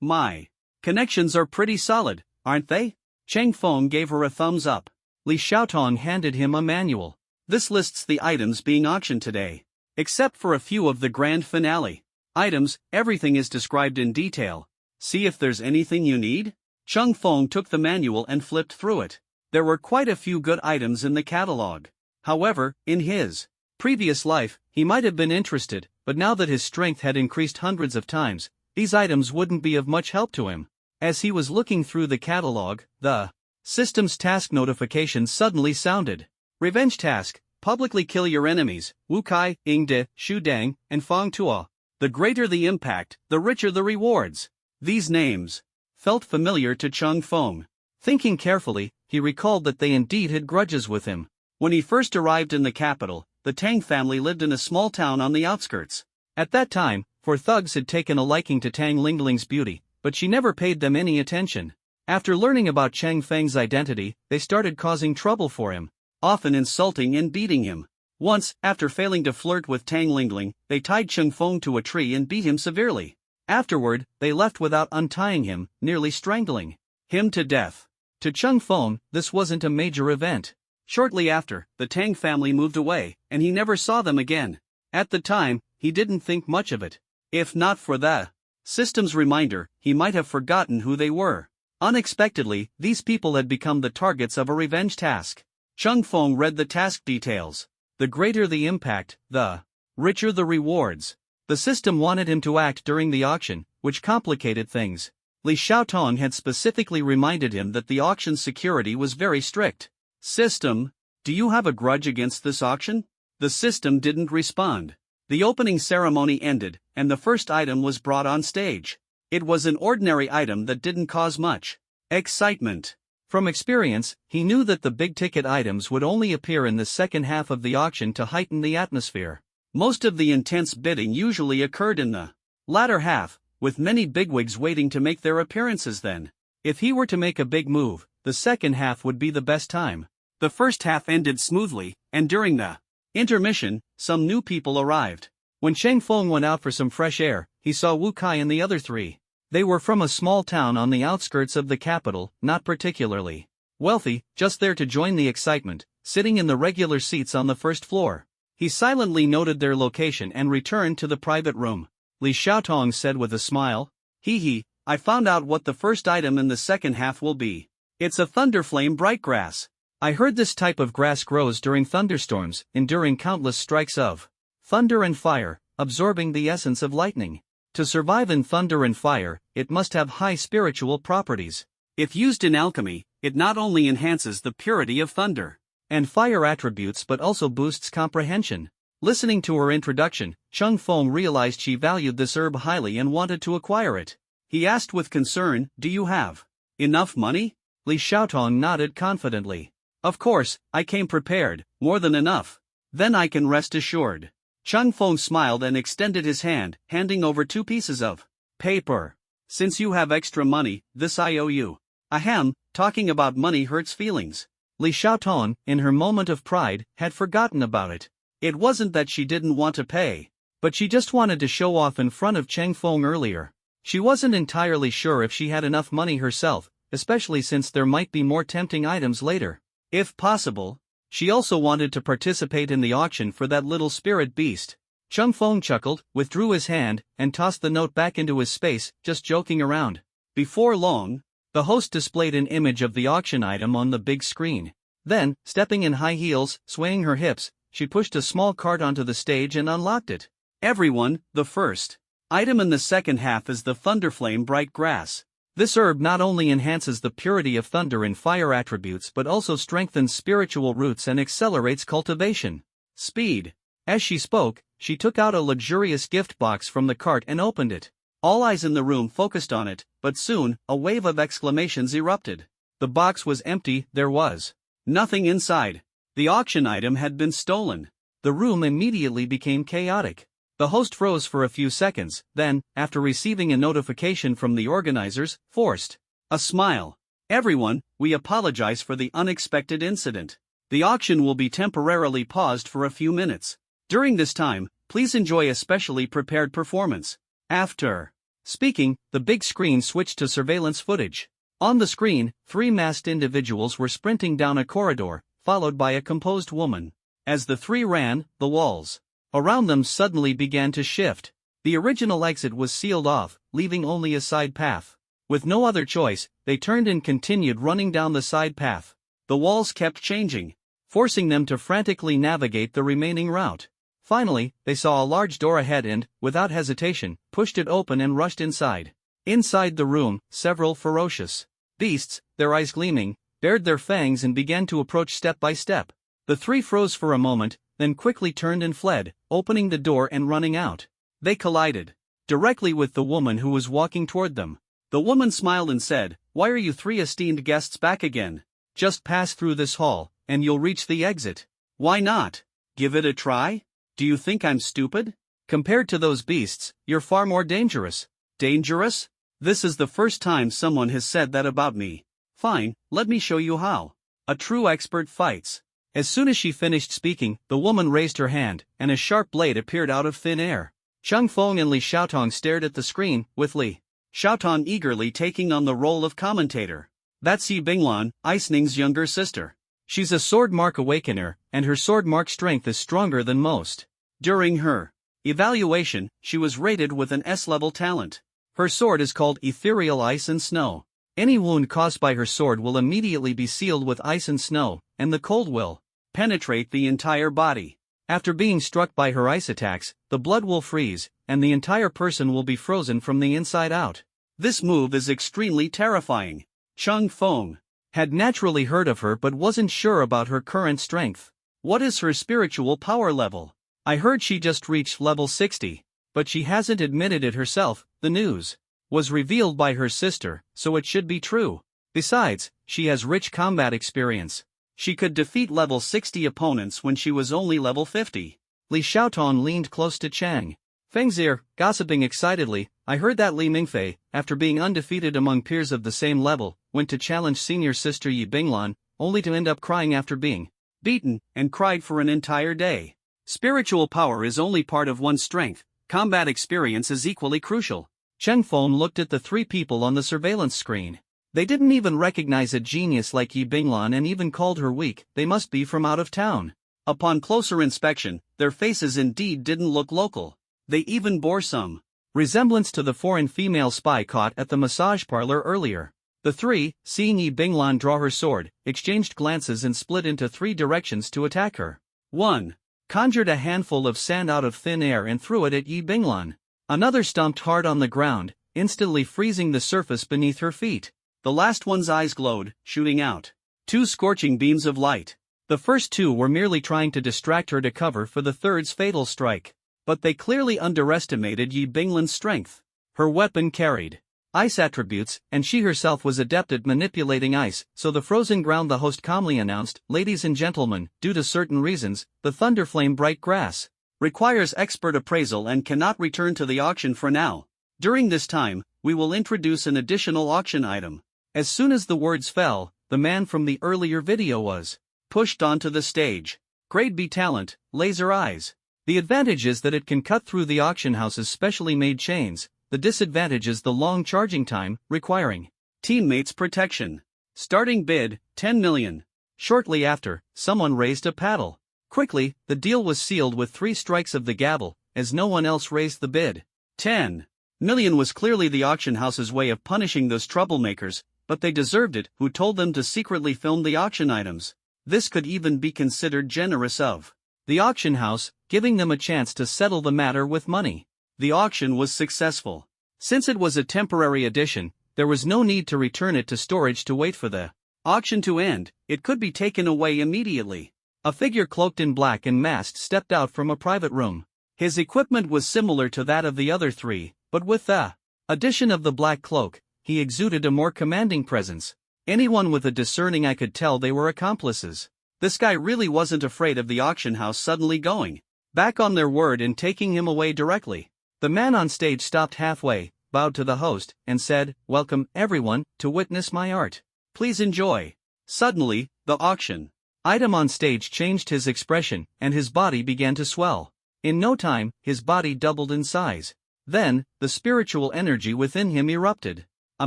My connections are pretty solid, aren't they? Cheng Feng gave her a thumbs up. Li Xiaotong handed him a manual. This lists the items being auctioned today. Except for a few of the grand finale items, everything is described in detail. See if there's anything you need? Cheng Feng took the manual and flipped through it. There were quite a few good items in the catalog. However, in his previous life, he might have been interested, but now that his strength had increased hundreds of times, these items wouldn't be of much help to him. As he was looking through the catalog, the system's task notification suddenly sounded. Revenge task, publicly kill your enemies, Wu Kai, Yingde, Shu Dang, and Fang Tuo. The greater the impact, the richer the rewards. These names felt familiar to Cheng Feng. Thinking carefully, he recalled that they indeed had grudges with him. When he first arrived in the capital, the Tang family lived in a small town on the outskirts. At that time, four thugs had taken a liking to Tang Lingling's beauty, but she never paid them any attention. After learning about Cheng Feng's identity, they started causing trouble for him, often insulting and beating him. Once, after failing to flirt with Tang Lingling, they tied Cheng Feng to a tree and beat him severely. Afterward, they left without untying him, nearly strangling him to death. To Cheng Feng, this wasn't a major event. Shortly after, the Tang family moved away, and he never saw them again. At the time, he didn't think much of it. If not for the system's reminder, he might have forgotten who they were. Unexpectedly, these people had become the targets of a revenge task. Cheng Feng read the task details. The greater the impact, the richer the rewards. The system wanted him to act during the auction, which complicated things. Li Xiaotong had specifically reminded him that the auction's security was very strict. System, do you have a grudge against this auction? The system didn't respond. The opening ceremony ended, and the first item was brought on stage. It was an ordinary item that didn't cause much excitement. From experience, he knew that the big-ticket items would only appear in the second half of the auction to heighten the atmosphere. Most of the intense bidding usually occurred in the latter half, with many bigwigs waiting to make their appearances then. If he were to make a big move, the second half would be the best time. The first half ended smoothly, and during the intermission, some new people arrived. When Cheng Feng went out for some fresh air, he saw Wu Kai and the other three. They were from a small town on the outskirts of the capital, not particularly wealthy, just there to join the excitement, sitting in the regular seats on the first floor. He silently noted their location and returned to the private room. Li Xiaotong said with a smile, I found out what the first item in the second half will be. It's a thunderflame bright grass. I heard this type of grass grows during thunderstorms, enduring countless strikes of thunder and fire, absorbing the essence of lightning. To survive in thunder and fire, it must have high spiritual properties. If used in alchemy, it not only enhances the purity of thunder and fire attributes but also boosts comprehension. Listening to her introduction, Cheng Feng realized she valued this herb highly and wanted to acquire it. He asked with concern, do you have enough money? Li Xiaotong nodded confidently. Of course, I came prepared, more than enough. Then I can rest assured. Cheng Feng smiled and extended his hand, handing over 2 pieces of paper. Since you have extra money, this I owe you. Ahem, talking about money hurts feelings. Li Xiaotong, in her moment of pride, had forgotten about it. It wasn't that she didn't want to pay, but she just wanted to show off in front of Cheng Feng earlier. She wasn't entirely sure if she had enough money herself, especially since there might be more tempting items later. If possible, she also wanted to participate in the auction for that little spirit beast. Cheng Feng chuckled, withdrew his hand, and tossed the note back into his space, just joking around. Before long, the host displayed an image of the auction item on the big screen. Then, stepping in high heels, swaying her hips, she pushed a small cart onto the stage and unlocked it. Everyone, the first Item in the second half is the Thunderflame Bright Grass. This herb not only enhances the purity of thunder and fire attributes but also strengthens spiritual roots and accelerates cultivation. Speed. As she spoke, she took out a luxurious gift box from the cart and opened it. All eyes in the room focused on it, but soon, a wave of exclamations erupted. The box was empty, there was nothing inside. The auction item had been stolen. The room immediately became chaotic. The host froze for a few seconds, then, after receiving a notification from the organizers, forced a smile. Everyone, we apologize for the unexpected incident. The auction will be temporarily paused for a few minutes. During this time, please enjoy a specially prepared performance. After speaking, the big screen switched to surveillance footage. On the screen, 3 masked individuals were sprinting down a corridor, followed by a composed woman. As the 3 ran, the walls around them suddenly began to shift. The original exit was sealed off, leaving only a side path. With no other choice, they turned and continued running down the side path. The walls kept changing, forcing them to frantically navigate the remaining route. Finally, they saw a large door ahead and, without hesitation, pushed it open and rushed inside. Inside the room, several ferocious beasts, their eyes gleaming, bared their fangs and began to approach step by step. The 3 froze for a moment, then quickly turned and fled, opening the door and running out. They collided directly with the woman who was walking toward them. The woman smiled and said, "Why are you 3 esteemed guests back again? Just pass through this hall, and you'll reach the exit. Why not? Give it a try? Do you think I'm stupid? Compared to those beasts, you're far more dangerous." Dangerous? This is the first time someone has said that about me. Fine, let me show you how. A true expert fights. As soon as she finished speaking, the woman raised her hand, and a sharp blade appeared out of thin air. Chung Feng and Li Xiaotong stared at the screen, with Li Xiaotong eagerly taking on the role of commentator. That's Yi Binglan, Ice Ning's younger sister. She's a sword mark awakener, and her sword mark strength is stronger than most. During her evaluation, she was rated with an S-level talent. Her sword is called Ethereal Ice and Snow. Any wound caused by her sword will immediately be sealed with ice and snow, and the cold will penetrate the entire body. After being struck by her ice attacks, the blood will freeze, and the entire person will be frozen from the inside out. This move is extremely terrifying. Chung Feng had naturally heard of her but wasn't sure about her current strength. What is her spiritual power level? I heard she just reached level 60, but she hasn't admitted it herself. The news was revealed by her sister, so it should be true. Besides, she has rich combat experience. She could defeat level 60 opponents when she was only level 50. Li Xiaotong leaned close to Chang Feng's ear, gossiping excitedly. I heard that Li Mingfei, after being undefeated among peers of the same level, went to challenge senior sister Yi Binglan, only to end up crying after being beaten, and cried for an entire day. Spiritual power is only part of one's strength. Combat experience is equally crucial. Cheng Feng looked at the 3 people on the surveillance screen. They didn't even recognize a genius like Yi Binglan and even called her weak. They must be from out of town. Upon closer inspection, their faces indeed didn't look local. They even bore some resemblance to the foreign female spy caught at the massage parlor earlier. The 3, seeing Yi Binglan draw her sword, exchanged glances and split into 3 directions to attack her. 1. Conjured a handful of sand out of thin air and threw it at Yi Binglan. Another stomped hard on the ground, instantly freezing the surface beneath her feet. The last one's eyes glowed, shooting out 2 scorching beams of light. The first 2 were merely trying to distract her to cover for the third's fatal strike. But they clearly underestimated Yi Binglan's strength. Her weapon carried ice attributes, and she herself was adept at manipulating ice, so the frozen ground. The host calmly announced, "Ladies and gentlemen, due to certain reasons, the Thunderflame Bright Grass requires expert appraisal and cannot return to the auction for now. During this time, we will introduce an additional auction item." As soon as the words fell, the man from the earlier video was pushed onto the stage. Grade B talent, laser eyes. The advantage is that it can cut through the auction house's specially made chains. The disadvantage is the long charging time, requiring teammates' protection. Starting bid, 10 million. Shortly after, someone raised a paddle. Quickly, the deal was sealed with 3 strikes of the gavel, as no one else raised the bid. 10 million was clearly the auction house's way of punishing those troublemakers, but they deserved it. Who told them to secretly film the auction items? This could even be considered generous of the auction house, giving them a chance to settle the matter with money. The auction was successful. Since it was a temporary edition, there was no need to return it to storage to wait for the auction to end. It could be taken away immediately. A figure cloaked in black and masked stepped out from a private room. His equipment was similar to that of the other three, but with the addition of the black cloak, he exuded a more commanding presence. Anyone with a discerning eye could tell they were accomplices. This guy really wasn't afraid of the auction house suddenly going back on their word and taking him away directly. The man on stage stopped halfway, bowed to the host, and said, "Welcome, everyone, to witness my art. Please enjoy." Suddenly, the auction item on stage changed his expression, and his body began to swell. In no time, his body doubled in size. Then, the spiritual energy within him erupted. A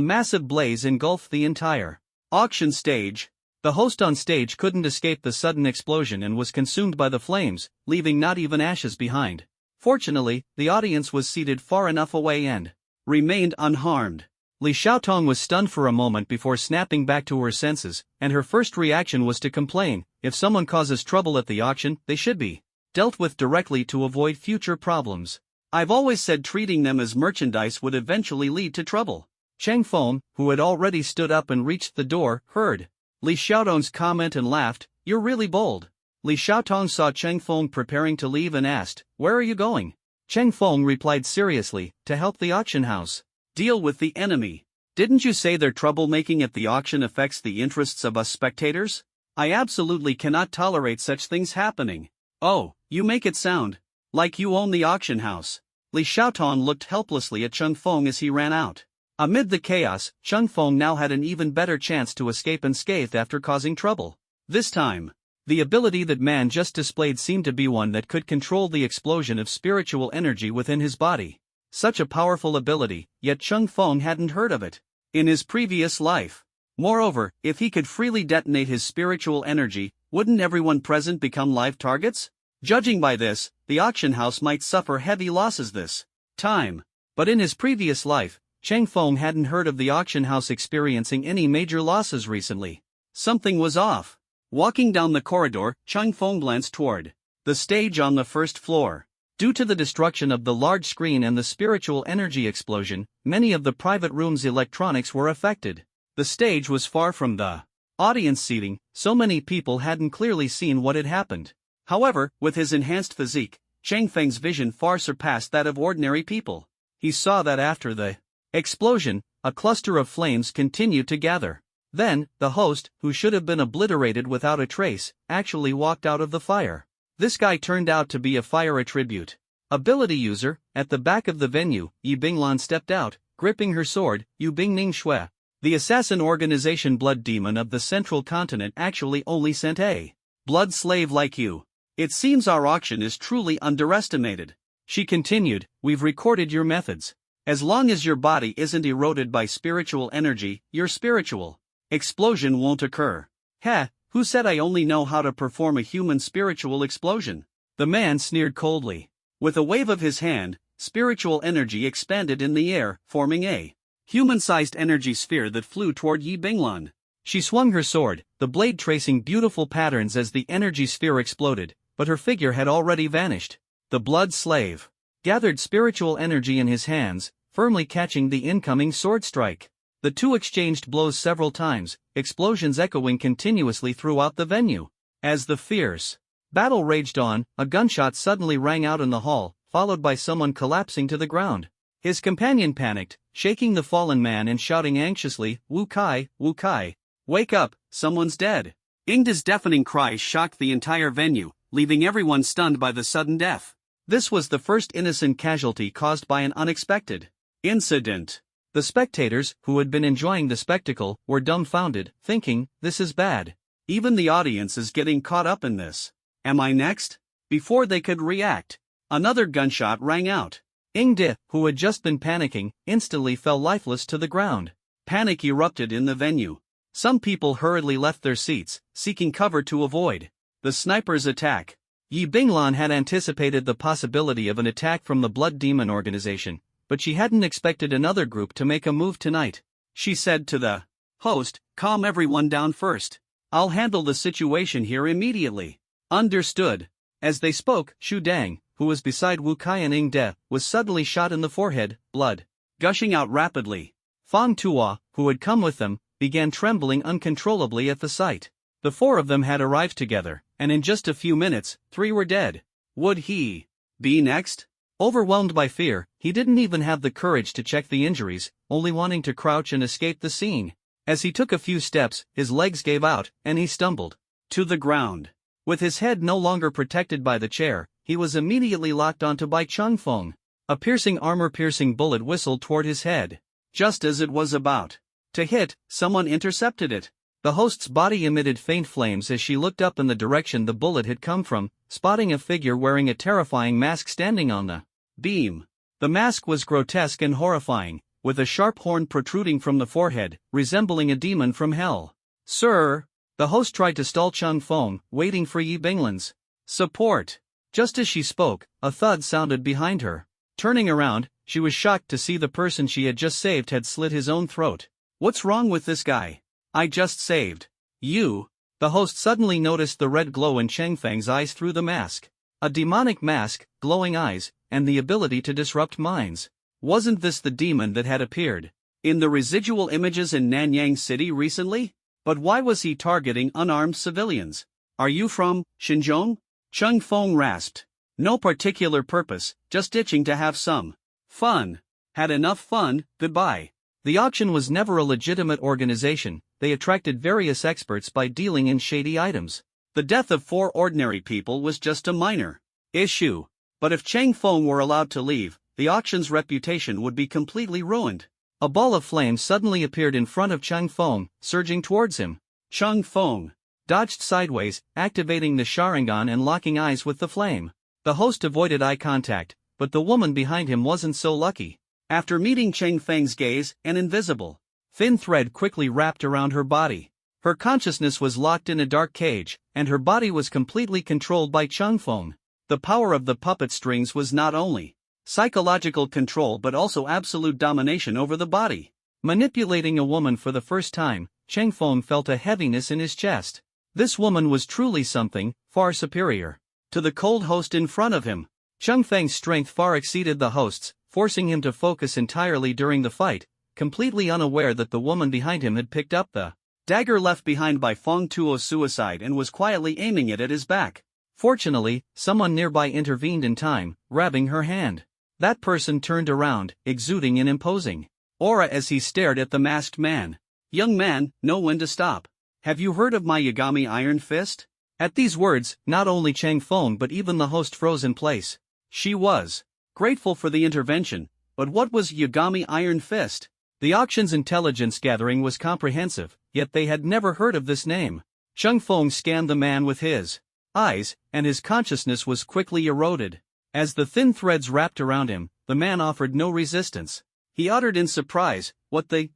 massive blaze engulfed the entire auction stage. The host on stage couldn't escape the sudden explosion and was consumed by the flames, leaving not even ashes behind. Fortunately, the audience was seated far enough away and remained unharmed. Li Xiaotong was stunned for a moment before snapping back to her senses, and her first reaction was to complain. If someone causes trouble at the auction, they should be dealt with directly to avoid future problems. I've always said treating them as merchandise would eventually lead to trouble. Cheng Feng, who had already stood up and reached the door, heard Li Xiaotong's comment and laughed. "You're really bold." Li Xiaotong saw Cheng Feng preparing to leave and asked, "Where are you going?" Cheng Feng replied seriously, "To help the auction house deal with the enemy." "Didn't you say their troublemaking at the auction affects the interests of us spectators? I absolutely cannot tolerate such things happening." "Oh, you make it sound like you own the auction house." Li Xiaotong looked helplessly at Cheng Feng as he ran out. Amid the chaos, Cheng Feng now had an even better chance to escape unscathed after causing trouble. This time, the ability that man just displayed seemed to be one that could control the explosion of spiritual energy within his body. Such a powerful ability, yet Cheng Feng hadn't heard of it in his previous life. Moreover, if he could freely detonate his spiritual energy, wouldn't everyone present become live targets? Judging by this, the auction house might suffer heavy losses this time. But in his previous life, Cheng Feng hadn't heard of the auction house experiencing any major losses recently. Something was off. Walking down the corridor, Cheng Feng glanced toward the stage on the first floor. Due to the destruction of the large screen and the spiritual energy explosion, many of the private room's electronics were affected. The stage was far from the audience seating, so many people hadn't clearly seen what had happened. However, with his enhanced physique, Cheng Feng's vision far surpassed that of ordinary people. He saw that after the explosion, a cluster of flames continued to gather. Then, the host, who should have been obliterated without a trace, actually walked out of the fire. This guy turned out to be a fire attribute ability user. At the back of the venue, Yi Binglan stepped out, gripping her sword. Yu Bingning Shui, the assassin organization blood demon of the central continent, actually only sent a blood slave like you. It seems our auction is truly underestimated. She continued, "We've recorded your methods. As long as your body isn't eroded by spiritual energy, your spiritual explosion won't occur." "Heh, who said I only know how to perform a human spiritual explosion?" The man sneered coldly. With a wave of his hand, spiritual energy expanded in the air, forming a human-sized energy sphere that flew toward Yi Binglan. She swung her sword, the blade tracing beautiful patterns as the energy sphere exploded, but her figure had already vanished. The blood slave gathered spiritual energy in his hands, firmly catching the incoming sword strike. The two exchanged blows several times, explosions echoing continuously throughout the venue. As the fierce battle raged on, a gunshot suddenly rang out in the hall, followed by someone collapsing to the ground. His companion panicked, shaking the fallen man and shouting anxiously, Wu Kai, wake up, someone's dead." Ingda's deafening cries shocked the entire venue, leaving everyone stunned by the sudden death. This was the first innocent casualty caused by an unexpected incident. The spectators, who had been enjoying the spectacle, were dumbfounded, thinking, "This is bad. Even the audience is getting caught up in this. Am I next?" Before they could react, another gunshot rang out. Ingde, who had just been panicking, instantly fell lifeless to the ground. Panic erupted in the venue. Some people hurriedly left their seats, seeking cover to avoid the sniper's attack. Yi Binglan had anticipated the possibility of an attack from the Blood Demon organization, but she hadn't expected another group to make a move tonight. She said to the host, "Calm everyone down first. I'll handle the situation here immediately." "Understood." As they spoke, Shu Dang, who was beside Wu Qianning De, was suddenly shot in the forehead, blood gushing out rapidly. Fang Tuo, who had come with them, began trembling uncontrollably at the sight. The four of them had arrived together, and in just a few minutes, three were dead. Would he be next? Overwhelmed by fear, he didn't even have the courage to check the injuries, only wanting to crouch and escape the scene. As he took a few steps, his legs gave out, and he stumbled to the ground. With his head no longer protected by the chair, he was immediately locked onto by Chung Feng. A piercing armor-piercing bullet whistled toward his head. Just as it was about to hit, someone intercepted it. The host's body emitted faint flames as she looked up in the direction the bullet had come from, spotting a figure wearing a terrifying mask standing on the beam. The mask was grotesque and horrifying, with a sharp horn protruding from the forehead, resembling a demon from hell. "Sir!" The host tried to stall Chung Feng, waiting for Yi Binglan's support. Just as she spoke, a thud sounded behind her. Turning around, she was shocked to see the person she had just saved had slit his own throat. "What's wrong with this guy? I just saved you." The host suddenly noticed the red glow in Cheng Feng's eyes through the mask. A demonic mask, glowing eyes, and the ability to disrupt minds. Wasn't this the demon that had appeared in the residual images in Nanyang City recently? But why was he targeting unarmed civilians? "Are you from Xinjiang?" Chung Feng rasped. "No particular purpose, just itching to have some fun." "Had enough fun, goodbye." The auction was never a legitimate organization. They attracted various experts by dealing in shady items. The death of 4 ordinary people was just a minor issue. But if Cheng Feng were allowed to leave, the auction's reputation would be completely ruined. A ball of flame suddenly appeared in front of Chung Feng, surging towards him. Chung Feng dodged sideways, activating the Sharingan and locking eyes with the flame. The host avoided eye contact, but the woman behind him wasn't so lucky. After meeting Cheng Feng's gaze, an invisible thin thread quickly wrapped around her body. Her consciousness was locked in a dark cage, and her body was completely controlled by Chung Feng. The power of the puppet strings was not only psychological control but also absolute domination over the body. Manipulating a woman for the first time, Cheng Feng felt a heaviness in his chest. This woman was truly something far superior to the cold host in front of him. Chung Feng's strength far exceeded the host's, forcing him to focus entirely during the fight, completely unaware that the woman behind him had picked up the dagger left behind by Fang Tuo's suicide and was quietly aiming it at his back. Fortunately, someone nearby intervened in time, grabbing her hand. That person turned around, exuding an imposing aura as he stared at the masked man. "Young man, know when to stop. Have you heard of my Yagami Iron Fist?" At these words, not only Cheng Feng but even the host froze in place. She was grateful for the intervention, but what was Yagami Iron Fist? The auction's intelligence gathering was comprehensive, yet they had never heard of this name. Chung Feng scanned the man with his eyes, and his consciousness was quickly eroded. As the thin threads wrapped around him, the man offered no resistance. He uttered in surprise,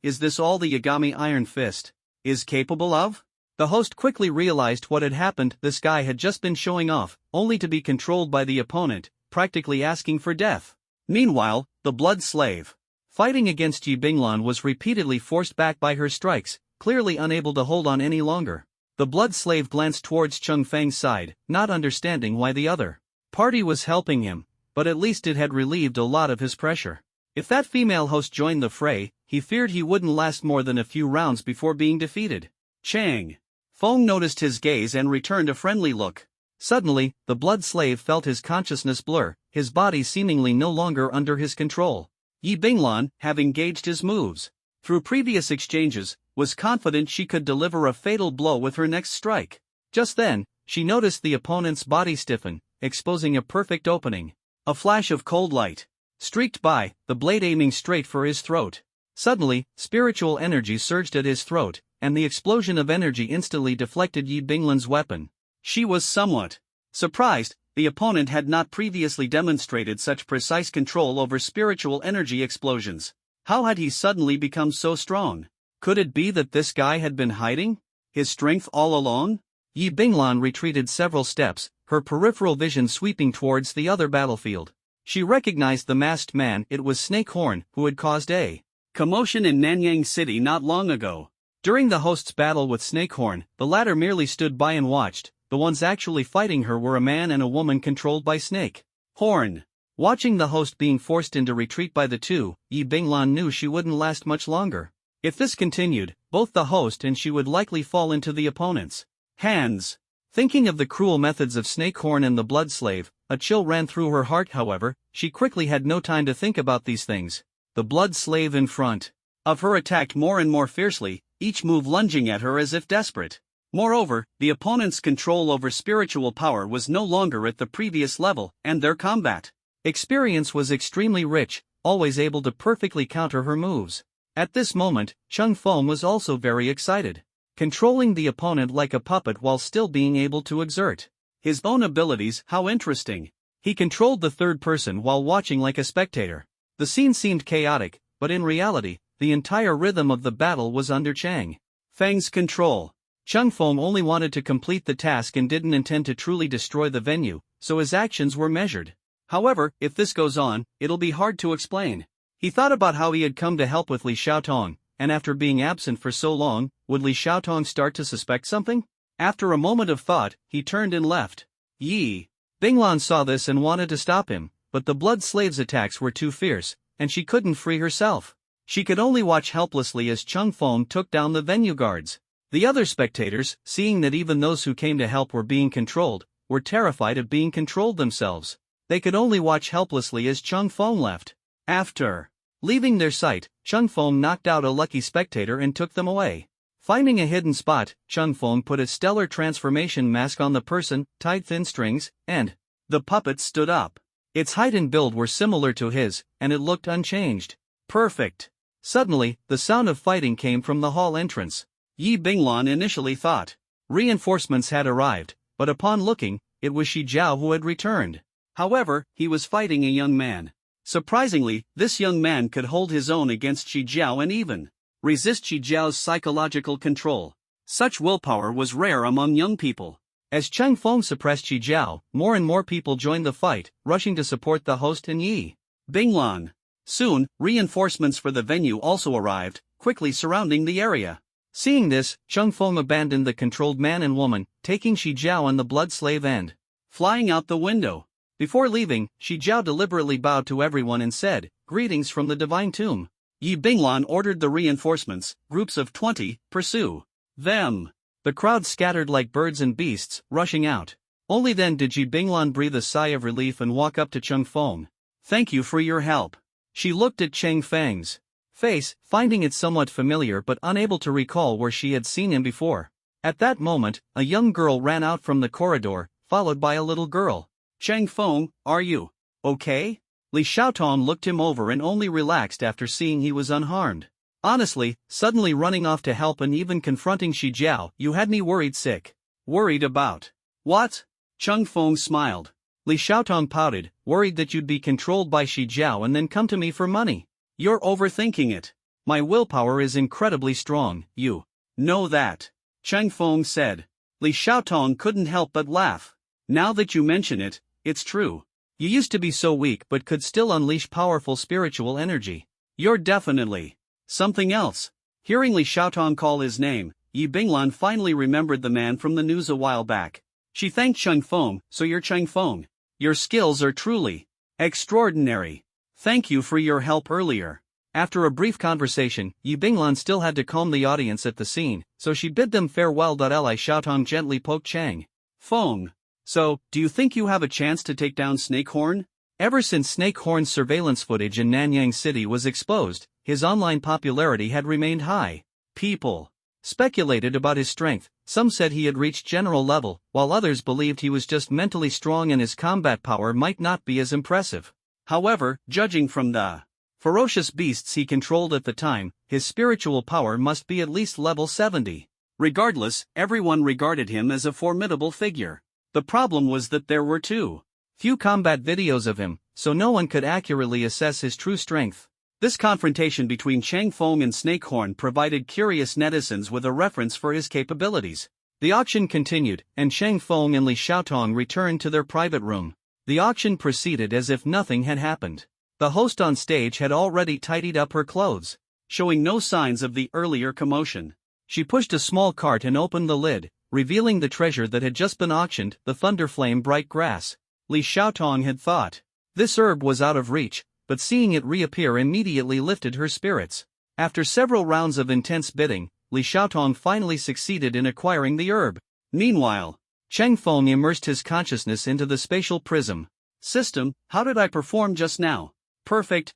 is this all the Yagami Iron Fist is capable of?" The host quickly realized what had happened. This guy had just been showing off, only to be controlled by the opponent, practically asking for death. Meanwhile, the blood slave fighting against Yi Binglan was repeatedly forced back by her strikes, clearly unable to hold on any longer. The blood slave glanced towards Chung Feng's side, not understanding why the other party was helping him, but at least it had relieved a lot of his pressure. If that female host joined the fray, he feared he wouldn't last more than a few rounds before being defeated. Cheng Feng noticed his gaze and returned a friendly look. Suddenly, the blood slave felt his consciousness blur, his body seemingly no longer under his control. Yi Binglan, having gauged his moves through previous exchanges, was confident she could deliver a fatal blow with her next strike. Just then, she noticed the opponent's body stiffen, exposing a perfect opening. A flash of cold light streaked by, the blade aiming straight for his throat. Suddenly, spiritual energy surged at his throat, and the explosion of energy instantly deflected Yi Binglan's weapon. She was somewhat surprised. The opponent had not previously demonstrated such precise control over spiritual energy explosions. How had he suddenly become so strong? Could it be that this guy had been hiding his strength all along? Yi Binglan retreated several steps, her peripheral vision sweeping towards the other battlefield. She recognized the masked man. It was Snakehorn, who had caused a commotion in Nanyang City not long ago. During the host's battle with Snakehorn, the latter merely stood by and watched. The ones actually fighting her were a man and a woman controlled by Snake. Horn. Watching the host being forced into retreat by the two, Yi Binglan knew she wouldn't last much longer. If this continued, both the host and she would likely fall into the opponent's hands. Thinking of the cruel methods of Snakehorn and the Blood Slave, a chill ran through her heart. However, she quickly had no time to think about these things. The Blood Slave in front of her attacked more and more fiercely, each move lunging at her as if desperate. Moreover, the opponent's control over spiritual power was no longer at the previous level, and their combat experience was extremely rich, always able to perfectly counter her moves. At this moment, Chung Feng was also very excited. Controlling the opponent like a puppet while still being able to exert his own abilities, how interesting. He controlled the third person while watching like a spectator. The scene seemed chaotic, but in reality, the entire rhythm of the battle was under Chang Feng's control. Chung Feng only wanted to complete the task and didn't intend to truly destroy the venue, so his actions were measured. However, if this goes on, it'll be hard to explain. He thought about how he had come to help with Li Xiaotong, and after being absent for so long, would Li Xiaotong start to suspect something? After a moment of thought, he turned and left. Yi Binglan saw this and wanted to stop him, but the Blood Slave's attacks were too fierce, and she couldn't free herself. She could only watch helplessly as Chung Feng took down the venue guards. The other spectators, seeing that even those who came to help were being controlled, were terrified of being controlled themselves. They could only watch helplessly as Chung Feng left. After leaving their sight, Chung Feng knocked out a lucky spectator and took them away. Finding a hidden spot, Chung Feng put a stellar transformation mask on the person, tied thin strings, and the puppet stood up. Its height and build were similar to his, and it looked unchanged. Perfect. Suddenly, the sound of fighting came from the hall entrance. Yi Binglan initially thought reinforcements had arrived, but upon looking, it was Shi Jiao who had returned. However, he was fighting a young man. Surprisingly, this young man could hold his own against Shi Jiao and even resist Shi Jiao's psychological control. Such willpower was rare among young people. As Chung Feng suppressed Shi Jiao, more and more people joined the fight, rushing to support the host and Yi Binglan. Soon, reinforcements for the venue also arrived, quickly surrounding the area. Seeing this, Chung Feng abandoned the controlled man and woman, taking Shi Jiao and the Blood Slave and flying out the window. Before leaving, Shi Jiao deliberately bowed to everyone and said, "Greetings from the Divine Tomb." Yi Binglan ordered the reinforcements, groups of 20, pursue them. The crowd scattered like birds and beasts, rushing out. Only then did Yi Binglan breathe a sigh of relief and walk up to Chung Feng. "Thank you for your help." She looked at Chang Feng's face, finding it somewhat familiar but unable to recall where she had seen him before. At that moment, a young girl ran out from the corridor, followed by a little girl. "Chang Feng, are you okay?" Li Xiaotong looked him over and only relaxed after seeing he was unharmed. "Honestly, suddenly running off to help and even confronting Shi Jiao, you had me worried sick." "Worried about what?" Chung Feng smiled. Li Xiaotong pouted, "Worried that you'd be controlled by Shi Jiao and then come to me for money." "You're overthinking it. My willpower is incredibly strong, you know that," Chung Feng said. Li Xiaotong couldn't help but laugh. "Now that you mention it, it's true. You used to be so weak but could still unleash powerful spiritual energy. You're definitely something else." Hearing Li Xiaotong call his name, Yi Binglan finally remembered the man from the news a while back. She thanked Chung Feng. "So you're Chung Feng. Your skills are truly extraordinary. Thank you for your help earlier." After a brief conversation, Yi Binglan still had to calm the audience at the scene, so she bid them farewell. Li Xiaotong gently poked Chang Feng. "So, do you think you have a chance to take down Snakehorn?" Ever since Snakehorn's surveillance footage in Nanyang City was exposed, his online popularity had remained high. People speculated about his strength. Some said he had reached general level, while others believed he was just mentally strong and his combat power might not be as impressive. However, judging from the ferocious beasts he controlled at the time, his spiritual power must be at least level 70. Regardless, everyone regarded him as a formidable figure. The problem was that there were too few combat videos of him, so no one could accurately assess his true strength. This confrontation between Chang Feng and Snakehorn provided curious netizens with a reference for his capabilities. The auction continued, and Chang Feng and Li Xiaotong returned to their private room. The auction proceeded as if nothing had happened. The host on stage had already tidied up her clothes, showing no signs of the earlier commotion. She pushed a small cart and opened the lid, revealing the treasure that had just been auctioned, the Thunderflame bright grass. Li Xiaotong had thought. This herb was out of reach, but seeing it reappear immediately lifted her spirits. After several rounds of intense bidding, Li Xiaotong finally succeeded in acquiring the herb. Meanwhile, Cheng Feng immersed his consciousness into the spatial prism. System, how did I perform just now? Perfect.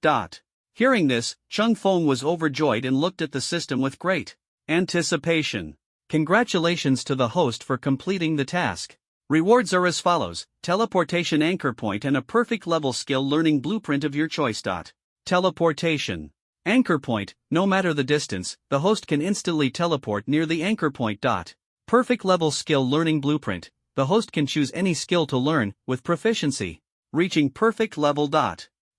Hearing this, Cheng Feng was overjoyed and looked at the system with great anticipation. Congratulations to the host for completing the task. Rewards are as follows: teleportation anchor point and a perfect level skill learning blueprint of your choice. Teleportation anchor point, no matter the distance, the host can instantly teleport near the anchor point. Perfect level skill learning blueprint, the host can choose any skill to learn, with proficiency. Reaching perfect level.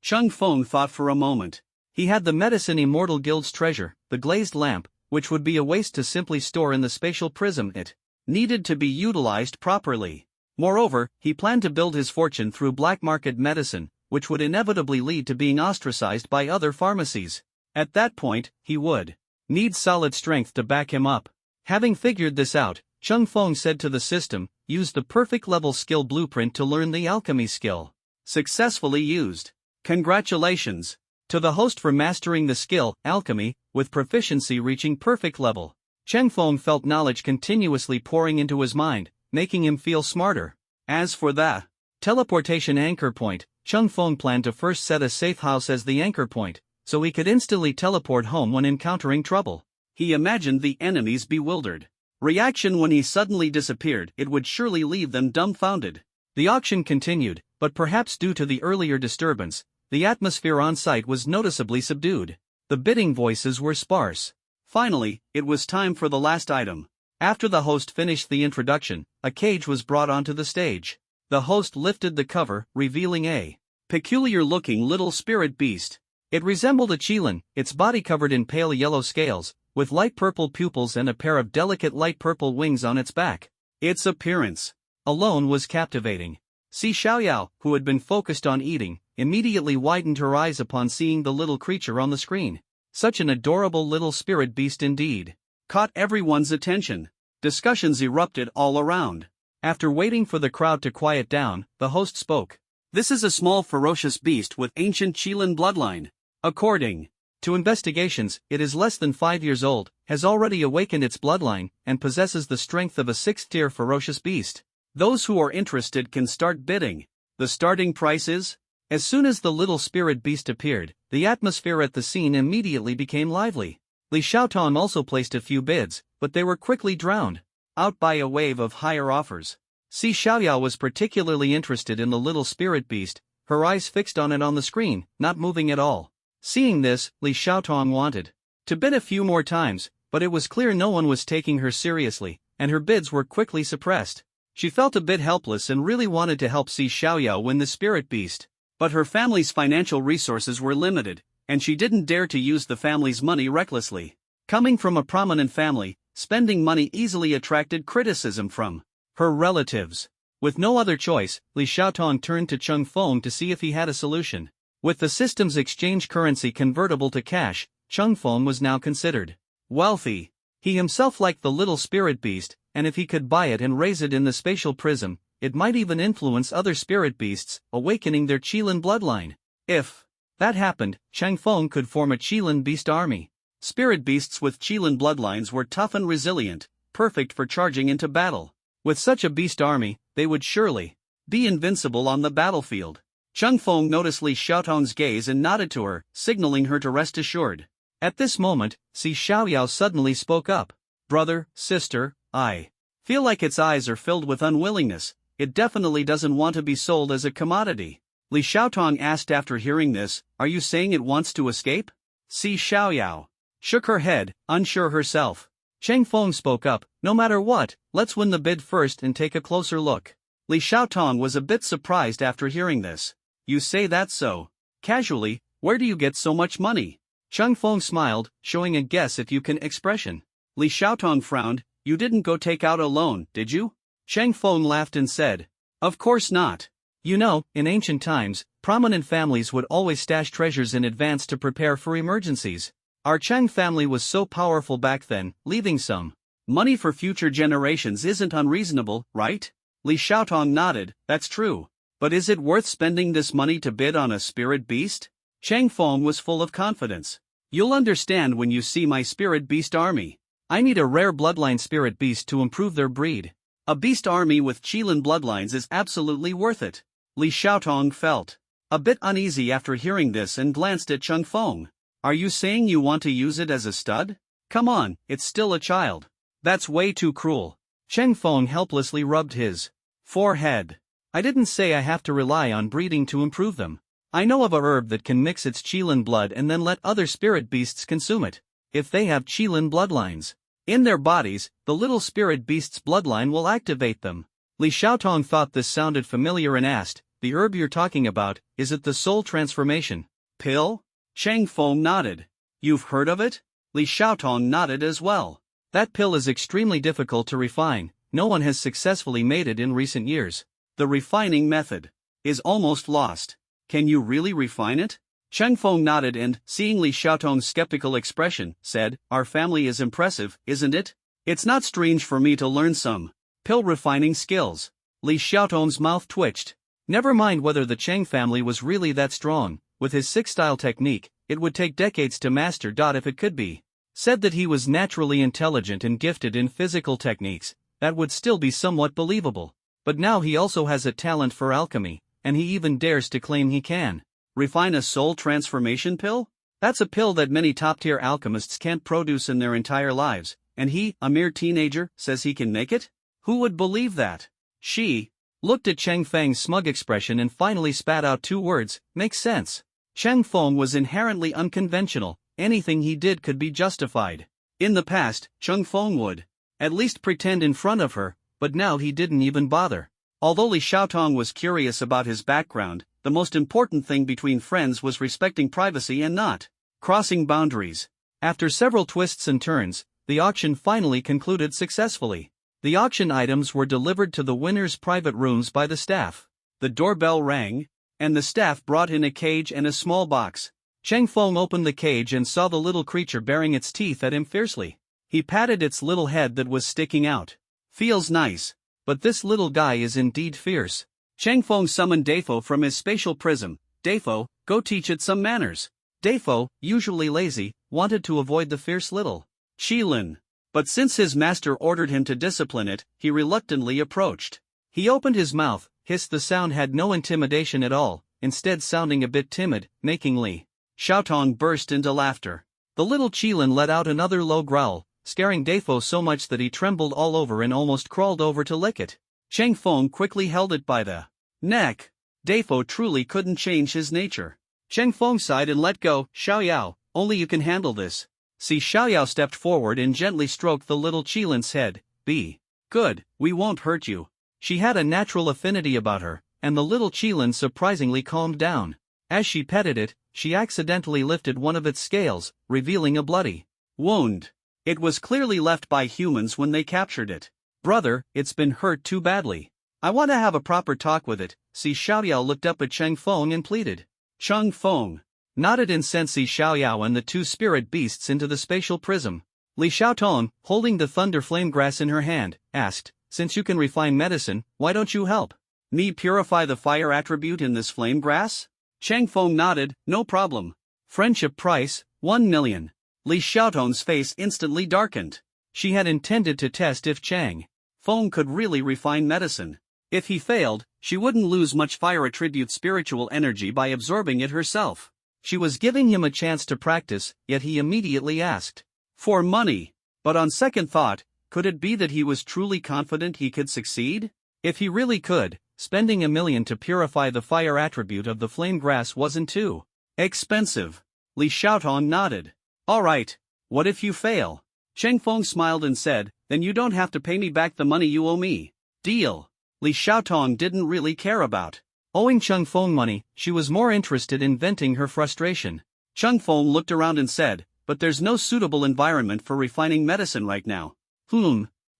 Cheng Feng thought for a moment. He had the Medicine Immortal Guild's treasure, the glazed lamp, which would be a waste to simply store in the spatial prism. It needed to be utilized properly. Moreover, he planned to build his fortune through black market medicine, which would inevitably lead to being ostracized by other pharmacies. At that point, he would need solid strength to back him up. Having figured this out, Cheng Feng said to the system, use the perfect level skill blueprint to learn the alchemy skill. Successfully used. Congratulations to the host for mastering the skill, alchemy, with proficiency reaching perfect level. Cheng Feng felt knowledge continuously pouring into his mind, making him feel smarter. As for the teleportation anchor point, Cheng Feng planned to first set a safe house as the anchor point, so he could instantly teleport home when encountering trouble. He imagined the enemy's bewildered reaction when he suddenly disappeared. It would surely leave them dumbfounded. The auction continued, but perhaps due to the earlier disturbance, the atmosphere on site was noticeably subdued. The bidding voices were sparse. Finally, it was time for the last item. After the host finished the introduction, a cage was brought onto the stage. The host lifted the cover, revealing a peculiar-looking little spirit beast. It resembled a qilin, its body covered in pale yellow scales, with light purple pupils and a pair of delicate light purple wings on its back. Its appearance alone was captivating. Si Xiaoyao, who had been focused on eating, immediately widened her eyes upon seeing the little creature on the screen. Such an adorable little spirit beast indeed. Caught everyone's attention. Discussions erupted all around. After waiting for the crowd to quiet down, the host spoke. This is a small ferocious beast with ancient qilin bloodline. According to investigations, it is less than 5 years old, has already awakened its bloodline, and possesses the strength of a 6th-tier ferocious beast. Those who are interested can start bidding. The starting price is? As soon as the little spirit beast appeared, the atmosphere at the scene immediately became lively. Li Xiaotong also placed a few bids, but they were quickly drowned out by a wave of higher offers. Si Xiaoyao was particularly interested in the little spirit beast, her eyes fixed on it on the screen, not moving at all. Seeing this, Li Xiaotong wanted to bid a few more times, but it was clear no one was taking her seriously, and her bids were quickly suppressed. She felt a bit helpless and really wanted to help Si Xiaoyao win the spirit beast. But her family's financial resources were limited, and she didn't dare to use the family's money recklessly. Coming from a prominent family, spending money easily attracted criticism from her relatives. With no other choice, Li Xiaotong turned to Cheng Feng to see if he had a solution. With the system's exchange currency convertible to cash, Cheng Feng was now considered wealthy. He himself liked the little spirit beast, and if he could buy it and raise it in the spatial prism, it might even influence other spirit beasts, awakening their qilin bloodline. If that happened, Cheng Feng could form a qilin beast army. Spirit beasts with qilin bloodlines were tough and resilient, perfect for charging into battle. With such a beast army, they would surely be invincible on the battlefield. Cheng Feng noticed Li Xiaotong's gaze and nodded to her, signaling her to rest assured. At this moment, Si Xiaoyao suddenly spoke up. Brother, sister, I feel like its eyes are filled with unwillingness. It definitely doesn't want to be sold as a commodity. Li Xiaotong asked after hearing this, are you saying it wants to escape? Si Xiaoyao shook her head, unsure herself. Cheng Feng spoke up, no matter what, let's win the bid first and take a closer look. Li Xiaotong was a bit surprised after hearing this. You say that so casually, where do you get so much money? Cheng Feng smiled, showing a guess if you can expression. Li Xiaotong frowned, you didn't go take out a loan, did you? Cheng Feng laughed and said, of course not. You know, in ancient times, prominent families would always stash treasures in advance to prepare for emergencies. Our Cheng family was so powerful back then, leaving some money for future generations isn't unreasonable, right? Li Xiaotong nodded, that's true. But is it worth spending this money to bid on a spirit beast? Chang Feng was full of confidence. You'll understand when you see my spirit beast army. I need a rare bloodline spirit beast to improve their breed. A beast army with Qilin bloodlines is absolutely worth it. Li Xiaotong felt a bit uneasy after hearing this and glanced at Chang Feng. Are you saying you want to use it as a stud? Come on, it's still a child. That's way too cruel. Chang Feng helplessly rubbed his forehead. I didn't say I have to rely on breeding to improve them. I know of a herb that can mix its Qilin blood and then let other spirit beasts consume it. If they have Qilin bloodlines in their bodies, the little spirit beast's bloodline will activate them. Li Xiaotong thought this sounded familiar and asked, the herb you're talking about, is it the soul transformation pill? Chang Feng nodded. You've heard of it? Li Xiaotong nodded as well. That pill is extremely difficult to refine, no one has successfully made it in recent years. The refining method is almost lost. Can you really refine it? Chang Feng nodded and, seeing Li Xiaotong's skeptical expression, said, our family is impressive, isn't it? It's not strange for me to learn some pill refining skills. Li Xiaotong's mouth twitched. Never mind whether the Chang family was really that strong, with his six-style technique, it would take decades to master. If it could be said that he was naturally intelligent and gifted in physical techniques, that would still be somewhat believable. But now he also has a talent for alchemy, and he even dares to claim he can refine a soul transformation pill? That's a pill that many top-tier alchemists can't produce in their entire lives, and he, a mere teenager, says he can make it? Who would believe that? She looked at Chang Feng's smug expression and finally spat out two words, makes sense. Chang Feng was inherently unconventional, anything he did could be justified. In the past, Chang Feng would at least pretend in front of her, but now he didn't even bother. Although Li Xiaotong was curious about his background, the most important thing between friends was respecting privacy and not crossing boundaries. After several twists and turns, the auction finally concluded successfully. The auction items were delivered to the winner's private rooms by the staff. The doorbell rang, and the staff brought in a cage and a small box. Chang Feng opened the cage and saw the little creature baring its teeth at him fiercely. He patted its little head that was sticking out. Feels nice. But this little guy is indeed fierce. Chang Feng summoned Defo from his spatial prism. Defo, go teach it some manners. Defo, usually lazy, wanted to avoid the fierce little Qilin. But since his master ordered him to discipline it, he reluctantly approached. He opened his mouth, hissed. The sound had no intimidation at all, instead sounding a bit timid, making Li Xiaotong burst into laughter. The little Qilin let out another low growl, scaring Defo so much that he trembled all over and almost crawled over to lick it. Chang Feng quickly held it by the neck. Defo truly couldn't change his nature. Chang Feng sighed and let go. Xiaoyao, only you can handle this. See, Xiaoyao stepped forward and gently stroked the little Qilin's head. Be good, we won't hurt you. She had a natural affinity about her, and the little Qilin surprisingly calmed down. As she petted it, she accidentally lifted one of its scales, revealing a bloody wound. It was clearly left by humans when they captured it. Brother, it's been hurt too badly. I want to have a proper talk with it. See, Xiaoyao looked up at Chang Feng and pleaded. Chang Feng nodded in sense. See Xiaoyao and the two spirit beasts into the spatial prism. Li Xiaotong, holding the thunder flame grass in her hand, asked, since you can refine medicine, why don't you help me purify the fire attribute in this flame grass? Chang Feng nodded, no problem. Friendship price, 1 million. Li Xiaotong's face instantly darkened. She had intended to test if Chang Feng could really refine medicine. If he failed, she wouldn't lose much fire attribute spiritual energy by absorbing it herself. She was giving him a chance to practice, yet he immediately asked for money. But on second thought, could it be that he was truly confident he could succeed? If he really could, spending 1 million to purify the fire attribute of the flame grass wasn't too expensive. Li Xiaotong nodded. All right, what if you fail? Chang Feng smiled and said, then you don't have to pay me back the money you owe me. Deal. Li Xiaotong didn't really care about owing Chang Feng money, she was more interested in venting her frustration. Chang Feng looked around and said, but there's no suitable environment for refining medicine right now.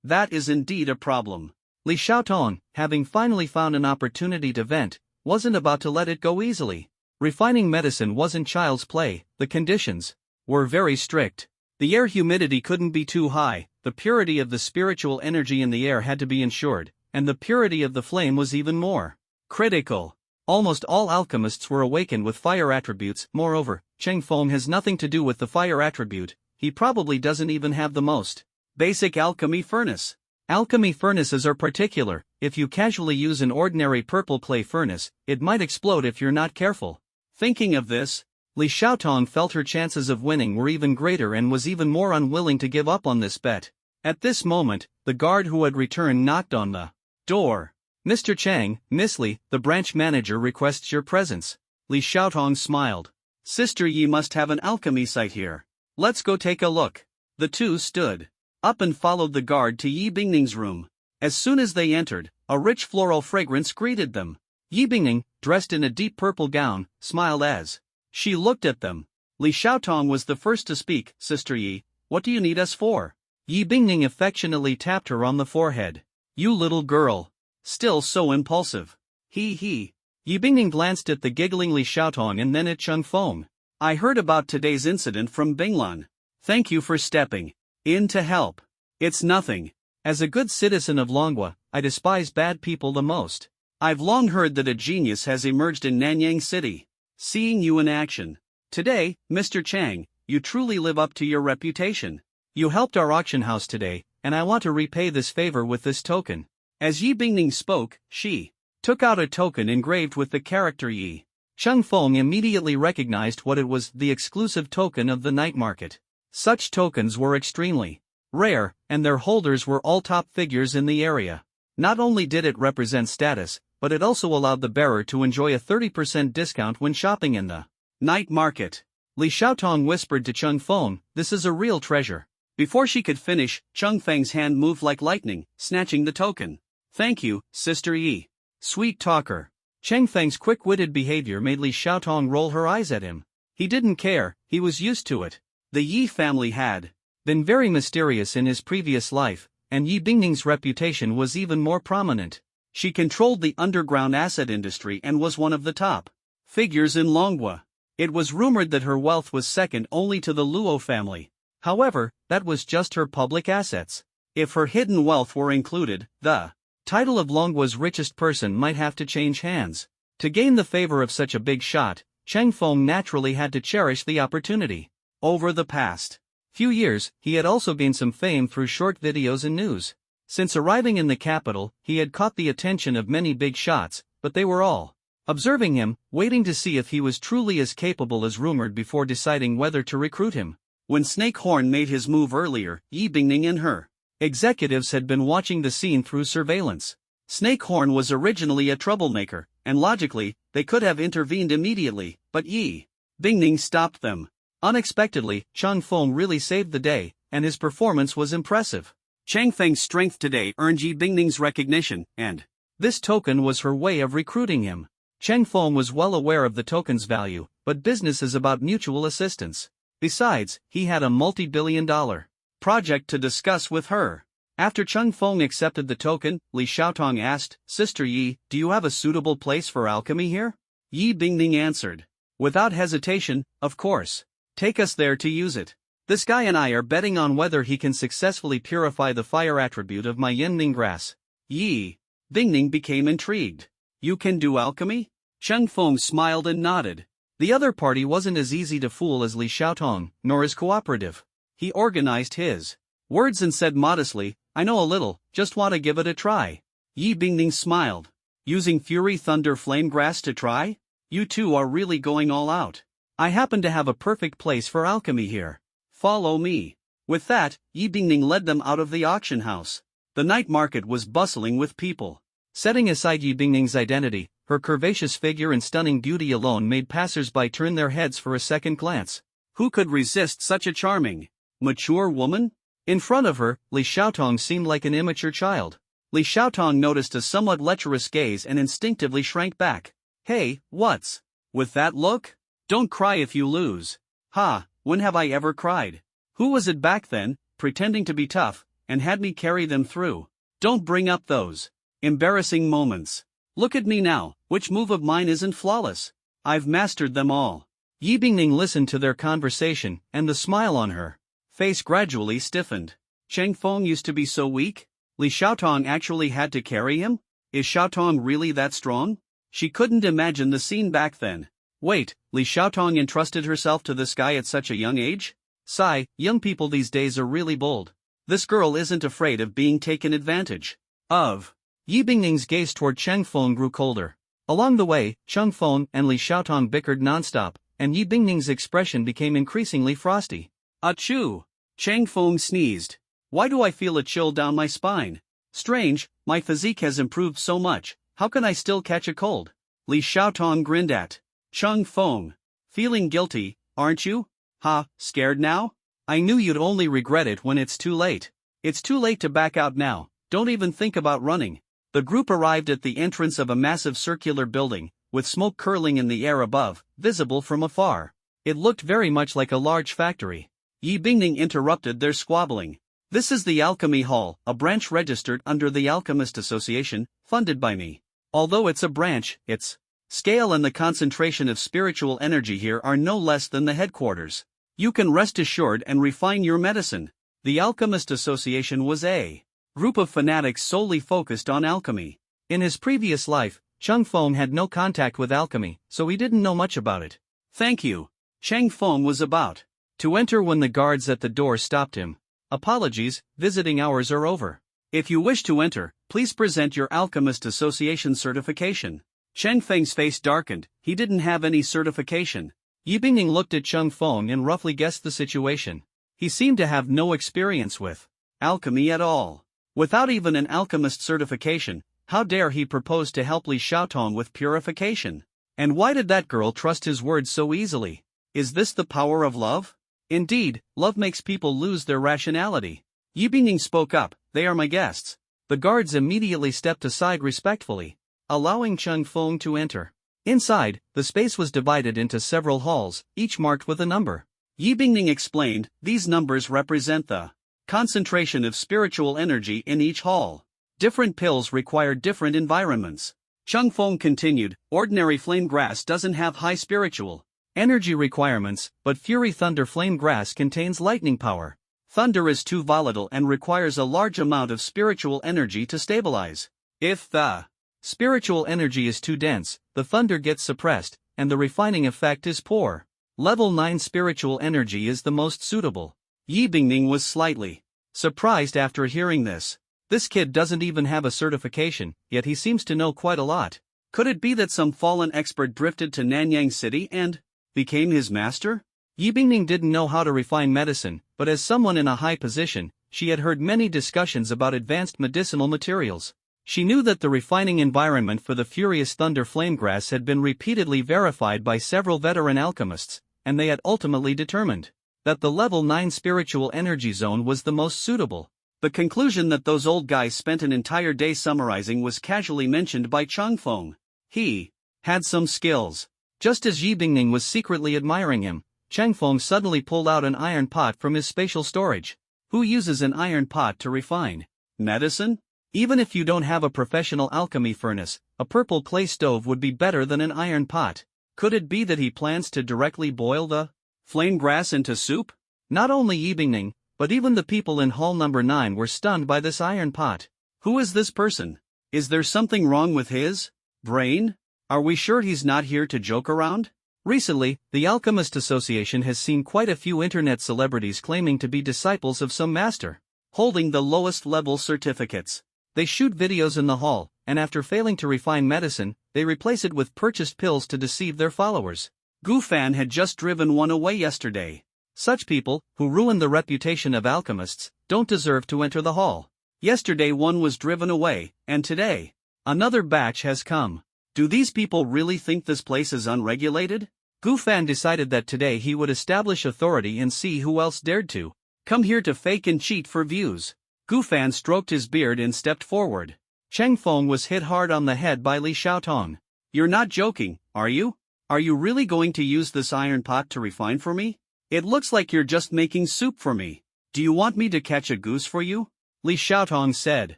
That is indeed a problem. Li Xiaotong, having finally found an opportunity to vent, wasn't about to let it go easily. Refining medicine wasn't child's play, the conditions were very strict. The air humidity couldn't be too high, the purity of the spiritual energy in the air had to be ensured, and the purity of the flame was even more Critical. Almost all alchemists were awakened with fire attributes. Moreover, Cheng Feng has nothing to do with the fire attribute. He probably doesn't even have the most basic alchemy furnace. Alchemy furnaces are particular. If you casually use an ordinary purple clay furnace, it might explode if you're not careful. Thinking of this, Li Xiaotong felt her chances of winning were even greater and was even more unwilling to give up on this bet. At this moment, the guard who had returned knocked on the door. "Mr. Chang, Miss Li, the branch manager requests your presence." Li Xiaotong smiled. "Sister Yi must have an alchemy site here. Let's go take a look." The two stood up and followed the guard to Yi Bingning's room. As soon as they entered, a rich floral fragrance greeted them. Yi Bingning, dressed in a deep purple gown, smiled as she looked at them. Li Xiaotong was the first to speak. "Sister Yi, what do you need us for?" Yi Bingning affectionately tapped her on the forehead. "You little girl. Still so impulsive. He. Yi Bingning glanced at the giggling Li Xiaotong and then at Cheng Feng. "I heard about today's incident from Binglan. Thank you for stepping in to help." "It's nothing. As a good citizen of Longhua, I despise bad people the most. I've long heard that a genius has emerged in Nanyang City. Seeing you in action today, Mr. Chang, you truly live up to your reputation. You helped our auction house today, and I want to repay this favor with this token." As Yi Bingning spoke, she took out a token engraved with the character Yi. Cheng Feng immediately recognized what it was, the exclusive token of the night market. Such tokens were extremely rare, and their holders were all top figures in the area. Not only did it represent status, but it also allowed the bearer to enjoy a 30% discount when shopping in the night market. Li Xiaotong whispered to Cheng Feng, "This is a real treasure." Before she could finish, Cheng Feng's hand moved like lightning, snatching the token. "Thank you, Sister Yi. Sweet talker." Cheng Feng's quick-witted behavior made Li Xiaotong roll her eyes at him. He didn't care, he was used to it. The Yi family had been very mysterious in his previous life, and Yi Bingning's reputation was even more prominent. She controlled the underground asset industry and was one of the top figures in Longhua. It was rumored that her wealth was second only to the Luo family. However, that was just her public assets. If her hidden wealth were included, the title of Longhua's richest person might have to change hands. To gain the favor of such a big shot, Cheng Feng naturally had to cherish the opportunity. Over the past few years, he had also gained some fame through short videos and news. Since arriving in the capital, he had caught the attention of many big shots, but they were all observing him, waiting to see if he was truly as capable as rumored before deciding whether to recruit him. When Snake Horn made his move earlier, Yi Bingning and her executives had been watching the scene through surveillance. Snake Horn was originally a troublemaker, and logically, they could have intervened immediately, but Yi Bingning stopped them. Unexpectedly, Cheng Feng really saved the day, and his performance was impressive. Cheng Feng's strength today earned Yi Bingning's recognition, and this token was her way of recruiting him. Cheng Feng was well aware of the token's value, but business is about mutual assistance. Besides, he had a multi-billion-dollar project to discuss with her. After Cheng Feng accepted the token, Li Xiaotong asked, "Sister Yi, do you have a suitable place for alchemy here?" Yi Bingning answered, without hesitation, "Of course. Take us there to use it. This guy and I are betting on whether he can successfully purify the fire attribute of my Yinning grass." Yi Bingning became intrigued. "You can do alchemy?" Cheng Feng smiled and nodded. The other party wasn't as easy to fool as Li Xiaotong, nor as cooperative. He organized his words and said modestly, "I know a little, just want to give it a try." Yi Bingning smiled. "Using Fury Thunder Flame Grass to try? You two are really going all out. I happen to have a perfect place for alchemy here. Follow me." With that, Yi Bingning led them out of the auction house. The night market was bustling with people. Setting aside Yi Bingning's identity, her curvaceous figure and stunning beauty alone made passers-by turn their heads for a second glance. Who could resist such a charming, mature woman? In front of her, Li Xiaotong seemed like an immature child. Li Xiaotong noticed a somewhat lecherous gaze and instinctively shrank back. "Hey, what's with that look? Don't cry if you lose." "Ha, when have I ever cried? Who was it back then, pretending to be tough, and had me carry them through? Don't bring up those embarrassing moments. Look at me now, which move of mine isn't flawless? I've mastered them all." Yi Bingning listened to their conversation, and the smile on her face gradually stiffened. Cheng Feng used to be so weak? Li Xiaotong actually had to carry him? Is Xiaotong really that strong? She couldn't imagine the scene back then. Wait, Li Xiaotong entrusted herself to this guy at such a young age? Sigh, young people these days are really bold. This girl isn't afraid of being taken advantage of. Yi Bingning's gaze toward Cheng Feng grew colder. Along the way, Cheng Feng and Li Xiaotong bickered nonstop, and Yi Bingning's expression became increasingly frosty. Achoo! Cheng Feng sneezed. Why do I feel a chill down my spine? Strange, my physique has improved so much, how can I still catch a cold? Li Xiaotong grinned at Cheng Feng. Feeling guilty, aren't you? Ha, scared now? I knew you'd only regret it when it's too late. It's too late to back out now, don't even think about running. The group arrived at the entrance of a massive circular building, with smoke curling in the air above, visible from afar. It looked very much like a large factory. Yi Bingning interrupted their squabbling. This is the Alchemy Hall, a branch registered under the Alchemist Association, funded by me. Although it's a branch, its scale and the concentration of spiritual energy here are no less than the headquarters. You can rest assured and refine your medicine. The Alchemist Association was a group of fanatics solely focused on alchemy. In his previous life, Cheng Feng had no contact with alchemy, so he didn't know much about it. Thank you. Cheng Feng was about to enter when the guards at the door stopped him. Apologies, visiting hours are over. If you wish to enter, please present your Alchemist Association certification. Cheng Feng's face darkened, he didn't have any certification. Yi Bingning looked at Cheng Feng and roughly guessed the situation. He seemed to have no experience with alchemy at all. Without even an alchemist certification, how dare he propose to help Li Xiaotong with purification? And why did that girl trust his words so easily? Is this the power of love? Indeed, love makes people lose their rationality. Yi Bingning spoke up, they are my guests. The guards immediately stepped aside respectfully, allowing Cheng Feng to enter. Inside, the space was divided into several halls, each marked with a number. Yi Bingning explained, these numbers represent the concentration of spiritual energy in each hall. Different pills require different environments. Cheng Feng continued, ordinary flame grass doesn't have high spiritual energy requirements, but Fury Thunder Flame Grass contains lightning power. Thunder is too volatile and requires a large amount of spiritual energy to stabilize. If the spiritual energy is too dense, the thunder gets suppressed, and the refining effect is poor. Level 9 spiritual energy is the most suitable. Yi Bingning was slightly surprised after hearing this. This kid doesn't even have a certification, yet he seems to know quite a lot. Could it be that some fallen expert drifted to Nanyang City and became his master? Yi Bingning didn't know how to refine medicine, but as someone in a high position, she had heard many discussions about advanced medicinal materials. She knew that the refining environment for the Furious Thunder Flamegrass had been repeatedly verified by several veteran alchemists, and they had ultimately determined that the level 9 spiritual energy zone was the most suitable. The conclusion that those old guys spent an entire day summarizing was casually mentioned by Cheng Feng. He had some skills. Just as Yi Bingning was secretly admiring him, Cheng Feng suddenly pulled out an iron pot from his spatial storage. Who uses an iron pot to refine medicine? Even if you don't have a professional alchemy furnace, a purple clay stove would be better than an iron pot. Could it be that he plans to directly boil the flame grass into soup? Not only Yi Bingning, but even the people in hall number 9 were stunned by this iron pot. Who is this person? Is there something wrong with his brain? Are we sure he's not here to joke around? Recently, the Alchemist Association has seen quite a few internet celebrities claiming to be disciples of some master, holding the lowest level certificates. They shoot videos in the hall, and after failing to refine medicine, they replace it with purchased pills to deceive their followers. Gu Fan had just driven one away yesterday. Such people, who ruin the reputation of alchemists, don't deserve to enter the hall. Yesterday one was driven away, and today, another batch has come. Do these people really think this place is unregulated? Gu Fan decided that today he would establish authority and see who else dared to come here to fake and cheat for views. Gu Fan stroked his beard and stepped forward. Cheng Feng was hit hard on the head by Li Xiaotong. You're not joking, are you? Are you really going to use this iron pot to refine for me? It looks like you're just making soup for me. Do you want me to catch a goose for you? Li Xiaotong said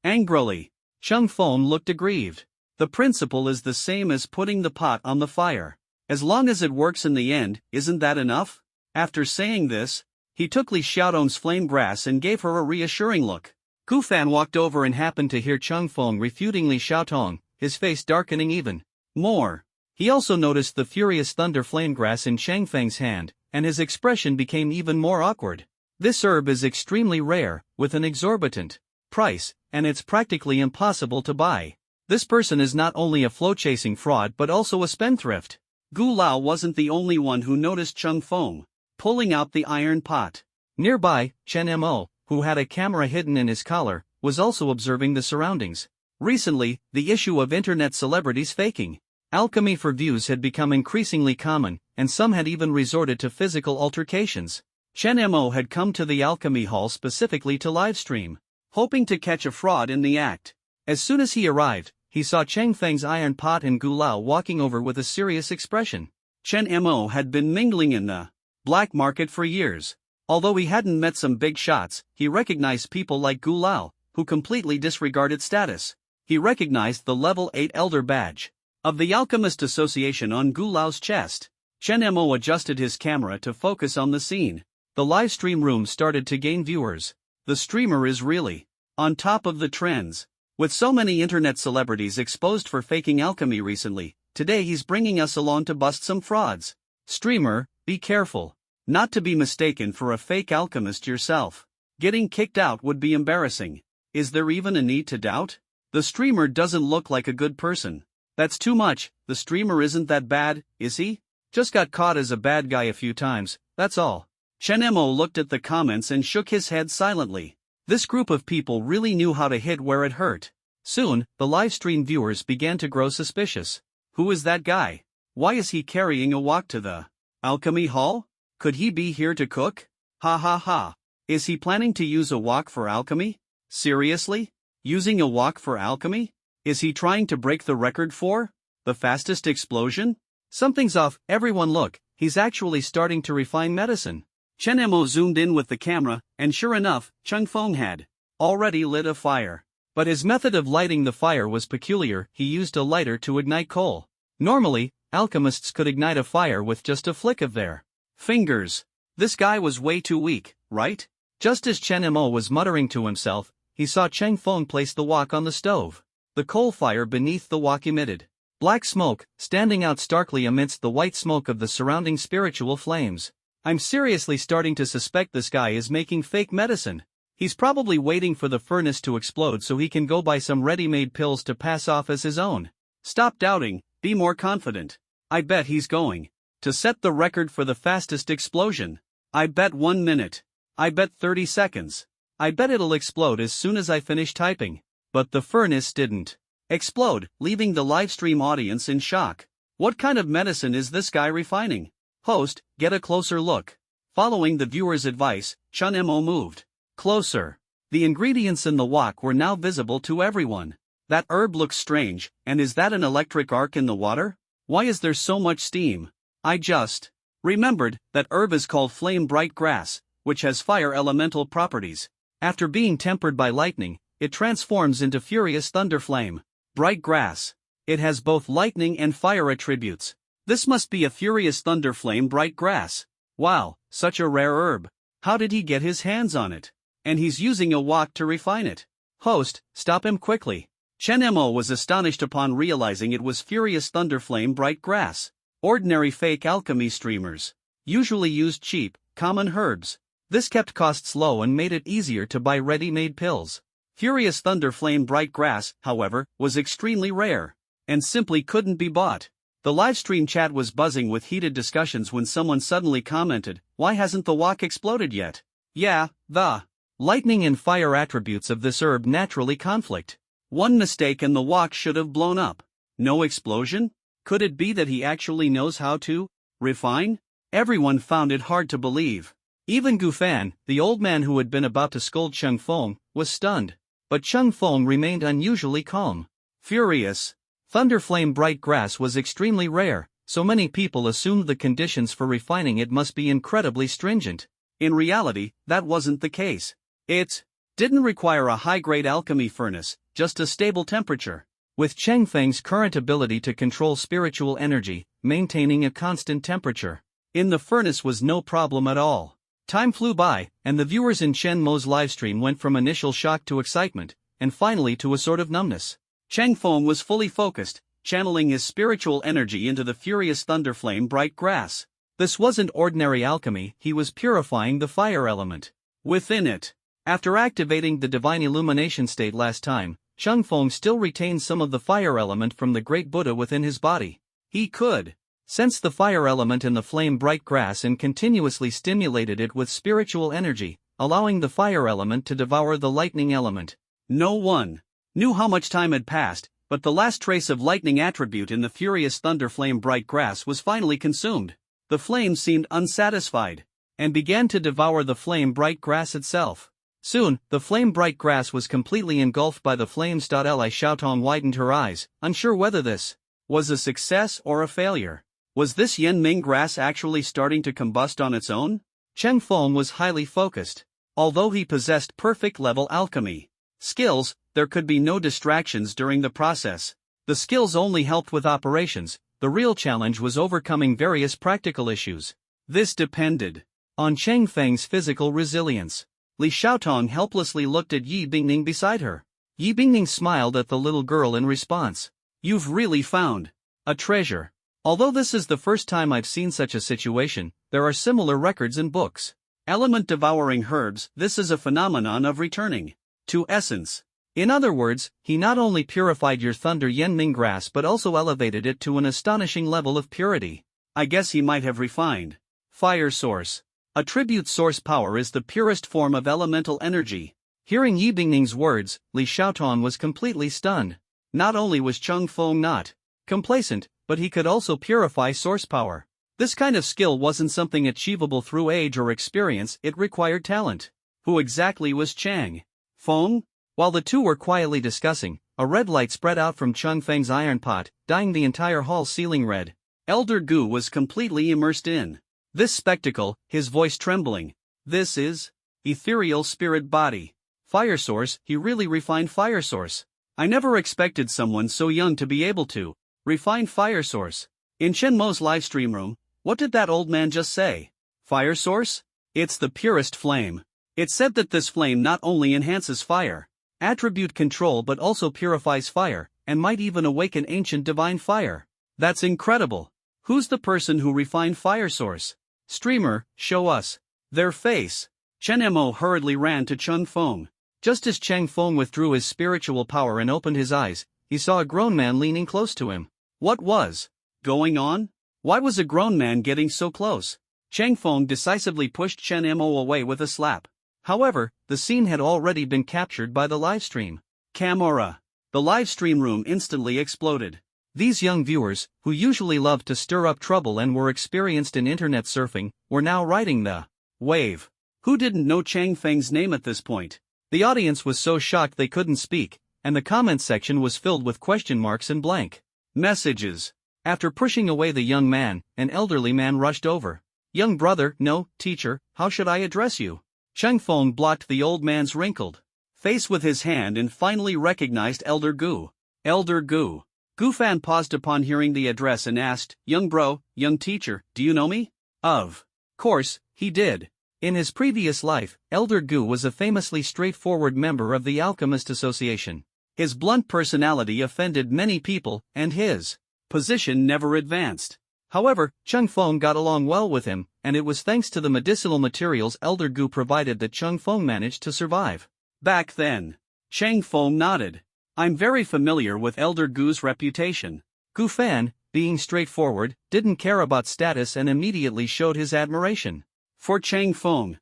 angrily. Cheng Feng looked aggrieved. The principle is the same as putting the pot on the fire. As long as it works in the end, isn't that enough? After saying this, he took Li Xiaotong's flame grass and gave her a reassuring look. Gu Fan walked over and happened to hear Cheng Feng refuting Li Xiaotong, his face darkening even More. He also noticed the furious thunder flame grass in Chang Feng's hand, and his expression became even more awkward. This herb is extremely rare, with an exorbitant price, and it's practically impossible to buy. This person is not only a flow-chasing fraud but also a spendthrift. Gu Lao wasn't the only one who noticed Chang Feng pulling out the iron pot. Nearby, Chen Mo, who had a camera hidden in his collar, was also observing the surroundings. Recently, the issue of internet celebrities faking alchemy for views had become increasingly common, and some had even resorted to physical altercations. Chen Mo had come to the alchemy hall specifically to livestream, hoping to catch a fraud in the act. As soon as he arrived, he saw Chang Feng's iron pot and Gu Lao walking over with a serious expression. Chen Mo had been mingling in the black market for years. Although he hadn't met some big shots, he recognized people like Gu Lao, who completely disregarded status. He recognized the level 8 elder badge of the Alchemist Association on Gu Lao's chest. Chen Mo adjusted his camera to focus on the scene. The livestream room started to gain viewers. The streamer is really on top of the trends. With so many internet celebrities exposed for faking alchemy recently, today he's bringing us along to bust some frauds. Streamer, be careful not to be mistaken for a fake alchemist yourself. Getting kicked out would be embarrassing. Is there even a need to doubt? The streamer doesn't look like a good person. That's too much. The streamer isn't that bad, is he? Just got caught as a bad guy a few times, that's all. Chen Mo looked at the comments and shook his head silently. This group of people really knew how to hit where it hurt. Soon, the livestream viewers began to grow suspicious. Who is that guy? Why is he carrying a wok to the alchemy hall? Could he be here to cook? Ha ha ha. Is he planning to use a wok for alchemy? Seriously? Using a wok for alchemy? Is he trying to break the record for the fastest explosion? Something's off. Everyone look, he's actually starting to refine medicine. Chen Mo zoomed in with the camera, and sure enough, Chang Feng had already lit a fire. But his method of lighting the fire was peculiar. He used a lighter to ignite coal. Normally, alchemists could ignite a fire with just a flick of their fingers. This guy was way too weak, right? Just as Chen Mo was muttering to himself, he saw Chang Feng place the wok on the stove. The coal fire beneath the wok emitted black smoke, standing out starkly amidst the white smoke of the surrounding spiritual flames. I'm seriously starting to suspect this guy is making fake medicine. He's probably waiting for the furnace to explode so he can go buy some ready-made pills to pass off as his own. Stop doubting, be more confident. I bet he's going to set the record for the fastest explosion. I bet 1 minute. I bet 30 seconds. I bet it'll explode as soon as I finish typing. But the furnace didn't explode, leaving the livestream audience in shock. What kind of medicine is this guy refining? Host, get a closer look. Following the viewer's advice, Chen Mo moved closer. The ingredients in the wok were now visible to everyone. That herb looks strange, and is that an electric arc in the water? Why is there so much steam? I just remembered that herb is called flame bright grass, which has fire elemental properties. After being tempered by lightning, it transforms into furious thunder flame. Bright grass. It has both lightning and fire attributes. This must be a furious thunder flame bright grass. Wow, such a rare herb. How did he get his hands on it? And he's using a wok to refine it. Host, stop him quickly. Chen Mo was astonished upon realizing it was furious thunder flame bright grass. Ordinary fake alchemy streamers usually used cheap, common herbs. This kept costs low and made it easier to buy ready-made pills. Furious thunder flame bright grass, however, was extremely rare and simply couldn't be bought. The livestream chat was buzzing with heated discussions when someone suddenly commented, "Why hasn't the wok exploded yet?" Yeah, the lightning and fire attributes of this herb naturally conflict. One mistake and the wok should have blown up. No explosion? Could it be that he actually knows how to refine? Everyone found it hard to believe. Even Gu Fan, the old man who had been about to scold Chang Feng, was stunned. But Chang Feng remained unusually calm. Furious thunder flame bright grass was extremely rare, so many people assumed the conditions for refining it must be incredibly stringent. In reality, that wasn't the case. It didn't require a high-grade alchemy furnace, just a stable temperature. With Chang Feng's current ability to control spiritual energy, maintaining a constant temperature in the furnace was no problem at all. Time flew by, and the viewers in Chen Mo's livestream went from initial shock to excitement, and finally to a sort of numbness. Chang Feng was fully focused, channeling his spiritual energy into the furious thunderflame bright grass. This wasn't ordinary alchemy, he was purifying the fire element within it. After activating the divine illumination state last time, Chang Feng still retained some of the fire element from the great Buddha within his body. He could sense the fire element in the flame bright grass and continuously stimulated it with spiritual energy, allowing the fire element to devour the lightning element. No one knew how much time had passed, but the last trace of lightning attribute in the furious thunderflame bright grass was finally consumed. The flame seemed unsatisfied and began to devour the flame bright grass itself. Soon, the flame bright grass was completely engulfed by the flames. Li Xiaotong widened her eyes, unsure whether this was a success or a failure. Was this Yanming grass actually starting to combust on its own? Cheng Feng was highly focused. Although he possessed perfect level alchemy skills, there could be no distractions during the process. The skills only helped with operations. The real challenge was overcoming various practical issues. This depended on Cheng Feng's physical resilience. Li Xiaotong helplessly looked at Yi Bingning beside her. Yi Bingning smiled at the little girl in response. You've really found a treasure. Although this is the first time I've seen such a situation, there are similar records in books. Element devouring herbs, this is a phenomenon of returning to essence. In other words, he not only purified your thunder Yanming grass but also elevated it to an astonishing level of purity. I guess he might have refined fire source. Attribute source power is the purest form of elemental energy. Hearing Yi Bingning's words, Li Xiaotong was completely stunned. Not only was Cheng Feng not complacent, but he could also purify source power. This kind of skill wasn't something achievable through age or experience, it required talent. Who exactly was Chang Feng? While the two were quietly discussing, a red light spread out from Cheng Feng's iron pot, dyeing the entire hall ceiling red. Elder Gu was completely immersed in this spectacle, his voice trembling. This is ethereal spirit body. Fire source, he really refined fire source. I never expected someone so young to be able to refine fire source. In Chen Mo's livestream room, what did that old man just say? Fire source? It's the purest flame. It said that this flame not only enhances fire attribute control but also purifies fire, and might even awaken ancient divine fire. That's incredible. Who's the person who refined fire source? Streamer, show us their face. Chen Mo hurriedly ran to Cheng Feng. Just as Cheng Feng withdrew his spiritual power and opened his eyes, he saw a grown man leaning close to him. What was going on? Why was a grown man getting so close? Cheng Feng decisively pushed Chen Mo away with a slap. However, the scene had already been captured by the livestream camera. The livestream room instantly exploded. These young viewers, who usually loved to stir up trouble and were experienced in internet surfing, were now riding the wave. Who didn't know Chang Feng's name at this point? The audience was so shocked they couldn't speak, and the comment section was filled with question marks and blank messages. After pushing away the young man, an elderly man rushed over. Young brother, no, teacher, how should I address you? Cheng Feng blocked the old man's wrinkled face with his hand and finally recognized Elder Gu. Elder Gu. Gu Fan paused upon hearing the address and asked, young bro, young teacher, do you know me? Of course, he did. In his previous life, Elder Gu was a famously straightforward member of the Alchemist Association. His blunt personality offended many people, and his position never advanced. However, Cheng Feng got along well with him, and it was thanks to the medicinal materials Elder Gu provided that Cheng Feng managed to survive. Back then, Cheng Feng nodded. I'm very familiar with Elder Gu's reputation. Gu Fan, being straightforward, didn't care about status and immediately showed his admiration for Cheng Feng.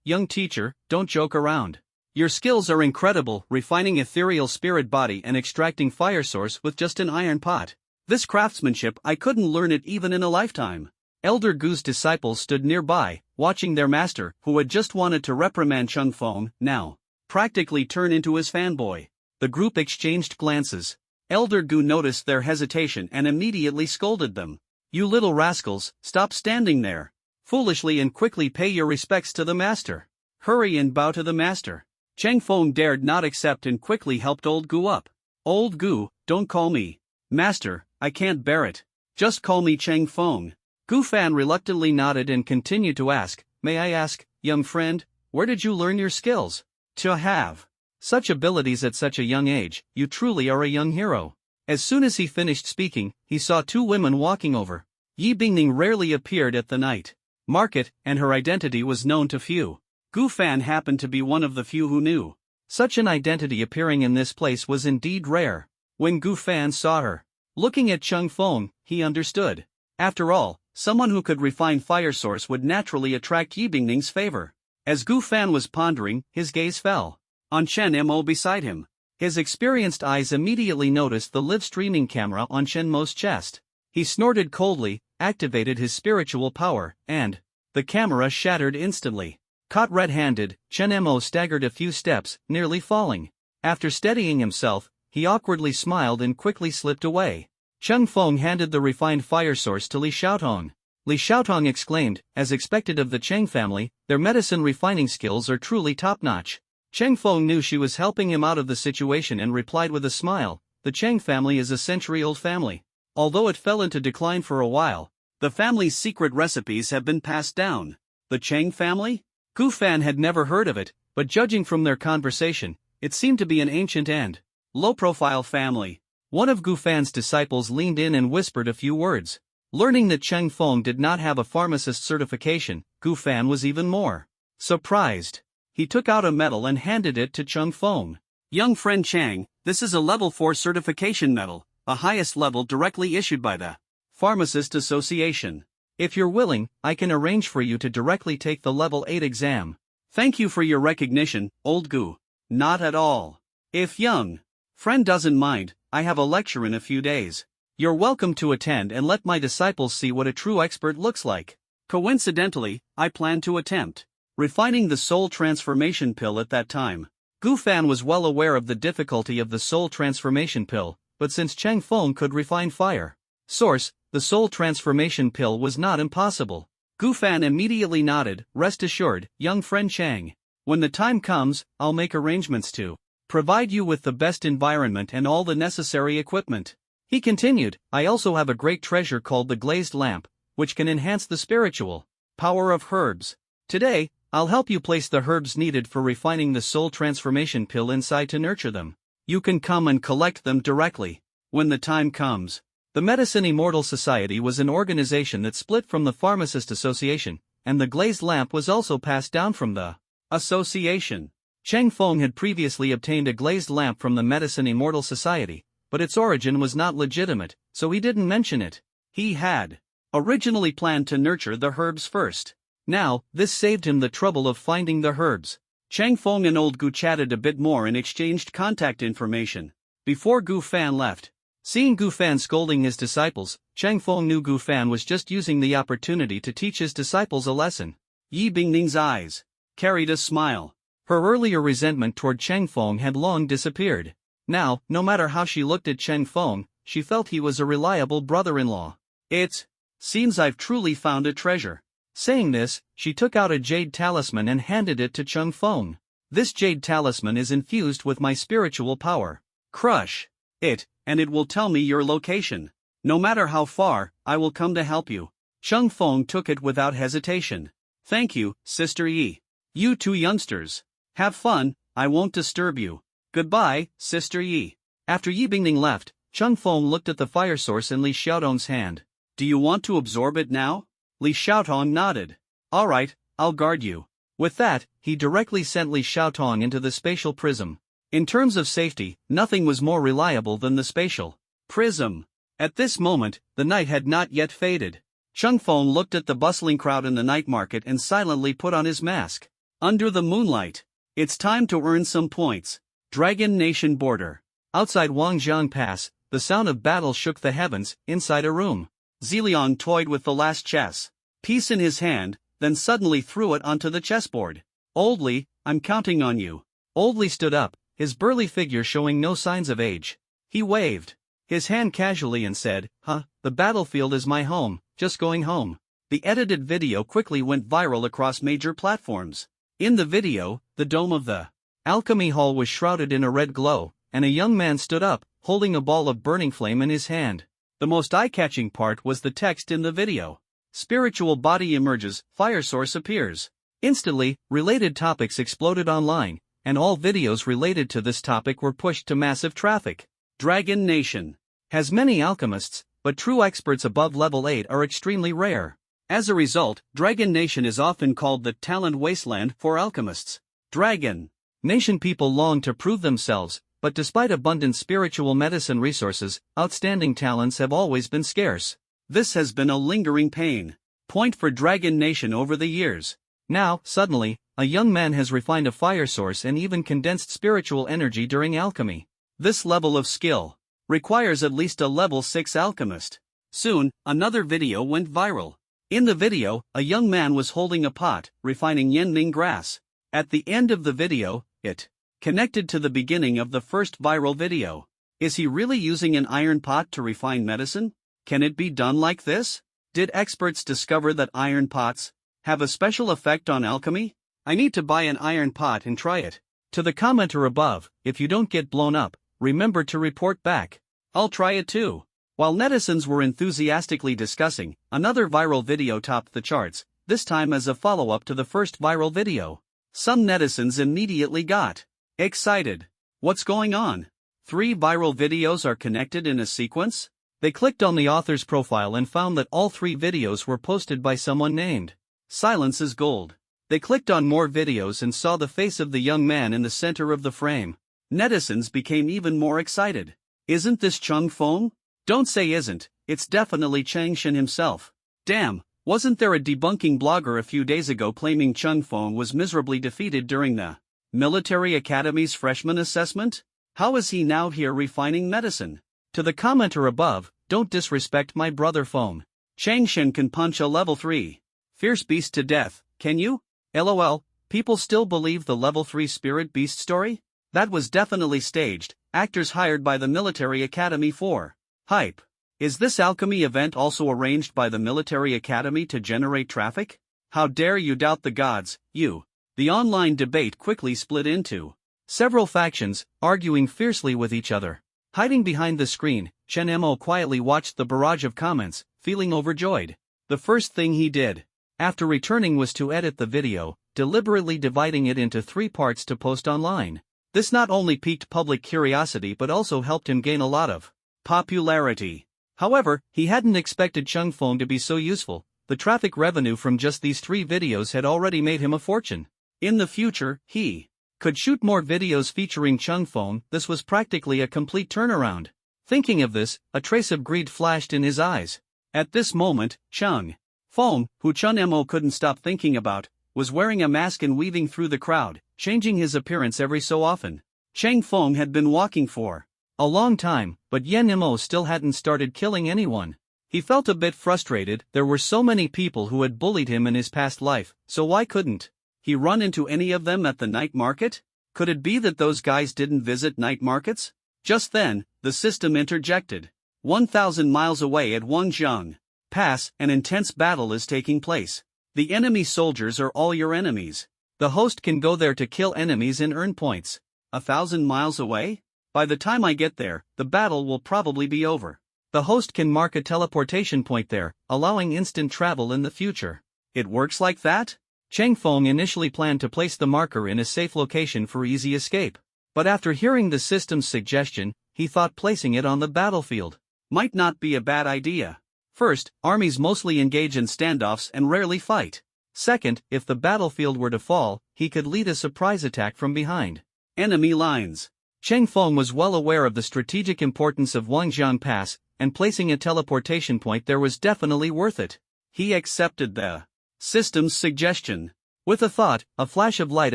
Young teacher, don't joke around. Your skills are incredible, refining ethereal spirit body and extracting fire source with just an iron pot. This craftsmanship, I couldn't learn it even in a lifetime. Elder Gu's disciples stood nearby, watching their master, who had just wanted to reprimand Cheng Feng, now practically turn into his fanboy. The group exchanged glances. Elder Gu noticed their hesitation and immediately scolded them. You little rascals, stop standing there foolishly and quickly pay your respects to the master. Hurry and bow to the master. Cheng Feng dared not accept and quickly helped Old Gu up. Old Gu, don't call me master, I can't bear it. Just call me Cheng Feng. Gu Fan reluctantly nodded and continued to ask, may I ask, young friend, where did you learn your skills? To have such abilities at such a young age, you truly are a young hero. As soon as he finished speaking, he saw two women walking over. Yi Bingning rarely appeared at the night market, and her identity was known to few. Gu Fan happened to be one of the few who knew. Such an identity appearing in this place was indeed rare. When Gu Fan saw her, looking at Cheng Feng, he understood. After all, someone who could refine fire source would naturally attract Yi Bingning's favor. As Gu Fan was pondering, his gaze fell on Chen Mo beside him. His experienced eyes immediately noticed the live streaming camera on Chen Mo's chest. He snorted coldly, activated his spiritual power, and the camera shattered instantly. Caught red-handed, Chen Mo staggered a few steps, nearly falling. After steadying himself, he awkwardly smiled and quickly slipped away. Cheng Feng handed the refined fire source to Li Xiaotong. Li Xiaotong exclaimed, as expected of the Cheng family, their medicine refining skills are truly top-notch. Cheng Feng knew she was helping him out of the situation and replied with a smile, the Cheng family is a century-old family. Although it fell into decline for a while, the family's secret recipes have been passed down. The Cheng family? Gu Fan had never heard of it, but judging from their conversation, it seemed to be an ancient and low-profile family. One of Gu Fan's disciples leaned in and whispered a few words. Learning that Cheng Feng did not have a pharmacist certification, Gu Fan was even more surprised. He took out a medal and handed it to Cheng Feng. Young friend Chang, this is a level 4 certification medal, the highest level directly issued by the Pharmacist Association. If you're willing, I can arrange for you to directly take the level 8 exam. Thank you for your recognition, old Gu. Not at all. If young friend doesn't mind, I have a lecture in a few days. You're welcome to attend and let my disciples see what a true expert looks like. Coincidentally, I plan to attempt refining the soul transformation pill at that time. Gu Fan was well aware of the difficulty of the soul transformation pill, but since Cheng Feng could refine fire source, the soul transformation pill was not impossible. Gu Fan immediately nodded, rest assured, young friend Chang. When the time comes, I'll make arrangements to provide you with the best environment and all the necessary equipment. He continued, I also have a great treasure called the glazed lamp, which can enhance the spiritual power of herbs. Today, I'll help you place the herbs needed for refining the soul transformation pill inside to nurture them. You can come and collect them directly when the time comes. The Medicine Immortal Society was an organization that split from the Pharmacist Association, and the glazed lamp was also passed down from the association. Cheng Feng had previously obtained a glazed lamp from the Medicine Immortal Society, but its origin was not legitimate, so he didn't mention it. He had originally planned to nurture the herbs first. Now, this saved him the trouble of finding the herbs. Cheng Feng and old Gu chatted a bit more and exchanged contact information before Gu Fan left. Seeing Gu Fan scolding his disciples, Cheng Feng knew Gu Fan was just using the opportunity to teach his disciples a lesson. Yi Bingning's eyes carried a smile. Her earlier resentment toward Cheng Feng had long disappeared. Now, no matter how she looked at Cheng Feng, she felt he was a reliable brother-in-law. It seems I've truly found a treasure. Saying this, she took out a jade talisman and handed it to Cheng Feng. This jade talisman is infused with my spiritual power. Crush it, and it will tell me your location. No matter how far, I will come to help you. Cheng Feng took it without hesitation. Thank you, Sister Yi. You two youngsters. Have fun, I won't disturb you. Goodbye, Sister Yi. After Yi Bingning left, Cheng Feng looked at the fire source in Li Xiaotong's hand. Do you want to absorb it now? Li Xiaotong nodded. Alright, I'll guard you. With that, he directly sent Li Xiaotong into the spatial prism. In terms of safety, nothing was more reliable than the spatial prism. At this moment, the night had not yet faded. Cheng Feng looked at the bustling crowd in the night market and silently put on his mask. Under the moonlight, it's time to earn some points. Dragon Nation border. Outside Wangjiang Pass, the sound of battle shook the heavens. Inside a room, Ziliang toyed with the last chess piece in his hand, then suddenly threw it onto the chessboard. Old Li, I'm counting on you. Old Li stood up, his burly figure showing no signs of age. He waved his hand casually and said, the battlefield is my home, just going home. The edited video quickly went viral across major platforms. In the video, the dome of the alchemy hall was shrouded in a red glow, and a young man stood up, holding a ball of burning flame in his hand. The most eye-catching part was the text in the video. Spiritual body emerges, fire source appears. Instantly, related topics exploded online, and all videos related to this topic were pushed to massive traffic. Dragon Nation. has many alchemists, but true experts above level 8 are extremely rare. As a result, Dragon Nation is often called the talent wasteland for alchemists. Dragon Nation people long to prove themselves, but despite abundant spiritual medicine resources, outstanding talents have always been scarce. This has been a lingering pain point for Dragon Nation over the years. Now, suddenly, a young man has refined a fire source and even condensed spiritual energy during alchemy. This level of skill requires at least a level 6 alchemist. Soon, another video went viral. In the video, a young man was holding a pot, refining Yanming grass. At the end of the video, it connected to the beginning of the first viral video. Is he really using an iron pot to refine medicine? Can it be done like this? Did experts discover that iron pots have a special effect on alchemy? I need to buy an iron pot and try it. To the commenter above, if you don't get blown up, remember to report back. I'll try it too. While netizens were enthusiastically discussing, another viral video topped the charts, this time as a follow-up to the first viral video. Some netizens immediately got excited. What's going on? 3 viral videos are connected in a sequence? They clicked on the author's profile and found that all 3 videos were posted by someone named Silence is Gold. They clicked on more videos and saw the face of the young man in the center of the frame. Netizens became even more excited. Isn't this Chung Feng? Don't say isn't, it's definitely Chang Shen himself. Damn, wasn't there a debunking blogger a few days ago claiming Chung Feng was miserably defeated during the military academy's freshman assessment? How is he now here refining medicine? To the commenter above, don't disrespect my brother Feng. Chang Shen can punch a level 3 fierce beast to death, can you? LOL, people still believe the level 3 spirit beast story? That was definitely staged, actors hired by the military academy for hype. Is this alchemy event also arranged by the military academy to generate traffic? How dare you doubt the gods, you? The online debate quickly split into several factions, arguing fiercely with each other. Hiding behind the screen, Chen Mo quietly watched the barrage of comments, feeling overjoyed. The first thing he did after returning was to edit the video, deliberately dividing it into 3 parts to post online. This not only piqued public curiosity but also helped him gain a lot of popularity. However, he hadn't expected Chung Feng to be so useful. The traffic revenue from just these 3 videos had already made him a fortune. In the future, he could shoot more videos featuring Chung Feng. This was practically a complete turnaround. Thinking of this, a trace of greed flashed in his eyes. At this moment, Chung Feng, who Chen Mo couldn't stop thinking about, was wearing a mask and weaving through the crowd, changing his appearance every so often. Chang Feng had been walking for a long time, but Yan Mo still hadn't started killing anyone. He felt a bit frustrated. There were so many people who had bullied him in his past life, so why couldn't he run into any of them at the night market? Could it be that those guys didn't visit night markets? Just then, the system interjected. 1,000 miles away at Wangjiang Pass, an intense battle is taking place. The enemy soldiers are all your enemies. The host can go there to kill enemies and earn points. 1,000 miles away? By the time I get there, the battle will probably be over. The host can mark a teleportation point there, allowing instant travel in the future. It works like that? Chang Feng initially planned to place the marker in a safe location for easy escape. But after hearing the system's suggestion, he thought placing it on the battlefield might not be a bad idea. First, armies mostly engage in standoffs and rarely fight. Second, if the battlefield were to fall, he could lead a surprise attack from behind enemy lines. Chang Feng was well aware of the strategic importance of Wangjiang Pass, and placing a teleportation point there was definitely worth it. He accepted the system's suggestion. With a thought, a flash of light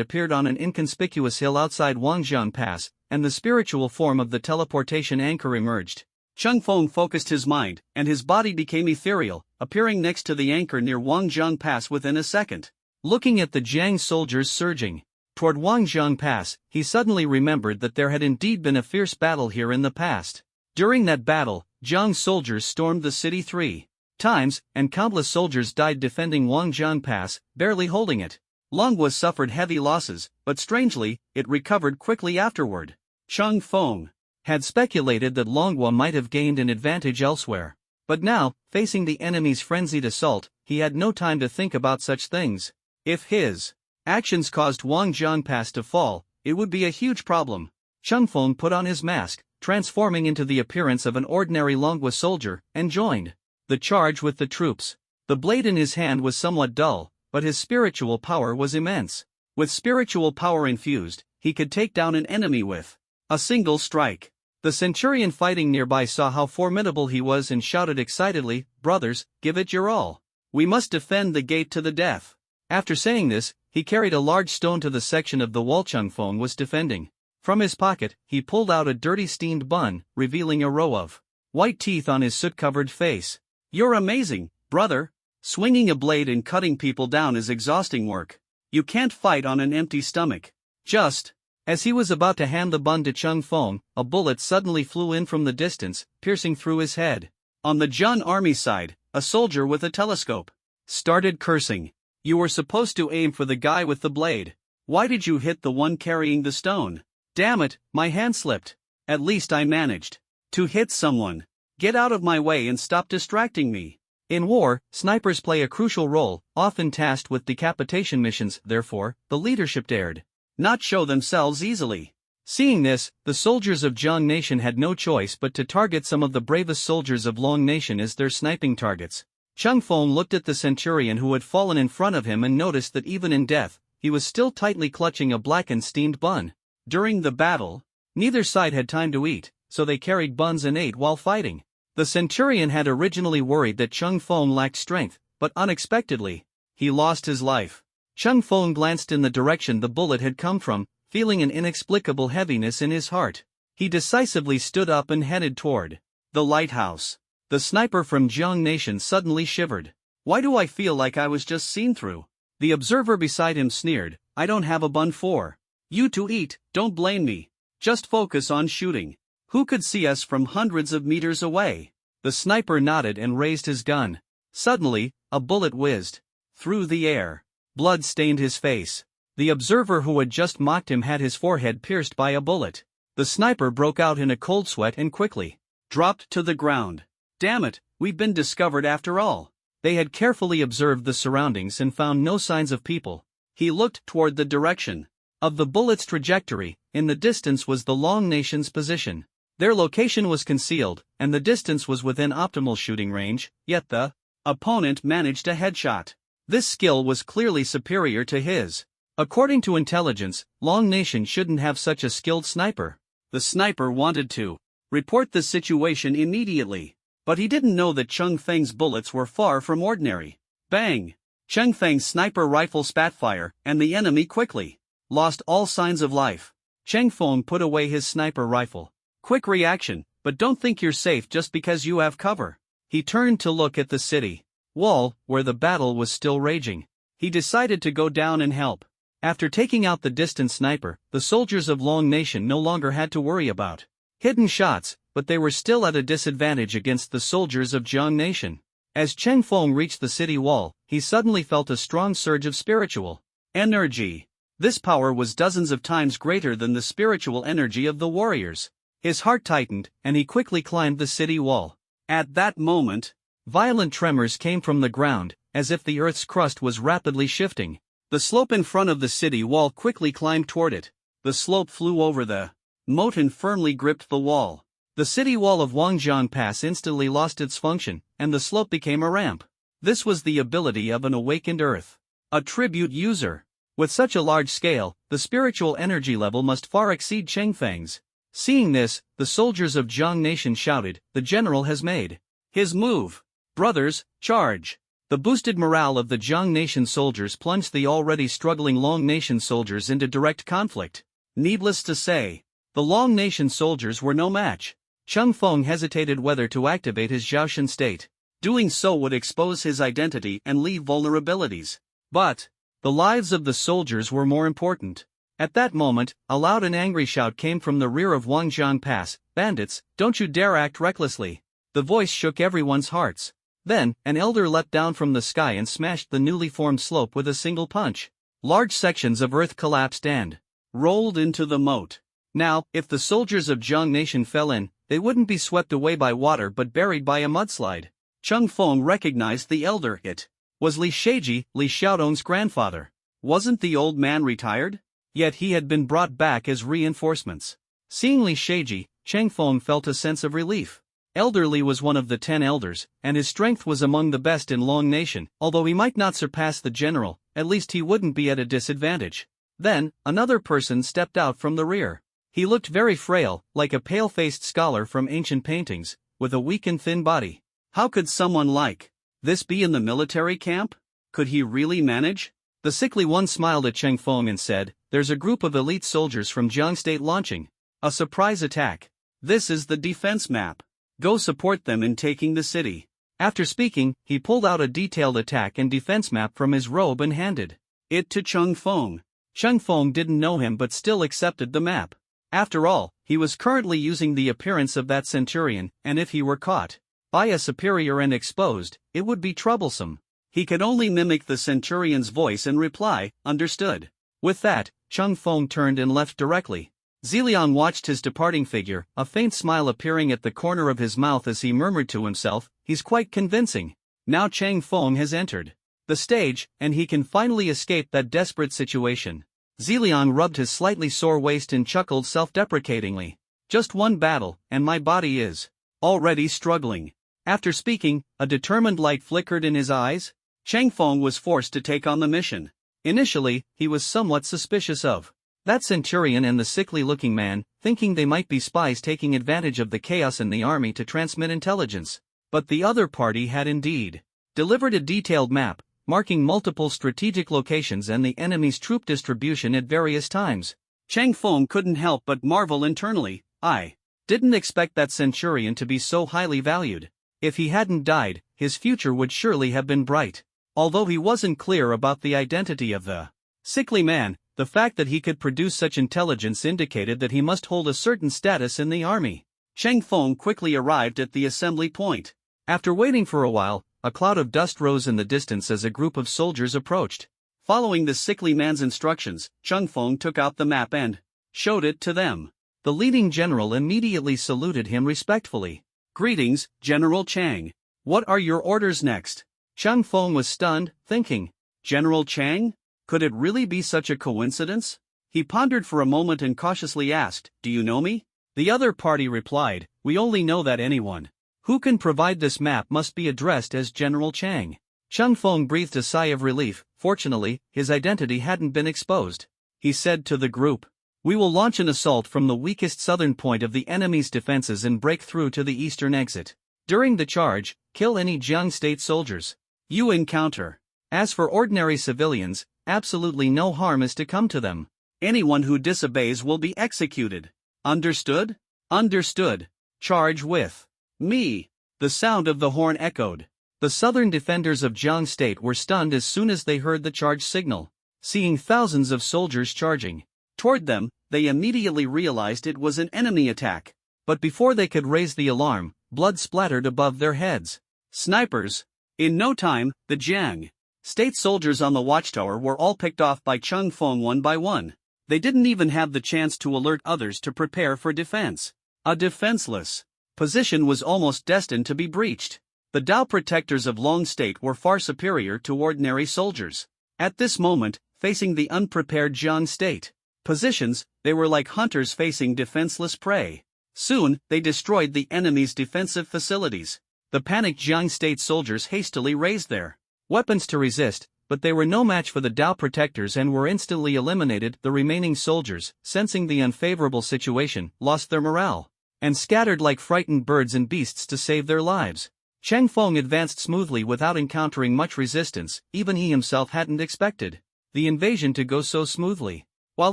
appeared on an inconspicuous hill outside Wangjiang Pass, and the spiritual form of the teleportation anchor emerged. Chung Feng focused his mind, and his body became ethereal, appearing next to the anchor near Wangjiang Pass within a second. Looking at the Jiang soldiers surging toward Wangjiang Pass, he suddenly remembered that there had indeed been a fierce battle here in the past. During that battle, Jiang soldiers stormed the city 3 times, and countless soldiers died defending Wangjiang Pass, barely holding it. Longhua suffered heavy losses, but strangely, it recovered quickly afterward. Chung Feng had speculated that Longhua might have gained an advantage elsewhere. But now, facing the enemy's frenzied assault, he had no time to think about such things. If his actions caused Wangjiang Pass to fall, it would be a huge problem. Chung Feng put on his mask, transforming into the appearance of an ordinary Longwa soldier, and joined the charge with the troops. The blade in his hand was somewhat dull, but his spiritual power was immense. With spiritual power infused, he could take down an enemy with a single strike. The centurion fighting nearby saw how formidable he was and shouted excitedly, "Brothers, give it your all. We must defend the gate to the death." After saying this, he carried a large stone to the section of the wall Changfeng was defending. From his pocket, he pulled out a dirty steamed bun, revealing a row of white teeth on his soot-covered face. "You're amazing, brother. Swinging a blade and cutting people down is exhausting work. You can't fight on an empty stomach." Just as he was about to hand the bun to Changfeng, a bullet suddenly flew in from the distance, piercing through his head. On the Jun army side, a soldier with a telescope started cursing. "You were supposed to aim for the guy with the blade. Why did you hit the one carrying the stone? Damn it, my hand slipped. At least I managed to hit someone. Get out of my way and stop distracting me." In war, snipers play a crucial role, often tasked with decapitation missions. Therefore, the leadership dared not show themselves easily. Seeing this, the soldiers of Zhang Nation had no choice but to target some of the bravest soldiers of Long Nation as their sniping targets. Changfeng looked at the centurion who had fallen in front of him and noticed that even in death, he was still tightly clutching a blackened steamed bun. During the battle, neither side had time to eat, so they carried buns and ate while fighting. The centurion had originally worried that Changfeng lacked strength, but unexpectedly, he lost his life. Changfeng glanced in the direction the bullet had come from, feeling an inexplicable heaviness in his heart. He decisively stood up and headed toward the lighthouse. The sniper from Zhang Nation suddenly shivered. "Why do I feel like I was just seen through?" The observer beside him sneered, "I don't have a bun for you to eat, don't blame me. Just focus on shooting. Who could see us from hundreds of meters away?" The sniper nodded and raised his gun. Suddenly, a bullet whizzed through the air. Blood stained his face. The observer who had just mocked him had his forehead pierced by a bullet. The sniper broke out in a cold sweat and quickly dropped to the ground. "Damn it, we've been discovered after all." They had carefully observed the surroundings and found no signs of people. He looked toward the direction of the bullet's trajectory. In the distance was the Long Nation's position. Their location was concealed, and the distance was within optimal shooting range, yet the opponent managed a headshot. This skill was clearly superior to his. According to intelligence, Long Nation shouldn't have such a skilled sniper. The sniper wanted to report the situation immediately, but he didn't know that Changfeng's bullets were far from ordinary. Bang! Changfeng's sniper rifle spat fire, and the enemy quickly lost all signs of life. Changfeng put away his sniper rifle. Quick reaction, but don't think you're safe just because you have cover. He turned to look at the city wall, where the battle was still raging. He decided to go down and help. After taking out the distant sniper, the soldiers of Long Nation no longer had to worry about hidden shots, but they were still at a disadvantage against the soldiers of Zhang Nation. As Changfeng reached the city wall, he suddenly felt a strong surge of spiritual energy. This power was dozens of times greater than the spiritual energy of the warriors. His heart tightened, and he quickly climbed the city wall. At that moment, violent tremors came from the ground, as if the earth's crust was rapidly shifting. The slope in front of the city wall quickly climbed toward it. The slope flew over the moat and firmly gripped the wall. The city wall of Wangjiang Pass instantly lost its function, and the slope became a ramp. This was the ability of an awakened earth attribute user. With such a large scale, the spiritual energy level must far exceed Changfeng's. Seeing this, the soldiers of Zhang Nation shouted, "The general has made his move. Brothers, charge!" The boosted morale of the Zhang Nation soldiers plunged the already struggling Long Nation soldiers into direct conflict. Needless to say, the Long Nation soldiers were no match. Changfeng hesitated whether to activate his Zhaoshan state. Doing so would expose his identity and leave vulnerabilities. But the lives of the soldiers were more important. At that moment, a loud and angry shout came from the rear of Wangjiang Pass, "Bandits, don't you dare act recklessly." The voice shook everyone's hearts. Then, an elder leapt down from the sky and smashed the newly formed slope with a single punch. Large sections of earth collapsed and rolled into the moat. Now, if the soldiers of Zhang Nation fell in, they wouldn't be swept away by water but buried by a mudslide. Changfeng recognized the elder. It was Li Sheiji, Li Xiaodong's grandfather. Wasn't the old man retired? Yet he had been brought back as reinforcements. Seeing Li Sheiji, Chang Feng felt a sense of relief. Elderly was one of the 10 elders, and his strength was among the best in Long Nation. Although he might not surpass the general, at least he wouldn't be at a disadvantage. Then, another person stepped out from the rear. He looked very frail, like a pale-faced scholar from ancient paintings, with a weak and thin body. How could someone like this be in the military camp? Could he really manage? The sickly one smiled at Chang Feng and said, "There's a group of elite soldiers from Jiang State launching a surprise attack. This is the defense map. Go support them in taking the city." After speaking, he pulled out a detailed attack and defense map from his robe and handed it to Chang Feng. Chang Feng didn't know him but still accepted the map. After all, he was currently using the appearance of that centurion, and if he were caught by a superior and exposed, it would be troublesome. He could only mimic the centurion's voice and reply, "Understood." With that, Chang Feng turned and left directly. Ziliang watched his departing figure, a faint smile appearing at the corner of his mouth as he murmured to himself, "He's quite convincing. Now Chang Feng has entered the stage, and he can finally escape that desperate situation." Ziliang rubbed his slightly sore waist and chuckled self-deprecatingly. "Just one battle, and my body is already struggling." After speaking, a determined light flickered in his eyes. Chang Feng was forced to take on the mission. Initially, he was somewhat suspicious of that centurion and the sickly-looking man, thinking they might be spies taking advantage of the chaos in the army to transmit intelligence. But the other party had indeed delivered a detailed map, marking multiple strategic locations and the enemy's troop distribution at various times. Chang Feng couldn't help but marvel internally. "I didn't expect that centurion to be so highly valued. If he hadn't died, his future would surely have been bright." Although he wasn't clear about the identity of the sickly man, the fact that he could produce such intelligence indicated that he must hold a certain status in the army. Chang Feng quickly arrived at the assembly point. After waiting for a while, a cloud of dust rose in the distance as a group of soldiers approached. Following the sickly man's instructions, Chang Feng took out the map and showed it to them. The leading general immediately saluted him respectfully. "Greetings, General Chang. What are your orders next?" Chang Feng was stunned, thinking, "General Chang? Could it really be such a coincidence?" He pondered for a moment and cautiously asked, "Do you know me?" The other party replied, "We only know that anyone who can provide this map must be addressed as General Chang." Chang Feng breathed a sigh of relief. Fortunately, his identity hadn't been exposed. He said to the group, "We will launch an assault from the weakest southern point of the enemy's defenses and break through to the eastern exit. During the charge, kill any Jiang State soldiers you encounter. As for ordinary civilians, absolutely no harm is to come to them. Anyone who disobeys will be executed. Understood?" "Understood. Charge with me." The sound of the horn echoed. The southern defenders of Jiang State were stunned as soon as they heard the charge signal. Seeing thousands of soldiers charging toward them, they immediately realized it was an enemy attack. But before they could raise the alarm, blood splattered above their heads. Snipers! In no time, the Jiang State soldiers on the watchtower were all picked off by Chang Feng one by one. They didn't even have the chance to alert others to prepare for defense. A defenseless position was almost destined to be breached. The Dao protectors of Long State were far superior to ordinary soldiers. At this moment, facing the unprepared Jiang State positions, they were like hunters facing defenseless prey. Soon, they destroyed the enemy's defensive facilities. The panicked Jiang State soldiers hastily raised their weapons to resist, but they were no match for the Dao protectors and were instantly eliminated. The remaining soldiers, sensing the unfavorable situation, lost their morale and scattered like frightened birds and beasts to save their lives. Chang Feng advanced smoothly without encountering much resistance. Even he himself hadn't expected the invasion to go so smoothly. While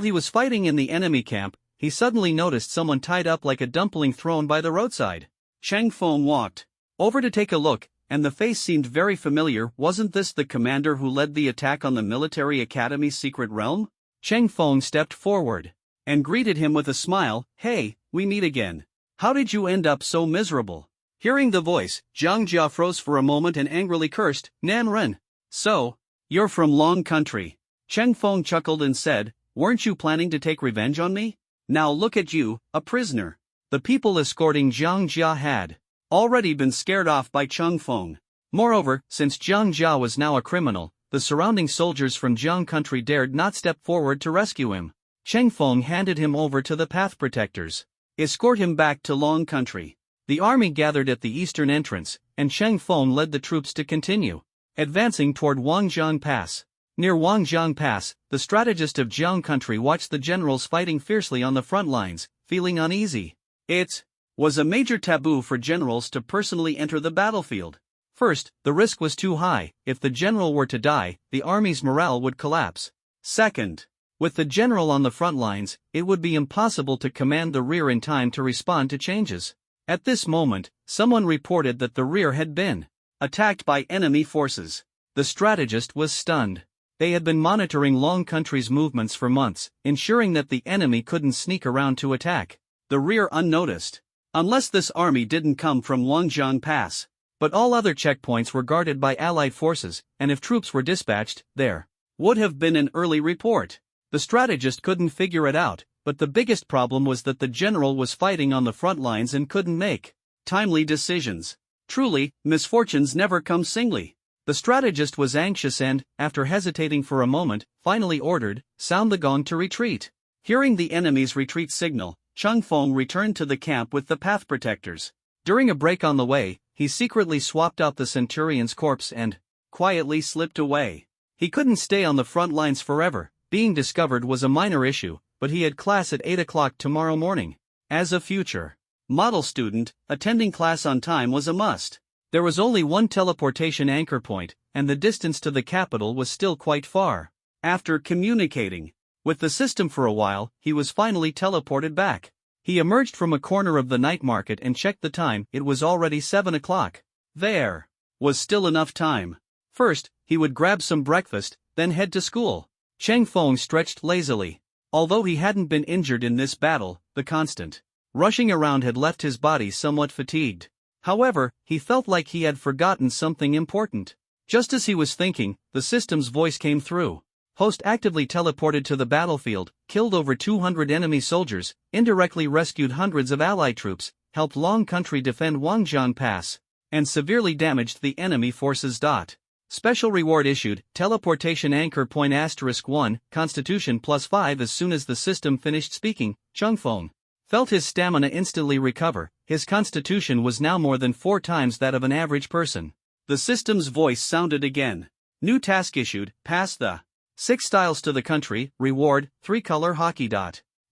he was fighting in the enemy camp, he suddenly noticed someone tied up like a dumpling thrown by the roadside. Chang Feng walked over to take a look, and the face seemed very familiar. Wasn't this the commander who led the attack on the military academy's secret realm? Chang Feng stepped forward and greeted him with a smile. "Hey, we meet again. How did you end up so miserable?" Hearing the voice, Zhang Jia froze for a moment and angrily cursed, "Nan Ren. So, you're from Long Country." Chang Feng chuckled and said, "Weren't you planning to take revenge on me? Now look at you, a prisoner." The people escorting Zhang Jia had already been scared off by Chang Feng. Moreover, since Zhang Jia was now a criminal, the surrounding soldiers from Jiang Country dared not step forward to rescue him. Chang Feng handed him over to the path protectors. Escort him back to Long Country. The army gathered at the eastern entrance, and Cheng Feng led the troops to continue advancing toward Wangjiang Pass. Near Wangjiang Pass, the strategist of Jiang Country watched the generals fighting fiercely on the front lines, feeling uneasy. It was a major taboo for generals to personally enter the battlefield. First, the risk was too high. If the general were to die, the army's morale would collapse. Second, with the general on the front lines, it would be impossible to command the rear in time to respond to changes. At this moment, someone reported that the rear had been attacked by enemy forces. The strategist was stunned. They had been monitoring Long Country's movements for months, ensuring that the enemy couldn't sneak around to attack the rear unnoticed. Unless this army didn't come from Wangjiang Pass. But all other checkpoints were guarded by Allied forces, and if troops were dispatched, there would have been an early report. The strategist couldn't figure it out, but the biggest problem was that the general was fighting on the front lines and couldn't make timely decisions. Truly, misfortunes never come singly. The strategist was anxious and, after hesitating for a moment, finally ordered, "Sound the gong to retreat." Hearing the enemy's retreat signal, Cheng Feng returned to the camp with the path protectors. During a break on the way, he secretly swapped out the centurion's corpse and quietly slipped away. He couldn't stay on the front lines forever. Being discovered was a minor issue, but he had class at 8 o'clock tomorrow morning. As a future model student, attending class on time was a must. There was only one teleportation anchor point, and the distance to the capital was still quite far. After communicating with the system for a while, he was finally teleported back. He emerged from a corner of the night market and checked the time. It was already 7 o'clock. There was still enough time. First, he would grab some breakfast, then head to school. Cheng Feng stretched lazily. Although he hadn't been injured in this battle, the constant rushing around had left his body somewhat fatigued. However, he felt like he had forgotten something important. Just as he was thinking, the system's voice came through. Host actively teleported to the battlefield, killed over 200 enemy soldiers, indirectly rescued hundreds of Allied troops, helped Long Country defend Wangjiang Pass, and severely damaged the enemy forces. Special reward issued, teleportation anchor point *1, constitution +5. As soon as the system finished speaking, Cheng Feng felt his stamina instantly recover. His constitution was now more than 4 times that of an average person. The system's voice sounded again. New task issued, pass the 6 styles to the country, reward, 3-color hockey.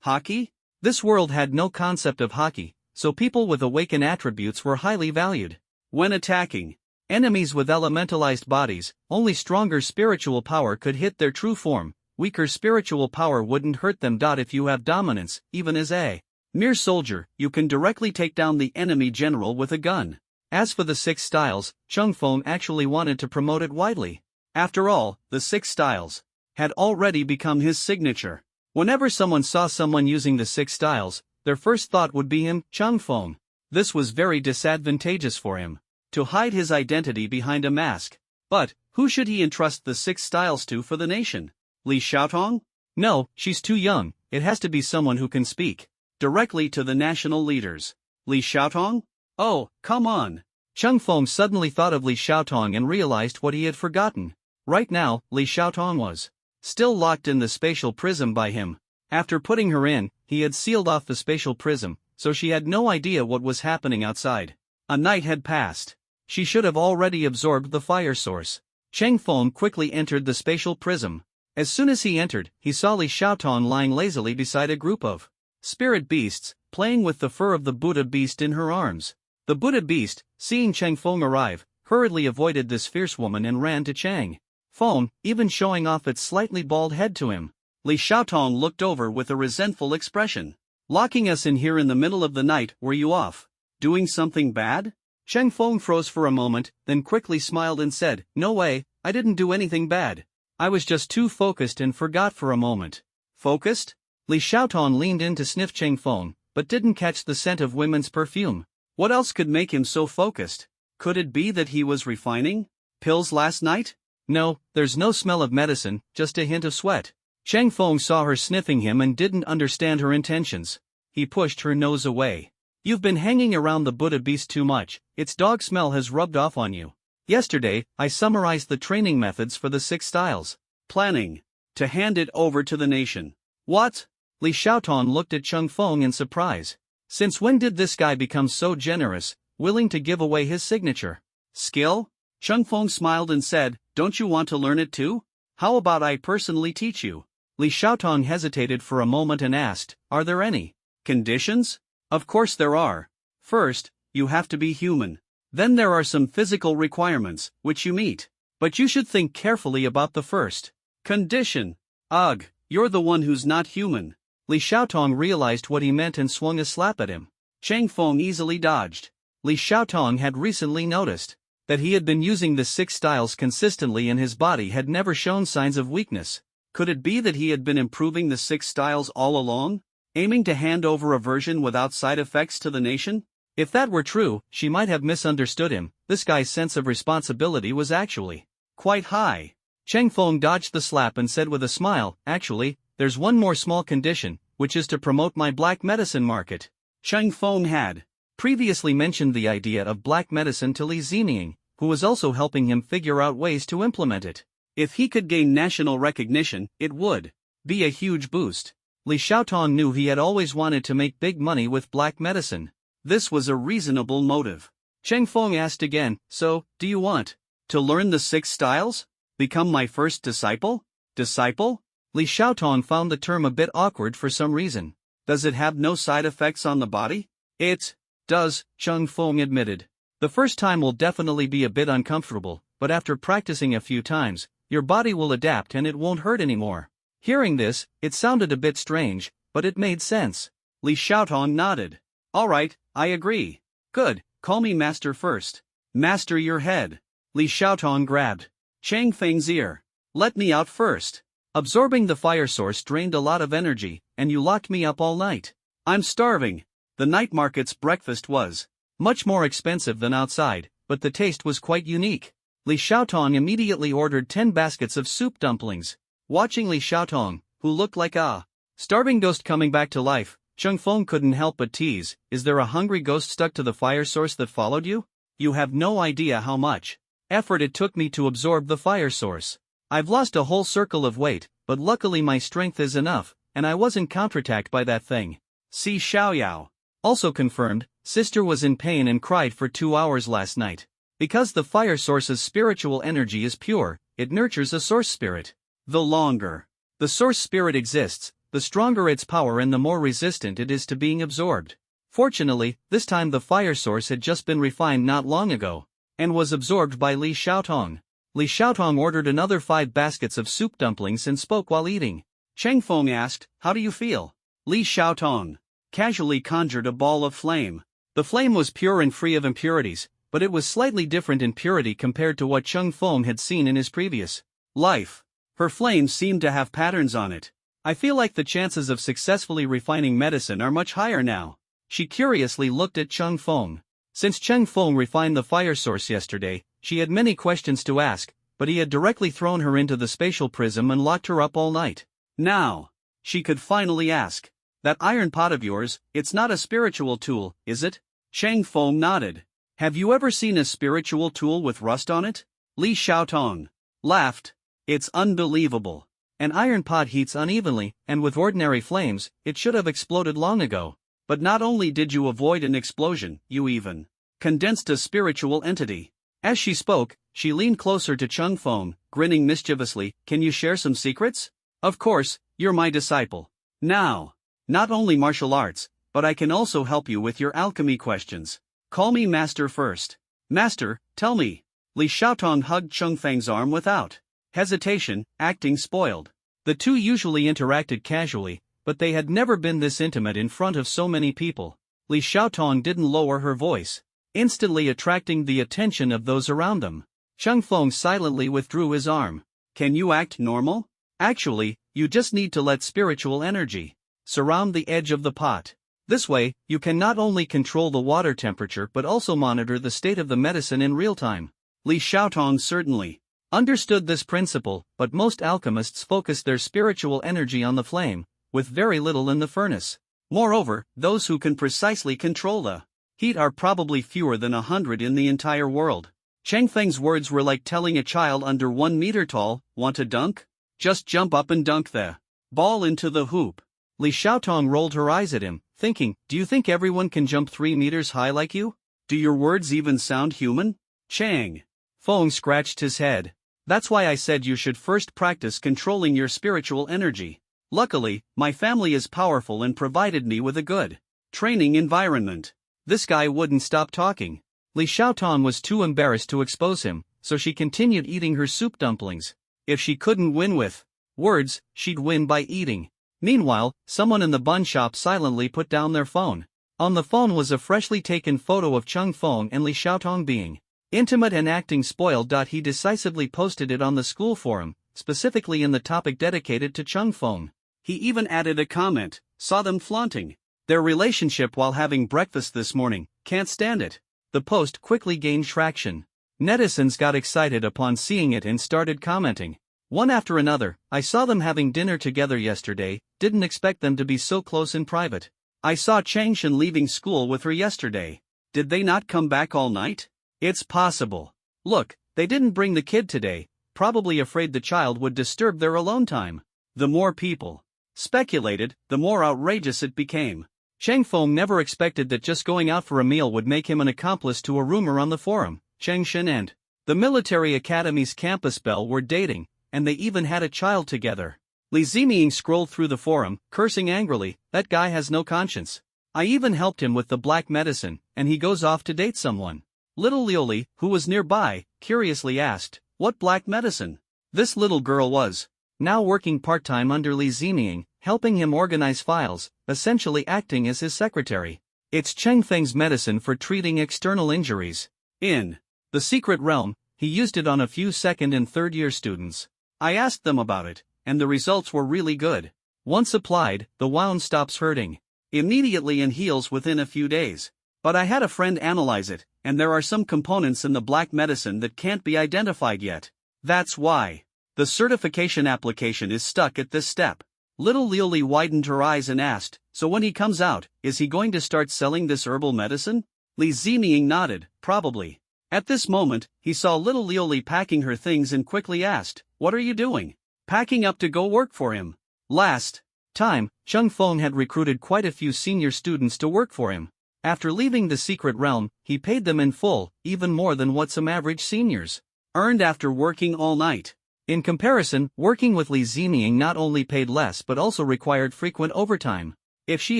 Hockey? This world had no concept of hockey, so people with awakened attributes were highly valued. When attacking enemies with elementalized bodies, only stronger spiritual power could hit their true form. Weaker spiritual power wouldn't hurt them. If you have dominance, even as a mere soldier, you can directly take down the enemy general with a gun. As for the 6 styles, Cheng Feng actually wanted to promote it widely. After all, the 6 styles had already become his signature. Whenever someone saw someone using the 6 styles, their first thought would be him, Cheng Feng. This was very disadvantageous for him, to hide his identity behind a mask. But, who should he entrust the 6 styles to for the nation? Li Xiaotong? No, she's too young. It has to be someone who can speak directly to the national leaders. Li Xiaotong? Oh, come on. Cheng Feng suddenly thought of Li Xiaotong and realized what he had forgotten. Right now, Li Xiaotong was still locked in the spatial prism by him. After putting her in, he had sealed off the spatial prism, so she had no idea what was happening outside. A night had passed. She should have already absorbed the fire source. Cheng Feng quickly entered the spatial prism. As soon as he entered, he saw Li Xiaotong lying lazily beside a group of spirit beasts, playing with the fur of the Buddha beast in her arms. The Buddha beast, seeing Cheng Feng arrive, hurriedly avoided this fierce woman and ran to Cheng Feng, even showing off its slightly bald head to him. Li Xiaotong looked over with a resentful expression. Locking us in here in the middle of the night, were you off doing something bad? Cheng Feng froze for a moment, then quickly smiled and said, No way, I didn't do anything bad. I was just too focused and forgot for a moment. Focused? Li Xiaotong leaned in to sniff Cheng Feng, but didn't catch the scent of women's perfume. What else could make him so focused? Could it be that he was refining pills last night? No, there's no smell of medicine, just a hint of sweat. Cheng Feng saw her sniffing him and didn't understand her intentions. He pushed her nose away. You've been hanging around the Buddha beast too much. Its dog smell has rubbed off on you. Yesterday, I summarized the training methods for the 6 styles. Planning to hand it over to the nation. What? Li Xiaotong looked at Cheng Feng in surprise. Since when did this guy become so generous, willing to give away his signature? Skill? Chung Feng smiled and said, don't you want to learn it too? How about I personally teach you? Li Xiaotong hesitated for a moment and asked, are there any conditions? Of course there are. First, you have to be human. Then there are some physical requirements, which you meet. But you should think carefully about the first condition. Ugh, you're the one who's not human. Li Xiaotong realized what he meant and swung a slap at him. Chang Feng easily dodged. Li Xiaotong had recently noticed that he had been using the 6 styles consistently and his body had never shown signs of weakness. Could it be that he had been improving the 6 styles all along, aiming to hand over a version without side effects to the nation? If that were true, she might have misunderstood him. This guy's sense of responsibility was actually quite high. Chang Feng dodged the slap and said with a smile, actually, there's one more small condition, which is to promote my black medicine market. Chang Feng had previously mentioned the idea of black medicine to Li Zining, who was also helping him figure out ways to implement it. If he could gain national recognition, it would be a huge boost. Li Xiaotong knew he had always wanted to make big money with black medicine. This was a reasonable motive. Chang Feng asked again, so, do you want to learn the 6 styles? Become my first disciple? Disciple? Li Xiaotong found the term a bit awkward for some reason. Does it have no side effects on the body? It does, Chang Feng admitted. The first time will definitely be a bit uncomfortable, but after practicing a few times, your body will adapt and it won't hurt anymore. Hearing this, it sounded a bit strange, but it made sense. Li Xiaotong nodded. All right, I agree. Good, call me master first. Master your head. Li Xiaotong grabbed Chang Feng's ear. Let me out first. Absorbing the fire source drained a lot of energy, and you locked me up all night. I'm starving. The night market's breakfast was much more expensive than outside, but the taste was quite unique. Li Xiaotong immediately ordered 10 baskets of soup dumplings. Watching Li Xiaotong, who looked like a starving ghost coming back to life, Chang Feng couldn't help but tease, is there a hungry ghost stuck to the fire source that followed you? You have no idea how much effort it took me to absorb the fire source. I've lost a whole circle of weight, but luckily my strength is enough, and I wasn't counterattacked by that thing. See Xiaoyao. Also confirmed, sister was in pain and cried for 2 hours last night. Because the fire source's spiritual energy is pure, it nurtures a source spirit. The longer the source spirit exists, the stronger its power and the more resistant it is to being absorbed. Fortunately, this time the fire source had just been refined not long ago, and was absorbed by Li Xiaotong. Li Xiaotong ordered another 5 baskets of soup dumplings and spoke while eating. Chang Feng asked, how do you feel? Li Xiaotong casually conjured a ball of flame. The flame was pure and free of impurities, but it was slightly different in purity compared to what Chang Feng had seen in his previous life. Her flame seemed to have patterns on it. I feel like the chances of successfully refining medicine are much higher now. She curiously looked at Chang Feng. Since Chang Feng refined the fire source yesterday, she had many questions to ask, but he had directly thrown her into the spatial prism and locked her up all night. Now, she could finally ask, that iron pot of yours, it's not a spiritual tool, is it? Chang Feng nodded. Have you ever seen a spiritual tool with rust on it? Li Xiaotong laughed. It's unbelievable. An iron pot heats unevenly, and with ordinary flames, it should have exploded long ago. But not only did you avoid an explosion, you even condensed a spiritual entity. As she spoke, she leaned closer to Chang Feng, grinning mischievously. Can you share some secrets? Of course, you're my disciple. Now, not only martial arts, but I can also help you with your alchemy questions. Call me master first. Master, tell me. Li Xiaotong hugged Chang Feng's arm without hesitation, acting spoiled. The two usually interacted casually, but they had never been this intimate in front of so many people. Li Xiaotong didn't lower her voice, instantly attracting the attention of those around them. Chang Feng silently withdrew his arm. Can you act normal? Actually, you just need to let spiritual energy surround the edge of the pot. This way, you can not only control the water temperature but also monitor the state of the medicine in real time. Li Xiaotong certainly understood this principle, but most alchemists focus their spiritual energy on the flame, with very little in the furnace. Moreover, those who can precisely control the heat are probably fewer than 100 in the entire world. Chang Feng's words were like telling a child under 1 meter tall, want to dunk? Just jump up and dunk the ball into the hoop. Li Xiaotong rolled her eyes at him, thinking, do you think everyone can jump 3 meters high like you? Do your words even sound human? Chang Feng scratched his head. That's why I said you should first practice controlling your spiritual energy. Luckily, my family is powerful and provided me with a good training environment. This guy wouldn't stop talking. Li Xiaotong was too embarrassed to expose him, so she continued eating her soup dumplings. If she couldn't win with words, she'd win by eating. Meanwhile, someone in the bun shop silently put down their phone. On the phone was a freshly taken photo of Cheng Feng and Li Xiaotong being intimate and acting spoiled. He decisively posted it on the school forum, specifically in the topic dedicated to Cheng Feng. He even added a comment, saw them flaunting their relationship while having breakfast this morning, can't stand it. The post quickly gained traction. Netizens got excited upon seeing it and started commenting. One after another, I saw them having dinner together yesterday, didn't expect them to be so close in private. I saw Changshan leaving school with her yesterday. Did they not come back all night? It's possible. Look, they didn't bring the kid today, probably afraid the child would disturb their alone time. The more people speculated, the more outrageous it became. Cheng Feng never expected that just going out for a meal would make him an accomplice to a rumor on the forum. Changshan and the military academy's campus belle were dating, and they even had a child together. Li Ziming scrolled through the forum, cursing angrily, that guy has no conscience. I even helped him with the black medicine, and he goes off to date someone. Little Liuli, who was nearby, curiously asked, what black medicine? This little girl was now working part-time under Li Ziming, helping him organize files, essentially acting as his secretary. It's Cheng Feng's medicine for treating external injuries. In the secret realm, he used it on a few second and third-year students. I asked them about it, and the results were really good. Once applied, the wound stops hurting immediately and heals within a few days. But I had a friend analyze it, and there are some components in the black medicine that can't be identified yet. That's why the certification application is stuck at this step. Little Liuli widened her eyes and asked, so when he comes out, is he going to start selling this herbal medicine? Li Ziming nodded, probably. At this moment, he saw little Liuli packing her things and quickly asked, what are you doing? Packing up to go work for him. Last time, Cheng Feng had recruited quite a few senior students to work for him. After leaving the secret realm, he paid them in full, even more than what some average seniors earned after working all night. In comparison, working with Li Ziming not only paid less but also required frequent overtime. If she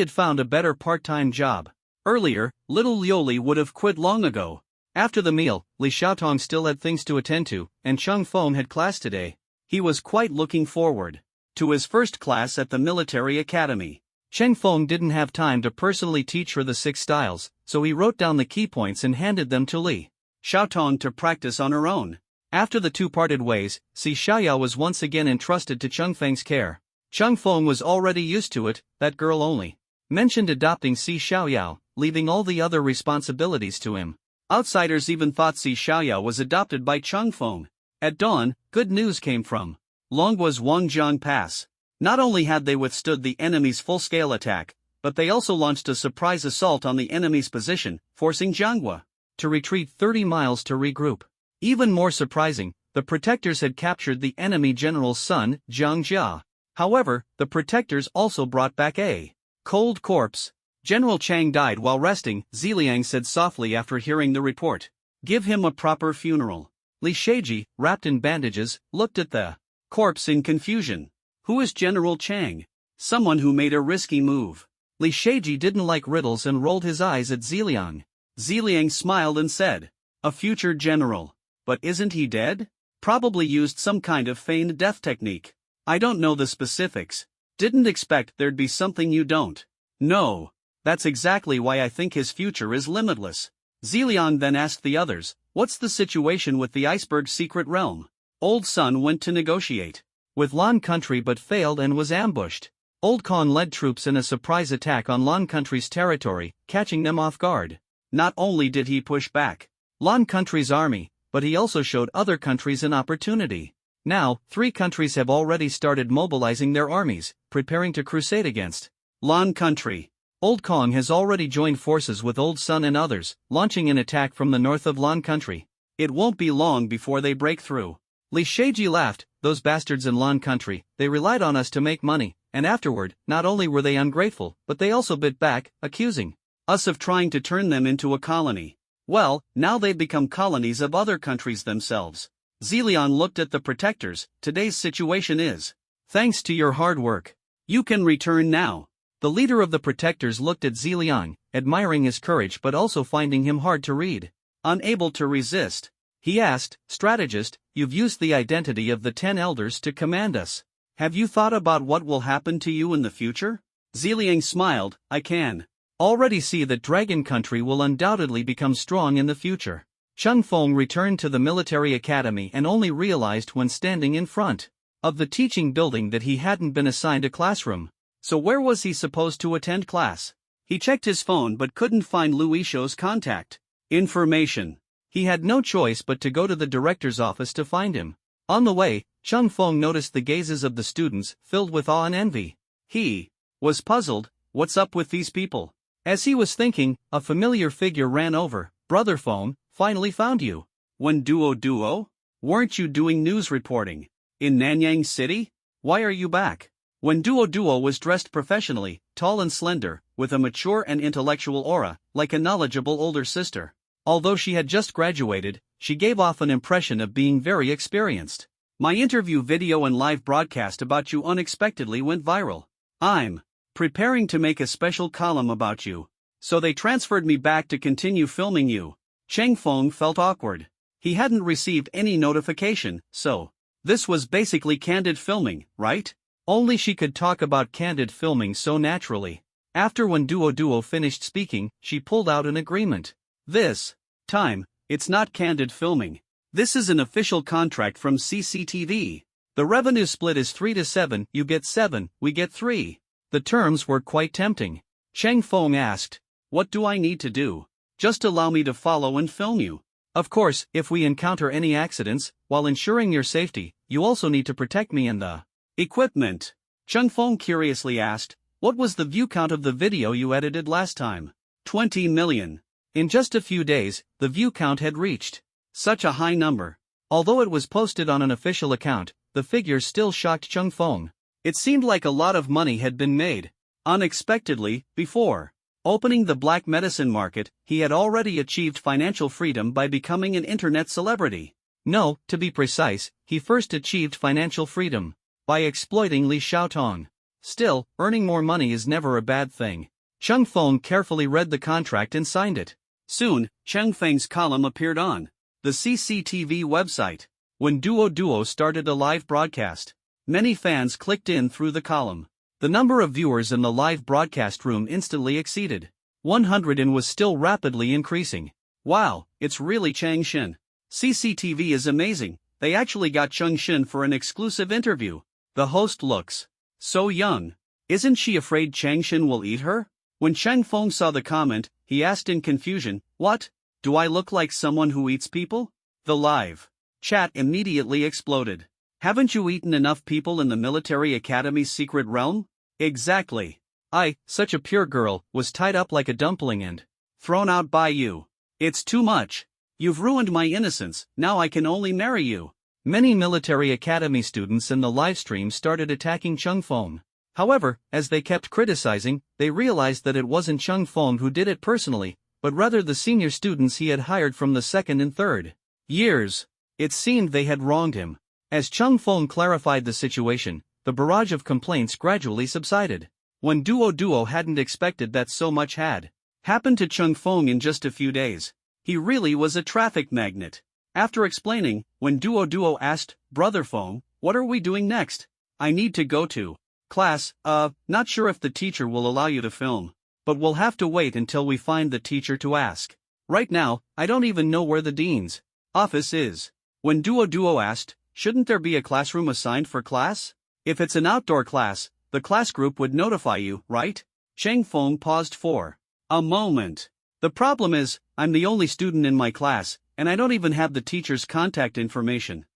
had found a better part-time job earlier, little Liuli would have quit long ago. After the meal, Li Xiaotong still had things to attend to, and Cheng Feng had class today. He was quite looking forward to his first class at the military academy. Cheng Feng didn't have time to personally teach her the 6 styles, so he wrote down the key points and handed them to Li Xiaotong to practice on her own. After the two parted ways, Si Xiaoyao was once again entrusted to Cheng Feng's care. Cheng Feng was already used to it, that girl only mentioned adopting Si Xiaoyao, leaving all the other responsibilities to him. Outsiders even thought Si Xiaoyao was adopted by Cheng Feng. At dawn, good news came from Longgua's Wangjiang Pass. Not only had they withstood the enemy's full-scale attack, but they also launched a surprise assault on the enemy's position, forcing Jianghua to retreat 30 miles to regroup. Even more surprising, the protectors had captured the enemy general's son, Jiang Jia. However, the protectors also brought back a cold corpse. General Chang died while resting, Ziliang said softly after hearing the report. Give him a proper funeral. Li Sheiji, wrapped in bandages, looked at the corpse in confusion. Who is General Chang? Someone who made a risky move. Li Sheiji didn't like riddles and rolled his eyes at Ziliang. Ziliang smiled and said, a future general. But isn't he dead? Probably used some kind of feigned death technique. I don't know the specifics. Didn't expect there'd be something you don't know. That's exactly why I think his future is limitless. Ziliang then asked the others, what's the situation with the iceberg secret realm? Old Sun went to negotiate with Lan Country but failed and was ambushed. Old Khan led troops in a surprise attack on Lan Country's territory, catching them off guard. Not only did he push back Lan Country's army, but he also showed other countries an opportunity. Now, 3 countries have already started mobilizing their armies, preparing to crusade against Lan Country. Old Kong has already joined forces with Old Sun and others, launching an attack from the north of Lan Country. It won't be long before they break through. Li Sheiji laughed, those bastards in Lan Country, they relied on us to make money, and afterward, not only were they ungrateful, but they also bit back, accusing us of trying to turn them into a colony. Well, now they've become colonies of other countries themselves. Ziliang looked at the protectors. Today's situation is, thanks to your hard work, you can return now. The leader of the protectors looked at Ziliang, admiring his courage but also finding him hard to read. Unable to resist, he asked, strategist, you've used the identity of the 10 elders to command us. Have you thought about what will happen to you in the future? Ziliang smiled, I can already see that Dragon Country will undoubtedly become strong in the future. Cheng Feng returned to the military academy and only realized when standing in front of the teaching building that he hadn't been assigned a classroom. So where was he supposed to attend class? He checked his phone but couldn't find Lu Yishou's contact information. He had no choice but to go to the director's office to find him. On the way, Cheng Feng noticed the gazes of the students, filled with awe and envy. He was puzzled. What's up with these people? As he was thinking, a familiar figure ran over. Brother Feng, finally found you. Duo? Weren't you doing news reporting in Nanyang City? Why are you back? Duo was dressed professionally, tall and slender, with a mature and intellectual aura, like a knowledgeable older sister. Although she had just graduated, she gave off an impression of being very experienced. My interview video and live broadcast about you unexpectedly went viral. I'm preparing to make a special column about you, so they transferred me back to continue filming you. Cheng Feng felt awkward. He hadn't received any notification, so this was basically candid filming, right? Only she could talk about candid filming so naturally. After when Duo finished speaking, she pulled out an agreement. This time, it's not candid filming. This is an official contract from CCTV. The revenue split is 3-7, you get 7, we get 3. The terms were quite tempting. Cheng Feng asked, what do I need to do? Just allow me to follow and film you. Of course, if we encounter any accidents, while ensuring your safety, you also need to protect me and the equipment. Cheng Feng curiously asked, what was the view count of the video you edited last time? 20 million. In just a few days, the view count had reached such a high number. Although it was posted on an official account, the figure still shocked Cheng Feng. It seemed like a lot of money had been made. Unexpectedly, before opening the black medicine market, he had already achieved financial freedom by becoming an internet celebrity. No, to be precise, he first achieved financial freedom by exploiting Li Xiaotong. Still, earning more money is never a bad thing. Cheng Feng carefully read the contract and signed it. Soon, Cheng Feng's column appeared on the CCTV website. When Duo started a live broadcast, many fans clicked in through the column. The number of viewers in the live broadcast room instantly exceeded 100 and was still rapidly increasing. Wow, it's really Chang Xin. CCTV is amazing, they actually got Chang Xin for an exclusive interview. The host looks so young. Isn't she afraid Chang Xin will eat her? When Cheng Feng saw the comment, he asked in confusion, what? Do I look like someone who eats people? The live chat immediately exploded. Haven't you eaten enough people in the military academy's secret realm? Exactly. I, such a pure girl, was tied up like a dumpling and thrown out by you. It's too much. You've ruined my innocence, now I can only marry you. Many military academy students in the livestream started attacking Cheng Feng. However, as they kept criticizing, they realized that it wasn't Cheng Feng who did it personally, but rather the senior students he had hired from the second and third years. It seemed they had wronged him. As Cheng Feng clarified the situation, the barrage of complaints gradually subsided. When Duo hadn't expected that so much had happened to Cheng Feng in just a few days. He really was a traffic magnet. After explaining, when Duo asked, Brother Feng, what are we doing next? I need to go to class, not sure if the teacher will allow you to film. But we'll have to wait until we find the teacher to ask. Right now, I don't even know where the dean's office is. When Duo asked, shouldn't there be a classroom assigned for class? If it's an outdoor class, the class group would notify you, right? Cheng Feng paused for a moment. The problem is, I'm the only student in my class, and I don't even have the teacher's contact information.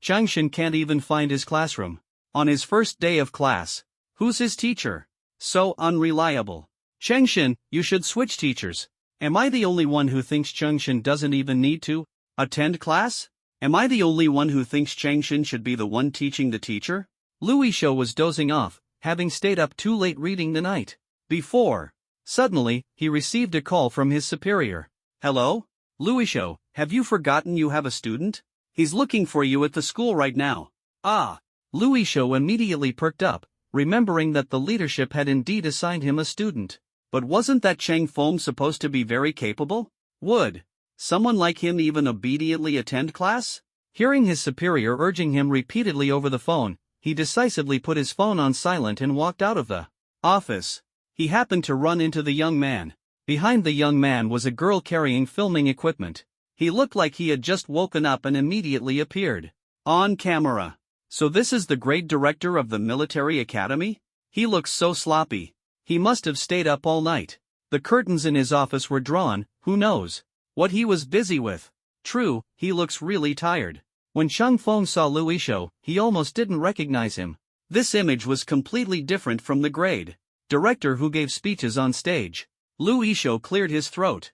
Chang Xin can't even find his classroom. On his first day of class. Who's his teacher? So unreliable. Chang Xin, you should switch teachers. Am I the only one who thinks Chang Xin doesn't even need to attend class? Am I the only one who thinks Chang Xin should be the one teaching the teacher? Lu Yishou was dozing off, having stayed up too late reading the night before. Suddenly, he received a call from his superior. "Hello? Luisho, have you forgotten you have a student? He's looking for you at the school right now." Ah! Luisho immediately perked up, remembering that the leadership had indeed assigned him a student. But wasn't that Chang Feng supposed to be very capable? Would someone like him even obediently attend class? Hearing his superior urging him repeatedly over the phone, he decisively put his phone on silent and walked out of the office. He happened to run into the young man. Behind the young man was a girl carrying filming equipment. He looked like he had just woken up and immediately appeared on camera. "So this is the grade director of the military academy? He looks so sloppy. He must have stayed up all night." The curtains in his office were drawn, who knows what he was busy with. True, he looks really tired. When Chang Feng saw Luisho, he almost didn't recognize him. This image was completely different from the grade director who gave speeches on stage. Luisho cleared his throat.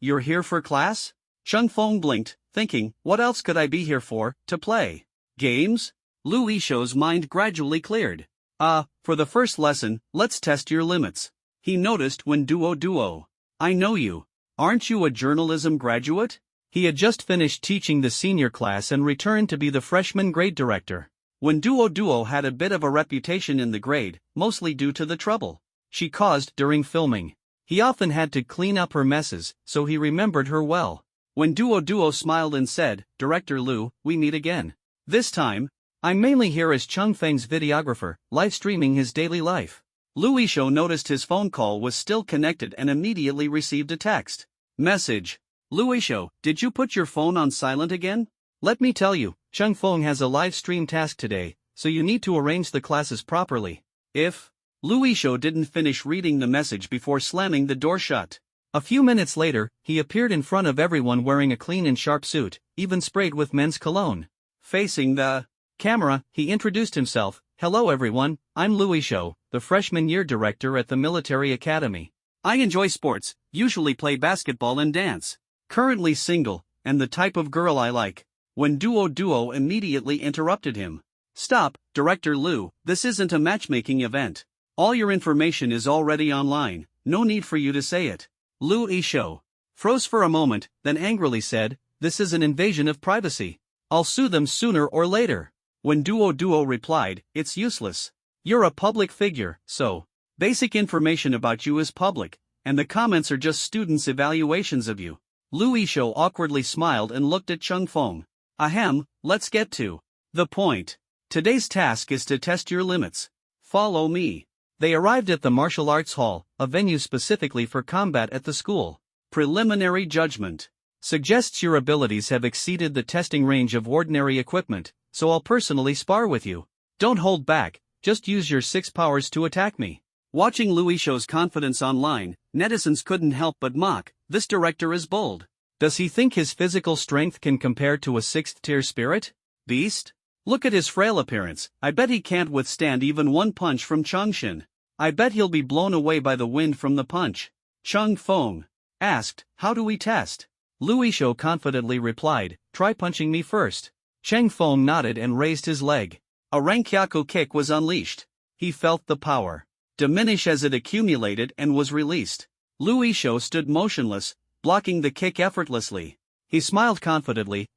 You're here for class?" Chang Feng blinked, thinking, what else could I be here for, to play games? Luisho's mind gradually cleared. For the first lesson, let's test your limits. He noticed when Duo. "I know you. Aren't you a journalism graduate?" He had just finished teaching the senior class and returned to be the freshman grade director. When Duo had a bit of a reputation in the grade, mostly due to the trouble she caused during filming. He often had to clean up her messes, so he remembered her well. When Duo smiled and said, "Director Lu, we meet again. This time, I'm mainly here as Chang Feng's videographer, live streaming his daily life." Luisho noticed his phone call was still connected and immediately received a text message. "Luisho, did you put your phone on silent again? Let me tell you, Chang Feng has a live stream task today, so you need to arrange the classes properly." If Luisho didn't finish reading the message before slamming the door shut. A few minutes later, he appeared in front of everyone wearing a clean and sharp suit, even sprayed with men's cologne. Facing the camera, he introduced himself. "Hello everyone, I'm Luisho, the freshman year director at the military academy. I enjoy sports, usually play basketball and dance. Currently single, and the type of girl I like." When Duo immediately interrupted him. "Stop, Director Lu, this isn't a matchmaking event. All your information is already online, no need for you to say it." Luisho froze for a moment, then angrily said, "This is an invasion of privacy. I'll sue them sooner or later." When Duo replied, "It's useless. You're a public figure, so basic information about you is public, and the comments are just students' evaluations of you." Luisho awkwardly smiled and looked at Chang Feng. "Ahem, let's get to the point. Today's task is to test your limits. Follow me." They arrived at the martial arts hall, a venue specifically for combat at the school. Preliminary judgment suggests your abilities have exceeded the testing range of ordinary equipment, so I'll personally spar with you. Don't hold back, just use your 6 powers to attack me. Watching Luisho's confidence online, netizens couldn't help but mock, this director is bold. Does he think his physical strength can compare to a 6th-tier spirit beast? Look at his frail appearance. I bet he can't withstand even one punch from Changshin. I bet he'll be blown away by the wind from the punch. Chang Feng asked, "How do we test?" Luisho confidently replied, "Try punching me first." Chang Feng nodded and raised his leg. A Rankaku kick was unleashed. He felt the power diminish as it accumulated and was released. Luisho stood motionless, blocking the kick effortlessly. He smiled confidently,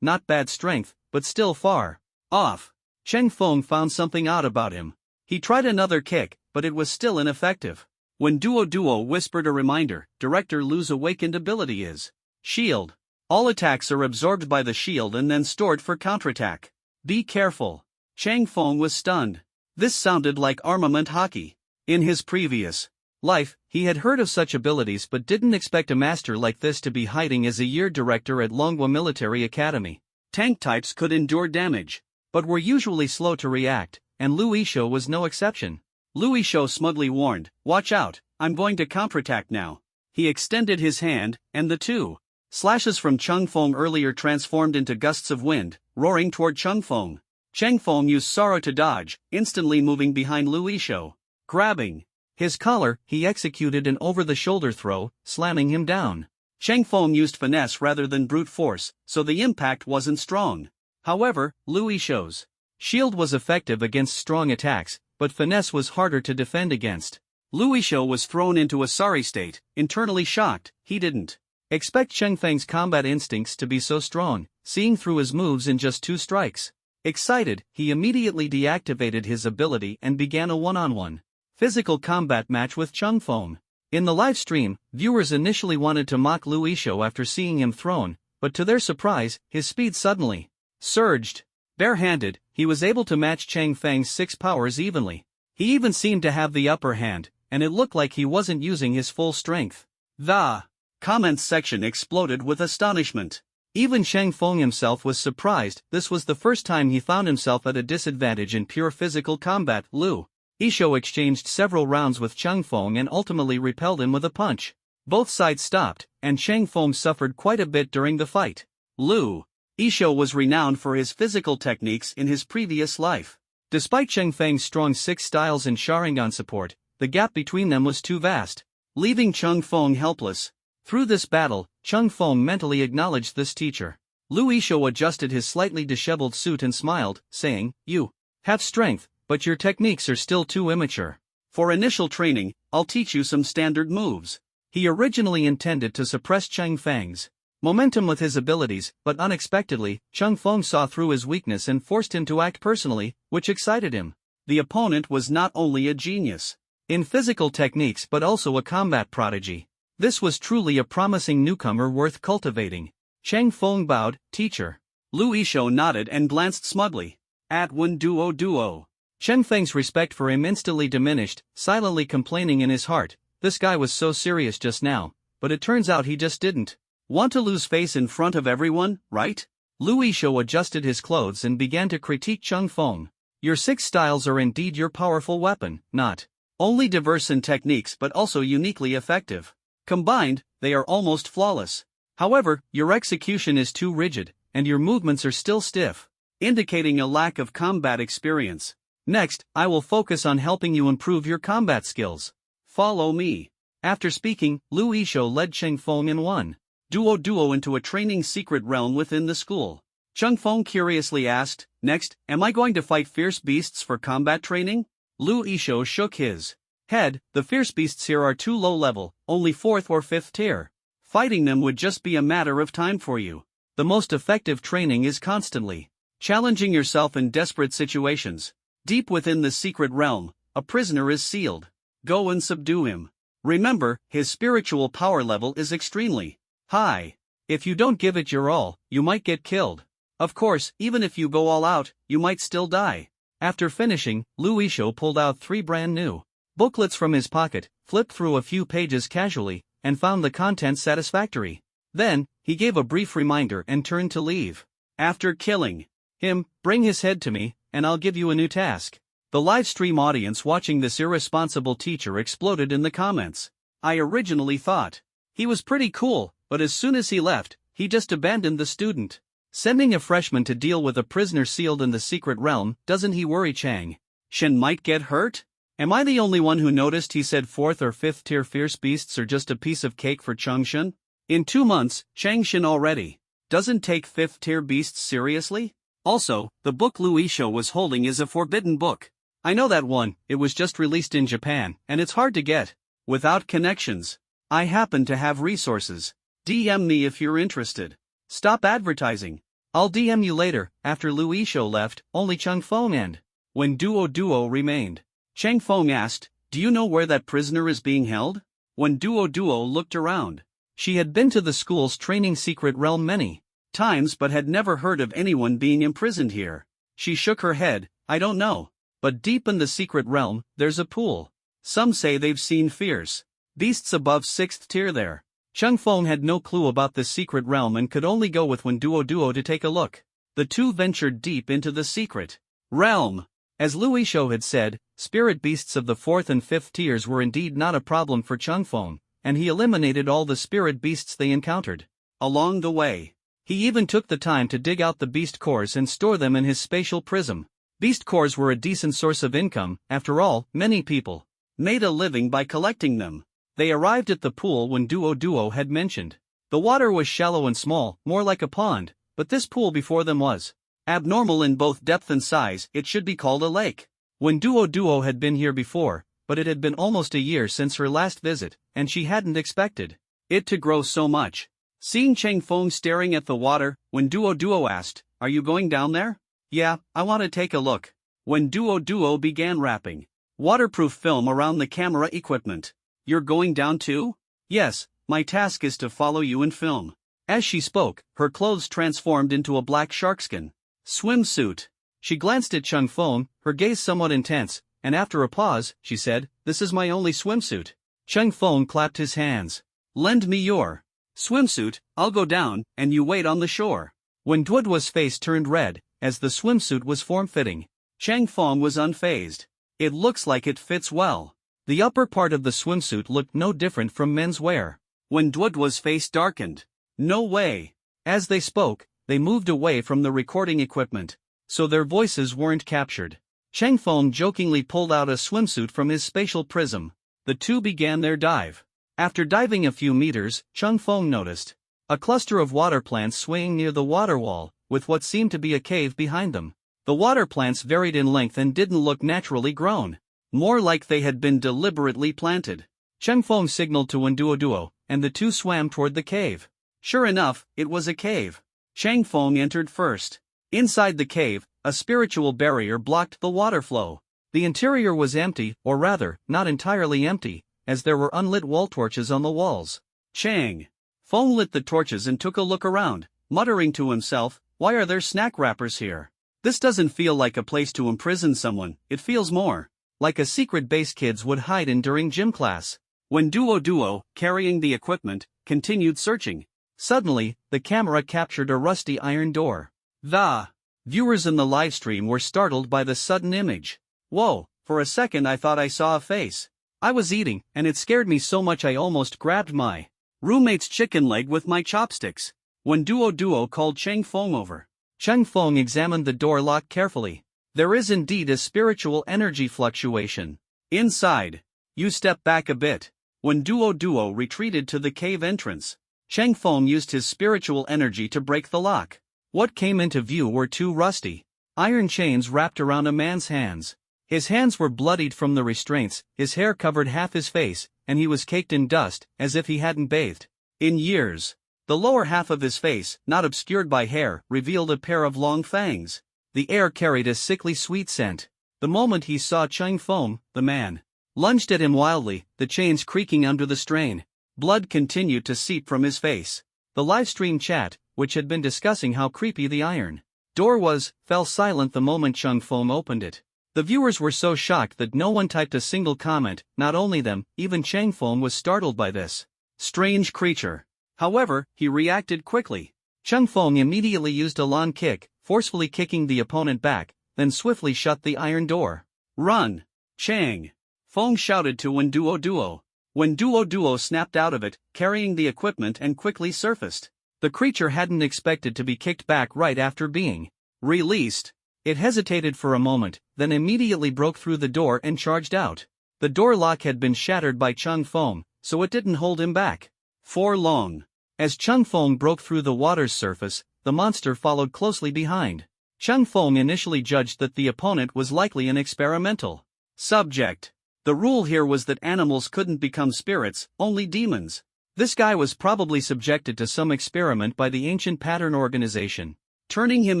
not bad strength, but still far off. Chang Feng found something odd about him. He tried another kick, but it was still ineffective. When Duo whispered a reminder, Director Lu's awakened ability is Shield. All attacks are absorbed by the shield and then stored for counterattack. Be careful. Chang Feng was stunned. This sounded like armament hockey. In his previous life, he had heard of such abilities but didn't expect a master like this to be hiding as a year director at Longhua Military Academy. Tank types could endure damage, but were usually slow to react, and Luisho was no exception. Luisho smugly warned, "Watch out, I'm going to counterattack now." He extended his hand, and the two slashes from Chang Feng earlier transformed into gusts of wind, roaring toward Chang Feng. Chang Feng used sorrow to dodge, instantly moving behind Luisho. Grabbing his collar, he executed an over-the-shoulder throw, slamming him down. Chang Feng used finesse rather than brute force, so the impact wasn't strong. However, Luisho's shield was effective against strong attacks, but finesse was harder to defend against. Lu Yishou was thrown into a sorry state, internally shocked. He didn't expect Cheng Feng's combat instincts to be so strong, seeing through his moves in just 2 strikes. Excited, he immediately deactivated his ability and began a one-on-one physical combat match with Cheng Feng. In the live stream, viewers initially wanted to mock Lu Yishou after seeing him thrown, but to their surprise, his speed suddenly surged. Bare-handed, he was able to match Cheng Feng's 6 powers evenly. He even seemed to have the upper hand, and it looked like he wasn't using his full strength. The comments section exploded with astonishment. Even Cheng Feng himself was surprised. This was the first time he found himself at a disadvantage in pure physical combat. Lu Yishou exchanged several rounds with Cheng Feng and ultimately repelled him with a punch. Both sides stopped, and Cheng Feng suffered quite a bit during the fight. Lu Yishou was renowned for his physical techniques in his previous life. Despite Cheng Feng's strong 6 styles and Sharingan support, the gap between them was too vast, leaving Cheng Feng helpless. Through this battle, Cheng Feng mentally acknowledged this teacher. Lu Yishou adjusted his slightly disheveled suit and smiled, saying, "You have strength, but your techniques are still too immature. For initial training, I'll teach you some standard moves." He originally intended to suppress Cheng Feng's momentum with his abilities, but unexpectedly, Cheng Feng saw through his weakness and forced him to act personally, which excited him. The opponent was not only a genius in physical techniques but also a combat prodigy. This was truly a promising newcomer worth cultivating. Cheng Feng bowed, "Teacher." Lu Yishou nodded and glanced smugly at Wen Duo. Cheng Feng's respect for him instantly diminished, silently complaining in his heart, "This guy was so serious just now, but it turns out he just didn't want to lose face in front of everyone, right?" Lu Yishou adjusted his clothes and began to critique Cheng Feng. "Your 6 styles are indeed your powerful weapon, not only diverse in techniques but also uniquely effective. Combined, they are almost flawless. However, your execution is too rigid, and your movements are still stiff, indicating a lack of combat experience. Next, I will focus on helping you improve your combat skills. Follow me." After speaking, Lu Yishou led Cheng Feng in one duo into a training secret realm within the school. Cheng Feng curiously asked, "Next, am I going to fight fierce beasts for combat training?" Lu Yishou shook his head. "The fierce beasts here are too low level, only 4th or 5th tier. Fighting them would just be a matter of time for you. The most effective training is constantly challenging yourself in desperate situations. Deep within the secret realm, a prisoner is sealed. Go and subdue him. Remember, his spiritual power level is extremely high. If you don't give it your all, you might get killed. Of course, even if you go all out, you might still die." After finishing, Lu Yishou pulled out 3 brand new booklets from his pocket, flipped through a few pages casually, and found the contents satisfactory. Then, he gave a brief reminder and turned to leave. "After killing him, bring his head to me, and I'll give you a new task." The live stream audience watching this irresponsible teacher exploded in the comments. "I originally thought he was pretty cool, but as soon as he left, he just abandoned the student. Sending a freshman to deal with a prisoner sealed in the secret realm, doesn't he worry Chang Shen might get hurt? Am I the only one who noticed he said 4th or 5th tier fierce beasts are just a piece of cake for Changshen? In 2 months, Changshen already doesn't take 5th tier beasts seriously? Also, the book Lu Yishou was holding is a forbidden book. I know that one, it was just released in Japan, and it's hard to get without connections. I happen to have resources. DM me if you're interested. Stop advertising. I'll DM you later." After Lu Yishou left, only Cheng Feng and Wen Duo remained. Cheng Feng asked, "Do you know where that prisoner is being held?" Wen Duo looked around. She had been to the school's training secret realm many times but had never heard of anyone being imprisoned here. She shook her head, "I don't know. But deep in the secret realm, there's a pool. Some say they've seen fierce beasts above 6th tier there." Cheng Feng had no clue about this secret realm and could only go with Wen Duo to take a look. The two ventured deep into the secret realm. As Lu Yishou had said, spirit beasts of the 4th and 5th tiers were indeed not a problem for Cheng Feng, and he eliminated all the spirit beasts they encountered. Along the way, he even took the time to dig out the beast cores and store them in his spatial prism. Beast cores were a decent source of income. After all, many people made a living by collecting them. They arrived at the pool when Duo had mentioned. The water was shallow and small, more like a pond, but this pool before them was abnormal in both depth and size. It should be called a lake. Duo had been here before, but it had been almost a year since her last visit, and she hadn't expected it to grow so much. Seeing Cheng Feng staring at the water, Duo asked, "Are you going down there?" "Yeah, I want to take a look." Duo began wrapping waterproof film around the camera equipment. "You're going down too?" "Yes, my task is to follow you and film." As she spoke, her clothes transformed into a black sharkskin swimsuit. She glanced at Cheng Feng, her gaze somewhat intense, and after a pause, she said, "This is my only swimsuit." Cheng Feng clapped his hands. "Lend me your swimsuit, I'll go down, and you wait on the shore." Duo's face turned red, as the swimsuit was form-fitting. Cheng Feng was unfazed. "It looks like it fits well." The upper part of the swimsuit looked no different from men's wear. Duo's face darkened. "No way." As they spoke, they moved away from the recording equipment, so their voices weren't captured. Cheng Feng jokingly pulled out a swimsuit from his spatial prism. The two began their dive. After diving a few meters, Cheng Feng noticed a cluster of water plants swaying near the water wall, with what seemed to be a cave behind them. The water plants varied in length and didn't look naturally grown. More like they had been deliberately planted. Cheng Feng signaled to Duo, and the two swam toward the cave. Sure enough, it was a cave. Cheng Feng entered first. Inside the cave, a spiritual barrier blocked the water flow. The interior was empty, or rather, not entirely empty, as there were unlit wall torches on the walls. Cheng Feng lit the torches and took a look around, muttering to himself, "Why are there snack wrappers here? This doesn't feel like a place to imprison someone, it feels more like a secret base kids would hide in during gym class." Duo, carrying the equipment, continued searching. Suddenly, the camera captured a rusty iron door. The viewers in the livestream were startled by the sudden image. "Whoa, for a second I thought I saw a face. I was eating, and it scared me so much I almost grabbed my roommate's chicken leg with my chopsticks." Duo called Cheng Feng over. Cheng Feng examined the door lock carefully. There is indeed a spiritual energy fluctuation inside. "You step back a bit." Duo retreated to the cave entrance, Cheng Feng used his spiritual energy to break the lock. What came into view were two rusty iron chains wrapped around a man's hands. His hands were bloodied from the restraints, his hair covered half his face, and he was caked in dust, as if he hadn't bathed in years. The lower half of his face, not obscured by hair, revealed a pair of long fangs. The air carried a sickly sweet scent. The moment he saw Cheng Feng, the man lunged at him wildly, the chains creaking under the strain. Blood continued to seep from his face. The livestream chat, which had been discussing how creepy the iron door was, fell silent the moment Cheng Feng opened it. The viewers were so shocked that no one typed a single comment. Not only them, even Cheng Feng was startled by this strange creature. However, he reacted quickly. Cheng Feng immediately used a lawn kick, forcefully kicking the opponent back, then swiftly shut the iron door. "Run!" Cheng Feng shouted to Duo. Duo snapped out of it, carrying the equipment, and quickly surfaced. The creature hadn't expected to be kicked back right after being released. It hesitated for a moment, then immediately broke through the door and charged out. The door lock had been shattered by Cheng Feng, so it didn't hold him back for long. As Cheng Feng broke through the water's surface, the monster followed closely behind. Cheng Feng initially judged that the opponent was likely an experimental subject. The rule here was that animals couldn't become spirits, only demons. This guy was probably subjected to some experiment by the ancient pattern organization, turning him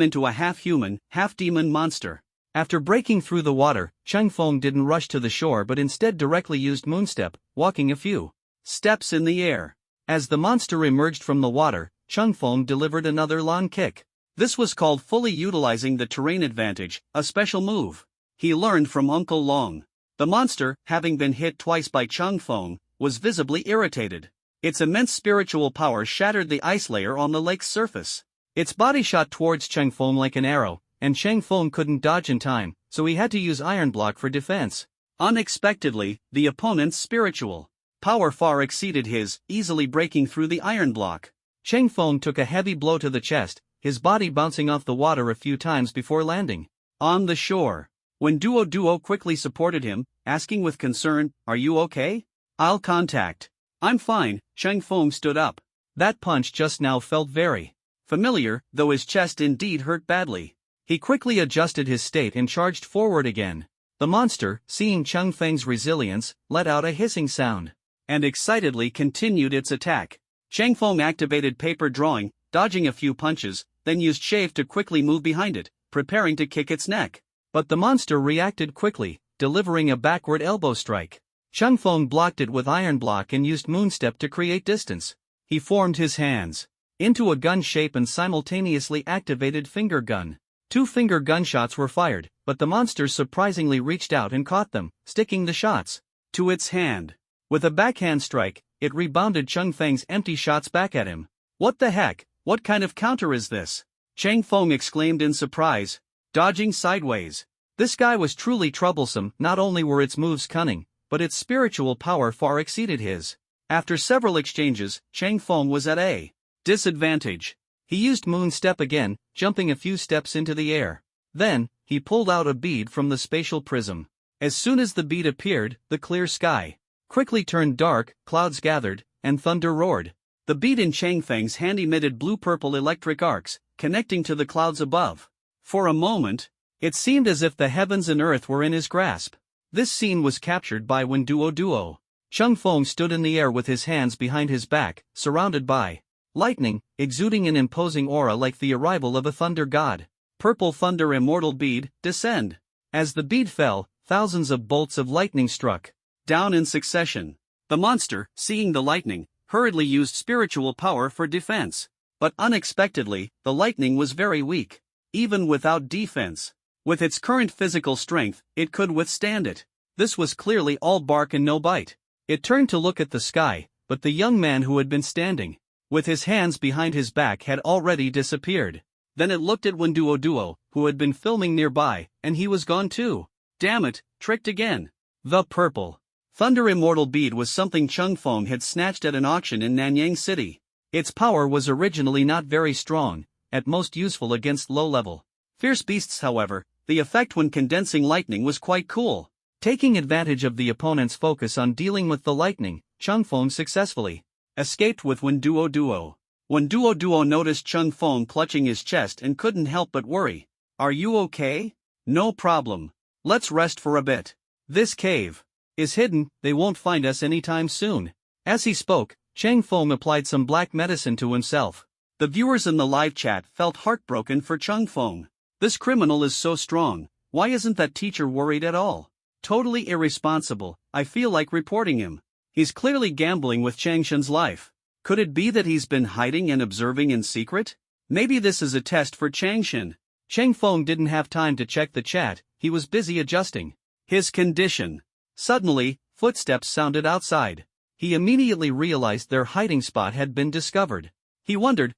into a half-human, half-demon monster. After breaking through the water, Cheng Feng didn't rush to the shore but instead directly used moonstep, walking a few steps in the air. As the monster emerged from the water, Cheng Feng delivered another lawn kick. This was called fully utilizing the terrain advantage, a special move he learned from Uncle Long. The monster, having been hit twice by Cheng Feng, was visibly irritated. Its immense spiritual power shattered the ice layer on the lake's surface. Its body shot towards Cheng Feng like an arrow, and Cheng Feng couldn't dodge in time, so he had to use iron block for defense. Unexpectedly, the opponent's spiritual power far exceeded his, easily breaking through the iron block. Cheng Feng took a heavy blow to the chest, his body bouncing off the water a few times before landing on the shore. Duo quickly supported him, asking with concern, "Are you okay?" "I'll contact." "I'm fine." Cheng Feng stood up. That punch just now felt very familiar, though his chest indeed hurt badly. He quickly adjusted his state and charged forward again. The monster, seeing Chang Feng's resilience, let out a hissing sound and excitedly continued its attack. Chang Feng activated paper drawing, dodging a few punches, then used shave to quickly move behind it, preparing to kick its neck. But the monster reacted quickly, delivering a backward elbow strike. Chang Feng blocked it with iron block and used moonstep to create distance. He formed his hands into a gun shape and simultaneously activated finger gun. 2 finger gunshots were fired, but the monster surprisingly reached out and caught them, sticking the shots to its hand. With a backhand strike, it rebounded Chang Feng's empty shots back at him. What the heck? What kind of counter is this? Chang Feng exclaimed in surprise, dodging sideways. This guy was truly troublesome. Not only were its moves cunning, but its spiritual power far exceeded his. After several exchanges, Chang Feng was at a disadvantage. He used moon step again, jumping a few steps into the air. Then, he pulled out a bead from the spatial prism. As soon as the bead appeared, the clear sky quickly turned dark, clouds gathered, and thunder roared. The bead in Chang Feng's hand emitted blue-purple electric arcs, connecting to the clouds above. For a moment, it seemed as if the heavens and earth were in his grasp. This scene was captured by Mangekyō. Chang Feng stood in the air with his hands behind his back, surrounded by lightning, exuding an imposing aura like the arrival of a thunder god. Purple thunder immortal bead, descend. As the bead fell, thousands of bolts of lightning struck down in succession. The monster, seeing the lightning, hurriedly used spiritual power for defense. But unexpectedly, the lightning was very weak. Even without defense, with its current physical strength, it could withstand it. This was clearly all bark and no bite. It turned to look at the sky, but the young man who had been standing with his hands behind his back had already disappeared. Then it looked at Mangekyō, who had been filming nearby, and he was gone too. Damn it, tricked again. The purple thunder immortal bead was something Chang Feng had snatched at an auction in Nanyang City. Its power was originally not very strong, at most useful against low-level fierce beasts. However, the effect when condensing lightning was quite cool. Taking advantage of the opponent's focus on dealing with the lightning, Chang Feng successfully escaped with Mangekyō. Mangekyō noticed Chang Feng clutching his chest and couldn't help but worry. Are you okay? No problem. Let's rest for a bit. This cave is hidden, they won't find us anytime soon. As he spoke, Chang Feng applied some black medicine to himself. The viewers in the live chat felt heartbroken for Chang Feng. This criminal is so strong, why isn't that teacher worried at all? Totally irresponsible, I feel like reporting him. He's clearly gambling with Chang Shen's life. Could it be that he's been hiding and observing in secret? Maybe this is a test for Chang Shen. Chang Feng didn't have time to check the chat, he was busy adjusting his condition. Suddenly, footsteps sounded outside. He immediately realized their hiding spot had been discovered. He wondered,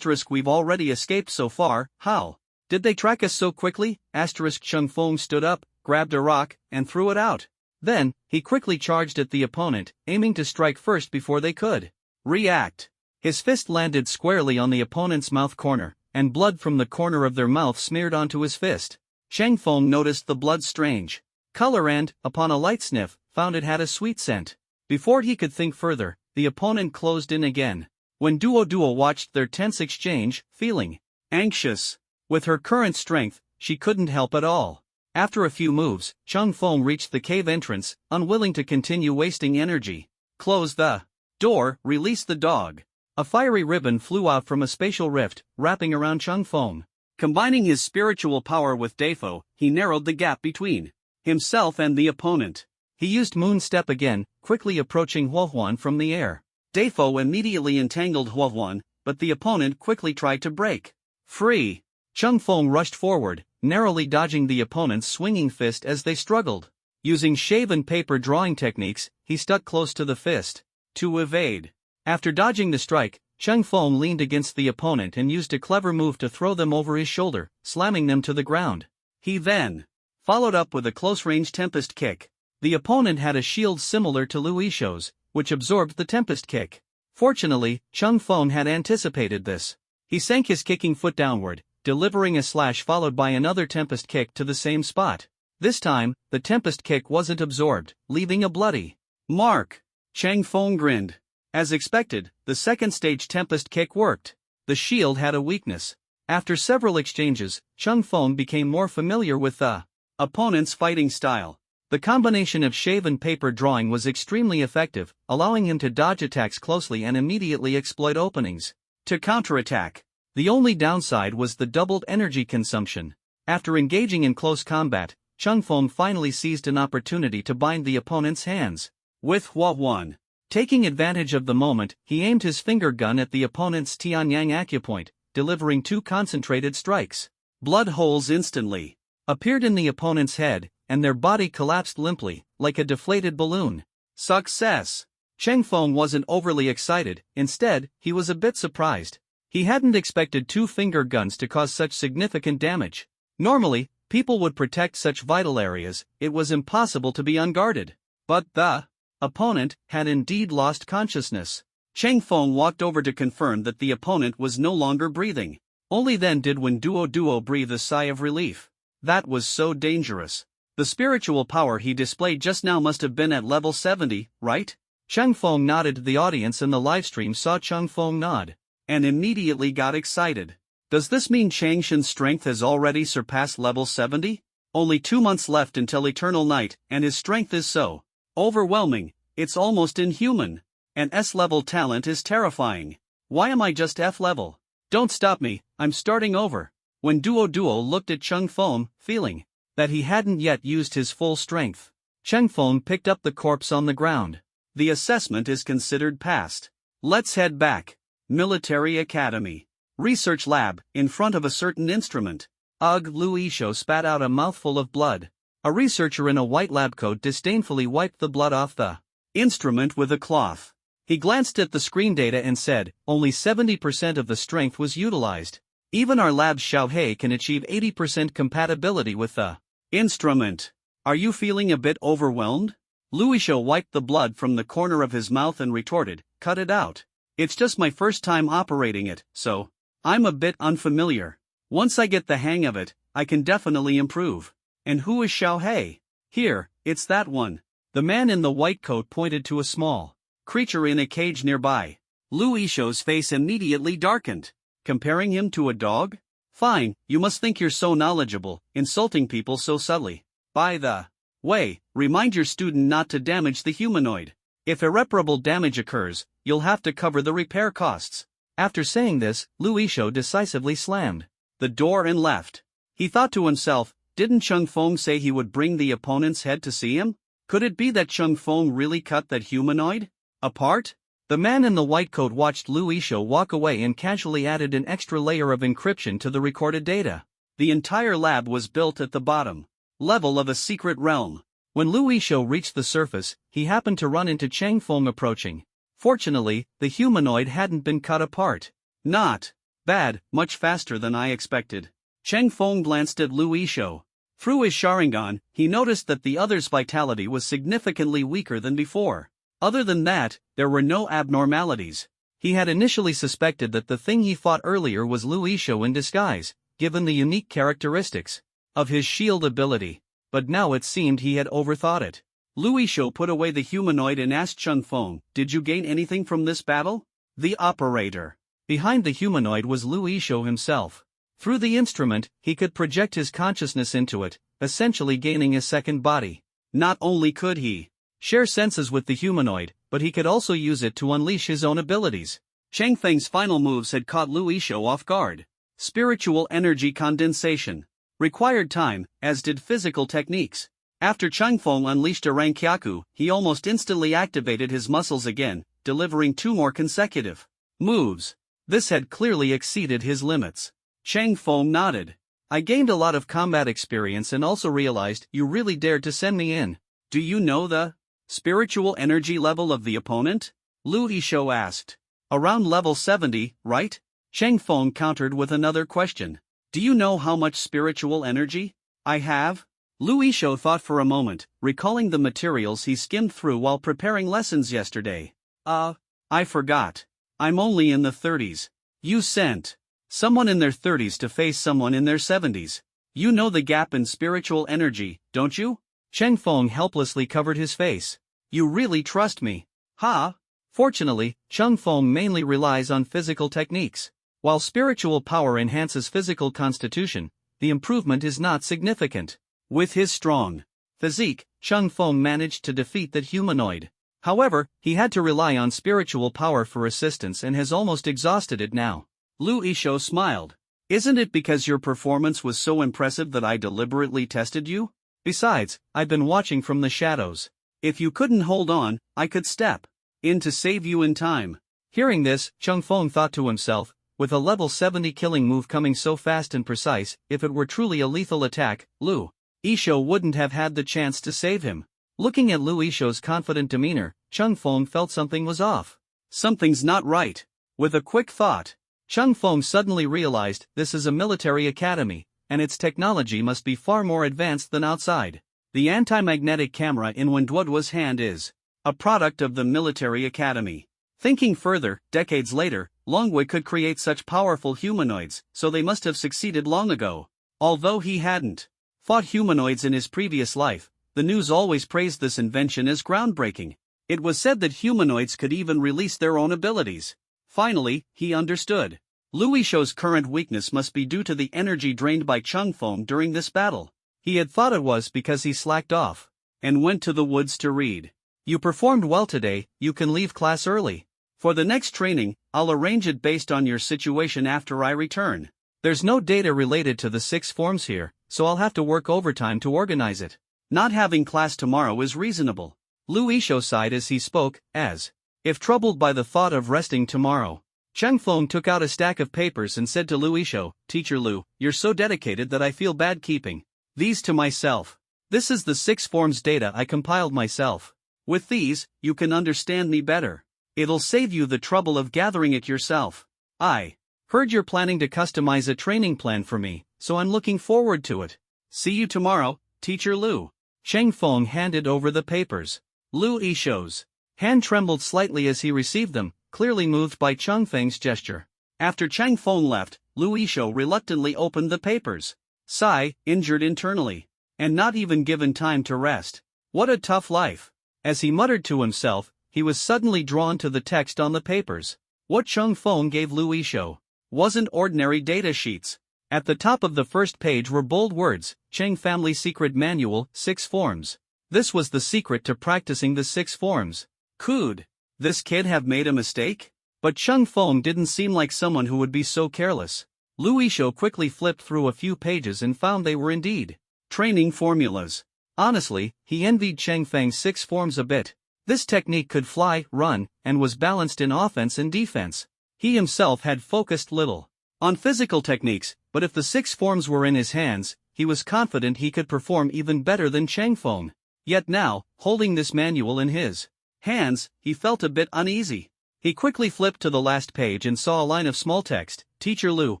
we've already escaped so far, how did they track us so quickly? Chang Feng stood up, grabbed a rock, and threw it out. Then, he quickly charged at the opponent, aiming to strike first before they could react. His fist landed squarely on the opponent's mouth corner, and blood from the corner of their mouth smeared onto his fist. Chang Feng noticed the blood's strange color and, upon a light sniff, found it had a sweet scent. Before he could think further, the opponent closed in again. When Mangekyō watched their tense exchange, feeling anxious. With her current strength, she couldn't help at all. After a few moves, Chang Feng reached the cave entrance, unwilling to continue wasting energy. Close the door, release the dog. A fiery ribbon flew out from a spatial rift, wrapping around Chang Feng. Combining his spiritual power with Defo, he narrowed the gap between himself and the opponent. He used Moon Step again, quickly approaching Huohuan from the air. Defo immediately entangled Huohuan, but the opponent quickly tried to break free. Chang Feng rushed forward, narrowly dodging the opponent's swinging fist as they struggled. Using shave and paper drawing techniques, he stuck close to the fist to evade. After dodging the strike, Chang Feng leaned against the opponent and used a clever move to throw them over his shoulder, slamming them to the ground. He then followed up with a close-range Tempest kick. The opponent had a shield similar to Lu Yishou's, which absorbed the Tempest kick. Fortunately, Chang Feng had anticipated this. He sank his kicking foot downward, delivering a slash followed by another Tempest kick to the same spot. This time, the Tempest kick wasn't absorbed, leaving a bloody mark. Chang Feng grinned. As expected, the second stage Tempest kick worked. The shield had a weakness. After several exchanges, Chang Feng became more familiar with the Opponent's fighting style. The combination of shave and paper drawing was extremely effective, allowing him to dodge attacks closely and immediately exploit openings. To counterattack. The only downside was the doubled energy consumption. After engaging in close combat, Chung Feng finally seized an opportunity to bind the opponent's hands. With Hua One. Taking advantage of the moment, he aimed his finger gun at the opponent's Tianyang acupoint, delivering 2 concentrated strikes. Blood holes instantly appeared in the opponent's head, and their body collapsed limply, like a deflated balloon. Success! Cheng Feng wasn't overly excited, instead, he was a bit surprised. He hadn't expected 2 finger guns to cause such significant damage. Normally, people would protect such vital areas, it was impossible to be unguarded. But the opponent had indeed lost consciousness. Cheng Feng walked over to confirm that the opponent was no longer breathing. Only then did Duo breathe a sigh of relief. That was so dangerous. The spiritual power he displayed just now must have been at level 70, right? Cheng Feng nodded to the audience, and the livestream saw Cheng Feng nod, and immediately got excited. Does this mean Chang Shen's strength has already surpassed level 70? Only 2 months left until Eternal Night, and his strength is so overwhelming, it's almost inhuman. An S-level talent is terrifying. Why am I just F-level? Don't stop me, I'm starting over. When Duo looked at Cheng Feng, feeling that he hadn't yet used his full strength, Cheng Feng picked up the corpse on the ground. The assessment is considered passed. Let's head back. Military Academy. Research lab, in front of a certain instrument. Ugh, Lu Yishou spat out a mouthful of blood. A researcher in a white lab coat disdainfully wiped the blood off the instrument with a cloth. He glanced at the screen data and said, only 70% of the strength was utilized. Even our lab's Xiaohei can achieve 80% compatibility with the instrument. Are you feeling a bit overwhelmed? Lu Yishou wiped the blood from the corner of his mouth and retorted, cut it out. It's just my first time operating it, so I'm a bit unfamiliar. Once I get the hang of it, I can definitely improve. And who is Xiaohei? Here, it's that one. The man in the white coat pointed to a small creature in a cage nearby. Lu Yishou's face immediately darkened. Comparing him to a dog? Fine, you must think you're so knowledgeable, insulting people so subtly. By the way, remind your student not to damage the humanoid. If irreparable damage occurs, you'll have to cover the repair costs. After saying this, Lu Yishou decisively slammed the door and left. He thought to himself, didn't Cheng Feng say he would bring the opponent's head to see him? Could it be that Cheng Feng really cut that humanoid apart? The man in the white coat watched Lu Yishou walk away and casually added an extra layer of encryption to the recorded data. The entire lab was built at the bottom level of a secret realm. When Lu Yishou reached the surface, he happened to run into Cheng Feng approaching. Fortunately, the humanoid hadn't been cut apart. Not bad, much faster than I expected. Cheng Feng glanced at Lu Yishou. Through his Sharingan, he noticed that the other's vitality was significantly weaker than before. Other than that, there were no abnormalities. He had initially suspected that the thing he fought earlier was Lu Yishou in disguise, given the unique characteristics of his shield ability. But now it seemed he had overthought it. Lu Yishou put away the humanoid and asked Cheng Feng, did you gain anything from this battle? The operator. Behind the humanoid was Lu Yishou himself. Through the instrument, he could project his consciousness into it, essentially gaining a second body. Not only could he share senses with the humanoid, but he could also use it to unleash his own abilities. Cheng Feng's final moves had caught Lu Yishou off guard. Spiritual energy condensation required time, as did physical techniques. After Cheng Feng unleashed a Rankyaku, he almost instantly activated his muscles again, delivering 2 more consecutive moves. This had clearly exceeded his limits. Cheng Feng nodded. I gained a lot of combat experience and also realized you really dared to send me in. Do you know the spiritual energy level of the opponent? Lu Yishou asked. Around level 70, right? Cheng Feng countered with another question. Do you know how much spiritual energy I have? Lu Yishou thought for a moment, recalling the materials he skimmed through while preparing lessons yesterday. I forgot. I'm only in the 30s. You sent someone in their 30s to face someone in their 70s. You know the gap in spiritual energy, don't you? Cheng Feng helplessly covered his face. You really trust me? Ha! Fortunately, Cheng Feng mainly relies on physical techniques. While spiritual power enhances physical constitution, the improvement is not significant. With his strong physique, Chung Feng managed to defeat that humanoid. However, he had to rely on spiritual power for assistance and has almost exhausted it now. Lu Yishou smiled. Isn't it because your performance was so impressive that I deliberately tested you? Besides, I've been watching from the shadows. If you couldn't hold on, I could step in to save you in time. Hearing this, Chung Feng thought to himself, with a level 70 killing move coming so fast and precise, if it were truly a lethal attack, Lu Yishou wouldn't have had the chance to save him. Looking at Lu Yishou's confident demeanor, Chung Feng felt something was off. Something's not right. With a quick thought, Chung Feng suddenly realized this is a military academy, and its technology must be far more advanced than outside. The anti-magnetic camera in Wenduoduo's hand is a product of the military academy. Thinking further, decades later, Longwei could create such powerful humanoids, so they must have succeeded long ago. Although he hadn't fought humanoids in his previous life, the news always praised this invention as groundbreaking. It was said that humanoids could even release their own abilities. Finally, he understood. Lu Yishou's current weakness must be due to the energy drained by Chung Feng during this battle. He had thought it was because he slacked off and went to the woods to read. You performed well today, you can leave class early. For the next training, I'll arrange it based on your situation after I return. There's no data related to the 6 forms here, so I'll have to work overtime to organize it. Not having class tomorrow is reasonable. Lu Yishou sighed as he spoke, as if troubled by the thought of resting tomorrow. Chung Feng took out a stack of papers and said to Lu Yishou, Teacher Lu, you're so dedicated that I feel bad keeping these to myself. This is the 6 forms data I compiled myself. With these, you can understand me better. It'll save you the trouble of gathering it yourself. I heard you're planning to customize a training plan for me, so I'm looking forward to it. See you tomorrow, Teacher Lu. Chung Feng handed over the papers. Lu Yishou's hand trembled slightly as he received them, clearly moved by Chung Feng's gesture. After Chung Feng left, Lu Yishou reluctantly opened the papers. Sigh, injured internally. And not even given time to rest. What a tough life. As he muttered to himself, he was suddenly drawn to the text on the papers. What Chung Feng gave Lu Yishou wasn't ordinary data sheets. At the top of the first page were bold words, Cheng Family Secret Manual, 6 Forms. This was the secret to practicing the 6 forms. Could this kid have made a mistake? But Chung Feng didn't seem like someone who would be so careless. Lu Yishou quickly flipped through a few pages and found they were indeed training formulas. Honestly, he envied Cheng Feng's 6 forms a bit. This technique could fly, run, and was balanced in offense and defense. He himself had focused little on physical techniques, but if the 6 forms were in his hands, he was confident he could perform even better than Cheng Feng. Yet now, holding this manual in his hands, he felt a bit uneasy. He quickly flipped to the last page and saw a line of small text, Teacher Lu,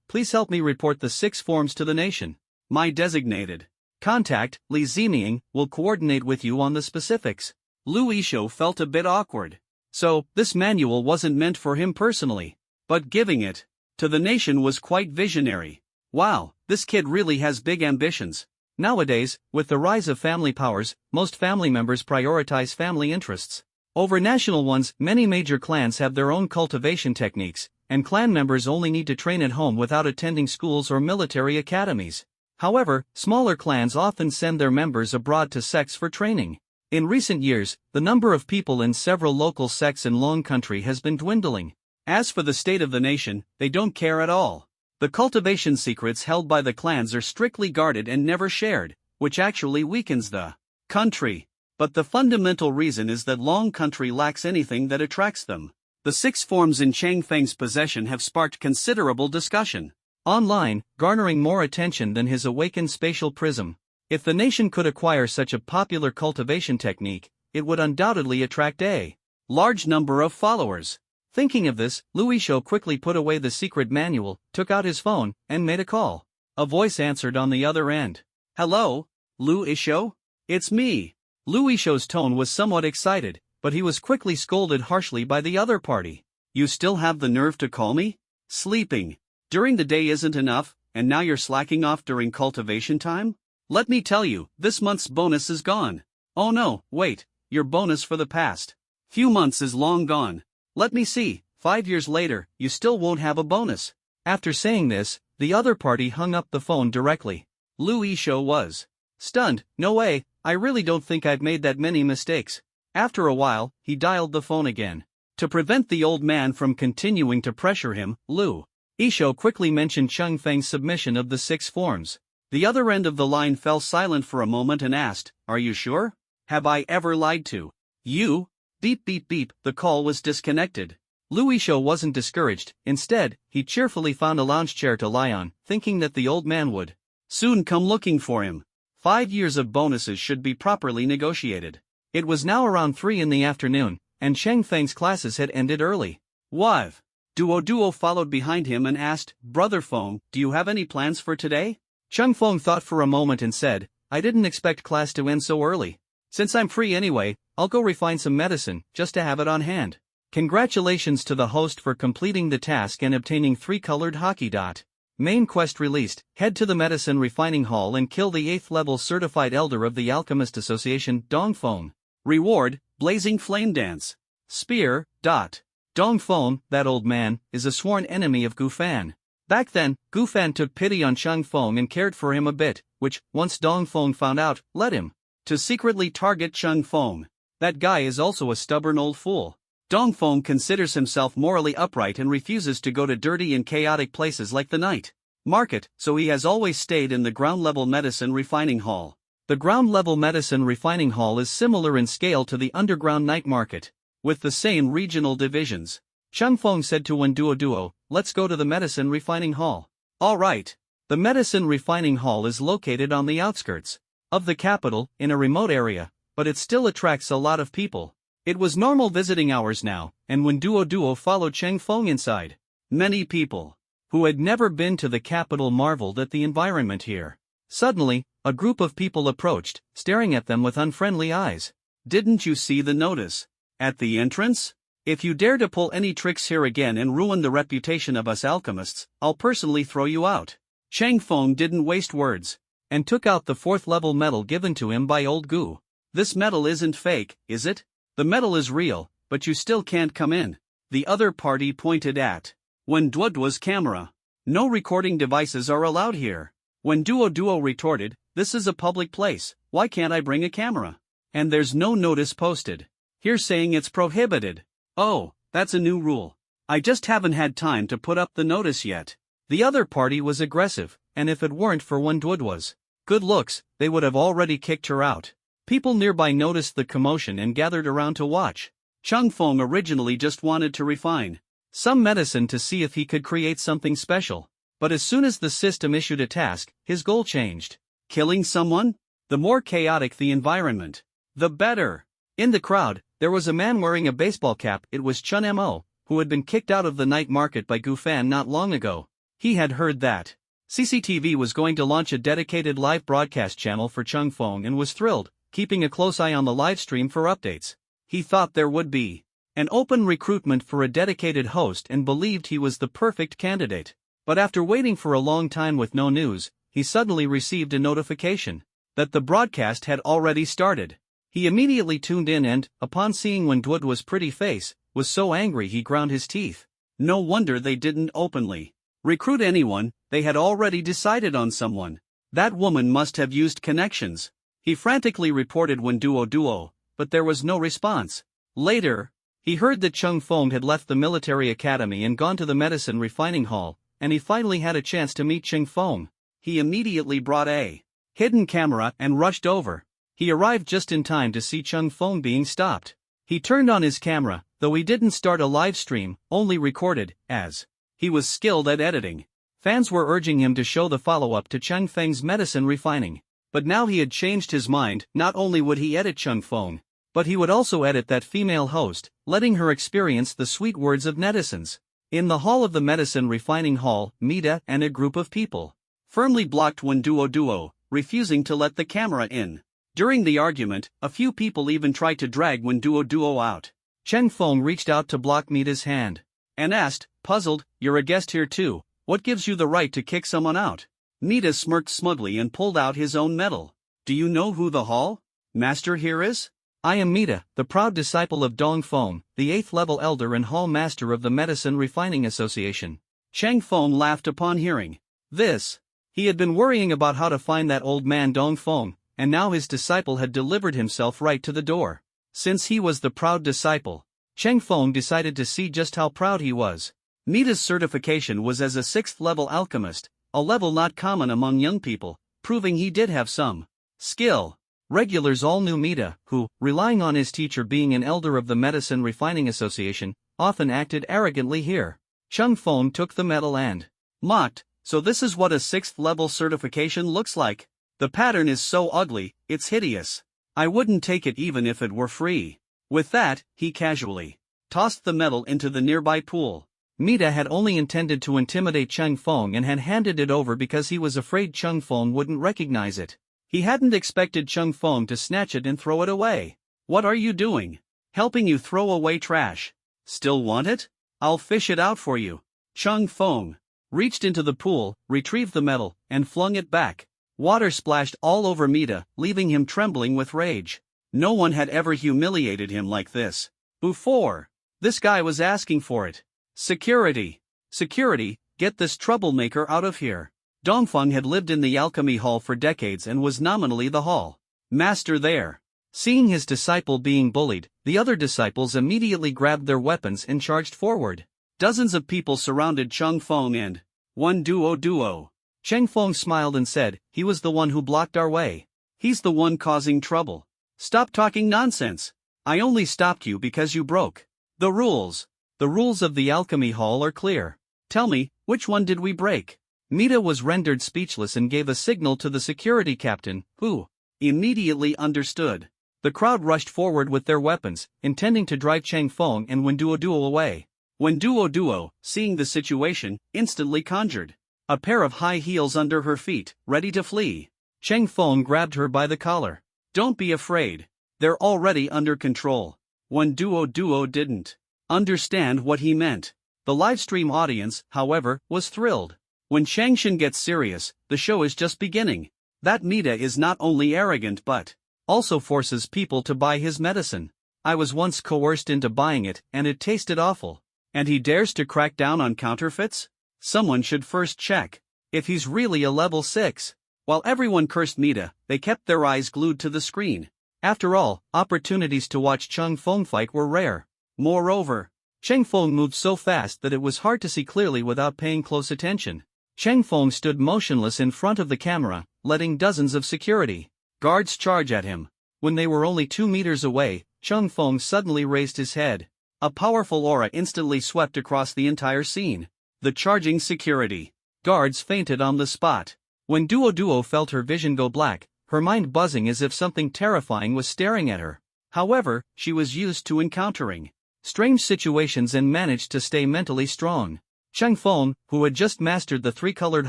please help me report the 6 forms to the nation. My designated contact, Li Ziming, will coordinate with you on the specifics. Lu Yishou felt a bit awkward. So, this manual wasn't meant for him personally. But giving it to the nation was quite visionary. Wow, this kid really has big ambitions. Nowadays, with the rise of family powers, most family members prioritize family interests over national ones. Many major clans have their own cultivation techniques, and clan members only need to train at home without attending schools or military academies. However, smaller clans often send their members abroad to sects for training. In recent years, the number of people in several local sects in Long Country has been dwindling. As for the state of the nation, they don't care at all. The cultivation secrets held by the clans are strictly guarded and never shared, which actually weakens the country. But the fundamental reason is that Long Country lacks anything that attracts them. The 6 forms in Cheng Feng's possession have sparked considerable discussion online, garnering more attention than his awakened spatial prism. If the nation could acquire such a popular cultivation technique, it would undoubtedly attract a large number of followers. Thinking of this, Lu Yishou quickly put away the secret manual, took out his phone, and made a call. A voice answered on the other end. Hello, Lu Yishou? It's me. Lu Yishou's tone was somewhat excited, but he was quickly scolded harshly by the other party. You still have the nerve to call me? Sleeping during the day isn't enough, and now you're slacking off during cultivation time? Let me tell you, this month's bonus is gone. Oh no, wait, your bonus for the past few months is long gone. Let me see, 5 years later, you still won't have a bonus. After saying this, the other party hung up the phone directly. Lu Yishou was Stunned, no way, I really don't think I've made that many mistakes. After a while, he dialed the phone again. To prevent the old man from continuing to pressure him, Lu Yishou quickly mentioned Cheng Feng's submission of the 6 forms. The other end of the line fell silent for a moment and asked, "Are you sure? Have I ever lied to you?" Beep beep beep, the call was disconnected. Lu Yishou wasn't discouraged. Instead, he cheerfully found a lounge chair to lie on, thinking that the old man would soon come looking for him. 5 years of bonuses should be properly negotiated. It was now around 3 in the afternoon, and Cheng Feng's classes had ended early. Wive Duo followed behind him and asked, "Brother Feng, do you have any plans for today?" Cheng Feng thought for a moment and said, "I didn't expect class to end so early. Since I'm free anyway, I'll go refine some medicine, just to have it on hand." Congratulations to the host for completing the task and obtaining 3 colored hockey dot. Main quest released. Head to the medicine refining hall and kill the 8th level certified elder of the Alchemist Association, Dongfeng. Reward, blazing flame dance. Spear, dot. Dongfeng, that old man, is a sworn enemy of Gufan. Back then, Gufan took pity on Cheng Feng and cared for him a bit, which, once Dongfeng found out, led him to secretly target Cheng Feng. That guy is also a stubborn old fool. Dongfeng considers himself morally upright and refuses to go to dirty and chaotic places like the night market, so he has always stayed in the ground-level medicine refining hall. The ground-level medicine refining hall is similar in scale to the underground night market, with the same regional divisions. Cheng Feng said to Duo, "Let's go to the medicine refining hall." All right. The medicine refining hall is located on the outskirts of the capital, in a remote area, but it still attracts a lot of people. It was normal visiting hours now, and when Duo followed Cheng Feng inside, many people who had never been to the capital marveled at the environment here. Suddenly, a group of people approached, staring at them with unfriendly eyes. "Didn't you see the notice at the entrance? If you dare to pull any tricks here again and ruin the reputation of us alchemists, I'll personally throw you out." Cheng Feng didn't waste words, and took out the 4th level medal given to him by old Gu. "This medal isn't fake, is it? The medal is real, but you still can't come in." The other party pointed at Duo's camera. "No recording devices are allowed here." When Duo retorted, "This is a public place, why can't I bring a camera? And there's no notice posted here saying it's prohibited." "Oh, that's a new rule. I just haven't had time to put up the notice yet." The other party was aggressive, and if it weren't for Duo's good looks, they would have already kicked her out. People nearby noticed the commotion and gathered around to watch. Cheng Feng originally just wanted to refine some medicine to see if he could create something special. But as soon as the system issued a task, his goal changed. Killing someone? The more chaotic the environment, the better. In the crowd, there was a man wearing a baseball cap. It was Chun Mo, who had been kicked out of the night market by Gufan not long ago. He had heard that CCTV was going to launch a dedicated live broadcast channel for Cheng Feng and was thrilled, keeping a close eye on the live stream for updates. He thought there would be an open recruitment for a dedicated host and believed he was the perfect candidate. But after waiting for a long time with no news, he suddenly received a notification that the broadcast had already started. He immediately tuned in and, upon seeing Duo's pretty face, was so angry he ground his teeth. No wonder they didn't openly recruit anyone, they had already decided on someone. That woman must have used connections. He frantically reported Duo, but there was no response. Later, he heard that Cheng Feng had left the military academy and gone to the medicine refining hall, and he finally had a chance to meet Cheng Feng. He immediately brought a hidden camera and rushed over. He arrived just in time to see Cheng Feng being stopped. He turned on his camera, though he didn't start a live stream, only recorded, as he was skilled at editing. Fans were urging him to show the follow-up to Cheng Feng's medicine refining. But now he had changed his mind. Not only would he edit Cheng Feng, but he would also edit that female host, letting her experience the sweet words of netizens. In the hall of the medicine refining hall, Mita and a group of people firmly blocked Duo, refusing to let the camera in. During the argument, a few people even tried to drag Duo out. Cheng Feng reached out to block Mita's hand and asked, puzzled, "You're a guest here too, what gives you the right to kick someone out?" Mita smirked smugly and pulled out his own medal. "Do you know who the hall master here is?" "I am Mita, the proud disciple of Dongfeng, the 8th level elder and hall master of the Medicine Refining Association." Cheng Feng laughed upon hearing this. He had been worrying about how to find that old man Dongfeng, and now his disciple had delivered himself right to the door. Since he was the proud disciple, Cheng Feng decided to see just how proud he was. Mita's certification was as a 6th-level alchemist, a level not common among young people, proving he did have some skill. Regulars all knew Mita, who, relying on his teacher being an elder of the Medicine Refining Association, often acted arrogantly here. Cheng Feng took the medal and mocked, "So this is what a 6th-level certification looks like? The pattern is so ugly, it's hideous. I wouldn't take it even if it were free." With that, he casually tossed the medal into the nearby pool. Mita had only intended to intimidate Cheng Feng and had handed it over because he was afraid Cheng Feng wouldn't recognize it. He hadn't expected Cheng Feng to snatch it and throw it away. "What are you doing? Helping you throw away trash. Still want it? I'll fish it out for you." Cheng Feng reached into the pool, retrieved the medal, and flung it back. Water splashed all over Mita, leaving him trembling with rage. No one had ever humiliated him like this before. This guy was asking for it. "Security! Security, get this troublemaker out of here." Dongfeng had lived in the alchemy hall for decades and was nominally the hall master there. Seeing his disciple being bullied, the other disciples immediately grabbed their weapons and charged forward. Dozens of people surrounded Cheng Feng and one duo. Cheng Feng smiled and said, "He was the one who blocked our way. He's the one causing trouble. Stop talking nonsense. I only stopped you because you broke the rules. The rules of the alchemy hall are clear. Tell me, which one did we break?" Mita was rendered speechless and gave a signal to the security captain, who immediately understood. The crowd rushed forward with their weapons, intending to drive Cheng Feng and Wenduo away. Wenduo, seeing the situation, instantly conjured a pair of high heels under her feet, ready to flee. Cheng Feng grabbed her by the collar. "Don't be afraid. They're already under control." Wenduo didn't understand what he meant. The livestream audience, however, was thrilled. When Changshan gets serious, the show is just beginning. That Mita is not only arrogant but also forces people to buy his medicine. I was once coerced into buying it and it tasted awful. And he dares to crack down on counterfeits? Someone should first check if he's really a level 6. While everyone cursed Mita, they kept their eyes glued to the screen. After all, opportunities to watch Cheng Feng fight were rare. Moreover, Cheng Feng moved so fast that it was hard to see clearly without paying close attention. Cheng Feng stood motionless in front of the camera, letting dozens of security guards charge at him. When they were only 2 meters away, Cheng Feng suddenly raised his head. A powerful aura instantly swept across the entire scene. The charging security guards fainted on the spot. When Duo felt her vision go black, her mind buzzing as if something terrifying was staring at her. However, she was used to encountering strange situations and managed to stay mentally strong. Cheng Feng, who had just mastered the 3-colored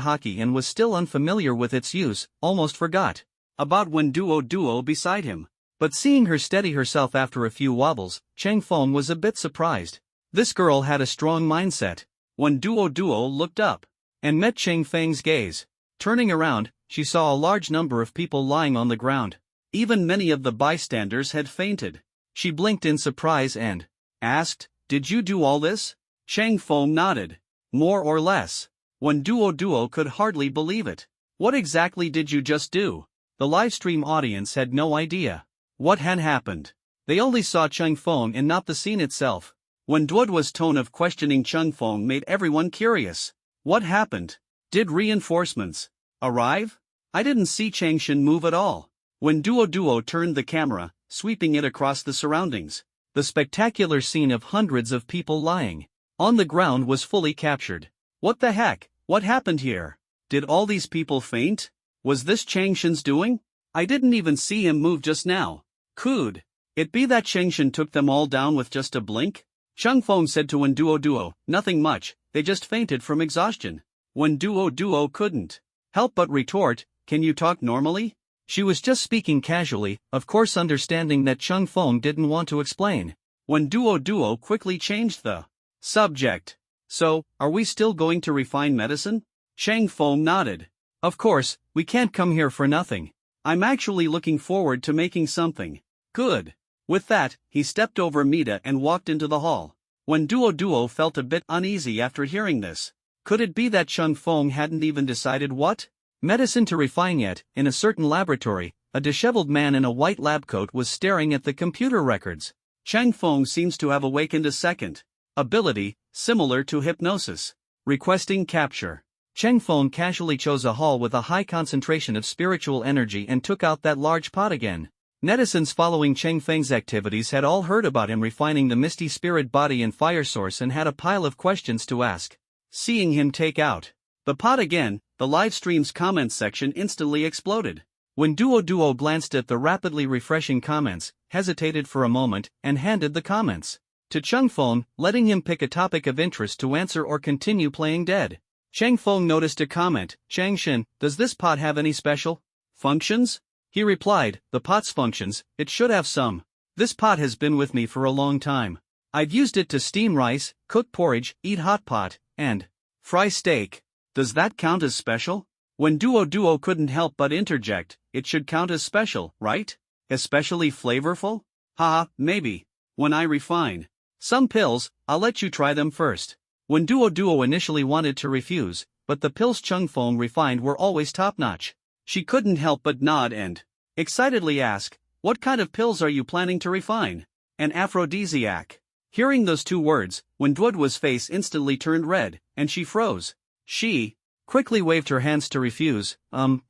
hockey and was still unfamiliar with its use, almost forgot about when Duo beside him. But seeing her steady herself after a few wobbles, Cheng Feng was a bit surprised. This girl had a strong mindset. When Duo looked up and met Cheng Feng's gaze, turning around, she saw a large number of people lying on the ground. Even many of the bystanders had fainted. She blinked in surprise and asked, "Did you do all this?" Cheng Feng nodded. "More or less." When Duo could hardly believe it. "What exactly did you just do?" The livestream audience had no idea what had happened. They only saw Cheng Feng and not the scene itself. When Duo's tone of questioning Cheng Feng made everyone curious. What happened? Did reinforcements arrive? I didn't see Changshan move at all. When Duo turned the camera, sweeping it across the surroundings, the spectacular scene of hundreds of people lying on the ground was fully captured. What the heck? What happened here? Did all these people faint? Was this Changshan's doing? I didn't even see him move just now. Could it be that Changshan took them all down with just a blink? Cheng Feng said to Wen Duo, "Nothing much, they just fainted from exhaustion." When Duo couldn't help but retort, "Can you talk normally?" She was just speaking casually, of course understanding that Cheng Feng didn't want to explain. When Duo quickly changed the subject. "So, are we still going to refine medicine?" Cheng Feng nodded. "Of course, we can't come here for nothing. I'm actually looking forward to making something good." With that, he stepped over Mita and walked into the hall. When Duo felt a bit uneasy after hearing this. Could it be that Cheng Feng hadn't even decided what medicine to refine yet? In a certain laboratory, A disheveled man in a white lab coat was staring at the computer records. Chang Feng seems to have awakened a second ability, similar to hypnosis. Requesting capture. Chang Feng casually chose a hall with a high concentration of spiritual energy and took out that large pot again. Netizens following Chang Feng's activities had all heard about him refining the misty spirit body and fire source and had a pile of questions to ask. Seeing him take out the pot again, the live stream's comments section instantly exploded. When Duo glanced at the rapidly refreshing comments, hesitated for a moment, and handed the comments to Chang Feng, letting him pick a topic of interest to answer or continue playing dead. Chang Feng noticed a comment. Chang Shin, does this pot have any special functions? He replied, the pot's functions, it should have some. This pot has been with me for a long time. I've used it to steam rice, cook porridge, eat hot pot, and fry steak. Does that count as special? When Duo couldn't help but interject, it should count as special, right? Especially flavorful? Haha, maybe. When I refine some pills, I'll let you try them first. When Duo initially wanted to refuse, but the pills Chang Feng refined were always top-notch. She couldn't help but nod and excitedly ask, what kind of pills are you planning to refine? An aphrodisiac. Hearing those two words, when Duo's face instantly turned red, and she froze. She quickly waved her hands to refuse.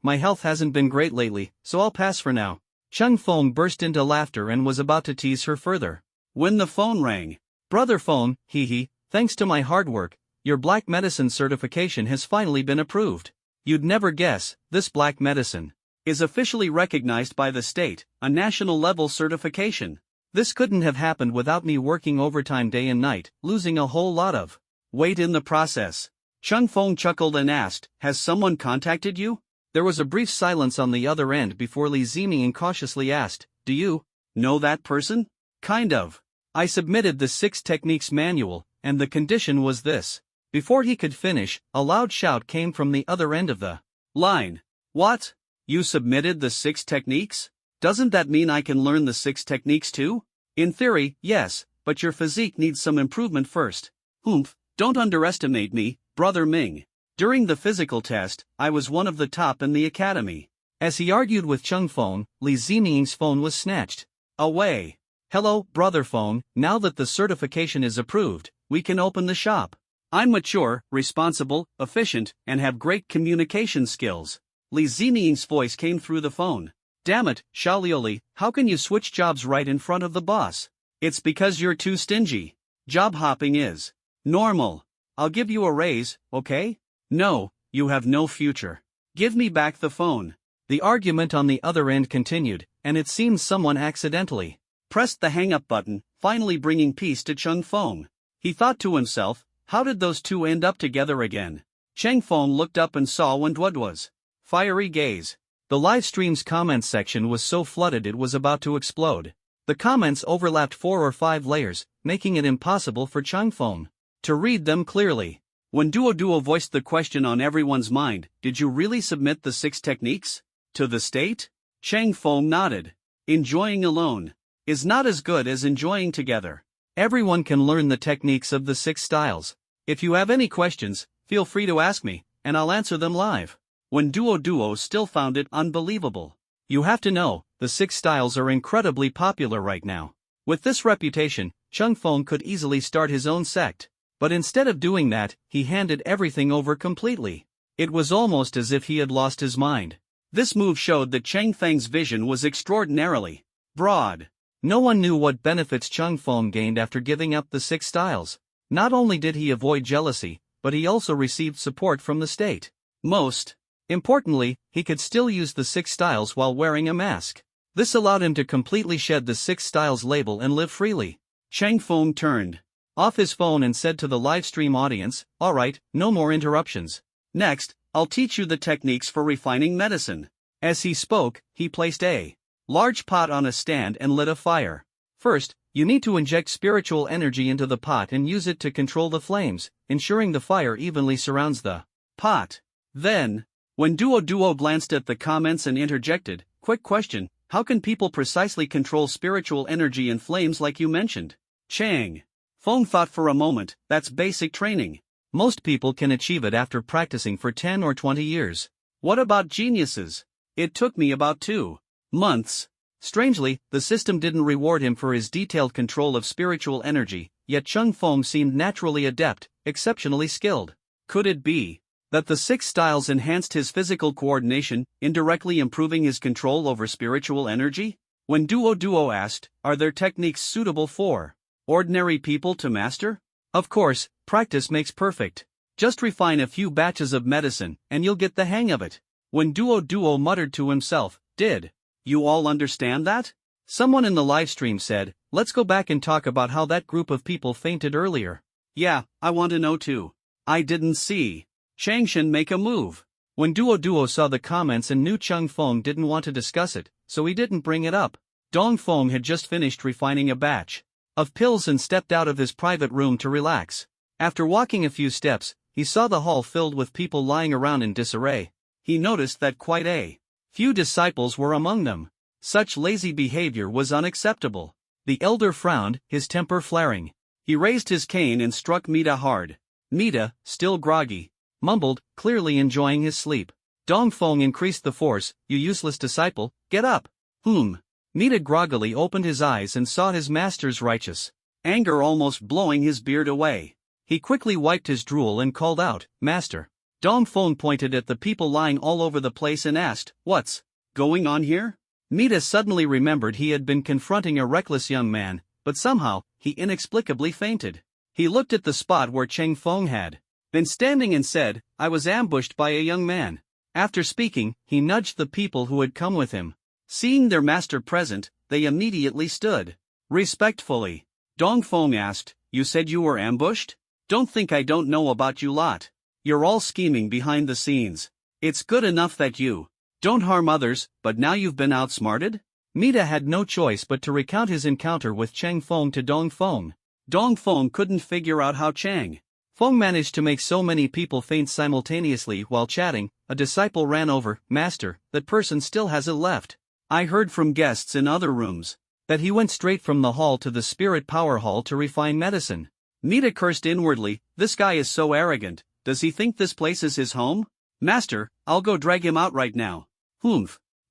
My health hasn't been great lately, so I'll pass for now. Chang Feng burst into laughter and was about to tease her further. When the phone rang. Brother phone, hee, thanks to my hard work, your black medicine certification has finally been approved. You'd never guess, this black medicine is officially recognized by the state, a national-level certification. This couldn't have happened without me working overtime day and night, losing a whole lot of weight in the process. Chang Feng chuckled and asked, has someone contacted you? There was a brief silence on the other end before Li Ziming cautiously asked, do you know that person? Kind of. I submitted the 6 techniques manual, and the condition was this. Before he could finish, a loud shout came from the other end of the line. What? You submitted the 6 techniques? Doesn't that mean I can learn the 6 techniques too? In theory, yes, but your physique needs some improvement first. Humph, don't underestimate me, Brother Ming. During the physical test, I was one of the top in the academy. As he argued with Chang Feng, Li Ziming's phone was snatched away. Hello, Brother Phone, now that the certification is approved, we can open the shop. I'm mature, responsible, efficient, and have great communication skills. Li Ziming's voice came through the phone. Damn it, Xiaolioli, how can you switch jobs right in front of the boss? It's because you're too stingy. Job hopping is normal. I'll give you a raise, okay? No, you have no future. Give me back the phone. The argument on the other end continued, and it seemed someone accidentally pressed the hang-up button, finally bringing peace to Chang Feng. He thought to himself, how did those two end up together again? Chang Feng looked up and saw Wen Duo's fiery gaze. The live stream's comments section was so flooded it was about to explode. The comments overlapped 4 or 5 layers, making it impossible for Chang Feng to read them clearly. When Duo voiced the question on everyone's mind, did you really submit the 6 techniques to the state? Chang Feng nodded. Enjoying alone is not as good as enjoying together. Everyone can learn the techniques of the 6 styles. If you have any questions, feel free to ask me, and I'll answer them live. When Duo still found it unbelievable. You have to know, the 6 styles are incredibly popular right now. With this reputation, Chang Feng could easily start his own sect. But instead of doing that, he handed everything over completely. It was almost as if he had lost his mind. This move showed that Chang Feng's vision was extraordinarily broad. No one knew what benefits Chang Feng gained after giving up the 6 styles. Not only did he avoid jealousy, but he also received support from the state. Most importantly, he could still use the 6 styles while wearing a mask. This allowed him to completely shed the 6 styles label and live freely. Chang Feng turned off his phone and said to the livestream audience, alright, no more interruptions. Next, I'll teach you the techniques for refining medicine. As he spoke, he placed a large pot on a stand and lit a fire. First, you need to inject spiritual energy into the pot and use it to control the flames, ensuring the fire evenly surrounds the pot. Then, when Duo glanced at the comments and interjected, quick question, how can people precisely control spiritual energy and flames like you mentioned? Chang Feng thought for a moment, that's basic training. Most people can achieve it after practicing for 10 or 20 years. What about geniuses? It took me about 2 months. Strangely, the system didn't reward him for his detailed control of spiritual energy, yet Chung Feng seemed naturally adept, exceptionally skilled. Could it be that the 6 styles enhanced his physical coordination, indirectly improving his control over spiritual energy? When Duo asked, are there techniques suitable for ordinary people to master? Of course, practice makes perfect. Just refine a few batches of medicine, and you'll get the hang of it. When Duo muttered to himself, did you all understand that? Someone in the livestream said, let's go back and talk about how that group of people fainted earlier. Yeah, I want to know too. I didn't see Changshan make a move. When Duo saw the comments and knew Chung Feng didn't want to discuss it, so he didn't bring it up. Dong Feng had just finished refining a batch of pills and stepped out of his private room to relax. After walking a few steps, he saw the hall filled with people lying around in disarray. He noticed that quite a few disciples were among them. Such lazy behavior was unacceptable. The elder frowned, his temper flaring. He raised his cane and struck Mida hard. Mida, still groggy, mumbled, clearly enjoying his sleep. Dong Feng increased the force. You useless disciple, get up. Mida groggily opened his eyes and saw his master's righteous anger almost blowing his beard away. He quickly wiped his drool and called out, Master. Dong Feng pointed at the people lying all over the place and asked, what's going on here? Mida suddenly remembered he had been confronting a reckless young man, but somehow, he inexplicably fainted. He looked at the spot where Cheng Feng had been standing and said, I was ambushed by a young man. After speaking, he nudged the people who had come with him. Seeing their master present, they immediately stood. Respectfully, Dong Feng asked, you said you were ambushed? Don't think I don't know about you lot. You're all scheming behind the scenes. It's good enough that you don't harm others, but now you've been outsmarted? Mida had no choice but to recount his encounter with Cheng Feng to Dong Feng. Dong Feng couldn't figure out how Cheng Feng managed to make so many people faint simultaneously while chatting. A disciple ran over, Master, that person still hasn't left. I heard from guests in other rooms that he went straight from the hall to the spirit power hall to refine medicine. Mida cursed inwardly, this guy is so arrogant, does he think this place is his home? Master, I'll go drag him out right now.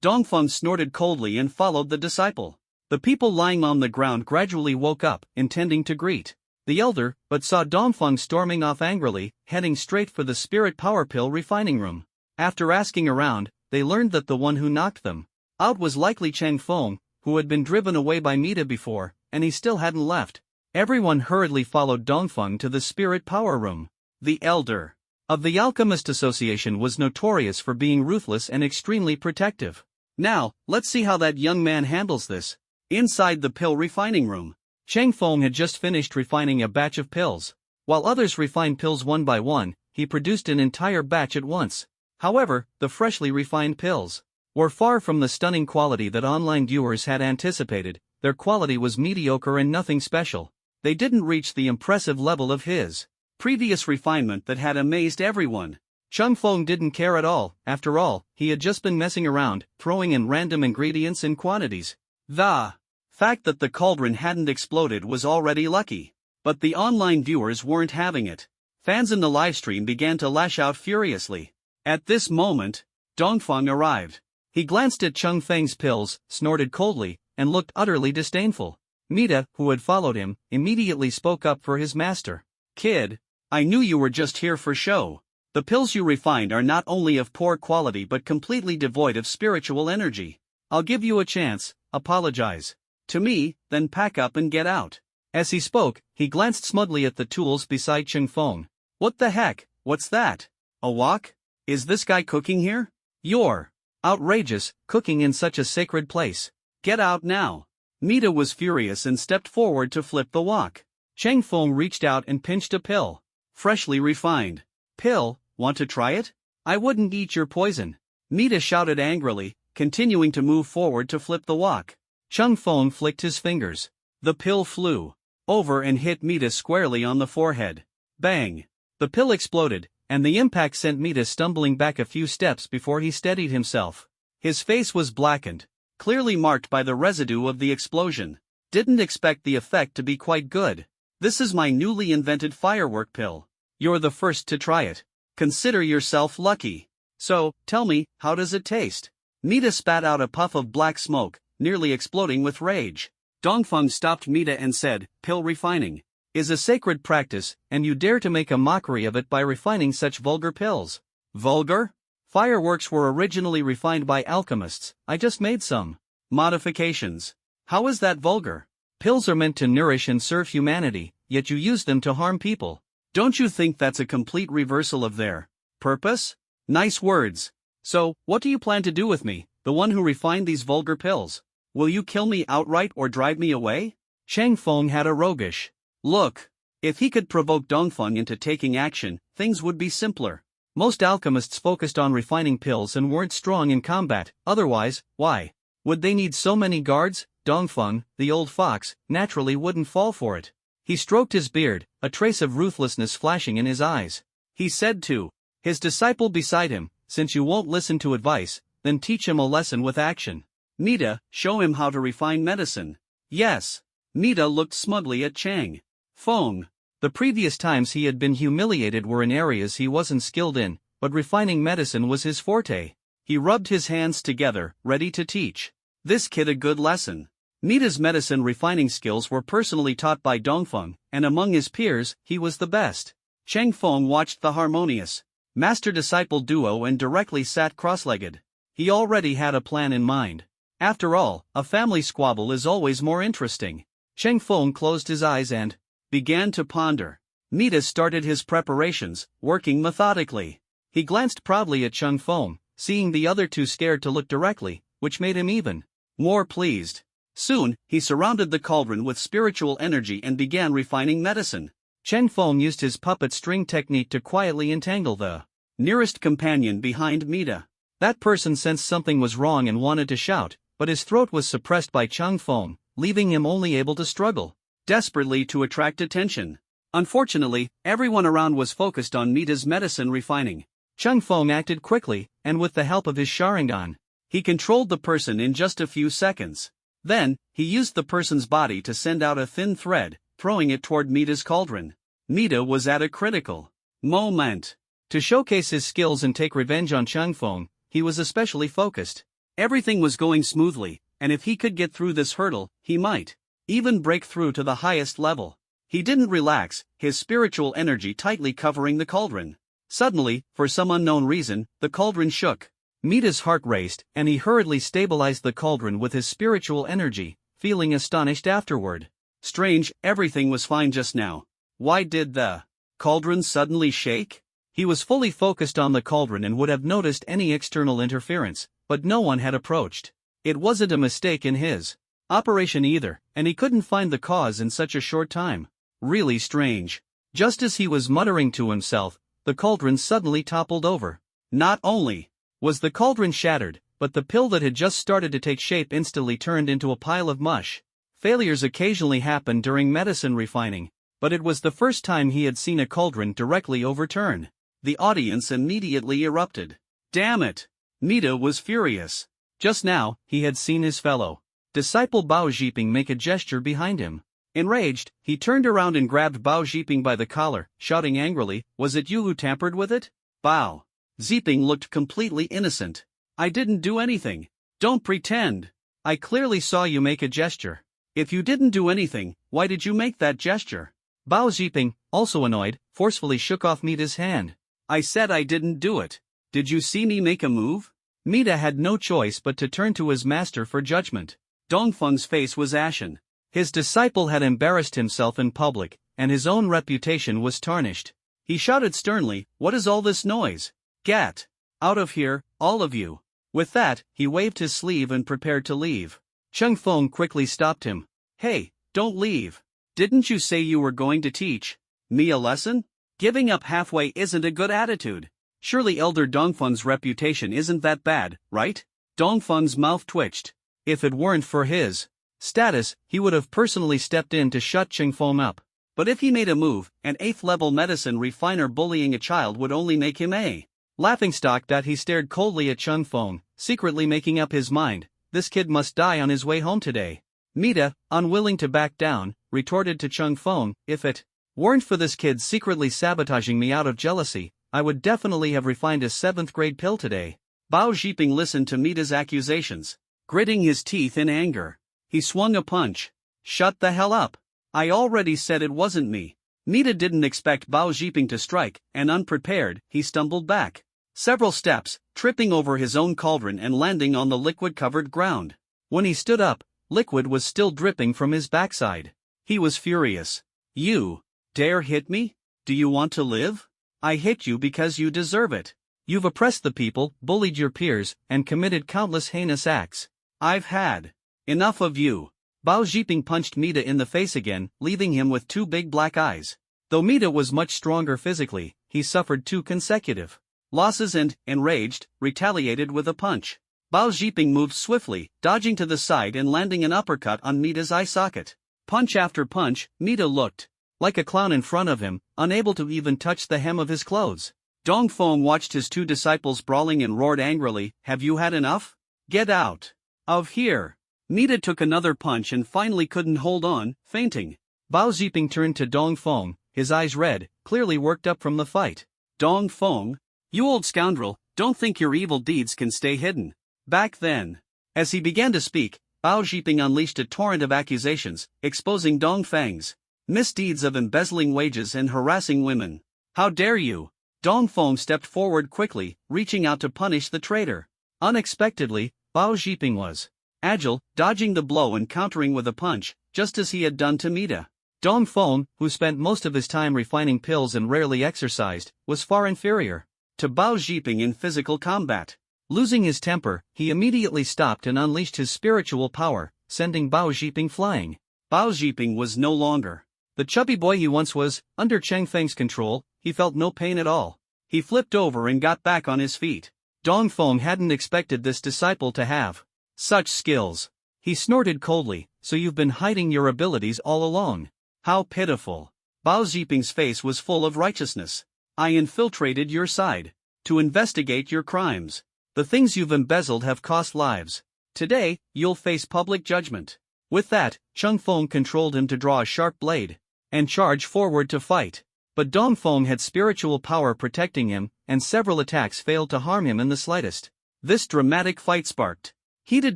Dong Feng snorted coldly and followed the disciple. The people lying on the ground gradually woke up, intending to greet the elder, but saw Dong Feng storming off angrily, heading straight for the spirit power pill refining room. After asking around, they learned that the one who knocked them out was likely Cheng Feng, who had been driven away by Mida before, and he still hadn't left. Everyone hurriedly followed Dong Feng to the spirit power room. The elder of the Alchemist Association was notorious for being ruthless and extremely protective. Now, let's see how that young man handles this. Inside the pill refining room, Cheng Feng had just finished refining a batch of pills. While others refined pills one by one, he produced an entire batch at once. However, the freshly refined pills were far from the stunning quality that online viewers had anticipated. Their quality was mediocre and nothing special. They didn't reach the impressive level of his previous refinement that had amazed everyone. Chung Feng didn't care at all. After all, he had just been messing around, throwing in random ingredients in quantities. The fact that the cauldron hadn't exploded was already lucky. But the online viewers weren't having it. Fans in the livestream began to lash out furiously. At this moment, Dong Feng arrived. He glanced at Chung Feng's pills, snorted coldly, and looked utterly disdainful. Mida, who had followed him, immediately spoke up for his master. Kid, I knew you were just here for show. The pills you refined are not only of poor quality but completely devoid of spiritual energy. I'll give you a chance, apologize to me, then pack up and get out. As he spoke, he glanced smugly at the tools beside Cheng Feng. What the heck, what's that? A wok? Is this guy cooking here? You're outrageous, cooking in such a sacred place. Get out now. Mida was furious and stepped forward to flip the wok. Cheng Feng reached out and pinched a pill. Freshly refined pill, want to try it? I wouldn't eat your poison. Mida shouted angrily, continuing to move forward to flip the wok. Cheng Feng flicked his fingers. The pill flew over and hit Mida squarely on the forehead. Bang! The pill exploded, and the impact sent Mida stumbling back a few steps before he steadied himself. His face was blackened, clearly marked by the residue of the explosion. Didn't expect the effect to be quite good. This is my newly invented firework pill. You're the first to try it. Consider yourself lucky. So, tell me, how does it taste? Mita spat out a puff of black smoke, nearly exploding with rage. Dongfeng stopped Mita and said, "Pill refining is a sacred practice, and you dare to make a mockery of it by refining such vulgar pills." "Vulgar? Fireworks were originally refined by alchemists. I just made some modifications. How is that vulgar? Pills are meant to nourish and serve humanity, yet you use them to harm people. Don't you think that's a complete reversal of their purpose?" "Nice words. So, what do you plan to do with me, the one who refined these vulgar pills? Will you kill me outright or drive me away?" Chang Feng had a roguish look. If he could provoke Dongfeng into taking action, things would be simpler. Most alchemists focused on refining pills and weren't strong in combat, otherwise, why would they need so many guards? Dongfeng, the old fox, naturally wouldn't fall for it. He stroked his beard, a trace of ruthlessness flashing in his eyes. He said to his disciple beside him, "Since you won't listen to advice, then teach him a lesson with action. Mita, show him how to refine medicine." "Yes." Mita looked smugly at Chang Feng. The previous times he had been humiliated were in areas he wasn't skilled in, but refining medicine was his forte. He rubbed his hands together, ready to teach this kid a good lesson. Mita's medicine refining skills were personally taught by Dongfeng, and among his peers, he was the best. Chang Feng watched the harmonious master-disciple duo and directly sat cross-legged. He already had a plan in mind. After all, a family squabble is always more interesting. Chang Feng closed his eyes and began to ponder. Mita started his preparations, working methodically. He glanced proudly at Chang Feng, seeing the other two scared to look directly, which made him even more pleased. Soon, he surrounded the cauldron with spiritual energy and began refining medicine. Chang Feng used his puppet string technique to quietly entangle the nearest companion behind Mita. That person sensed something was wrong and wanted to shout, but his throat was suppressed by Chang Feng, leaving him only able to struggle desperately to attract attention. Unfortunately, everyone around was focused on Mita's medicine refining. Chang Feng acted quickly, and with the help of his Sharingan, he controlled the person in just a few seconds. Then, he used the person's body to send out a thin thread, throwing it toward Mita's cauldron. Mita was at a critical moment. To showcase his skills and take revenge on Chang Feng, he was especially focused. Everything was going smoothly, and if he could get through this hurdle, he might even break through to the highest level. He didn't relax, his spiritual energy tightly covering the cauldron. Suddenly, for some unknown reason, the cauldron shook. Mita's heart raced, and he hurriedly stabilized the cauldron with his spiritual energy, feeling astonished afterward. Strange, everything was fine just now. Why did the cauldron suddenly shake? He was fully focused on the cauldron and would have noticed any external interference, but no one had approached. It wasn't a mistake in his operation either, and he couldn't find the cause in such a short time. Really strange. Just as he was muttering to himself, the cauldron suddenly toppled over. Not only was the cauldron shattered, but the pill that had just started to take shape instantly turned into a pile of mush. Failures occasionally happened during medicine refining, but it was the first time he had seen a cauldron directly overturn. The audience immediately erupted. Damn it! Mita was furious. Just now, he had seen his fellow disciple Bao Zhiping make a gesture behind him. Enraged, he turned around and grabbed Bao Zhiping by the collar, shouting angrily, "Was it you who tampered with it?" Bao Zhiping looked completely innocent. "I didn't do anything. Don't pretend. I clearly saw you make a gesture. If you didn't do anything, why did you make that gesture?" Bao Zhiping, also annoyed, forcefully shook off Mita's hand. "I said I didn't do it. Did you see me make a move?" Mita had no choice but to turn to his master for judgment. Dongfeng's face was ashen. His disciple had embarrassed himself in public, and his own reputation was tarnished. He shouted sternly, "What is all this noise? Get out of here, all of you." With that, he waved his sleeve and prepared to leave. Chang Feng quickly stopped him. "Hey, don't leave. Didn't you say you were going to teach me a lesson? Giving up halfway isn't a good attitude. Surely Elder Dongfeng's reputation isn't that bad, right?" Dongfeng's mouth twitched. If it weren't for his status, he would have personally stepped in to shut Chang Feng up. But if he made a move, an 8th-level medicine refiner bullying a child would only make him a laughingstock. That he stared coldly at Chang Feng, secretly making up his mind, this kid must die on his way home today. Mita, unwilling to back down, retorted to Chang Feng, "If it weren't for this kid secretly sabotaging me out of jealousy, I would definitely have refined a 7th-grade pill today." Bao Zhiping listened to Mita's accusations, gritting his teeth in anger. He swung a punch. Shut the hell up. I already said it wasn't me. Mita didn't expect Bao Zhiping to strike, and unprepared, he stumbled back several steps, tripping over his own cauldron and landing on the liquid-covered ground. When he stood up, liquid was still dripping from his backside. He was furious. You dare hit me? Do you want to live? I hit you because you deserve it. You've oppressed the people, bullied your peers, and committed countless heinous acts. I've had enough of you. Bao Zhiping punched Mita in the face again, leaving him with two big black eyes. Though Mita was much stronger physically, he suffered 2 consecutive losses and, enraged, retaliated with a punch. Bao Zhiping moved swiftly, dodging to the side and landing an uppercut on Mita's eye socket. Punch after punch, Mita looked like a clown in front of him, unable to even touch the hem of his clothes. Dongfeng watched his 2 disciples brawling and roared angrily, "Have you had enough? Get out of here!" Mita took another punch and finally couldn't hold on, fainting. Bao Zhiping turned to Dongfeng, his eyes red, clearly worked up from the fight. "Dongfeng, you old scoundrel, don't think your evil deeds can stay hidden." Back then, as he began to speak, Bao Zhiping unleashed a torrent of accusations, exposing Dongfeng's misdeeds of embezzling wages and harassing women. "How dare you!" Dongfeng stepped forward quickly, reaching out to punish the traitor. Unexpectedly, Bao Zhiping was agile, dodging the blow and countering with a punch, just as he had done to Mita. Dongfeng, who spent most of his time refining pills and rarely exercised, was far inferior to Bao Zhiping in physical combat. Losing his temper, he immediately stopped and unleashed his spiritual power, sending Bao Zhiping flying. Bao Zhiping was no longer the chubby boy he once was. Under Cheng Feng's control, he felt no pain at all. He flipped over and got back on his feet. Dongfeng hadn't expected this disciple to have such skills. He snorted coldly, "So you've been hiding your abilities all along. How pitiful." Bao Zhiping's face was full of righteousness. "I infiltrated your side to investigate your crimes. The things you've embezzled have cost lives. Today, you'll face public judgment." With that, Cheng Feng controlled him to draw a sharp blade and charge forward to fight. But Dongfeng had spiritual power protecting him, and several attacks failed to harm him in the slightest. This dramatic fight sparked heated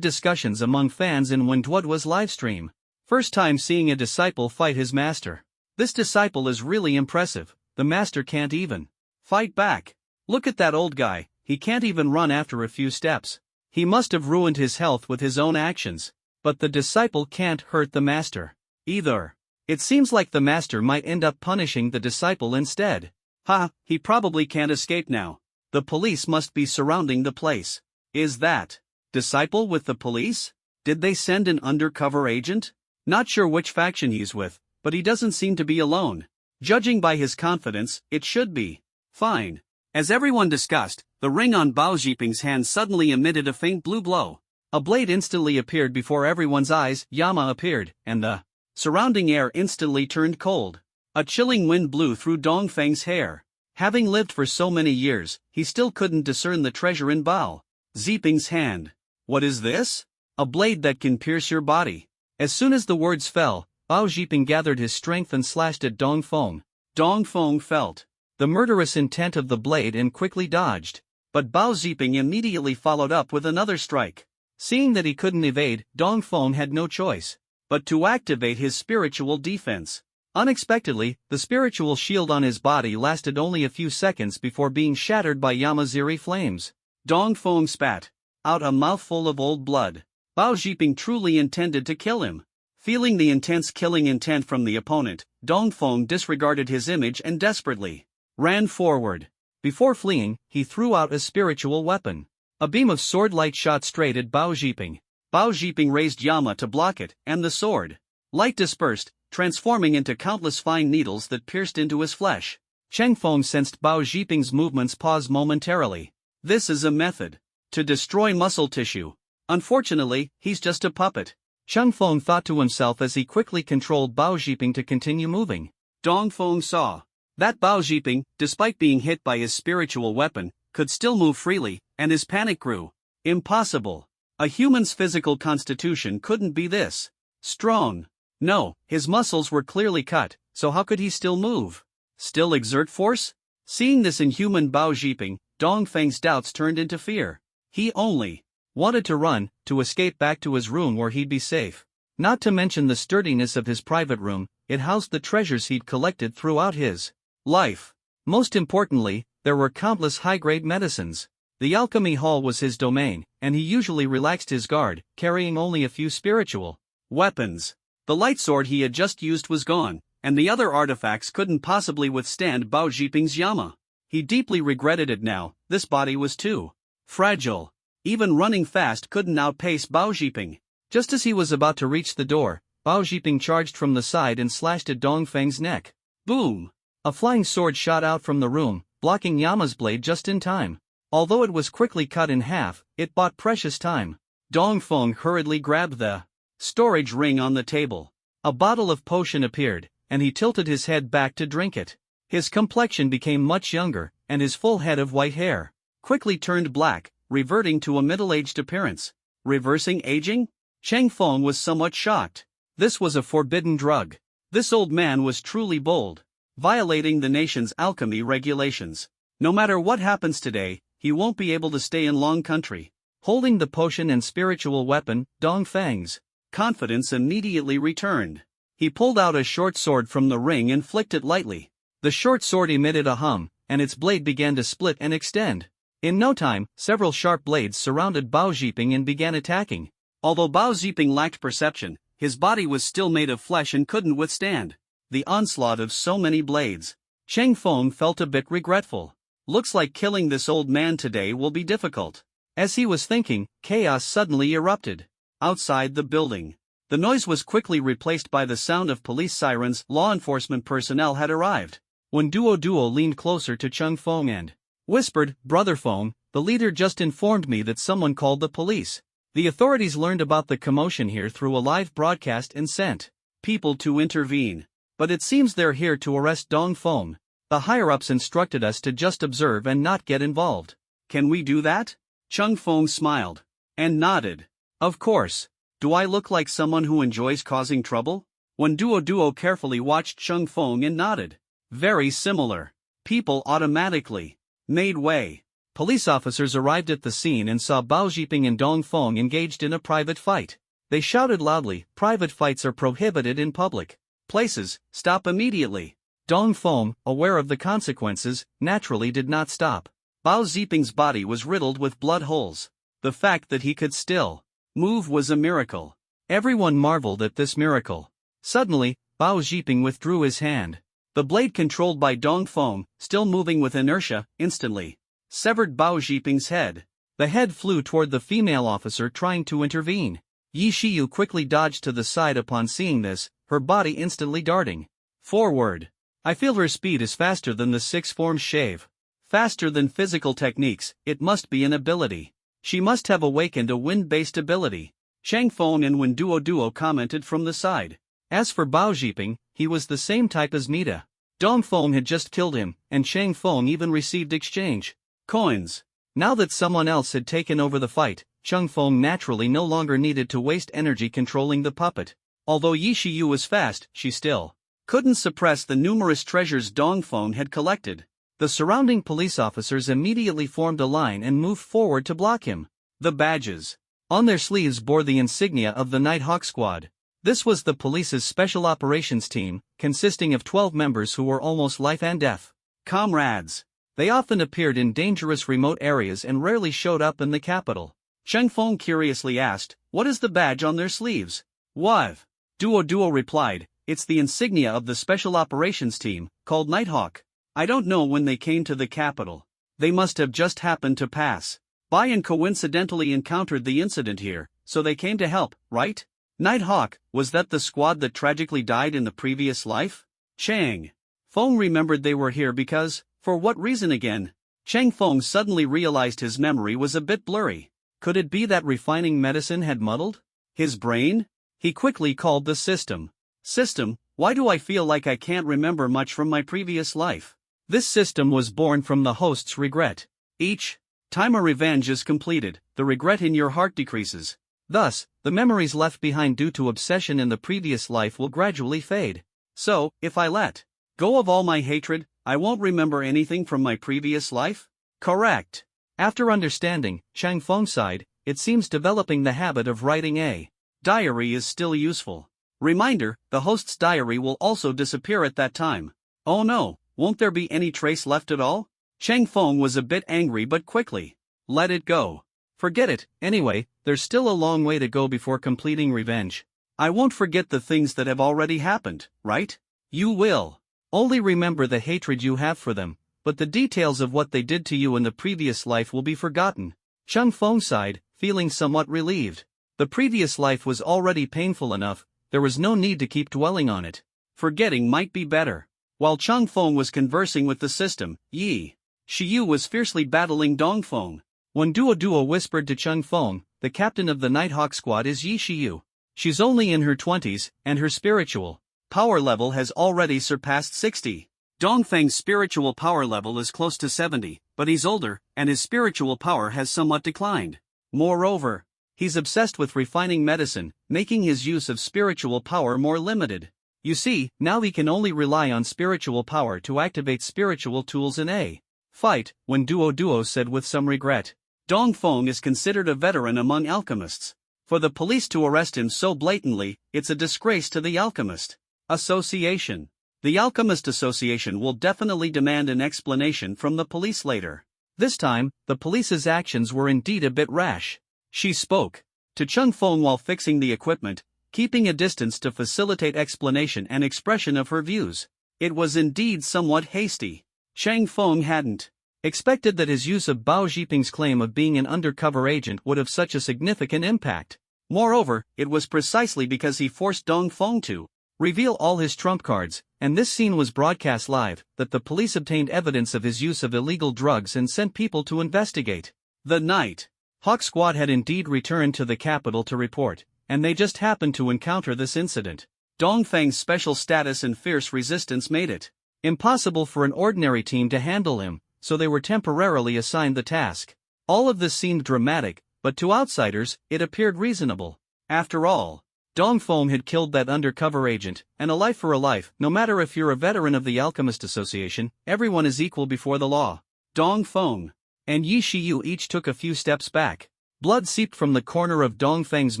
discussions among fans in Wenduoduo's livestream. First time seeing a disciple fight his master. This disciple is really impressive. The master can't even fight back. Look at that old guy, he can't even run after a few steps. He must have ruined his health with his own actions. But the disciple can't hurt the master either. It seems like the master might end up punishing the disciple instead. Ha, he probably can't escape now. The police must be surrounding the place. Is that disciple with the police? Did they send an undercover agent? Not sure which faction he's with, but he doesn't seem to be alone. Judging by his confidence, it should be fine. As everyone discussed, the ring on Bao Zhiping's hand suddenly emitted a faint blue glow. A blade instantly appeared before everyone's eyes. Yama appeared, and the surrounding air instantly turned cold. A chilling wind blew through Dongfeng's hair. Having lived for so many years, he still couldn't discern the treasure in Bao Zhiping's hand. What is this? A blade that can pierce your body. As soon as the words fell, Bao Zhiping gathered his strength and slashed at Dongfeng. Dongfeng felt the murderous intent of the blade and quickly dodged. But Bao Zhiping immediately followed up with another strike. Seeing that he couldn't evade, Dongfeng had no choice but to activate his spiritual defense. Unexpectedly, the spiritual shield on his body lasted only a few seconds before being shattered by Yamaziri flames. Dongfeng spat out a mouthful of old blood. Bao Zhiping truly intended to kill him. Feeling the intense killing intent from the opponent, Dongfeng disregarded his image and desperately ran forward. Before fleeing, he threw out a spiritual weapon. A beam of sword-like shot straight at Bao Zhiping. Bao Zhiping raised Yama to block it, and the sword light dispersed, transforming into countless fine needles that pierced into his flesh. Cheng Feng sensed Bao Zhiping's movements pause momentarily. This is a method to destroy muscle tissue. Unfortunately, he's just a puppet. Cheng Feng thought to himself as he quickly controlled Bao Zhiping to continue moving. Dongfeng saw that Bao Zhiping, despite being hit by his spiritual weapon, could still move freely, and his panic grew. Impossible. A human's physical constitution couldn't be this strong. No, his muscles were clearly cut, so how could he still move? Still exert force? Seeing this inhuman Bao Zhiping, Dongfeng's doubts turned into fear. He only wanted to run, to escape back to his room where he'd be safe. Not to mention the sturdiness of his private room, it housed the treasures he'd collected throughout his life. Most importantly, there were countless high-grade medicines. The alchemy hall was his domain, and he usually relaxed his guard, carrying only a few spiritual weapons. The light sword he had just used was gone, and the other artifacts couldn't possibly withstand Bao Zhiping's Yama. He deeply regretted it now, this body was too fragile. Even running fast couldn't outpace Bao Zhiping. Just as he was about to reach the door, Bao Zhiping charged from the side and slashed at Dongfeng's neck. Boom! A flying sword shot out from the room, blocking Yama's blade just in time. Although it was quickly cut in half, it bought precious time. Dongfeng hurriedly grabbed the storage ring on the table. A bottle of potion appeared, and he tilted his head back to drink it. His complexion became much younger, and his full head of white hair quickly turned black, reverting to a middle-aged appearance. Reversing aging? Cheng Feng was somewhat shocked. This was a forbidden drug. This old man was truly bold, violating the nation's alchemy regulations. No matter what happens today, he won't be able to stay in Long Country. Holding the potion and spiritual weapon, Dongfeng's confidence immediately returned. He pulled out a short sword from the ring and flicked it lightly. The short sword emitted a hum, and its blade began to split and extend. In no time, several sharp blades surrounded Bao Zhiping and began attacking. Although Bao Zhiping lacked perception, his body was still made of flesh and couldn't withstand the onslaught of so many blades. Cheng Feng felt a bit regretful. Looks like killing this old man today will be difficult. As he was thinking, chaos suddenly erupted. Outside the building, the noise was quickly replaced by the sound of police sirens. Law enforcement personnel had arrived. When Duo leaned closer to Cheng Feng and whispered, "Brother Feng, the leader just informed me that someone called the police. The authorities learned about the commotion here through a live broadcast and sent people to intervene. But it seems they're here to arrest Dongfeng. The higher-ups instructed us to just observe and not get involved. Can we do that?" Cheng Feng smiled and nodded. "Of course. Do I look like someone who enjoys causing trouble?" When Duo carefully watched Cheng Feng and nodded. Very similar. People automatically made way. Police officers arrived at the scene and saw Bao Zhiping and Dongfeng engaged in a private fight. They shouted loudly, "Private fights are prohibited in public places, stop immediately." Dongfeng, aware of the consequences, naturally did not stop. Bao Zhiping's body was riddled with blood holes. The fact that he could still move was a miracle. Everyone marveled at this miracle. Suddenly, Bao Zhiping withdrew his hand. The blade controlled by Dongfeng, still moving with inertia, instantly severed Bao Zhiping's head. The head flew toward the female officer trying to intervene. Yi Shiyu quickly dodged to the side upon seeing this, her body instantly darting forward. I feel her speed is faster than the six forms shave. Faster than physical techniques, it must be an ability. She must have awakened a wind-based ability. Cheng Feng and Wen Duo commented from the side. As for Bao Zhiping, he was the same type as Nita. Dongfeng had just killed him, and Cheng Feng even received exchange coins. Now that someone else had taken over the fight, Cheng Feng naturally no longer needed to waste energy controlling the puppet. Although Yi Shiyu was fast, she still couldn't suppress the numerous treasures Dongfeng had collected. The surrounding police officers immediately formed a line and moved forward to block him. The badges on their sleeves bore the insignia of the Night Hawk Squad. This was the police's special operations team, consisting of 12 members who were almost life and death comrades. They often appeared in dangerous remote areas and rarely showed up in the capital. Cheng Feng curiously asked, "What is the badge on their sleeves?" "What?" Duo replied, "It's the insignia of the special operations team, called Nighthawk. I don't know when they came to the capital. They must have just happened to pass by and coincidentally encountered the incident here, so they came to help, right?" Nighthawk, was that the squad that tragically died in the previous life? Cheng Feng remembered they were here because, for what reason again? Cheng Feng suddenly realized his memory was a bit blurry. Could it be that refining medicine had muddled his brain? He quickly called the system. "System, why do I feel like I can't remember much from my previous life?" This system was born from the host's regret. Each time a revenge is completed, the regret in your heart decreases. Thus, the memories left behind due to obsession in the previous life will gradually fade. So, if I let go of all my hatred, I won't remember anything from my previous life? Correct. After understanding, Chang Feng sighed, it seems developing the habit of writing a diary is still useful. Reminder, the host's diary will also disappear at that time. Oh no, won't there be any trace left at all? Chang Feng was a bit angry but quickly let it go. Forget it, anyway, there's still a long way to go before completing revenge. I won't forget the things that have already happened, right? You will. Only remember the hatred you have for them, but the details of what they did to you in the previous life will be forgotten. Chang Feng sighed, feeling somewhat relieved. The previous life was already painful enough, there was no need to keep dwelling on it. Forgetting might be better. While Chang Feng was conversing with the system, Yi Shiyu was fiercely battling Dong Feng. When Duo whispered to Chang Feng, the captain of the Nighthawk squad is Yi Shiyu. She's only in her 20s, and her spiritual power level has already surpassed 60. Dongfeng's spiritual power level is close to 70, but he's older, and his spiritual power has somewhat declined. Moreover, he's obsessed with refining medicine, making his use of spiritual power more limited. You see, now he can only rely on spiritual power to activate spiritual tools in a fight, when Duo said with some regret. Dong Feng is considered a veteran among alchemists. For the police to arrest him so blatantly, it's a disgrace to the Alchemist Association. The Alchemist Association will definitely demand an explanation from the police later. This time, the police's actions were indeed a bit rash. She spoke to Chang Feng while fixing the equipment, keeping a distance to facilitate explanation and expression of her views. It was indeed somewhat hasty. Chang Feng hadn't expected that his use of Bao Zhiping's claim of being an undercover agent would have such a significant impact. Moreover, it was precisely because he forced Dong Feng to reveal all his trump cards, and this scene was broadcast live, that the police obtained evidence of his use of illegal drugs and sent people to investigate. The Nighthawk squad had indeed returned to the capital to report, and they just happened to encounter this incident. Dongfeng's special status and fierce resistance made it impossible for an ordinary team to handle him, so they were temporarily assigned the task. All of this seemed dramatic, but to outsiders, it appeared reasonable. After all, Dong Feng had killed that undercover agent, and a life for a life. No matter if you're a veteran of the Alchemist Association, everyone is equal before the law. Dong Feng and Yi Shiyu each took a few steps back. Blood seeped from the corner of Dong Feng's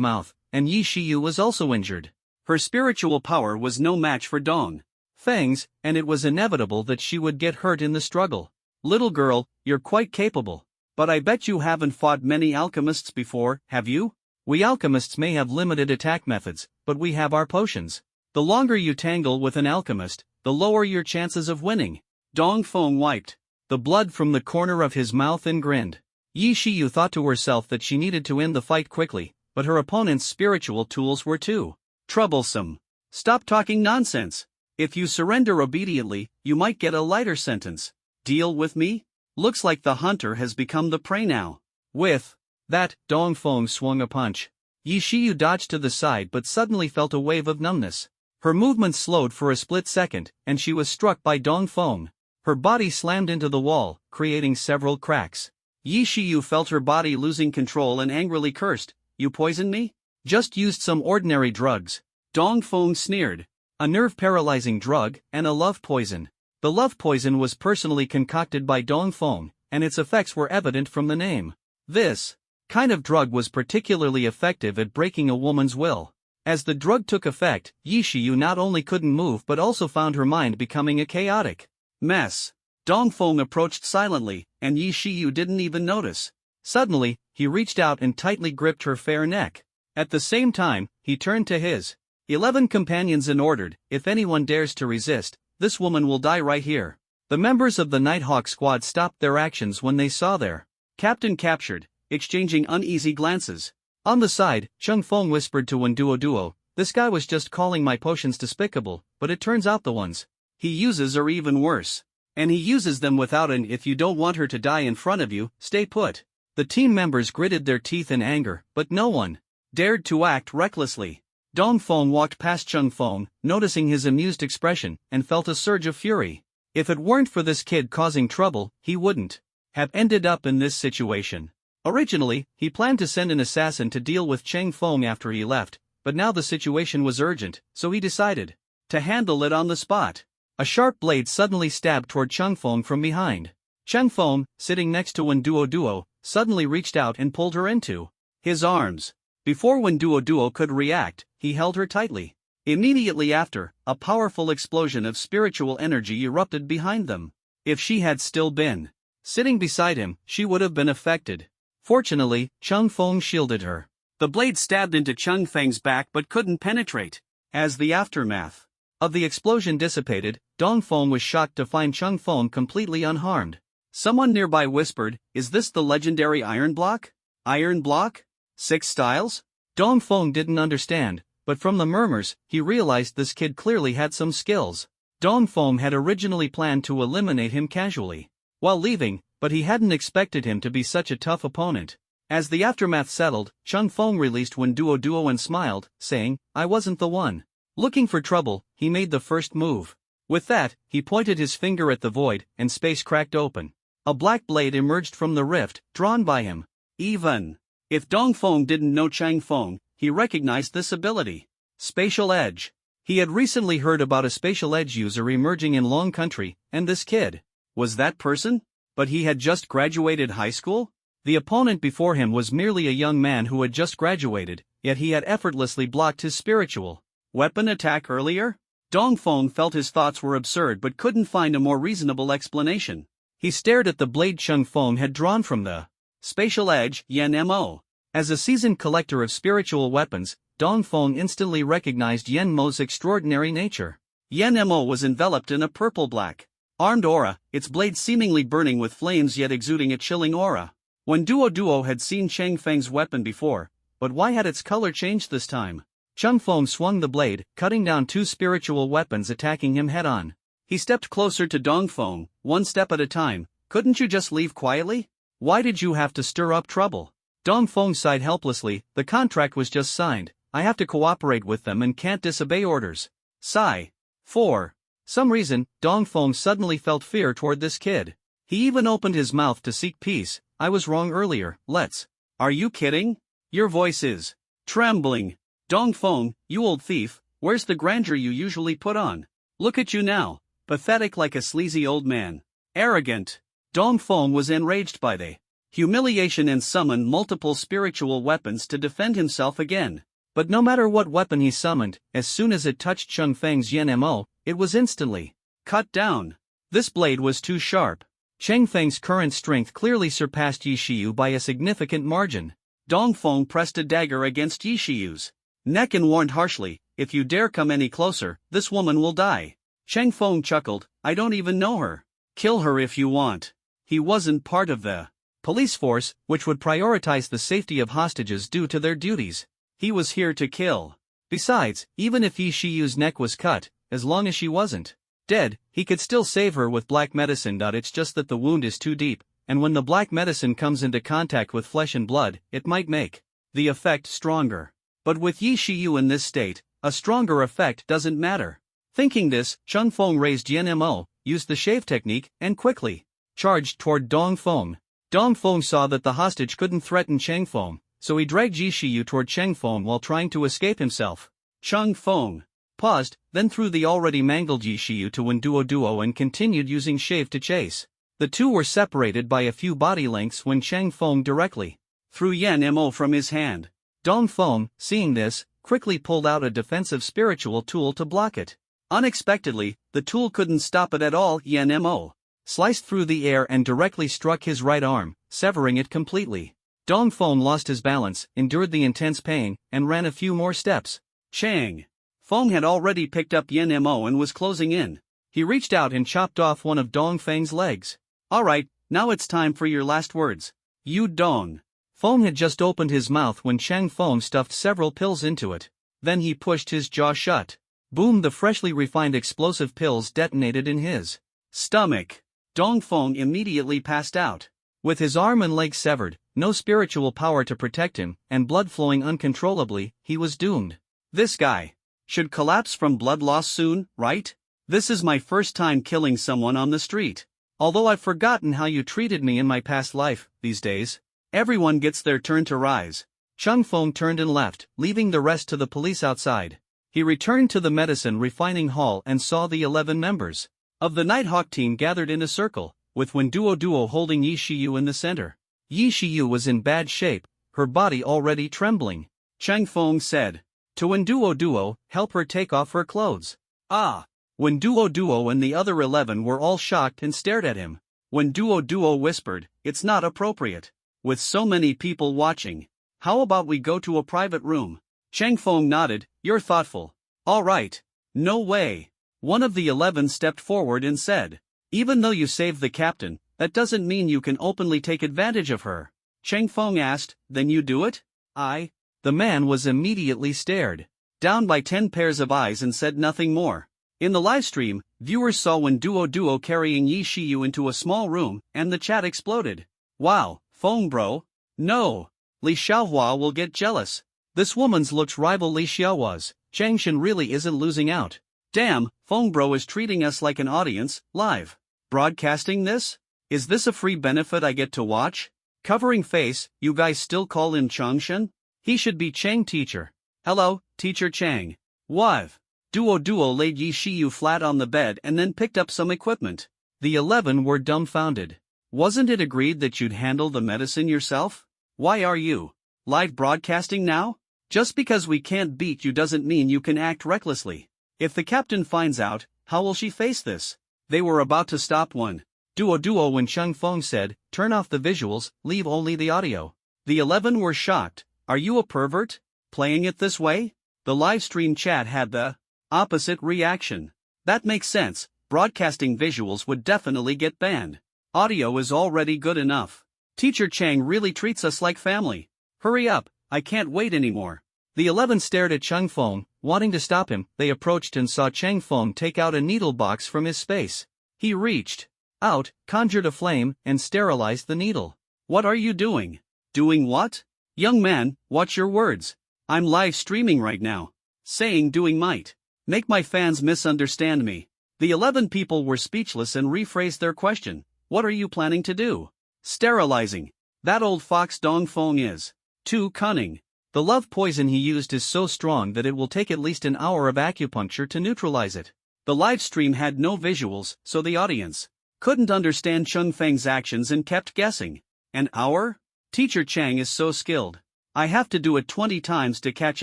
mouth, and Yi Shiyu was also injured. Her spiritual power was no match for Dong Feng's, and it was inevitable that she would get hurt in the struggle. Little girl, you're quite capable. But I bet you haven't fought many alchemists before, have you? We alchemists may have limited attack methods, but we have our potions. The longer you tangle with an alchemist, the lower your chances of winning. Dong Feng wiped the blood from the corner of his mouth and grinned. Yi Shiyu thought to herself that she needed to end the fight quickly, but her opponent's spiritual tools were too troublesome. Stop talking nonsense. If you surrender obediently, you might get a lighter sentence. Deal with me? Looks like the hunter has become the prey now. With that, Dong Feng swung a punch. Yi Shiyu dodged to the side but suddenly felt a wave of numbness. Her movements slowed for a split second, and she was struck by Dong Feng. Her body slammed into the wall, creating several cracks. Yi Shiyu felt her body losing control and angrily cursed. You poisoned me? Just used some ordinary drugs. Dong Feng sneered. A nerve-paralyzing drug, and a love poison. The love poison was personally concocted by Dong Feng, and its effects were evident from the name. This kind of drug was particularly effective at breaking a woman's will. As the drug took effect, Yi Shiyu not only couldn't move but also found her mind becoming a chaotic mess. Dong Feng approached silently, and Yi Shiyu didn't even notice. Suddenly, he reached out and tightly gripped her fair neck. At the same time, he turned to his 11 companions and ordered, if anyone dares to resist, this woman will die right here. The members of the Nighthawk squad stopped their actions when they saw their captain captured, exchanging uneasy glances. On the side, Chang Feng whispered to Duo, this guy was just calling my potions despicable, but it turns out the ones he uses are even worse. And he uses them without an if you don't want her to die in front of you, stay put. The team members gritted their teeth in anger, but no one dared to act recklessly. Dong Feng walked past Chang Feng, noticing his amused expression, and felt a surge of fury. If it weren't for this kid causing trouble, he wouldn't have ended up in this situation. Originally, he planned to send an assassin to deal with Chang Feng after he left, but now the situation was urgent, so he decided to handle it on the spot. A sharp blade suddenly stabbed toward Chang Feng from behind. Chang Feng, sitting next to Wen Duo, suddenly reached out and pulled her into his arms. Before Wen Duo could react, he held her tightly. Immediately after, a powerful explosion of spiritual energy erupted behind them. If she had still been sitting beside him, she would have been affected. Fortunately, Chang Feng shielded her. The blade stabbed into Chang Feng's back but couldn't penetrate. As the aftermath of the explosion dissipated, Dong Feng was shocked to find Chang Feng completely unharmed. Someone nearby whispered, "Is this the legendary iron block? Iron block? 6 styles?" Dong Feng didn't understand, but from the murmurs, he realized this kid clearly had some skills. Dong Feng had originally planned to eliminate him casually while leaving, but he hadn't expected him to be such a tough opponent. As the aftermath settled, Chang Feng released Wen Duo and smiled, saying, "I wasn't the one looking for trouble." He made the first move. With that, he pointed his finger at the void, and space cracked open. A black blade emerged from the rift, drawn by him. Even if Dong Feng didn't know Chang Feng, he recognized this ability. Spatial edge. He had recently heard about a spatial edge user emerging in Long Country, and this kid was that person? But he had just graduated high school? The opponent before him was merely a young man who had just graduated, yet he had effortlessly blocked his spiritual weapon attack earlier? Dong Feng felt his thoughts were absurd but couldn't find a more reasonable explanation. He stared at the blade Chang Feng had drawn from the spatial edge, Yen Mo. As a seasoned collector of spiritual weapons, Dong Feng instantly recognized Yen Mo's extraordinary nature. Yen Mo was enveloped in a purple-black armed aura, its blade seemingly burning with flames yet exuding a chilling aura. When Duo had seen Chang Feng's weapon before, but why had its color changed this time? Chang Feng swung the blade, cutting down 2 spiritual weapons attacking him head-on. He stepped closer to Dong Feng, one step at a time. "Couldn't you just leave quietly? Why did you have to stir up trouble?" Dong Feng sighed helplessly. "The contract was just signed. I have to cooperate with them and can't disobey orders." Sigh. For some reason, Dong Feng suddenly felt fear toward this kid. He even opened his mouth to seek peace. "I was wrong earlier, let's." "Are you kidding? Your voice is trembling. Dong Feng, you old thief, where's the grandeur you usually put on? Look at you now. Pathetic like a sleazy old man. Arrogant." Dong Feng was enraged by the humiliation and summoned multiple spiritual weapons to defend himself again. But no matter what weapon he summoned, as soon as it touched Chang Feng's Yen Mo, it was instantly cut down. This blade was too sharp. Chang Feng's current strength clearly surpassed Yi Shiyu by a significant margin. Dong Feng pressed a dagger against Yi Shiyu's neck and warned harshly, "If you dare come any closer, this woman will die." Chang Feng chuckled, "I don't even know her. Kill her if you want." He wasn't part of the police force, which would prioritize the safety of hostages due to their duties. He was here to kill. Besides, even if Yi Shiyu's neck was cut, as long as she wasn't dead, he could still save her with black medicine. It's just that the wound is too deep, and when the black medicine comes into contact with flesh and blood, it might make the effect stronger. But with Yi Shiyu in this state, a stronger effect doesn't matter. Thinking this, Chang Feng raised Yen Mo, used the shave technique, and quickly charged toward Dong Feng. Dong Feng saw that the hostage couldn't threaten Chang Feng, so he dragged Yi Shiyu toward Chang Feng while trying to escape himself. Chang Feng paused, then threw the already mangled Yi Shiyu to Wen Duo and continued using shave to chase. The two were separated by a few body lengths when Chang Feng directly threw Yen Mo from his hand. Dong Feng, seeing this, quickly pulled out a defensive spiritual tool to block it. Unexpectedly, the tool couldn't stop it at all. Yen Mo sliced through the air and directly struck his right arm, severing it completely. Dong Feng lost his balance, endured the intense pain, and ran a few more steps. Chang Feng had already picked up Yen Mo and was closing in. He reached out and chopped off one of Dong Feng's legs. "Alright, now it's time for your last words. You Dong." Feng had just opened his mouth when Chang Feng stuffed several pills into it. Then he pushed his jaw shut. Boom! The freshly refined explosive pills detonated in his stomach. Dong Feng immediately passed out. With his arm and leg severed, no spiritual power to protect him, and blood flowing uncontrollably, he was doomed. This guy should collapse from blood loss soon, right? This is my first time killing someone on the street. Although I've forgotten how you treated me in my past life, these days, everyone gets their turn to rise. Chang Feng turned and left, leaving the rest to the police outside. He returned to the medicine refining hall and saw the 11 members of the Nighthawk team gathered in a circle. with Wenduo holding Yi Shiyu in the center. Yi Shiyu was in bad shape, her body already trembling. Chang Feng said to Wenduo, help her take off her clothes. Ah! Wenduo and the other 11 were all shocked and stared at him. Wenduo whispered, it's not appropriate. With so many people watching. How about we go to a private room? Chang Feng nodded, you're thoughtful. All right. No way. One of the 11 stepped forward and said, even though you saved the captain, that doesn't mean you can openly take advantage of her. Chang Feng asked, then you do it? The man was immediately stared down by 10 pairs of eyes and said nothing more. In the livestream, viewers saw Wenduo carrying Yi Shiyu into a small room, and the chat exploded. Wow, Feng bro. No. Li Xiaohua will get jealous. This woman's looks rival Li Xiaohua's. Changshan really isn't losing out. Damn, Feng bro is treating us like an audience, live. Broadcasting this? Is this a free benefit I get to watch? Covering face, you guys still call him Changshan? He should be Chang teacher. Hello, teacher Chang. What? Duo laid Yi Shiyu flat on the bed and then picked up some equipment. The 11 were dumbfounded. Wasn't it agreed that you'd handle the medicine yourself? Why are you live broadcasting now? Just because we can't beat you doesn't mean you can act recklessly. If the captain finds out, how will she face this? They were about to stop one. Duo when Chang Feng said, turn off the visuals, leave only the audio. The 11 were shocked. Are you a pervert? Playing it this way? The livestream chat had the opposite reaction. That makes sense, broadcasting visuals would definitely get banned. Audio is already good enough. Teacher Chang really treats us like family. Hurry up, I can't wait anymore. The 11 stared at Chang Feng, wanting to stop him. They approached and saw Chang Feng take out a needle box from his space. He reached out, conjured a flame, and sterilized the needle. What are you doing? Doing what? Young man, watch your words. I'm live streaming right now. Saying doing might make my fans misunderstand me. The 11 people were speechless and rephrased their question. What are you planning to do? Sterilizing. That old fox Dong Feng is too cunning. The love poison he used is so strong that it will take at least an hour of acupuncture to neutralize it. The live stream had no visuals, so the audience couldn't understand Chang Feng's actions and kept guessing. An hour? Teacher Chang is so skilled. I have to do it 20 times to catch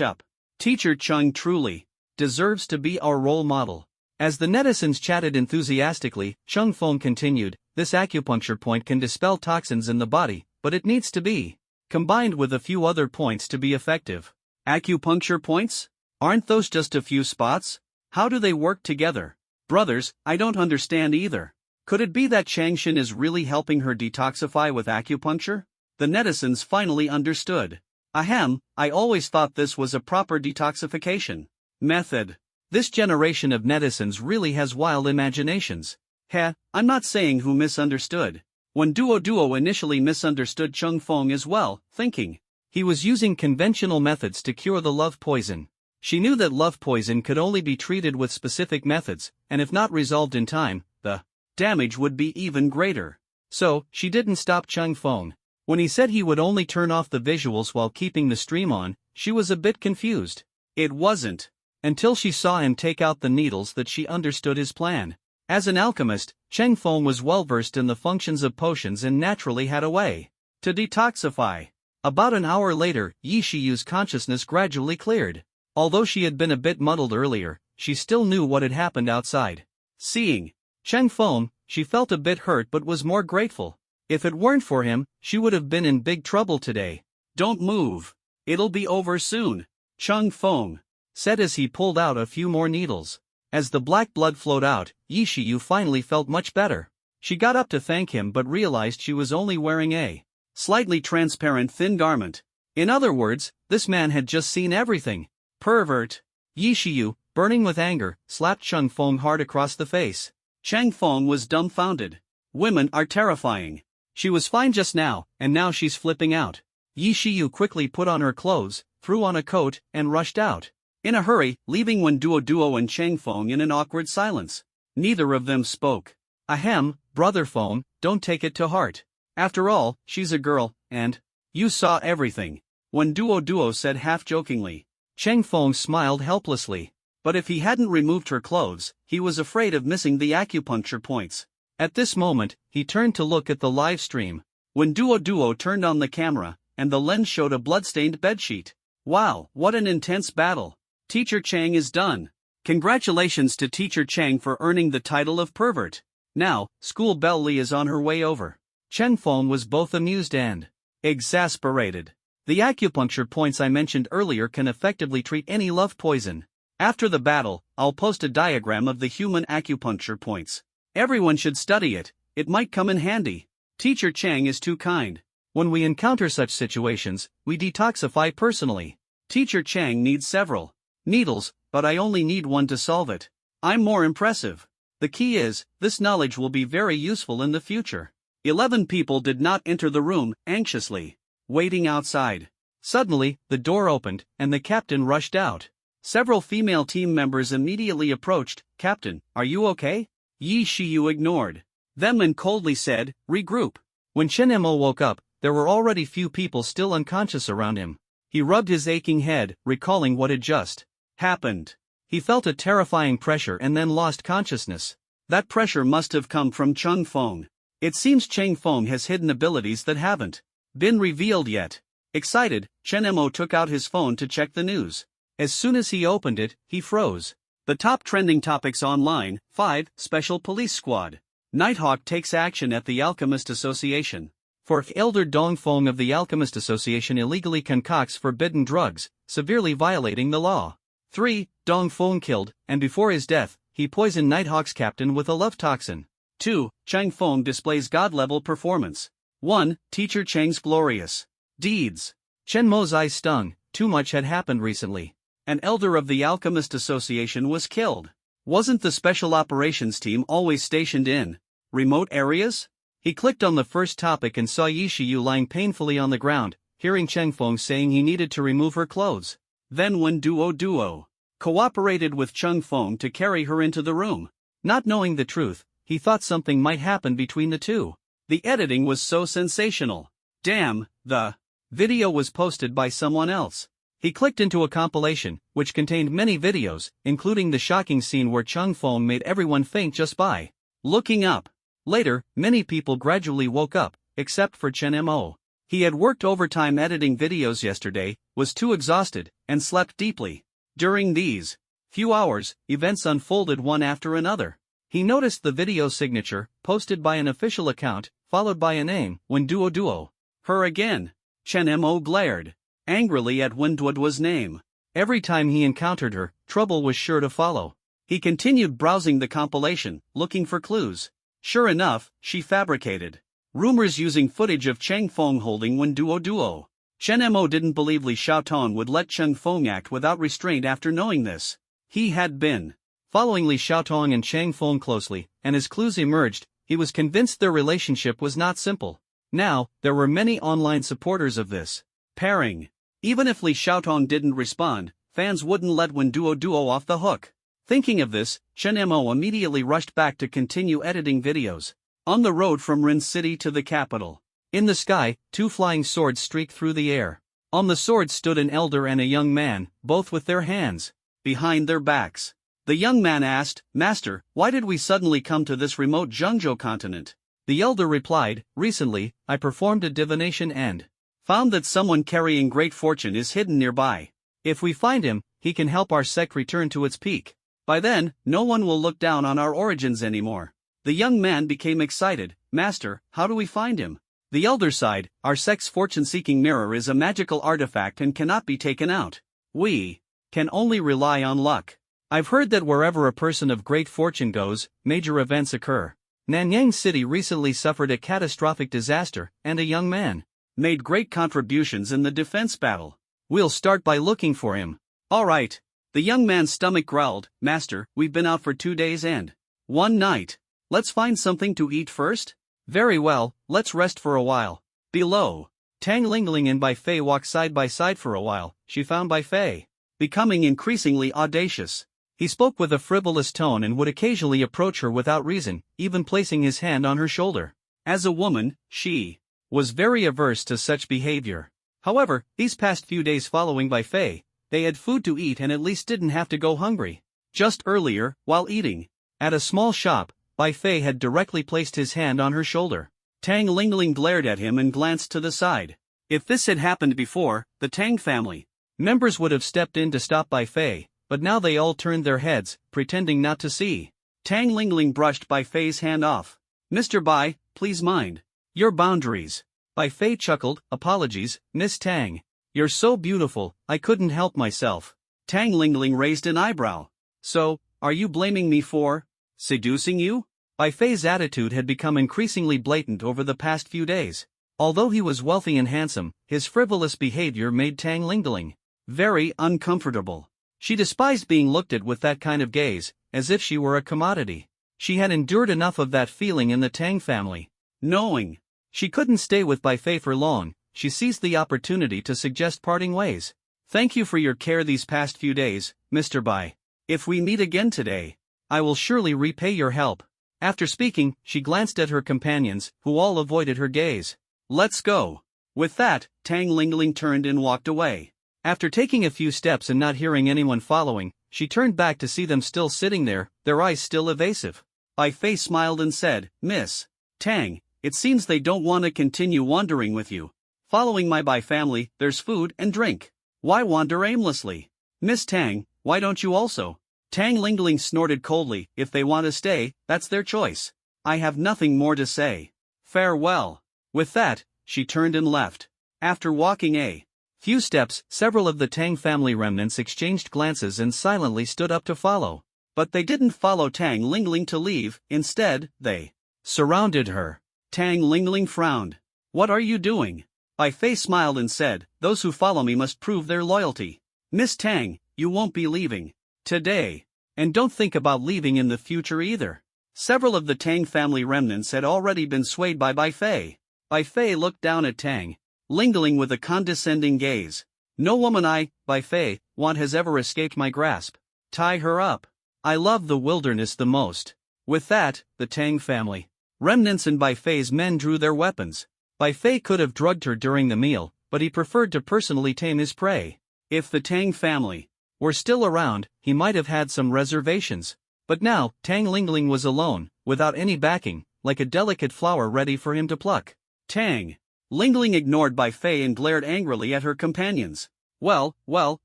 up. Teacher Chang truly deserves to be our role model. As the netizens chatted enthusiastically, Chang Feng continued, this acupuncture point can dispel toxins in the body, but it needs to be combined with a few other points to be effective. Acupuncture points? Aren't those just a few spots? How do they work together? Brothers, I don't understand either. Could it be that Changshan is really helping her detoxify with acupuncture? The netizens finally understood. Ahem, I always thought this was a proper detoxification method. This generation of netizens really has wild imaginations. Heh, I'm not saying who misunderstood. When Duo initially misunderstood Chang Feng as well, thinking he was using conventional methods to cure the love poison. She knew that love poison could only be treated with specific methods, and if not resolved in time, the damage would be even greater. So, she didn't stop Chang Feng. When he said he would only turn off the visuals while keeping the stream on, she was a bit confused. It wasn't until she saw him take out the needles that she understood his plan. As an alchemist, Chang Feng was well versed in the functions of potions and naturally had a way to detoxify. About an hour later, Yi Shiyu's consciousness gradually cleared. Although she had been a bit muddled earlier, she still knew what had happened outside. Seeing Chang Feng, she felt a bit hurt but was more grateful. If it weren't for him, she would have been in big trouble today. Don't move. It'll be over soon, Chang Feng said as he pulled out a few more needles. As the black blood flowed out, Yi Shiyu finally felt much better. She got up to thank him but realized she was only wearing a slightly transparent thin garment. In other words, this man had just seen everything. Pervert. Yi Shiyu, burning with anger, slapped Chang Feng hard across the face. Chang Feng was dumbfounded. Women are terrifying. She was fine just now, and now she's flipping out. Yi Shiyu quickly put on her clothes, threw on a coat, and rushed out. In a hurry, leaving Wenduo and Chang Feng in an awkward silence. Neither of them spoke. Ahem, brother Feng, don't take it to heart. After all, she's a girl, and you saw everything. Wenduo said half-jokingly. Chang Feng smiled helplessly. But if he hadn't removed her clothes, he was afraid of missing the acupuncture points. At this moment, he turned to look at the live stream. When Duo turned on the camera, and the lens showed a bloodstained bedsheet. Wow, what an intense battle. Teacher Chang is done. Congratulations to Teacher Chang for earning the title of pervert. Now, school bell Li is on her way over. Chen Feng was both amused and exasperated. The acupuncture points I mentioned earlier can effectively treat any love poison. After the battle, I'll post a diagram of the human acupuncture points. Everyone should study it, it might come in handy. Teacher Chang is too kind. When we encounter such situations, we detoxify personally. Teacher Chang needs several needles, but I only need one to solve it. I'm more impressive. The key is, this knowledge will be very useful in the future. 11 people did not enter the room, anxiously waiting outside. Suddenly, the door opened, and the captain rushed out. Several female team members immediately approached. Captain, are you okay? Yi Shiyu ignored them and coldly said, regroup. When Chen Mo woke up, there were already few people still unconscious around him. He rubbed his aching head, recalling what had just happened. He felt a terrifying pressure and then lost consciousness. That pressure must have come from Chang Feng. It seems Chang Feng has hidden abilities that haven't been revealed yet. Excited, Chen Mo took out his phone to check the news. As soon as he opened it, he froze. The top trending topics online: 5. Special Police Squad. Nighthawk takes action at the Alchemist Association. 4. Elder Dongfeng of the Alchemist Association illegally concocts forbidden drugs, severely violating the law. 3. Dongfeng killed, and before his death, he poisoned Nighthawk's captain with a love toxin. 2. Chang Feng displays god-level performance. 1. Teacher Chang's glorious deeds. Chen Mo's eyes stung. Too much had happened recently. An elder of the Alchemist Association was killed. Wasn't the special operations team always stationed in remote areas? He clicked on the first topic and saw Yi Shiyu lying painfully on the ground, hearing Cheng Feng saying he needed to remove her clothes. Then when Duo cooperated with Cheng Feng to carry her into the room. Not knowing the truth, he thought something might happen between the two. The editing was so sensational. Damn, the video was posted by someone else. He clicked into a compilation, which contained many videos, including the shocking scene where Cheng Feng made everyone faint just by looking up. Later, many people gradually woke up, except for Chen Mo. He had worked overtime editing videos yesterday, was too exhausted, and slept deeply. During these few hours, events unfolded one after another. He noticed the video signature, posted by an official account, followed by a name, Duo. Her again. Chen Mo glared angrily at Duo's name. Every time he encountered her, trouble was sure to follow. He continued browsing the compilation, looking for clues. Sure enough, she fabricated rumors using footage of Cheng Feng holding Duo. Chen Mo didn't believe Li Xiaotong would let Cheng Feng act without restraint after knowing this. He had been following Li Xiaotong and Cheng Feng closely, and as clues emerged, he was convinced their relationship was not simple. Now, there were many online supporters of this pairing. Even if Li Xiaotong didn't respond, fans wouldn't let Duo off the hook. Thinking of this, Chen Mo immediately rushed back to continue editing videos. On the road from Rin City to the capital. In the sky, 2 flying swords streaked through the air. On the swords stood an elder and a young man, both with their hands behind their backs. The young man asked, "Master, why did we suddenly come to this remote Zhengzhou continent?" The elder replied, "Recently, I performed a divination and found that someone carrying great fortune is hidden nearby. If we find him, he can help our sect return to its peak. By then, no one will look down on our origins anymore." The young man became excited. "Master, how do we find him?" The elder sighed, "Our sect's fortune-seeking mirror is a magical artifact and cannot be taken out. We can only rely on luck. I've heard that wherever a person of great fortune goes, major events occur. Nanyang City recently suffered a catastrophic disaster, and a young man made great contributions in the defense battle. We'll start by looking for him." "All right." The young man's stomach growled, "Master, we've been out for 2 days and 1 night. Let's find something to eat first?" "Very well, let's rest for a while." Below, Tang Lingling and Bai Fei walked side by side for a while. She found Bai Fei becoming increasingly audacious. He spoke with a frivolous tone and would occasionally approach her without reason, even placing his hand on her shoulder. As a woman, she was very averse to such behavior. However, these past few days following Bai Fei, they had food to eat and at least didn't have to go hungry. Just earlier, while eating at a small shop, Bai Fei had directly placed his hand on her shoulder. Tang Lingling glared at him and glanced to the side. If this had happened before, the Tang family members would have stepped in to stop Bai Fei, but now they all turned their heads, pretending not to see. Tang Lingling brushed Bai Fei's hand off. Mr. Bai, please mind your boundaries. Bai Fei chuckled, apologies, Miss Tang. You're so beautiful, I couldn't help myself. Tang Lingling raised an eyebrow. So, are you blaming me for seducing you? Bai Fei's attitude had become increasingly blatant over the past few days. Although he was wealthy and handsome, his frivolous behavior made Tang Lingling very uncomfortable. She despised being looked at with that kind of gaze, as if she were a commodity. She had endured enough of that feeling in the Tang family. Knowing she couldn't stay with Bai Fei for long, she seized the opportunity to suggest parting ways. Thank you for your care these past few days, Mr. Bai. If we meet again today, I will surely repay your help. After speaking, she glanced at her companions, who all avoided her gaze. Let's go. With that, Tang Lingling turned and walked away. After taking a few steps and not hearing anyone following, she turned back to see them still sitting there, their eyes still evasive. Bai Fei smiled and said, Miss Tang, it seems they don't want to continue wandering with you. Following my Bai family, there's food and drink. Why wander aimlessly? Miss Tang, why don't you also? Tang Lingling snorted coldly, if they want to stay, that's their choice. I have nothing more to say. Farewell. With that, she turned and left. After walking a few steps, several of the Tang family remnants exchanged glances and silently stood up to follow. But they didn't follow Tang Lingling to leave, instead, they surrounded her. Tang Lingling frowned. What are you doing? Bai Fei smiled and said, those who follow me must prove their loyalty. Miss Tang, you won't be leaving today. And don't think about leaving in the future either. Several of the Tang family remnants had already been swayed by Bai Fei. Bai Fei looked down at Tang Lingling with a condescending gaze. No woman I, Bai Fei, want has ever escaped my grasp. Tie her up. I love the wilderness the most. With that, the Tang family remnants and Bai Fei's men drew their weapons. Bai Fei could have drugged her during the meal, but he preferred to personally tame his prey. If the Tang family were still around, he might have had some reservations. But now, Tang Lingling was alone, without any backing, like a delicate flower ready for him to pluck. Tang Lingling ignored Bai Fei and glared angrily at her companions. Well,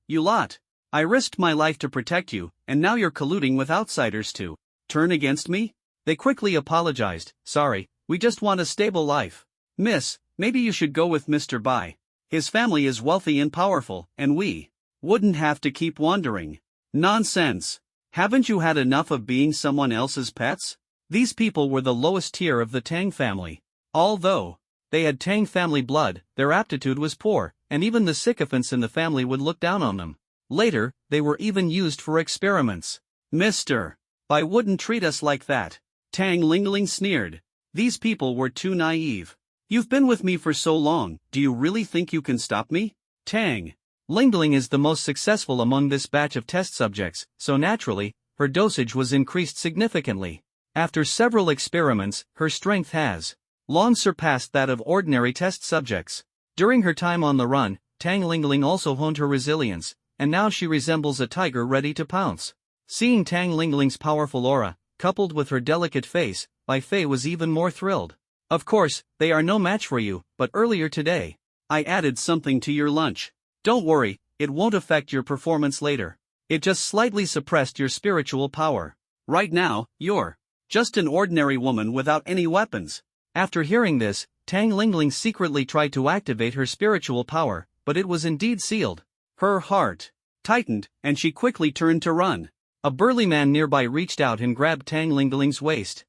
you lot. I risked my life to protect you, and now you're colluding with outsiders to turn against me? They quickly apologized. Sorry, we just want a stable life. Miss, maybe you should go with Mr. Bai. His family is wealthy and powerful, and we wouldn't have to keep wandering. Nonsense. Haven't you had enough of being someone else's pets? These people were the lowest tier of the Tang family. Although they had Tang family blood, their aptitude was poor, and even the sycophants in the family would look down on them. Later, they were even used for experiments. Mr. Bai wouldn't treat us like that. Tang Lingling sneered. These people were too naive. You've been with me for so long, do you really think you can stop me? Tang Lingling is the most successful among this batch of test subjects, so naturally, her dosage was increased significantly. After several experiments, her strength has long surpassed that of ordinary test subjects. During her time on the run, Tang Lingling also honed her resilience, and now she resembles a tiger ready to pounce. Seeing Tang Lingling's powerful aura, coupled with her delicate face, Bai Fei was even more thrilled. Of course, they are no match for you, but earlier today, I added something to your lunch. Don't worry, it won't affect your performance later. It just slightly suppressed your spiritual power. Right now, you're just an ordinary woman without any weapons. After hearing this, Tang Lingling secretly tried to activate her spiritual power, but it was indeed sealed. Her heart tightened, and she quickly turned to run. A burly man nearby reached out and grabbed Tang Lingling's waist.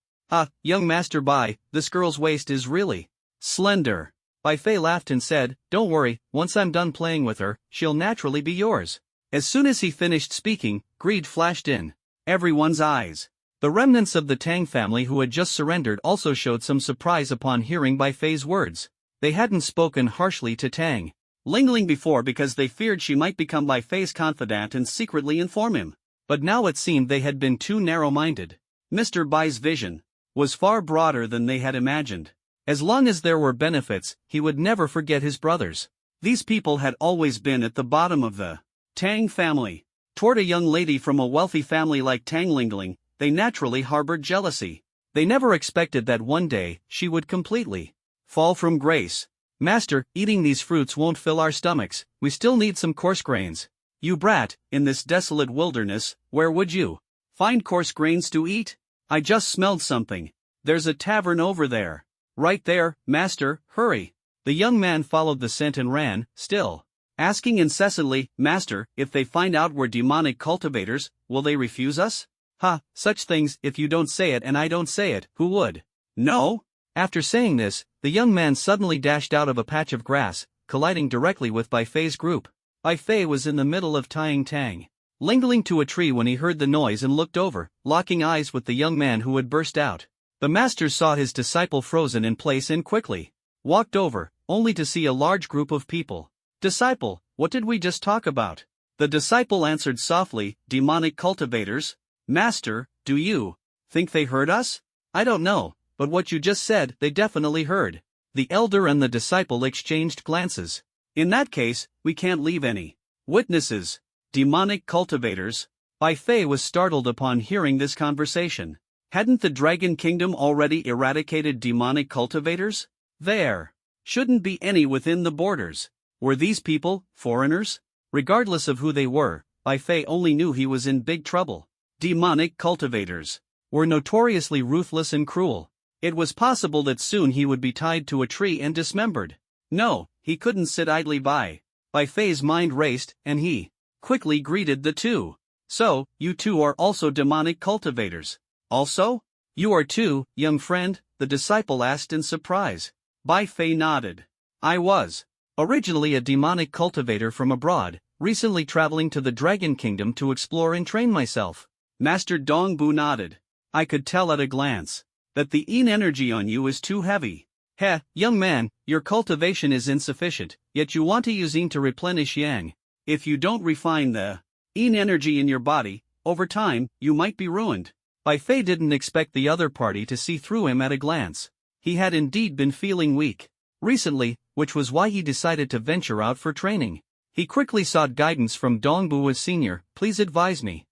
Young Master Bai, this girl's waist is really slender. Bai Fei laughed and said, don't worry, once I'm done playing with her, she'll naturally be yours. As soon as he finished speaking, greed flashed in everyone's eyes. The remnants of the Tang family who had just surrendered also showed some surprise upon hearing Bai Fei's words. They hadn't spoken harshly to Tang Lingling before because they feared she might become Bai Fei's confidant and secretly inform him. But now it seemed they had been too narrow-minded. Mr. Bai's vision was far broader than they had imagined. As long as there were benefits, he would never forget his brothers. These people had always been at the bottom of the Tang family. Toward a young lady from a wealthy family like Tang Lingling, they naturally harbored jealousy. They never expected that one day she would completely fall from grace. Master, eating these fruits won't fill our stomachs, we still need some coarse grains. You brat, in this desolate wilderness, where would you find coarse grains to eat? I just smelled something. There's a tavern over there. Right there, master, hurry. The young man followed the scent and ran, still asking incessantly, Master, if they find out we're demonic cultivators, will they refuse us? Ha, such things, if you don't say it and I don't say it, who would? No? After saying this, the young man suddenly dashed out of a patch of grass, colliding directly with Bai Fei's group. Bai Fei was in the middle of tying Tang Lingling to a tree when he heard the noise and looked over, locking eyes with the young man who had burst out. The master saw his disciple frozen in place and quickly walked over, only to see a large group of people. Disciple, what did we just talk about? The disciple answered softly, demonic cultivators. Master, do you think they heard us? I don't know, but what you just said, they definitely heard. The elder and the disciple exchanged glances. In that case, we can't leave any witnesses. Demonic cultivators. Bai Fei was startled upon hearing this conversation. Hadn't the Dragon Kingdom already eradicated demonic cultivators? There shouldn't be any within the borders. Were these people foreigners? Regardless of who they were, Bai Fei only knew he was in big trouble. Demonic cultivators were notoriously ruthless and cruel. It was possible that soon he would be tied to a tree and dismembered. No, he couldn't sit idly by. Bai Fei's mind raced, and he quickly greeted the two. So, you two are also demonic cultivators. Also? You are too, young friend, the disciple asked in surprise. Bai Fei nodded. I was originally a demonic cultivator from abroad, recently traveling to the Dragon Kingdom to explore and train myself. Master Dongbu nodded. I could tell at a glance that the yin energy on you is too heavy. Heh, young man, your cultivation is insufficient, yet you want to use yin to replenish yang. If you don't refine the yin energy in your body, over time, you might be ruined. Bai Fei didn't expect the other party to see through him at a glance. He had indeed been feeling weak recently, which was why he decided to venture out for training. He quickly sought guidance from Dongbu as senior. Please advise me.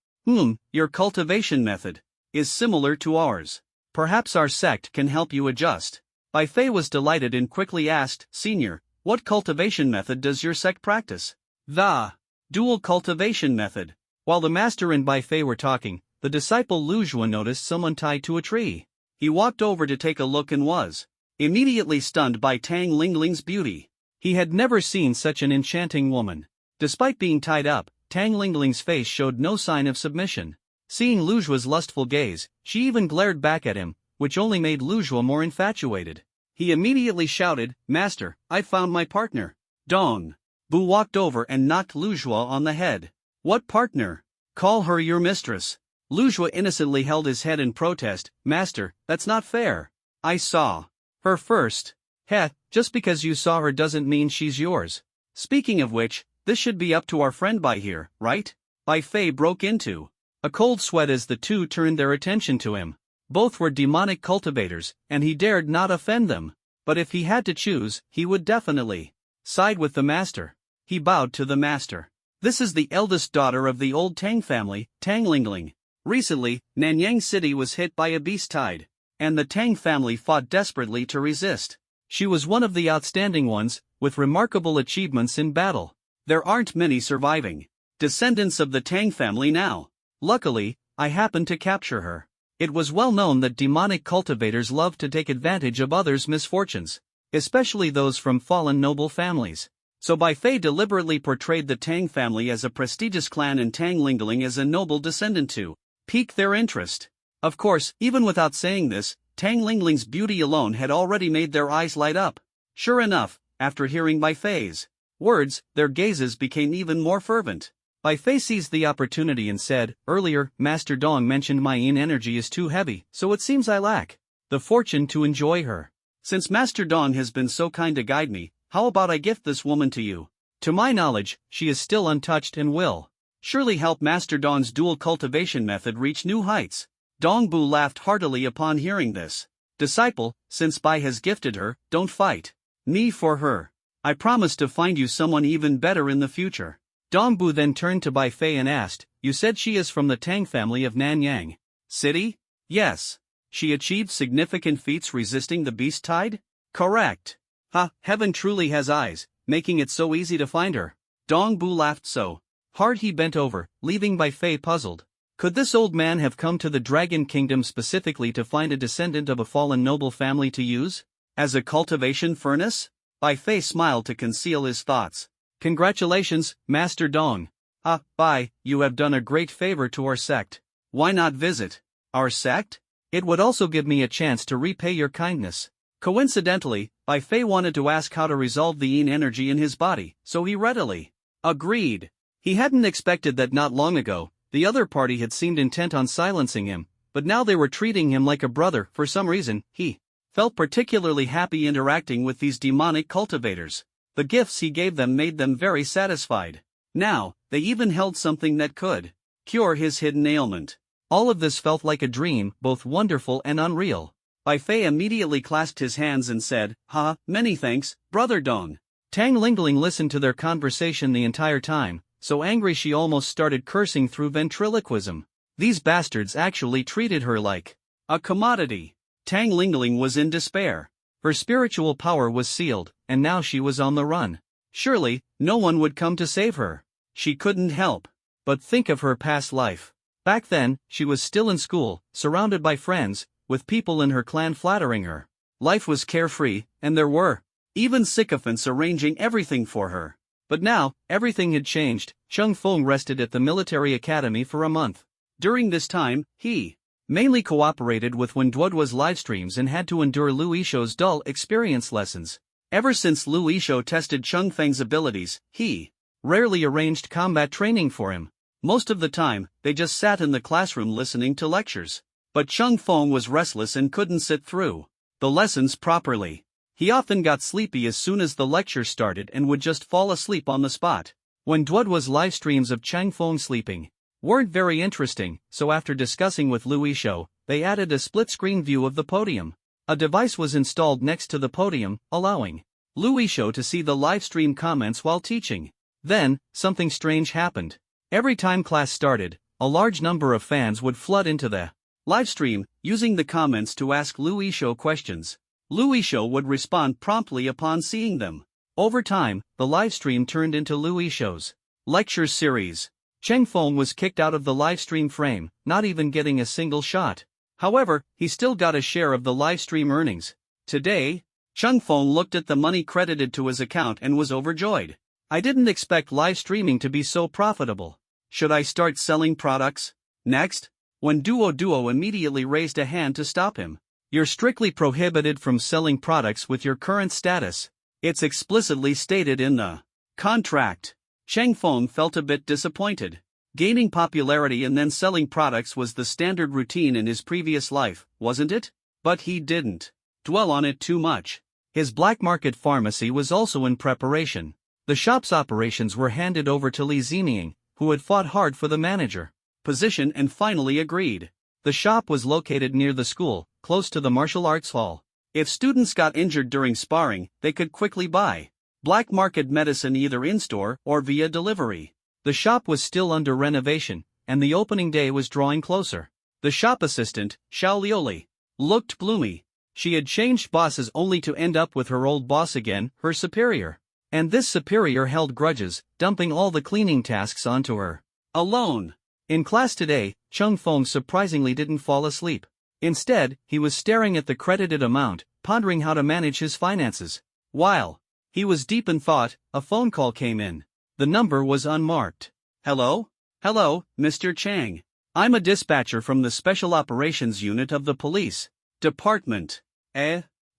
Your cultivation method is similar to ours. Perhaps our sect can help you adjust. Bai Fei was delighted and quickly asked, Senior, what cultivation method does your sect practice? The dual cultivation method. While the master and Bai Fei were talking, the disciple Lu Zhuan noticed someone tied to a tree. He walked over to take a look and was immediately stunned by Tang Lingling's beauty. He had never seen such an enchanting woman. Despite being tied up, Tang Lingling's face showed no sign of submission. Seeing Lu Zhua's lustful gaze, she even glared back at him, which only made Lu Zhua more infatuated. He immediately shouted, Master, I found my partner. Dong Bu walked over and knocked Lu Zhua on the head. What partner? Call her your mistress. Lu Zhua innocently held his head in protest. Master, that's not fair. I saw her first. Heh, just because you saw her doesn't mean she's yours. Speaking of which, this should be up to our friend Bai here, right? Bai Fei broke into a cold sweat as the two turned their attention to him. Both were demonic cultivators, and he dared not offend them. But if he had to choose, he would definitely side with the master. He bowed to the master. This is the eldest daughter of the old Tang family, Tang Lingling. Recently, Nanyang City was hit by a beast tide, and the Tang family fought desperately to resist. She was one of the outstanding ones, with remarkable achievements in battle. There aren't many surviving descendants of the Tang family now. Luckily, I happened to capture her. It was well known that demonic cultivators love to take advantage of others' misfortunes, especially those from fallen noble families. So Bai Fei deliberately portrayed the Tang family as a prestigious clan and Tang Lingling as a noble descendant to pique their interest. Of course, even without saying this, Tang Lingling's beauty alone had already made their eyes light up. Sure enough, after hearing Bai Fei's words, their gazes became even more fervent. Bai Fei seized the opportunity and said, Earlier, Master Dong mentioned my yin energy is too heavy, so it seems I lack the fortune to enjoy her. Since Master Dong has been so kind to guide me, how about I gift this woman to you? To my knowledge, she is still untouched and will surely help Master Dong's dual cultivation method reach new heights. Dongbu laughed heartily upon hearing this. Disciple, since Bai has gifted her, don't fight me for her. I promise to find you someone even better in the future. Dongbu then turned to Bai Fei and asked, You said she is from the Tang family of Nanyang City? Yes. She achieved significant feats resisting the beast tide? Correct. Ha, heaven truly has eyes, making it so easy to find her. Dong Bu laughed so hard he bent over, leaving Bai Fei puzzled. Could this old man have come to the Dragon Kingdom specifically to find a descendant of a fallen noble family to use as a cultivation furnace? Bai Fei smiled to conceal his thoughts. Congratulations, Master Dong. Ah, Bai, you have done a great favor to our sect. Why not visit our sect? It would also give me a chance to repay your kindness. Coincidentally, Bai Fei wanted to ask how to resolve the yin energy in his body, so he readily agreed. He hadn't expected that not long ago, the other party had seemed intent on silencing him, but now they were treating him like a brother. For some reason, he felt particularly happy interacting with these demonic cultivators. The gifts he gave them made them very satisfied. Now, they even held something that could cure his hidden ailment. All of this felt like a dream, both wonderful and unreal. Bai Fei immediately clasped his hands and said, "Ha, many thanks, Brother Dong." Tang Lingling listened to their conversation the entire time, so angry she almost started cursing through ventriloquism. These bastards actually treated her like a commodity. Tang Lingling was in despair. Her spiritual power was sealed, and now she was on the run. Surely, no one would come to save her. She couldn't help but think of her past life. Back then, she was still in school, surrounded by friends, with people in her clan flattering her. Life was carefree, and there were even sycophants arranging everything for her. But now, everything had changed. Chung Feng rested at the military academy for a month. During this time, he mainly cooperated with Wenduoduo's livestreams and had to endure Lu Yishou's dull experience lessons. Ever since Lu Yishou tested Chung Feng's abilities, he rarely arranged combat training for him. Most of the time, they just sat in the classroom listening to lectures. But Chung Feng was restless and couldn't sit through the lessons properly. He often got sleepy as soon as the lecture started and would just fall asleep on the spot. When Duoduo's live streams of Chung Feng sleeping weren't very interesting, so after discussing with Lu Yishou, they added a split-screen view of the podium. A device was installed next to the podium, allowing Lu Yishou to see the live stream comments while teaching. Then, something strange happened. Every time class started, a large number of fans would flood into the livestream, using the comments to ask Lu Yishou questions. Lu Yishou would respond promptly upon seeing them. Over time, the livestream turned into Lu Yishou's lecture series. Cheng Feng was kicked out of the livestream frame, not even getting a single shot. However, he still got a share of the livestream earnings. Today, Cheng Feng looked at the money credited to his account and was overjoyed. I didn't expect live streaming to be so profitable. Should I start selling products next? When Duo immediately raised a hand to stop him. You're strictly prohibited from selling products with your current status. It's explicitly stated in the contract. Cheng Feng felt a bit disappointed. Gaining popularity and then selling products was the standard routine in his previous life, wasn't it? But he didn't dwell on it too much. His black market pharmacy was also in preparation. The shop's operations were handed over to Li Ziming, who had fought hard for the manager position and finally agreed. The shop was located near the school, close to the martial arts hall. If students got injured during sparring, they could quickly buy black market medicine either in-store or via delivery. The shop was still under renovation, and the opening day was drawing closer. The shop assistant, Xiao Lioli, looked gloomy. She had changed bosses only to end up with her old boss again, her superior. And this superior held grudges, dumping all the cleaning tasks onto her alone. In class today, Chung Feng surprisingly didn't fall asleep. Instead, he was staring at the credited amount, pondering how to manage his finances. While he was deep in thought, a phone call came in. The number was unmarked. Hello? Hello, Mr. Chang. I'm a dispatcher from the Special Operations Unit of the Police Department.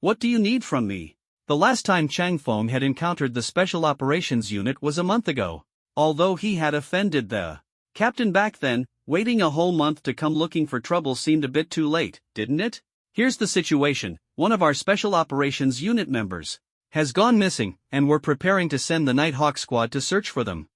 What do you need from me? The last time Chang Feng had encountered the Special Operations Unit was a month ago. Although he had offended the captain back then, waiting a whole month to come looking for trouble seemed a bit too late, didn't it? Here's the situation. One of our Special Operations Unit members has gone missing, and we're preparing to send the Nighthawk squad to search for them.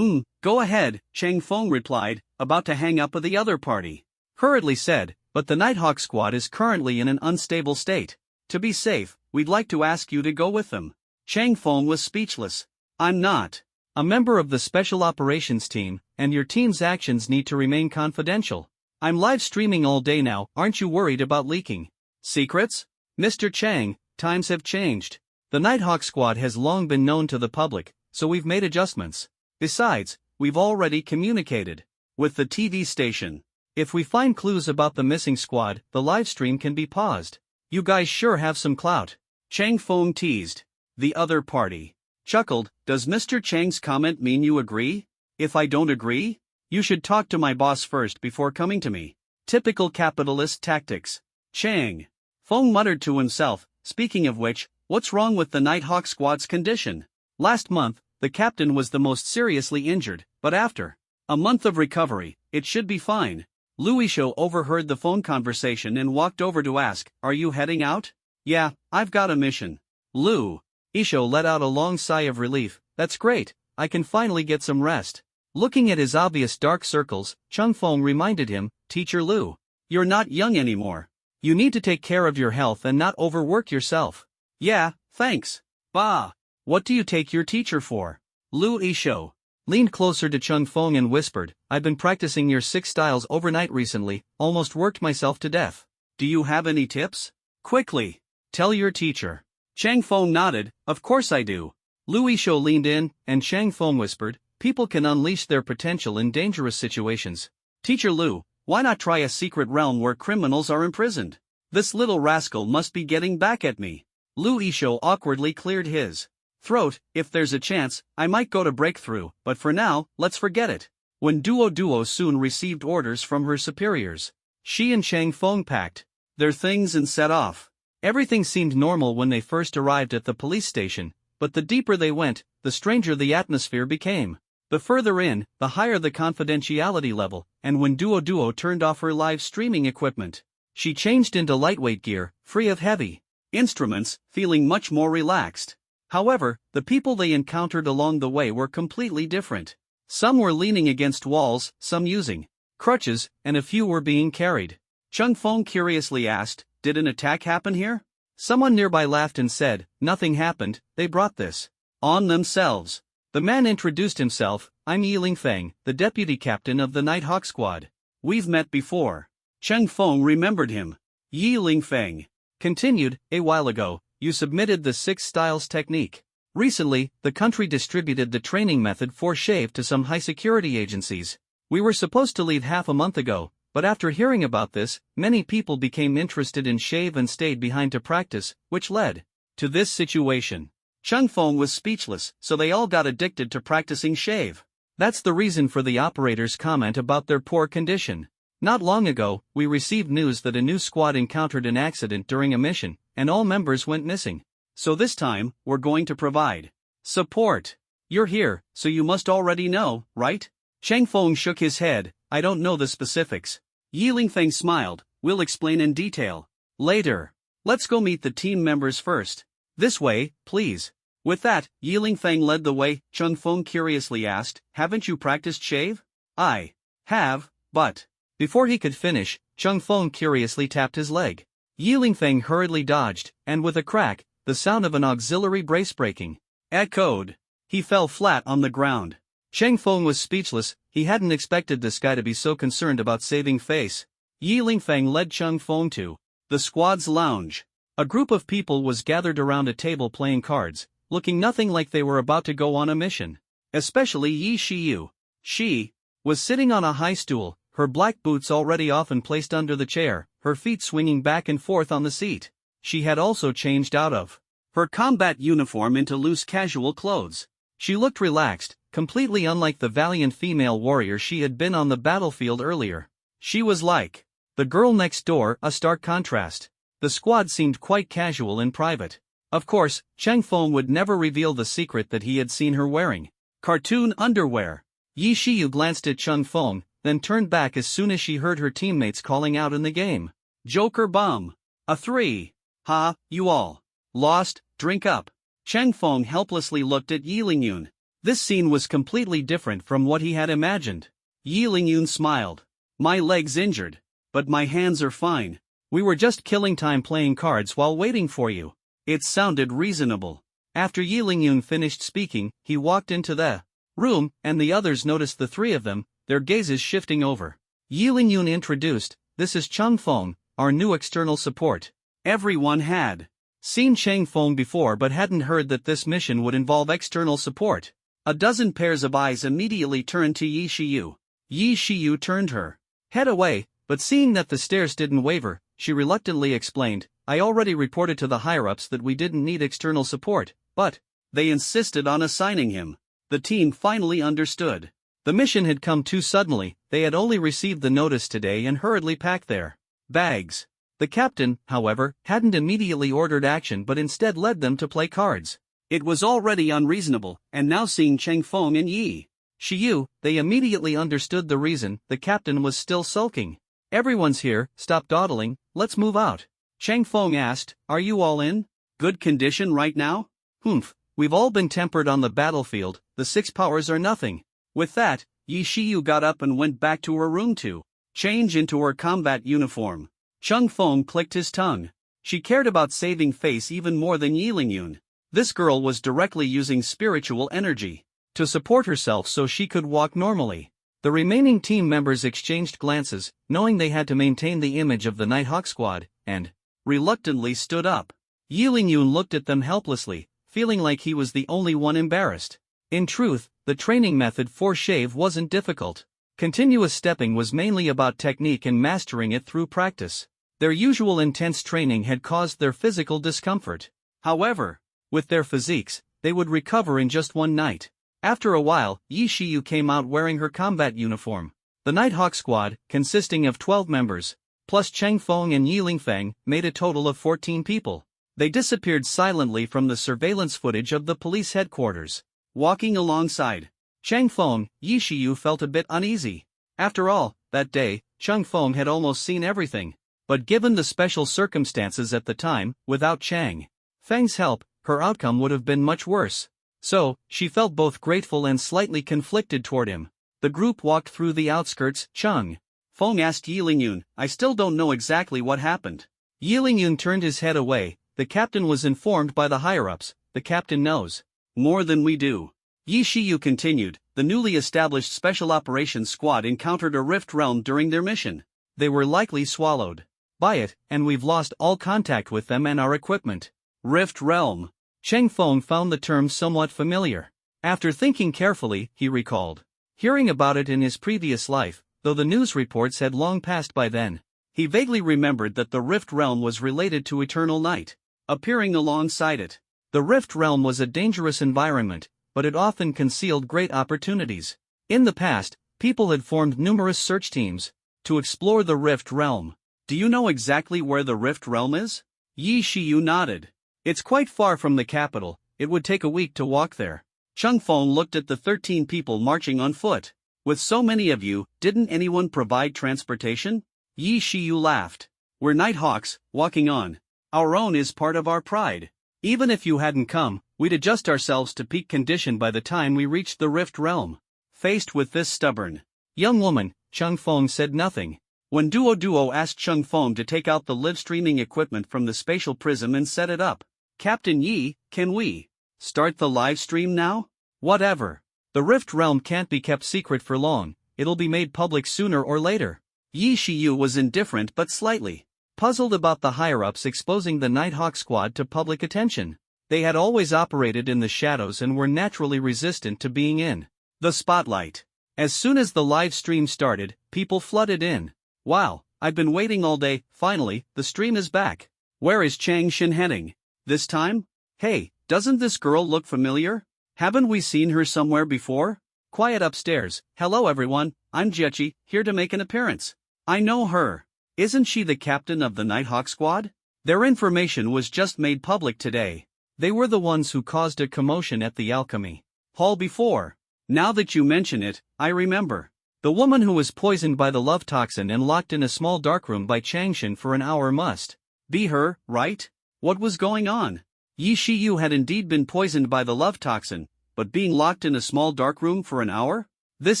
Go ahead, Chang Feng replied, about to hang up with the other party. Hurriedly said, but the Nighthawk squad is currently in an unstable state. To be safe, we'd like to ask you to go with them. Chang Feng was speechless. I'm not a member of the Special Operations team, and your team's actions need to remain confidential. I'm live streaming all day now, aren't you worried about leaking secrets? Mr. Chang, times have changed. The Nighthawk Squad has long been known to the public, so we've made adjustments. Besides, we've already communicated with the TV station. If we find clues about the missing squad, the livestream can be paused. You guys sure have some clout. Chang Feng teased. The other party chuckled. Does Mr. Chang's comment mean you agree? If I don't agree? You should talk to my boss first before coming to me. Typical capitalist tactics. Chang Feng muttered to himself, speaking of which, what's wrong with the Nighthawk Squad's condition? Last month, the captain was the most seriously injured, but after a month of recovery, it should be fine. Lu Yishou overheard the phone conversation and walked over to ask, are you heading out? Yeah, I've got a mission. Lu Yishou let out a long sigh of relief. That's great, I can finally get some rest. Looking at his obvious dark circles, Chung Feng reminded him, Teacher Lu, you're not young anymore. You need to take care of your health and not overwork yourself. Yeah, thanks. Bah. What do you take your teacher for? Lu Yishou leaned closer to Chung Feng and whispered, I've been practicing your 6 styles overnight recently, almost worked myself to death. Do you have any tips? Quickly, tell your teacher. Chang Feng nodded, of course I do. Lu Yishou leaned in, and Chang Feng whispered, people can unleash their potential in dangerous situations. Teacher Lu, why not try a secret realm where criminals are imprisoned? This little rascal must be getting back at me. Lu Yishou awkwardly cleared his throat. If there's a chance, I might go to Breakthrough, but for now, let's forget it. When Duo soon received orders from her superiors, she and Chang Feng packed their things and set off. Everything seemed normal when they first arrived at the police station, but the deeper they went, the stranger the atmosphere became. The further in, the higher the confidentiality level, and when Duo turned off her live streaming equipment, she changed into lightweight gear, free of heavy instruments, feeling much more relaxed. However, the people they encountered along the way were completely different. Some were leaning against walls, some using crutches, and a few were being carried. Chung Feng curiously asked, did an attack happen here? Someone nearby laughed and said, nothing happened, they brought this on themselves. The man introduced himself, I'm Yi Lingfeng, the deputy captain of the Nighthawk Squad. We've met before. Chung Feng remembered him. Yi Lingfeng continued, a while ago, you submitted the 6 styles technique. Recently, the country distributed the training method for shave to some high-security agencies. We were supposed to leave half a month ago, but after hearing about this, many people became interested in shave and stayed behind to practice, which led to this situation. Chung Feng was speechless, so they all got addicted to practicing shave. That's the reason for the operator's comment about their poor condition. Not long ago, we received news that a new squad encountered an accident during a mission, and all members went missing. So this time, we're going to provide support. You're here, so you must already know, right? Chang Feng shook his head, I don't know the specifics. Yi Lingfeng smiled, we'll explain in detail later. Let's go meet the team members first. This way, please. With that, Yi Lingfeng led the way. Chung Feng curiously asked, haven't you practiced shave? I have, but before he could finish, Chung Feng curiously tapped his leg. Yi Lingfeng hurriedly dodged, and with a crack, the sound of an auxiliary brace breaking echoed. He fell flat on the ground. Chang Feng was speechless, he hadn't expected this guy to be so concerned about saving face. Yi Lingfeng led Chung Feng to the squad's lounge. A group of people was gathered around a table playing cards, looking nothing like they were about to go on a mission. Especially Yi Shiyu. She was sitting on a high stool, her black boots already often placed under the chair, her feet swinging back and forth on the seat. She had also changed out of her combat uniform into loose casual clothes. She looked relaxed, completely unlike the valiant female warrior she had been on the battlefield earlier. She was like the girl next door, a stark contrast. The squad seemed quite casual in private. Of course, Chang Feng would never reveal the secret that he had seen her wearing cartoon underwear. Yi Shiyu glanced at Chung Feng, then turned back as soon as she heard her teammates calling out in the game. Joker bomb. A 3. Ha, you all lost, drink up. Chang Feng helplessly looked at Yi Lingyun. This scene was completely different from what he had imagined. Yi Lingyun smiled. My leg's injured, but my hands are fine. We were just killing time playing cards while waiting for you. It sounded reasonable. After Yi Lingyun finished speaking, he walked into the room, and the others noticed the three of them, their gazes shifting over Yi Lingyun introduced, "This is Chang Feng, our new external support." Everyone had seen Chang Feng before but hadn't heard that this mission would involve external support. A dozen pairs of eyes immediately turned to Yi Shiyu. Yi Shiyu turned her head away, but seeing that the stares didn't waver, she reluctantly explained, "I already reported to the higher-ups that we didn't need external support, but they insisted on assigning him." The team finally understood. The mission had come too suddenly, they had only received the notice today and hurriedly packed their bags. The captain, however, hadn't immediately ordered action but instead led them to play cards. It was already unreasonable, and now seeing Chang Feng and Yi Shiyu, they immediately understood the reason. The captain was still sulking. "Everyone's here, stop dawdling, let's move out." Chang Feng asked, "Are you all in good condition right now?" "Humph, we've all been tempered on the battlefield, the 6 powers are nothing." With that, Yi Shiyu got up and went back to her room to change into her combat uniform. Chang Feng clicked his tongue. She cared about saving face even more than Yi Lingyun. This girl was directly using spiritual energy to support herself so she could walk normally. The remaining team members exchanged glances, knowing they had to maintain the image of the Nighthawk squad, and reluctantly stood up. Yi Lingyun looked at them helplessly, feeling like he was the only one embarrassed. In truth, the training method for shave wasn't difficult. Continuous stepping was mainly about technique and mastering it through practice. Their usual intense training had caused their physical discomfort. However, with their physiques, they would recover in just one night. After a while, Yi Shiyu came out wearing her combat uniform. The Nighthawk squad, consisting of 12 members, plus Chang Feng and Yi Lingfeng, made a total of 14 people. They disappeared silently from the surveillance footage of the police headquarters. Walking alongside Chang Feng, Yi Shiyu felt a bit uneasy. After all, that day, Chang Feng had almost seen everything. But given the special circumstances at the time, without Chang Feng's help, her outcome would have been much worse. So, she felt both grateful and slightly conflicted toward him. The group walked through the outskirts. Chang Feng asked Yi Lingyun, "I still don't know exactly what happened." Yi Lingyun turned his head away. "The captain was informed by the higher-ups. The captain knows more than we do." Yi Shiyu continued, "The newly established Special Operations Squad encountered a rift realm during their mission. They were likely swallowed by it, and we've lost all contact with them and our equipment." Rift realm. Chang Feng found the term somewhat familiar. After thinking carefully, he recalled hearing about it in his previous life, though the news reports had long passed by then. He vaguely remembered that the Rift Realm was related to Eternal Night, appearing alongside it. The Rift Realm was a dangerous environment, but it often concealed great opportunities. In the past, people had formed numerous search teams to explore the Rift Realm. "Do you know exactly where the Rift Realm is?" Yi Shiyu nodded. "It's quite far from the capital, it would take a week to walk there." Chang Feng looked at the 13 people marching on foot. "With so many of you, didn't anyone provide transportation?" Yi Shiyu laughed. "We're Nighthawks, walking on our own is part of our pride. Even if you hadn't come, we'd adjust ourselves to peak condition by the time we reached the Rift Realm." Faced with this stubborn young woman, Chang Feng said nothing. When Duo asked Chang Feng to take out the live-streaming equipment from the spatial prism and set it up, "Captain Yi, can we start the live stream now?" "Whatever. The Rift Realm can't be kept secret for long, it'll be made public sooner or later." Yi Shiyu was indifferent but slightly puzzled about the higher-ups exposing the Nighthawk squad to public attention. They had always operated in the shadows and were naturally resistant to being in the spotlight. As soon as the live stream started, people flooded in. "Wow, I've been waiting all day, finally, the stream is back. Where is Chang Shin heading this time? Hey, doesn't this girl look familiar? Haven't we seen her somewhere before?" Quiet upstairs. "Hello everyone, I'm Jechi, here to make an appearance. I know her. Isn't she the captain of the Nighthawk squad?" Their information was just made public today. They were the ones who caused a commotion at the alchemy hall before. "Now that you mention it, I remember. The woman who was poisoned by the love toxin and locked in a small darkroom by Changshin for an hour must be her, right? What was going on?" Yi Shiyu had indeed been poisoned by the love toxin, but being locked in a small darkroom for an hour? This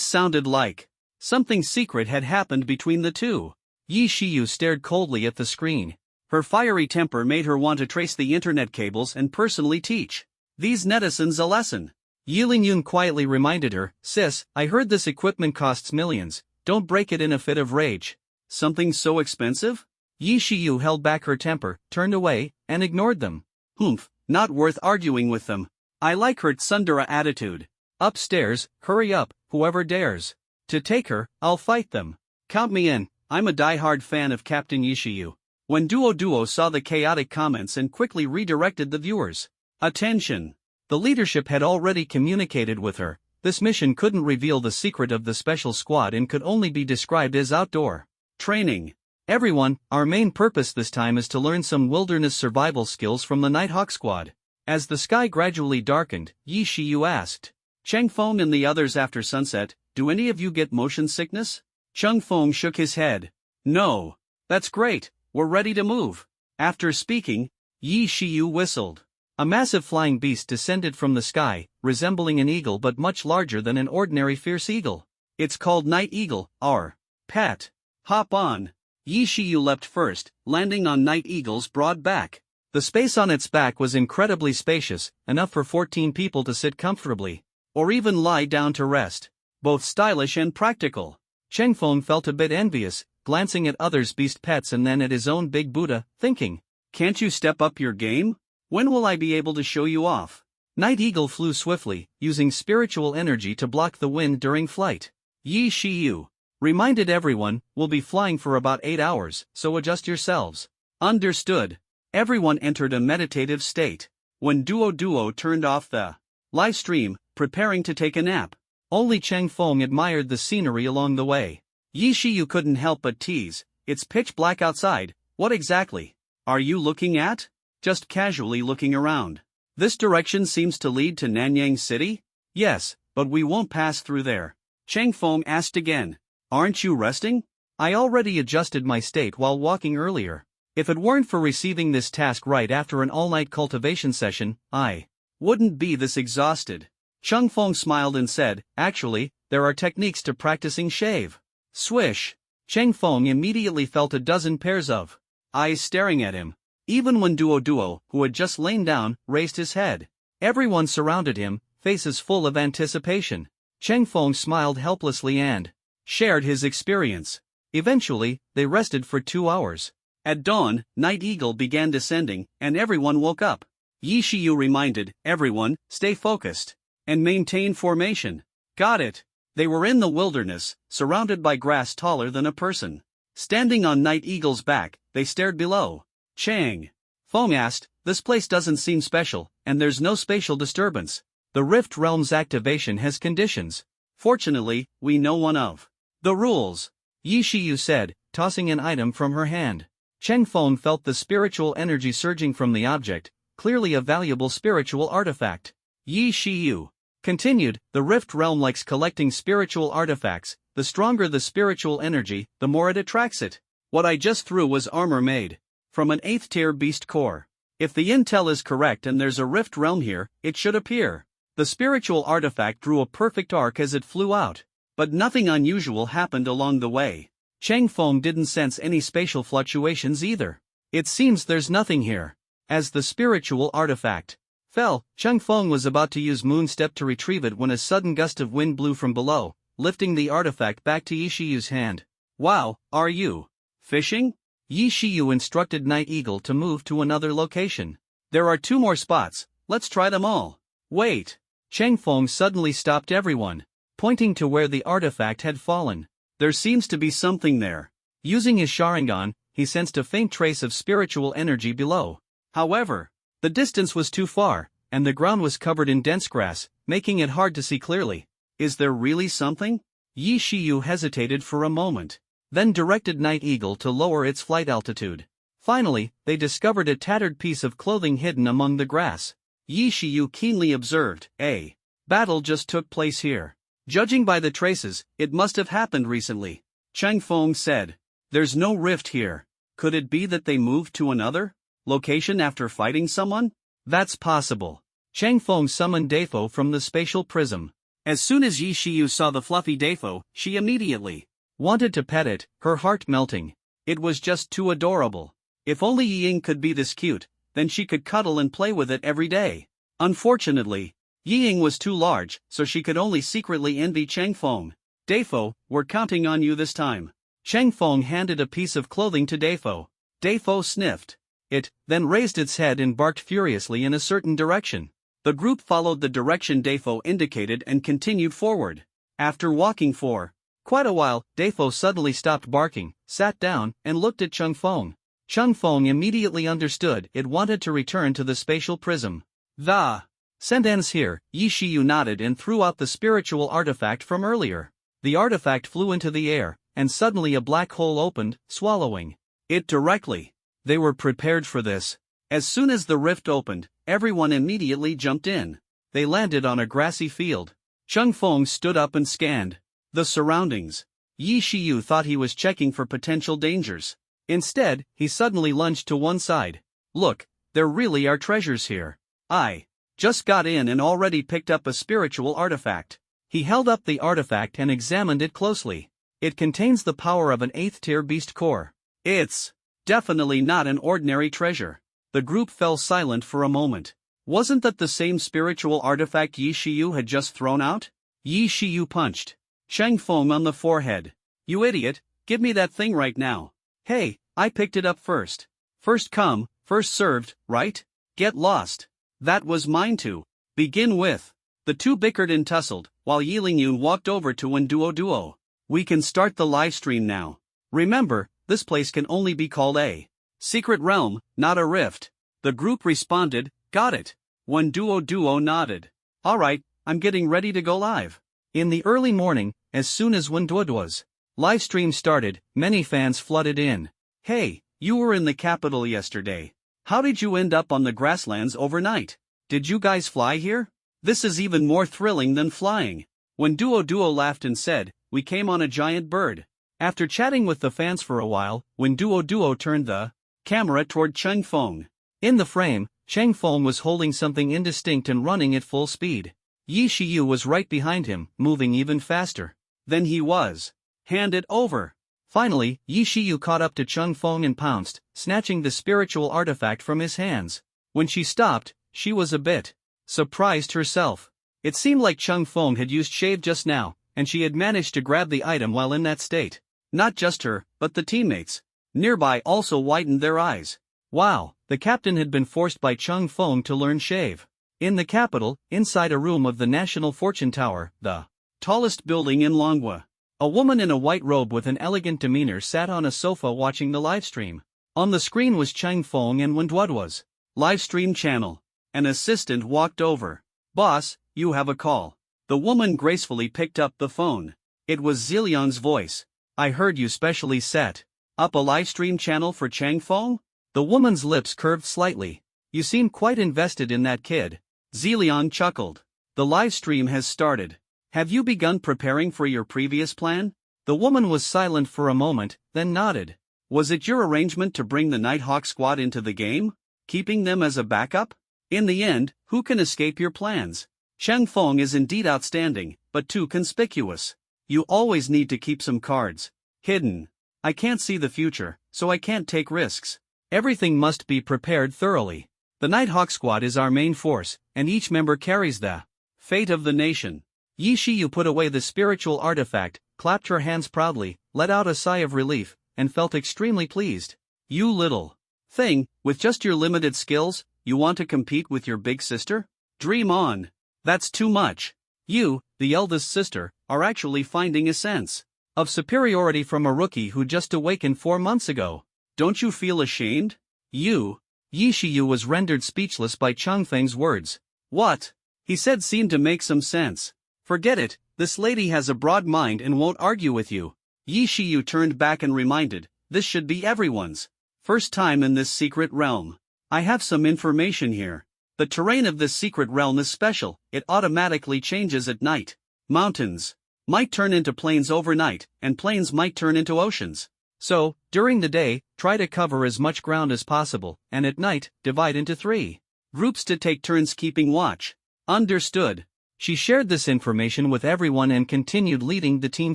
sounded like something secret had happened between the two. Yi Shiyu stared coldly at the screen. Her fiery temper made her want to trace the internet cables and personally teach these netizens a lesson. Yi Lingyun quietly reminded her, "Sis, I heard this equipment costs millions. Don't break it in a fit of rage. Something so expensive? Yi Shiyu held back her temper, turned away, and ignored them. Humph, not worth arguing with them. I like her tsundere attitude. Upstairs, hurry up, whoever dares to take her, I'll fight them. Count me in, I'm a die-hard fan of Captain Yi Shiyu. When Duo saw the chaotic comments and quickly redirected the viewers' attention. The leadership had already communicated with her. This mission couldn't reveal the secret of the special squad and could only be described as outdoor training. Everyone, our main purpose this time is to learn some wilderness survival skills from the Nighthawk squad. As the sky gradually darkened, Yi Shiyu asked Cheng Feng and the others after sunset, do any of you get motion sickness? Cheng Feng shook his head. No. That's great, we're ready to move. After speaking, Yi Shiyu whistled. A massive flying beast descended from the sky, resembling an eagle but much larger than an ordinary fierce eagle. It's called Night Eagle, our pet. Hop on. Yi Shiyu leapt first, landing on Night Eagle's broad back. The space on its back was incredibly spacious, enough for 14 people to sit comfortably, or even lie down to rest. Both stylish and practical. Cheng Feng felt a bit envious, glancing at others' beast pets and then at his own big Buddha, thinking, can't you step up your game? When will I be able to show you off? Night Eagle flew swiftly, using spiritual energy to block the wind during flight. Yi Shiyu reminded everyone, we'll be flying for about 8 hours, so adjust yourselves. Understood. Everyone entered a meditative state. When Duo turned off the live stream, preparing to take a nap, only Cheng Feng admired the scenery along the way. Yi Shiyu couldn't help but tease, it's pitch black outside, what exactly are you looking at? Just casually looking around. This direction seems to lead to Nanyang City? Yes, but we won't pass through there. Cheng Feng asked again. Aren't you resting? I already adjusted my state while walking earlier. If it weren't for receiving this task right after an all-night cultivation session, I wouldn't be this exhausted. Cheng Feng smiled and said, actually, there are techniques to practicing shave. Swish. Cheng Feng immediately felt a dozen pairs of eyes staring at him. Even when Duo, who had just lain down, raised his head. Everyone surrounded him, faces full of anticipation. Cheng Feng smiled helplessly and shared his experience. Eventually, they rested for 2 hours. At dawn, Night Eagle began descending, and everyone woke up. Yi Shiyu reminded everyone, stay focused and maintain formation. Got it. They were in the wilderness, surrounded by grass taller than a person. Standing on Night Eagle's back, they stared below. Cheng Feng asked, this place doesn't seem special, and there's no spatial disturbance. The Rift Realm's activation has conditions. Fortunately, we know one of the rules. Yi Shiyu said, tossing an item from her hand. Cheng Feng felt the spiritual energy surging from the object, clearly a valuable spiritual artifact. Yi Shiyu continued, the Rift Realm likes collecting spiritual artifacts. The stronger the spiritual energy, the more it attracts it. What I just threw was armor made from an 8th tier beast core. If the intel is correct and there's a Rift Realm here, it should appear. The spiritual artifact drew a perfect arc as it flew out. But nothing unusual happened along the way. Cheng Feng didn't sense any spatial fluctuations either. It seems there's nothing here. As the spiritual artifact fell, Cheng Feng was about to use Moonstep to retrieve it when a sudden gust of wind blew from below, lifting the artifact back to Yi Shiyu's hand. Wow, are you fishing? Yi Shiyu instructed Night Eagle to move to another location. There are 2 more spots, let's try them all. Wait. Cheng Feng suddenly stopped everyone, pointing to where the artifact had fallen. There seems to be something there. Using his Sharingan, he sensed a faint trace of spiritual energy below. However, the distance was too far, and the ground was covered in dense grass, making it hard to see clearly. Is there really something? Yi Shiyu hesitated for a moment, then directed Night Eagle to lower its flight altitude. Finally, they discovered a tattered piece of clothing hidden among the grass. Yi Shiyu keenly observed, a battle just took place here. Judging by the traces, it must have happened recently. Cheng Feng said, there's no rift here. Could it be that they moved to another location after fighting someone? That's possible. Cheng Feng summoned Defo from the spatial prism. As soon as Yi Shiyu saw the fluffy Defo, she immediately wanted to pet it, her heart melting. It was just too adorable. If only Yiying could be this cute, then she could cuddle and play with it every day. Unfortunately, Yiying was too large, so she could only secretly envy Cheng Feng. Defo, we're counting on you this time. Cheng Feng handed a piece of clothing to Defo. Defo sniffed it, then raised its head and barked furiously in a certain direction. The group followed the direction Defo indicated and continued forward. After walking for quite a while, Defo suddenly stopped barking, sat down, and looked at Cheng Feng. Cheng Feng immediately understood it wanted to return to the spatial prism. The sentence here, Yi Shiyu nodded and threw out the spiritual artifact from earlier. The artifact flew into the air, and suddenly a black hole opened, swallowing it directly. They were prepared for this. As soon as the rift opened, everyone immediately jumped in. They landed on a grassy field. Cheng Feng stood up and scanned the surroundings. Yi Shiyu thought he was checking for potential dangers. Instead, he suddenly lunged to one side. Look, there really are treasures here. I just got in and already picked up a spiritual artifact. He held up the artifact and examined it closely. It contains the power of an 8th-tier beast core. It's definitely not an ordinary treasure. The group fell silent for a moment. Wasn't that the same spiritual artifact Yi Shiyu had just thrown out? Yi Shiyu punched Cheng Feng on the forehead. You idiot, give me that thing right now. Hey, I picked it up first. First come, first served, right? Get lost. That was mine to begin with. The two bickered and tussled, while Yi Lingyun walked over to Wenduo. We can start the live stream now. Remember, this place can only be called a secret realm, not a rift. The group responded, got it. Wenduo nodded. Alright, I'm getting ready to go live. In the early morning, as soon as Wenduo's live stream started, many fans flooded in. Hey, you were in the capital yesterday. How did you end up on the grasslands overnight? Did you guys fly here? This is even more thrilling than flying. Wenduo laughed and said, we came on a giant bird. After chatting with the fans for a while, Wenduo turned the camera toward Cheng Feng. In the frame, Cheng Feng was holding something indistinct and running at full speed. Yi Shiyu was right behind him, moving even faster. Then he was handed over. Finally, Yi Shiyu caught up to Cheng Feng and pounced, snatching the spiritual artifact from his hands. When she stopped, she was a bit surprised herself. It seemed like Cheng Feng had used shave just now, and she had managed to grab the item while in that state. Not just her, but the teammates nearby also widened their eyes. Wow, the captain had been forced by Cheng Feng to learn shave. In the capital, inside a room of the National Fortune Tower, the tallest building in Longwa, a woman in a white robe with an elegant demeanor sat on a sofa watching the livestream. On the screen was Cheng Feng and Wenduo's livestream channel. An assistant walked over. Boss, you have a call. The woman gracefully picked up the phone. It was Zilliang's voice. I heard you specially set up a livestream channel for Cheng Feng? The woman's lips curved slightly. You seem quite invested in that kid. Zilliang chuckled. The livestream has started. Have you begun preparing for your previous plan? The woman was silent for a moment, then nodded. Was it your arrangement to bring the Nighthawk squad into the game? Keeping them as a backup? In the end, who can escape your plans? Cheng Feng is indeed outstanding, but too conspicuous. You always need to keep some cards hidden. I can't see the future, so I can't take risks. Everything must be prepared thoroughly. The Nighthawk squad is our main force, and each member carries the fate of the nation. Yi Shiyu put away the spiritual artifact, clapped her hands proudly, let out a sigh of relief, and felt extremely pleased. You little thing, with just your limited skills, you want to compete with your big sister? Dream on. That's too much. You, the eldest sister, are actually finding a sense of superiority from a rookie who just awakened 4 months ago. Don't you feel ashamed? You? Yi Shiyu was rendered speechless by Cheng Feng's words. What he said seemed to make some sense. Forget it, this lady has a broad mind and won't argue with you. Yi Shiyu turned back and reminded, this should be everyone's first time in this secret realm. I have some information here. The terrain of this secret realm is special, it automatically changes at night. Mountains might turn into plains overnight, and plains might turn into oceans. So, during the day, try to cover as much ground as possible, and at night, divide into 3 groups to take turns keeping watch. Understood. She shared this information with everyone and continued leading the team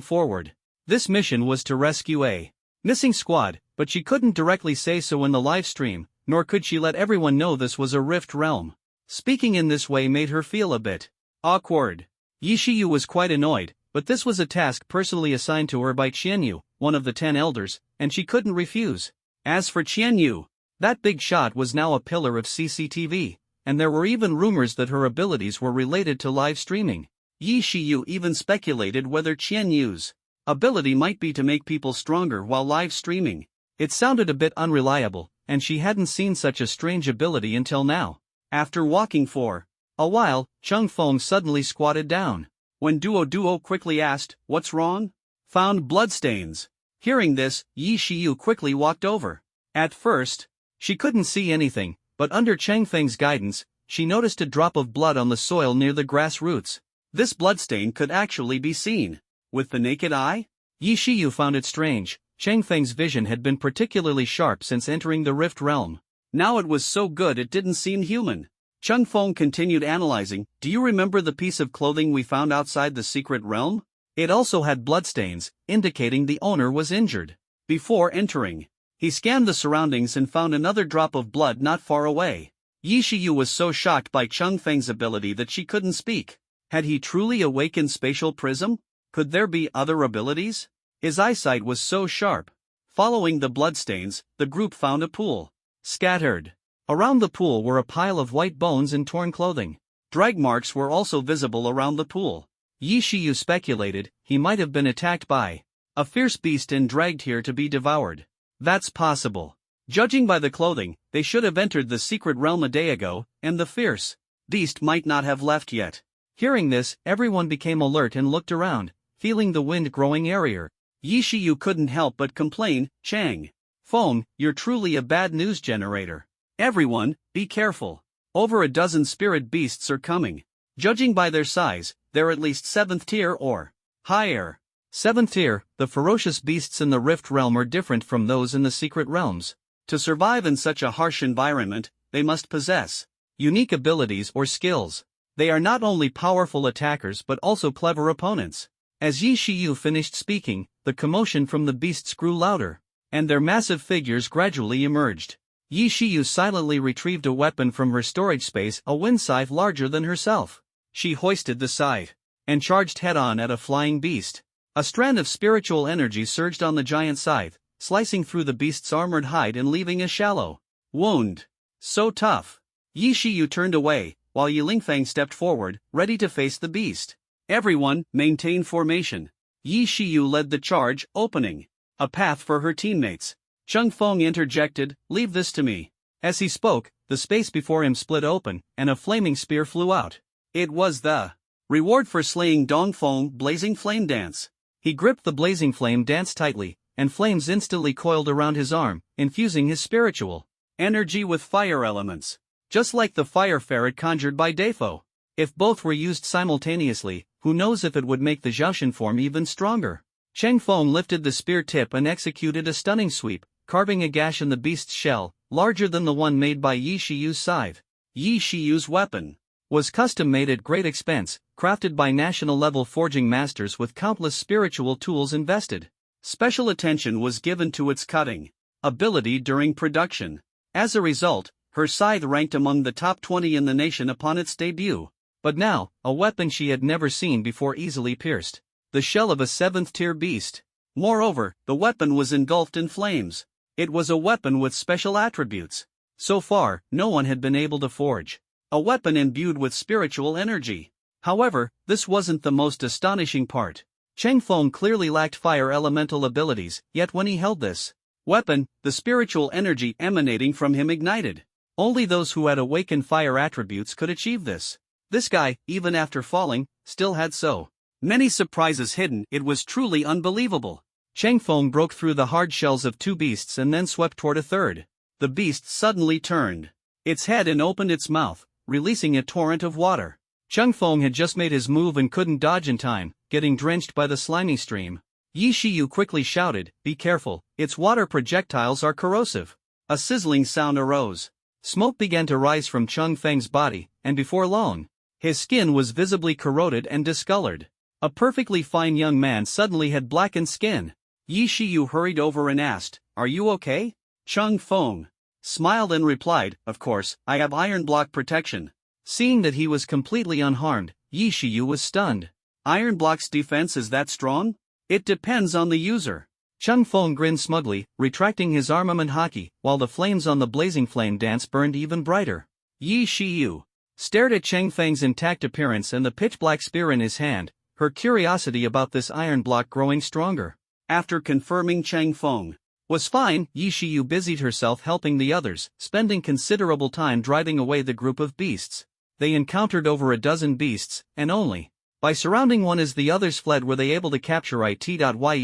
forward. This mission was to rescue a missing squad, but she couldn't directly say so in the live stream, nor could she let everyone know this was a rift realm. Speaking in this way made her feel a bit awkward. Yi Shiyu was quite annoyed, but this was a task personally assigned to her by Qianyu, one of the 10 elders, and she couldn't refuse. As for Qianyu, that big shot was now a pillar of CCTV, and there were even rumors that her abilities were related to live streaming. Yi Shiyu even speculated whether Qianyu's ability might be to make people stronger while live streaming. It sounded a bit unreliable, and she hadn't seen such a strange ability until now. After walking for a while, Chung Feng suddenly squatted down. When Duo quickly asked, "What's wrong?" "Found bloodstains." Hearing this, Yi Shiyu quickly walked over. At first, she couldn't see anything, but under Chang Feng's guidance, she noticed a drop of blood on the soil near the grass roots. This bloodstain could actually be seen with the naked eye? Yi Shiyu found it strange. Chang Feng's vision had been particularly sharp since entering the Rift Realm. Now it was so good it didn't seem human. Chung Feng continued analyzing. "Do you remember the piece of clothing we found outside the secret realm? It also had bloodstains, indicating the owner was injured." Before entering, he scanned the surroundings and found another drop of blood not far away. Yi Shiyu was so shocked by Chung Feng's ability that she couldn't speak. Had he truly awakened spatial prism? Could there be other abilities? His eyesight was so sharp. Following the bloodstains, the group found a pool. Scattered around the pool were a pile of white bones and torn clothing. Drag marks were also visible around the pool. Yi Shiyu speculated he might have been attacked by a fierce beast and dragged here to be devoured. That's possible. Judging by the clothing, they should have entered the secret realm a day ago, and the fierce beast might not have left yet. Hearing this, everyone became alert and looked around, feeling the wind growing airier. Yi Shiyu couldn't help but complain, "Chang Feng, you're truly a bad news generator. Everyone, be careful. Over a dozen spirit beasts are coming. Judging by their size, they're at least 7th tier or higher." 7th tier, the ferocious beasts in the Rift Realm are different from those in the secret realms. To survive in such a harsh environment, they must possess unique abilities or skills. They are not only powerful attackers but also clever opponents. As Yi Shiyu finished speaking, the commotion from the beasts grew louder, and their massive figures gradually emerged. Yi Shiyu silently retrieved a weapon from her storage space, a wind scythe larger than herself. She hoisted the scythe and charged head-on at a flying beast. A strand of spiritual energy surged on the giant scythe, slicing through the beast's armored hide and leaving a shallow wound. So tough. Yi Shiyu turned away, while Yi Lingfang stepped forward, ready to face the beast. Everyone, maintain formation. Yi Shiyu led the charge, opening a path for her teammates. Chung Feng interjected, "Leave this to me." As he spoke, the space before him split open, and a flaming spear flew out. It was the reward for slaying Dongfeng Blazing Flame Dance. He gripped the blazing flame dance tightly, and flames instantly coiled around his arm, infusing his spiritual energy with fire elements. Just like the fire ferret conjured by Defo. If both were used simultaneously, who knows if it would make the Zhaoshan form even stronger. Chang Feng lifted the spear tip and executed a stunning sweep, carving a gash in the beast's shell, larger than the one made by Yi Shiyu's scythe. Yi Shiyu's weapon was custom-made at great expense, crafted by national-level forging masters with countless spiritual tools invested. Special attention was given to its cutting ability during production. As a result, her scythe ranked among the top 20 in the nation upon its debut. But now, a weapon she had never seen before easily pierced the shell of a 7th-tier beast. Moreover, the weapon was engulfed in flames. It was a weapon with special attributes. So far, no one had been able to forge a weapon imbued with spiritual energy. However, this wasn't the most astonishing part. Chang Feng clearly lacked fire elemental abilities, yet when he held this weapon, the spiritual energy emanating from him ignited. Only those who had awakened fire attributes could achieve this. This guy, even after falling, still had so many surprises hidden, it was truly unbelievable. Chang Feng broke through the hard shells of 2 beasts and then swept toward a third. The beast suddenly turned its head and opened its mouth, releasing a torrent of water. Chang Feng had just made his move and couldn't dodge in time, getting drenched by the slimy stream. Yi Shiyu quickly shouted, "Be careful, its water projectiles are corrosive." A sizzling sound arose. Smoke began to rise from Chung Feng's body, and before long, his skin was visibly corroded and discolored. A perfectly fine young man suddenly had blackened skin. Yi Shiyu hurried over and asked, "Are you okay?" Chung Feng smiled and replied, "Of course, I have iron block protection." Seeing that he was completely unharmed, Yi Shiyu was stunned. Iron block's defense is that strong? It depends on the user. Chung Feng grinned smugly, retracting his armament haki, while the flames on the blazing flame dance burned even brighter. Yi Shiyu stared at Cheng Feng's intact appearance and the pitch-black spear in his hand, her curiosity about this iron block growing stronger. After confirming Cheng Feng was fine, Yi Shiyu busied herself helping the others, spending considerable time driving away the group of beasts. They encountered over a dozen beasts, and only by surrounding one as the others fled were they able to capture it. Yi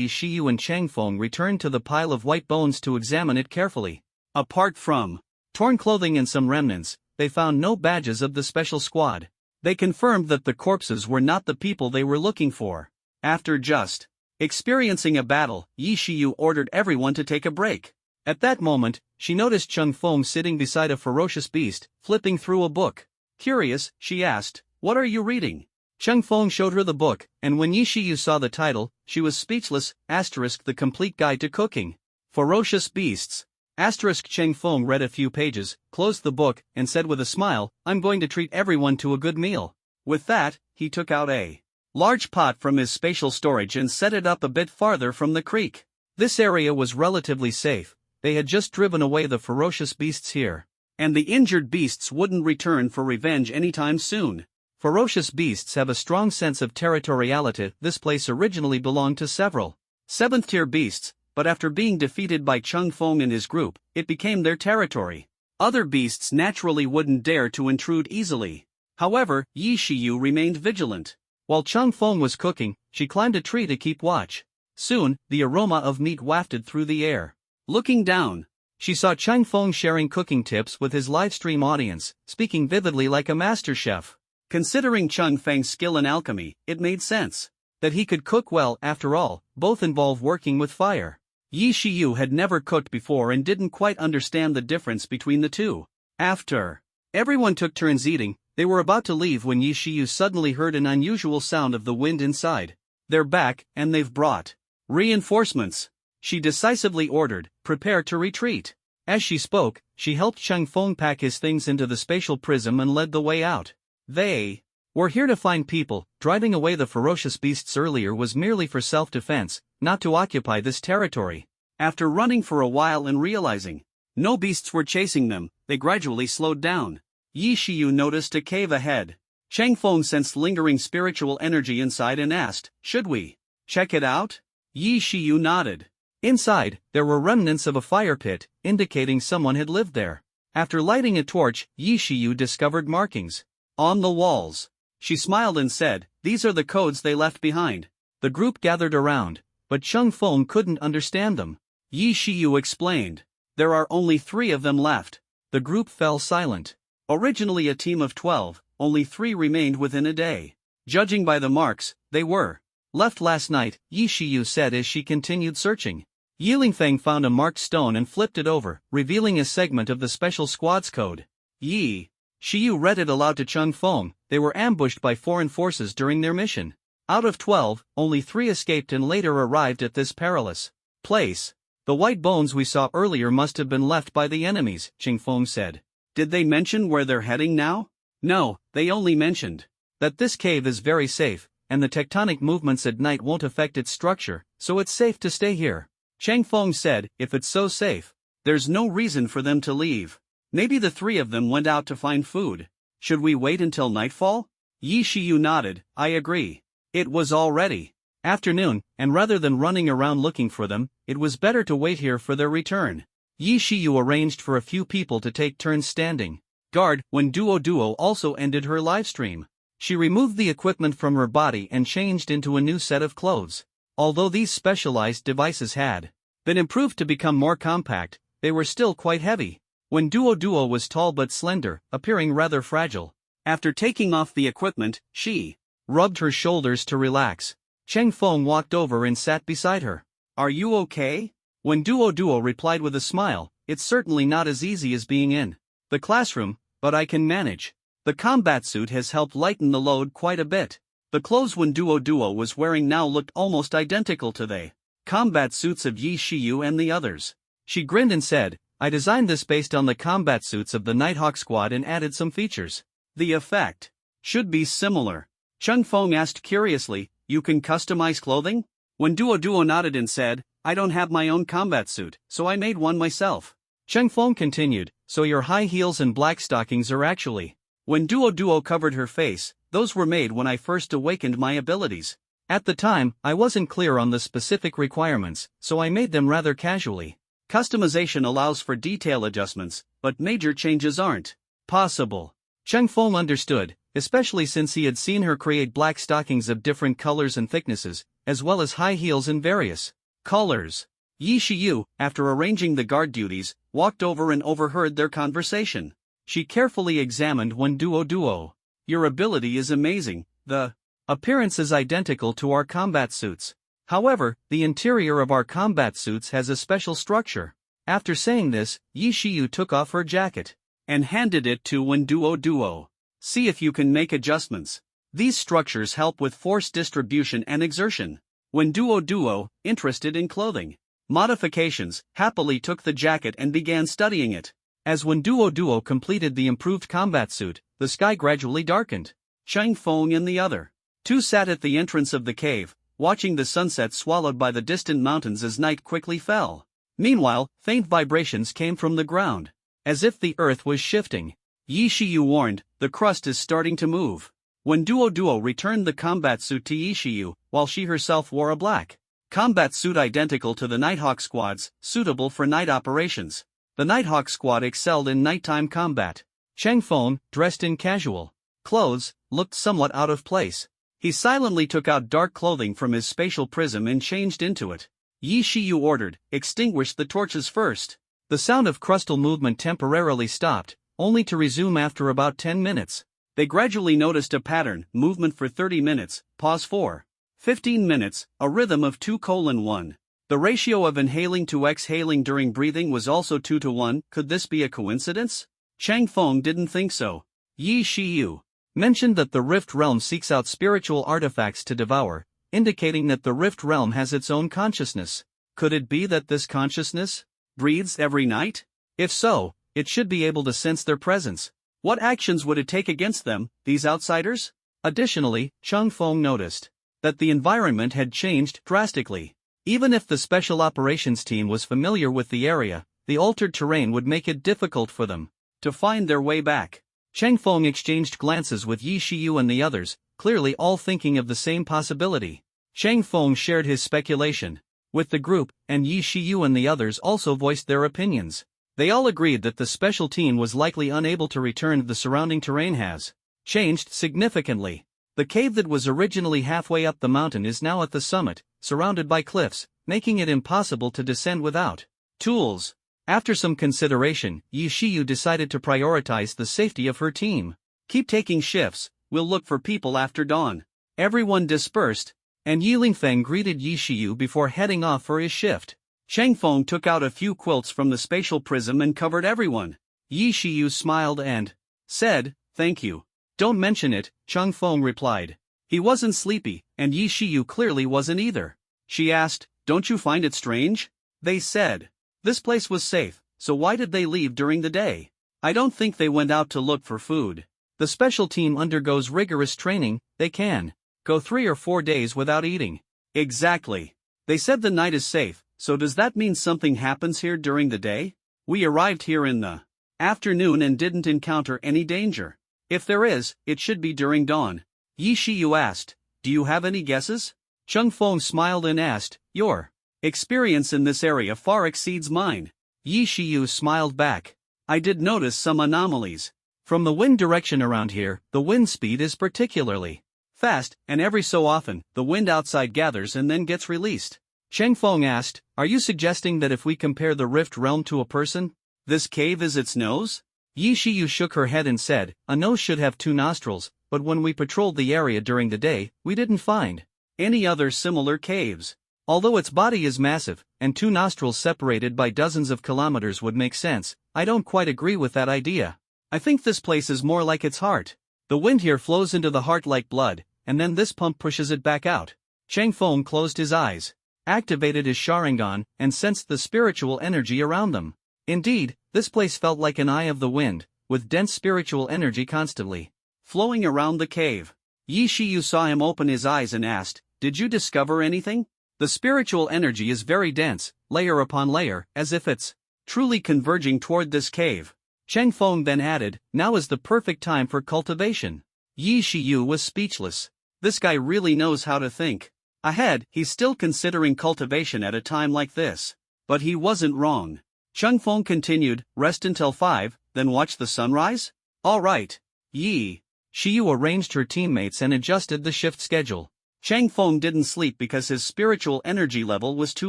Shiyu and Cheng Feng returned to the pile of white bones to examine it carefully. Apart from torn clothing and some remnants, they found no badges of the special squad. They confirmed that the corpses were not the people they were looking for. After just experiencing a battle, Yi Shiyu ordered everyone to take a break. At that moment, she noticed Cheng Feng sitting beside a ferocious beast, flipping through a book. Curious, she asked, "What are you reading?" Cheng Feng showed her the book, and when Yi Shiyu saw the title, she was speechless. The Complete Guide to Cooking. Ferocious Beasts. Cheng Feng read a few pages, closed the book, and said with a smile, "I'm going to treat everyone to a good meal." With that, he took out a large pot from his spatial storage and set it up a bit farther from the creek. This area was relatively safe. They had just driven away the ferocious beasts here, and the injured beasts wouldn't return for revenge anytime soon. Ferocious beasts have a strong sense of territoriality. This place originally belonged to several 7th-tier beasts, but after being defeated by Cheng Feng and his group, it became their territory. Other beasts naturally wouldn't dare to intrude easily. However, Yi Shiyu remained vigilant. While Cheng Feng was cooking, she climbed a tree to keep watch. Soon, the aroma of meat wafted through the air. Looking down, she saw Cheng Feng sharing cooking tips with his livestream audience, speaking vividly like a master chef. Considering Cheng Feng's skill in alchemy, it made sense that he could cook well. After all, both involve working with fire. Yi Shiyu had never cooked before and didn't quite understand the difference between the two. After everyone took turns eating, they were about to leave when Yi Shiyu suddenly heard an unusual sound of the wind inside. "They're back, and they've brought reinforcements," she decisively ordered. "Prepare to retreat." As she spoke, she helped Cheng Feng pack his things into the spatial prism and led the way out. They were here to find people. Driving away the ferocious beasts earlier was merely for self-defense, not to occupy this territory. After running for a while and realizing no beasts were chasing them, they gradually slowed down. Yi Shiyu noticed a cave ahead. Cheng Feng sensed lingering spiritual energy inside and asked, "Should we check it out?" Yi Shiyu nodded. Inside, there were remnants of a fire pit, indicating someone had lived there. After lighting a torch, Yi Shiyu discovered markings on the walls. She smiled and said, "These are the codes they left behind." The group gathered around, but Cheng Feng couldn't understand them. Yi Shiyu explained, "There are only 3 of them left." The group fell silent. Originally a team of 12, only 3 remained within a day. Judging by the marks, they were left last night, Yi Shiyu said as she continued searching. Yi Lingfeng found a marked stone and flipped it over, revealing a segment of the special squad's code. Yi Shiyu read it aloud to Cheng Feng. They were ambushed by foreign forces during their mission. Out of 12, only 3 escaped and later arrived at this perilous place. The white bones we saw earlier must have been left by the enemies, Cheng Feng said. Did they mention where they're heading now? No, they only mentioned that this cave is very safe, and the tectonic movements at night won't affect its structure, so it's safe to stay here. Cheng Feng said, "If it's so safe, there's no reason for them to leave. Maybe the 3 of them went out to find food. Should we wait until nightfall?" Yi Shiyu nodded. "I agree." It was already afternoon, and rather than running around looking for them, it was better to wait here for their return. Yi Shiyu arranged for a few people to take turns standing guard when Duo also ended her livestream. She removed the equipment from her body and changed into a new set of clothes. Although these specialized devices had been improved to become more compact, they were still quite heavy. When Duo was tall but slender, appearing rather fragile. After taking off the equipment, she rubbed her shoulders to relax. Cheng Feng walked over and sat beside her. "Are you okay?" When Duo replied with a smile, "It's certainly not as easy as being in the classroom, but I can manage. The combat suit has helped lighten the load quite a bit." The clothes when Duo was wearing now looked almost identical to the combat suits of Yi Shiyu and the others. She grinned and said, "I designed this based on the combat suits of the Nighthawk squad and added some features. The effect should be similar." Cheng Feng asked curiously, You can customize clothing? When Duo nodded and said, I don't have my own combat suit, so I made one myself. Cheng Feng continued, so your high heels and black stockings are actually. When Duo covered her face, those were made when I first awakened my abilities. At the time, I wasn't clear on the specific requirements, so I made them rather casually. Customization allows for detail adjustments, but major changes aren't possible. Cheng Feng understood, especially since he had seen her create black stockings of different colors and thicknesses, as well as high heels in various colors. Yi Shiyu, after arranging the guard duties, walked over and overheard their conversation. She carefully examined Wen Duo. Your ability is amazing. The appearance is identical to our combat suits. However, the interior of our combat suits has a special structure. After saying this, Yi Shiyu took off her jacket and handed it to Wen Duo. See if you can make adjustments. These structures help with force distribution and exertion. Wen Duo, interested in clothing modifications, happily took the jacket and began studying it. As Wen Duo completed the improved combat suit, the sky gradually darkened. Cheng Feng and the other two sat at the entrance of the cave, watching the sunset swallowed by the distant mountains as night quickly fell. Meanwhile, faint vibrations came from the ground, as if the earth was shifting. Yi Shiyu warned, the crust is starting to move. When Duo returned the combat suit to Yi Shiyu, while she herself wore a black combat suit identical to the Nighthawk Squad's, suitable for night operations. The Nighthawk Squad excelled in nighttime combat. Cheng Feng, dressed in casual clothes, looked somewhat out of place. He silently took out dark clothing from his spatial prism and changed into it. Yi Shiyu ordered, extinguish the torches first. The sound of crustal movement temporarily stopped, only to resume after about 10 minutes. They gradually noticed a pattern, movement for 30 minutes, pause for 15 minutes, a rhythm of 2:1. The ratio of inhaling to exhaling during breathing was also 2:1. Could this be a coincidence? Cheng Feng didn't think so. Yi Shiyu mentioned that the Rift Realm seeks out spiritual artifacts to devour, indicating that the Rift Realm has its own consciousness. Could it be that this consciousness breathes every night? If so, it should be able to sense their presence. What actions would it take against them, these outsiders? Additionally, Cheng Feng noticed that the environment had changed drastically. Even if the Special Operations Team was familiar with the area, the altered terrain would make it difficult for them to find their way back. Cheng Feng exchanged glances with Yi Shiyu and the others, clearly all thinking of the same possibility. Cheng Feng shared his speculation with the group, and Yi Shiyu and the others also voiced their opinions. They all agreed that the special team was likely unable to return. The surrounding terrain has changed significantly. The cave that was originally halfway up the mountain is now at the summit, surrounded by cliffs, making it impossible to descend without tools. After some consideration, Yi Shiyu decided to prioritize the safety of her team. Keep taking shifts, we'll look for people after dawn. Everyone dispersed, and Yi Lingfeng greeted Yi Shiyu before heading off for his shift. Cheng Feng took out a few quilts from the spatial prism and covered everyone. Yi Shiyu smiled and said, thank you. Don't mention it, Cheng Feng replied. He wasn't sleepy, and Yi Shiyu clearly wasn't either. She asked, don't you find it strange? They said, this place was safe, so why did they leave during the day? I don't think they went out to look for food. The special team undergoes rigorous training, they can go 3 or 4 days without eating. Exactly. They said the night is safe, so does that mean something happens here during the day? We arrived here in the afternoon and didn't encounter any danger. If there is, it should be during dawn. Yi Shiyu asked, do you have any guesses? Cheng Feng smiled and asked, your experience in this area far exceeds mine. Yi Shiyu smiled back. I did notice some anomalies. From the wind direction around here, the wind speed is particularly fast, and every so often, the wind outside gathers and then gets released. Cheng Feng asked, are you suggesting that if we compare the Rift Realm to a person, this cave is its nose? Yi Shiyu shook her head and said, a nose should have 2 nostrils, but when we patrolled the area during the day, we didn't find any other similar caves. Although its body is massive, and 2 nostrils separated by dozens of kilometers would make sense, I don't quite agree with that idea. I think this place is more like its heart. The wind here flows into the heart like blood, and then this pump pushes it back out. Cheng Feng closed his eyes, activated his Sharingan, and sensed the spiritual energy around them. Indeed, this place felt like an eye of the wind, with dense spiritual energy constantly flowing around the cave. Yi Shiyu saw him open his eyes and asked, did you discover anything? The spiritual energy is very dense, layer upon layer, as if it's truly converging toward this cave. Cheng Feng then added, now is the perfect time for cultivation. Yi Shiyu was speechless. This guy really knows how to think ahead. He's still considering cultivation at a time like this. But he wasn't wrong. Cheng Feng continued, rest until 5, then watch the sunrise? Alright. Yi Shiyu arranged her teammates and adjusted the shift schedule. Cheng Feng didn't sleep because his spiritual energy level was too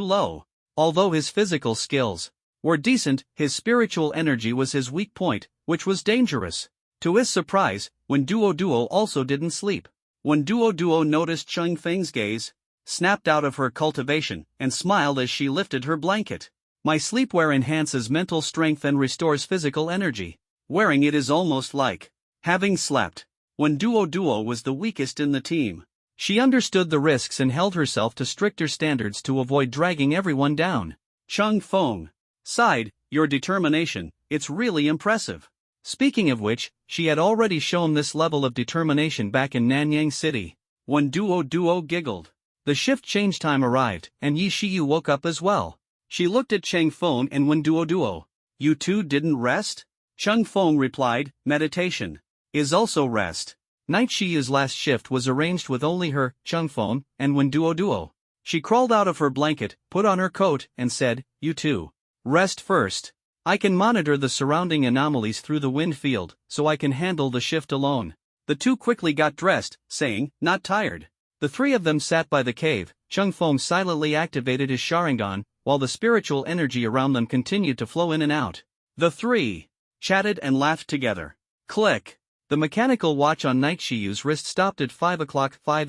low. Although his physical skills were decent, his spiritual energy was his weak point, which was dangerous. To his surprise, Duo also didn't sleep. When Duo noticed Cheng Feng's gaze, snapped out of her cultivation, and smiled as she lifted her blanket. My sleepwear enhances mental strength and restores physical energy. Wearing it is almost like having slept. When Duo was the weakest in the team, she understood the risks and held herself to stricter standards to avoid dragging everyone down. Cheng Feng sighed, your determination, it's really impressive. Speaking of which, she had already shown this level of determination back in Nanyang City. When Duo giggled, the shift change time arrived, and Yi Shiyu woke up as well. She looked at Cheng Feng and when Duo, you two didn't rest? Cheng Feng replied, meditation is also rest. Night Shiyu's last shift was arranged with only her, Cheng Feng, and when Duo. She crawled out of her blanket, put on her coat, and said, you two rest first. I can monitor the surrounding anomalies through the wind field, so I can handle the shift alone. The two quickly got dressed, saying, not tired. The three of them sat by the cave. Cheng Feng silently activated his Sharingan, while the spiritual energy around them continued to flow in and out. The three chatted and laughed together. Click. The mechanical watch on Night Shiyu's wrist stopped at 5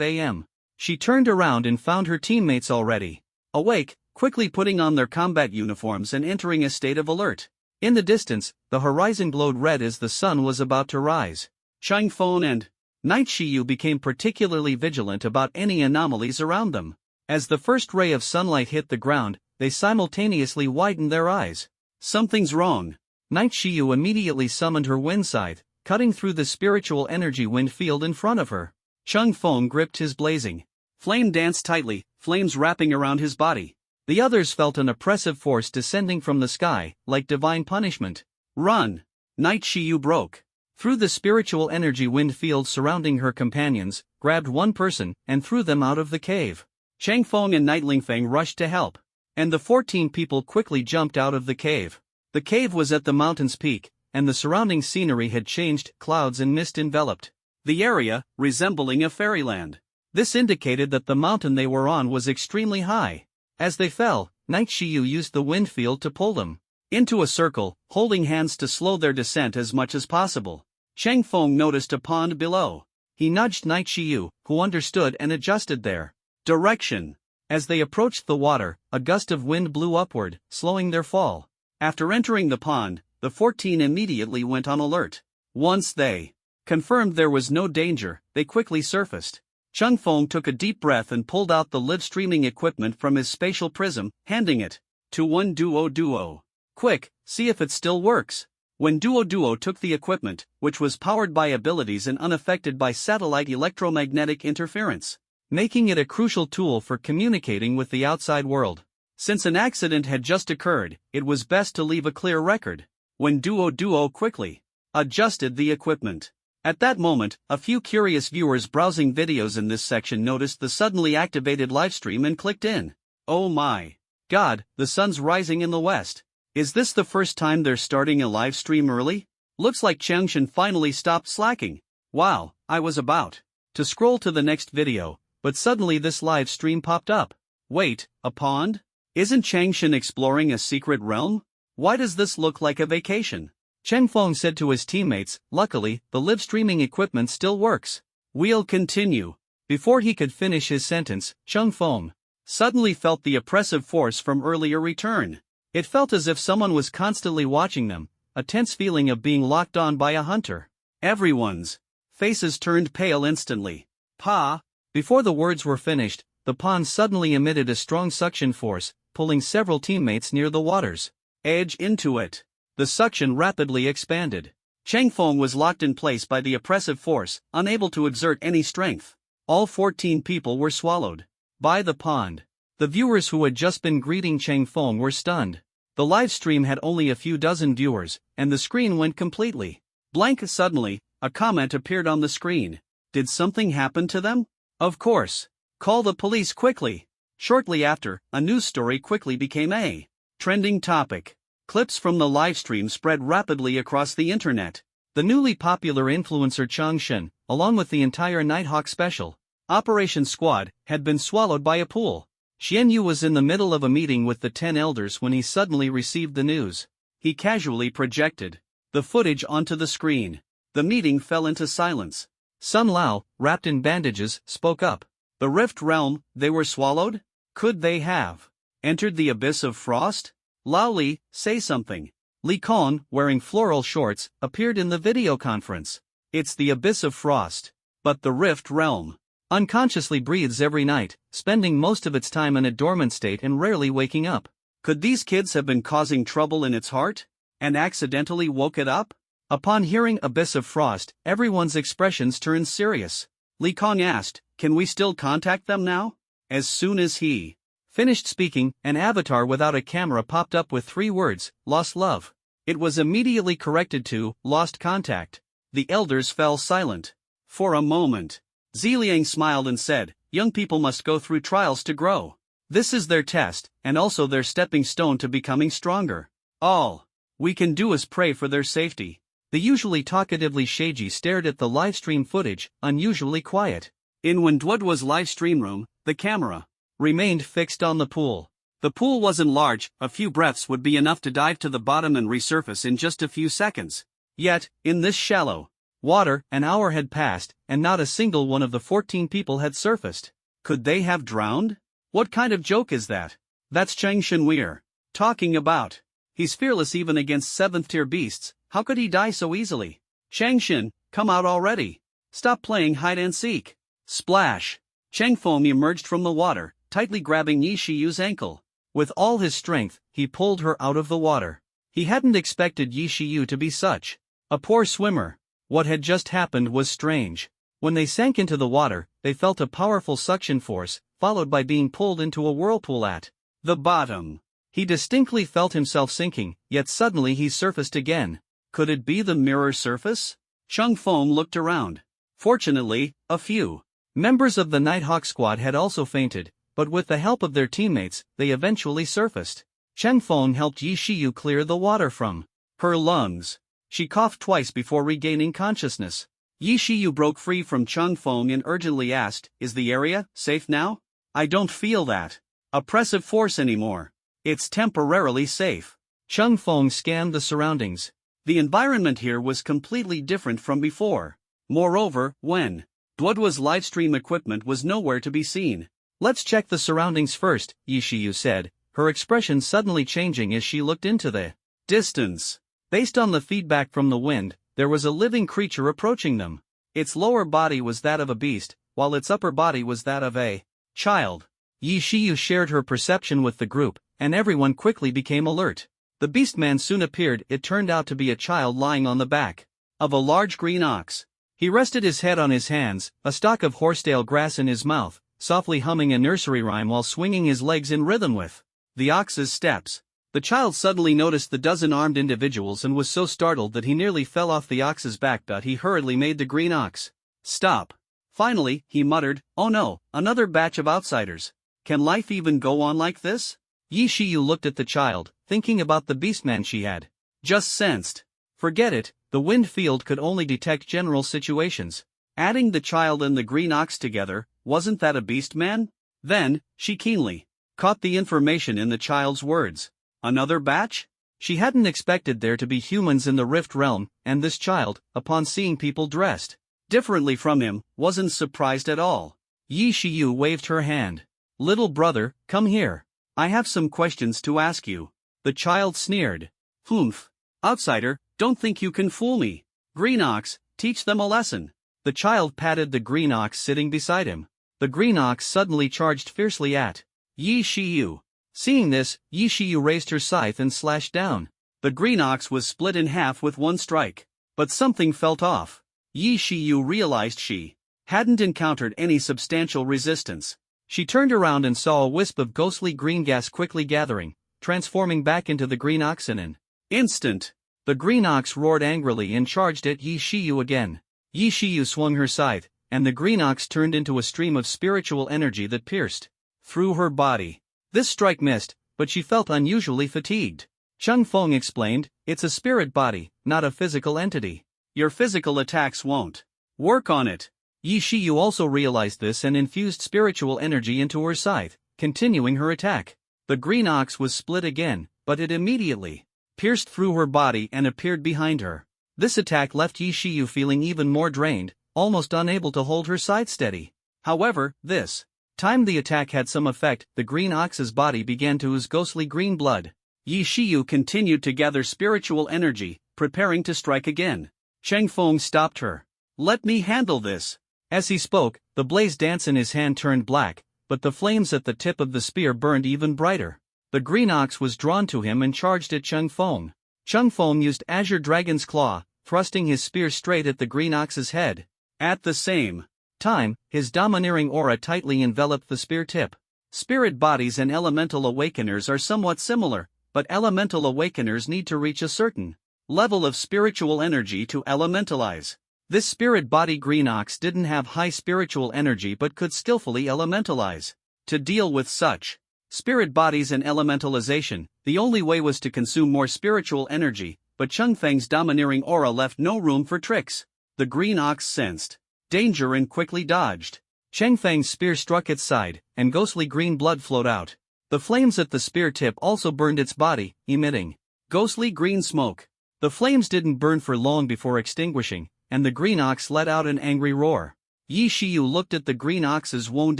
a.m. She turned around and found her teammates already awake, quickly putting on their combat uniforms and entering a state of alert. In the distance, the horizon glowed red as the sun was about to rise. Cheng Feng and Night Shiyu became particularly vigilant about any anomalies around them. As the first ray of sunlight hit the ground, they simultaneously widened their eyes. Something's wrong. Night Shiyu immediately summoned her wind scythe, cutting through the spiritual energy wind field in front of her. Cheng Feng gripped his blazing flame dance tightly, flames wrapping around his body. The others felt an oppressive force descending from the sky, like divine punishment. Run! Night Shiyu broke through the spiritual energy wind field surrounding her companions, grabbed one person, and threw them out of the cave. Cheng Feng and Night Lingfeng rushed to help, and the 14 people quickly jumped out of the cave. The cave was at the mountain's peak, and the surrounding scenery had changed, clouds and mist enveloped the area, resembling a fairyland. This indicated that the mountain they were on was extremely high. As they fell, Night Shiyu used the wind field to pull them into a circle, holding hands to slow their descent as much as possible. Cheng Feng noticed a pond below. He nudged Night Shiyu, who understood and adjusted their direction. As they approached the water, a gust of wind blew upward, slowing their fall. After entering the pond, the 14 immediately went on alert. Once they confirmed there was no danger, they quickly surfaced. Cheng Feng took a deep breath and pulled out the live streaming equipment from his spatial prism, handing it to one Duo. Quick, see if it still works. When Duo took the equipment, which was powered by abilities and unaffected by satellite electromagnetic interference, making it a crucial tool for communicating with the outside world. Since an accident had just occurred, it was best to leave a clear record. When Duo quickly adjusted the equipment. At that moment, a few curious viewers browsing videos in this section noticed the suddenly activated livestream and clicked in. Oh my God, the sun's rising in the west. Is this the first time they're starting a live stream early? Looks like Changshan finally stopped slacking. Wow, I was about to scroll to the next video, but suddenly this live stream popped up. Wait, a pond? Isn't Changshan exploring a secret realm? Why does this look like a vacation? Cheng Feng said to his teammates, luckily, the live streaming equipment still works. We'll continue. Before he could finish his sentence, Cheng Feng suddenly felt the oppressive force from earlier return. It felt as if someone was constantly watching them, a tense feeling of being locked on by a hunter. Everyone's faces turned pale instantly. Pa! Before the words were finished, the pond suddenly emitted a strong suction force, pulling several teammates near the water's edge into it. The suction rapidly expanded. Cheng Feng was locked in place by the oppressive force, unable to exert any strength. All 14 people were swallowed. By the pond. The viewers who had just been greeting Chang Feng were stunned. The live stream had only a few dozen viewers, and the screen went completely blank. Suddenly, a comment appeared on the screen. Did something happen to them? Of course. Call the police quickly. Shortly after, a news story quickly became a trending topic. Clips from the livestream spread rapidly across the internet. The newly popular influencer Chang Shen, along with the entire Nighthawk Special Operations Squad, had been swallowed by a pool. Xian Yu was in the middle of a meeting with the 10 elders when he suddenly received the news. He casually projected the footage onto the screen. The meeting fell into silence. Sun Lao, wrapped in bandages, spoke up. The Rift Realm, they were swallowed? Could they have entered the abyss of frost? Lao Li, say something. Li Kong, wearing floral shorts, appeared in the video conference. It's the abyss of frost. But the Rift Realm unconsciously breathes every night, spending most of its time in a dormant state and rarely waking up. Could these kids have been causing trouble in its heart and accidentally woke it up? Upon hearing Abyss of Frost, everyone's expressions turned serious. Li Kong asked, "Can we still contact them now?" As soon as he finished speaking, an avatar without a camera popped up with 3 words, "Lost love." It was immediately corrected to, "Lost contact." The elders fell silent. For a moment, Ziliang smiled and said, "Young people must go through trials to grow. This is their test, and also their stepping stone to becoming stronger. All we can do is pray for their safety." The usually talkative Li Sheiji stared at the livestream footage, unusually quiet. In Wen Duoduo's livestream room, the camera remained fixed on the pool. The pool wasn't large, a few breaths would be enough to dive to the bottom and resurface in just a few seconds. Yet, in this shallow water, an hour had passed, and not a single one of the 14 people had surfaced. Could they have drowned? What kind of joke is that? That's Chang Shen we're talking about. He's fearless even against 7th-tier beasts. How could he die so easily? Chang Shen, come out already. Stop playing hide-and-seek. Splash! Chang Feng emerged from the water, tightly grabbing Yi Shiyu's ankle. With all his strength, he pulled her out of the water. He hadn't expected Yi Shiyu to be such a poor swimmer. What had just happened was strange. When they sank into the water, they felt a powerful suction force, followed by being pulled into a whirlpool at the bottom. He distinctly felt himself sinking, yet suddenly he surfaced again. Could it be the mirror surface? Chang Feng looked around. Fortunately, a few members of the Nighthawk squad had also fainted, but with the help of their teammates, they eventually surfaced. Chang Feng helped Yi Shiyu clear the water from her lungs. She coughed twice before regaining consciousness. Yi Shiyu broke free from Chang Feng and urgently asked, "Is the area safe now? I don't feel that oppressive force anymore. It's temporarily safe." Chang Feng scanned the surroundings. The environment here was completely different from before. Moreover, Wen Duoduo's livestream equipment was nowhere to be seen. "Let's check the surroundings first," Yi Shiyu said, her expression suddenly changing as she looked into the distance. Based on the feedback from the wind, there was a living creature approaching them. Its lower body was that of a beast, while its upper body was that of a child. Yi Shiyu shared her perception with the group, and everyone quickly became alert. The beastman soon appeared. It turned out to be a child lying on the back of a large green ox. He rested his head on his hands, a stalk of horsetail grass in his mouth, softly humming a nursery rhyme while swinging his legs in rhythm with the ox's steps. The child suddenly noticed the dozen armed individuals and was so startled that he nearly fell off the ox's back. He hurriedly made the green ox stop. Finally, he muttered, "Oh no, another batch of outsiders. Can life even go on like this?" Yi Shiyu looked at the child, thinking about the beastman she had just sensed. Forget it, the wind field could only detect general situations. Adding the child and the green ox together, wasn't that a beastman? Then, she keenly caught the information in the child's words. Another batch? She hadn't expected there to be humans in the Rift Realm, and this child, upon seeing people dressed differently from him, wasn't surprised at all. Yi Shiyu waved her hand. "Little brother, come here. I have some questions to ask you." The child sneered. "Humph. Outsider, don't think you can fool me. Green ox, teach them a lesson." The child patted the green ox sitting beside him. The green ox suddenly charged fiercely at Yi Shiyu. Seeing this, Yi Shiyu raised her scythe and slashed down. The green ox was split in half with one strike. But something felt off. Yi Shiyu realized she hadn't encountered any substantial resistance. She turned around and saw a wisp of ghostly green gas quickly gathering, transforming back into the green ox in an instant. The green ox roared angrily and charged at Yi Shiyu again. Yi Shiyu swung her scythe, and the green ox turned into a stream of spiritual energy that pierced through her body. This strike missed, but she felt unusually fatigued. Cheng Feng explained, "It's a spirit body, not a physical entity. Your physical attacks won't work on it." Yi Shiyu also realized this and infused spiritual energy into her scythe, continuing her attack. The green ox was split again, but it immediately pierced through her body and appeared behind her. This attack left Yi Shiyu feeling even more drained, almost unable to hold her scythe steady. However, this time the attack had some effect. The green ox's body began to ooze ghostly green blood. Yi Shiyu continued to gather spiritual energy, preparing to strike again. Cheng Feng stopped her. "Let me handle this." As he spoke, the blaze dance in his hand turned black, but the flames at the tip of the spear burned even brighter. The green ox was drawn to him and charged at Cheng Feng. Cheng Feng used Azure Dragon's Claw, thrusting his spear straight at the green ox's head. At the same time, his domineering aura tightly enveloped the spear tip. Spirit bodies and elemental awakeners are somewhat similar, but elemental awakeners need to reach a certain level of spiritual energy to elementalize. This spirit body green ox didn't have high spiritual energy but could skillfully elementalize. To deal with such spirit bodies and elementalization, the only way was to consume more spiritual energy, but Cheng Feng's domineering aura left no room for tricks. The green ox sensed danger and quickly dodged. Cheng Feng's spear struck its side, and ghostly green blood flowed out. The flames at the spear tip also burned its body, emitting ghostly green smoke. The flames didn't burn for long before extinguishing, and the green ox let out an angry roar. Yi Shiyu looked at the green ox's wound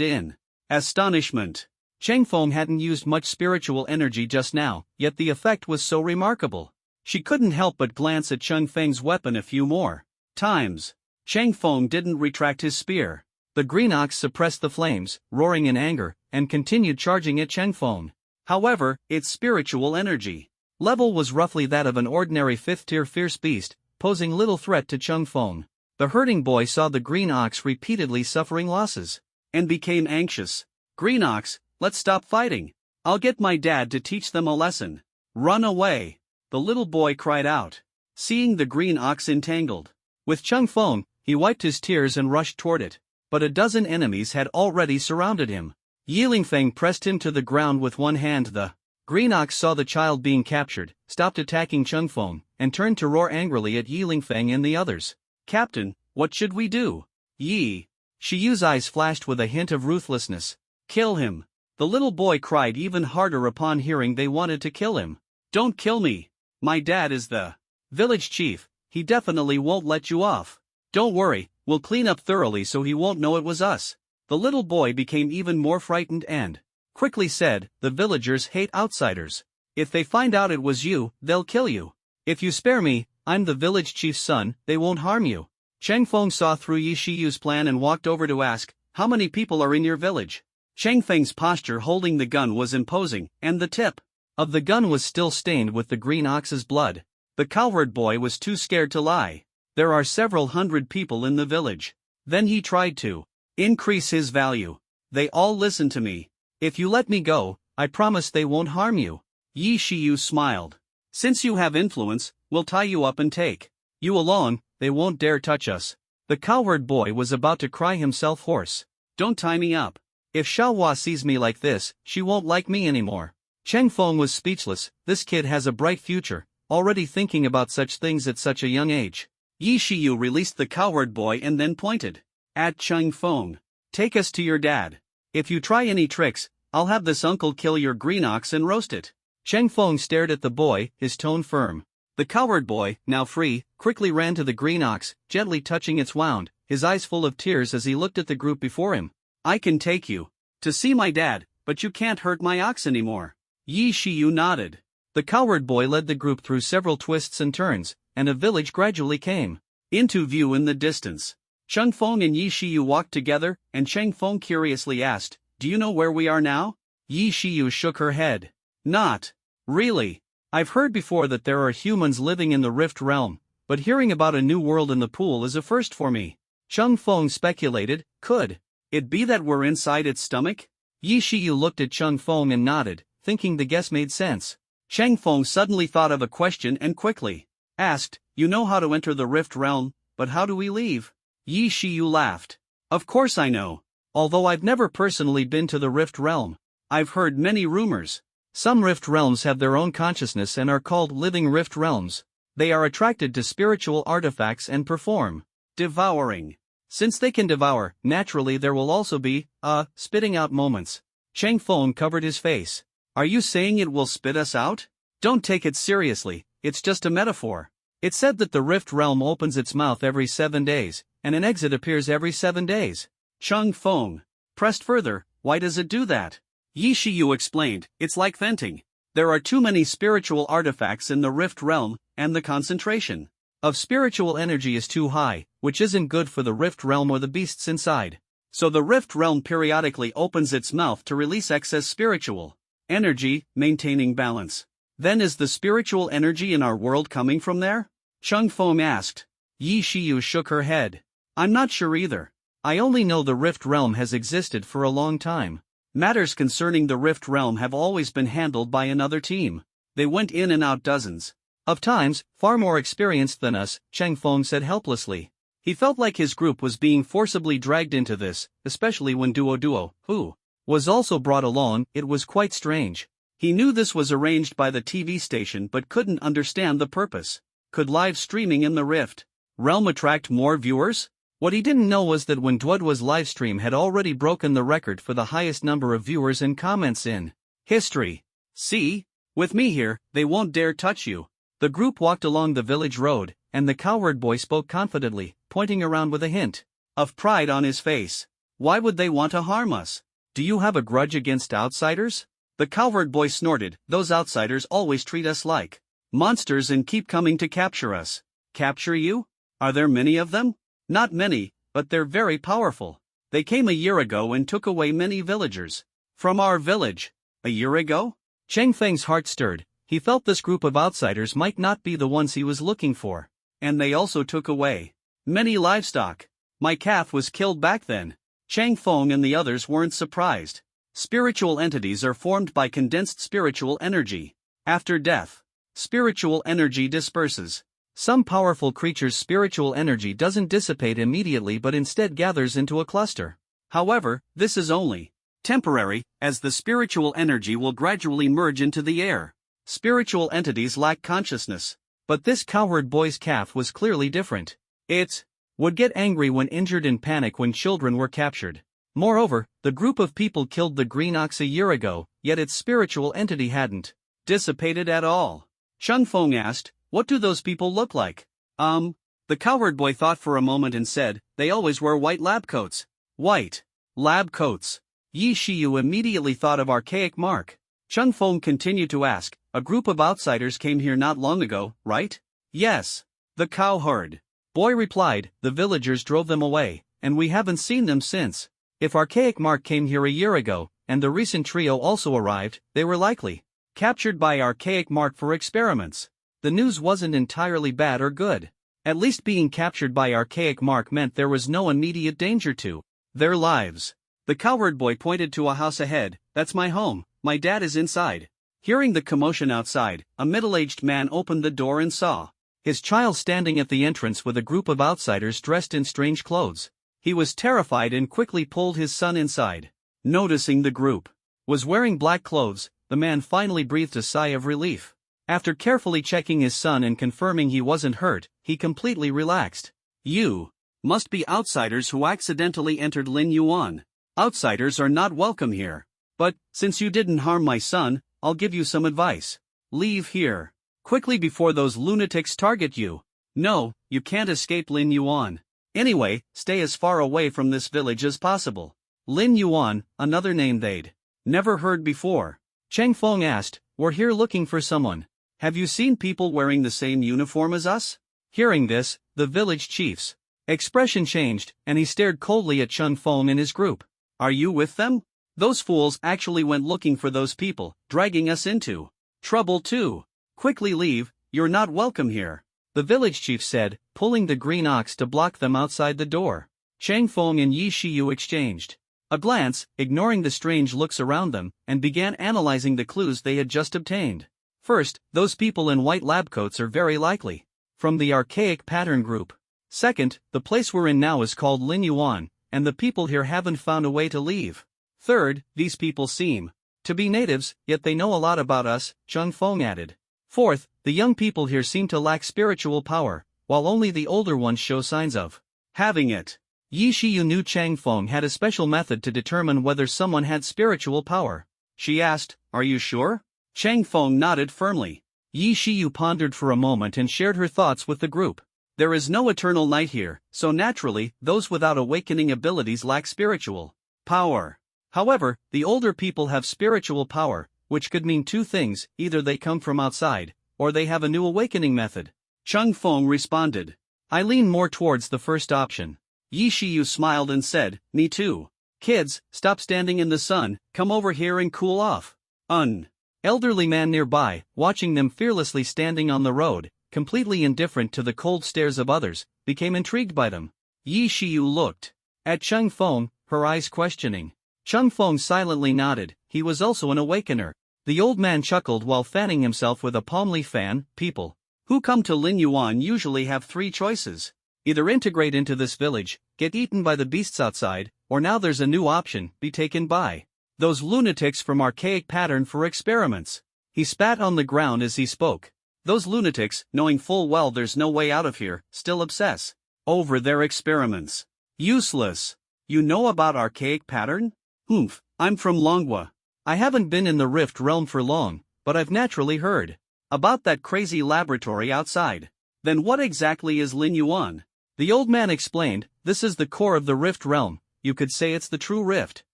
in astonishment. Cheng Feng hadn't used much spiritual energy just now, yet the effect was so remarkable. She couldn't help but glance at Cheng Feng's weapon a few more times. Cheng Feng didn't retract his spear. The green ox suppressed the flames, roaring in anger, and continued charging at Cheng Feng. However, its spiritual energy level was roughly that of an ordinary 5th-tier fierce beast, posing little threat to Cheng Feng. The herding boy saw the green ox repeatedly suffering losses, and became anxious. "Green ox, let's stop fighting. I'll get my dad to teach them a lesson." "Run away!" the little boy cried out, seeing the green ox entangled with Cheng Feng. He wiped his tears and rushed toward it, but a dozen enemies had already surrounded him. Yi Feng pressed him to the ground with one hand. The green ox saw the child being captured, stopped attacking Cheng Feng, and turned to roar angrily at Yi Feng and the others. "Captain, what should we do?" Yi Shiyu's eyes flashed with a hint of ruthlessness. "Kill him!" the little boy cried even harder upon hearing they wanted to kill him. "Don't kill me! My dad is the village chief, he definitely won't let you off. Don't worry, we'll clean up thoroughly so he won't know it was us." The little boy became even more frightened and quickly said, "The villagers hate outsiders. If they find out it was you, they'll kill you. If you spare me, I'm the village chief's son, they won't harm you." Cheng Feng saw through Yi Shiyu's plan and walked over to ask, "How many people are in your village?" Cheng Feng's posture holding the gun was imposing, and the tip of the gun was still stained with the green ox's blood. The cowherd boy was too scared to lie. "There are several hundred people in the village." Then he tried to increase his value. "They all listen to me. If you let me go, I promise they won't harm you." Yi Shiyu smiled. "Since you have influence, we'll tie you up and take you along, they won't dare touch us." The cowherd boy was about to cry himself hoarse. "Don't tie me up. If Xiaohua sees me like this, she won't like me anymore." Cheng Feng was speechless. This kid has a bright future, already thinking about such things at such a young age. Yi Shiyu released the cowherd boy and then pointed at Cheng Feng. "Take us to your dad. If you try any tricks, I'll have this uncle kill your green ox and roast it." Cheng Feng stared at the boy, his tone firm. The cowherd boy, now free, quickly ran to the green ox, gently touching its wound, his eyes full of tears as he looked at the group before him. "I can take you to see my dad, but you can't hurt my ox anymore." Yi Shiyu nodded. The cowherd boy led the group through several twists and turns, and a village gradually came into view in the distance. Cheng Feng and Yi Shiyu walked together, and Cheng Feng curiously asked, "Do you know where we are now?" Yi Shiyu shook her head. "Not really. I've heard before that there are humans living in the Rift Realm, but hearing about a new world in the pool is a first for me." Cheng Feng speculated, "Could it be that we're inside its stomach?" Yi Shiyu looked at Chang Feng and nodded, thinking the guess made sense. Chang Feng suddenly thought of a question and quickly asked, "You know how to enter the Rift Realm, but how do we leave?" Yi Shiyu laughed. "Of course I know. Although I've never personally been to the Rift Realm, I've heard many rumors. Some Rift Realms have their own consciousness and are called living Rift Realms. They are attracted to spiritual artifacts and perform devouring. Since they can devour, naturally there will also be, spitting out moments." Chang Feng covered his face. "Are you saying it will spit us out?" "Don't take it seriously, it's just a metaphor. It's said that the Rift Realm opens its mouth every 7 days, and an exit appears every 7 days. Chang Feng pressed further, "Why does it do that?" Yi Shiyu explained, "It's like venting. There are too many spiritual artifacts in the Rift Realm, and the concentration of spiritual energy is too high, which isn't good for the Rift Realm or the beasts inside. So the Rift Realm periodically opens its mouth to release excess spiritual energy, maintaining balance." "Then is the spiritual energy in our world coming from there?" Chang Feng asked. Yi Shiyu shook her head. "I'm not sure either. I only know the Rift Realm has existed for a long time. Matters concerning the Rift Realm have always been handled by another team. They went in and out dozens of times, far more experienced than us," Chang Feng said helplessly. He felt like his group was being forcibly dragged into this, especially when Duo, who was also brought along. It was quite strange. He knew this was arranged by the TV station but couldn't understand the purpose. Could live streaming in the Rift Realm attract more viewers? What he didn't know was that when Duo's livestream had already broken the record for the highest number of viewers and comments in history. "See? With me here, they won't dare touch you." The group walked along the village road, and the cowherd boy spoke confidently, pointing around with a hint of pride on his face. "Why would they want to harm us? Do you have a grudge against outsiders?" The cowherd boy snorted, "Those outsiders always treat us like monsters and keep coming to capture us." "Capture you? Are there many of them?" "Not many, but they're very powerful. They came a year ago and took away many villagers from our village." "A year ago?" Chang Feng's heart stirred. He felt this group of outsiders might not be the ones he was looking for. "And they also took away many livestock. My calf was killed back then." Chang Feng and the others weren't surprised. Spiritual entities are formed by condensed spiritual energy. After death, spiritual energy disperses. Some powerful creatures' spiritual energy doesn't dissipate immediately but instead gathers into a cluster. However, this is only temporary, as the spiritual energy will gradually merge into the air. Spiritual entities lack consciousness. But this cowherd boy's calf was clearly different. It would get angry when injured and panic when children were captured. Moreover, the group of people killed the green ox a year ago, yet its spiritual entity hadn't dissipated at all. Chang Feng asked, "What do those people look like?" The cowherd boy thought for a moment and said, "They always wear white lab coats." "White lab coats." Yi Shiyu immediately thought of archaic mark. Chang Feng continued to ask, "A group of outsiders came here not long ago, right?" "Yes." The cowherd boy replied, "The villagers drove them away, and we haven't seen them since. If archaic mark came here a year ago, and the recent trio also arrived, they were likely captured by archaic mark for experiments." The news wasn't entirely bad or good. At least being captured by archaic mark meant there was no immediate danger to their lives. The cowherd boy pointed to a house ahead. "That's my home, my dad is inside." Hearing the commotion outside, a middle-aged man opened the door and saw his child standing at the entrance with a group of outsiders dressed in strange clothes. He was terrified and quickly pulled his son inside. Noticing the group was wearing black clothes, the man finally breathed a sigh of relief. After carefully checking his son and confirming he wasn't hurt, he completely relaxed. "You must be outsiders who accidentally entered Lin Yuan. Outsiders are not welcome here. But, since you didn't harm my son, I'll give you some advice. Leave here quickly before those lunatics target you. No, you can't escape Lin Yuan. Anyway, stay as far away from this village as possible." Lin Yuan, another name they'd never heard before. Chang Feng asked, "We're here looking for someone. Have you seen people wearing the same uniform as us?" Hearing this, the village chief's expression changed, and he stared coldly at Chang Feng and his group. "Are you with them? Those fools actually went looking for those people, dragging us into trouble too. Quickly leave, you're not welcome here," the village chief said, pulling the green ox to block them outside the door. Chang Feng and Yi Shiyu exchanged a glance, ignoring the strange looks around them, and began analyzing the clues they had just obtained. First, those people in white lab coats are very likely from the archaic pattern group. Second, the place we're in now is called Lin Yuan, and the people here haven't found a way to leave. Third, these people seem to be natives, yet they know a lot about us, Chung Feng added. Fourth, the young people here seem to lack spiritual power, while only the older ones show signs of having it. Yi Shiyu knew Chang Feng had a special method to determine whether someone had spiritual power. She asked, "Are you sure?" Chang Feng nodded firmly. Yi Shiyu pondered for a moment and shared her thoughts with the group. There is no eternal night here, so naturally, those without awakening abilities lack spiritual power. However, the older people have spiritual power, which could mean two things: either they come from outside, or they have a new awakening method. Chung Feng responded. I lean more towards the first option. Yi Shiyu smiled and said, "Me too. Kids, stop standing in the sun, come over here and cool off." An elderly man nearby, watching them fearlessly standing on the road, completely indifferent to the cold stares of others, became intrigued by them. Yi Shiyu looked at Chung Feng, her eyes questioning. Chung Feng silently nodded. He was also an awakener. The old man chuckled while fanning himself with a palm leaf fan. People who come to Lin Yuan usually have three choices. Either integrate into this village, get eaten by the beasts outside, or now there's a new option, be taken by those lunatics from archaic pattern for experiments. He spat on the ground as he spoke. Those lunatics, knowing full well there's no way out of here, still obsess over their experiments. Useless. You know about archaic pattern? Humph, I'm from Longwa. I haven't been in the Rift Realm for long, but I've naturally heard about that crazy laboratory outside. Then what exactly is Lin Yuan? The old man explained, this is the core of the Rift Realm. You could say it's the true Rift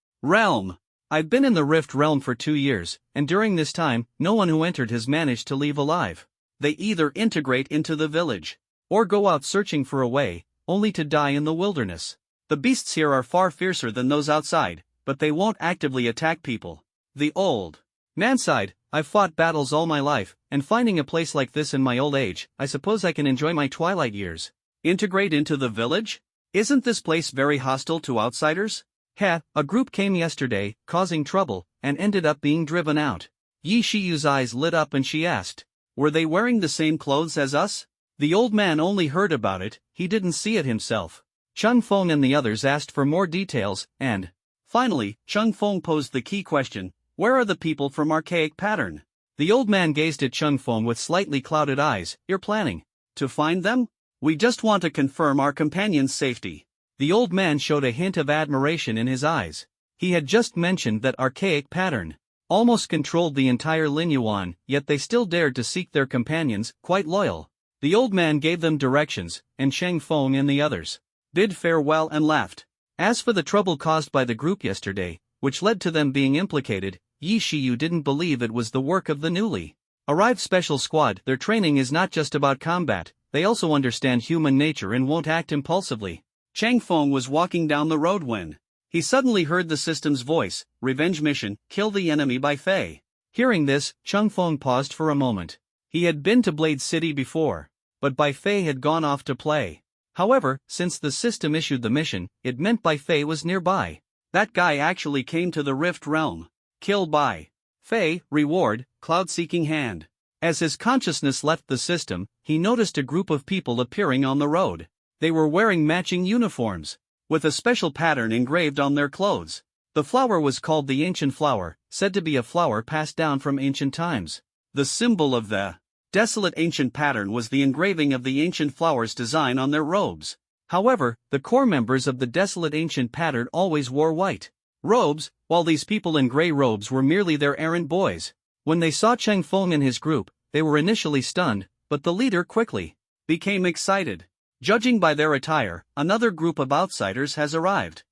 Realm. I've been in the Rift Realm for 2 years, and during this time, no one who entered has managed to leave alive. They either integrate into the village, or go out searching for a way, only to die in the wilderness. The beasts here are far fiercer than those outside, but they won't actively attack people. The old man sighed, I've fought battles all my life, and finding a place like this in my old age, I suppose I can enjoy my twilight years. Integrate into the village? Isn't this place very hostile to outsiders? A group came yesterday, causing trouble, and ended up being driven out. Yi Shiyu's eyes lit up and she asked, were they wearing the same clothes as us? The old man only heard about it, he didn't see it himself. Chung Feng and the others asked for more details, and finally, Chung Feng posed the key question, where are the people from archaic pattern? The old man gazed at Chung Feng with slightly clouded eyes. You're planning to find them? We just want to confirm our companion's safety. The old man showed a hint of admiration in his eyes. He had just mentioned that archaic pattern almost controlled the entire Lin Yuan, yet they still dared to seek their companions, quite loyal. The old man gave them directions, and Chang Feng and the others bid farewell and left. As for the trouble caused by the group yesterday, which led to them being implicated, Yi Shiyu didn't believe it was the work of the newly arrived special squad. Their training is not just about combat, they also understand human nature and won't act impulsively. Chang Feng was walking down the road when he suddenly heard the system's voice, revenge mission, kill the enemy by Fei. Hearing this, Chung Feng paused for a moment. He had been to Blade City before, but Bai Fei had gone off to play. However, since the system issued the mission, it meant Bai Fei was nearby. That guy actually came to the Rift Realm. Kill Bai Fei, reward, cloud-seeking hand. As his consciousness left the system, he noticed a group of people appearing on the road. They were wearing matching uniforms, with a special pattern engraved on their clothes. The flower was called the ancient flower, said to be a flower passed down from ancient times. The symbol of the desolate ancient pattern was the engraving of the ancient flower's design on their robes. However, the core members of the desolate ancient pattern always wore white robes, while these people in gray robes were merely their errand boys. When they saw Chang Feng and his group, they were initially stunned, but the leader quickly became excited. Judging by their attire, another group of outsiders has arrived.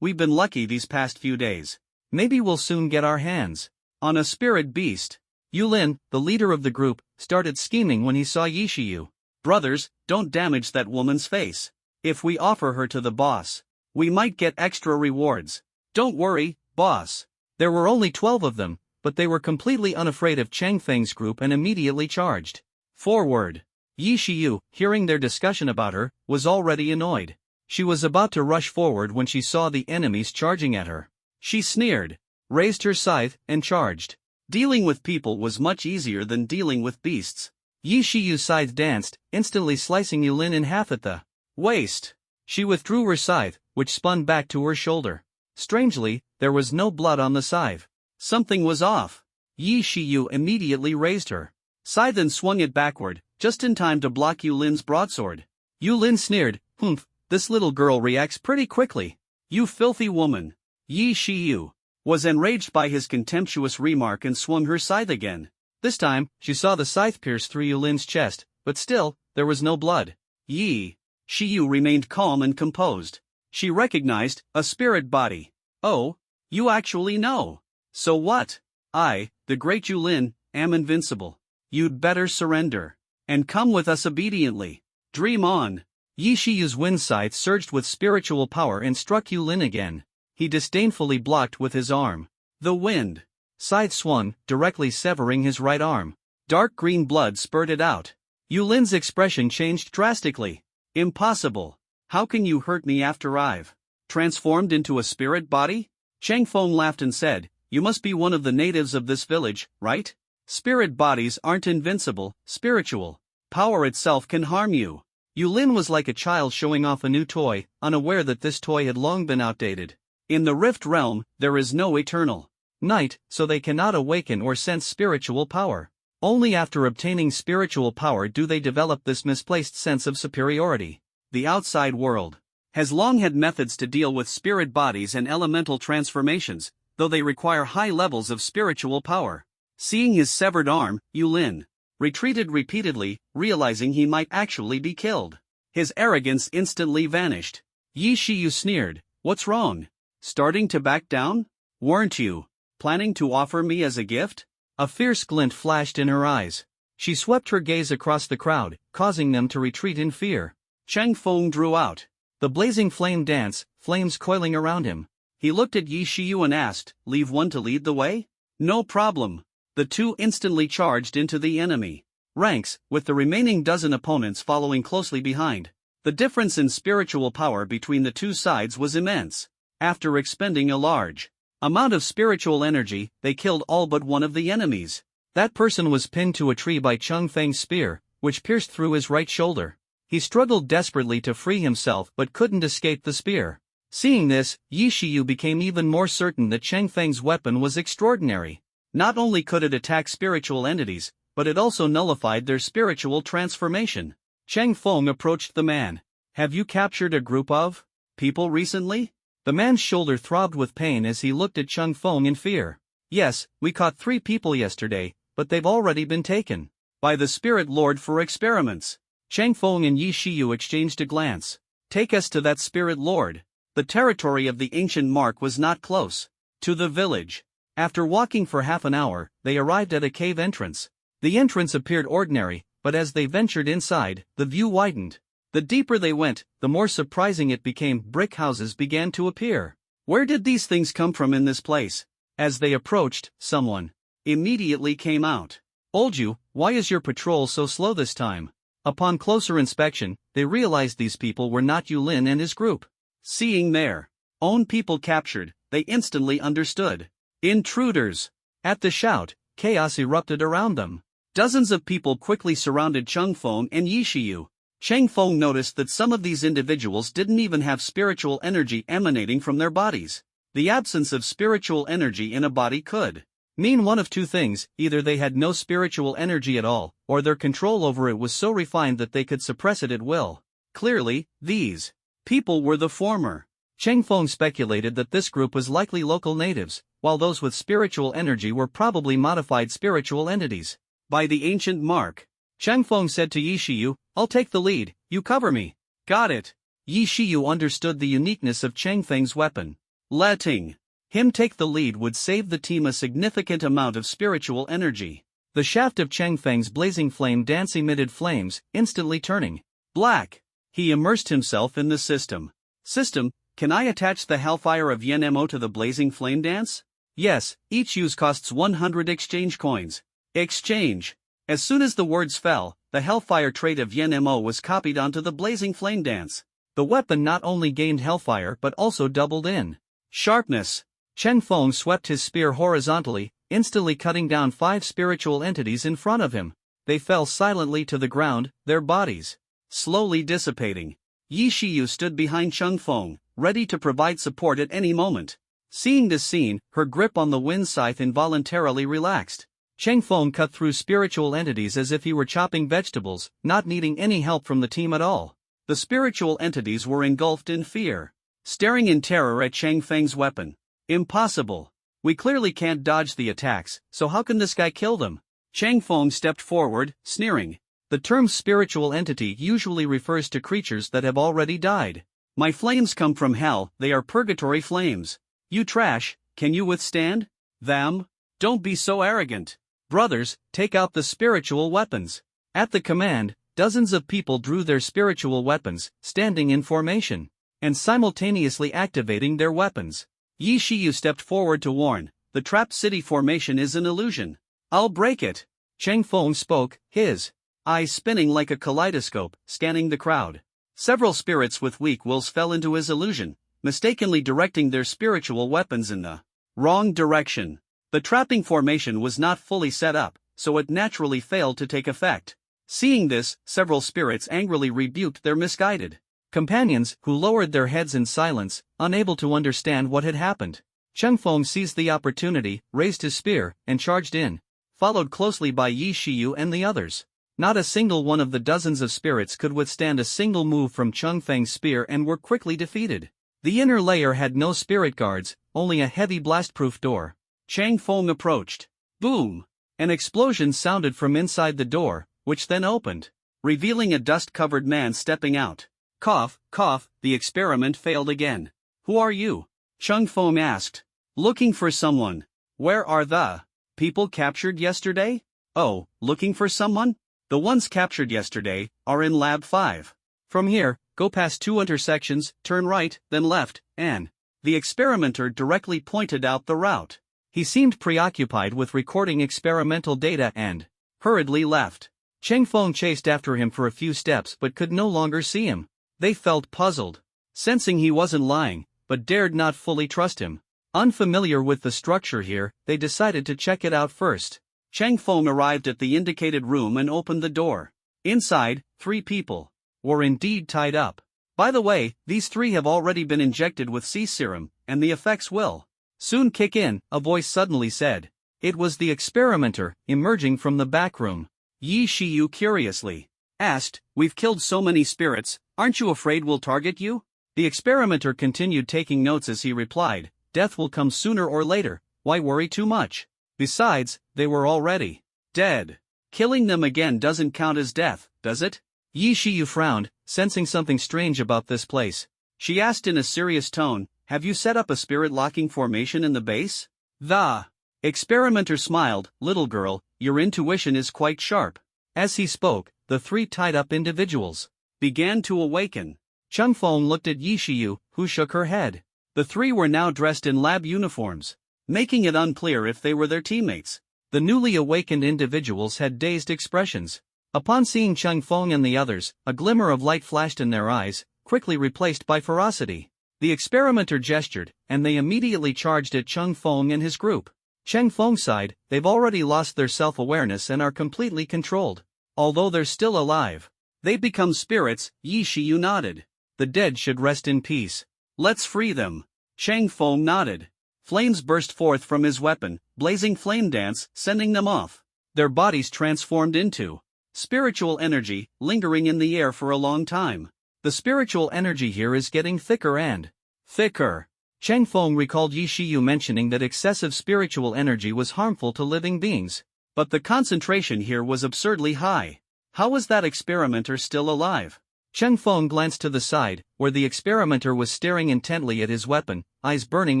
We've been lucky these past few days. Maybe we'll soon get our hands on a spirit beast. Yulin, the leader of the group, started scheming when he saw Yi Shiyu. Brothers, don't damage that woman's face. If we offer her to the boss, we might get extra rewards. Don't worry, boss. There were only 12 of them, but they were completely unafraid of Chang Feng's group and immediately charged forward. Yi Shiyu, hearing their discussion about her, was already annoyed. She was about to rush forward when she saw the enemies charging at her. She sneered, raised her scythe, and charged. Dealing with people was much easier than dealing with beasts. Yi Shiyu's scythe danced, instantly slicing Yulin in half at the waist. She withdrew her scythe, which spun back to her shoulder. Strangely, there was no blood on the scythe. Something was off. Yi Shiyu immediately raised her scythe and swung it backward, just in time to block Yulin's broadsword. Yulin sneered, "Humph, this little girl reacts pretty quickly. You filthy woman." Yi Shiyu was enraged by his contemptuous remark and swung her scythe again. This time, she saw the scythe pierce through Yulin's chest, but still, there was no blood. Yi Shiyu remained calm and composed. She recognized a spirit body. "Oh, you actually know. So what? I, the great Yulin, am invincible. You'd better surrender and come with us obediently. Dream on." Yi Shiyu's wind scythe surged with spiritual power and struck Yulin again. He disdainfully blocked with his arm. The wind scythe swung, directly severing his right arm. Dark green blood spurted out. Yulin's expression changed drastically. "Impossible. How can you hurt me after I've transformed into a spirit body?" Chang Feng laughed and said, "You must be one of the natives of this village, right? Spirit bodies aren't invincible, spiritual power itself can harm you." Yulin was like a child showing off a new toy, unaware that this toy had long been outdated. In the Rift Realm, there is no eternal night, so they cannot awaken or sense spiritual power. Only after obtaining spiritual power do they develop this misplaced sense of superiority. The outside world has long had methods to deal with spirit bodies and elemental transformations, though they require high levels of spiritual power. Seeing his severed arm, Yulin retreated repeatedly, realizing he might actually be killed. His arrogance instantly vanished. Yi Shiyu sneered, "What's wrong? Starting to back down? Weren't you planning to offer me as a gift?" A fierce glint flashed in her eyes. She swept her gaze across the crowd, causing them to retreat in fear. Chang Feng drew out the blazing flame dance, flames coiling around him. He looked at Yi Shiyu and asked, "Leave one to lead the way?" "No problem." The two instantly charged into the enemy ranks, with the remaining dozen opponents following closely behind. The difference in spiritual power between the two sides was immense. After expending a large amount of spiritual energy, they killed all but one of the enemies. That person was pinned to a tree by Chang Feng's spear, which pierced through his right shoulder. He struggled desperately to free himself but couldn't escape the spear. Seeing this, Yi Shiyu became even more certain that Chang Feng's weapon was extraordinary. Not only could it attack spiritual entities, but it also nullified their spiritual transformation. Chang Feng approached the man. "Have you captured a group of people recently?" The man's shoulder throbbed with pain as he looked at Chang Feng in fear. "Yes, we caught 3 people yesterday, but they've already been taken by the Spirit Lord for experiments." Chang Feng and Yi Shiyu exchanged a glance. "Take us to that Spirit Lord." The territory of the ancient mark was not close to the village. After walking for half an hour, they arrived at a cave entrance. The entrance appeared ordinary, but as they ventured inside, the view widened. The deeper they went, the more surprising it became. Brick houses began to appear. Where did these things come from in this place? As they approached, someone immediately came out. "Old you, why is your patrol so slow this time?" Upon closer inspection, they realized these people were not Yulin and his group. Seeing their own people captured, they instantly understood. Intruders! At the shout, chaos erupted around them. Dozens of people quickly surrounded Chang Feng and Yi Shiyu. Chang Feng noticed that some of these individuals didn't even have spiritual energy emanating from their bodies. The absence of spiritual energy in a body could mean one of two things: either they had no spiritual energy at all, or their control over it was so refined that they could suppress it at will. Clearly, these people were the former. Chang Feng speculated that this group was likely local natives, while those with spiritual energy were probably modified spiritual entities. By the ancient mark, Chang Feng said to Yi Shiyu, "I'll take the lead, you cover me." "Got it." Yi Shiyu understood the uniqueness of Chang Feng's weapon. Letting him take the lead would save the team a significant amount of spiritual energy. The shaft of Chang Feng's blazing flame dance emitted flames, instantly turning black. He immersed himself in the system. "System, can I attach the Hellfire of Yen-Mo to the blazing flame dance?" "Yes, each use costs 100 exchange coins." Exchange. As soon as the words fell, the Hellfire trait of Yen-Mo was copied onto the blazing flame dance. The weapon not only gained hellfire but also doubled in sharpness. Cheng Feng swept his spear horizontally, instantly cutting down 5 spiritual entities in front of him. They fell silently to the ground, their bodies slowly dissipating. Yi Shiyu stood behind Cheng Feng, ready to provide support at any moment. Seeing this scene, her grip on the wind scythe involuntarily relaxed. Cheng Feng cut through spiritual entities as if he were chopping vegetables, not needing any help from the team at all. The spiritual entities were engulfed in fear, staring in terror at Cheng Feng's weapon. Impossible. We clearly can't dodge the attacks, so how can this guy kill them? Cheng Feng stepped forward, sneering. The term spiritual entity usually refers to creatures that have already died. My flames come from hell, they are purgatory flames. You trash, can you withstand them? Don't be so arrogant. Brothers, take out the spiritual weapons. At the command, dozens of people drew their spiritual weapons, standing in formation, and simultaneously activating their weapons. Yi Shiyu stepped forward to warn, the trapped city formation is an illusion. I'll break it. Cheng Feng spoke, his eyes spinning like a kaleidoscope, scanning the crowd. Several spirits with weak wills fell into his illusion, mistakenly directing their spiritual weapons in the wrong direction. The trapping formation was not fully set up, so it naturally failed to take effect. Seeing this, several spirits angrily rebuked their misguided companions, who lowered their heads in silence, unable to understand what had happened. Cheng Feng seized the opportunity, raised his spear, and charged in, followed closely by Yi Shiyu and the others. Not a single one of the dozens of spirits could withstand a single move from Cheng Feng's spear and were quickly defeated. The inner layer had no spirit guards, only a heavy blast-proof door. Cheng Feng approached. Boom! An explosion sounded from inside the door, which then opened, revealing a dust-covered man stepping out. Cough, cough, the experiment failed again. Who are you? Cheng Feng asked. Looking for someone. Where are the people captured yesterday? Oh, looking for someone? The ones captured yesterday are in Lab 5. From here, go past 2 intersections, turn right, then left, and the experimenter directly pointed out the route. He seemed preoccupied with recording experimental data and hurriedly left. Cheng Feng chased after him for a few steps but could no longer see him. They felt puzzled, sensing he wasn't lying, but dared not fully trust him. Unfamiliar with the structure here, they decided to check it out first. Cheng Feng arrived at the indicated room and opened the door. Inside, 3 people were indeed tied up. By the way, these 3 have already been injected with sea serum, and the effects will soon kick in, a voice suddenly said. It was the experimenter, emerging from the back room. Yi Shiyu curiously asked, We've killed so many spirits, aren't you afraid we'll target you? The experimenter continued taking notes as he replied, Death will come sooner or later, why worry too much? Besides, they were already dead. Killing them again doesn't count as death, does it? Yi Shiyu frowned, sensing something strange about this place. She asked in a serious tone, Have you set up a spirit-locking formation in the base? The experimenter smiled, Little girl, your intuition is quite sharp. As he spoke, the 3 tied-up individuals began to awaken. Cheng Feng looked at Yi Shiyu, who shook her head. The 3 were now dressed in lab uniforms, making it unclear if they were their teammates. The newly awakened individuals had dazed expressions. Upon seeing Cheng Feng and the others, a glimmer of light flashed in their eyes, quickly replaced by ferocity. The experimenter gestured, and they immediately charged at Cheng Feng and his group. Cheng Feng's side, they've already lost their self-awareness and are completely controlled. Although they're still alive, they've become spirits. Yi Shiyu nodded. The dead should rest in peace. Let's free them. Cheng Feng nodded. Flames burst forth from his weapon, blazing flame dance, sending them off. Their bodies transformed into spiritual energy, lingering in the air for a long time. The spiritual energy here is getting thicker and thicker. Cheng Feng recalled Yi Shiyu mentioning that excessive spiritual energy was harmful to living beings. But the concentration here was absurdly high. How was that experimenter still alive? Cheng Feng glanced to the side, where the experimenter was staring intently at his weapon, eyes burning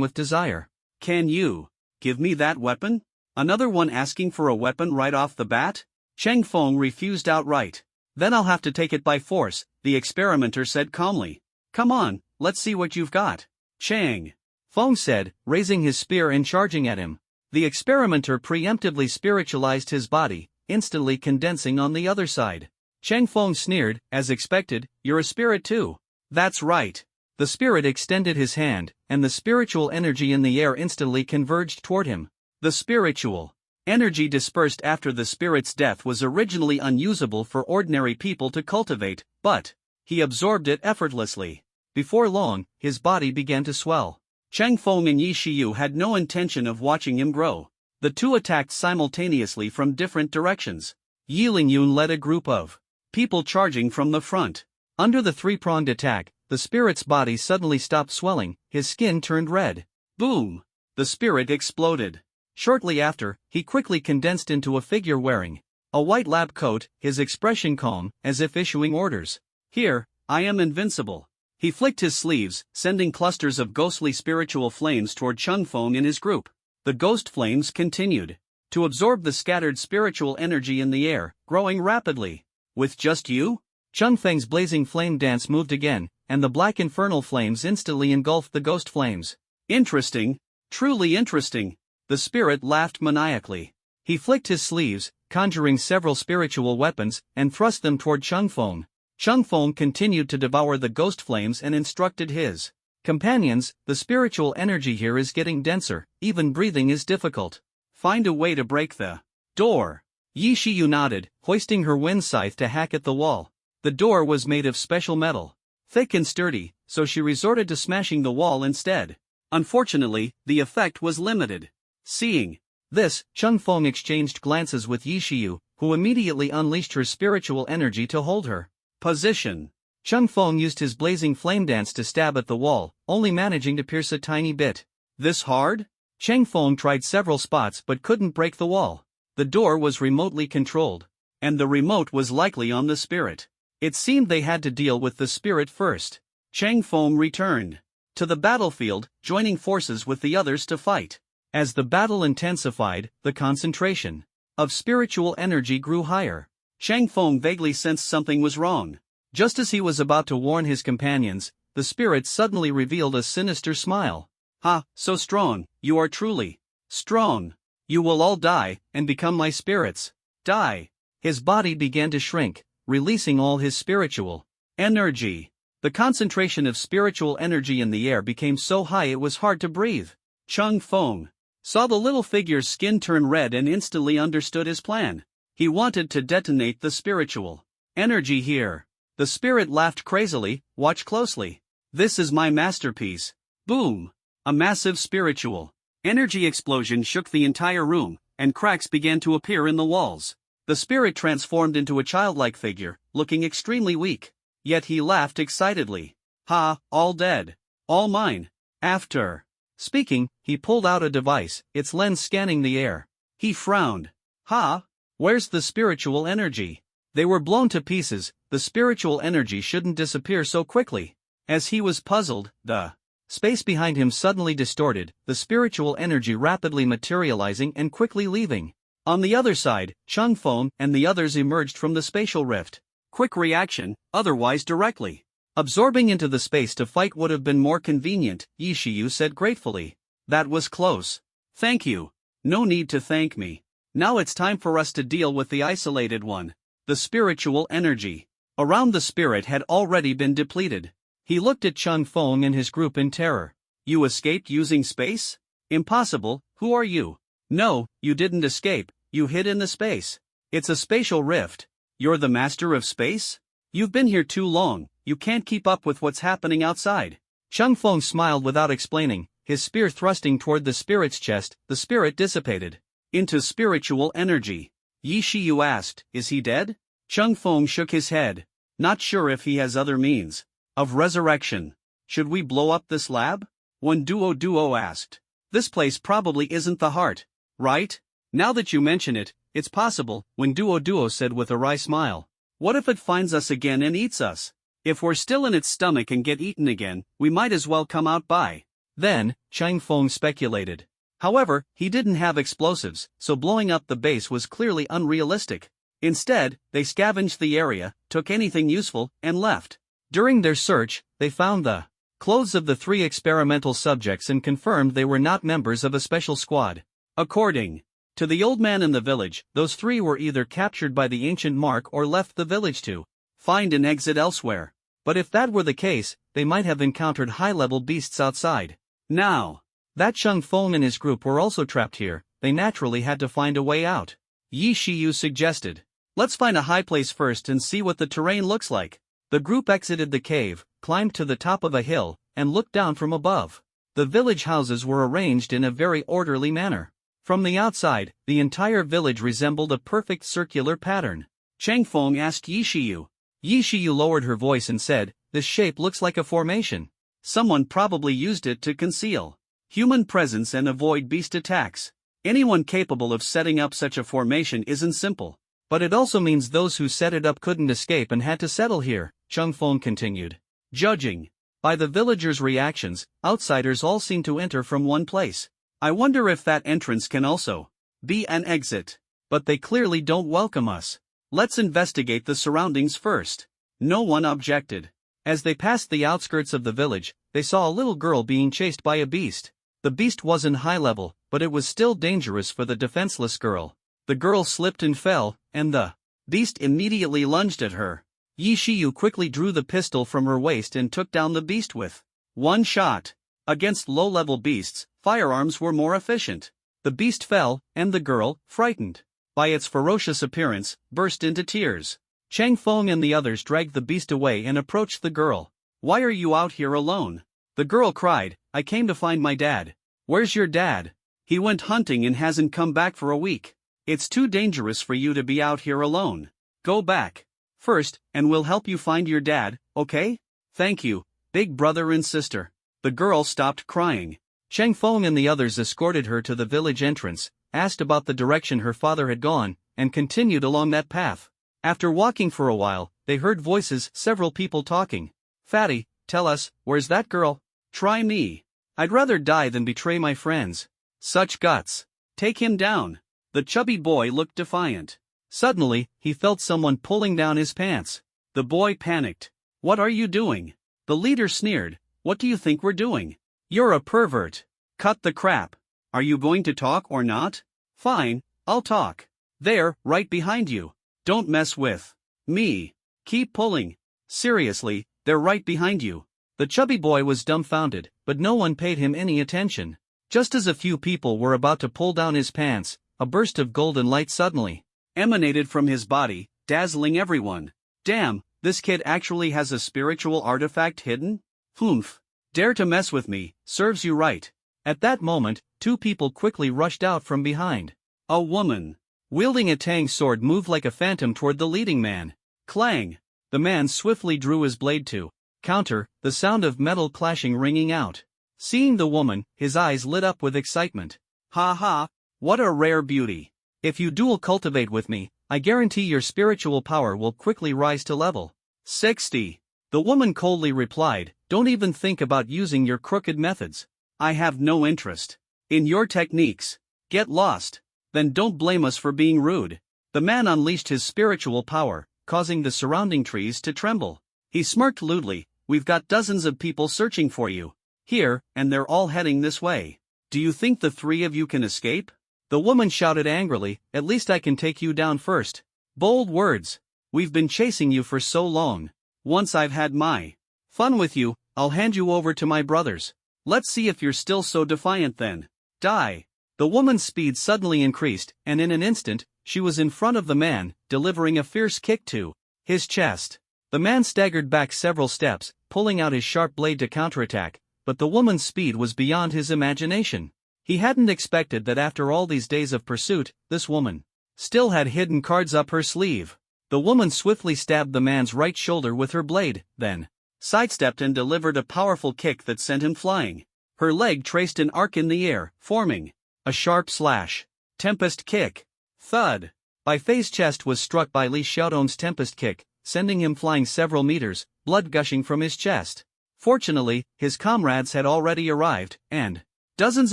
with desire. Can you give me that weapon? Another one asking for a weapon right off the bat? Cheng Feng refused outright. Then I'll have to take it by force, the experimenter said calmly. Come on, let's see what you've got. Cheng Feng said, raising his spear and charging at him. The experimenter preemptively spiritualized his body, instantly condensing on the other side. Cheng Feng sneered, as expected, you're a spirit too. That's right. The spirit extended his hand, and the spiritual energy in the air instantly converged toward him. The spiritual energy dispersed after the spirit's death was originally unusable for ordinary people to cultivate, but he absorbed it effortlessly. Before long, his body began to swell. Chang Feng and Yi Shiyu had no intention of watching him grow. The two attacked simultaneously from different directions. Yi Lingyun led a group of people charging from the front. Under the three-pronged attack, the spirit's body suddenly stopped swelling, his skin turned red. Boom! The spirit exploded. Shortly after, he quickly condensed into a figure wearing a white lab coat, his expression calm, as if issuing orders. Here, I am invincible. He flicked his sleeves, sending clusters of ghostly spiritual flames toward Chang Feng and his group. The ghost flames continued to absorb the scattered spiritual energy in the air, growing rapidly. With just you? Chang Feng's blazing flame dance moved again, and the black infernal flames instantly engulfed the ghost flames. Interesting, truly interesting. The spirit laughed maniacally. He flicked his sleeves, conjuring several spiritual weapons, and thrust them toward Chang Feng. Chang Feng continued to devour the ghost flames and instructed his companions, the spiritual energy here is getting denser, even breathing is difficult. Find a way to break the door. Yi Shiyu nodded, hoisting her wind scythe to hack at the wall. The door was made of special metal, thick and sturdy, so she resorted to smashing the wall instead. Unfortunately, the effect was limited. Seeing this, Chang Feng exchanged glances with Yi Shiyu, who immediately unleashed her spiritual energy to hold her position. Chang Feng used his blazing flame dance to stab at the wall, only managing to pierce a tiny bit. This hard? Chang Feng tried several spots but couldn't break the wall. The door was remotely controlled, and the remote was likely on the spirit. It seemed they had to deal with the spirit first. Chang Feng returned to the battlefield, joining forces with the others to fight. As the battle intensified, the concentration of spiritual energy grew higher. Chang Feng vaguely sensed something was wrong. Just as he was about to warn his companions, the spirit suddenly revealed a sinister smile. Ha, so strong, you are truly strong. You will all die, and become my spirits. Die. His body began to shrink, releasing all his spiritual energy. The concentration of spiritual energy in the air became so high it was hard to breathe. Chang Feng saw the little figure's skin turn red and instantly understood his plan. He wanted to detonate the spiritual energy here. The spirit laughed crazily. Watch closely. This is my masterpiece. Boom! A massive spiritual energy explosion shook the entire room, and cracks began to appear in the walls. The spirit transformed into a childlike figure, looking extremely weak. Yet he laughed excitedly. Ha, all dead. All mine. After speaking, he pulled out a device, its lens scanning the air. He frowned. Ha? Where's the spiritual energy? They were blown to pieces. The spiritual energy shouldn't disappear so quickly. As he was puzzled, the space behind him suddenly distorted, the spiritual energy rapidly materializing and quickly leaving. On the other side, Chang Feng and the others emerged from the spatial rift. Quick reaction, otherwise directly absorbing into the space to fight would have been more convenient, Yi Shiyu said gratefully. That was close. Thank you. No need to thank me. Now it's time for us to deal with the isolated one. The spiritual energy around the spirit had already been depleted. He looked at Chang Feng and his group in terror. You escaped using space? Impossible. Who are you? No, you didn't escape, you hid in the space. It's a spatial rift. You're the master of space? You've been here too long, you can't keep up with what's happening outside. Chang Feng smiled without explaining, his spear thrusting toward the spirit's chest. The spirit dissipated into spiritual energy. Yi Shiyu asked, is he dead? Chang Feng shook his head. Not sure if he has other means of resurrection. Should we blow up this lab? One Duo asked. This place probably isn't the heart, right? Now that you mention it, it's possible, When Duo said with a wry smile. What if it finds us again and eats us? If we're still in its stomach and get eaten again, we might as well come out by then, Chang Feng speculated. However, he didn't have explosives, so blowing up the base was clearly unrealistic. Instead, they scavenged the area, took anything useful, and left. During their search, they found the clothes of the 3 experimental subjects and confirmed they were not members of a special squad. According to the old man in the village, those 3 were either captured by the ancient mark or left the village to find an exit elsewhere. But if that were the case, they might have encountered high-level beasts outside. Now that Cheng Feng and his group were also trapped here, they naturally had to find a way out. Yi Shiyu suggested, "Let's find a high place first and see what the terrain looks like." The group exited the cave, climbed to the top of a hill, and looked down from above. The village houses were arranged in a very orderly manner. From the outside, the entire village resembled a perfect circular pattern. Cheng Feng asked Yi Shiyu. Yi Shiyu lowered her voice and said, "This shape looks like a formation. Someone probably used it to conceal human presence and avoid beast attacks. Anyone capable of setting up such a formation isn't simple. But it also means those who set it up couldn't escape and had to settle here," Cheng Feng continued. "Judging by the villagers' reactions, outsiders all seem to enter from one place. I wonder if that entrance can also be an exit. But they clearly don't welcome us. Let's investigate the surroundings first." No one objected. As they passed the outskirts of the village, they saw a little girl being chased by a beast. The beast wasn't high level, but it was still dangerous for the defenseless girl. The girl slipped and fell, and the beast immediately lunged at her. Yi Shiyu quickly drew the pistol from her waist and took down the beast with one shot. Against low-level beasts, firearms were more efficient. The beast fell, and the girl, frightened by its ferocious appearance, burst into tears. Cheng Feng and the others dragged the beast away and approached the girl. "Why are you out here alone?" The girl cried, "I came to find my dad." "Where's your dad?" "He went hunting and hasn't come back for a week. It's too dangerous for you to be out here alone. Go back first, and we'll help you find your dad, okay?" "Thank you, big brother and sister." The girl stopped crying. Cheng Feng and the others escorted her to the village entrance, asked about the direction her father had gone, and continued along that path. After walking for a while, they heard voices, several people talking. "Fatty, tell us, where's that girl?" "Try me. I'd rather die than betray my friends." "Such guts. Take him down." The chubby boy looked defiant. Suddenly, he felt someone pulling down his pants. The boy panicked. "What are you doing?" The leader sneered. "What do you think we're doing? You're a pervert. Cut the crap. Are you going to talk or not?" "Fine, I'll talk. They're right behind you. Don't mess with me. Keep pulling. Seriously, they're right behind you." The chubby boy was dumbfounded, but no one paid him any attention. Just as a few people were about to pull down his pants, a burst of golden light suddenly emanated from his body, dazzling everyone. "Damn, this kid actually has a spiritual artifact hidden? Humph. Dare to mess with me, serves you right." At that moment, two people quickly rushed out from behind. A woman, wielding a tang sword, moved like a phantom toward the leading man. Clang! The man swiftly drew his blade to counter, the sound of metal clashing ringing out. Seeing the woman, his eyes lit up with excitement. "Ha ha, what a rare beauty. If you dual cultivate with me, I guarantee your spiritual power will quickly rise to level 60. The woman coldly replied, "Don't even think about using your crooked methods. I have no interest in your techniques. Get lost. Then don't blame us for being rude." The man unleashed his spiritual power, causing the surrounding trees to tremble. He smirked lewdly, "We've got dozens of people searching for you here, and they're all heading this way. Do you think the three of you can escape?" The woman shouted angrily, "At least I can take you down first." "Bold words. We've been chasing you for so long. Once I've had my fun with you, I'll hand you over to my brothers. Let's see if you're still so defiant then. Die." The woman's speed suddenly increased, and in an instant, she was in front of the man, delivering a fierce kick to his chest. The man staggered back several steps, pulling out his sharp blade to counterattack, but the woman's speed was beyond his imagination. He hadn't expected that after all these days of pursuit, this woman still had hidden cards up her sleeve. The woman swiftly stabbed the man's right shoulder with her blade, then sidestepped and delivered a powerful kick that sent him flying. Her leg traced an arc in the air, forming a sharp slash. Tempest kick. Thud. Bai Fei's chest was struck by Li Xiaodong's tempest kick, sending him flying several meters, blood gushing from his chest. Fortunately, his comrades had already arrived, and dozens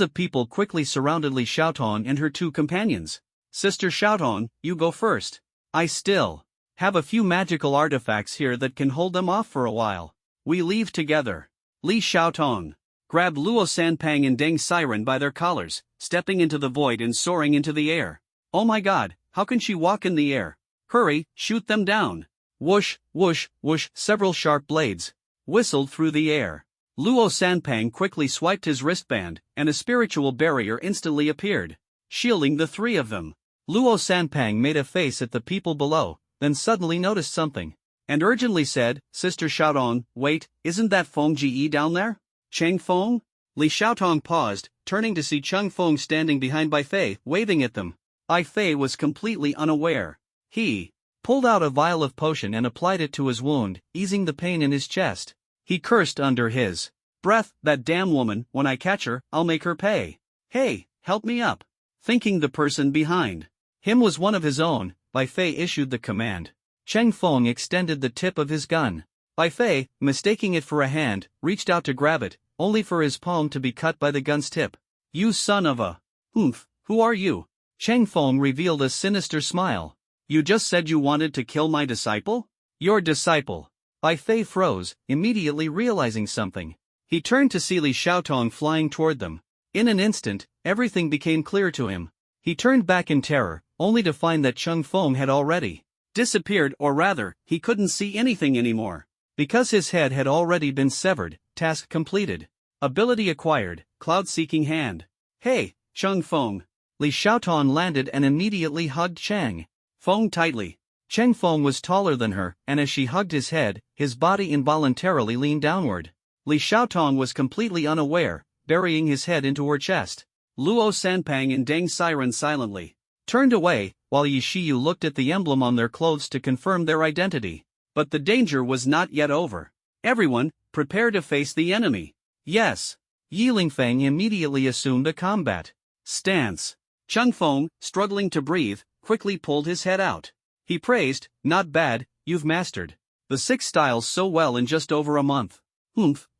of people quickly surrounded Li Xiaotong and her two companions. "Sister Xiaotong, you go first. I still have a few magical artifacts here that can hold them off for a while. We leave together." Li Xiaotong grabbed Luo Sanpang and Deng Siren by their collars, stepping into the void and soaring into the air. "Oh my god, how can she walk in the air? Hurry, shoot them down." Whoosh, whoosh, whoosh, several sharp blades whistled through the air. Luo Sanpang quickly swiped his wristband, and a spiritual barrier instantly appeared, shielding the three of them. Luo Sanpang made a face at the people below, then suddenly noticed something, and urgently said, Sister Xiaotong, wait, isn't that Feng Jie down there? Cheng Feng? Li Xiaotong paused, turning to see Cheng Feng standing behind Bai Fei, waving at them. Bai Fei was completely unaware. He pulled out a vial of potion and applied it to his wound, easing the pain in his chest. He cursed under his breath, that damn woman, when I catch her, I'll make her pay. Hey, help me up. Thinking the person behind him was one of his own, Bai Fei issued the command. Cheng Feng extended the tip of his gun. Bai Fei, mistaking it for a hand, reached out to grab it, only for his palm to be cut by the gun's tip. You son of a… who are you? Cheng Feng revealed a sinister smile. You just said you wanted to kill my disciple? Your disciple. Bai Fei froze, immediately realizing something. He turned to see Li Xiaotong flying toward them. In an instant, everything became clear to him. He turned back in terror, only to find that Cheng Feng had already disappeared, or rather, he couldn't see anything anymore. Because his head had already been severed, task completed. Ability acquired, Cloud-Seeking Hand. Hey, Cheng Feng. Li Xiaotong landed and immediately hugged Cheng Feng tightly. Cheng Feng was taller than her, and as she hugged his head, his body involuntarily leaned downward. Li Xiaotong was completely unaware, burying his head into her chest. Luo Sanpang and Deng Siren silently turned away, while Yi Shiyu looked at the emblem on their clothes to confirm their identity. But the danger was not yet over. Everyone, prepare to face the enemy. Yes. Yi Lingfeng immediately assumed a combat stance. Cheng Feng, struggling to breathe, quickly pulled his head out. He praised, not bad, you've mastered the 6 styles so well in just over a month.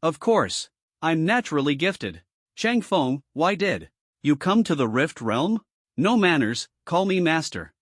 Of course. I'm naturally gifted. Cheng Feng, why did you come to the Rift Realm? No manners, call me master.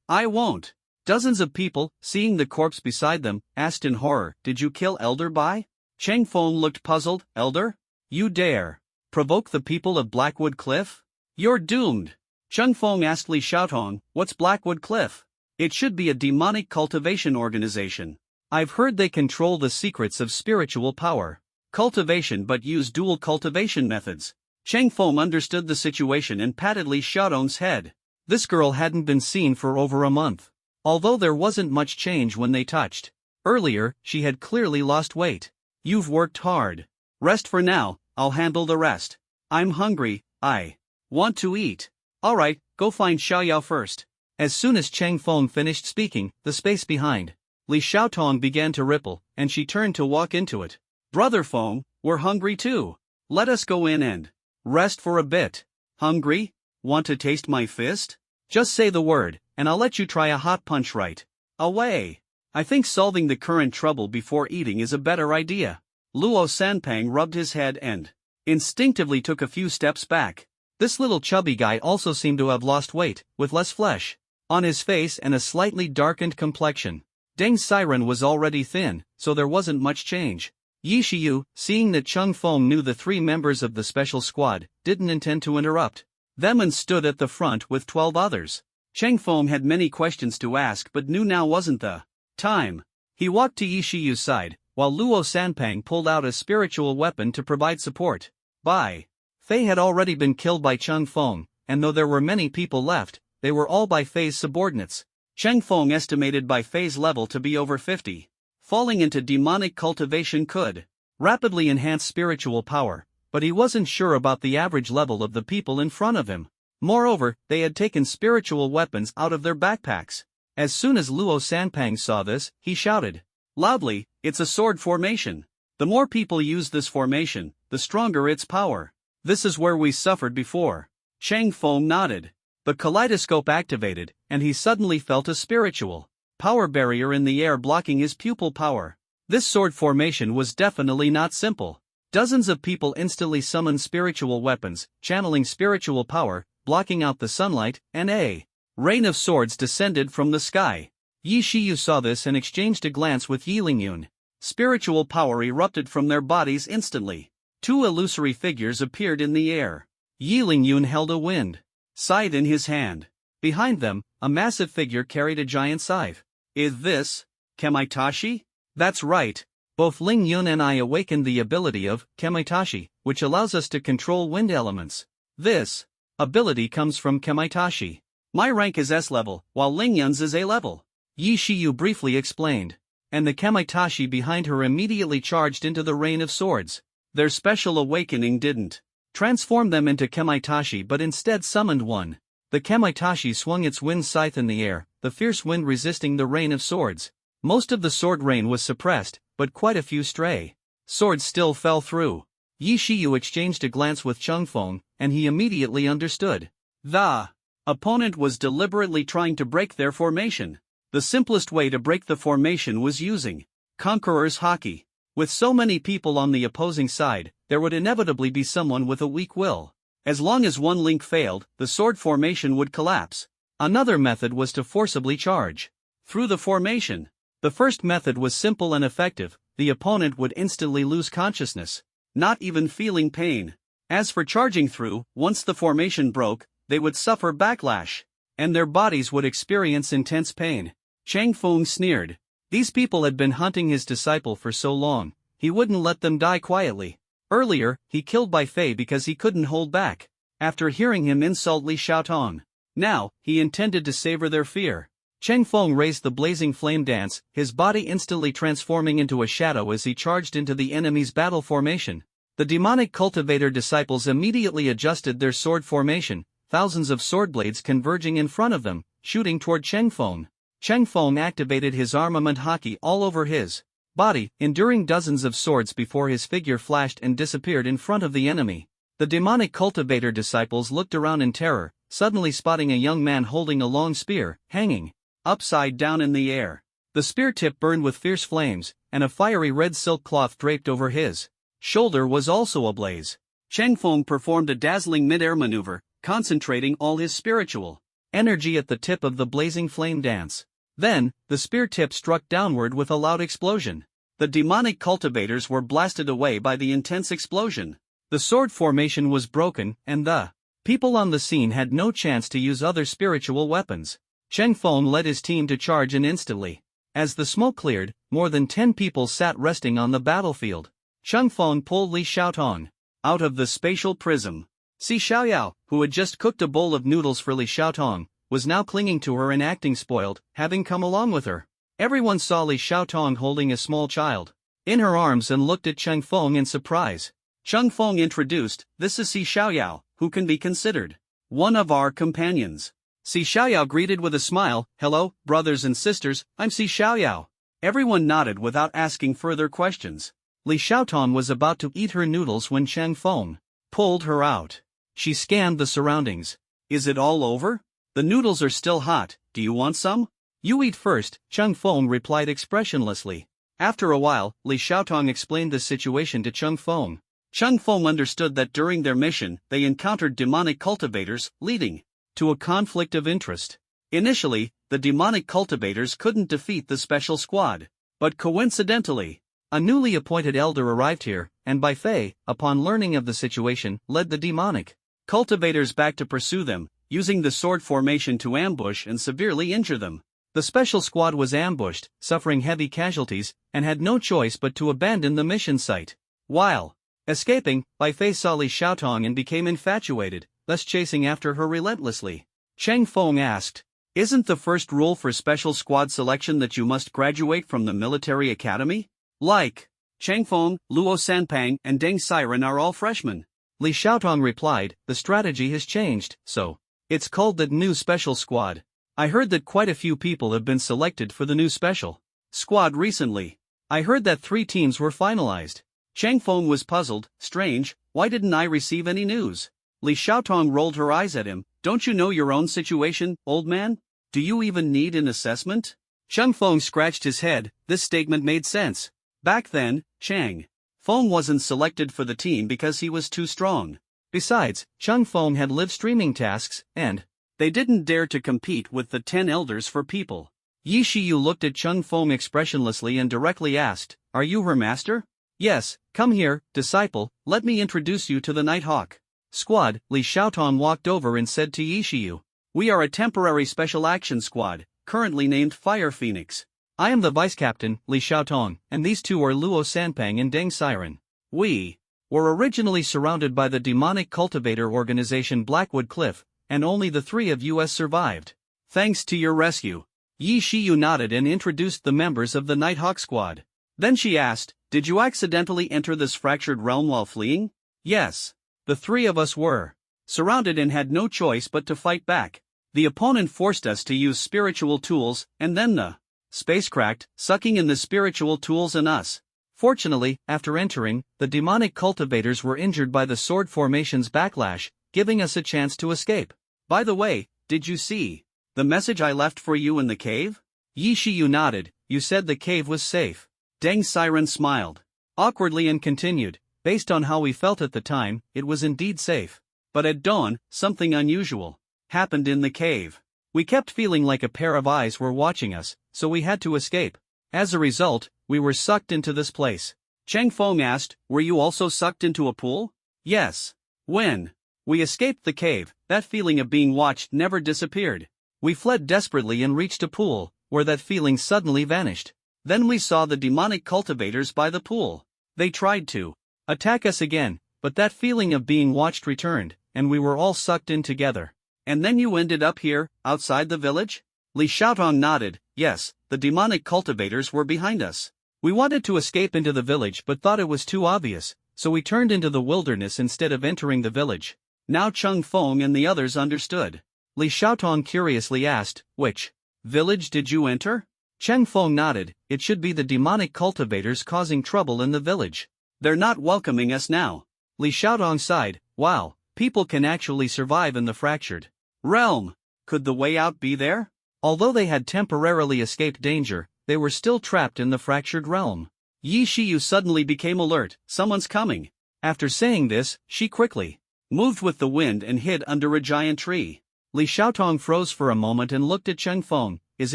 I won't. Dozens of people, seeing the corpse beside them, asked in horror, did you kill Elder Bai? Cheng Feng looked puzzled. Elder? You dare provoke the people of Blackwood Cliff? You're doomed. Cheng Feng asked Li Xiaotong, what's Blackwood Cliff? It should be a demonic cultivation organization. I've heard they control the secrets of spiritual power. Cultivation but use dual cultivation methods. Cheng Feng understood the situation and patted Li Xiaotong's head. This girl hadn't been seen for over a month. Although there wasn't much change when they touched. Earlier, she had clearly lost weight. You've worked hard. Rest for now, I'll handle the rest. I'm hungry, I want to eat. Alright, go find Xiaoyao first. As soon as Cheng Feng finished speaking, the space behind Li Xiaotong began to ripple, and she turned to walk into it. Brother Feng, we're hungry too. Let us go in and rest for a bit. Hungry? Want to taste my fist? Just say the word, and I'll let you try a hot punch right away. I think solving the current trouble before eating is a better idea. Luo Sanpang rubbed his head and instinctively took a few steps back. This little chubby guy also seemed to have lost weight, with less flesh on his face and a slightly darkened complexion. Deng Siren was already thin, so there wasn't much change. Yi Shiyu, seeing that Cheng Feng knew the 3 members of the special squad, didn't intend to interrupt them and stood at the front with 12 others. Cheng Feng had many questions to ask but knew now wasn't the time. He walked to Yi Shiyu's side, while Luo Sanpang pulled out a spiritual weapon to provide support. Bai Fei had already been killed by Cheng Feng, and though there were many people left, they were all Bai Fei's subordinates. Cheng Feng estimated Bai Fei's level to be over 50. Falling into demonic cultivation could rapidly enhance spiritual power, but he wasn't sure about the average level of the people in front of him. Moreover, they had taken spiritual weapons out of their backpacks. As soon as Luo Sanpang saw this, he shouted loudly, it's a sword formation. The more people use this formation, the stronger its power. This is where we suffered before. Cheng Feng nodded. The kaleidoscope activated, and he suddenly felt a spiritual power barrier in the air blocking his pupil power. This sword formation was definitely not simple. Dozens of people instantly summoned spiritual weapons, channeling spiritual power, blocking out the sunlight, and a rain of swords descended from the sky. Yi Shiyu saw this and exchanged a glance with Yi Lingyun. Spiritual power erupted from their bodies instantly. 2 illusory figures appeared in the air. Yi Lingyun held a wind scythe in his hand. Behind them, a massive figure carried a giant scythe. Is this Kamaitashi? That's right. Both Ling Yun and I awakened the ability of Kamaitashi, which allows us to control wind elements. This ability comes from Kamaitashi. My rank is S level, while Ling Yun's is A level. Yi Shiyu briefly explained. And the Kamaitashi behind her immediately charged into the rain of swords. Their special awakening didn't transform them into Kamaitashi but instead summoned one. The Kamaitashi swung its wind scythe in the air, the fierce wind resisting the rain of swords. Most of the sword rain was suppressed, but quite a few stray swords still fell through. Yi Shiyu exchanged a glance with Chung Feng, and he immediately understood. The opponent was deliberately trying to break their formation. The simplest way to break the formation was using Conqueror's Haki. With so many people on the opposing side, there would inevitably be someone with a weak will. As long as one link failed, the sword formation would collapse. Another method was to forcibly charge through the formation. The first method was simple and effective. The opponent would instantly lose consciousness, not even feeling pain. As for charging through, once the formation broke, they would suffer backlash, and their bodies would experience intense pain. Chang Feng sneered. These people had been hunting his disciple for so long, he wouldn't let them die quietly. Earlier, he killed Bai Fei because he couldn't hold back, after hearing him insult Li Xiaotong. Now, he intended to savor their fear. Chang Feng raised the blazing flame dance, his body instantly transforming into a shadow as he charged into the enemy's battle formation. The demonic cultivator disciples immediately adjusted their sword formation, thousands of sword blades converging in front of them, shooting toward Chang Feng. Chang Feng activated his armament haki all over his body, enduring dozens of swords before his figure flashed and disappeared in front of the enemy. The demonic cultivator disciples looked around in terror, suddenly spotting a young man holding a long spear, hanging upside down in the air. The spear tip burned with fierce flames, and a fiery red silk cloth draped over his shoulder was also ablaze. Chang Feng performed a dazzling mid-air maneuver, concentrating all his spiritual energy at the tip of the blazing flame dance. Then, the spear tip struck downward with a loud explosion. The demonic cultivators were blasted away by the intense explosion. The sword formation was broken, and the people on the scene had no chance to use other spiritual weapons. Chang Feng led his team to charge in instantly. As the smoke cleared, more than 10 people sat resting on the battlefield. Chang Feng pulled Li Xiaotong out of the spatial prism. Si Xiaoyao, who had just cooked a bowl of noodles for Li Xiaotong, was now clinging to her and acting spoiled, having come along with her. Everyone saw Li Xiaotong holding a small child in her arms and looked at Chang Feng in surprise. Chang Feng introduced, "This is Si Xiaoyao, who can be considered one of our companions." Si Xiaoyao greeted with a smile, "Hello, brothers and sisters, I'm Si Xiaoyao." Everyone nodded without asking further questions. Li Xiaotong was about to eat her noodles when Chang Feng pulled her out. She scanned the surroundings. "Is it all over? The noodles are still hot, do you want some?" "You eat first," Chang Feng replied expressionlessly. After a while, Li Xiaotong explained the situation to Chang Feng. Chang Feng understood that during their mission, they encountered demonic cultivators, leading to a conflict of interest. Initially, the demonic cultivators couldn't defeat the special squad. But coincidentally, a newly appointed elder arrived here, and Bai Fei, upon learning of the situation, led the demonic cultivators back to pursue them, using the sword formation to ambush and severely injure them. The special squad was ambushed, suffering heavy casualties, and had no choice but to abandon the mission site. While escaping, Bai Fei saw Li Xiaotong and became infatuated, thus chasing after her relentlessly. Chang Feng asked, "Isn't the first rule for special squad selection that you must graduate from the military academy? Like Chang Feng, Luo Sanpang, and Deng Siren are all freshmen." Li Xiaotong replied, "The strategy has changed, so it's called the new special squad. I heard that quite a few people have been selected for the new special squad recently. I heard that 3 teams were finalized." Chang Feng was puzzled. "Strange, why didn't I receive any news?" Li Xiaotong rolled her eyes at him. "Don't you know your own situation, old man? Do you even need an assessment?" Chang Feng scratched his head. This statement made sense. Back then, Chang Feng wasn't selected for the team because he was too strong. Besides, Chang Feng had live streaming tasks, and they didn't dare to compete with the 10 elders for people. Yi Shiyu looked at Chang Feng expressionlessly and directly asked, "Are you her master?" "Yes, come here, disciple, let me introduce you to the Nighthawk Squad." Li Xiaotong walked over and said to Yi Shiyu, "We are a temporary special action squad, currently named Fire Phoenix. I am the vice captain, Li Xiaotong, and these two are Luo Sanpang and Deng Siren. We were originally surrounded by the demonic cultivator organization Blackwood Cliff, and only the three of us survived. Thanks to your rescue. Yi Shiyu nodded and introduced the members of the Nighthawk squad. Then she asked, did you accidentally enter this fractured realm while fleeing? Yes. The three of us were surrounded and had no choice but to fight back. The opponent forced us to use spiritual tools, and then the space cracked, sucking in the spiritual tools and us. Fortunately, after entering, the demonic cultivators were injured by the sword formation's backlash, giving us a chance to escape. By the way, did you see the message I left for you in the cave? Yi Shiyu nodded. You said the cave was safe. Deng Siren smiled awkwardly and continued, based on how we felt at the time, it was indeed safe. But at dawn, something unusual happened in the cave. We kept feeling like a pair of eyes were watching us, so we had to escape. As a result, we were sucked into this place. Cheng Feng asked, were you also sucked into a pool? Yes. When we escaped the cave, that feeling of being watched never disappeared. We fled desperately and reached a pool, where that feeling suddenly vanished. Then we saw the demonic cultivators by the pool. They tried to attack us again, but that feeling of being watched returned, and we were all sucked in together. And then you ended up here, outside the village? Li Xiaotong nodded. Yes, the demonic cultivators were behind us. We wanted to escape into the village but thought it was too obvious, so we turned into the wilderness instead of entering the village. Now Cheng Feng and the others understood. Li Xiaotong curiously asked, which village did you enter? Cheng Feng nodded. It should be the demonic cultivators causing trouble in the village. They're not welcoming us now. Li Xiaotong sighed. Wow, people can actually survive in the fractured realm. Could the way out be there? Although they had temporarily escaped danger, they were still trapped in the fractured realm. Yi Shiyu suddenly became alert. Someone's coming. After saying this, she quickly moved with the wind and hid under a giant tree. Li Xiaotong froze for a moment and looked at Cheng Feng. Is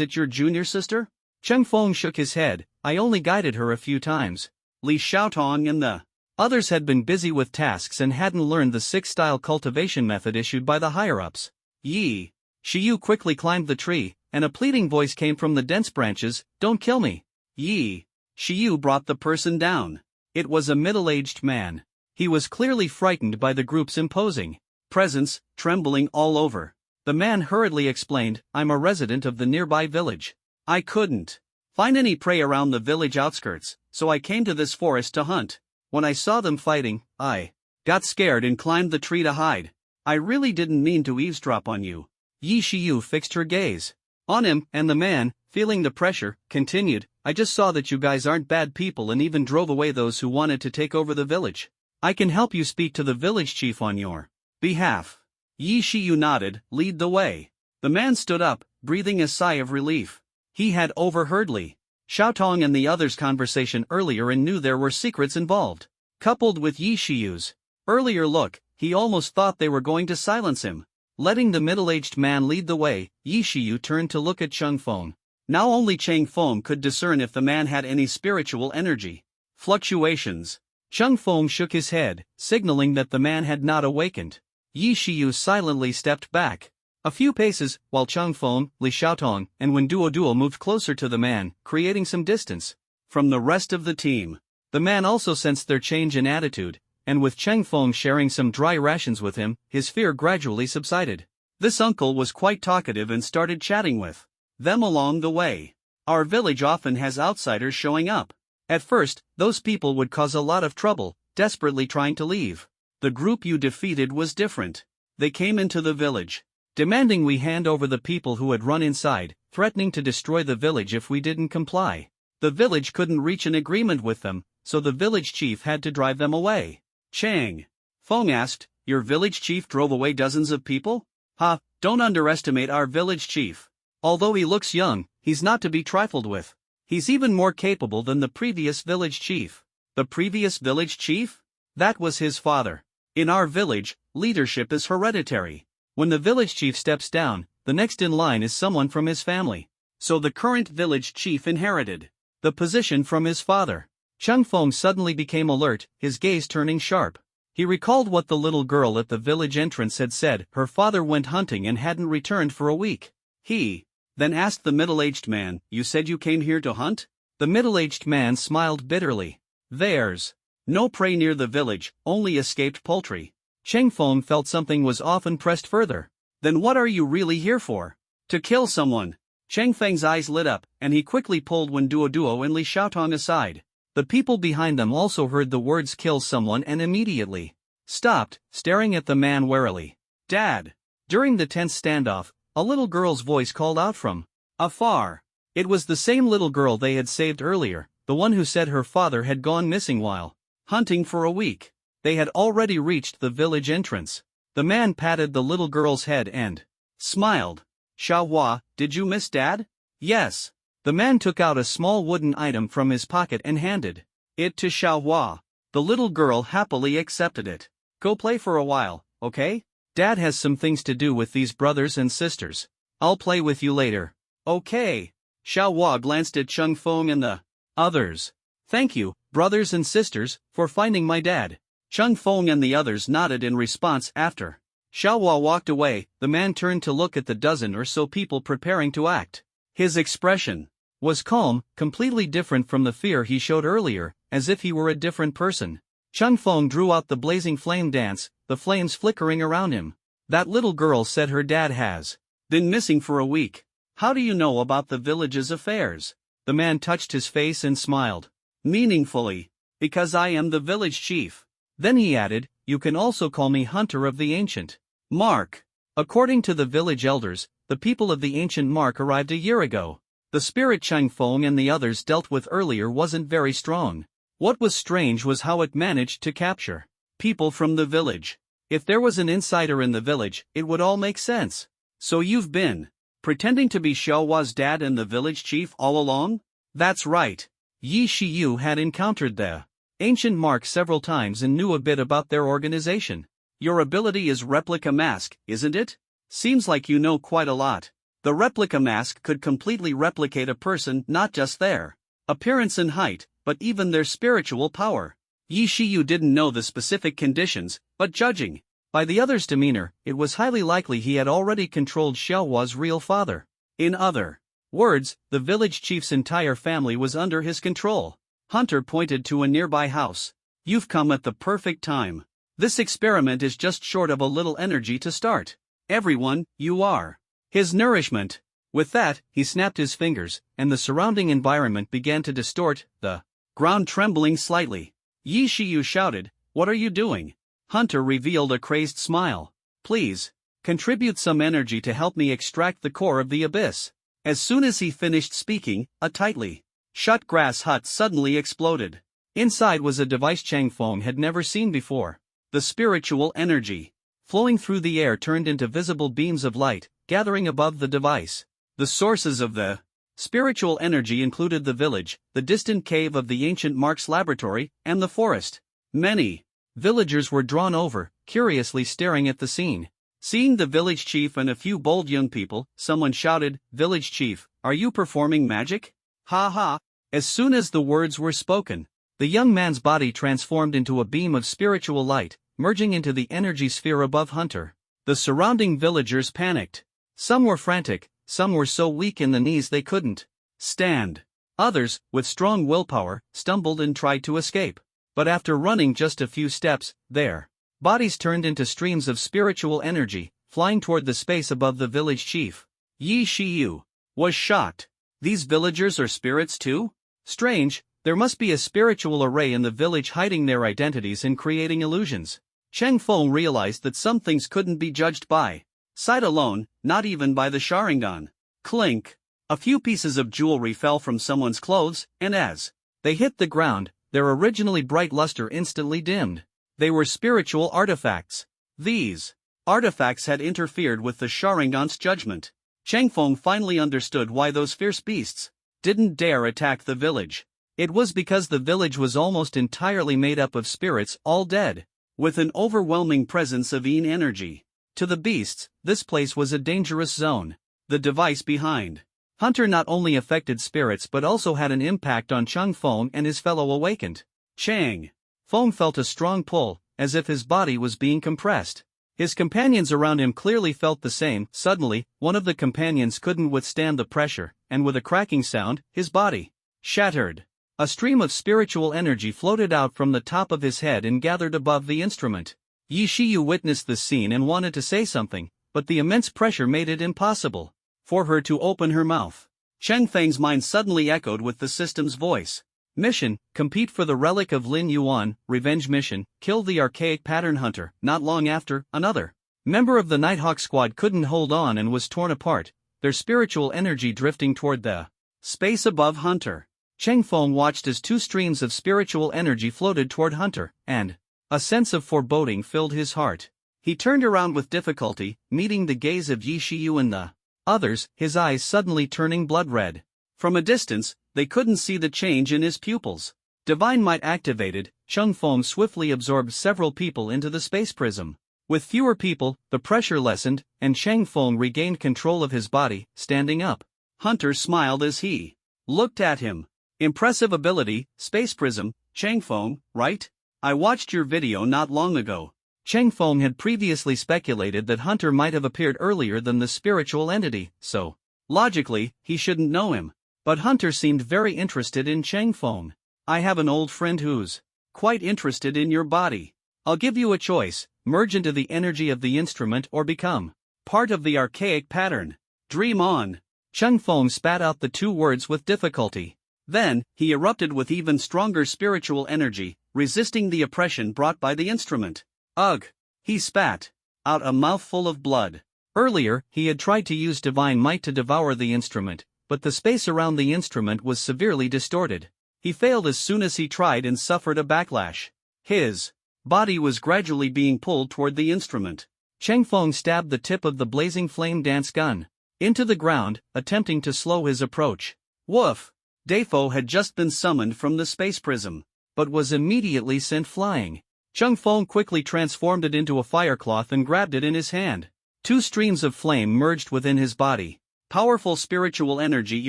it your junior sister? Cheng Feng shook his head. I only guided her a few times. Li Xiaotong and the others had been busy with tasks and hadn't learned the six-style cultivation method issued by the higher-ups. Yi Shiyu quickly climbed the tree, and a pleading voice came from the dense branches, don't kill me. Yi Shiyu brought the person down. It was a middle-aged man. He was clearly frightened by the group's imposing presence, trembling all over. The man hurriedly explained, I'm a resident of the nearby village. I couldn't find any prey around the village outskirts, so I came to this forest to hunt. When I saw them fighting, I got scared and climbed the tree to hide. I really didn't mean to eavesdrop on you. Yi Shiyu fixed her gaze on him, and the man, feeling the pressure, continued, I just saw that you guys aren't bad people and even drove away those who wanted to take over the village. I can help you speak to the village chief on your behalf. Yi Shiyu nodded, lead the way. The man stood up, breathing a sigh of relief. He had overheard Li Xiaotong and the others' conversation earlier and knew there were secrets involved. Coupled with Yi Shiyu's earlier look, he almost thought they were going to silence him. Letting the middle-aged man lead the way, Yi Shiyu turned to look at Cheng Feng. Now only Cheng Feng could discern if the man had any spiritual energy fluctuations. Cheng Feng shook his head, signaling that the man had not awakened. Yi Shiyu silently stepped back a few paces, while Cheng Feng, Li Xiaotong, and Wen Duoduo moved closer to the man, creating some distance from the rest of the team. The man also sensed their change in attitude, and with Cheng Feng sharing some dry rations with him, his fear gradually subsided. This uncle was quite talkative and started chatting with them along the way. Our village often has outsiders showing up. At first, those people would cause a lot of trouble, desperately trying to leave. The group you defeated was different. They came into the village, demanding we hand over the people who had run inside, threatening to destroy the village if we didn't comply. The village couldn't reach an agreement with them, so the village chief had to drive them away. Cheng Feng asked, your village chief drove away dozens of people? Ha, don't underestimate our village chief. Although he looks young, he's not to be trifled with. He's even more capable than the previous village chief. The previous village chief? That was his father. In our village, leadership is hereditary. When the village chief steps down, the next in line is someone from his family. So the current village chief inherited the position from his father. Cheng Feng suddenly became alert, his gaze turning sharp. He recalled what the little girl at the village entrance had said. Her father went hunting and hadn't returned for a week. He Then asked the middle-aged man, "You said you came here to hunt?" The middle-aged man smiled bitterly. "There's no prey near the village, only escaped poultry." Cheng Feng felt something was off and pressed further. "Then what are you really here for?" "To kill someone." Cheng Feng's eyes lit up, and he quickly pulled Wen Duoduo and Li Xiaotong aside. The people behind them also heard the words "kill someone" and immediately stopped, staring at the man warily. "Dad!" During the tense standoff, a little girl's voice called out from afar. It was the same little girl they had saved earlier, the one who said her father had gone missing while hunting for a week. They had already reached the village entrance. The man patted the little girl's head and smiled. "Xiaohua, did you miss Dad?" "Yes." The man took out a small wooden item from his pocket and handed it to Xiaohua. The little girl happily accepted it. "Go play for a while, okay? Dad has some things to do with these brothers and sisters. I'll play with you later." "Okay." Xiaohua glanced at Cheng Feng and the others. "Thank you, brothers and sisters, for finding my dad." Cheng Feng and the others nodded in response. After Xiaohua walked away, the man turned to look at the dozen or so people preparing to act. His expression was calm, completely different from the fear he showed earlier, as if he were a different person. Cheng Feng drew out the blazing flame dance, the flames flickering around him. "That little girl said her dad has been missing for a week. How do you know about the village's affairs?" The man touched his face and smiled meaningfully. "Because I am the village chief." Then he added, "You can also call me Hunter of the Ancient Mark." According to the village elders, the people of the ancient mark arrived a year ago. The spirit Cheng Feng and the others dealt with earlier wasn't very strong. What was strange was how it managed to capture people from the village. If there was an insider in the village, it would all make sense. "So you've been pretending to be Xiaohua's dad and the village chief all along?" "That's right." Yi Shiyu had encountered the ancient mark several times and knew a bit about their organization. "Your ability is replica mask, isn't it? Seems like you know quite a lot." The replica mask could completely replicate a person, not just their appearance and height, but even their spiritual power. Yi Shiyu didn't know the specific conditions, but judging by the other's demeanor, it was highly likely he had already controlled Xiaohua's real father. In other words, the village chief's entire family was under his control. Hunter pointed to a nearby house. "You've come at the perfect time. This experiment is just short of a little energy to start. Everyone, you are his nourishment." With that, he snapped his fingers, and the surrounding environment began to distort, the ground trembling slightly. Yi Shiyu shouted, "What are you doing?" Hunter revealed a crazed smile. "Please, contribute some energy to help me extract the core of the abyss." As soon as he finished speaking, a tightly shut grass hut suddenly exploded. Inside was a device Cheng Feng had never seen before. The spiritual energy flowing through the air turned into visible beams of light, gathering above the device. The sources of the spiritual energy included the village, the distant cave of the ancient Mark's laboratory, and the forest. Many villagers were drawn over, curiously staring at the scene. Seeing the village chief and a few bold young people, someone shouted, "Village chief, are you performing magic?" "Ha ha!" As soon as the words were spoken, the young man's body transformed into a beam of spiritual light, merging into the energy sphere above Hunter. The surrounding villagers panicked. Some were frantic, some were so weak in the knees they couldn't stand. Others, with strong willpower, stumbled and tried to escape. But after running just a few steps, their bodies turned into streams of spiritual energy, flying toward the space above the village chief. Yi Shiyu was shocked. These villagers are spirits too? Strange, there must be a spiritual array in the village hiding their identities and creating illusions. Cheng Feng realized that some things couldn't be judged by sight alone, not even by the Sharingan. Clink! A few pieces of jewelry fell from someone's clothes, and as they hit the ground, their originally bright luster instantly dimmed. They were spiritual artifacts. These artifacts had interfered with the Sharingan's judgment. Cheng Feng finally understood why those fierce beasts didn't dare attack the village. It was because the village was almost entirely made up of spirits, all dead, with an overwhelming presence of Yin energy. To the beasts, this place was a dangerous zone. The device behind Hunter not only affected spirits but also had an impact on Cheng Feng and his fellow awakened. Cheng Feng felt a strong pull, as if his body was being compressed. His companions around him clearly felt the same. Suddenly, one of the companions couldn't withstand the pressure, and with a cracking sound, his body shattered. A stream of spiritual energy floated out from the top of his head and gathered above the instrument. Yi Shiyu witnessed this scene and wanted to say something, but the immense pressure made it impossible for her to open her mouth. Cheng Feng's mind suddenly echoed with the system's voice. Mission: compete for the relic of Lin Yuan. Revenge mission: kill the archaic pattern hunter. Not long after, another member of the Nighthawk squad couldn't hold on and was torn apart, their spiritual energy drifting toward the space above Hunter. Cheng Feng watched as two streams of spiritual energy floated toward Hunter, and a sense of foreboding filled his heart. He turned around with difficulty, meeting the gaze of Yi Shiyu and the others, his eyes suddenly turning blood red. From a distance, they couldn't see the change in his pupils. Divine might activated, Cheng Feng swiftly absorbed several people into the space prism. With fewer people, the pressure lessened, and Cheng Feng regained control of his body, standing up. Hunter smiled as he looked at him. Impressive ability, space prism, Cheng Feng, right? I watched your video not long ago. Cheng Feng had previously speculated that Hunter might have appeared earlier than the spiritual entity, so logically, he shouldn't know him. But Hunter seemed very interested in Cheng Feng. I have an old friend who's quite interested in your body. I'll give you a choice: merge into the energy of the instrument or become part of the archaic pattern. Dream on. Cheng Feng spat out the two words with difficulty. Then, he erupted with even stronger spiritual energy, resisting the oppression brought by the instrument. Ugh! He spat out a mouthful of blood. Earlier, he had tried to use divine might to devour the instrument, but the space around the instrument was severely distorted. He failed as soon as he tried and suffered a backlash. His body was gradually being pulled toward the instrument. Cheng Feng stabbed the tip of the blazing flame dance gun into the ground, attempting to slow his approach. Woof! Defo had just been summoned from the space prism, but was immediately sent flying. Cheng Feng quickly transformed it into a firecloth and grabbed it in his hand. Two streams of flame merged within his body. Powerful spiritual energy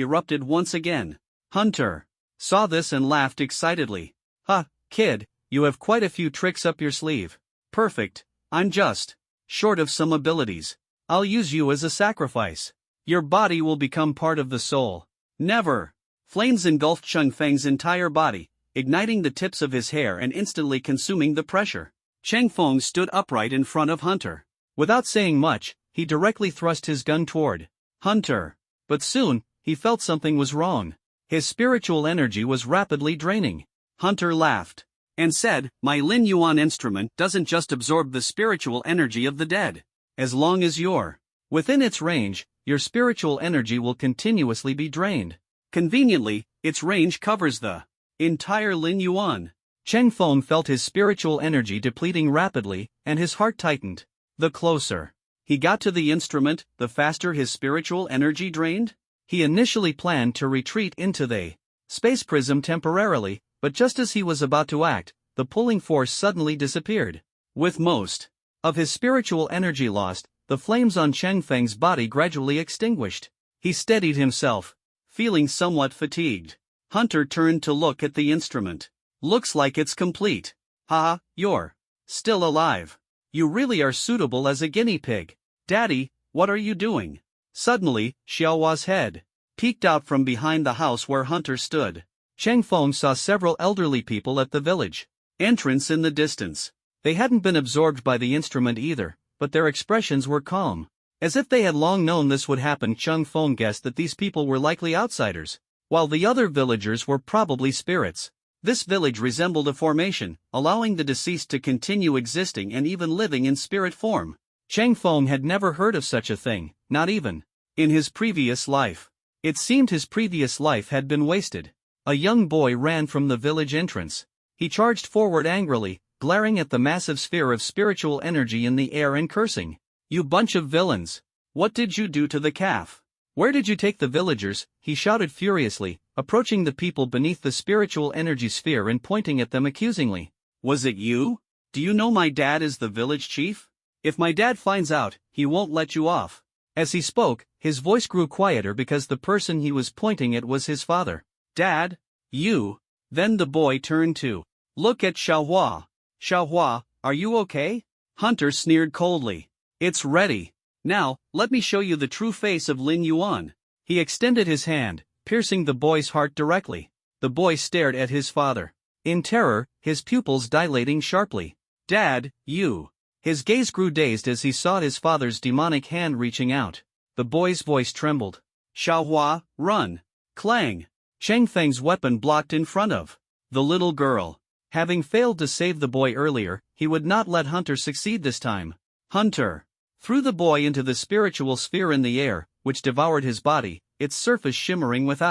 erupted once again. Hunter saw this and laughed excitedly. Ha, kid, you have quite a few tricks up your sleeve. Perfect, I'm just short of some abilities. I'll use you as a sacrifice. Your body will become part of the soul. Never! Flames engulfed Cheng Feng's entire body, igniting the tips of his hair and instantly consuming the pressure. Cheng Feng stood upright in front of Hunter. Without saying much, he directly thrust his gun toward Hunter. But soon, he felt something was wrong. His spiritual energy was rapidly draining. Hunter laughed and said, "My Lin Yuan instrument doesn't just absorb the spiritual energy of the dead. As long as you're within its range, your spiritual energy will continuously be drained. Conveniently, its range covers the entire Lin Yuan." Cheng Feng felt his spiritual energy depleting rapidly, and his heart tightened. The closer he got to the instrument, the faster his spiritual energy drained. He initially planned to retreat into the space prism temporarily, but just as he was about to act, the pulling force suddenly disappeared. With most of his spiritual energy lost, the flames on Cheng Feng's body gradually extinguished. He steadied himself, feeling somewhat fatigued. Hunter turned to look at the instrument. Looks like it's complete. Haha, you're still alive. You really are suitable as a guinea pig. Daddy, what are you doing? Suddenly, Xiaohua's head peeked out from behind the house where Hunter stood. Cheng Feng saw several elderly people at the village entrance in the distance. They hadn't been absorbed by the instrument either, but their expressions were calm. As if they had long known this would happen, Cheng Feng guessed that these people were likely outsiders, while the other villagers were probably spirits. This village resembled a formation, allowing the deceased to continue existing and even living in spirit form. Cheng Feng had never heard of such a thing, not even in his previous life. It seemed his previous life had been wasted. A young boy ran from the village entrance. He charged forward angrily, glaring at the massive sphere of spiritual energy in the air and cursing. "You bunch of villains! What did you do to the calf? Where did you take the villagers?" he shouted furiously, approaching the people beneath the spiritual energy sphere and pointing at them accusingly. "Was it you? Do you know my dad is the village chief? If my dad finds out, he won't let you off." As he spoke, his voice grew quieter because the person he was pointing at was his father. "Dad? You?" Then the boy turned to look at Xiaohua. "Xiaohua, are you okay?" Hunter sneered coldly. It's ready. Now, let me show you the true face of Lin Yuan. He extended his hand, piercing the boy's heart directly. The boy stared at his father. In terror, his pupils dilating sharply. Dad, you. His gaze grew dazed as he saw his father's demonic hand reaching out. The boy's voice trembled. Xiaohua, run. Clang. Cheng Feng's weapon blocked in front of the little girl. Having failed to save the boy earlier, he would not let Hunter succeed this time. Hunter threw the boy into the spiritual sphere in the air, which devoured his body, its surface shimmering with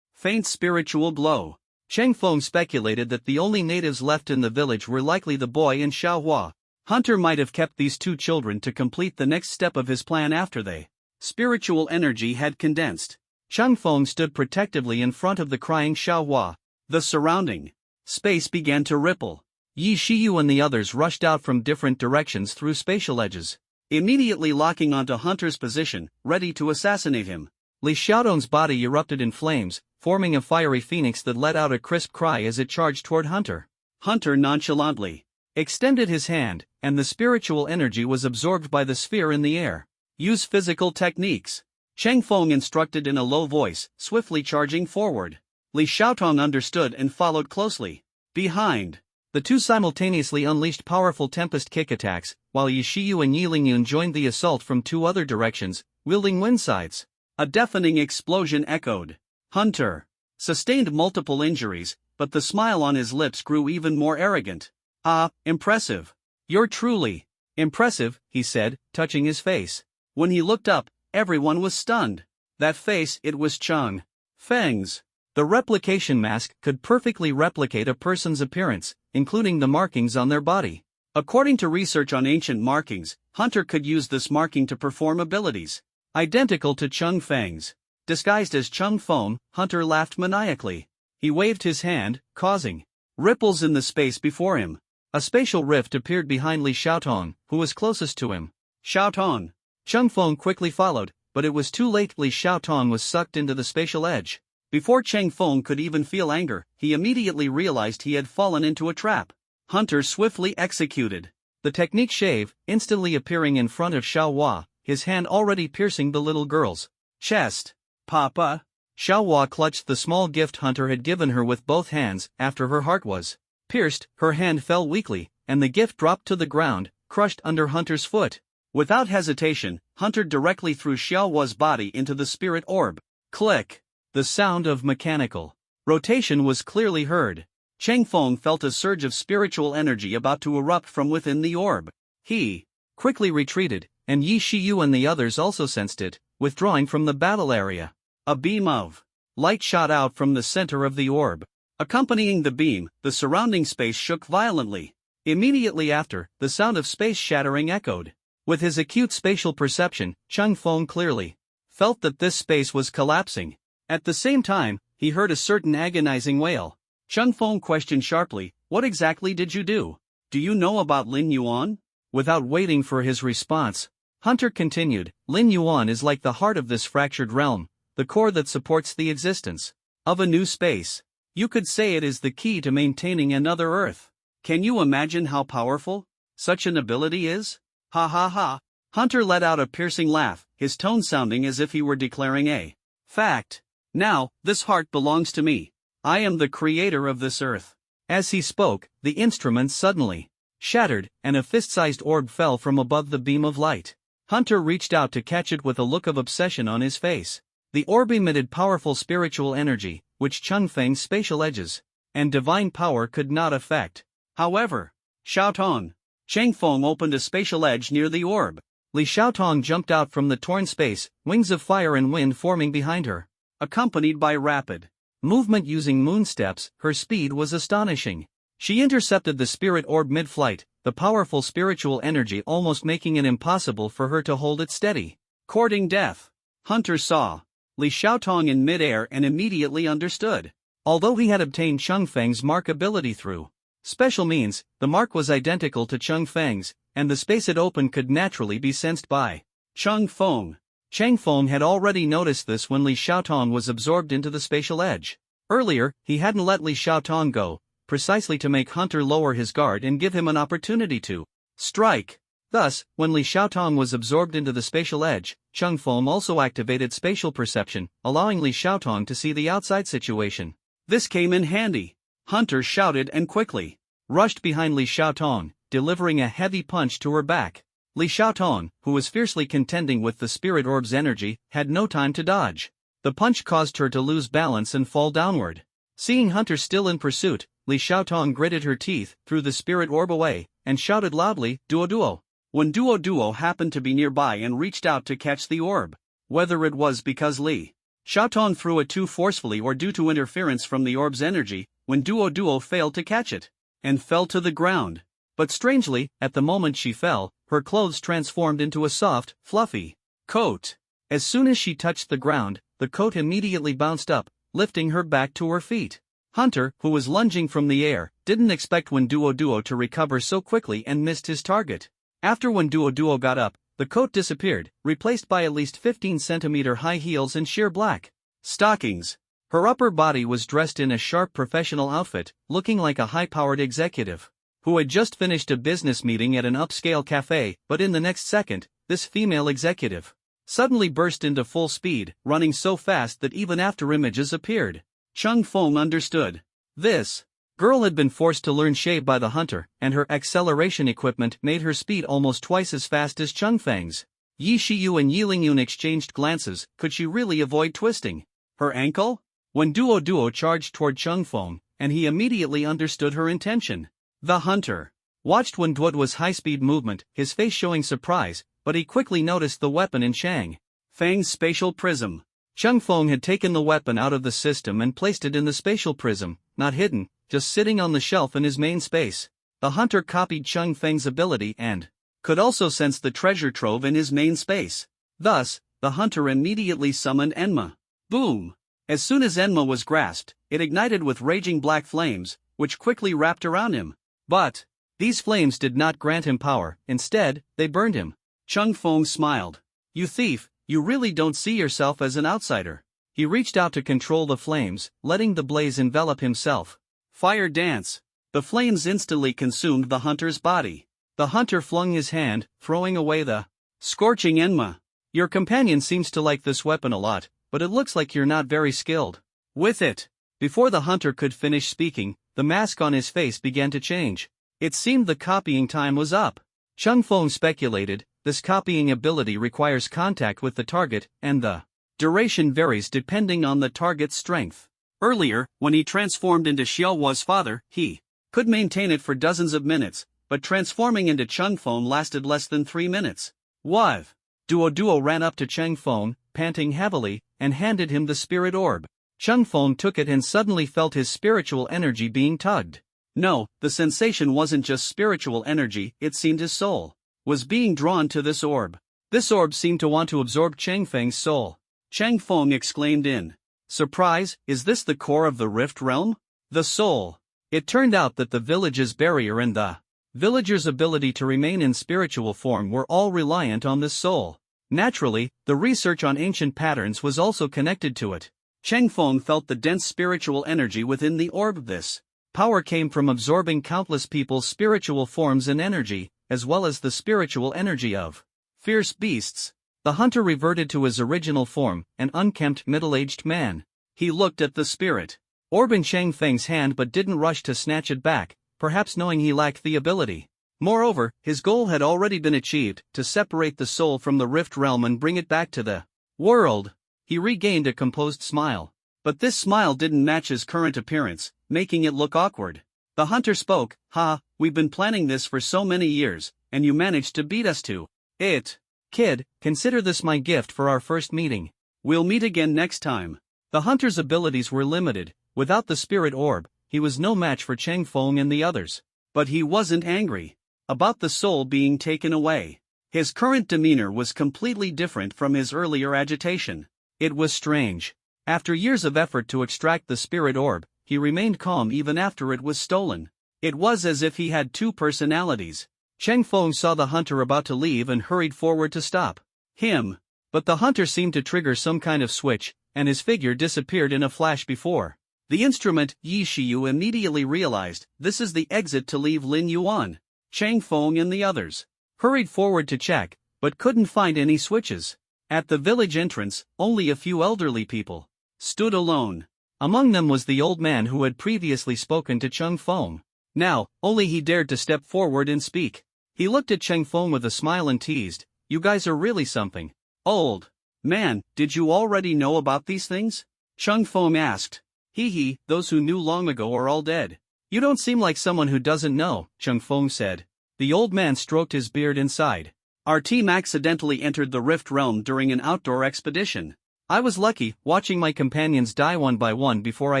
faint spiritual glow. Cheng Feng speculated that the only natives left in the village were likely the boy and Xiaohua. Hunter might have kept these two children to complete the next step of his plan after they spiritual energy had condensed. Cheng Feng stood protectively in front of the crying Xiaohua. The surrounding space began to ripple. Yi Shiyu and the others rushed out from different directions through spatial edges, immediately locking onto Hunter's position, ready to assassinate him. Li Xiaodong's body erupted in flames, forming a fiery phoenix that let out a crisp cry as it charged toward Hunter. Hunter nonchalantly extended his hand, and the spiritual energy was absorbed by the sphere in the air. Use physical techniques. Cheng Feng instructed in a low voice, swiftly charging forward. Li Xiaotong understood and followed closely. Behind, the two simultaneously unleashed powerful tempest kick attacks, while Yi Shiyu and Yi Lingyun joined the assault from two other directions, wielding wind sides. A deafening explosion echoed. Hunter sustained multiple injuries, but the smile on his lips grew even more arrogant. Ah, impressive. You're truly impressive, he said, touching his face. When he looked up, everyone was stunned. That face, it was Cheng Feng's. The replication mask could perfectly replicate a person's appearance, including the markings on their body. According to research on ancient markings, Hunter could use this marking to perform abilities identical to Cheng Feng's. Disguised as Cheng Feng, Hunter laughed maniacally. He waved his hand, causing ripples in the space before him. A spatial rift appeared behind Li Xiaotong, who was closest to him. Xiaotong. Cheng Feng quickly followed, but it was too late. Li Xiaotong was sucked into the spatial edge. Before Cheng Feng could even feel anger, he immediately realized he had fallen into a trap. Hunter swiftly executed the technique shave, instantly appearing in front of Xiaohua, his hand already piercing the little girl's chest. Papa. Xiaohua clutched the small gift Hunter had given her with both hands. After her heart was pierced, her hand fell weakly, and the gift dropped to the ground, crushed under Hunter's foot. Without hesitation, Hunter directly threw Xiaohua's body into the spirit orb. Click. The sound of mechanical rotation was clearly heard. Cheng Feng felt a surge of spiritual energy about to erupt from within the orb. He quickly retreated, and Yi Shiyu and the others also sensed it, withdrawing from the battle area. A beam of light shot out from the center of the orb. Accompanying the beam, the surrounding space shook violently. Immediately after, the sound of space shattering echoed. With his acute spatial perception, Cheng Feng clearly felt that this space was collapsing. At the same time, he heard a certain agonizing wail. Cheng Feng questioned sharply, "What exactly did you do? Do you know about Lin Yuan?" Without waiting for his response, Hunter continued, "Lin Yuan is like the heart of this fractured realm, the core that supports the existence of a new space. You could say it is the key to maintaining another Earth. Can you imagine how powerful such an ability is?" Ha ha ha. Hunter let out a piercing laugh, his tone sounding as if he were declaring a fact. "Now, this heart belongs to me. I am the creator of this Earth." As he spoke, the instrument suddenly shattered, and a fist-sized orb fell from above the beam of light. Hunter reached out to catch it with a look of obsession on his face. The orb emitted powerful spiritual energy, which Cheng Feng's spatial edges and divine power could not affect. However, Xiaotong. Cheng Feng opened a spatial edge near the orb. Li Xiaotong jumped out from the torn space, wings of fire and wind forming behind her. Accompanied by rapid movement using moon steps, her speed was astonishing. She intercepted the spirit orb mid-flight, the powerful spiritual energy almost making it impossible for her to hold it steady. Courting death. Hunter saw Li Xiaotong in mid-air and immediately understood. Although he had obtained Cheng Feng's mark ability through special means, the mark was identical to Cheng Feng's, and the space it opened could naturally be sensed by Cheng Feng. Cheng Feng had already noticed this when Li Xiaotong was absorbed into the spatial edge. Earlier, he hadn't let Li Xiaotong go, precisely to make Hunter lower his guard and give him an opportunity to strike. Thus, when Li Xiaotong was absorbed into the spatial edge, Cheng Feng also activated spatial perception, allowing Li Xiaotong to see the outside situation. This came in handy. Hunter shouted and quickly rushed behind Li Xiaotong, delivering a heavy punch to her back. Li Xiaotong, who was fiercely contending with the spirit orb's energy, had no time to dodge. The punch caused her to lose balance and fall downward. Seeing Hunter still in pursuit, Li Xiaotong gritted her teeth, threw the spirit orb away, and shouted loudly, "Duo Duo!" When Duo Duo happened to be nearby and reached out to catch the orb. Whether it was because Li Xiaotong threw it too forcefully or due to interference from the orb's energy, when Duo Duo failed to catch it, and fell to the ground. But strangely, at the moment she fell, her clothes transformed into a soft, fluffy coat. As soon as she touched the ground, the coat immediately bounced up, lifting her back to her feet. Hunter, who was lunging from the air, didn't expect when Duo Duo to recover so quickly and missed his target. After when Duo Duo got up, the coat disappeared, replaced by at least 15-centimeter high heels and sheer black stockings. Her upper body was dressed in a sharp professional outfit, looking like a high-powered executive who had just finished a business meeting at an upscale cafe, but in the next second, this female executive suddenly burst into full speed, running so fast that even after images appeared, Cheng Feng understood. This girl had been forced to learn shape by the hunter, and her acceleration equipment made her speed almost twice as fast as Cheng Feng's. Yi Shiyu and Yi Lingyun exchanged glances. Could she really avoid twisting her ankle? When Duo Duo charged toward Cheng Feng, and he immediately understood her intention. The hunter watched when Duo's high-speed movement, his face showing surprise, but he quickly noticed the weapon in Chang Feng's spatial prism. Cheng Feng had taken the weapon out of the system and placed it in the spatial prism, not hidden, just sitting on the shelf in his main space. The hunter copied Cheng Feng's ability and could also sense the treasure trove in his main space. Thus, the hunter immediately summoned Enma. Boom! As soon as Enma was grasped, it ignited with raging black flames, which quickly wrapped around him. But these flames did not grant him power, instead, they burned him. Cheng Feng smiled. "You thief, you really don't see yourself as an outsider." He reached out to control the flames, letting the blaze envelop himself. Fire dance. The flames instantly consumed the hunter's body. The hunter flung his hand, throwing away the scorching Enma. "Your companion seems to like this weapon a lot, but it looks like you're not very skilled with it." Before the hunter could finish speaking, the mask on his face began to change. It seemed the copying time was up. Cheng Feng speculated, this copying ability requires contact with the target, and the duration varies depending on the target's strength. Earlier, when he transformed into Xiaohua's father, he could maintain it for dozens of minutes, but transforming into Cheng Feng lasted less than 3 minutes. "What?" Duo Duo ran up to Cheng Feng, panting heavily, and handed him the spirit orb. Cheng Feng took it and suddenly felt his spiritual energy being tugged. No, the sensation wasn't just spiritual energy, it seemed his soul was being drawn to this orb. This orb seemed to want to absorb Cheng Feng's soul. Cheng Feng exclaimed in surprise, "Is this the core of the Rift Realm? The soul?" It turned out that the village's barrier and the villager's ability to remain in spiritual form were all reliant on this soul. Naturally, the research on ancient patterns was also connected to it. Cheng Feng felt the dense spiritual energy within the orb. This power came from absorbing countless people's spiritual forms and energy, as well as the spiritual energy of fierce beasts. The hunter reverted to his original form, an unkempt middle-aged man. He looked at the spirit orb in Cheng Feng's hand but didn't rush to snatch it back, perhaps knowing he lacked the ability. Moreover, his goal had already been achieved, to separate the soul from the Rift Realm and bring it back to the world. He regained a composed smile. But this smile didn't match his current appearance, making it look awkward. The hunter spoke, "Ha, we've been planning this for so many years, and you managed to beat us to it. Kid, consider this my gift for our first meeting. We'll meet again next time." The hunter's abilities were limited. Without the spirit orb, he was no match for Cheng Feng and the others. But he wasn't angry about the soul being taken away. His current demeanor was completely different from his earlier agitation. It was strange. After years of effort to extract the spirit orb, he remained calm even after it was stolen. It was as if he had two personalities. Cheng Feng saw the hunter about to leave and hurried forward to stop him. But the hunter seemed to trigger some kind of switch, and his figure disappeared in a flash before the instrument. Yi Shiyu immediately realized, this is the exit to leave Lin Yuan, Cheng Feng and the others. hurried forward to check, but couldn't find any switches. At the village entrance, only a few elderly people stood alone. Among them was the old man who had previously spoken to Chang Feng. Now, only he dared to step forward and speak. He looked at Chang Feng with a smile and teased, "You guys are really something. Old man, did you already know about these things?" Chang Feng asked. Hee, those who knew long ago are all dead. You don't seem like someone who doesn't know, Chang Feng said. The old man stroked his beard and sighed. Our team accidentally entered the Rift Realm during an outdoor expedition. I was lucky, watching my companions die one by one before I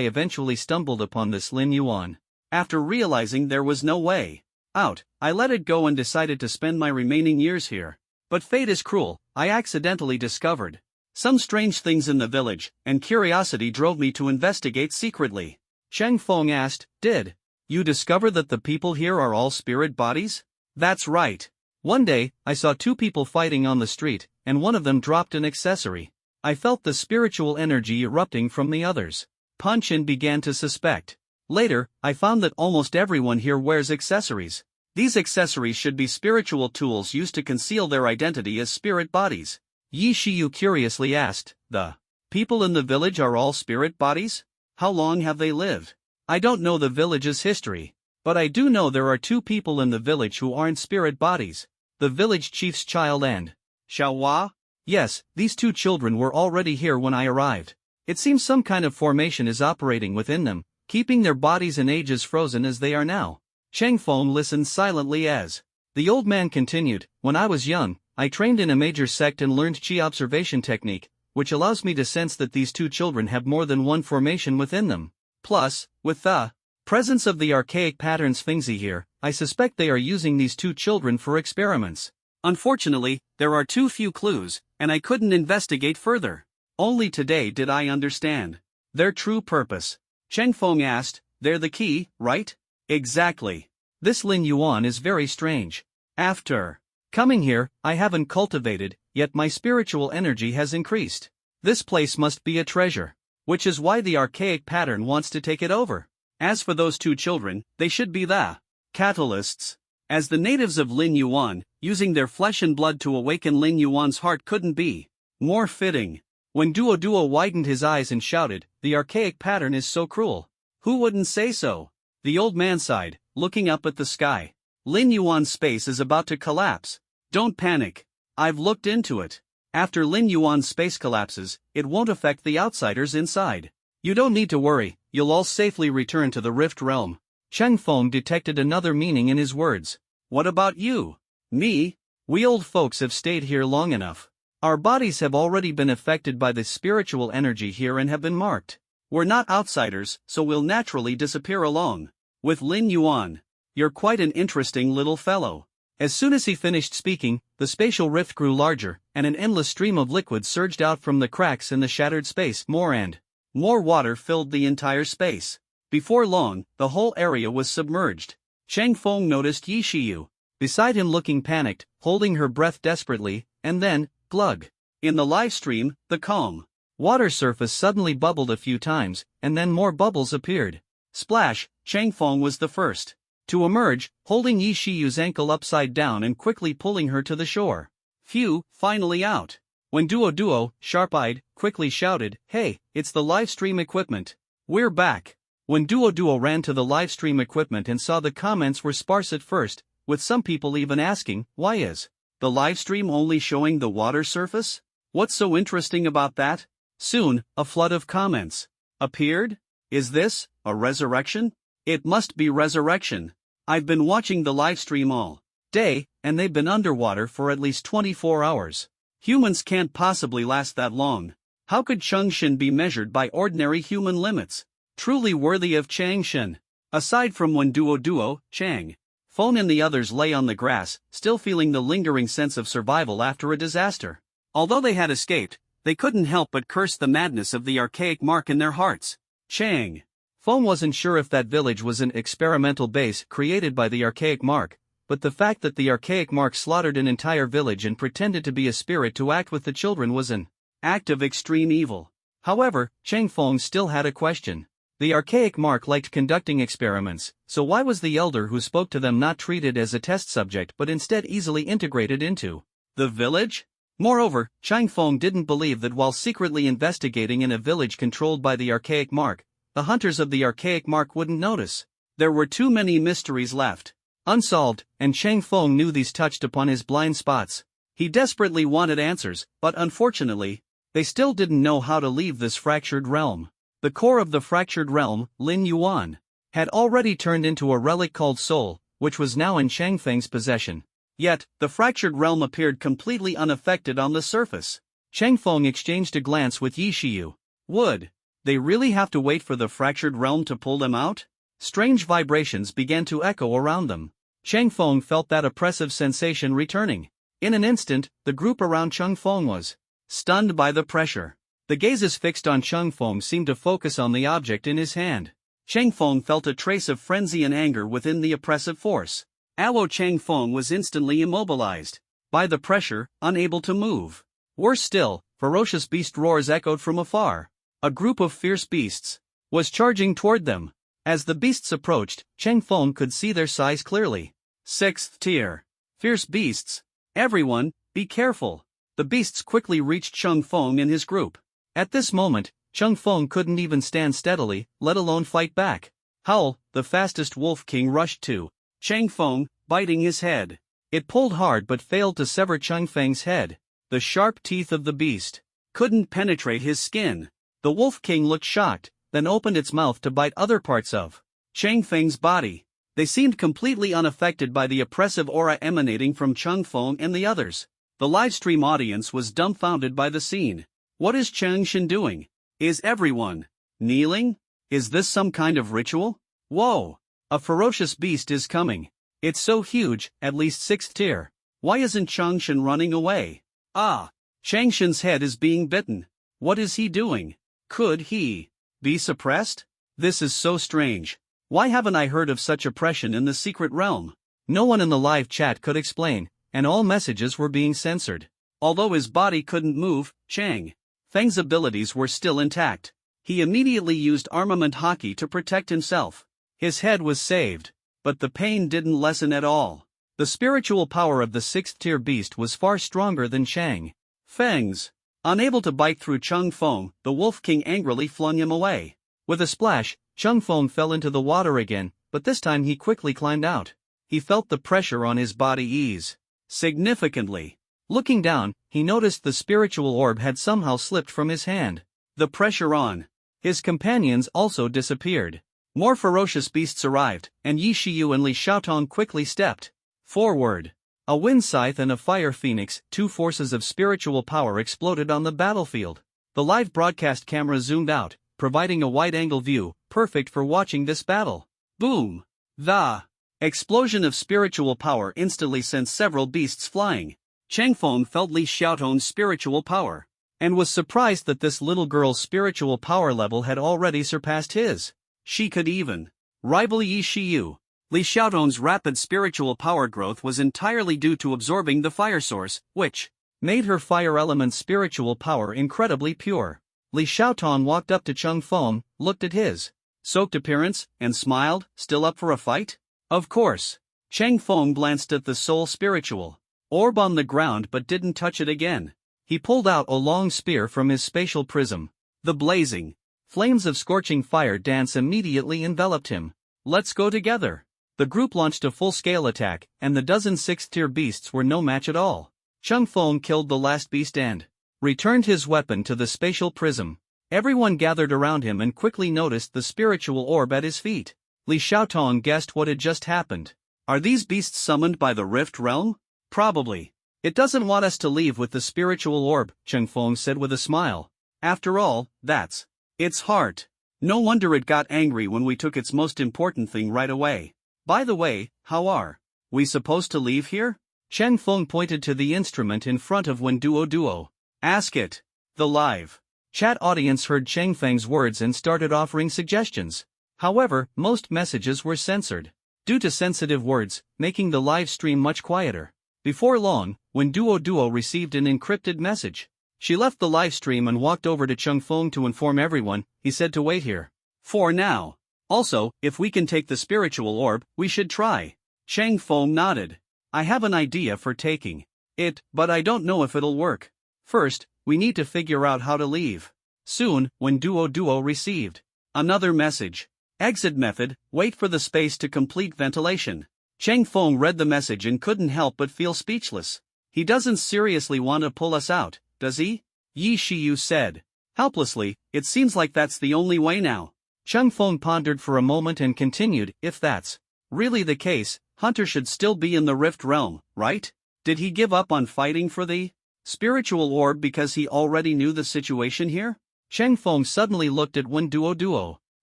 eventually stumbled upon this Lin Yuan. After realizing there was no way out, I let it go and decided to spend my remaining years here. But fate is cruel. I accidentally discovered some strange things in the village, and curiosity drove me to investigate secretly. Chang Feng asked, "Did you discover that the people here are all spirit bodies?" "That's right. One day, I saw two people fighting on the street, and one of them dropped an accessory. I felt the spiritual energy erupting from the others. Punch and began to suspect. Later, I found that almost everyone here wears accessories. These accessories should be spiritual tools used to conceal their identity as spirit bodies." Yi Shiyu curiously asked, "The people in the village are all spirit bodies? How long have they lived?" "I don't know the village's history, but I do know there are two people in the village who aren't spirit bodies. The village chief's child and Xiaohua. Yes, these two children were already here when I arrived. It seems some kind of formation is operating within them, keeping their bodies and ages frozen as they are now." Chang Feng listened silently as the old man continued, "When I was young, I trained in a major sect and learned Qi observation technique, which allows me to sense that these two children have more than one formation within them. Plus, with the presence of the archaic patterns Fengzi here, I suspect they are using these two children for experiments. Unfortunately, there are too few clues, and I couldn't investigate further. Only today did I understand their true purpose." Chang Feng asked, "They're the key, right?" "Exactly. This Lin Yuan is very strange. After coming here, I haven't cultivated, yet my spiritual energy has increased. This place must be a treasure, which is why the archaic pattern wants to take it over. As for those two children, they should be the catalysts. As the natives of Lin Yuan, using their flesh and blood to awaken Lin Yuan's heart couldn't be more fitting." When Duo widened his eyes and shouted, "The archaic pattern is so cruel. Who wouldn't say so?" The old man sighed, looking up at the sky. "Lin Yuan's space is about to collapse. Don't panic. I've looked into it. After Lin Yuan's space collapses, it won't affect the outsiders inside. You don't need to worry, you'll all safely return to the Rift Realm." Chang Feng detected another meaning in his words. "What about you?" "Me? We old folks have stayed here long enough. Our bodies have already been affected by the spiritual energy here and have been marked. We're not outsiders, so we'll naturally disappear along with Lin Yuan. You're quite an interesting little fellow." As soon as he finished speaking, the spatial rift grew larger, and an endless stream of liquid surged out from the cracks in the shattered space. More and more water filled the entire space. Before long, the whole area was submerged. Chang Feng noticed Yi Shiyu beside him looking panicked, holding her breath desperately, and then, glug. In the live stream, the calm water surface suddenly bubbled a few times, and then more bubbles appeared. Splash, Chang Feng was the first to emerge, holding Yi Shiyu's ankle upside down and quickly pulling her to the shore. Phew, finally out. When Duo, sharp-eyed, quickly shouted, "Hey, it's the live stream equipment. We're back." When Duo ran to the live stream equipment and saw the comments were sparse at first, with some people even asking, "Why is the live stream only showing the water surface? What's so interesting about that?" Soon, a flood of comments appeared. "Is this a resurrection? It must be resurrection. I've been watching the live stream all day, and they've been underwater for at least 24 hours. Humans can't possibly last that long. How could Changshan be measured by ordinary human limits? Truly worthy of Changshan." Aside from when Duo, Chang Feng and the others lay on the grass, still feeling the lingering sense of survival after a disaster. Although they had escaped, they couldn't help but curse the madness of the archaic mark in their hearts. Chang Feng wasn't sure if that village was an experimental base created by the archaic mark, but the fact that the archaic mark slaughtered an entire village and pretended to be a spirit to act with the children was an act of extreme evil. However, Chang Feng still had a question. The archaic Mark liked conducting experiments, so why was the elder who spoke to them not treated as a test subject but instead easily integrated into the village? Moreover, Chang Feng didn't believe that while secretly investigating in a village controlled by the archaic Mark, the hunters of the archaic Mark wouldn't notice. There were too many mysteries left unsolved, and Chang Feng knew these touched upon his blind spots. He desperately wanted answers, but unfortunately, they still didn't know how to leave this fractured realm. The core of the fractured realm, Lin Yuan, had already turned into a relic called Soul, which was now in Chang Feng's possession. Yet, the fractured realm appeared completely unaffected on the surface. Chang Feng exchanged a glance with Yi Shiyu. Would they really have to wait for the fractured realm to pull them out? Strange vibrations began to echo around them. Chang Feng felt that oppressive sensation returning. In an instant, the group around Chang Feng was stunned by the pressure. The gazes fixed on Chang Feng seemed to focus on the object in his hand. Chang Feng felt a trace of frenzy and anger within the oppressive force. Alo Chang Feng was instantly immobilized by the pressure, unable to move. Worse still, ferocious beast roars echoed from afar. A group of fierce beasts was charging toward them. As the beasts approached, Chang Feng could see their size clearly. 6th tier. Fierce beasts. Everyone, be careful. The beasts quickly reached Chang Feng and his group. At this moment, Chang Feng couldn't even stand steadily, let alone fight back. Howl, the fastest wolf king, rushed to Chang Feng, biting his head. It pulled hard but failed to sever Chang Feng's head. The sharp teeth of the beast couldn't penetrate his skin. The wolf king looked shocked, then opened its mouth to bite other parts of Chang Feng's body. They seemed completely unaffected by the oppressive aura emanating from Chang Feng and the others. The livestream audience was dumbfounded by the scene. What is Chang Shen doing? Is everyone kneeling? Is this some kind of ritual? Whoa! A ferocious beast is coming. It's so huge, at least 6th tier. Why isn't Chang Shen running away? Ah! Chang Shen's head is being bitten. What is he doing? Could he be suppressed? This is so strange. Why haven't I heard of such oppression in the secret realm? No one in the live chat could explain, and all messages were being censored. Although his body couldn't move, Chang Feng's abilities were still intact. He immediately used armament hockey to protect himself. His head was saved, but the pain didn't lessen at all. The spiritual power of the 6th tier beast was far stronger than Chang Feng's. Unable to bite through Chang Feng, the Wolf King angrily flung him away. With a splash, Chang Feng fell into the water again, but this time he quickly climbed out. He felt the pressure on his body ease significantly. Looking down, he noticed the spiritual orb had somehow slipped from his hand. The pressure on his companions also disappeared. More ferocious beasts arrived, and Yi Shiyu and Li Xiaotong quickly stepped forward. A wind scythe and a fire phoenix, two forces of spiritual power, exploded on the battlefield. The live broadcast camera zoomed out, providing a wide-angle view, perfect for watching this battle. Boom! The explosion of spiritual power instantly sent several beasts flying. Chang Feng felt Li Xiaotong's spiritual power, and was surprised that this little girl's spiritual power level had already surpassed his. She could even rival Yi Shiyu. Li Xiaotong's rapid spiritual power growth was entirely due to absorbing the fire source, which made her fire element's spiritual power incredibly pure. Li Xiaotong walked up to Chang Feng, looked at his soaked appearance, and smiled. Still up for a fight? Of course. Chang Feng glanced at the soul spiritual orb on the ground but didn't touch it again. He pulled out a long spear from his spatial prism. The blazing flames of scorching fire dance immediately enveloped him. Let's go together. The group launched a full-scale attack, and the dozen 6th-tier beasts were no match at all. Chang Feng killed the last beast and returned his weapon to the spatial prism. Everyone gathered around him and quickly noticed the spiritual orb at his feet. Li Xiaotong guessed what had just happened. Are these beasts summoned by the Rift Realm? Probably. It doesn't want us to leave with the spiritual orb, Chang Feng said with a smile. After all, that's its heart. No wonder it got angry when we took its most important thing right away. By the way, how are we supposed to leave here? Chang Feng pointed to the instrument in front of Duo. Ask it. The live chat audience heard Chang Feng's words and started offering suggestions. However, most messages were censored due to sensitive words, making the live stream much quieter. Before long, Duo received an encrypted message. She left the live stream and walked over to Chang Feng to inform everyone. He said to wait here For now. Also, if we can take the spiritual orb, we should try. Chang Feng nodded. I have an idea for taking it, but I don't know if it'll work. First, we need to figure out how to leave. Soon, when Duo received another message. Exit method, wait for the space to complete ventilation. Chang Feng read the message and couldn't help but feel speechless. He doesn't seriously want to pull us out, does he? Yi Shiyu said. Helplessly, it seems like that's the only way now. Chang Feng pondered for a moment and continued, if that's really the case, Hunter should still be in the Rift Realm, right? Did he give up on fighting for the spiritual orb because he already knew the situation here? Chang Feng suddenly looked at Wen Duo.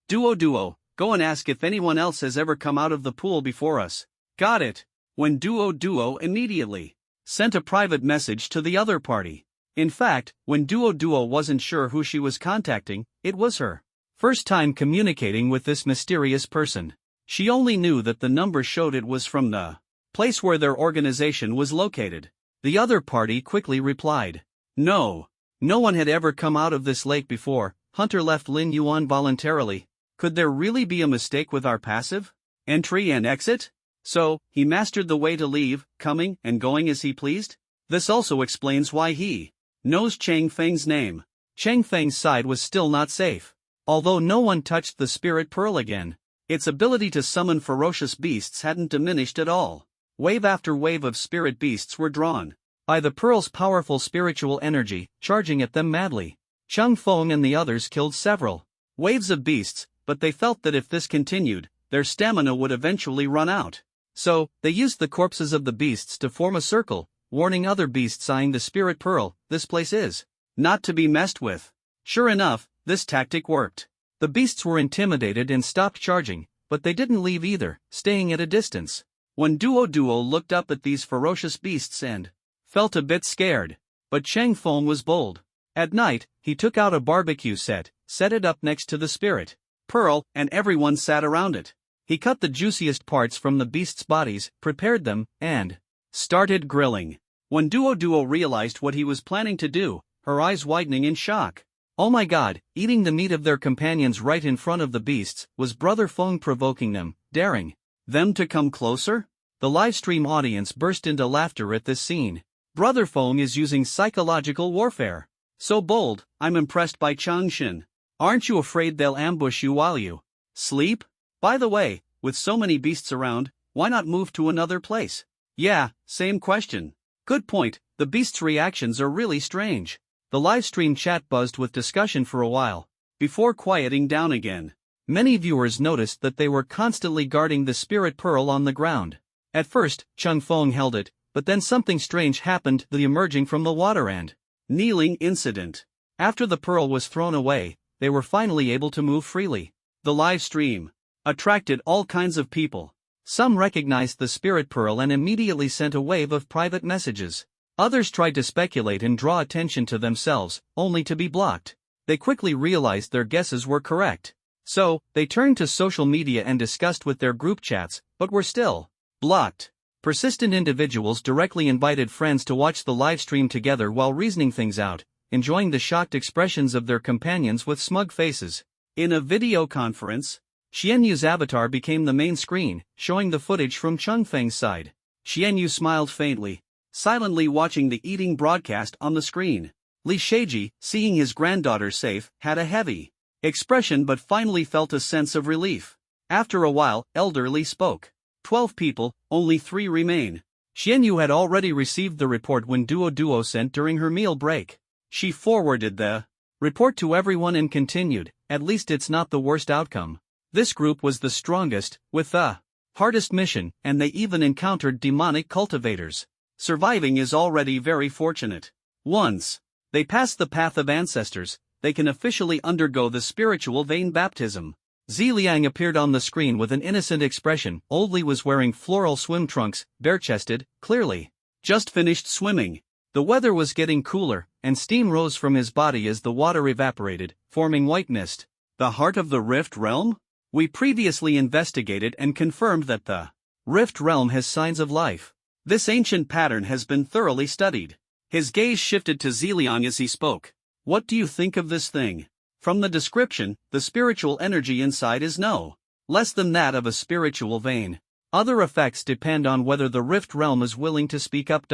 Duo, go and ask if anyone else has ever come out of the pool before us. Got it. Wen Duo immediately sent a private message to the other party. In fact, when Duo wasn't sure who she was contacting, it was her first time communicating with this mysterious person. She only knew that the number showed it was from the place where their organization was located. The other party quickly replied. No one had ever come out of this lake before. Hunter left Lin Yuan voluntarily. Could there really be a mistake with our passive entry and exit? So, he mastered the way to leave, coming and going as he pleased? This also explains why he knows Chang Feng's name. Chang Feng's side was still not safe. Although no one touched the spirit pearl again, its ability to summon ferocious beasts hadn't diminished at all. Wave after wave of spirit beasts were drawn by the pearl's powerful spiritual energy, charging at them madly. Chang Feng and the others killed several waves of beasts, but they felt that if this continued, their stamina would eventually run out. So, they used the corpses of the beasts to form a circle, warning other beasts eyeing the spirit pearl, this place is not to be messed with. Sure enough, this tactic worked. The beasts were intimidated and stopped charging, but they didn't leave either, staying at a distance. When Duo looked up at these ferocious beasts and felt a bit scared, but Chang Feng was bold. At night, he took out a barbecue set it up next to the spirit pearl, and everyone sat around it. He cut the juiciest parts from the beasts' bodies, prepared them, and started grilling. When Duo realized what he was planning to do, her eyes widening in shock. Oh my god, eating the meat of their companions right in front of the beasts, was Brother Feng provoking them, daring them to come closer? The livestream audience burst into laughter at this scene. Brother Feng is using psychological warfare. So bold, I'm impressed by Changshin. Aren't you afraid they'll ambush you while you sleep? By the way, with so many beasts around, why not move to another place? Yeah, same question. Good point, the beasts' reactions are really strange. The livestream chat buzzed with discussion for a while, before quieting down again. Many viewers noticed that they were constantly guarding the spirit pearl on the ground. At first, Chang Feng held it, but then something strange happened, the emerging from the water and kneeling incident. After the pearl was thrown away, they were finally able to move freely. The live stream attracted all kinds of people. Some recognized the spirit pearl and immediately sent a wave of private messages. Others tried to speculate and draw attention to themselves, only to be blocked. They quickly realized their guesses were correct. So, they turned to social media and discussed with their group chats, but were still blocked. Persistent individuals directly invited friends to watch the live stream together while reasoning things out, enjoying the shocked expressions of their companions with smug faces. In a video conference, Xianyu's avatar became the main screen, showing the footage from Chang Feng's side. Xianyu smiled faintly, silently watching the eating broadcast on the screen. Li Sheiji, seeing his granddaughter safe, had a heavy expression but finally felt a sense of relief. After a while, Elder Li spoke. 12 people, only 3 remain. Xianyu had already received the report when Duo sent during her meal break. She forwarded the report to everyone and continued, at least it's not the worst outcome. This group was the strongest, with the hardest mission, and they even encountered demonic cultivators. Surviving is already very fortunate. Once they pass the path of ancestors, they can officially undergo the spiritual vein baptism. Ziliang appeared on the screen with an innocent expression. Old Li was wearing floral swim trunks, bare-chested, clearly just finished swimming. The weather was getting cooler, and steam rose from his body as the water evaporated, forming white mist. The heart of the Rift Realm? We previously investigated and confirmed that the Rift Realm has signs of life. This ancient pattern has been thoroughly studied. His gaze shifted to Ziliang as he spoke. What do you think of this thing? From the description, the spiritual energy inside is no less than that of a spiritual vein. Other effects depend on whether the Rift Realm is willing to speak up.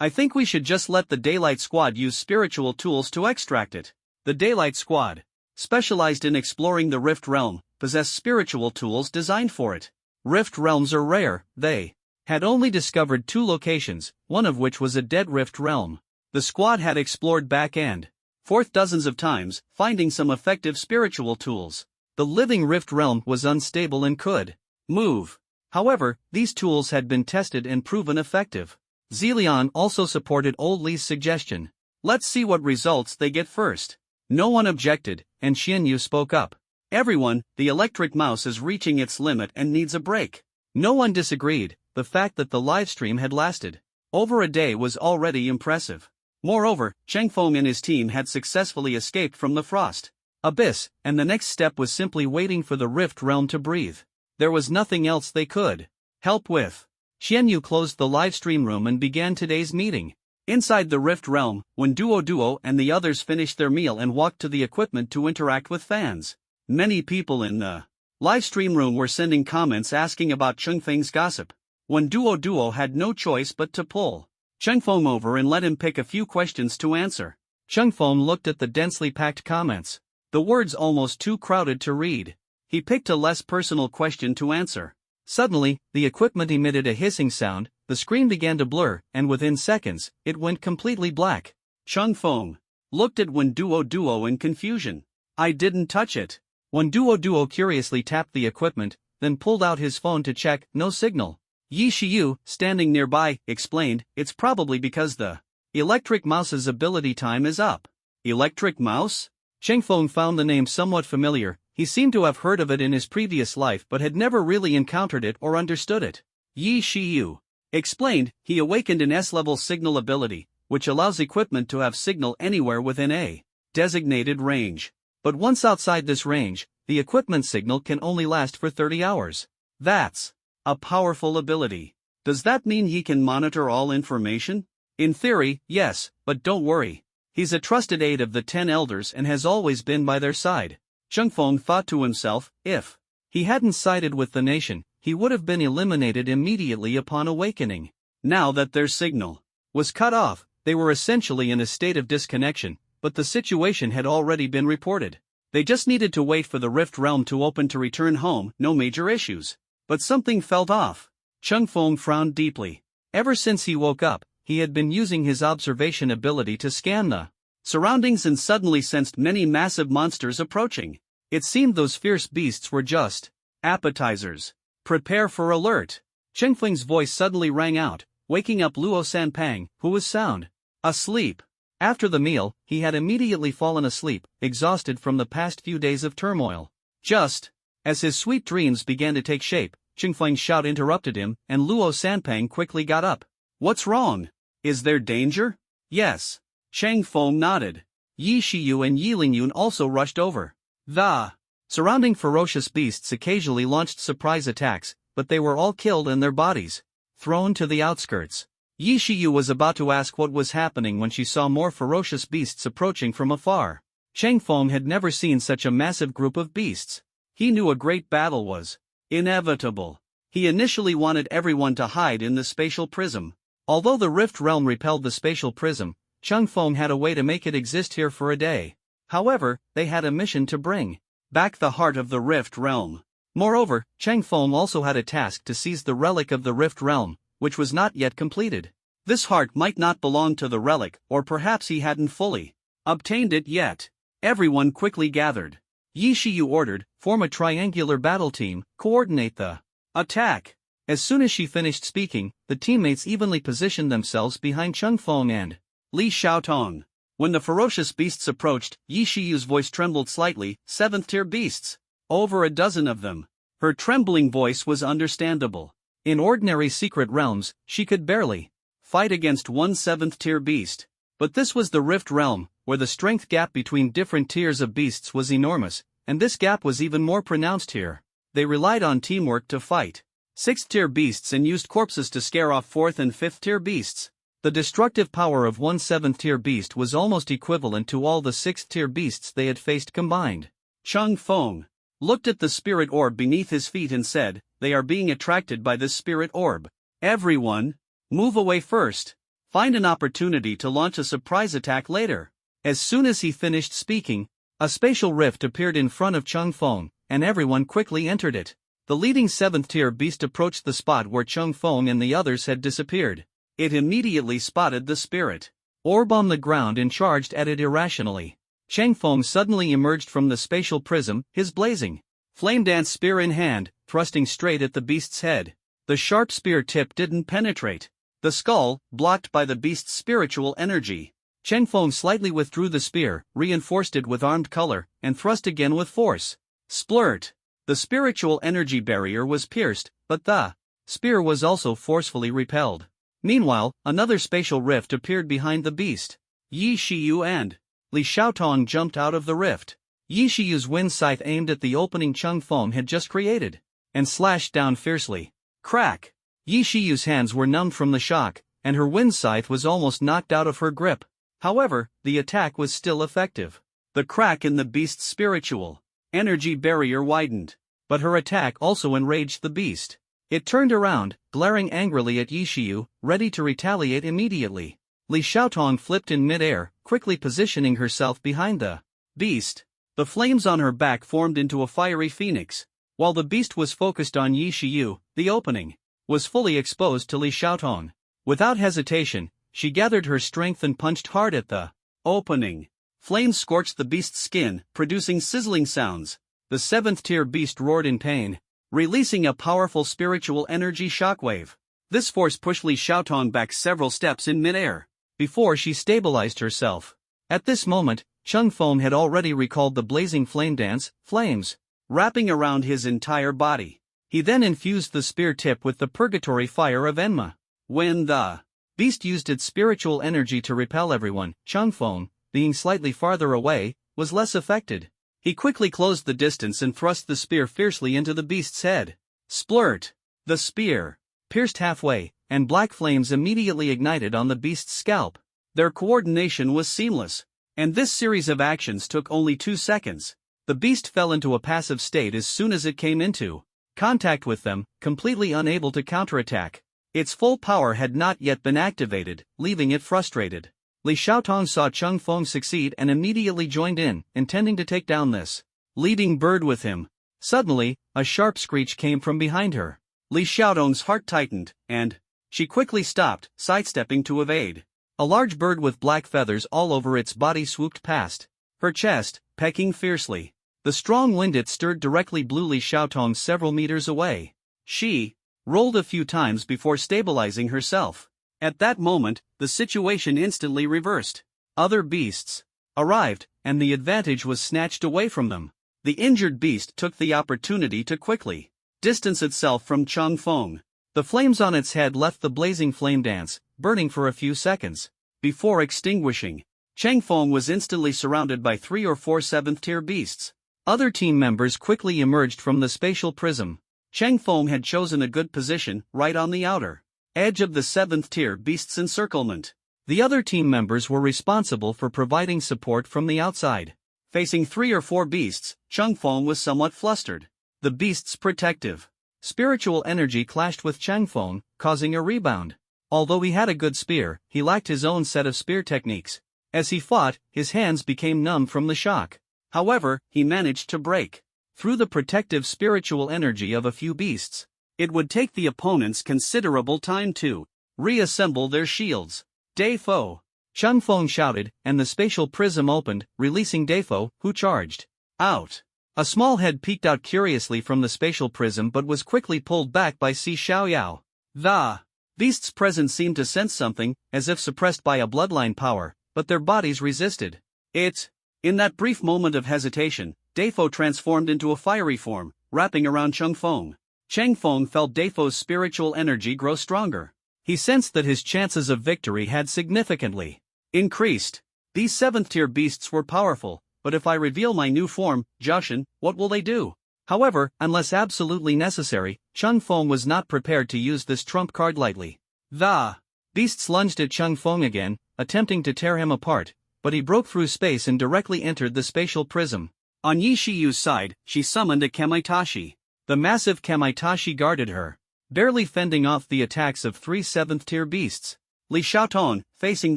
I think we should just let the Daylight Squad use spiritual tools to extract it. The Daylight Squad, specialized in exploring the Rift Realm, possess spiritual tools designed for it. Rift Realms are rare. They had only discovered 2 locations, one of which was a dead Rift Realm. The squad had explored back and forth dozens of times, finding some effective spiritual tools. The living Rift Realm was unstable and could move. However, these tools had been tested and proven effective. Zelion also supported Old Lee's suggestion. Let's see what results they get first. No one objected, and Xianyu spoke up. Everyone, the electric mouse is reaching its limit and needs a break. No one disagreed. The fact that the livestream had lasted over a day was already impressive. Moreover, Cheng Feng and his team had successfully escaped from the frost abyss, and the next step was simply waiting for the Rift Realm to breathe. There was nothing else they could help with. Xianyu closed the livestream room and began today's meeting. Inside the Rift Realm, when Duo and the others finished their meal and walked to the equipment to interact with fans, many people in the livestream room were sending comments asking about Cheng Feng's gossip. When Duo had no choice but to pull Cheng Feng over and let him pick a few questions to answer. Cheng Feng looked at the densely packed comments. The words almost too crowded to read. He picked a less personal question to answer. Suddenly, the equipment emitted a hissing sound, the screen began to blur, and within seconds, it went completely black. Cheng Feng looked at Wen Duo in confusion. I didn't touch it. When Duo curiously tapped the equipment, then pulled out his phone to check, no signal. Yi Shiyu, standing nearby, explained, it's probably because the electric mouse's ability time is up. Electric mouse? Cheng Feng found the name somewhat familiar. He seemed to have heard of it in his previous life but had never really encountered it or understood it. Yi Shiyu explained, he awakened an S-level signal ability, which allows equipment to have signal anywhere within a designated range. But once outside this range, the equipment signal can only last for 30 hours. That's a powerful ability. Does that mean he can monitor all information? In theory, yes, but don't worry. He's a trusted aide of the 10 elders and has always been by their side. Cheng Feng thought to himself, if he hadn't sided with the nation, he would have been eliminated immediately upon awakening. Now that their signal was cut off, they were essentially in a state of disconnection, but the situation had already been reported. They just needed to wait for the Rift Realm to open to return home, no major issues. But something felt off. Cheng Feng frowned deeply. Ever since he woke up, he had been using his observation ability to scan the surroundings and suddenly sensed many massive monsters approaching. It seemed those fierce beasts were just appetizers. Prepare for alert. Cheng Feng's voice suddenly rang out, waking up Luo Sanpang, who was sound asleep. After the meal, he had immediately fallen asleep, exhausted from the past few days of turmoil. Just as his sweet dreams began to take shape, Cheng Feng's shout interrupted him, and Luo Sanpang quickly got up. What's wrong? Is there danger? Yes. Cheng Feng nodded. Yi Shiyu and Yi Lingyun also rushed over. The surrounding ferocious beasts occasionally launched surprise attacks, but they were all killed and their bodies thrown to the outskirts. Yi Shiyu was about to ask what was happening when she saw more ferocious beasts approaching from afar. Cheng Feng had never seen such a massive group of beasts. He knew a great battle was inevitable. He initially wanted everyone to hide in the spatial prism. Although the Rift Realm repelled the spatial prism, Cheng Feng had a way to make it exist here for a day. However, they had a mission to bring back the heart of the Rift Realm. Moreover, Cheng Feng also had a task to seize the relic of the Rift Realm, which was not yet completed. This heart might not belong to the relic, or perhaps he hadn't fully obtained it yet. Everyone quickly gathered. Yi Shiyu ordered, form a triangular battle team, coordinate the attack. As soon as she finished speaking, the teammates evenly positioned themselves behind Cheng Feng and Li Xiaotong. When the ferocious beasts approached, Yi Shiyu's voice trembled slightly. 7th-tier beasts. Over a dozen of them. Her trembling voice was understandable. In ordinary secret realms, she could barely fight against one 7th-tier beast. But this was the Rift Realm, where the strength gap between different tiers of beasts was enormous, and this gap was even more pronounced here. They relied on teamwork to fight 6th-tier beasts and used corpses to scare off 4th and 5th-tier beasts. The destructive power of one 7th tier beast was almost equivalent to all the 6th tier beasts they had faced combined. Chang Feng looked at the spirit orb beneath his feet and said, "They are being attracted by this spirit orb. Everyone, move away first. Find an opportunity to launch a surprise attack later." As soon as he finished speaking, a spatial rift appeared in front of Chang Feng, and everyone quickly entered it. The leading 7th tier beast approached the spot where Chang Feng and the others had disappeared. It immediately spotted the spirit orb on the ground and charged at it irrationally. Chang Feng suddenly emerged from the spatial prism, his blazing flame dance spear in hand, thrusting straight at the beast's head. The sharp spear tip didn't penetrate the skull, blocked by the beast's spiritual energy. Chang Feng slightly withdrew the spear, reinforced it with armed color, and thrust again with force. Splurt! The spiritual energy barrier was pierced, but the spear was also forcefully repelled. Meanwhile, another spatial rift appeared behind the beast. Yi Shiyu and Li Xiaotong jumped out of the rift. Yi Shiyu's wind scythe aimed at the opening Chang Feng had just created, and slashed down fiercely. Crack! Yi Shiyu's hands were numbed from the shock, and her wind scythe was almost knocked out of her grip. However, the attack was still effective. The crack in the beast's spiritual energy barrier widened, but her attack also enraged the beast. It turned around, glaring angrily at Yi Shiyu, ready to retaliate immediately. Li Xiaotong flipped in mid-air, quickly positioning herself behind the beast. The flames on her back formed into a fiery phoenix. While the beast was focused on Yi Shiyu, the opening was fully exposed to Li Xiaotong. Without hesitation, she gathered her strength and punched hard at the opening. Flames scorched the beast's skin, producing sizzling sounds. The 7th tier beast roared in pain, releasing a powerful spiritual energy shockwave. This force pushed Li Xiaotong back several steps in midair before she stabilized herself. At this moment, Chang Feng had already recalled the blazing flame dance, flames wrapping around his entire body. He then infused the spear tip with the purgatory fire of Enma. When the beast used its spiritual energy to repel everyone, Chang Feng, being slightly farther away, was less affected. He quickly closed the distance and thrust the spear fiercely into the beast's head. Splurt! The spear pierced halfway, and black flames immediately ignited on the beast's scalp. Their coordination was seamless, and this series of actions took only 2 seconds. The beast fell into a passive state as soon as it came into contact with them, completely unable to counterattack. Its full power had not yet been activated, leaving it frustrated. Li Xiaotong saw Chang Feng succeed and immediately joined in, intending to take down this leading bird with him. Suddenly, a sharp screech came from behind her. Li Xiaotong's heart tightened, and she quickly stopped, sidestepping to evade. A large bird with black feathers all over its body swooped past her chest, pecking fiercely. The strong wind it stirred directly blew Li Xiaotong several meters away. She rolled a few times before stabilizing herself. At that moment, the situation instantly reversed. Other beasts arrived, and the advantage was snatched away from them. The injured beast took the opportunity to quickly distance itself from Chang Feng. The flames on its head left the blazing flame dance, burning for a few seconds before extinguishing. Chang Feng was instantly surrounded by 3 or 4 7th tier beasts. Other team members quickly emerged from the spatial prism. Chang Feng had chosen a good position, right on the outer edge of the 7th tier beast's encirclement. The other team members were responsible for providing support from the outside. Facing 3 or 4 beasts, Chang Feng was somewhat flustered. The beast's protective spiritual energy clashed with Chang Feng, causing a rebound. Although he had a good spear, he lacked his own set of spear techniques. As he fought, his hands became numb from the shock. However, he managed to break through the protective spiritual energy of a few beasts. It would take the opponents considerable time to reassemble their shields. Defo! Chang Feng shouted, and the spatial prism opened, releasing Defo, who charged out. A small head peeked out curiously from the spatial prism but was quickly pulled back by Si Xiaoyao. The beast's presence seemed to sense something, as if suppressed by a bloodline power, but their bodies resisted it. In that brief moment of hesitation, Defo transformed into a fiery form, wrapping around Chang Feng. Chang Feng felt Defo's spiritual energy grow stronger. He sensed that his chances of victory had significantly increased. These 7th tier beasts were powerful, but if I reveal my new form, Jiaoshan, what will they do? However, unless absolutely necessary, Chang Feng was not prepared to use this trump card lightly. The Beasts lunged at Chang Feng again, attempting to tear him apart, but he broke through space and directly entered the spatial prism. On Yi Shiyu's side, she summoned a Kamaitashi. The massive Kamaitashi guarded her, barely fending off the attacks of 3 7th-tier beasts. Li Xiaotong, facing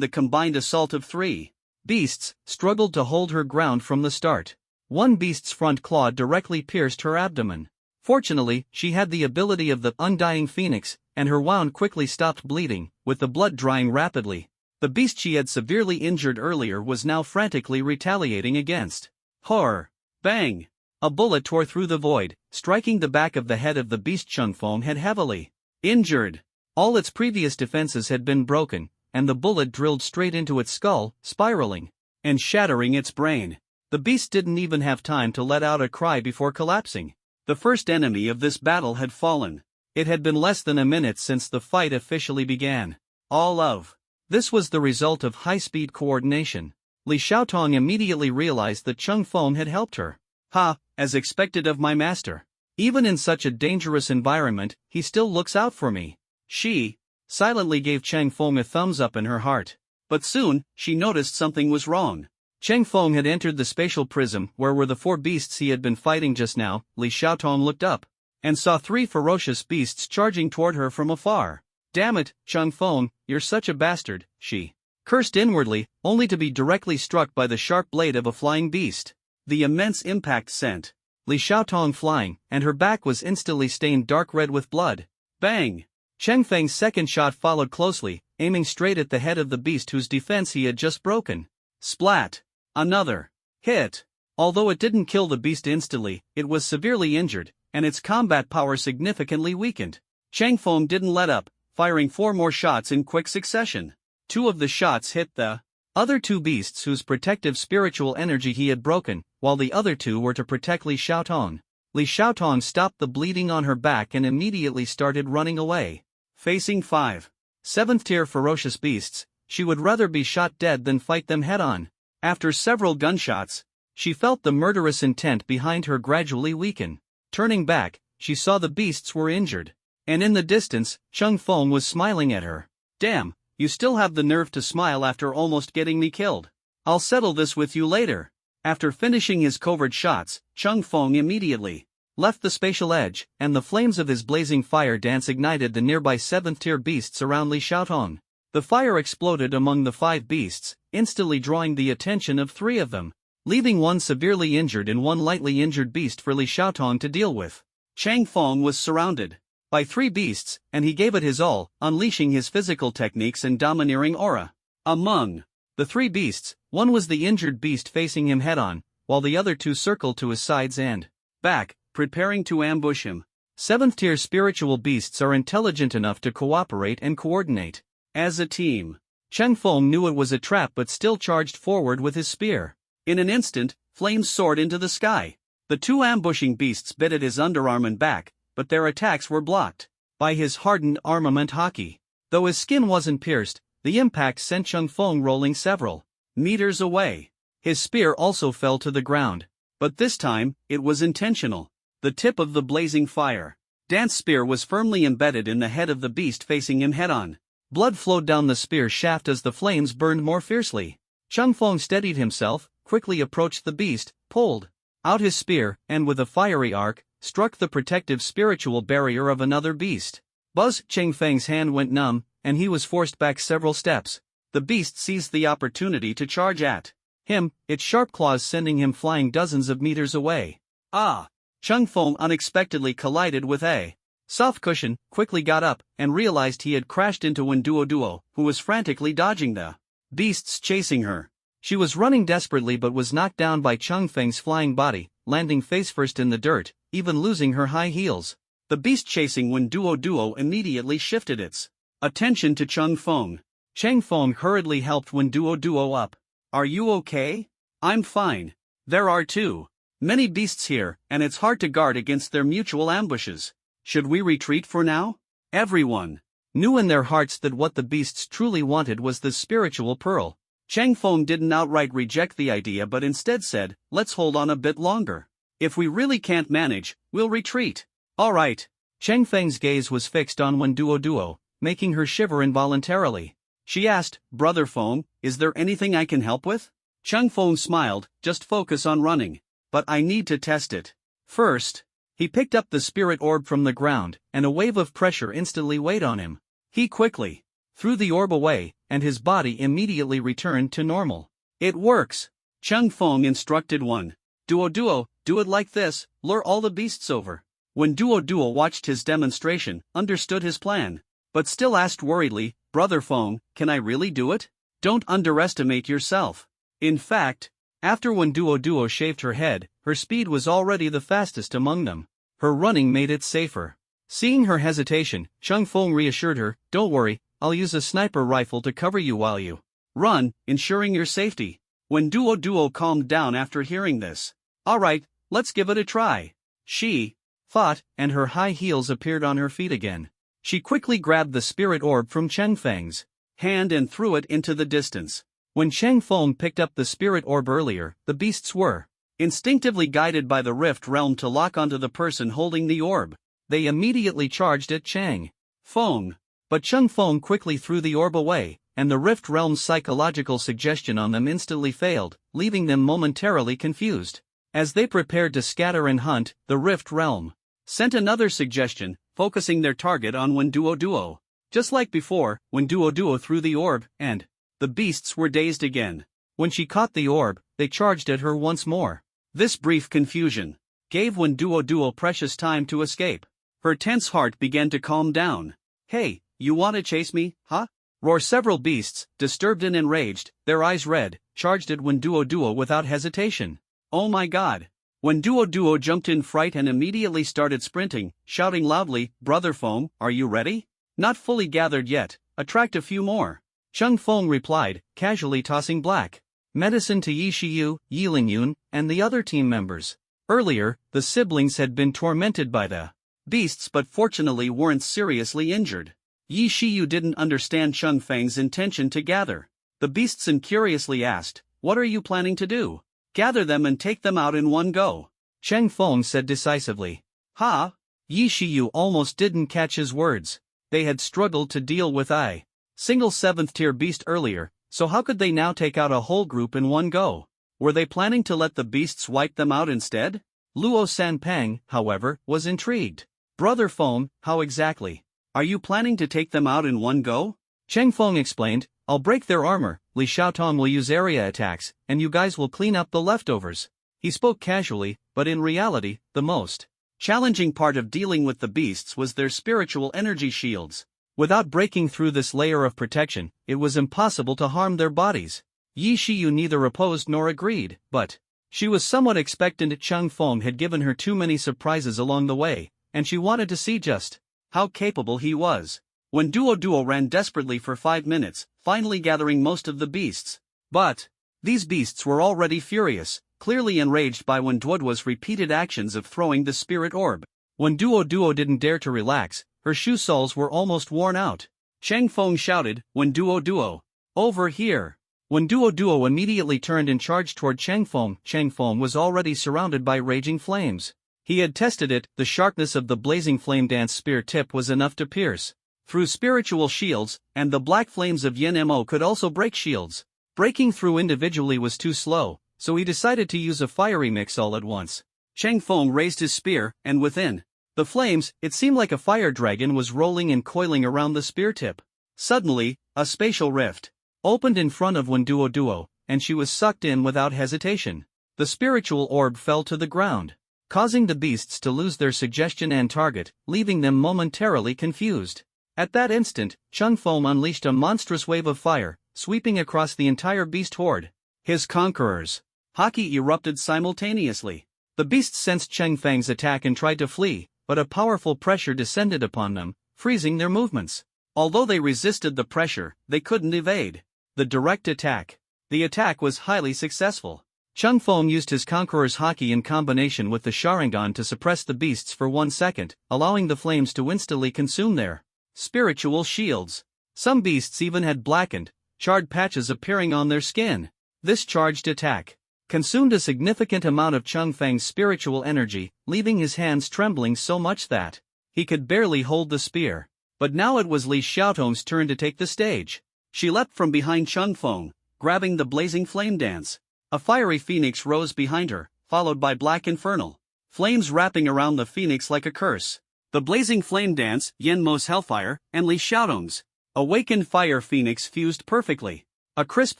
the combined assault of 3 beasts, struggled to hold her ground from the start. One beast's front claw directly pierced her abdomen. Fortunately, she had the ability of the undying phoenix, and her wound quickly stopped bleeding, with the blood drying rapidly. The beast she had severely injured earlier was now frantically retaliating against. Horror! Bang! A bullet tore through the void, striking the back of the head of the beast. Chang Feng had heavily injured. All its previous defenses had been broken, and the bullet drilled straight into its skull, spiraling and shattering its brain. The beast didn't even have time to let out a cry before collapsing. The first enemy of this battle had fallen. It had been less than a minute since the fight officially began. All of this was the result of high-speed coordination. Li Xiaotong immediately realized that Chang Feng had helped her. Ha, as expected of my master. Even in such a dangerous environment, he still looks out for me. She silently gave Chang Feng a thumbs up in her heart. But soon, she noticed something was wrong. Chang Feng had entered the spatial prism where were the 4 beasts he had been fighting just now. Li Xiaotong looked up and saw 3 ferocious beasts charging toward her from afar. Damn it, Chang Feng, you're such a bastard, she cursed inwardly, only to be directly struck by the sharp blade of a flying beast. The immense impact sent Li Xiaotong flying, and her back was instantly stained dark red with blood. Bang! Chang Feng's second shot followed closely, aiming straight at the head of the beast whose defense he had just broken. Splat! Another hit. Although it didn't kill the beast instantly, it was severely injured, and its combat power significantly weakened. Chang Feng didn't let up, firing 4 more shots in quick succession. 2 of the shots hit the other 2 beasts whose protective spiritual energy he had broken, while the other 2 were to protect Li Xiaotong. Li Xiaotong stopped the bleeding on her back and immediately started running away. Facing 5 7th-tier ferocious beasts, she would rather be shot dead than fight them head-on. After several gunshots, she felt the murderous intent behind her gradually weaken. Turning back, she saw the beasts were injured. And in the distance, Chang Feng was smiling at her. Damn, you still have the nerve to smile after almost getting me killed. I'll settle this with you later. After finishing his covert shots, Chang Feng immediately left the spatial edge, and the flames of his blazing fire dance ignited the nearby 7th-tier beasts around Li Xiaotong. The fire exploded among the 5 beasts, instantly drawing the attention of 3 of them, leaving 1 severely injured and 1 lightly injured beast for Li Xiaotong to deal with. Chang Feng was surrounded by 3 beasts, and he gave it his all, unleashing his physical techniques and domineering aura. Among the 3 beasts, 1 was the injured beast facing him head-on, while the other 2 circled to his sides and back, preparing to ambush him. 7th-tier spiritual beasts are intelligent enough to cooperate and coordinate as a team. Chang Feng knew it was a trap but still charged forward with his spear. In an instant, flames soared into the sky. The 2 ambushing beasts bit at his underarm and back, but their attacks were blocked by his hardened armament hockey. Though his skin wasn't pierced, the impact sent Chang Feng rolling several meters away. His spear also fell to the ground. But this time, it was intentional. The tip of the blazing fire dance spear was firmly embedded in the head of the beast facing him head-on. Blood flowed down the spear shaft as the flames burned more fiercely. Chang Feng steadied himself, quickly approached the beast, pulled out his spear, and with a fiery arc, struck the protective spiritual barrier of another beast. Buzz! Chang Feng's hand went numb, and he was forced back several steps. The beast seized the opportunity to charge at him, its sharp claws sending him flying dozens of meters away. Ah! Chang Feng unexpectedly collided with a soft cushion, quickly got up, and realized he had crashed into Wenduo, who was frantically dodging the beasts chasing her. She was running desperately but was knocked down by Chang Feng's flying body, landing face-first in the dirt, even losing her high heels. The beast chasing Wenduo immediately shifted its attention to Chang Feng. Chang Feng hurriedly helped Wenduo up. Are you okay? I'm fine. There are too many beasts here, and it's hard to guard against their mutual ambushes. Should we retreat for now? Everyone knew in their hearts that what the beasts truly wanted was the spiritual pearl. Chang Feng didn't outright reject the idea but instead said, let's hold on a bit longer. If we really can't manage, we'll retreat. Alright. Chang Feng's gaze was fixed on Wenduo, making her shiver involuntarily. She asked, "Brother Feng, is there anything I can help with?" Chang Feng smiled, "Just focus on running. But I need to test it. First." He picked up the spirit orb from the ground, and a wave of pressure instantly weighed on him. He quickly threw the orb away, and his body immediately returned to normal. "It works!" Chang Feng instructed one. Duo, do it like this, lure all the beasts over." When Duo watched his demonstration, understood his plan, but still asked worriedly, "Brother Feng, can I really do it?" "Don't underestimate yourself." In fact, after when Duo shaved her head, her speed was already the fastest among them. Her running made it safer. Seeing her hesitation, Chang Feng reassured her, "Don't worry, I'll use a sniper rifle to cover you while you run, ensuring your safety." When Duo calmed down after hearing this. "Alright, let's give it a try." She thought, and her high heels appeared on her feet again. She quickly grabbed the spirit orb from Cheng Feng's hand and threw it into the distance. When Cheng Feng picked up the spirit orb earlier, the beasts were instinctively guided by the rift realm to lock onto the person holding the orb. They immediately charged at Cheng Feng. But Cheng Feng quickly threw the orb away, and the rift realm's psychological suggestion on them instantly failed, leaving them momentarily confused. As they prepared to scatter and hunt, the rift realm sent another suggestion, focusing their target on when Duo. Just like before, when Duo threw the orb, and the beasts were dazed again. When she caught the orb, they charged at her once more. This brief confusion gave when Duo precious time to escape. Her tense heart began to calm down. "Hey, you wanna chase me, huh?" roared several beasts, disturbed and enraged, their eyes red, charged at when Duo without hesitation. "Oh my god." When Duo jumped in fright and immediately started sprinting, shouting loudly, "Brother Feng, are you ready?" "Not fully gathered yet, attract a few more." Cheng Feng replied, casually tossing black medicine to Yi Shiyu, Yi Lingyun, and the other team members. Earlier, the siblings had been tormented by the beasts but fortunately weren't seriously injured. Yi Shiyu didn't understand Cheng Feng's intention to gather the beasts and curiously asked, "What are you planning to do?" "Gather them and take them out in one go," Cheng Feng said decisively. "Ha!" Yi Shiyu almost didn't catch his words. They had struggled to deal with a single 7th-tier beast earlier, so how could they now take out a whole group in one go? Were they planning to let the beasts wipe them out instead? Luo Sanpang, however, was intrigued. "Brother Feng, how exactly are you planning to take them out in one go?" Cheng Feng explained, "I'll break their armor, Li Xiaotong will use area attacks, and you guys will clean up the leftovers." He spoke casually, but in reality, the most challenging part of dealing with the beasts was their spiritual energy shields. Without breaking through this layer of protection, it was impossible to harm their bodies. Yi Shiyu neither opposed nor agreed, but she was somewhat expectant. Cheng Feng had given her too many surprises along the way, and she wanted to see just how capable he was. When Duo ran desperately for 5 minutes, finally gathering most of the beasts. But these beasts were already furious, clearly enraged by when Duo's repeated actions of throwing the spirit orb. When Duo didn't dare to relax, her shoe soles were almost worn out. Cheng Feng shouted, "When Duo, over here!" When Duo immediately turned and charged toward Cheng Feng was already surrounded by raging flames. He had tested it, the sharpness of the blazing flame dance spear tip was enough to pierce through spiritual shields, and the black flames of Yin Mo could also break shields. Breaking through individually was too slow, so he decided to use a fiery mix all at once. Cheng Feng raised his spear, and within the flames, it seemed like a fire dragon was rolling and coiling around the spear tip. Suddenly, a spatial rift opened in front of when Duo, and she was sucked in without hesitation. The spiritual orb fell to the ground, causing the beasts to lose their suggestion and target, leaving them momentarily confused. At that instant, Cheng Feng unleashed a monstrous wave of fire, sweeping across the entire beast horde. His conquerors' haki erupted simultaneously. The beasts sensed Cheng Feng's attack and tried to flee, but a powerful pressure descended upon them, freezing their movements. Although they resisted the pressure, they couldn't evade the direct attack. The attack was highly successful. Cheng Feng used his conqueror's haki in combination with the Sharingan to suppress the beasts for 1 second, allowing the flames to instantly consume their spiritual shields. Some beasts even had blackened, charred patches appearing on their skin. This charged attack consumed a significant amount of Cheng Feng's spiritual energy, leaving his hands trembling so much that he could barely hold the spear. But now it was Li Xiaotong's turn to take the stage. She leapt from behind Cheng Feng, grabbing the blazing flame dance. A fiery phoenix rose behind her, followed by black infernal flames wrapping around the phoenix like a curse. The blazing flame dance, Yan Mo's hellfire, and Li Xiaotong's awakened fire phoenix fused perfectly. A crisp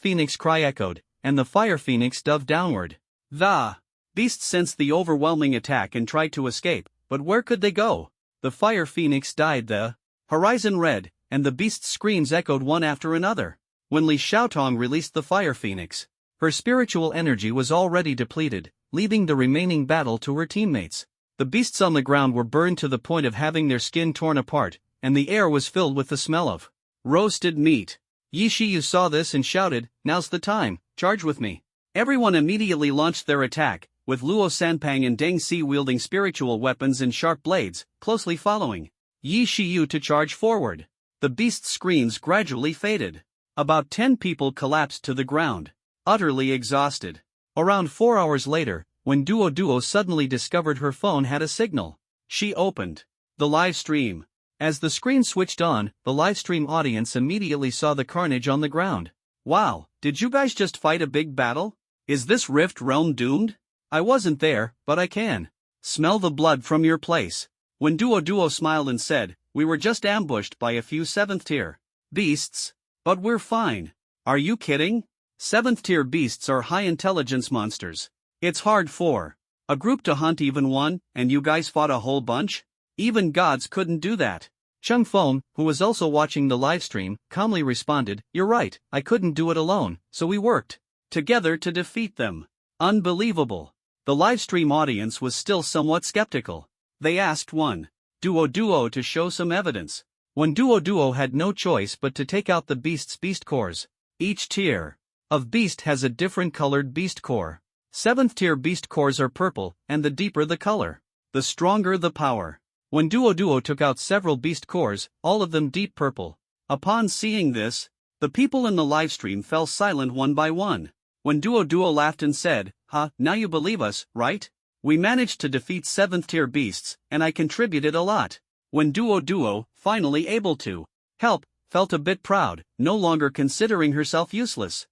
phoenix cry echoed, and the fire phoenix dove downward. The beast sensed the overwhelming attack and tried to escape, but where could they go? The fire phoenix died, the horizon red, and the beast's screams echoed one after another. When Li Xiaotong released the fire phoenix, her spiritual energy was already depleted, leaving the remaining battle to her teammates. The beasts on the ground were burned to the point of having their skin torn apart, and the air was filled with the smell of roasted meat. Yi Shiyu saw this and shouted, "Now's the time, charge with me." Everyone immediately launched their attack, with Luo Sanpang and Deng Si wielding spiritual weapons and sharp blades, closely following Yi Shiyu to charge forward. The beast's screams gradually faded. About 10 people collapsed to the ground, utterly exhausted. Around 4 hours later, when Duo suddenly discovered her phone had a signal, she opened the live stream. As the screen switched on, the livestream audience immediately saw the carnage on the ground. "Wow, did you guys just fight a big battle? Is this Rift Realm doomed? I wasn't there, but I can smell the blood from your place." When Duo smiled and said, "We were just ambushed by a few 7th-tier beasts. But we're fine." "Are you kidding? 7th-tier beasts are high-intelligence monsters. It's hard for a group to hunt even one, and you guys fought a whole bunch? Even gods couldn't do that." Cheng Feng, who was also watching the livestream, calmly responded, "You're right, I couldn't do it alone, so we worked together to defeat them." Unbelievable. The livestream audience was still somewhat skeptical. They asked one Duo to show some evidence. When Duo had no choice but to take out the beast's beast cores. Each tier of beast has a different colored beast core. 7th-tier beast cores are purple, and the deeper the color, the stronger the power. When Duo took out several beast cores, all of them deep purple. Upon seeing this, the people in the livestream fell silent one by one. When Duo laughed and said, "Now you believe us, right? We managed to defeat 7th-tier beasts, and I contributed a lot." When Duo, finally able to help, felt a bit proud, no longer considering herself useless.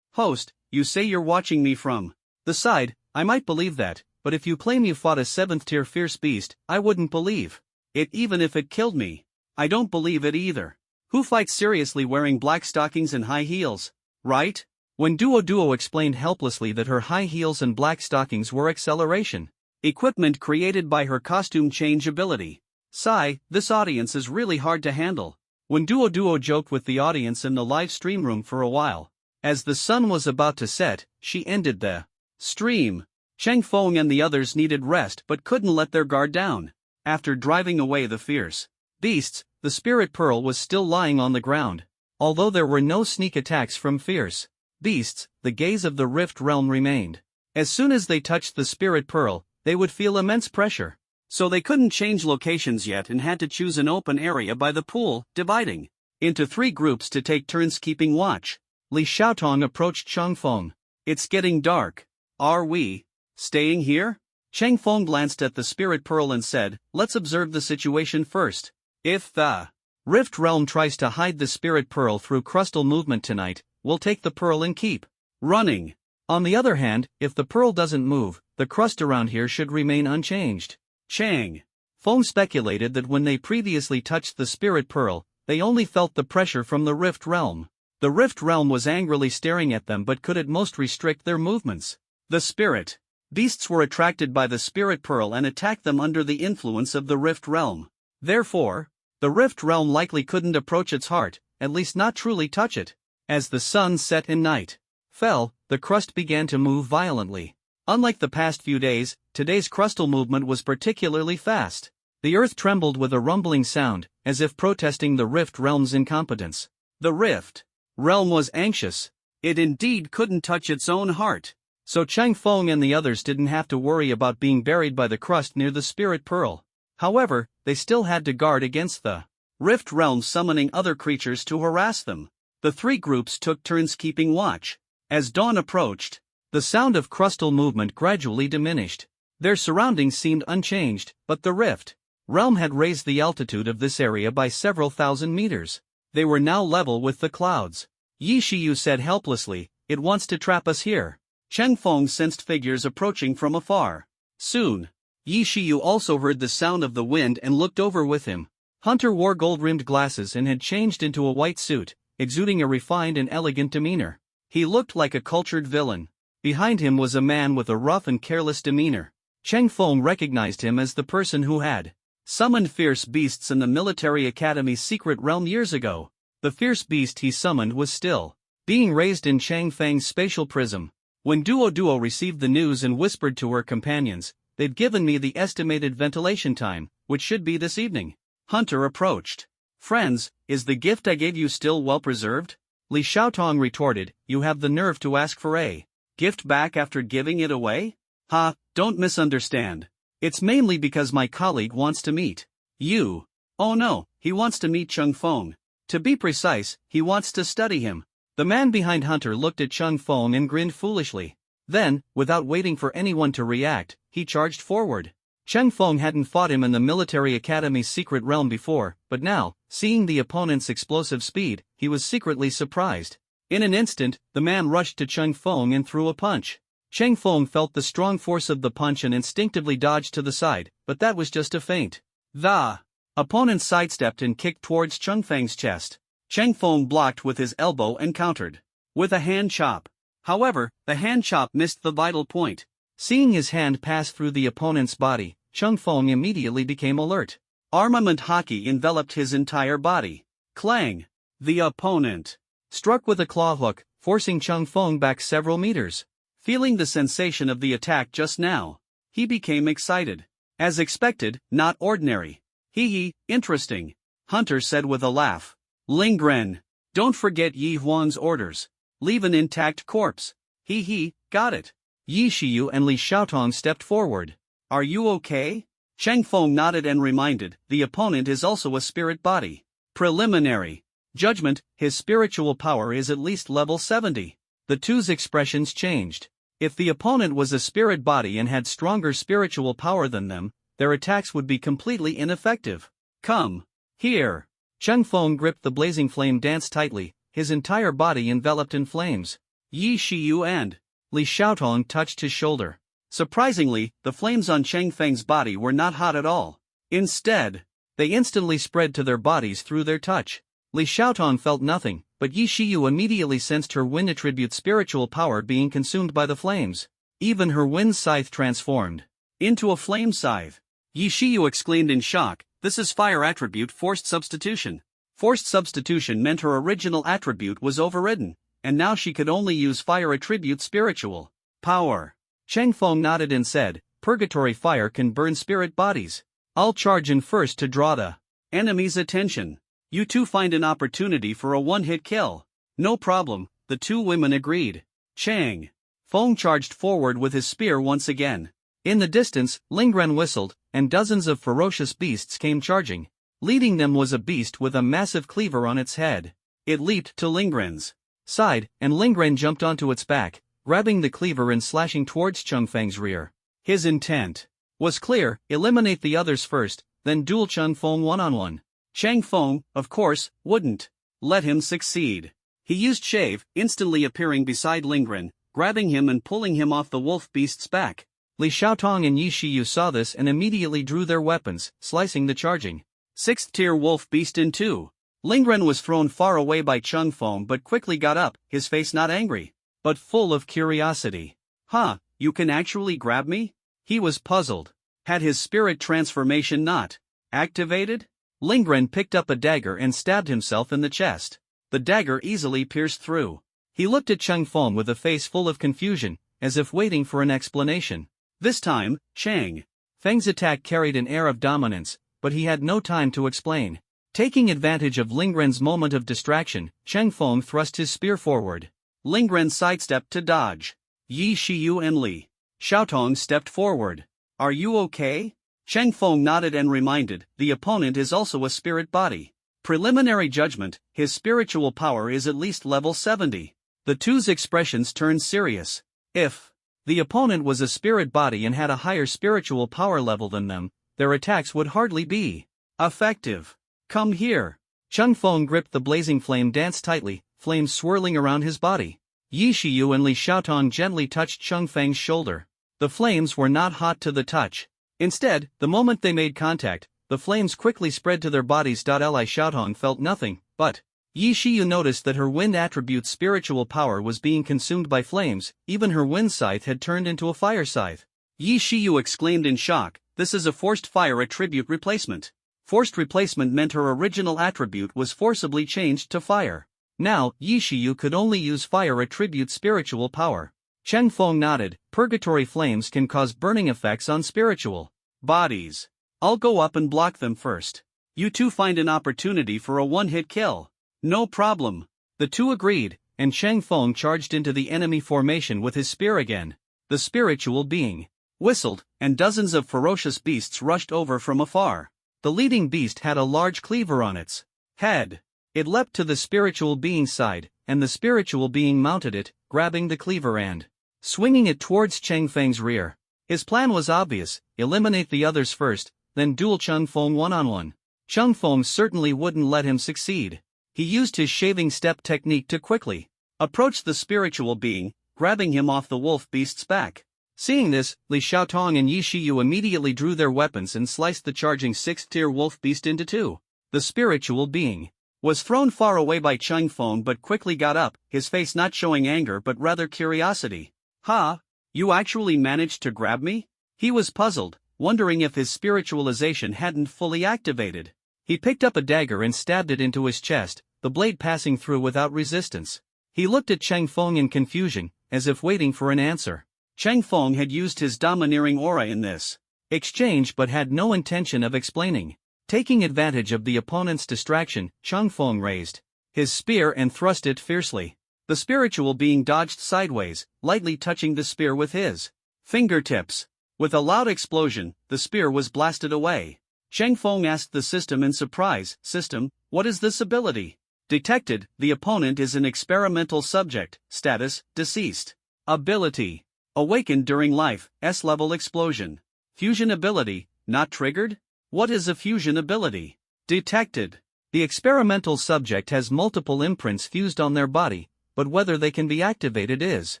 Host, you say you're watching me from the side, I might believe that, but if you claim you fought a 7th-tier fierce beast, I wouldn't believe it even if it killed me. I don't believe it either. Who fights seriously wearing black stockings and high heels, right? When Duo explained helplessly that her high heels and black stockings were acceleration equipment created by her costume change ability. Sigh, this audience is really hard to handle. When Duo joked with the audience in the live stream room for a while, as the sun was about to set, she ended the stream. Cheng Feng and the others needed rest but couldn't let their guard down. After driving away the fierce beasts, the spirit pearl was still lying on the ground. Although there were no sneak attacks from fierce beasts, the gaze of the Rift Realm remained. As soon as they touched the spirit pearl, they would feel immense pressure. So they couldn't change locations yet and had to choose an open area by the pool, dividing into 3 groups to take turns keeping watch. Li Xiaotong approached Cheng Feng. "It's getting dark. Are we staying here?" Cheng Feng glanced at the spirit pearl and said, "Let's observe the situation first. If the Rift Realm tries to hide the spirit pearl through crustal movement tonight, we'll take the pearl and keep running. On the other hand, if the pearl doesn't move, the crust around here should remain unchanged." Cheng Feng speculated that when they previously touched the spirit pearl, they only felt the pressure from the Rift Realm. The Rift Realm was angrily staring at them but could at most restrict their movements. The spirit beasts were attracted by the spirit pearl and attacked them under the influence of the Rift Realm. Therefore, the Rift Realm likely couldn't approach its heart, at least not truly touch it. As the sun set and night fell, the crust began to move violently. Unlike the past few days, today's crustal movement was particularly fast. The earth trembled with a rumbling sound, as if protesting the Rift Realm's incompetence. The Rift Realm was anxious. It indeed couldn't touch its own heart. So Cheng Feng and the others didn't have to worry about being buried by the crust near the spirit pearl. However, they still had to guard against the Rift Realm summoning other creatures to harass them. The 3 groups took turns keeping watch. As dawn approached, the sound of crustal movement gradually diminished. Their surroundings seemed unchanged, but the Rift realm had raised the altitude of this area by several thousand meters. They were now level with the clouds. Yi Shiyu said helplessly, "It wants to trap us here." Cheng Feng sensed figures approaching from afar. Soon, Yi Shiyu also heard the sound of the wind and looked over with him. Hunter wore gold-rimmed glasses and had changed into a white suit, exuding a refined and elegant demeanor. He looked like a cultured villain. Behind him was a man with a rough and careless demeanor. Cheng Feng recognized him as the person who had summoned fierce beasts in the military academy's secret realm years ago. The fierce beast he summoned was still being raised in Chang Feng's spatial prism. When Duo received the news and whispered to her companions, "They've given me the estimated ventilation time, which should be this evening." Hunter approached. "Friends, is the gift I gave you still well preserved?" Li Xiaotong retorted, "You have the nerve to ask for a gift back after giving it away? Ha, don't misunderstand. It's mainly because my colleague wants to meet you." "Oh no, he wants to meet Cheng Feng. To be precise, he wants to study him." The man behind Hunter looked at Cheng Feng and grinned foolishly. Then, without waiting for anyone to react, he charged forward. Cheng Feng hadn't fought him in the military academy's secret realm before, but now, seeing the opponent's explosive speed, he was secretly surprised. In an instant, the man rushed to Cheng Feng and threw a punch. Cheng Feng felt the strong force of the punch and instinctively dodged to the side, but that was just a feint. The opponent sidestepped and kicked towards Cheng Feng's chest. Cheng Feng blocked with his elbow and countered with a hand chop. However, the hand chop missed the vital point. Seeing his hand pass through the opponent's body, Cheng Feng immediately became alert. Armament hockey enveloped his entire body. Clang! The opponent struck with a claw hook, forcing Cheng Feng back several meters. Feeling the sensation of the attack just now, he became excited. As expected, not ordinary. Hee, interesting, Hunter said with a laugh. Lingren, don't forget Yi Huang's orders. Leave an intact corpse. Hee, got it. Yi Shiyu and Li Xiaotong stepped forward. Are you okay? Cheng Feng nodded and reminded, the opponent is also a spirit body. Preliminary judgment, his spiritual power is at least level 70. The two's expressions changed. If the opponent was a spirit body and had stronger spiritual power than them, their attacks would be completely ineffective. Come here. Cheng Feng gripped the blazing flame dance tightly, his entire body enveloped in flames. Yi Shiyu and Li Xiaotong touched his shoulder. Surprisingly, the flames on Cheng Feng's body were not hot at all. Instead, they instantly spread to their bodies through their touch. Li Xiaotong felt nothing, but Yi Shiyu immediately sensed her wind attribute spiritual power being consumed by the flames. Even her wind scythe transformed into a flame scythe. Yi Shiyu exclaimed in shock, this is fire attribute forced substitution. Forced substitution meant her original attribute was overridden, and now she could only use fire attribute spiritual power. Cheng Feng nodded and said, purgatory fire can burn spirit bodies. I'll charge in first to draw the enemy's attention. You two find an opportunity for a one-hit kill. No problem, the two women agreed. Cheng Feng charged forward with his spear once again. In the distance, Lingren whistled, and dozens of ferocious beasts came charging. Leading them was a beast with a massive cleaver on its head. It leaped to Lingren's side, and Lingren jumped onto its back, grabbing the cleaver and slashing towards Cheng Feng's rear. His intent was clear, eliminate the others first, then duel Cheng Feng one-on-one. Cheng Feng, of course, wouldn't let him succeed. He used Shave, instantly appearing beside Lingren, grabbing him and pulling him off the wolf beast's back. Li Xiaotong and Yi Shiyu saw this and immediately drew their weapons, slicing the charging 6th-tier wolf beast in two. Lingren was thrown far away by Cheng Feng but quickly got up, his face not angry, but full of curiosity. Huh, you can actually grab me? He was puzzled. Had his spirit transformation not activated? Lingren picked up a dagger and stabbed himself in the chest. The dagger easily pierced through. He looked at Cheng Feng with a face full of confusion, as if waiting for an explanation. This time, Cheng Feng's attack carried an air of dominance, but he had no time to explain. Taking advantage of Lingren's moment of distraction, Cheng Feng thrust his spear forward. Lingren sidestepped to dodge. Yi Shiyu and Li Xiaotong stepped forward. Are you okay? Cheng Feng nodded and reminded, the opponent is also a spirit body. Preliminary judgment, his spiritual power is at least level 70. The two's expressions turned serious. If the opponent was a spirit body and had a higher spiritual power level than them, their attacks would hardly be effective. Come here. Chung Feng gripped the blazing flame dance tightly, flames swirling around his body. Yi Shiyu and Li Xiaotong gently touched Chung Feng's shoulder. The flames were not hot to the touch. Instead, the moment they made contact, the flames quickly spread to their bodies. Li Xiaotong felt nothing, but Yi Shiyu noticed that her wind attribute's spiritual power was being consumed by flames. Even her wind scythe had turned into a fire scythe. Yi Shiyu exclaimed in shock, "This is a forced fire attribute replacement." Forced replacement meant her original attribute was forcibly changed to fire. Now, Yi Shiyu could only use fire attribute spiritual power. Cheng Feng nodded. Purgatory flames can cause burning effects on spiritual bodies. I'll go up and block them first. You two find an opportunity for a one-hit kill. No problem. The two agreed, and Cheng Feng charged into the enemy formation with his spear again. The spiritual being whistled, and dozens of ferocious beasts rushed over from afar. The leading beast had a large cleaver on its head. It leapt to the spiritual being's side, and the spiritual being mounted it, grabbing the cleaver and swinging it towards Cheng Feng's rear. His plan was obvious: eliminate the others first, then duel Chung Feng one-on-one. Chung Feng certainly wouldn't let him succeed. He used his shaving step technique to quickly approach the spiritual being, grabbing him off the wolf beast's back. Seeing this, Li Xiaotong and Yi Shiyu immediately drew their weapons and sliced the charging 6th-tier wolf beast into two. The spiritual being was thrown far away by Chung Feng but quickly got up, his face not showing anger but rather curiosity. "Ha? You actually managed to grab me?" He was puzzled, wondering if his spiritualization hadn't fully activated. He picked up a dagger and stabbed it into his chest, the blade passing through without resistance. He looked at Cheng Feng in confusion, as if waiting for an answer. Cheng Feng had used his domineering aura in this exchange but had no intention of explaining. Taking advantage of the opponent's distraction, Cheng Feng raised his spear and thrust it fiercely. The spiritual being dodged sideways, lightly touching the spear with his fingertips. With a loud explosion, the spear was blasted away. Cheng Feng asked the system in surprise, "System, what is this ability?" Detected, the opponent is an experimental subject, status, deceased. Ability: awakened during life, S-level explosion. Fusion ability, not triggered? What is a fusion ability? Detected. The experimental subject has multiple imprints fused on their body, but whether they can be activated is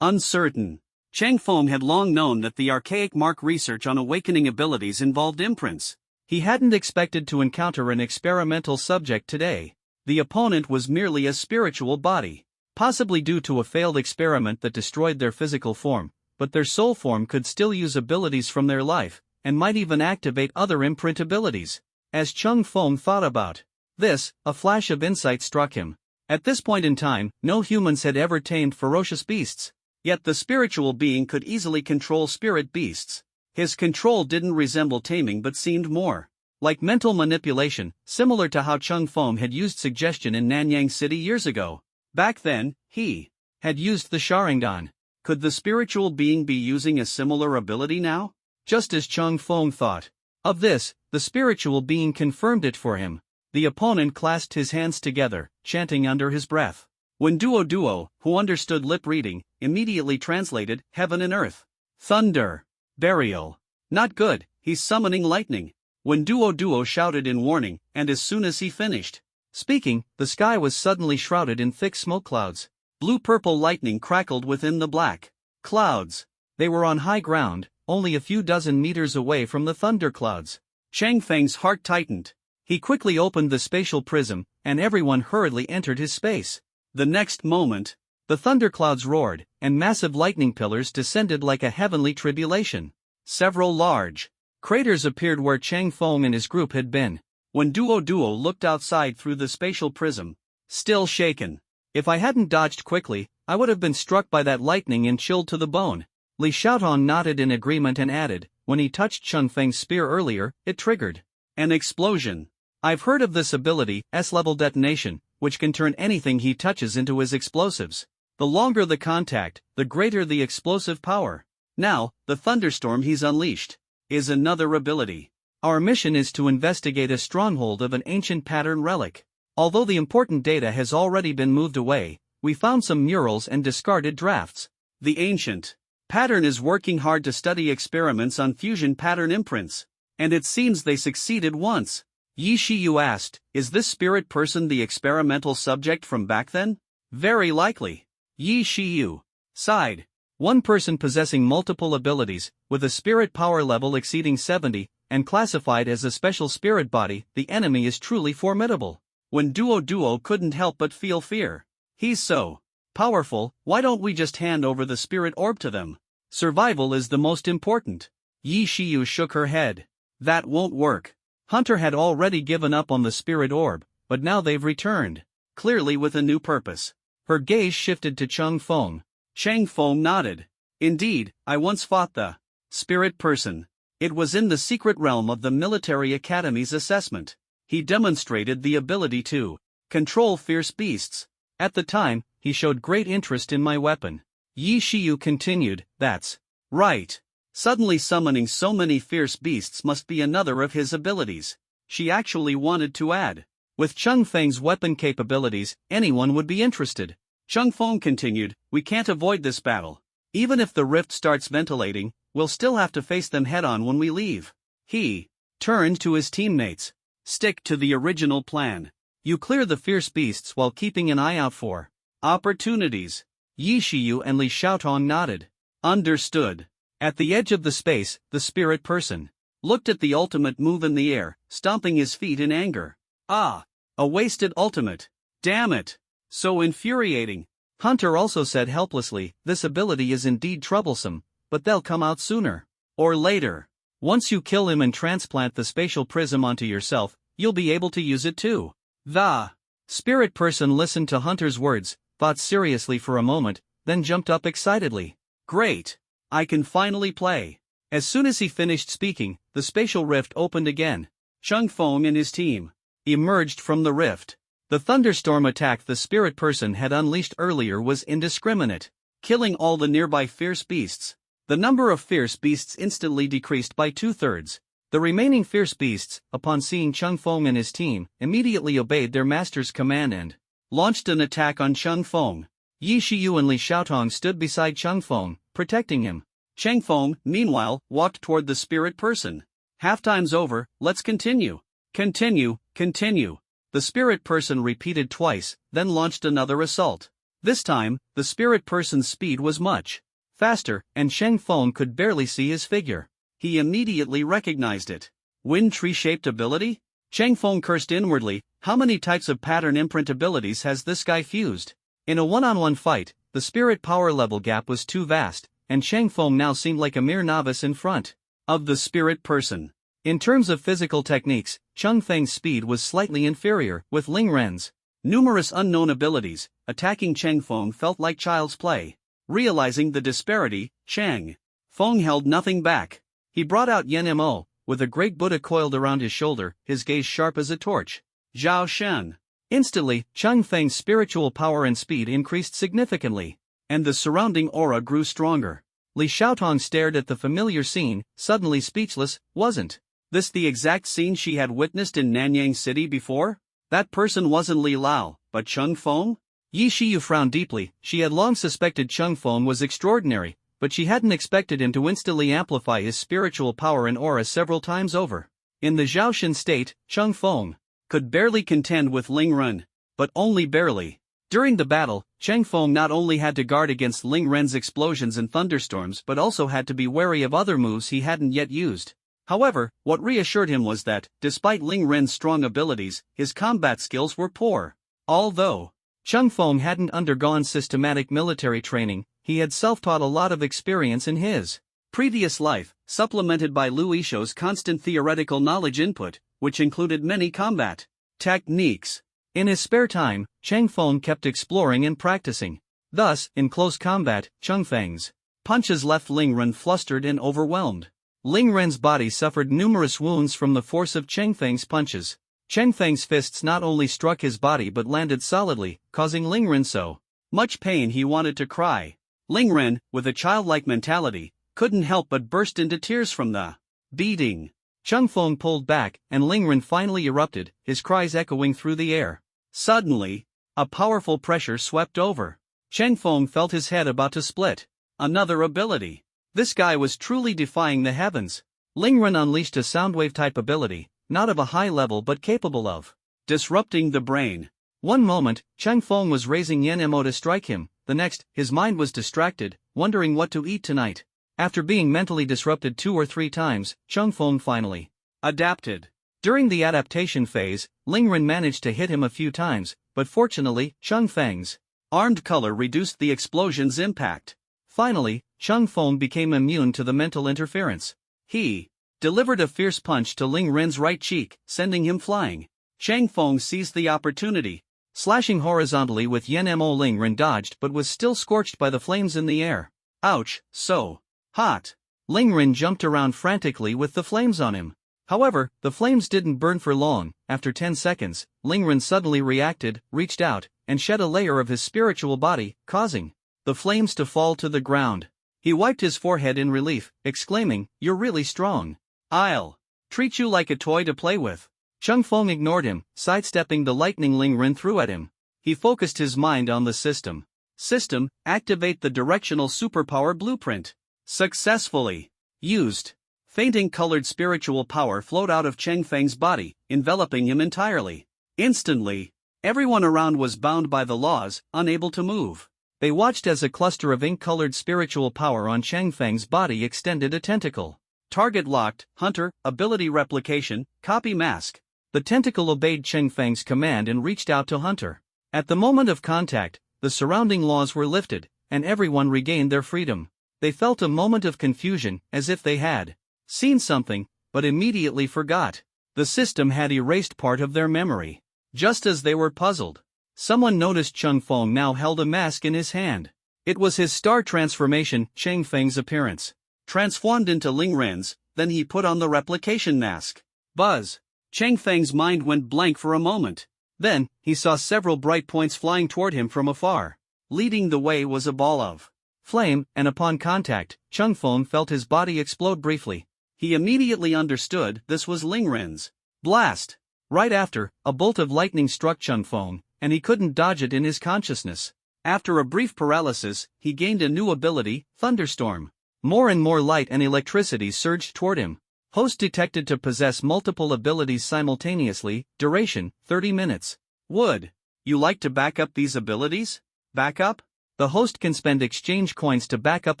uncertain. Cheng Feng had long known that the archaic mark research on awakening abilities involved imprints. He hadn't expected to encounter an experimental subject today. The opponent was merely a spiritual body, possibly due to a failed experiment that destroyed their physical form, but their soul form could still use abilities from their life, and might even activate other imprint abilities. As Cheng Feng thought about this, a flash of insight struck him. At this point in time, no humans had ever tamed ferocious beasts. Yet the spiritual being could easily control spirit beasts. His control didn't resemble taming but seemed more like mental manipulation, similar to how Cheng Feng had used suggestion in Nanyang City years ago. Back then, he had used the Sharingan. Could the spiritual being be using a similar ability now? Just as Cheng Feng thought of this, the spiritual being confirmed it for him. The opponent clasped his hands together, chanting under his breath. When Duo, who understood lip reading, immediately translated, "Heaven and Earth." Thunder. Burial. Not good, he's summoning lightning. When Duo shouted in warning, and as soon as he finished speaking, the sky was suddenly shrouded in thick smoke clouds. Blue-purple lightning crackled within the black clouds. They were on high ground, only a few dozen meters away from the thunderclouds. Cheng Feng's heart tightened. He quickly opened the spatial prism, and everyone hurriedly entered his space. The next moment, the thunderclouds roared, and massive lightning pillars descended like a heavenly tribulation. Several large craters appeared where Cheng Feng and his group had been. When Duo looked outside through the spatial prism, still shaken. "If I hadn't dodged quickly, I would have been struck by that lightning and chilled to the bone." Li Xiaotong nodded in agreement and added, "When he touched Cheng Feng's spear earlier, it triggered an explosion. I've heard of this ability, S-level detonation, which can turn anything he touches into his explosives. The longer the contact, the greater the explosive power. Now, the thunderstorm he's unleashed is another ability. Our mission is to investigate a stronghold of an ancient pattern relic. Although the important data has already been moved away, we found some murals and discarded drafts. The ancient pattern is working hard to study experiments on fusion pattern imprints. And it seems they succeeded once. Yi Shiyu asked, is this spirit person the experimental subject from back then? Very likely. Yi Shiyu sighed. One person possessing multiple abilities, with a spirit power level exceeding 70, and classified as a special spirit body, the enemy is truly formidable. When Duo couldn't help but feel fear. He's so powerful, why don't we just hand over the spirit orb to them? Survival is the most important. Yi Shiyu shook her head. That won't work. Hunter had already given up on the spirit orb, but now they've returned, clearly with a new purpose. Her gaze shifted to Chang Feng. Chang Feng nodded. Indeed, I once fought the spirit person. It was in the secret realm of the military academy's assessment. He demonstrated the ability to control fierce beasts. At the time, he showed great interest in my weapon. Yi Shiyu continued, that's right. Suddenly summoning so many fierce beasts must be another of his abilities. She actually wanted to add. With Chang Feng's weapon capabilities, anyone would be interested. Chang Feng continued, we can't avoid this battle. Even if the rift starts ventilating, we'll still have to face them head-on when we leave. He turned to his teammates. Stick to the original plan. You clear the fierce beasts while keeping an eye out for opportunities. Yi Shiyu and Li Xiaotong nodded. Understood. At the edge of the space, the spirit person looked at the ultimate move in the air, stomping his feet in anger. Ah! A wasted ultimate. Damn it! So infuriating. Hunter also said helplessly, this ability is indeed troublesome, but they'll come out sooner or later. Once you kill him and transplant the spatial prism onto yourself, you'll be able to use it too. The spirit person listened to Hunter's words, thought seriously for a moment, then jumped up excitedly. Great! I can finally play. As soon as he finished speaking, the spatial rift opened again. Chang Feng and his team emerged from the rift. The thunderstorm attack the spirit person had unleashed earlier was indiscriminate, killing all the nearby fierce beasts. The number of fierce beasts instantly decreased by 2/3. The remaining fierce beasts, upon seeing Chang Feng and his team, immediately obeyed their master's command and launched an attack on Chang Feng. Yi Shiyu and Li Xiaotong stood beside Chang Feng, protecting him. Chang Feng, meanwhile, walked toward the spirit person. Halftime's over, let's continue. Continue. The spirit person repeated twice, then launched another assault. This time, the spirit person's speed was much faster, and Chang Feng could barely see his figure. He immediately recognized it. Wind tree-shaped ability? Chang Feng cursed inwardly, how many types of pattern imprint abilities has this guy fused? In a one-on-one fight, the spirit power level gap was too vast, and Chang Feng now seemed like a mere novice in front of the spirit person. In terms of physical techniques, Chang Feng's speed was slightly inferior, with Ling Ren's numerous unknown abilities. Attacking Chang Feng felt like child's play. Realizing the disparity, Chang Feng held nothing back. He brought out Yen Mo, with a great Buddha coiled around his shoulder, his gaze sharp as a torch. Zhao Shen. Instantly, Chang Feng's spiritual power and speed increased significantly, and the surrounding aura grew stronger. Li Xiaotong stared at the familiar scene, suddenly speechless. Wasn't this the exact scene she had witnessed in Nanyang City before? That person wasn't Li Lao, but Chang Feng? Yi Shiyu frowned deeply. She had long suspected Chang Feng was extraordinary, but she hadn't expected him to instantly amplify his spiritual power and aura several times over. In the Zhaoshan state, Chang Feng could barely contend with Ling Ren, but only barely. During the battle, Chang Feng not only had to guard against Ling Ren's explosions and thunderstorms but also had to be wary of other moves he hadn't yet used. However, what reassured him was that, despite Ling Ren's strong abilities, his combat skills were poor. Although Chang Feng hadn't undergone systematic military training, he had self-taught a lot of experience in his previous life, supplemented by Lu Yishou's constant theoretical knowledge input, which included many combat techniques. In his spare time, Chang Feng kept exploring and practicing. Thus, in close combat, Chang Feng's punches left Ling Ren flustered and overwhelmed. Ling Ren's body suffered numerous wounds from the force of Chang Feng's punches. Chang Feng's fists not only struck his body but landed solidly, causing Ling Ren so much pain he wanted to cry. Ling Ren, with a childlike mentality, couldn't help but burst into tears from the beating. Chang Feng pulled back, and Ling Ren finally erupted, his cries echoing through the air. Suddenly, a powerful pressure swept over. Chang Feng felt his head about to split. Another ability. This guy was truly defying the heavens. Ling Ren unleashed a soundwave-type ability, not of a high level but capable of disrupting the brain. One moment, Chang Feng was raising Yen Mo to strike him, the next, his mind was distracted, wondering what to eat tonight. After being mentally disrupted 2 or 3 times, Chang Feng finally adapted. During the adaptation phase, Ling Ren managed to hit him a few times, but fortunately, Chang Feng's armed color reduced the explosion's impact. Finally, Chang Feng became immune to the mental interference. He delivered a fierce punch to Ling Ren's right cheek, sending him flying. Chang Feng seized the opportunity. Slashing horizontally with Yen Mo, Ling Ren dodged but was still scorched by the flames in the air. Ouch, so hot. Ling Ren jumped around frantically with the flames on him. However, the flames didn't burn for long. After 10 seconds, Ling Ren suddenly reacted, reached out, and shed a layer of his spiritual body, causing the flames to fall to the ground. He wiped his forehead in relief, exclaiming, "You're really strong. I'll treat you like a toy to play with." Chang Feng ignored him, sidestepping the lightning Ling Ren threw at him. He focused his mind on the system. System, activate the directional superpower blueprint. Successfully used. Fainting colored spiritual power flowed out of Chang Feng's body, enveloping him entirely. Instantly, everyone around was bound by the laws, unable to move. They watched as a cluster of ink-colored spiritual power on Chang Feng's body extended a tentacle. Target locked, Hunter, ability replication, copy mask. The tentacle obeyed Chang Feng's command and reached out to Hunter. At the moment of contact, the surrounding laws were lifted, and everyone regained their freedom. They felt a moment of confusion, as if they had seen something, but immediately forgot. The system had erased part of their memory. Just as they were puzzled, someone noticed Chang Feng now held a mask in his hand. It was his star transformation, Chang Feng's appearance transformed into Ling Ren's, then he put on the replication mask. Buzz! Chang Feng's mind went blank for a moment. Then, he saw several bright points flying toward him from afar. Leading the way was a ball of flame, and upon contact, Chang Feng felt his body explode briefly. He immediately understood this was Ling Ren's blast. Right after, a bolt of lightning struck Chang Feng, and he couldn't dodge it in his consciousness. After a brief paralysis, he gained a new ability, Thunderstorm. More and more light and electricity surged toward him. Host detected to possess multiple abilities simultaneously, duration, 30 minutes. Would you like to back up these abilities? Back up? The host can spend exchange coins to back up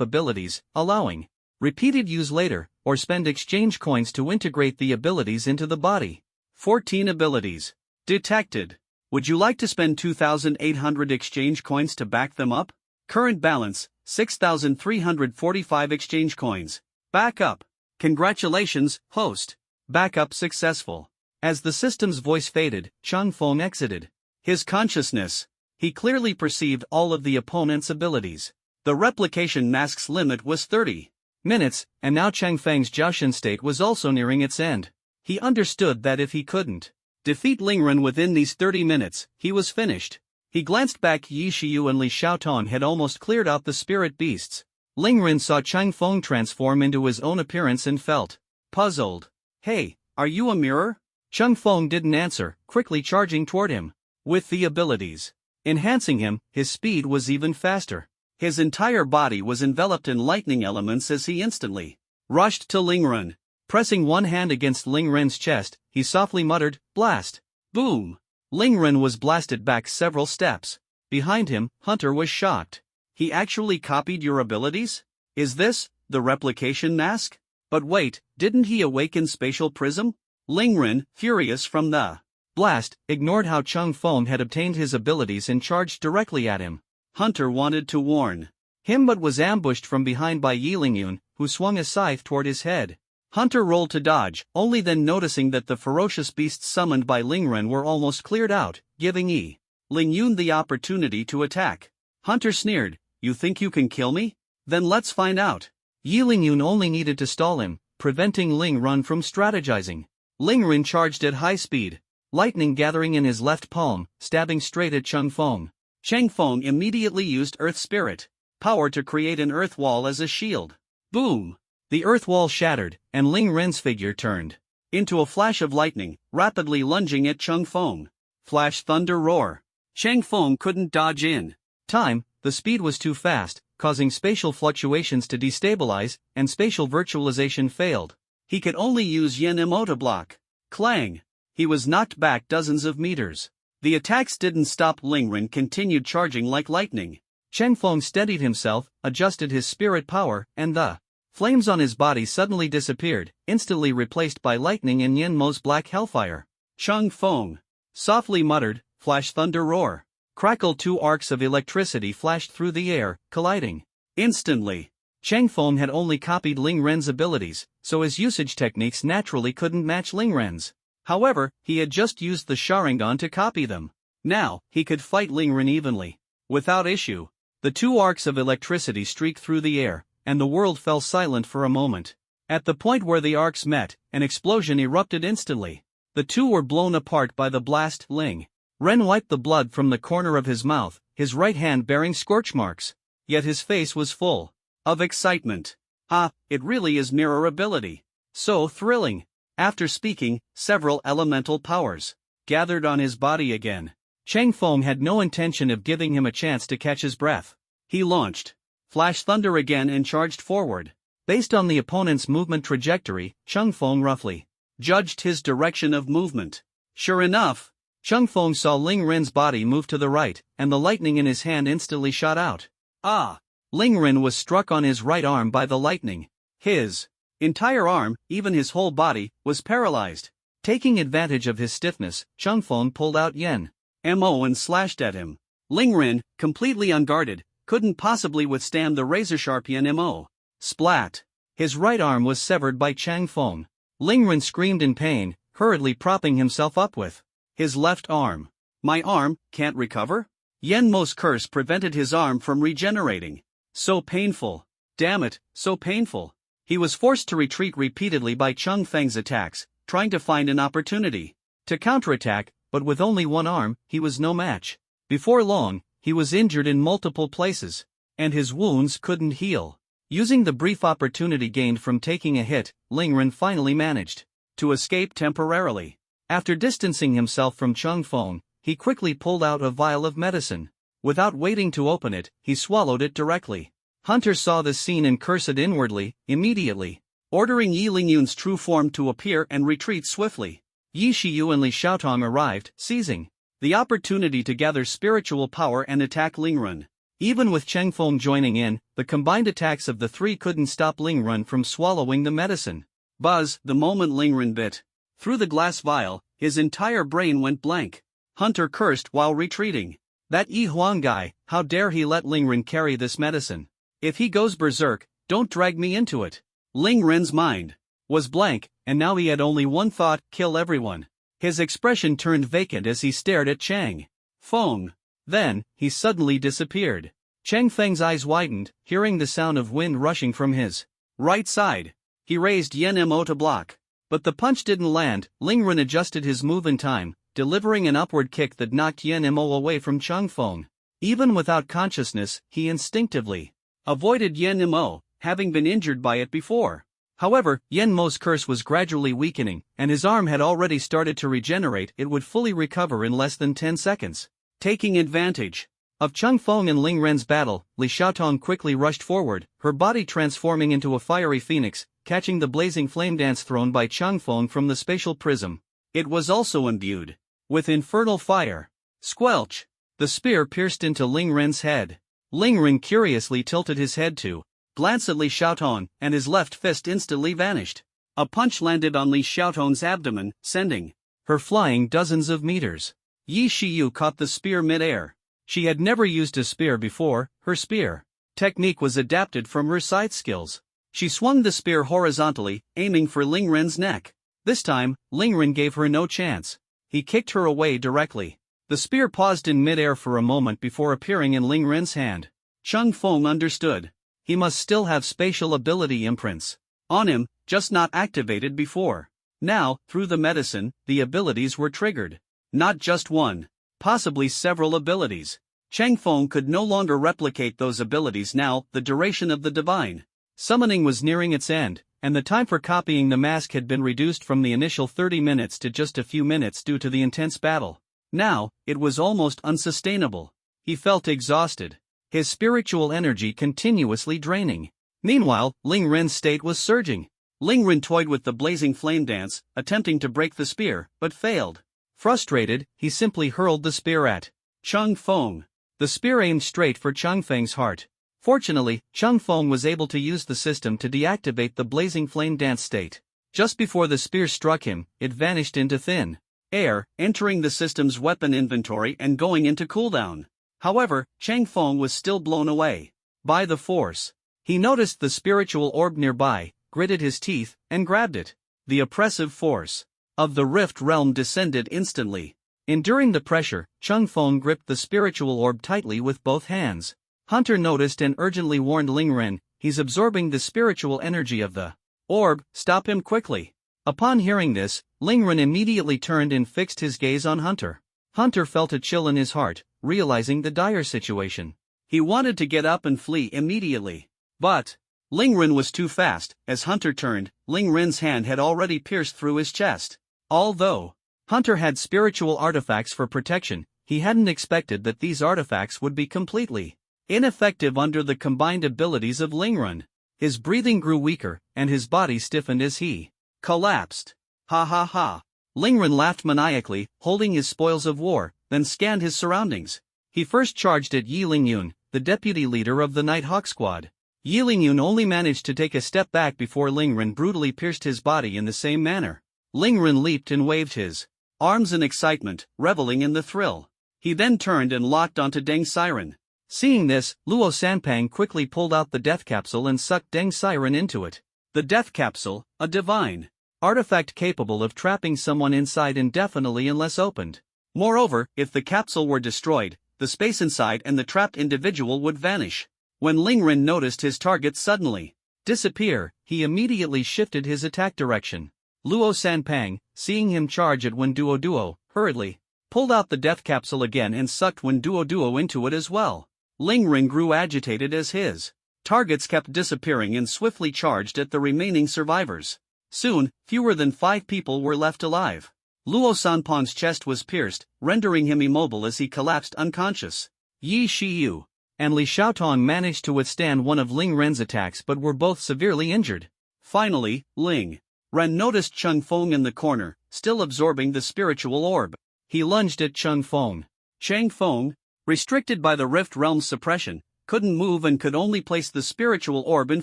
abilities, allowing repeated use later, or spend exchange coins to integrate the abilities into the body. 14 abilities detected. Would you like to spend 2,800 exchange coins to back them up? Current balance, 6,345 exchange coins. Back up. Congratulations, host. Backup successful. As the system's voice faded, Chang Feng exited his consciousness. He clearly perceived all of the opponent's abilities. The replication mask's limit was 30 minutes, and now Chang Feng's Jiaoshan state was also nearing its end. He understood that if he couldn't defeat Ling Ren within these 30 minutes, he was finished. He glanced back. Yi Shiyu and Li Xiaotong had almost cleared out the spirit beasts. Ling Ren saw Chang Feng transform into his own appearance and felt puzzled. "Hey, are you a mirror?" Chang Feng didn't answer, quickly charging toward him. With the abilities enhancing him, his speed was even faster. His entire body was enveloped in lightning elements as he instantly rushed to Ling Ren. Pressing one hand against Ling Ren's chest, he softly muttered, "Blast!" Boom! Ling Ren was blasted back several steps. Behind him, Hunter was shocked. "He actually copied your abilities? Is this the replication mask? But wait, didn't he awaken Spatial Prism?" Ling Ren, furious from the blast, ignored how Chang Feng had obtained his abilities and charged directly at him. Hunter wanted to warn him but was ambushed from behind by Yi Lingyun, who swung a scythe toward his head. Hunter rolled to dodge, only then noticing that the ferocious beasts summoned by Ling Ren were almost cleared out, giving Yi Lingyun the opportunity to attack. Hunter sneered, "You think you can kill me? Then let's find out." Yi Lingyun only needed to stall him, preventing Ling Ren from strategizing. Ling Ren charged at high speed, lightning gathering in his left palm, stabbing straight at Chang Feng. Chang Feng immediately used Earth Spirit power to create an earth wall as a shield. Boom! The earth wall shattered, and Ling Ren's figure turned into a flash of lightning, rapidly lunging at Chang Feng. Flash thunder roar. Chang Feng couldn't dodge in time, the speed was too fast, causing spatial fluctuations to destabilize, and spatial virtualization failed. He could only use Yen Mo to block. Clang! He was knocked back dozens of meters. The attacks didn't stop. Lingren continued charging like lightning. Cheng Feng steadied himself, adjusted his spirit power, and the flames on his body suddenly disappeared, instantly replaced by lightning and Yen Mo's black hellfire. Cheng Feng softly muttered, "Flash thunder roar." Crackle. 2 arcs of electricity flashed through the air, colliding. Instantly. Cheng Feng had only copied Ling Ren's abilities, so his usage techniques naturally couldn't match Ling Ren's. However, he had just used the Sharingan to copy them. Now, he could fight Ling Ren evenly. Without issue. The 2 arcs of electricity streaked through the air, and the world fell silent for a moment. At the point where the arcs met, an explosion erupted instantly. The two were blown apart by the blast. Ling Ren wiped the blood from the corner of his mouth, his right hand bearing scorch marks. Yet his face was full of excitement. Ah, it really is mirror ability. So thrilling. After speaking, several elemental powers gathered on his body again. Cheng Feng had no intention of giving him a chance to catch his breath. He launched Flash Thunder again and charged forward. Based on the opponent's movement trajectory, Cheng Feng roughly judged his direction of movement. Sure enough, Cheng Feng saw Ling Ren's body move to the right, and the lightning in his hand instantly shot out. Ah! Ling Ren was struck on his right arm by the lightning. His entire arm, even his whole body, was paralyzed. Taking advantage of his stiffness, Cheng Feng pulled out Yen Mo and slashed at him. Ling Ren, completely unguarded, couldn't possibly withstand the razor-sharp Yen Mo. Splat! His right arm was severed by Cheng Feng. Ling Ren screamed in pain, hurriedly propping himself up with his left arm. My arm can't recover? Yen Mo's curse prevented his arm from regenerating. So painful. Damn it, so painful. He was forced to retreat repeatedly by Cheng Feng's attacks, trying to find an opportunity to counterattack, but with only one arm, he was no match. Before long, he was injured in multiple places, and his wounds couldn't heal. Using the brief opportunity gained from taking a hit, Ling Ren finally managed to escape temporarily. After distancing himself from Cheng Feng, he quickly pulled out a vial of medicine. Without waiting to open it, he swallowed it directly. Hunter saw this scene and cursed inwardly, immediately ordering Yi Lingyun's true form to appear and retreat swiftly. Yi Shiyu and Li Xiaotong arrived, seizing the opportunity to gather spiritual power and attack Ling Ren. Even with Cheng Feng joining in, the combined attacks of the three couldn't stop Ling Ren from swallowing the medicine. Buzz! The moment Ling Ren bit through the glass vial, his entire brain went blank. Hunter cursed while retreating. That Yi Huang guy, how dare he let Ling Ren carry this medicine? If he goes berserk, don't drag me into it. Ling Ren's mind was blank, and now he had only one thought: kill everyone. His expression turned vacant as he stared at Cheng Feng. Then, he suddenly disappeared. Cheng Feng's eyes widened, hearing the sound of wind rushing from his right side. He raised Yen Mo to block. But the punch didn't land. Ling Ren adjusted his move in time, delivering an upward kick that knocked Yen Mo away from Cheng Feng. Even without consciousness, he instinctively avoided Yen Mo, having been injured by it before. However, Yen Mo's curse was gradually weakening, and his arm had already started to regenerate. It would fully recover in less than 10 seconds. Taking advantage of Cheng Feng and Ling Ren's battle, Li Xiaotong quickly rushed forward, her body transforming into a fiery phoenix, catching the blazing flame dance thrown by Cheng Feng from the spatial prism. It was also imbued with infernal fire. Squelch! The spear pierced into Ling Ren's head. Ling Ren curiously tilted his head to glance at Li Xiaotong, and his left fist instantly vanished. A punch landed on Li Xiaotong's abdomen, sending her flying dozens of meters. Yi Shiyu caught the spear mid-air. She had never used a spear before. Her spear technique was adapted from her side skills. She swung the spear horizontally, aiming for Ling Ren's neck. This time, Ling Ren gave her no chance. He kicked her away directly. The spear paused in mid-air for a moment before appearing in Ling Ren's hand. Cheng Feng understood. He must still have spatial ability imprints on him, just not activated before. Now, through the medicine, the abilities were triggered. Not just one, possibly several abilities. Cheng Feng could no longer replicate those abilities now. The duration of the divine summoning was nearing its end, and the time for copying the mask had been reduced from the initial 30 minutes to just a few minutes due to the intense battle. Now, it was almost unsustainable. He felt exhausted, his spiritual energy continuously draining. Meanwhile, Ling Ren's state was surging. Lingren toyed with the blazing flame dance, attempting to break the spear, but failed. Frustrated, he simply hurled the spear at Chung Feng. The spear aimed straight for Chung Feng's heart. Fortunately, Chung Feng was able to use the system to deactivate the blazing flame dance state. Just before the spear struck him, it vanished into thin air, entering the system's weapon inventory and going into cooldown. However, Chang Feng was still blown away by the force. He noticed the spiritual orb nearby, gritted his teeth, and grabbed it. The oppressive force of the Rift Realm descended instantly. Enduring the pressure, Chung Feng gripped the spiritual orb tightly with both hands. Hunter noticed and urgently warned Lingren, "He's absorbing the spiritual energy of the orb, stop him quickly." Upon hearing this, Lingren immediately turned and fixed his gaze on Hunter. Hunter felt a chill in his heart, realizing the dire situation. He wanted to get up and flee immediately. But Lingren was too fast. As Hunter turned, Lingren's hand had already pierced through his chest. Although Hunter had spiritual artifacts for protection, he hadn't expected that these artifacts would be completely ineffective under the combined abilities of Lingren. His breathing grew weaker, and his body stiffened as he collapsed. Ha ha ha. Lingren laughed maniacally, holding his spoils of war, then scanned his surroundings. He first charged at Yi Lingyun, the deputy leader of the Nighthawk Squad. Yi Lingyun only managed to take a step back before Lingren brutally pierced his body in the same manner. Lingren leaped and waved his arms in excitement, reveling in the thrill. He then turned and locked onto Deng Siren. Seeing this, Luo Sanpang quickly pulled out the death capsule and sucked Deng Siren into it. The death capsule, a divine artifact capable of trapping someone inside indefinitely unless opened. Moreover, if the capsule were destroyed, the space inside and the trapped individual would vanish. When Lingren noticed his target suddenly disappear, he immediately shifted his attack direction. Luo Sanpang, seeing him charge at Wenduo, hurriedly pulled out the death capsule again and sucked Wenduo into it as well. Lingren grew agitated as his targets kept disappearing and swiftly charged at the remaining survivors. Soon, fewer than 5 people were left alive. Luo Sanpang's chest was pierced, rendering him immobile as he collapsed unconscious. Yi Shiyu and Li Xiaotong managed to withstand one of Lingren's attacks but were both severely injured. Finally, Ling Ren noticed Chung Feng in the corner, still absorbing the spiritual orb. He lunged at Chung Feng. Chang Feng, restricted by the Rift Realm's suppression, couldn't move and could only place the spiritual orb in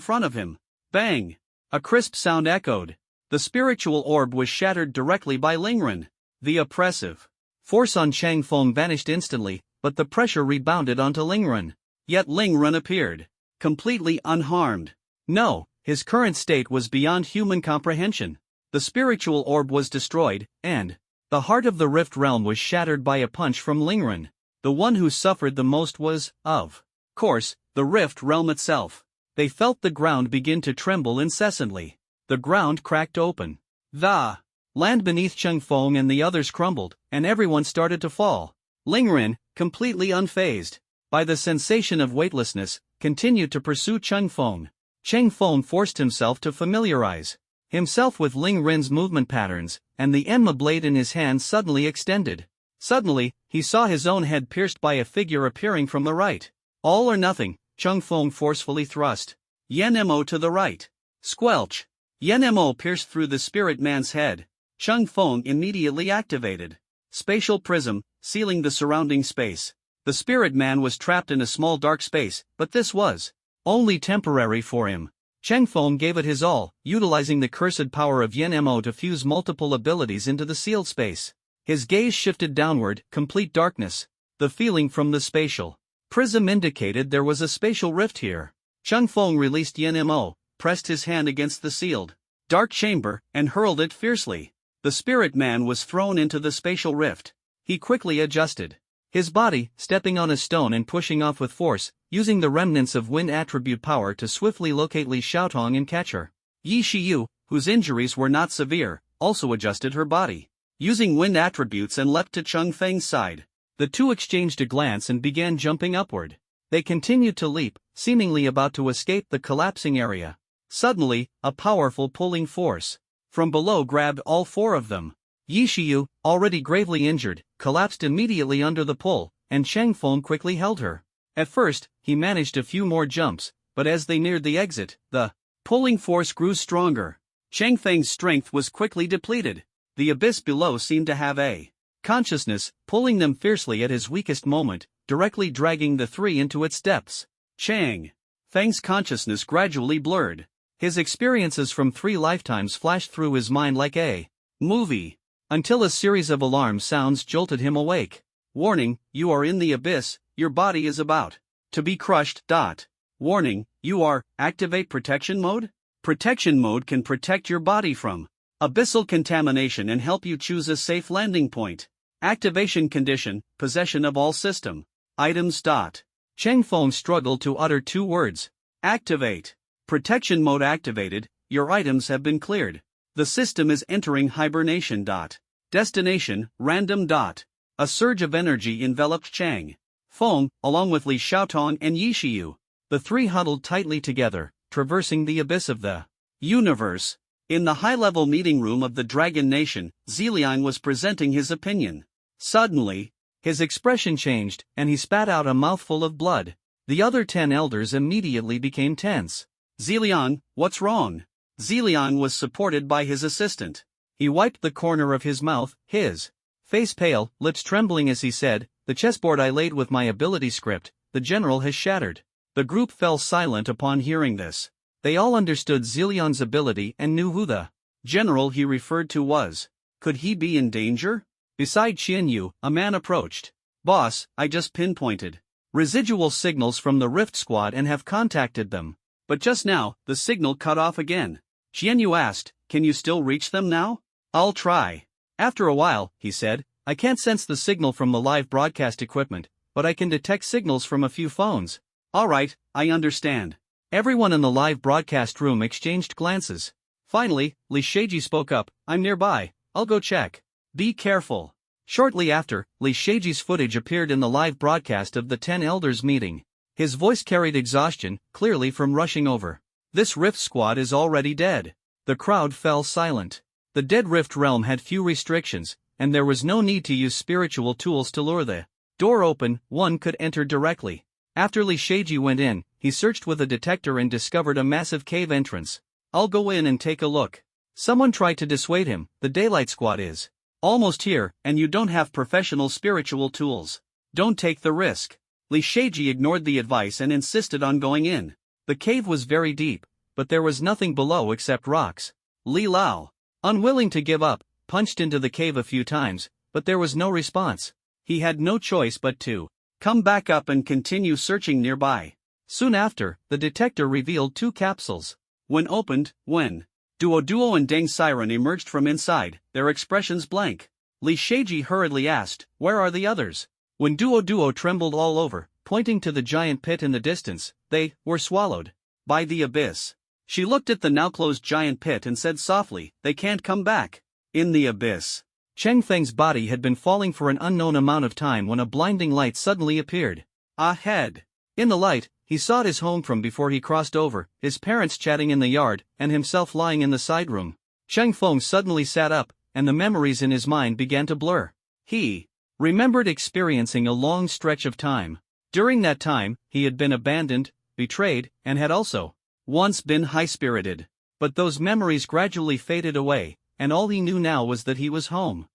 front of him. Bang! A crisp sound echoed. The spiritual orb was shattered directly by Lingren. The oppressive force on Chang Feng vanished instantly, but the pressure rebounded onto Lingren. Yet Lingren appeared completely unharmed. No, his current state was beyond human comprehension. The spiritual orb was destroyed, and the heart of the Rift Realm was shattered by a punch from Lingren. The one who suffered the most was, of course, the Rift Realm itself. They felt the ground begin to tremble incessantly. The ground cracked open. The land beneath Chung Feng and the others crumbled, and everyone started to fall. Lingren, completely unfazed by the sensation of weightlessness, continued to pursue Chung Feng. Chang Feng forced himself to familiarize himself with Lingren's movement patterns, and the Enma blade in his hand suddenly extended. Suddenly, he saw his own head pierced by a figure appearing from the right. All or nothing, Chung Feng forcefully thrust Yen Mo to the right. Squelch! Yen Mo pierced through the spirit man's head. Chung Feng immediately activated spatial prism, sealing the surrounding space. The spirit man was trapped in a small dark space, but this was only temporary for him. Chang Feng gave it his all, utilizing the cursed power of Yen Mo to fuse multiple abilities into the sealed space. His gaze shifted downward, complete darkness. The feeling from the spatial prism indicated there was a spatial rift here. Chung Feng released Yen Mo, pressed his hand against the sealed dark chamber, and hurled it fiercely. The spirit man was thrown into the spatial rift. He quickly adjusted his body, stepping on a stone and pushing off with force, using the remnants of wind attribute power to swiftly locate Li Xiaotong and catch her. Yi Shiyu, whose injuries were not severe, also adjusted her body, using wind attributes, and leapt to Chung Feng's side. The two exchanged a glance and began jumping upward. They continued to leap, seemingly about to escape the collapsing area. Suddenly, a powerful pulling force from below grabbed all 4 of them. Yi Shiyu, already gravely injured, collapsed immediately under the pull, and Chang Feng quickly held her. At first, he managed a few more jumps, but as they neared the exit, the pulling force grew stronger. Chang Feng's strength was quickly depleted. The abyss below seemed to have a consciousness, pulling them fiercely at his weakest moment, directly dragging the three into its depths. Chang Feng's consciousness gradually blurred. His experiences from 3 lifetimes flashed through his mind like a movie, until a series of alarm sounds jolted him awake. Warning, you are in the abyss, your body is about to be crushed. Warning, you are, activate protection mode? Protection mode can protect your body from abyssal contamination and help you choose a safe landing point. Activation condition, possession of all system items. Chang Feng struggled to utter 2 words. Activate. Protection mode activated, your items have been cleared. The system is entering hibernation. Destination, random. A surge of energy enveloped Chang Feng, along with Li Xiaotong and Yi Shiyu. The 3 huddled tightly together, traversing the abyss of the universe. In the high-level meeting room of the Dragon Nation, Ziliang was presenting his opinion. Suddenly, his expression changed, and he spat out a mouthful of blood. The other 10 elders immediately became tense. Ziliang, what's wrong? Ziliang was supported by his assistant. He wiped the corner of his mouth, his face pale, lips trembling as he said, the chessboard I laid with my ability script, the general has shattered. The group fell silent upon hearing this. They all understood Ziliang's ability and knew who the general he referred to was. Could he be in danger? Beside Qianyu, a man approached. Boss, I just pinpointed residual signals from the Rift Squad and have contacted them. But just now, the signal cut off again. Qianyu asked, can you still reach them now? I'll try. After a while, he said, I can't sense the signal from the live broadcast equipment, but I can detect signals from a few phones. Alright, I understand. Everyone in the live broadcast room exchanged glances. Finally, Li Sheiji spoke up, I'm nearby, I'll go check. Be careful. Shortly after, Li Sheiji's footage appeared in the live broadcast of the 10 elders meeting. His voice carried exhaustion, clearly from rushing over. This Rift Squad is already dead. The crowd fell silent. The dead Rift realm had few restrictions, and there was no need to use spiritual tools to lure the door open, one could enter directly. After Li Sheiji went in, he searched with a detector and discovered a massive cave entrance. I'll go in and take a look. Someone tried to dissuade him, the Daylight Squad is almost here, and you don't have professional spiritual tools. Don't take the risk. Li Sheiji ignored the advice and insisted on going in. The cave was very deep, but there was nothing below except rocks. Li Lao, unwilling to give up, punched into the cave a few times, but there was no response. He had no choice but to come back up and continue searching nearby. Soon after, the detector revealed 2 capsules. When opened, Duo and Deng Siren emerged from inside, their expressions blank. Li Sheiji hurriedly asked, where are the others? When Duo trembled all over, pointing to the giant pit in the distance, they were swallowed by the abyss. She looked at the now closed giant pit and said softly, they can't come back. In the abyss. Chang Feng's body had been falling for an unknown amount of time when a blinding light suddenly appeared ahead. In the light, he saw his home from before he crossed over, his parents chatting in the yard, and himself lying in the side room. Chang Feng suddenly sat up, and the memories in his mind began to blur. He remembered experiencing a long stretch of time. During that time, he had been abandoned, betrayed, and had also once been high-spirited. But those memories gradually faded away, and all he knew now was that he was home.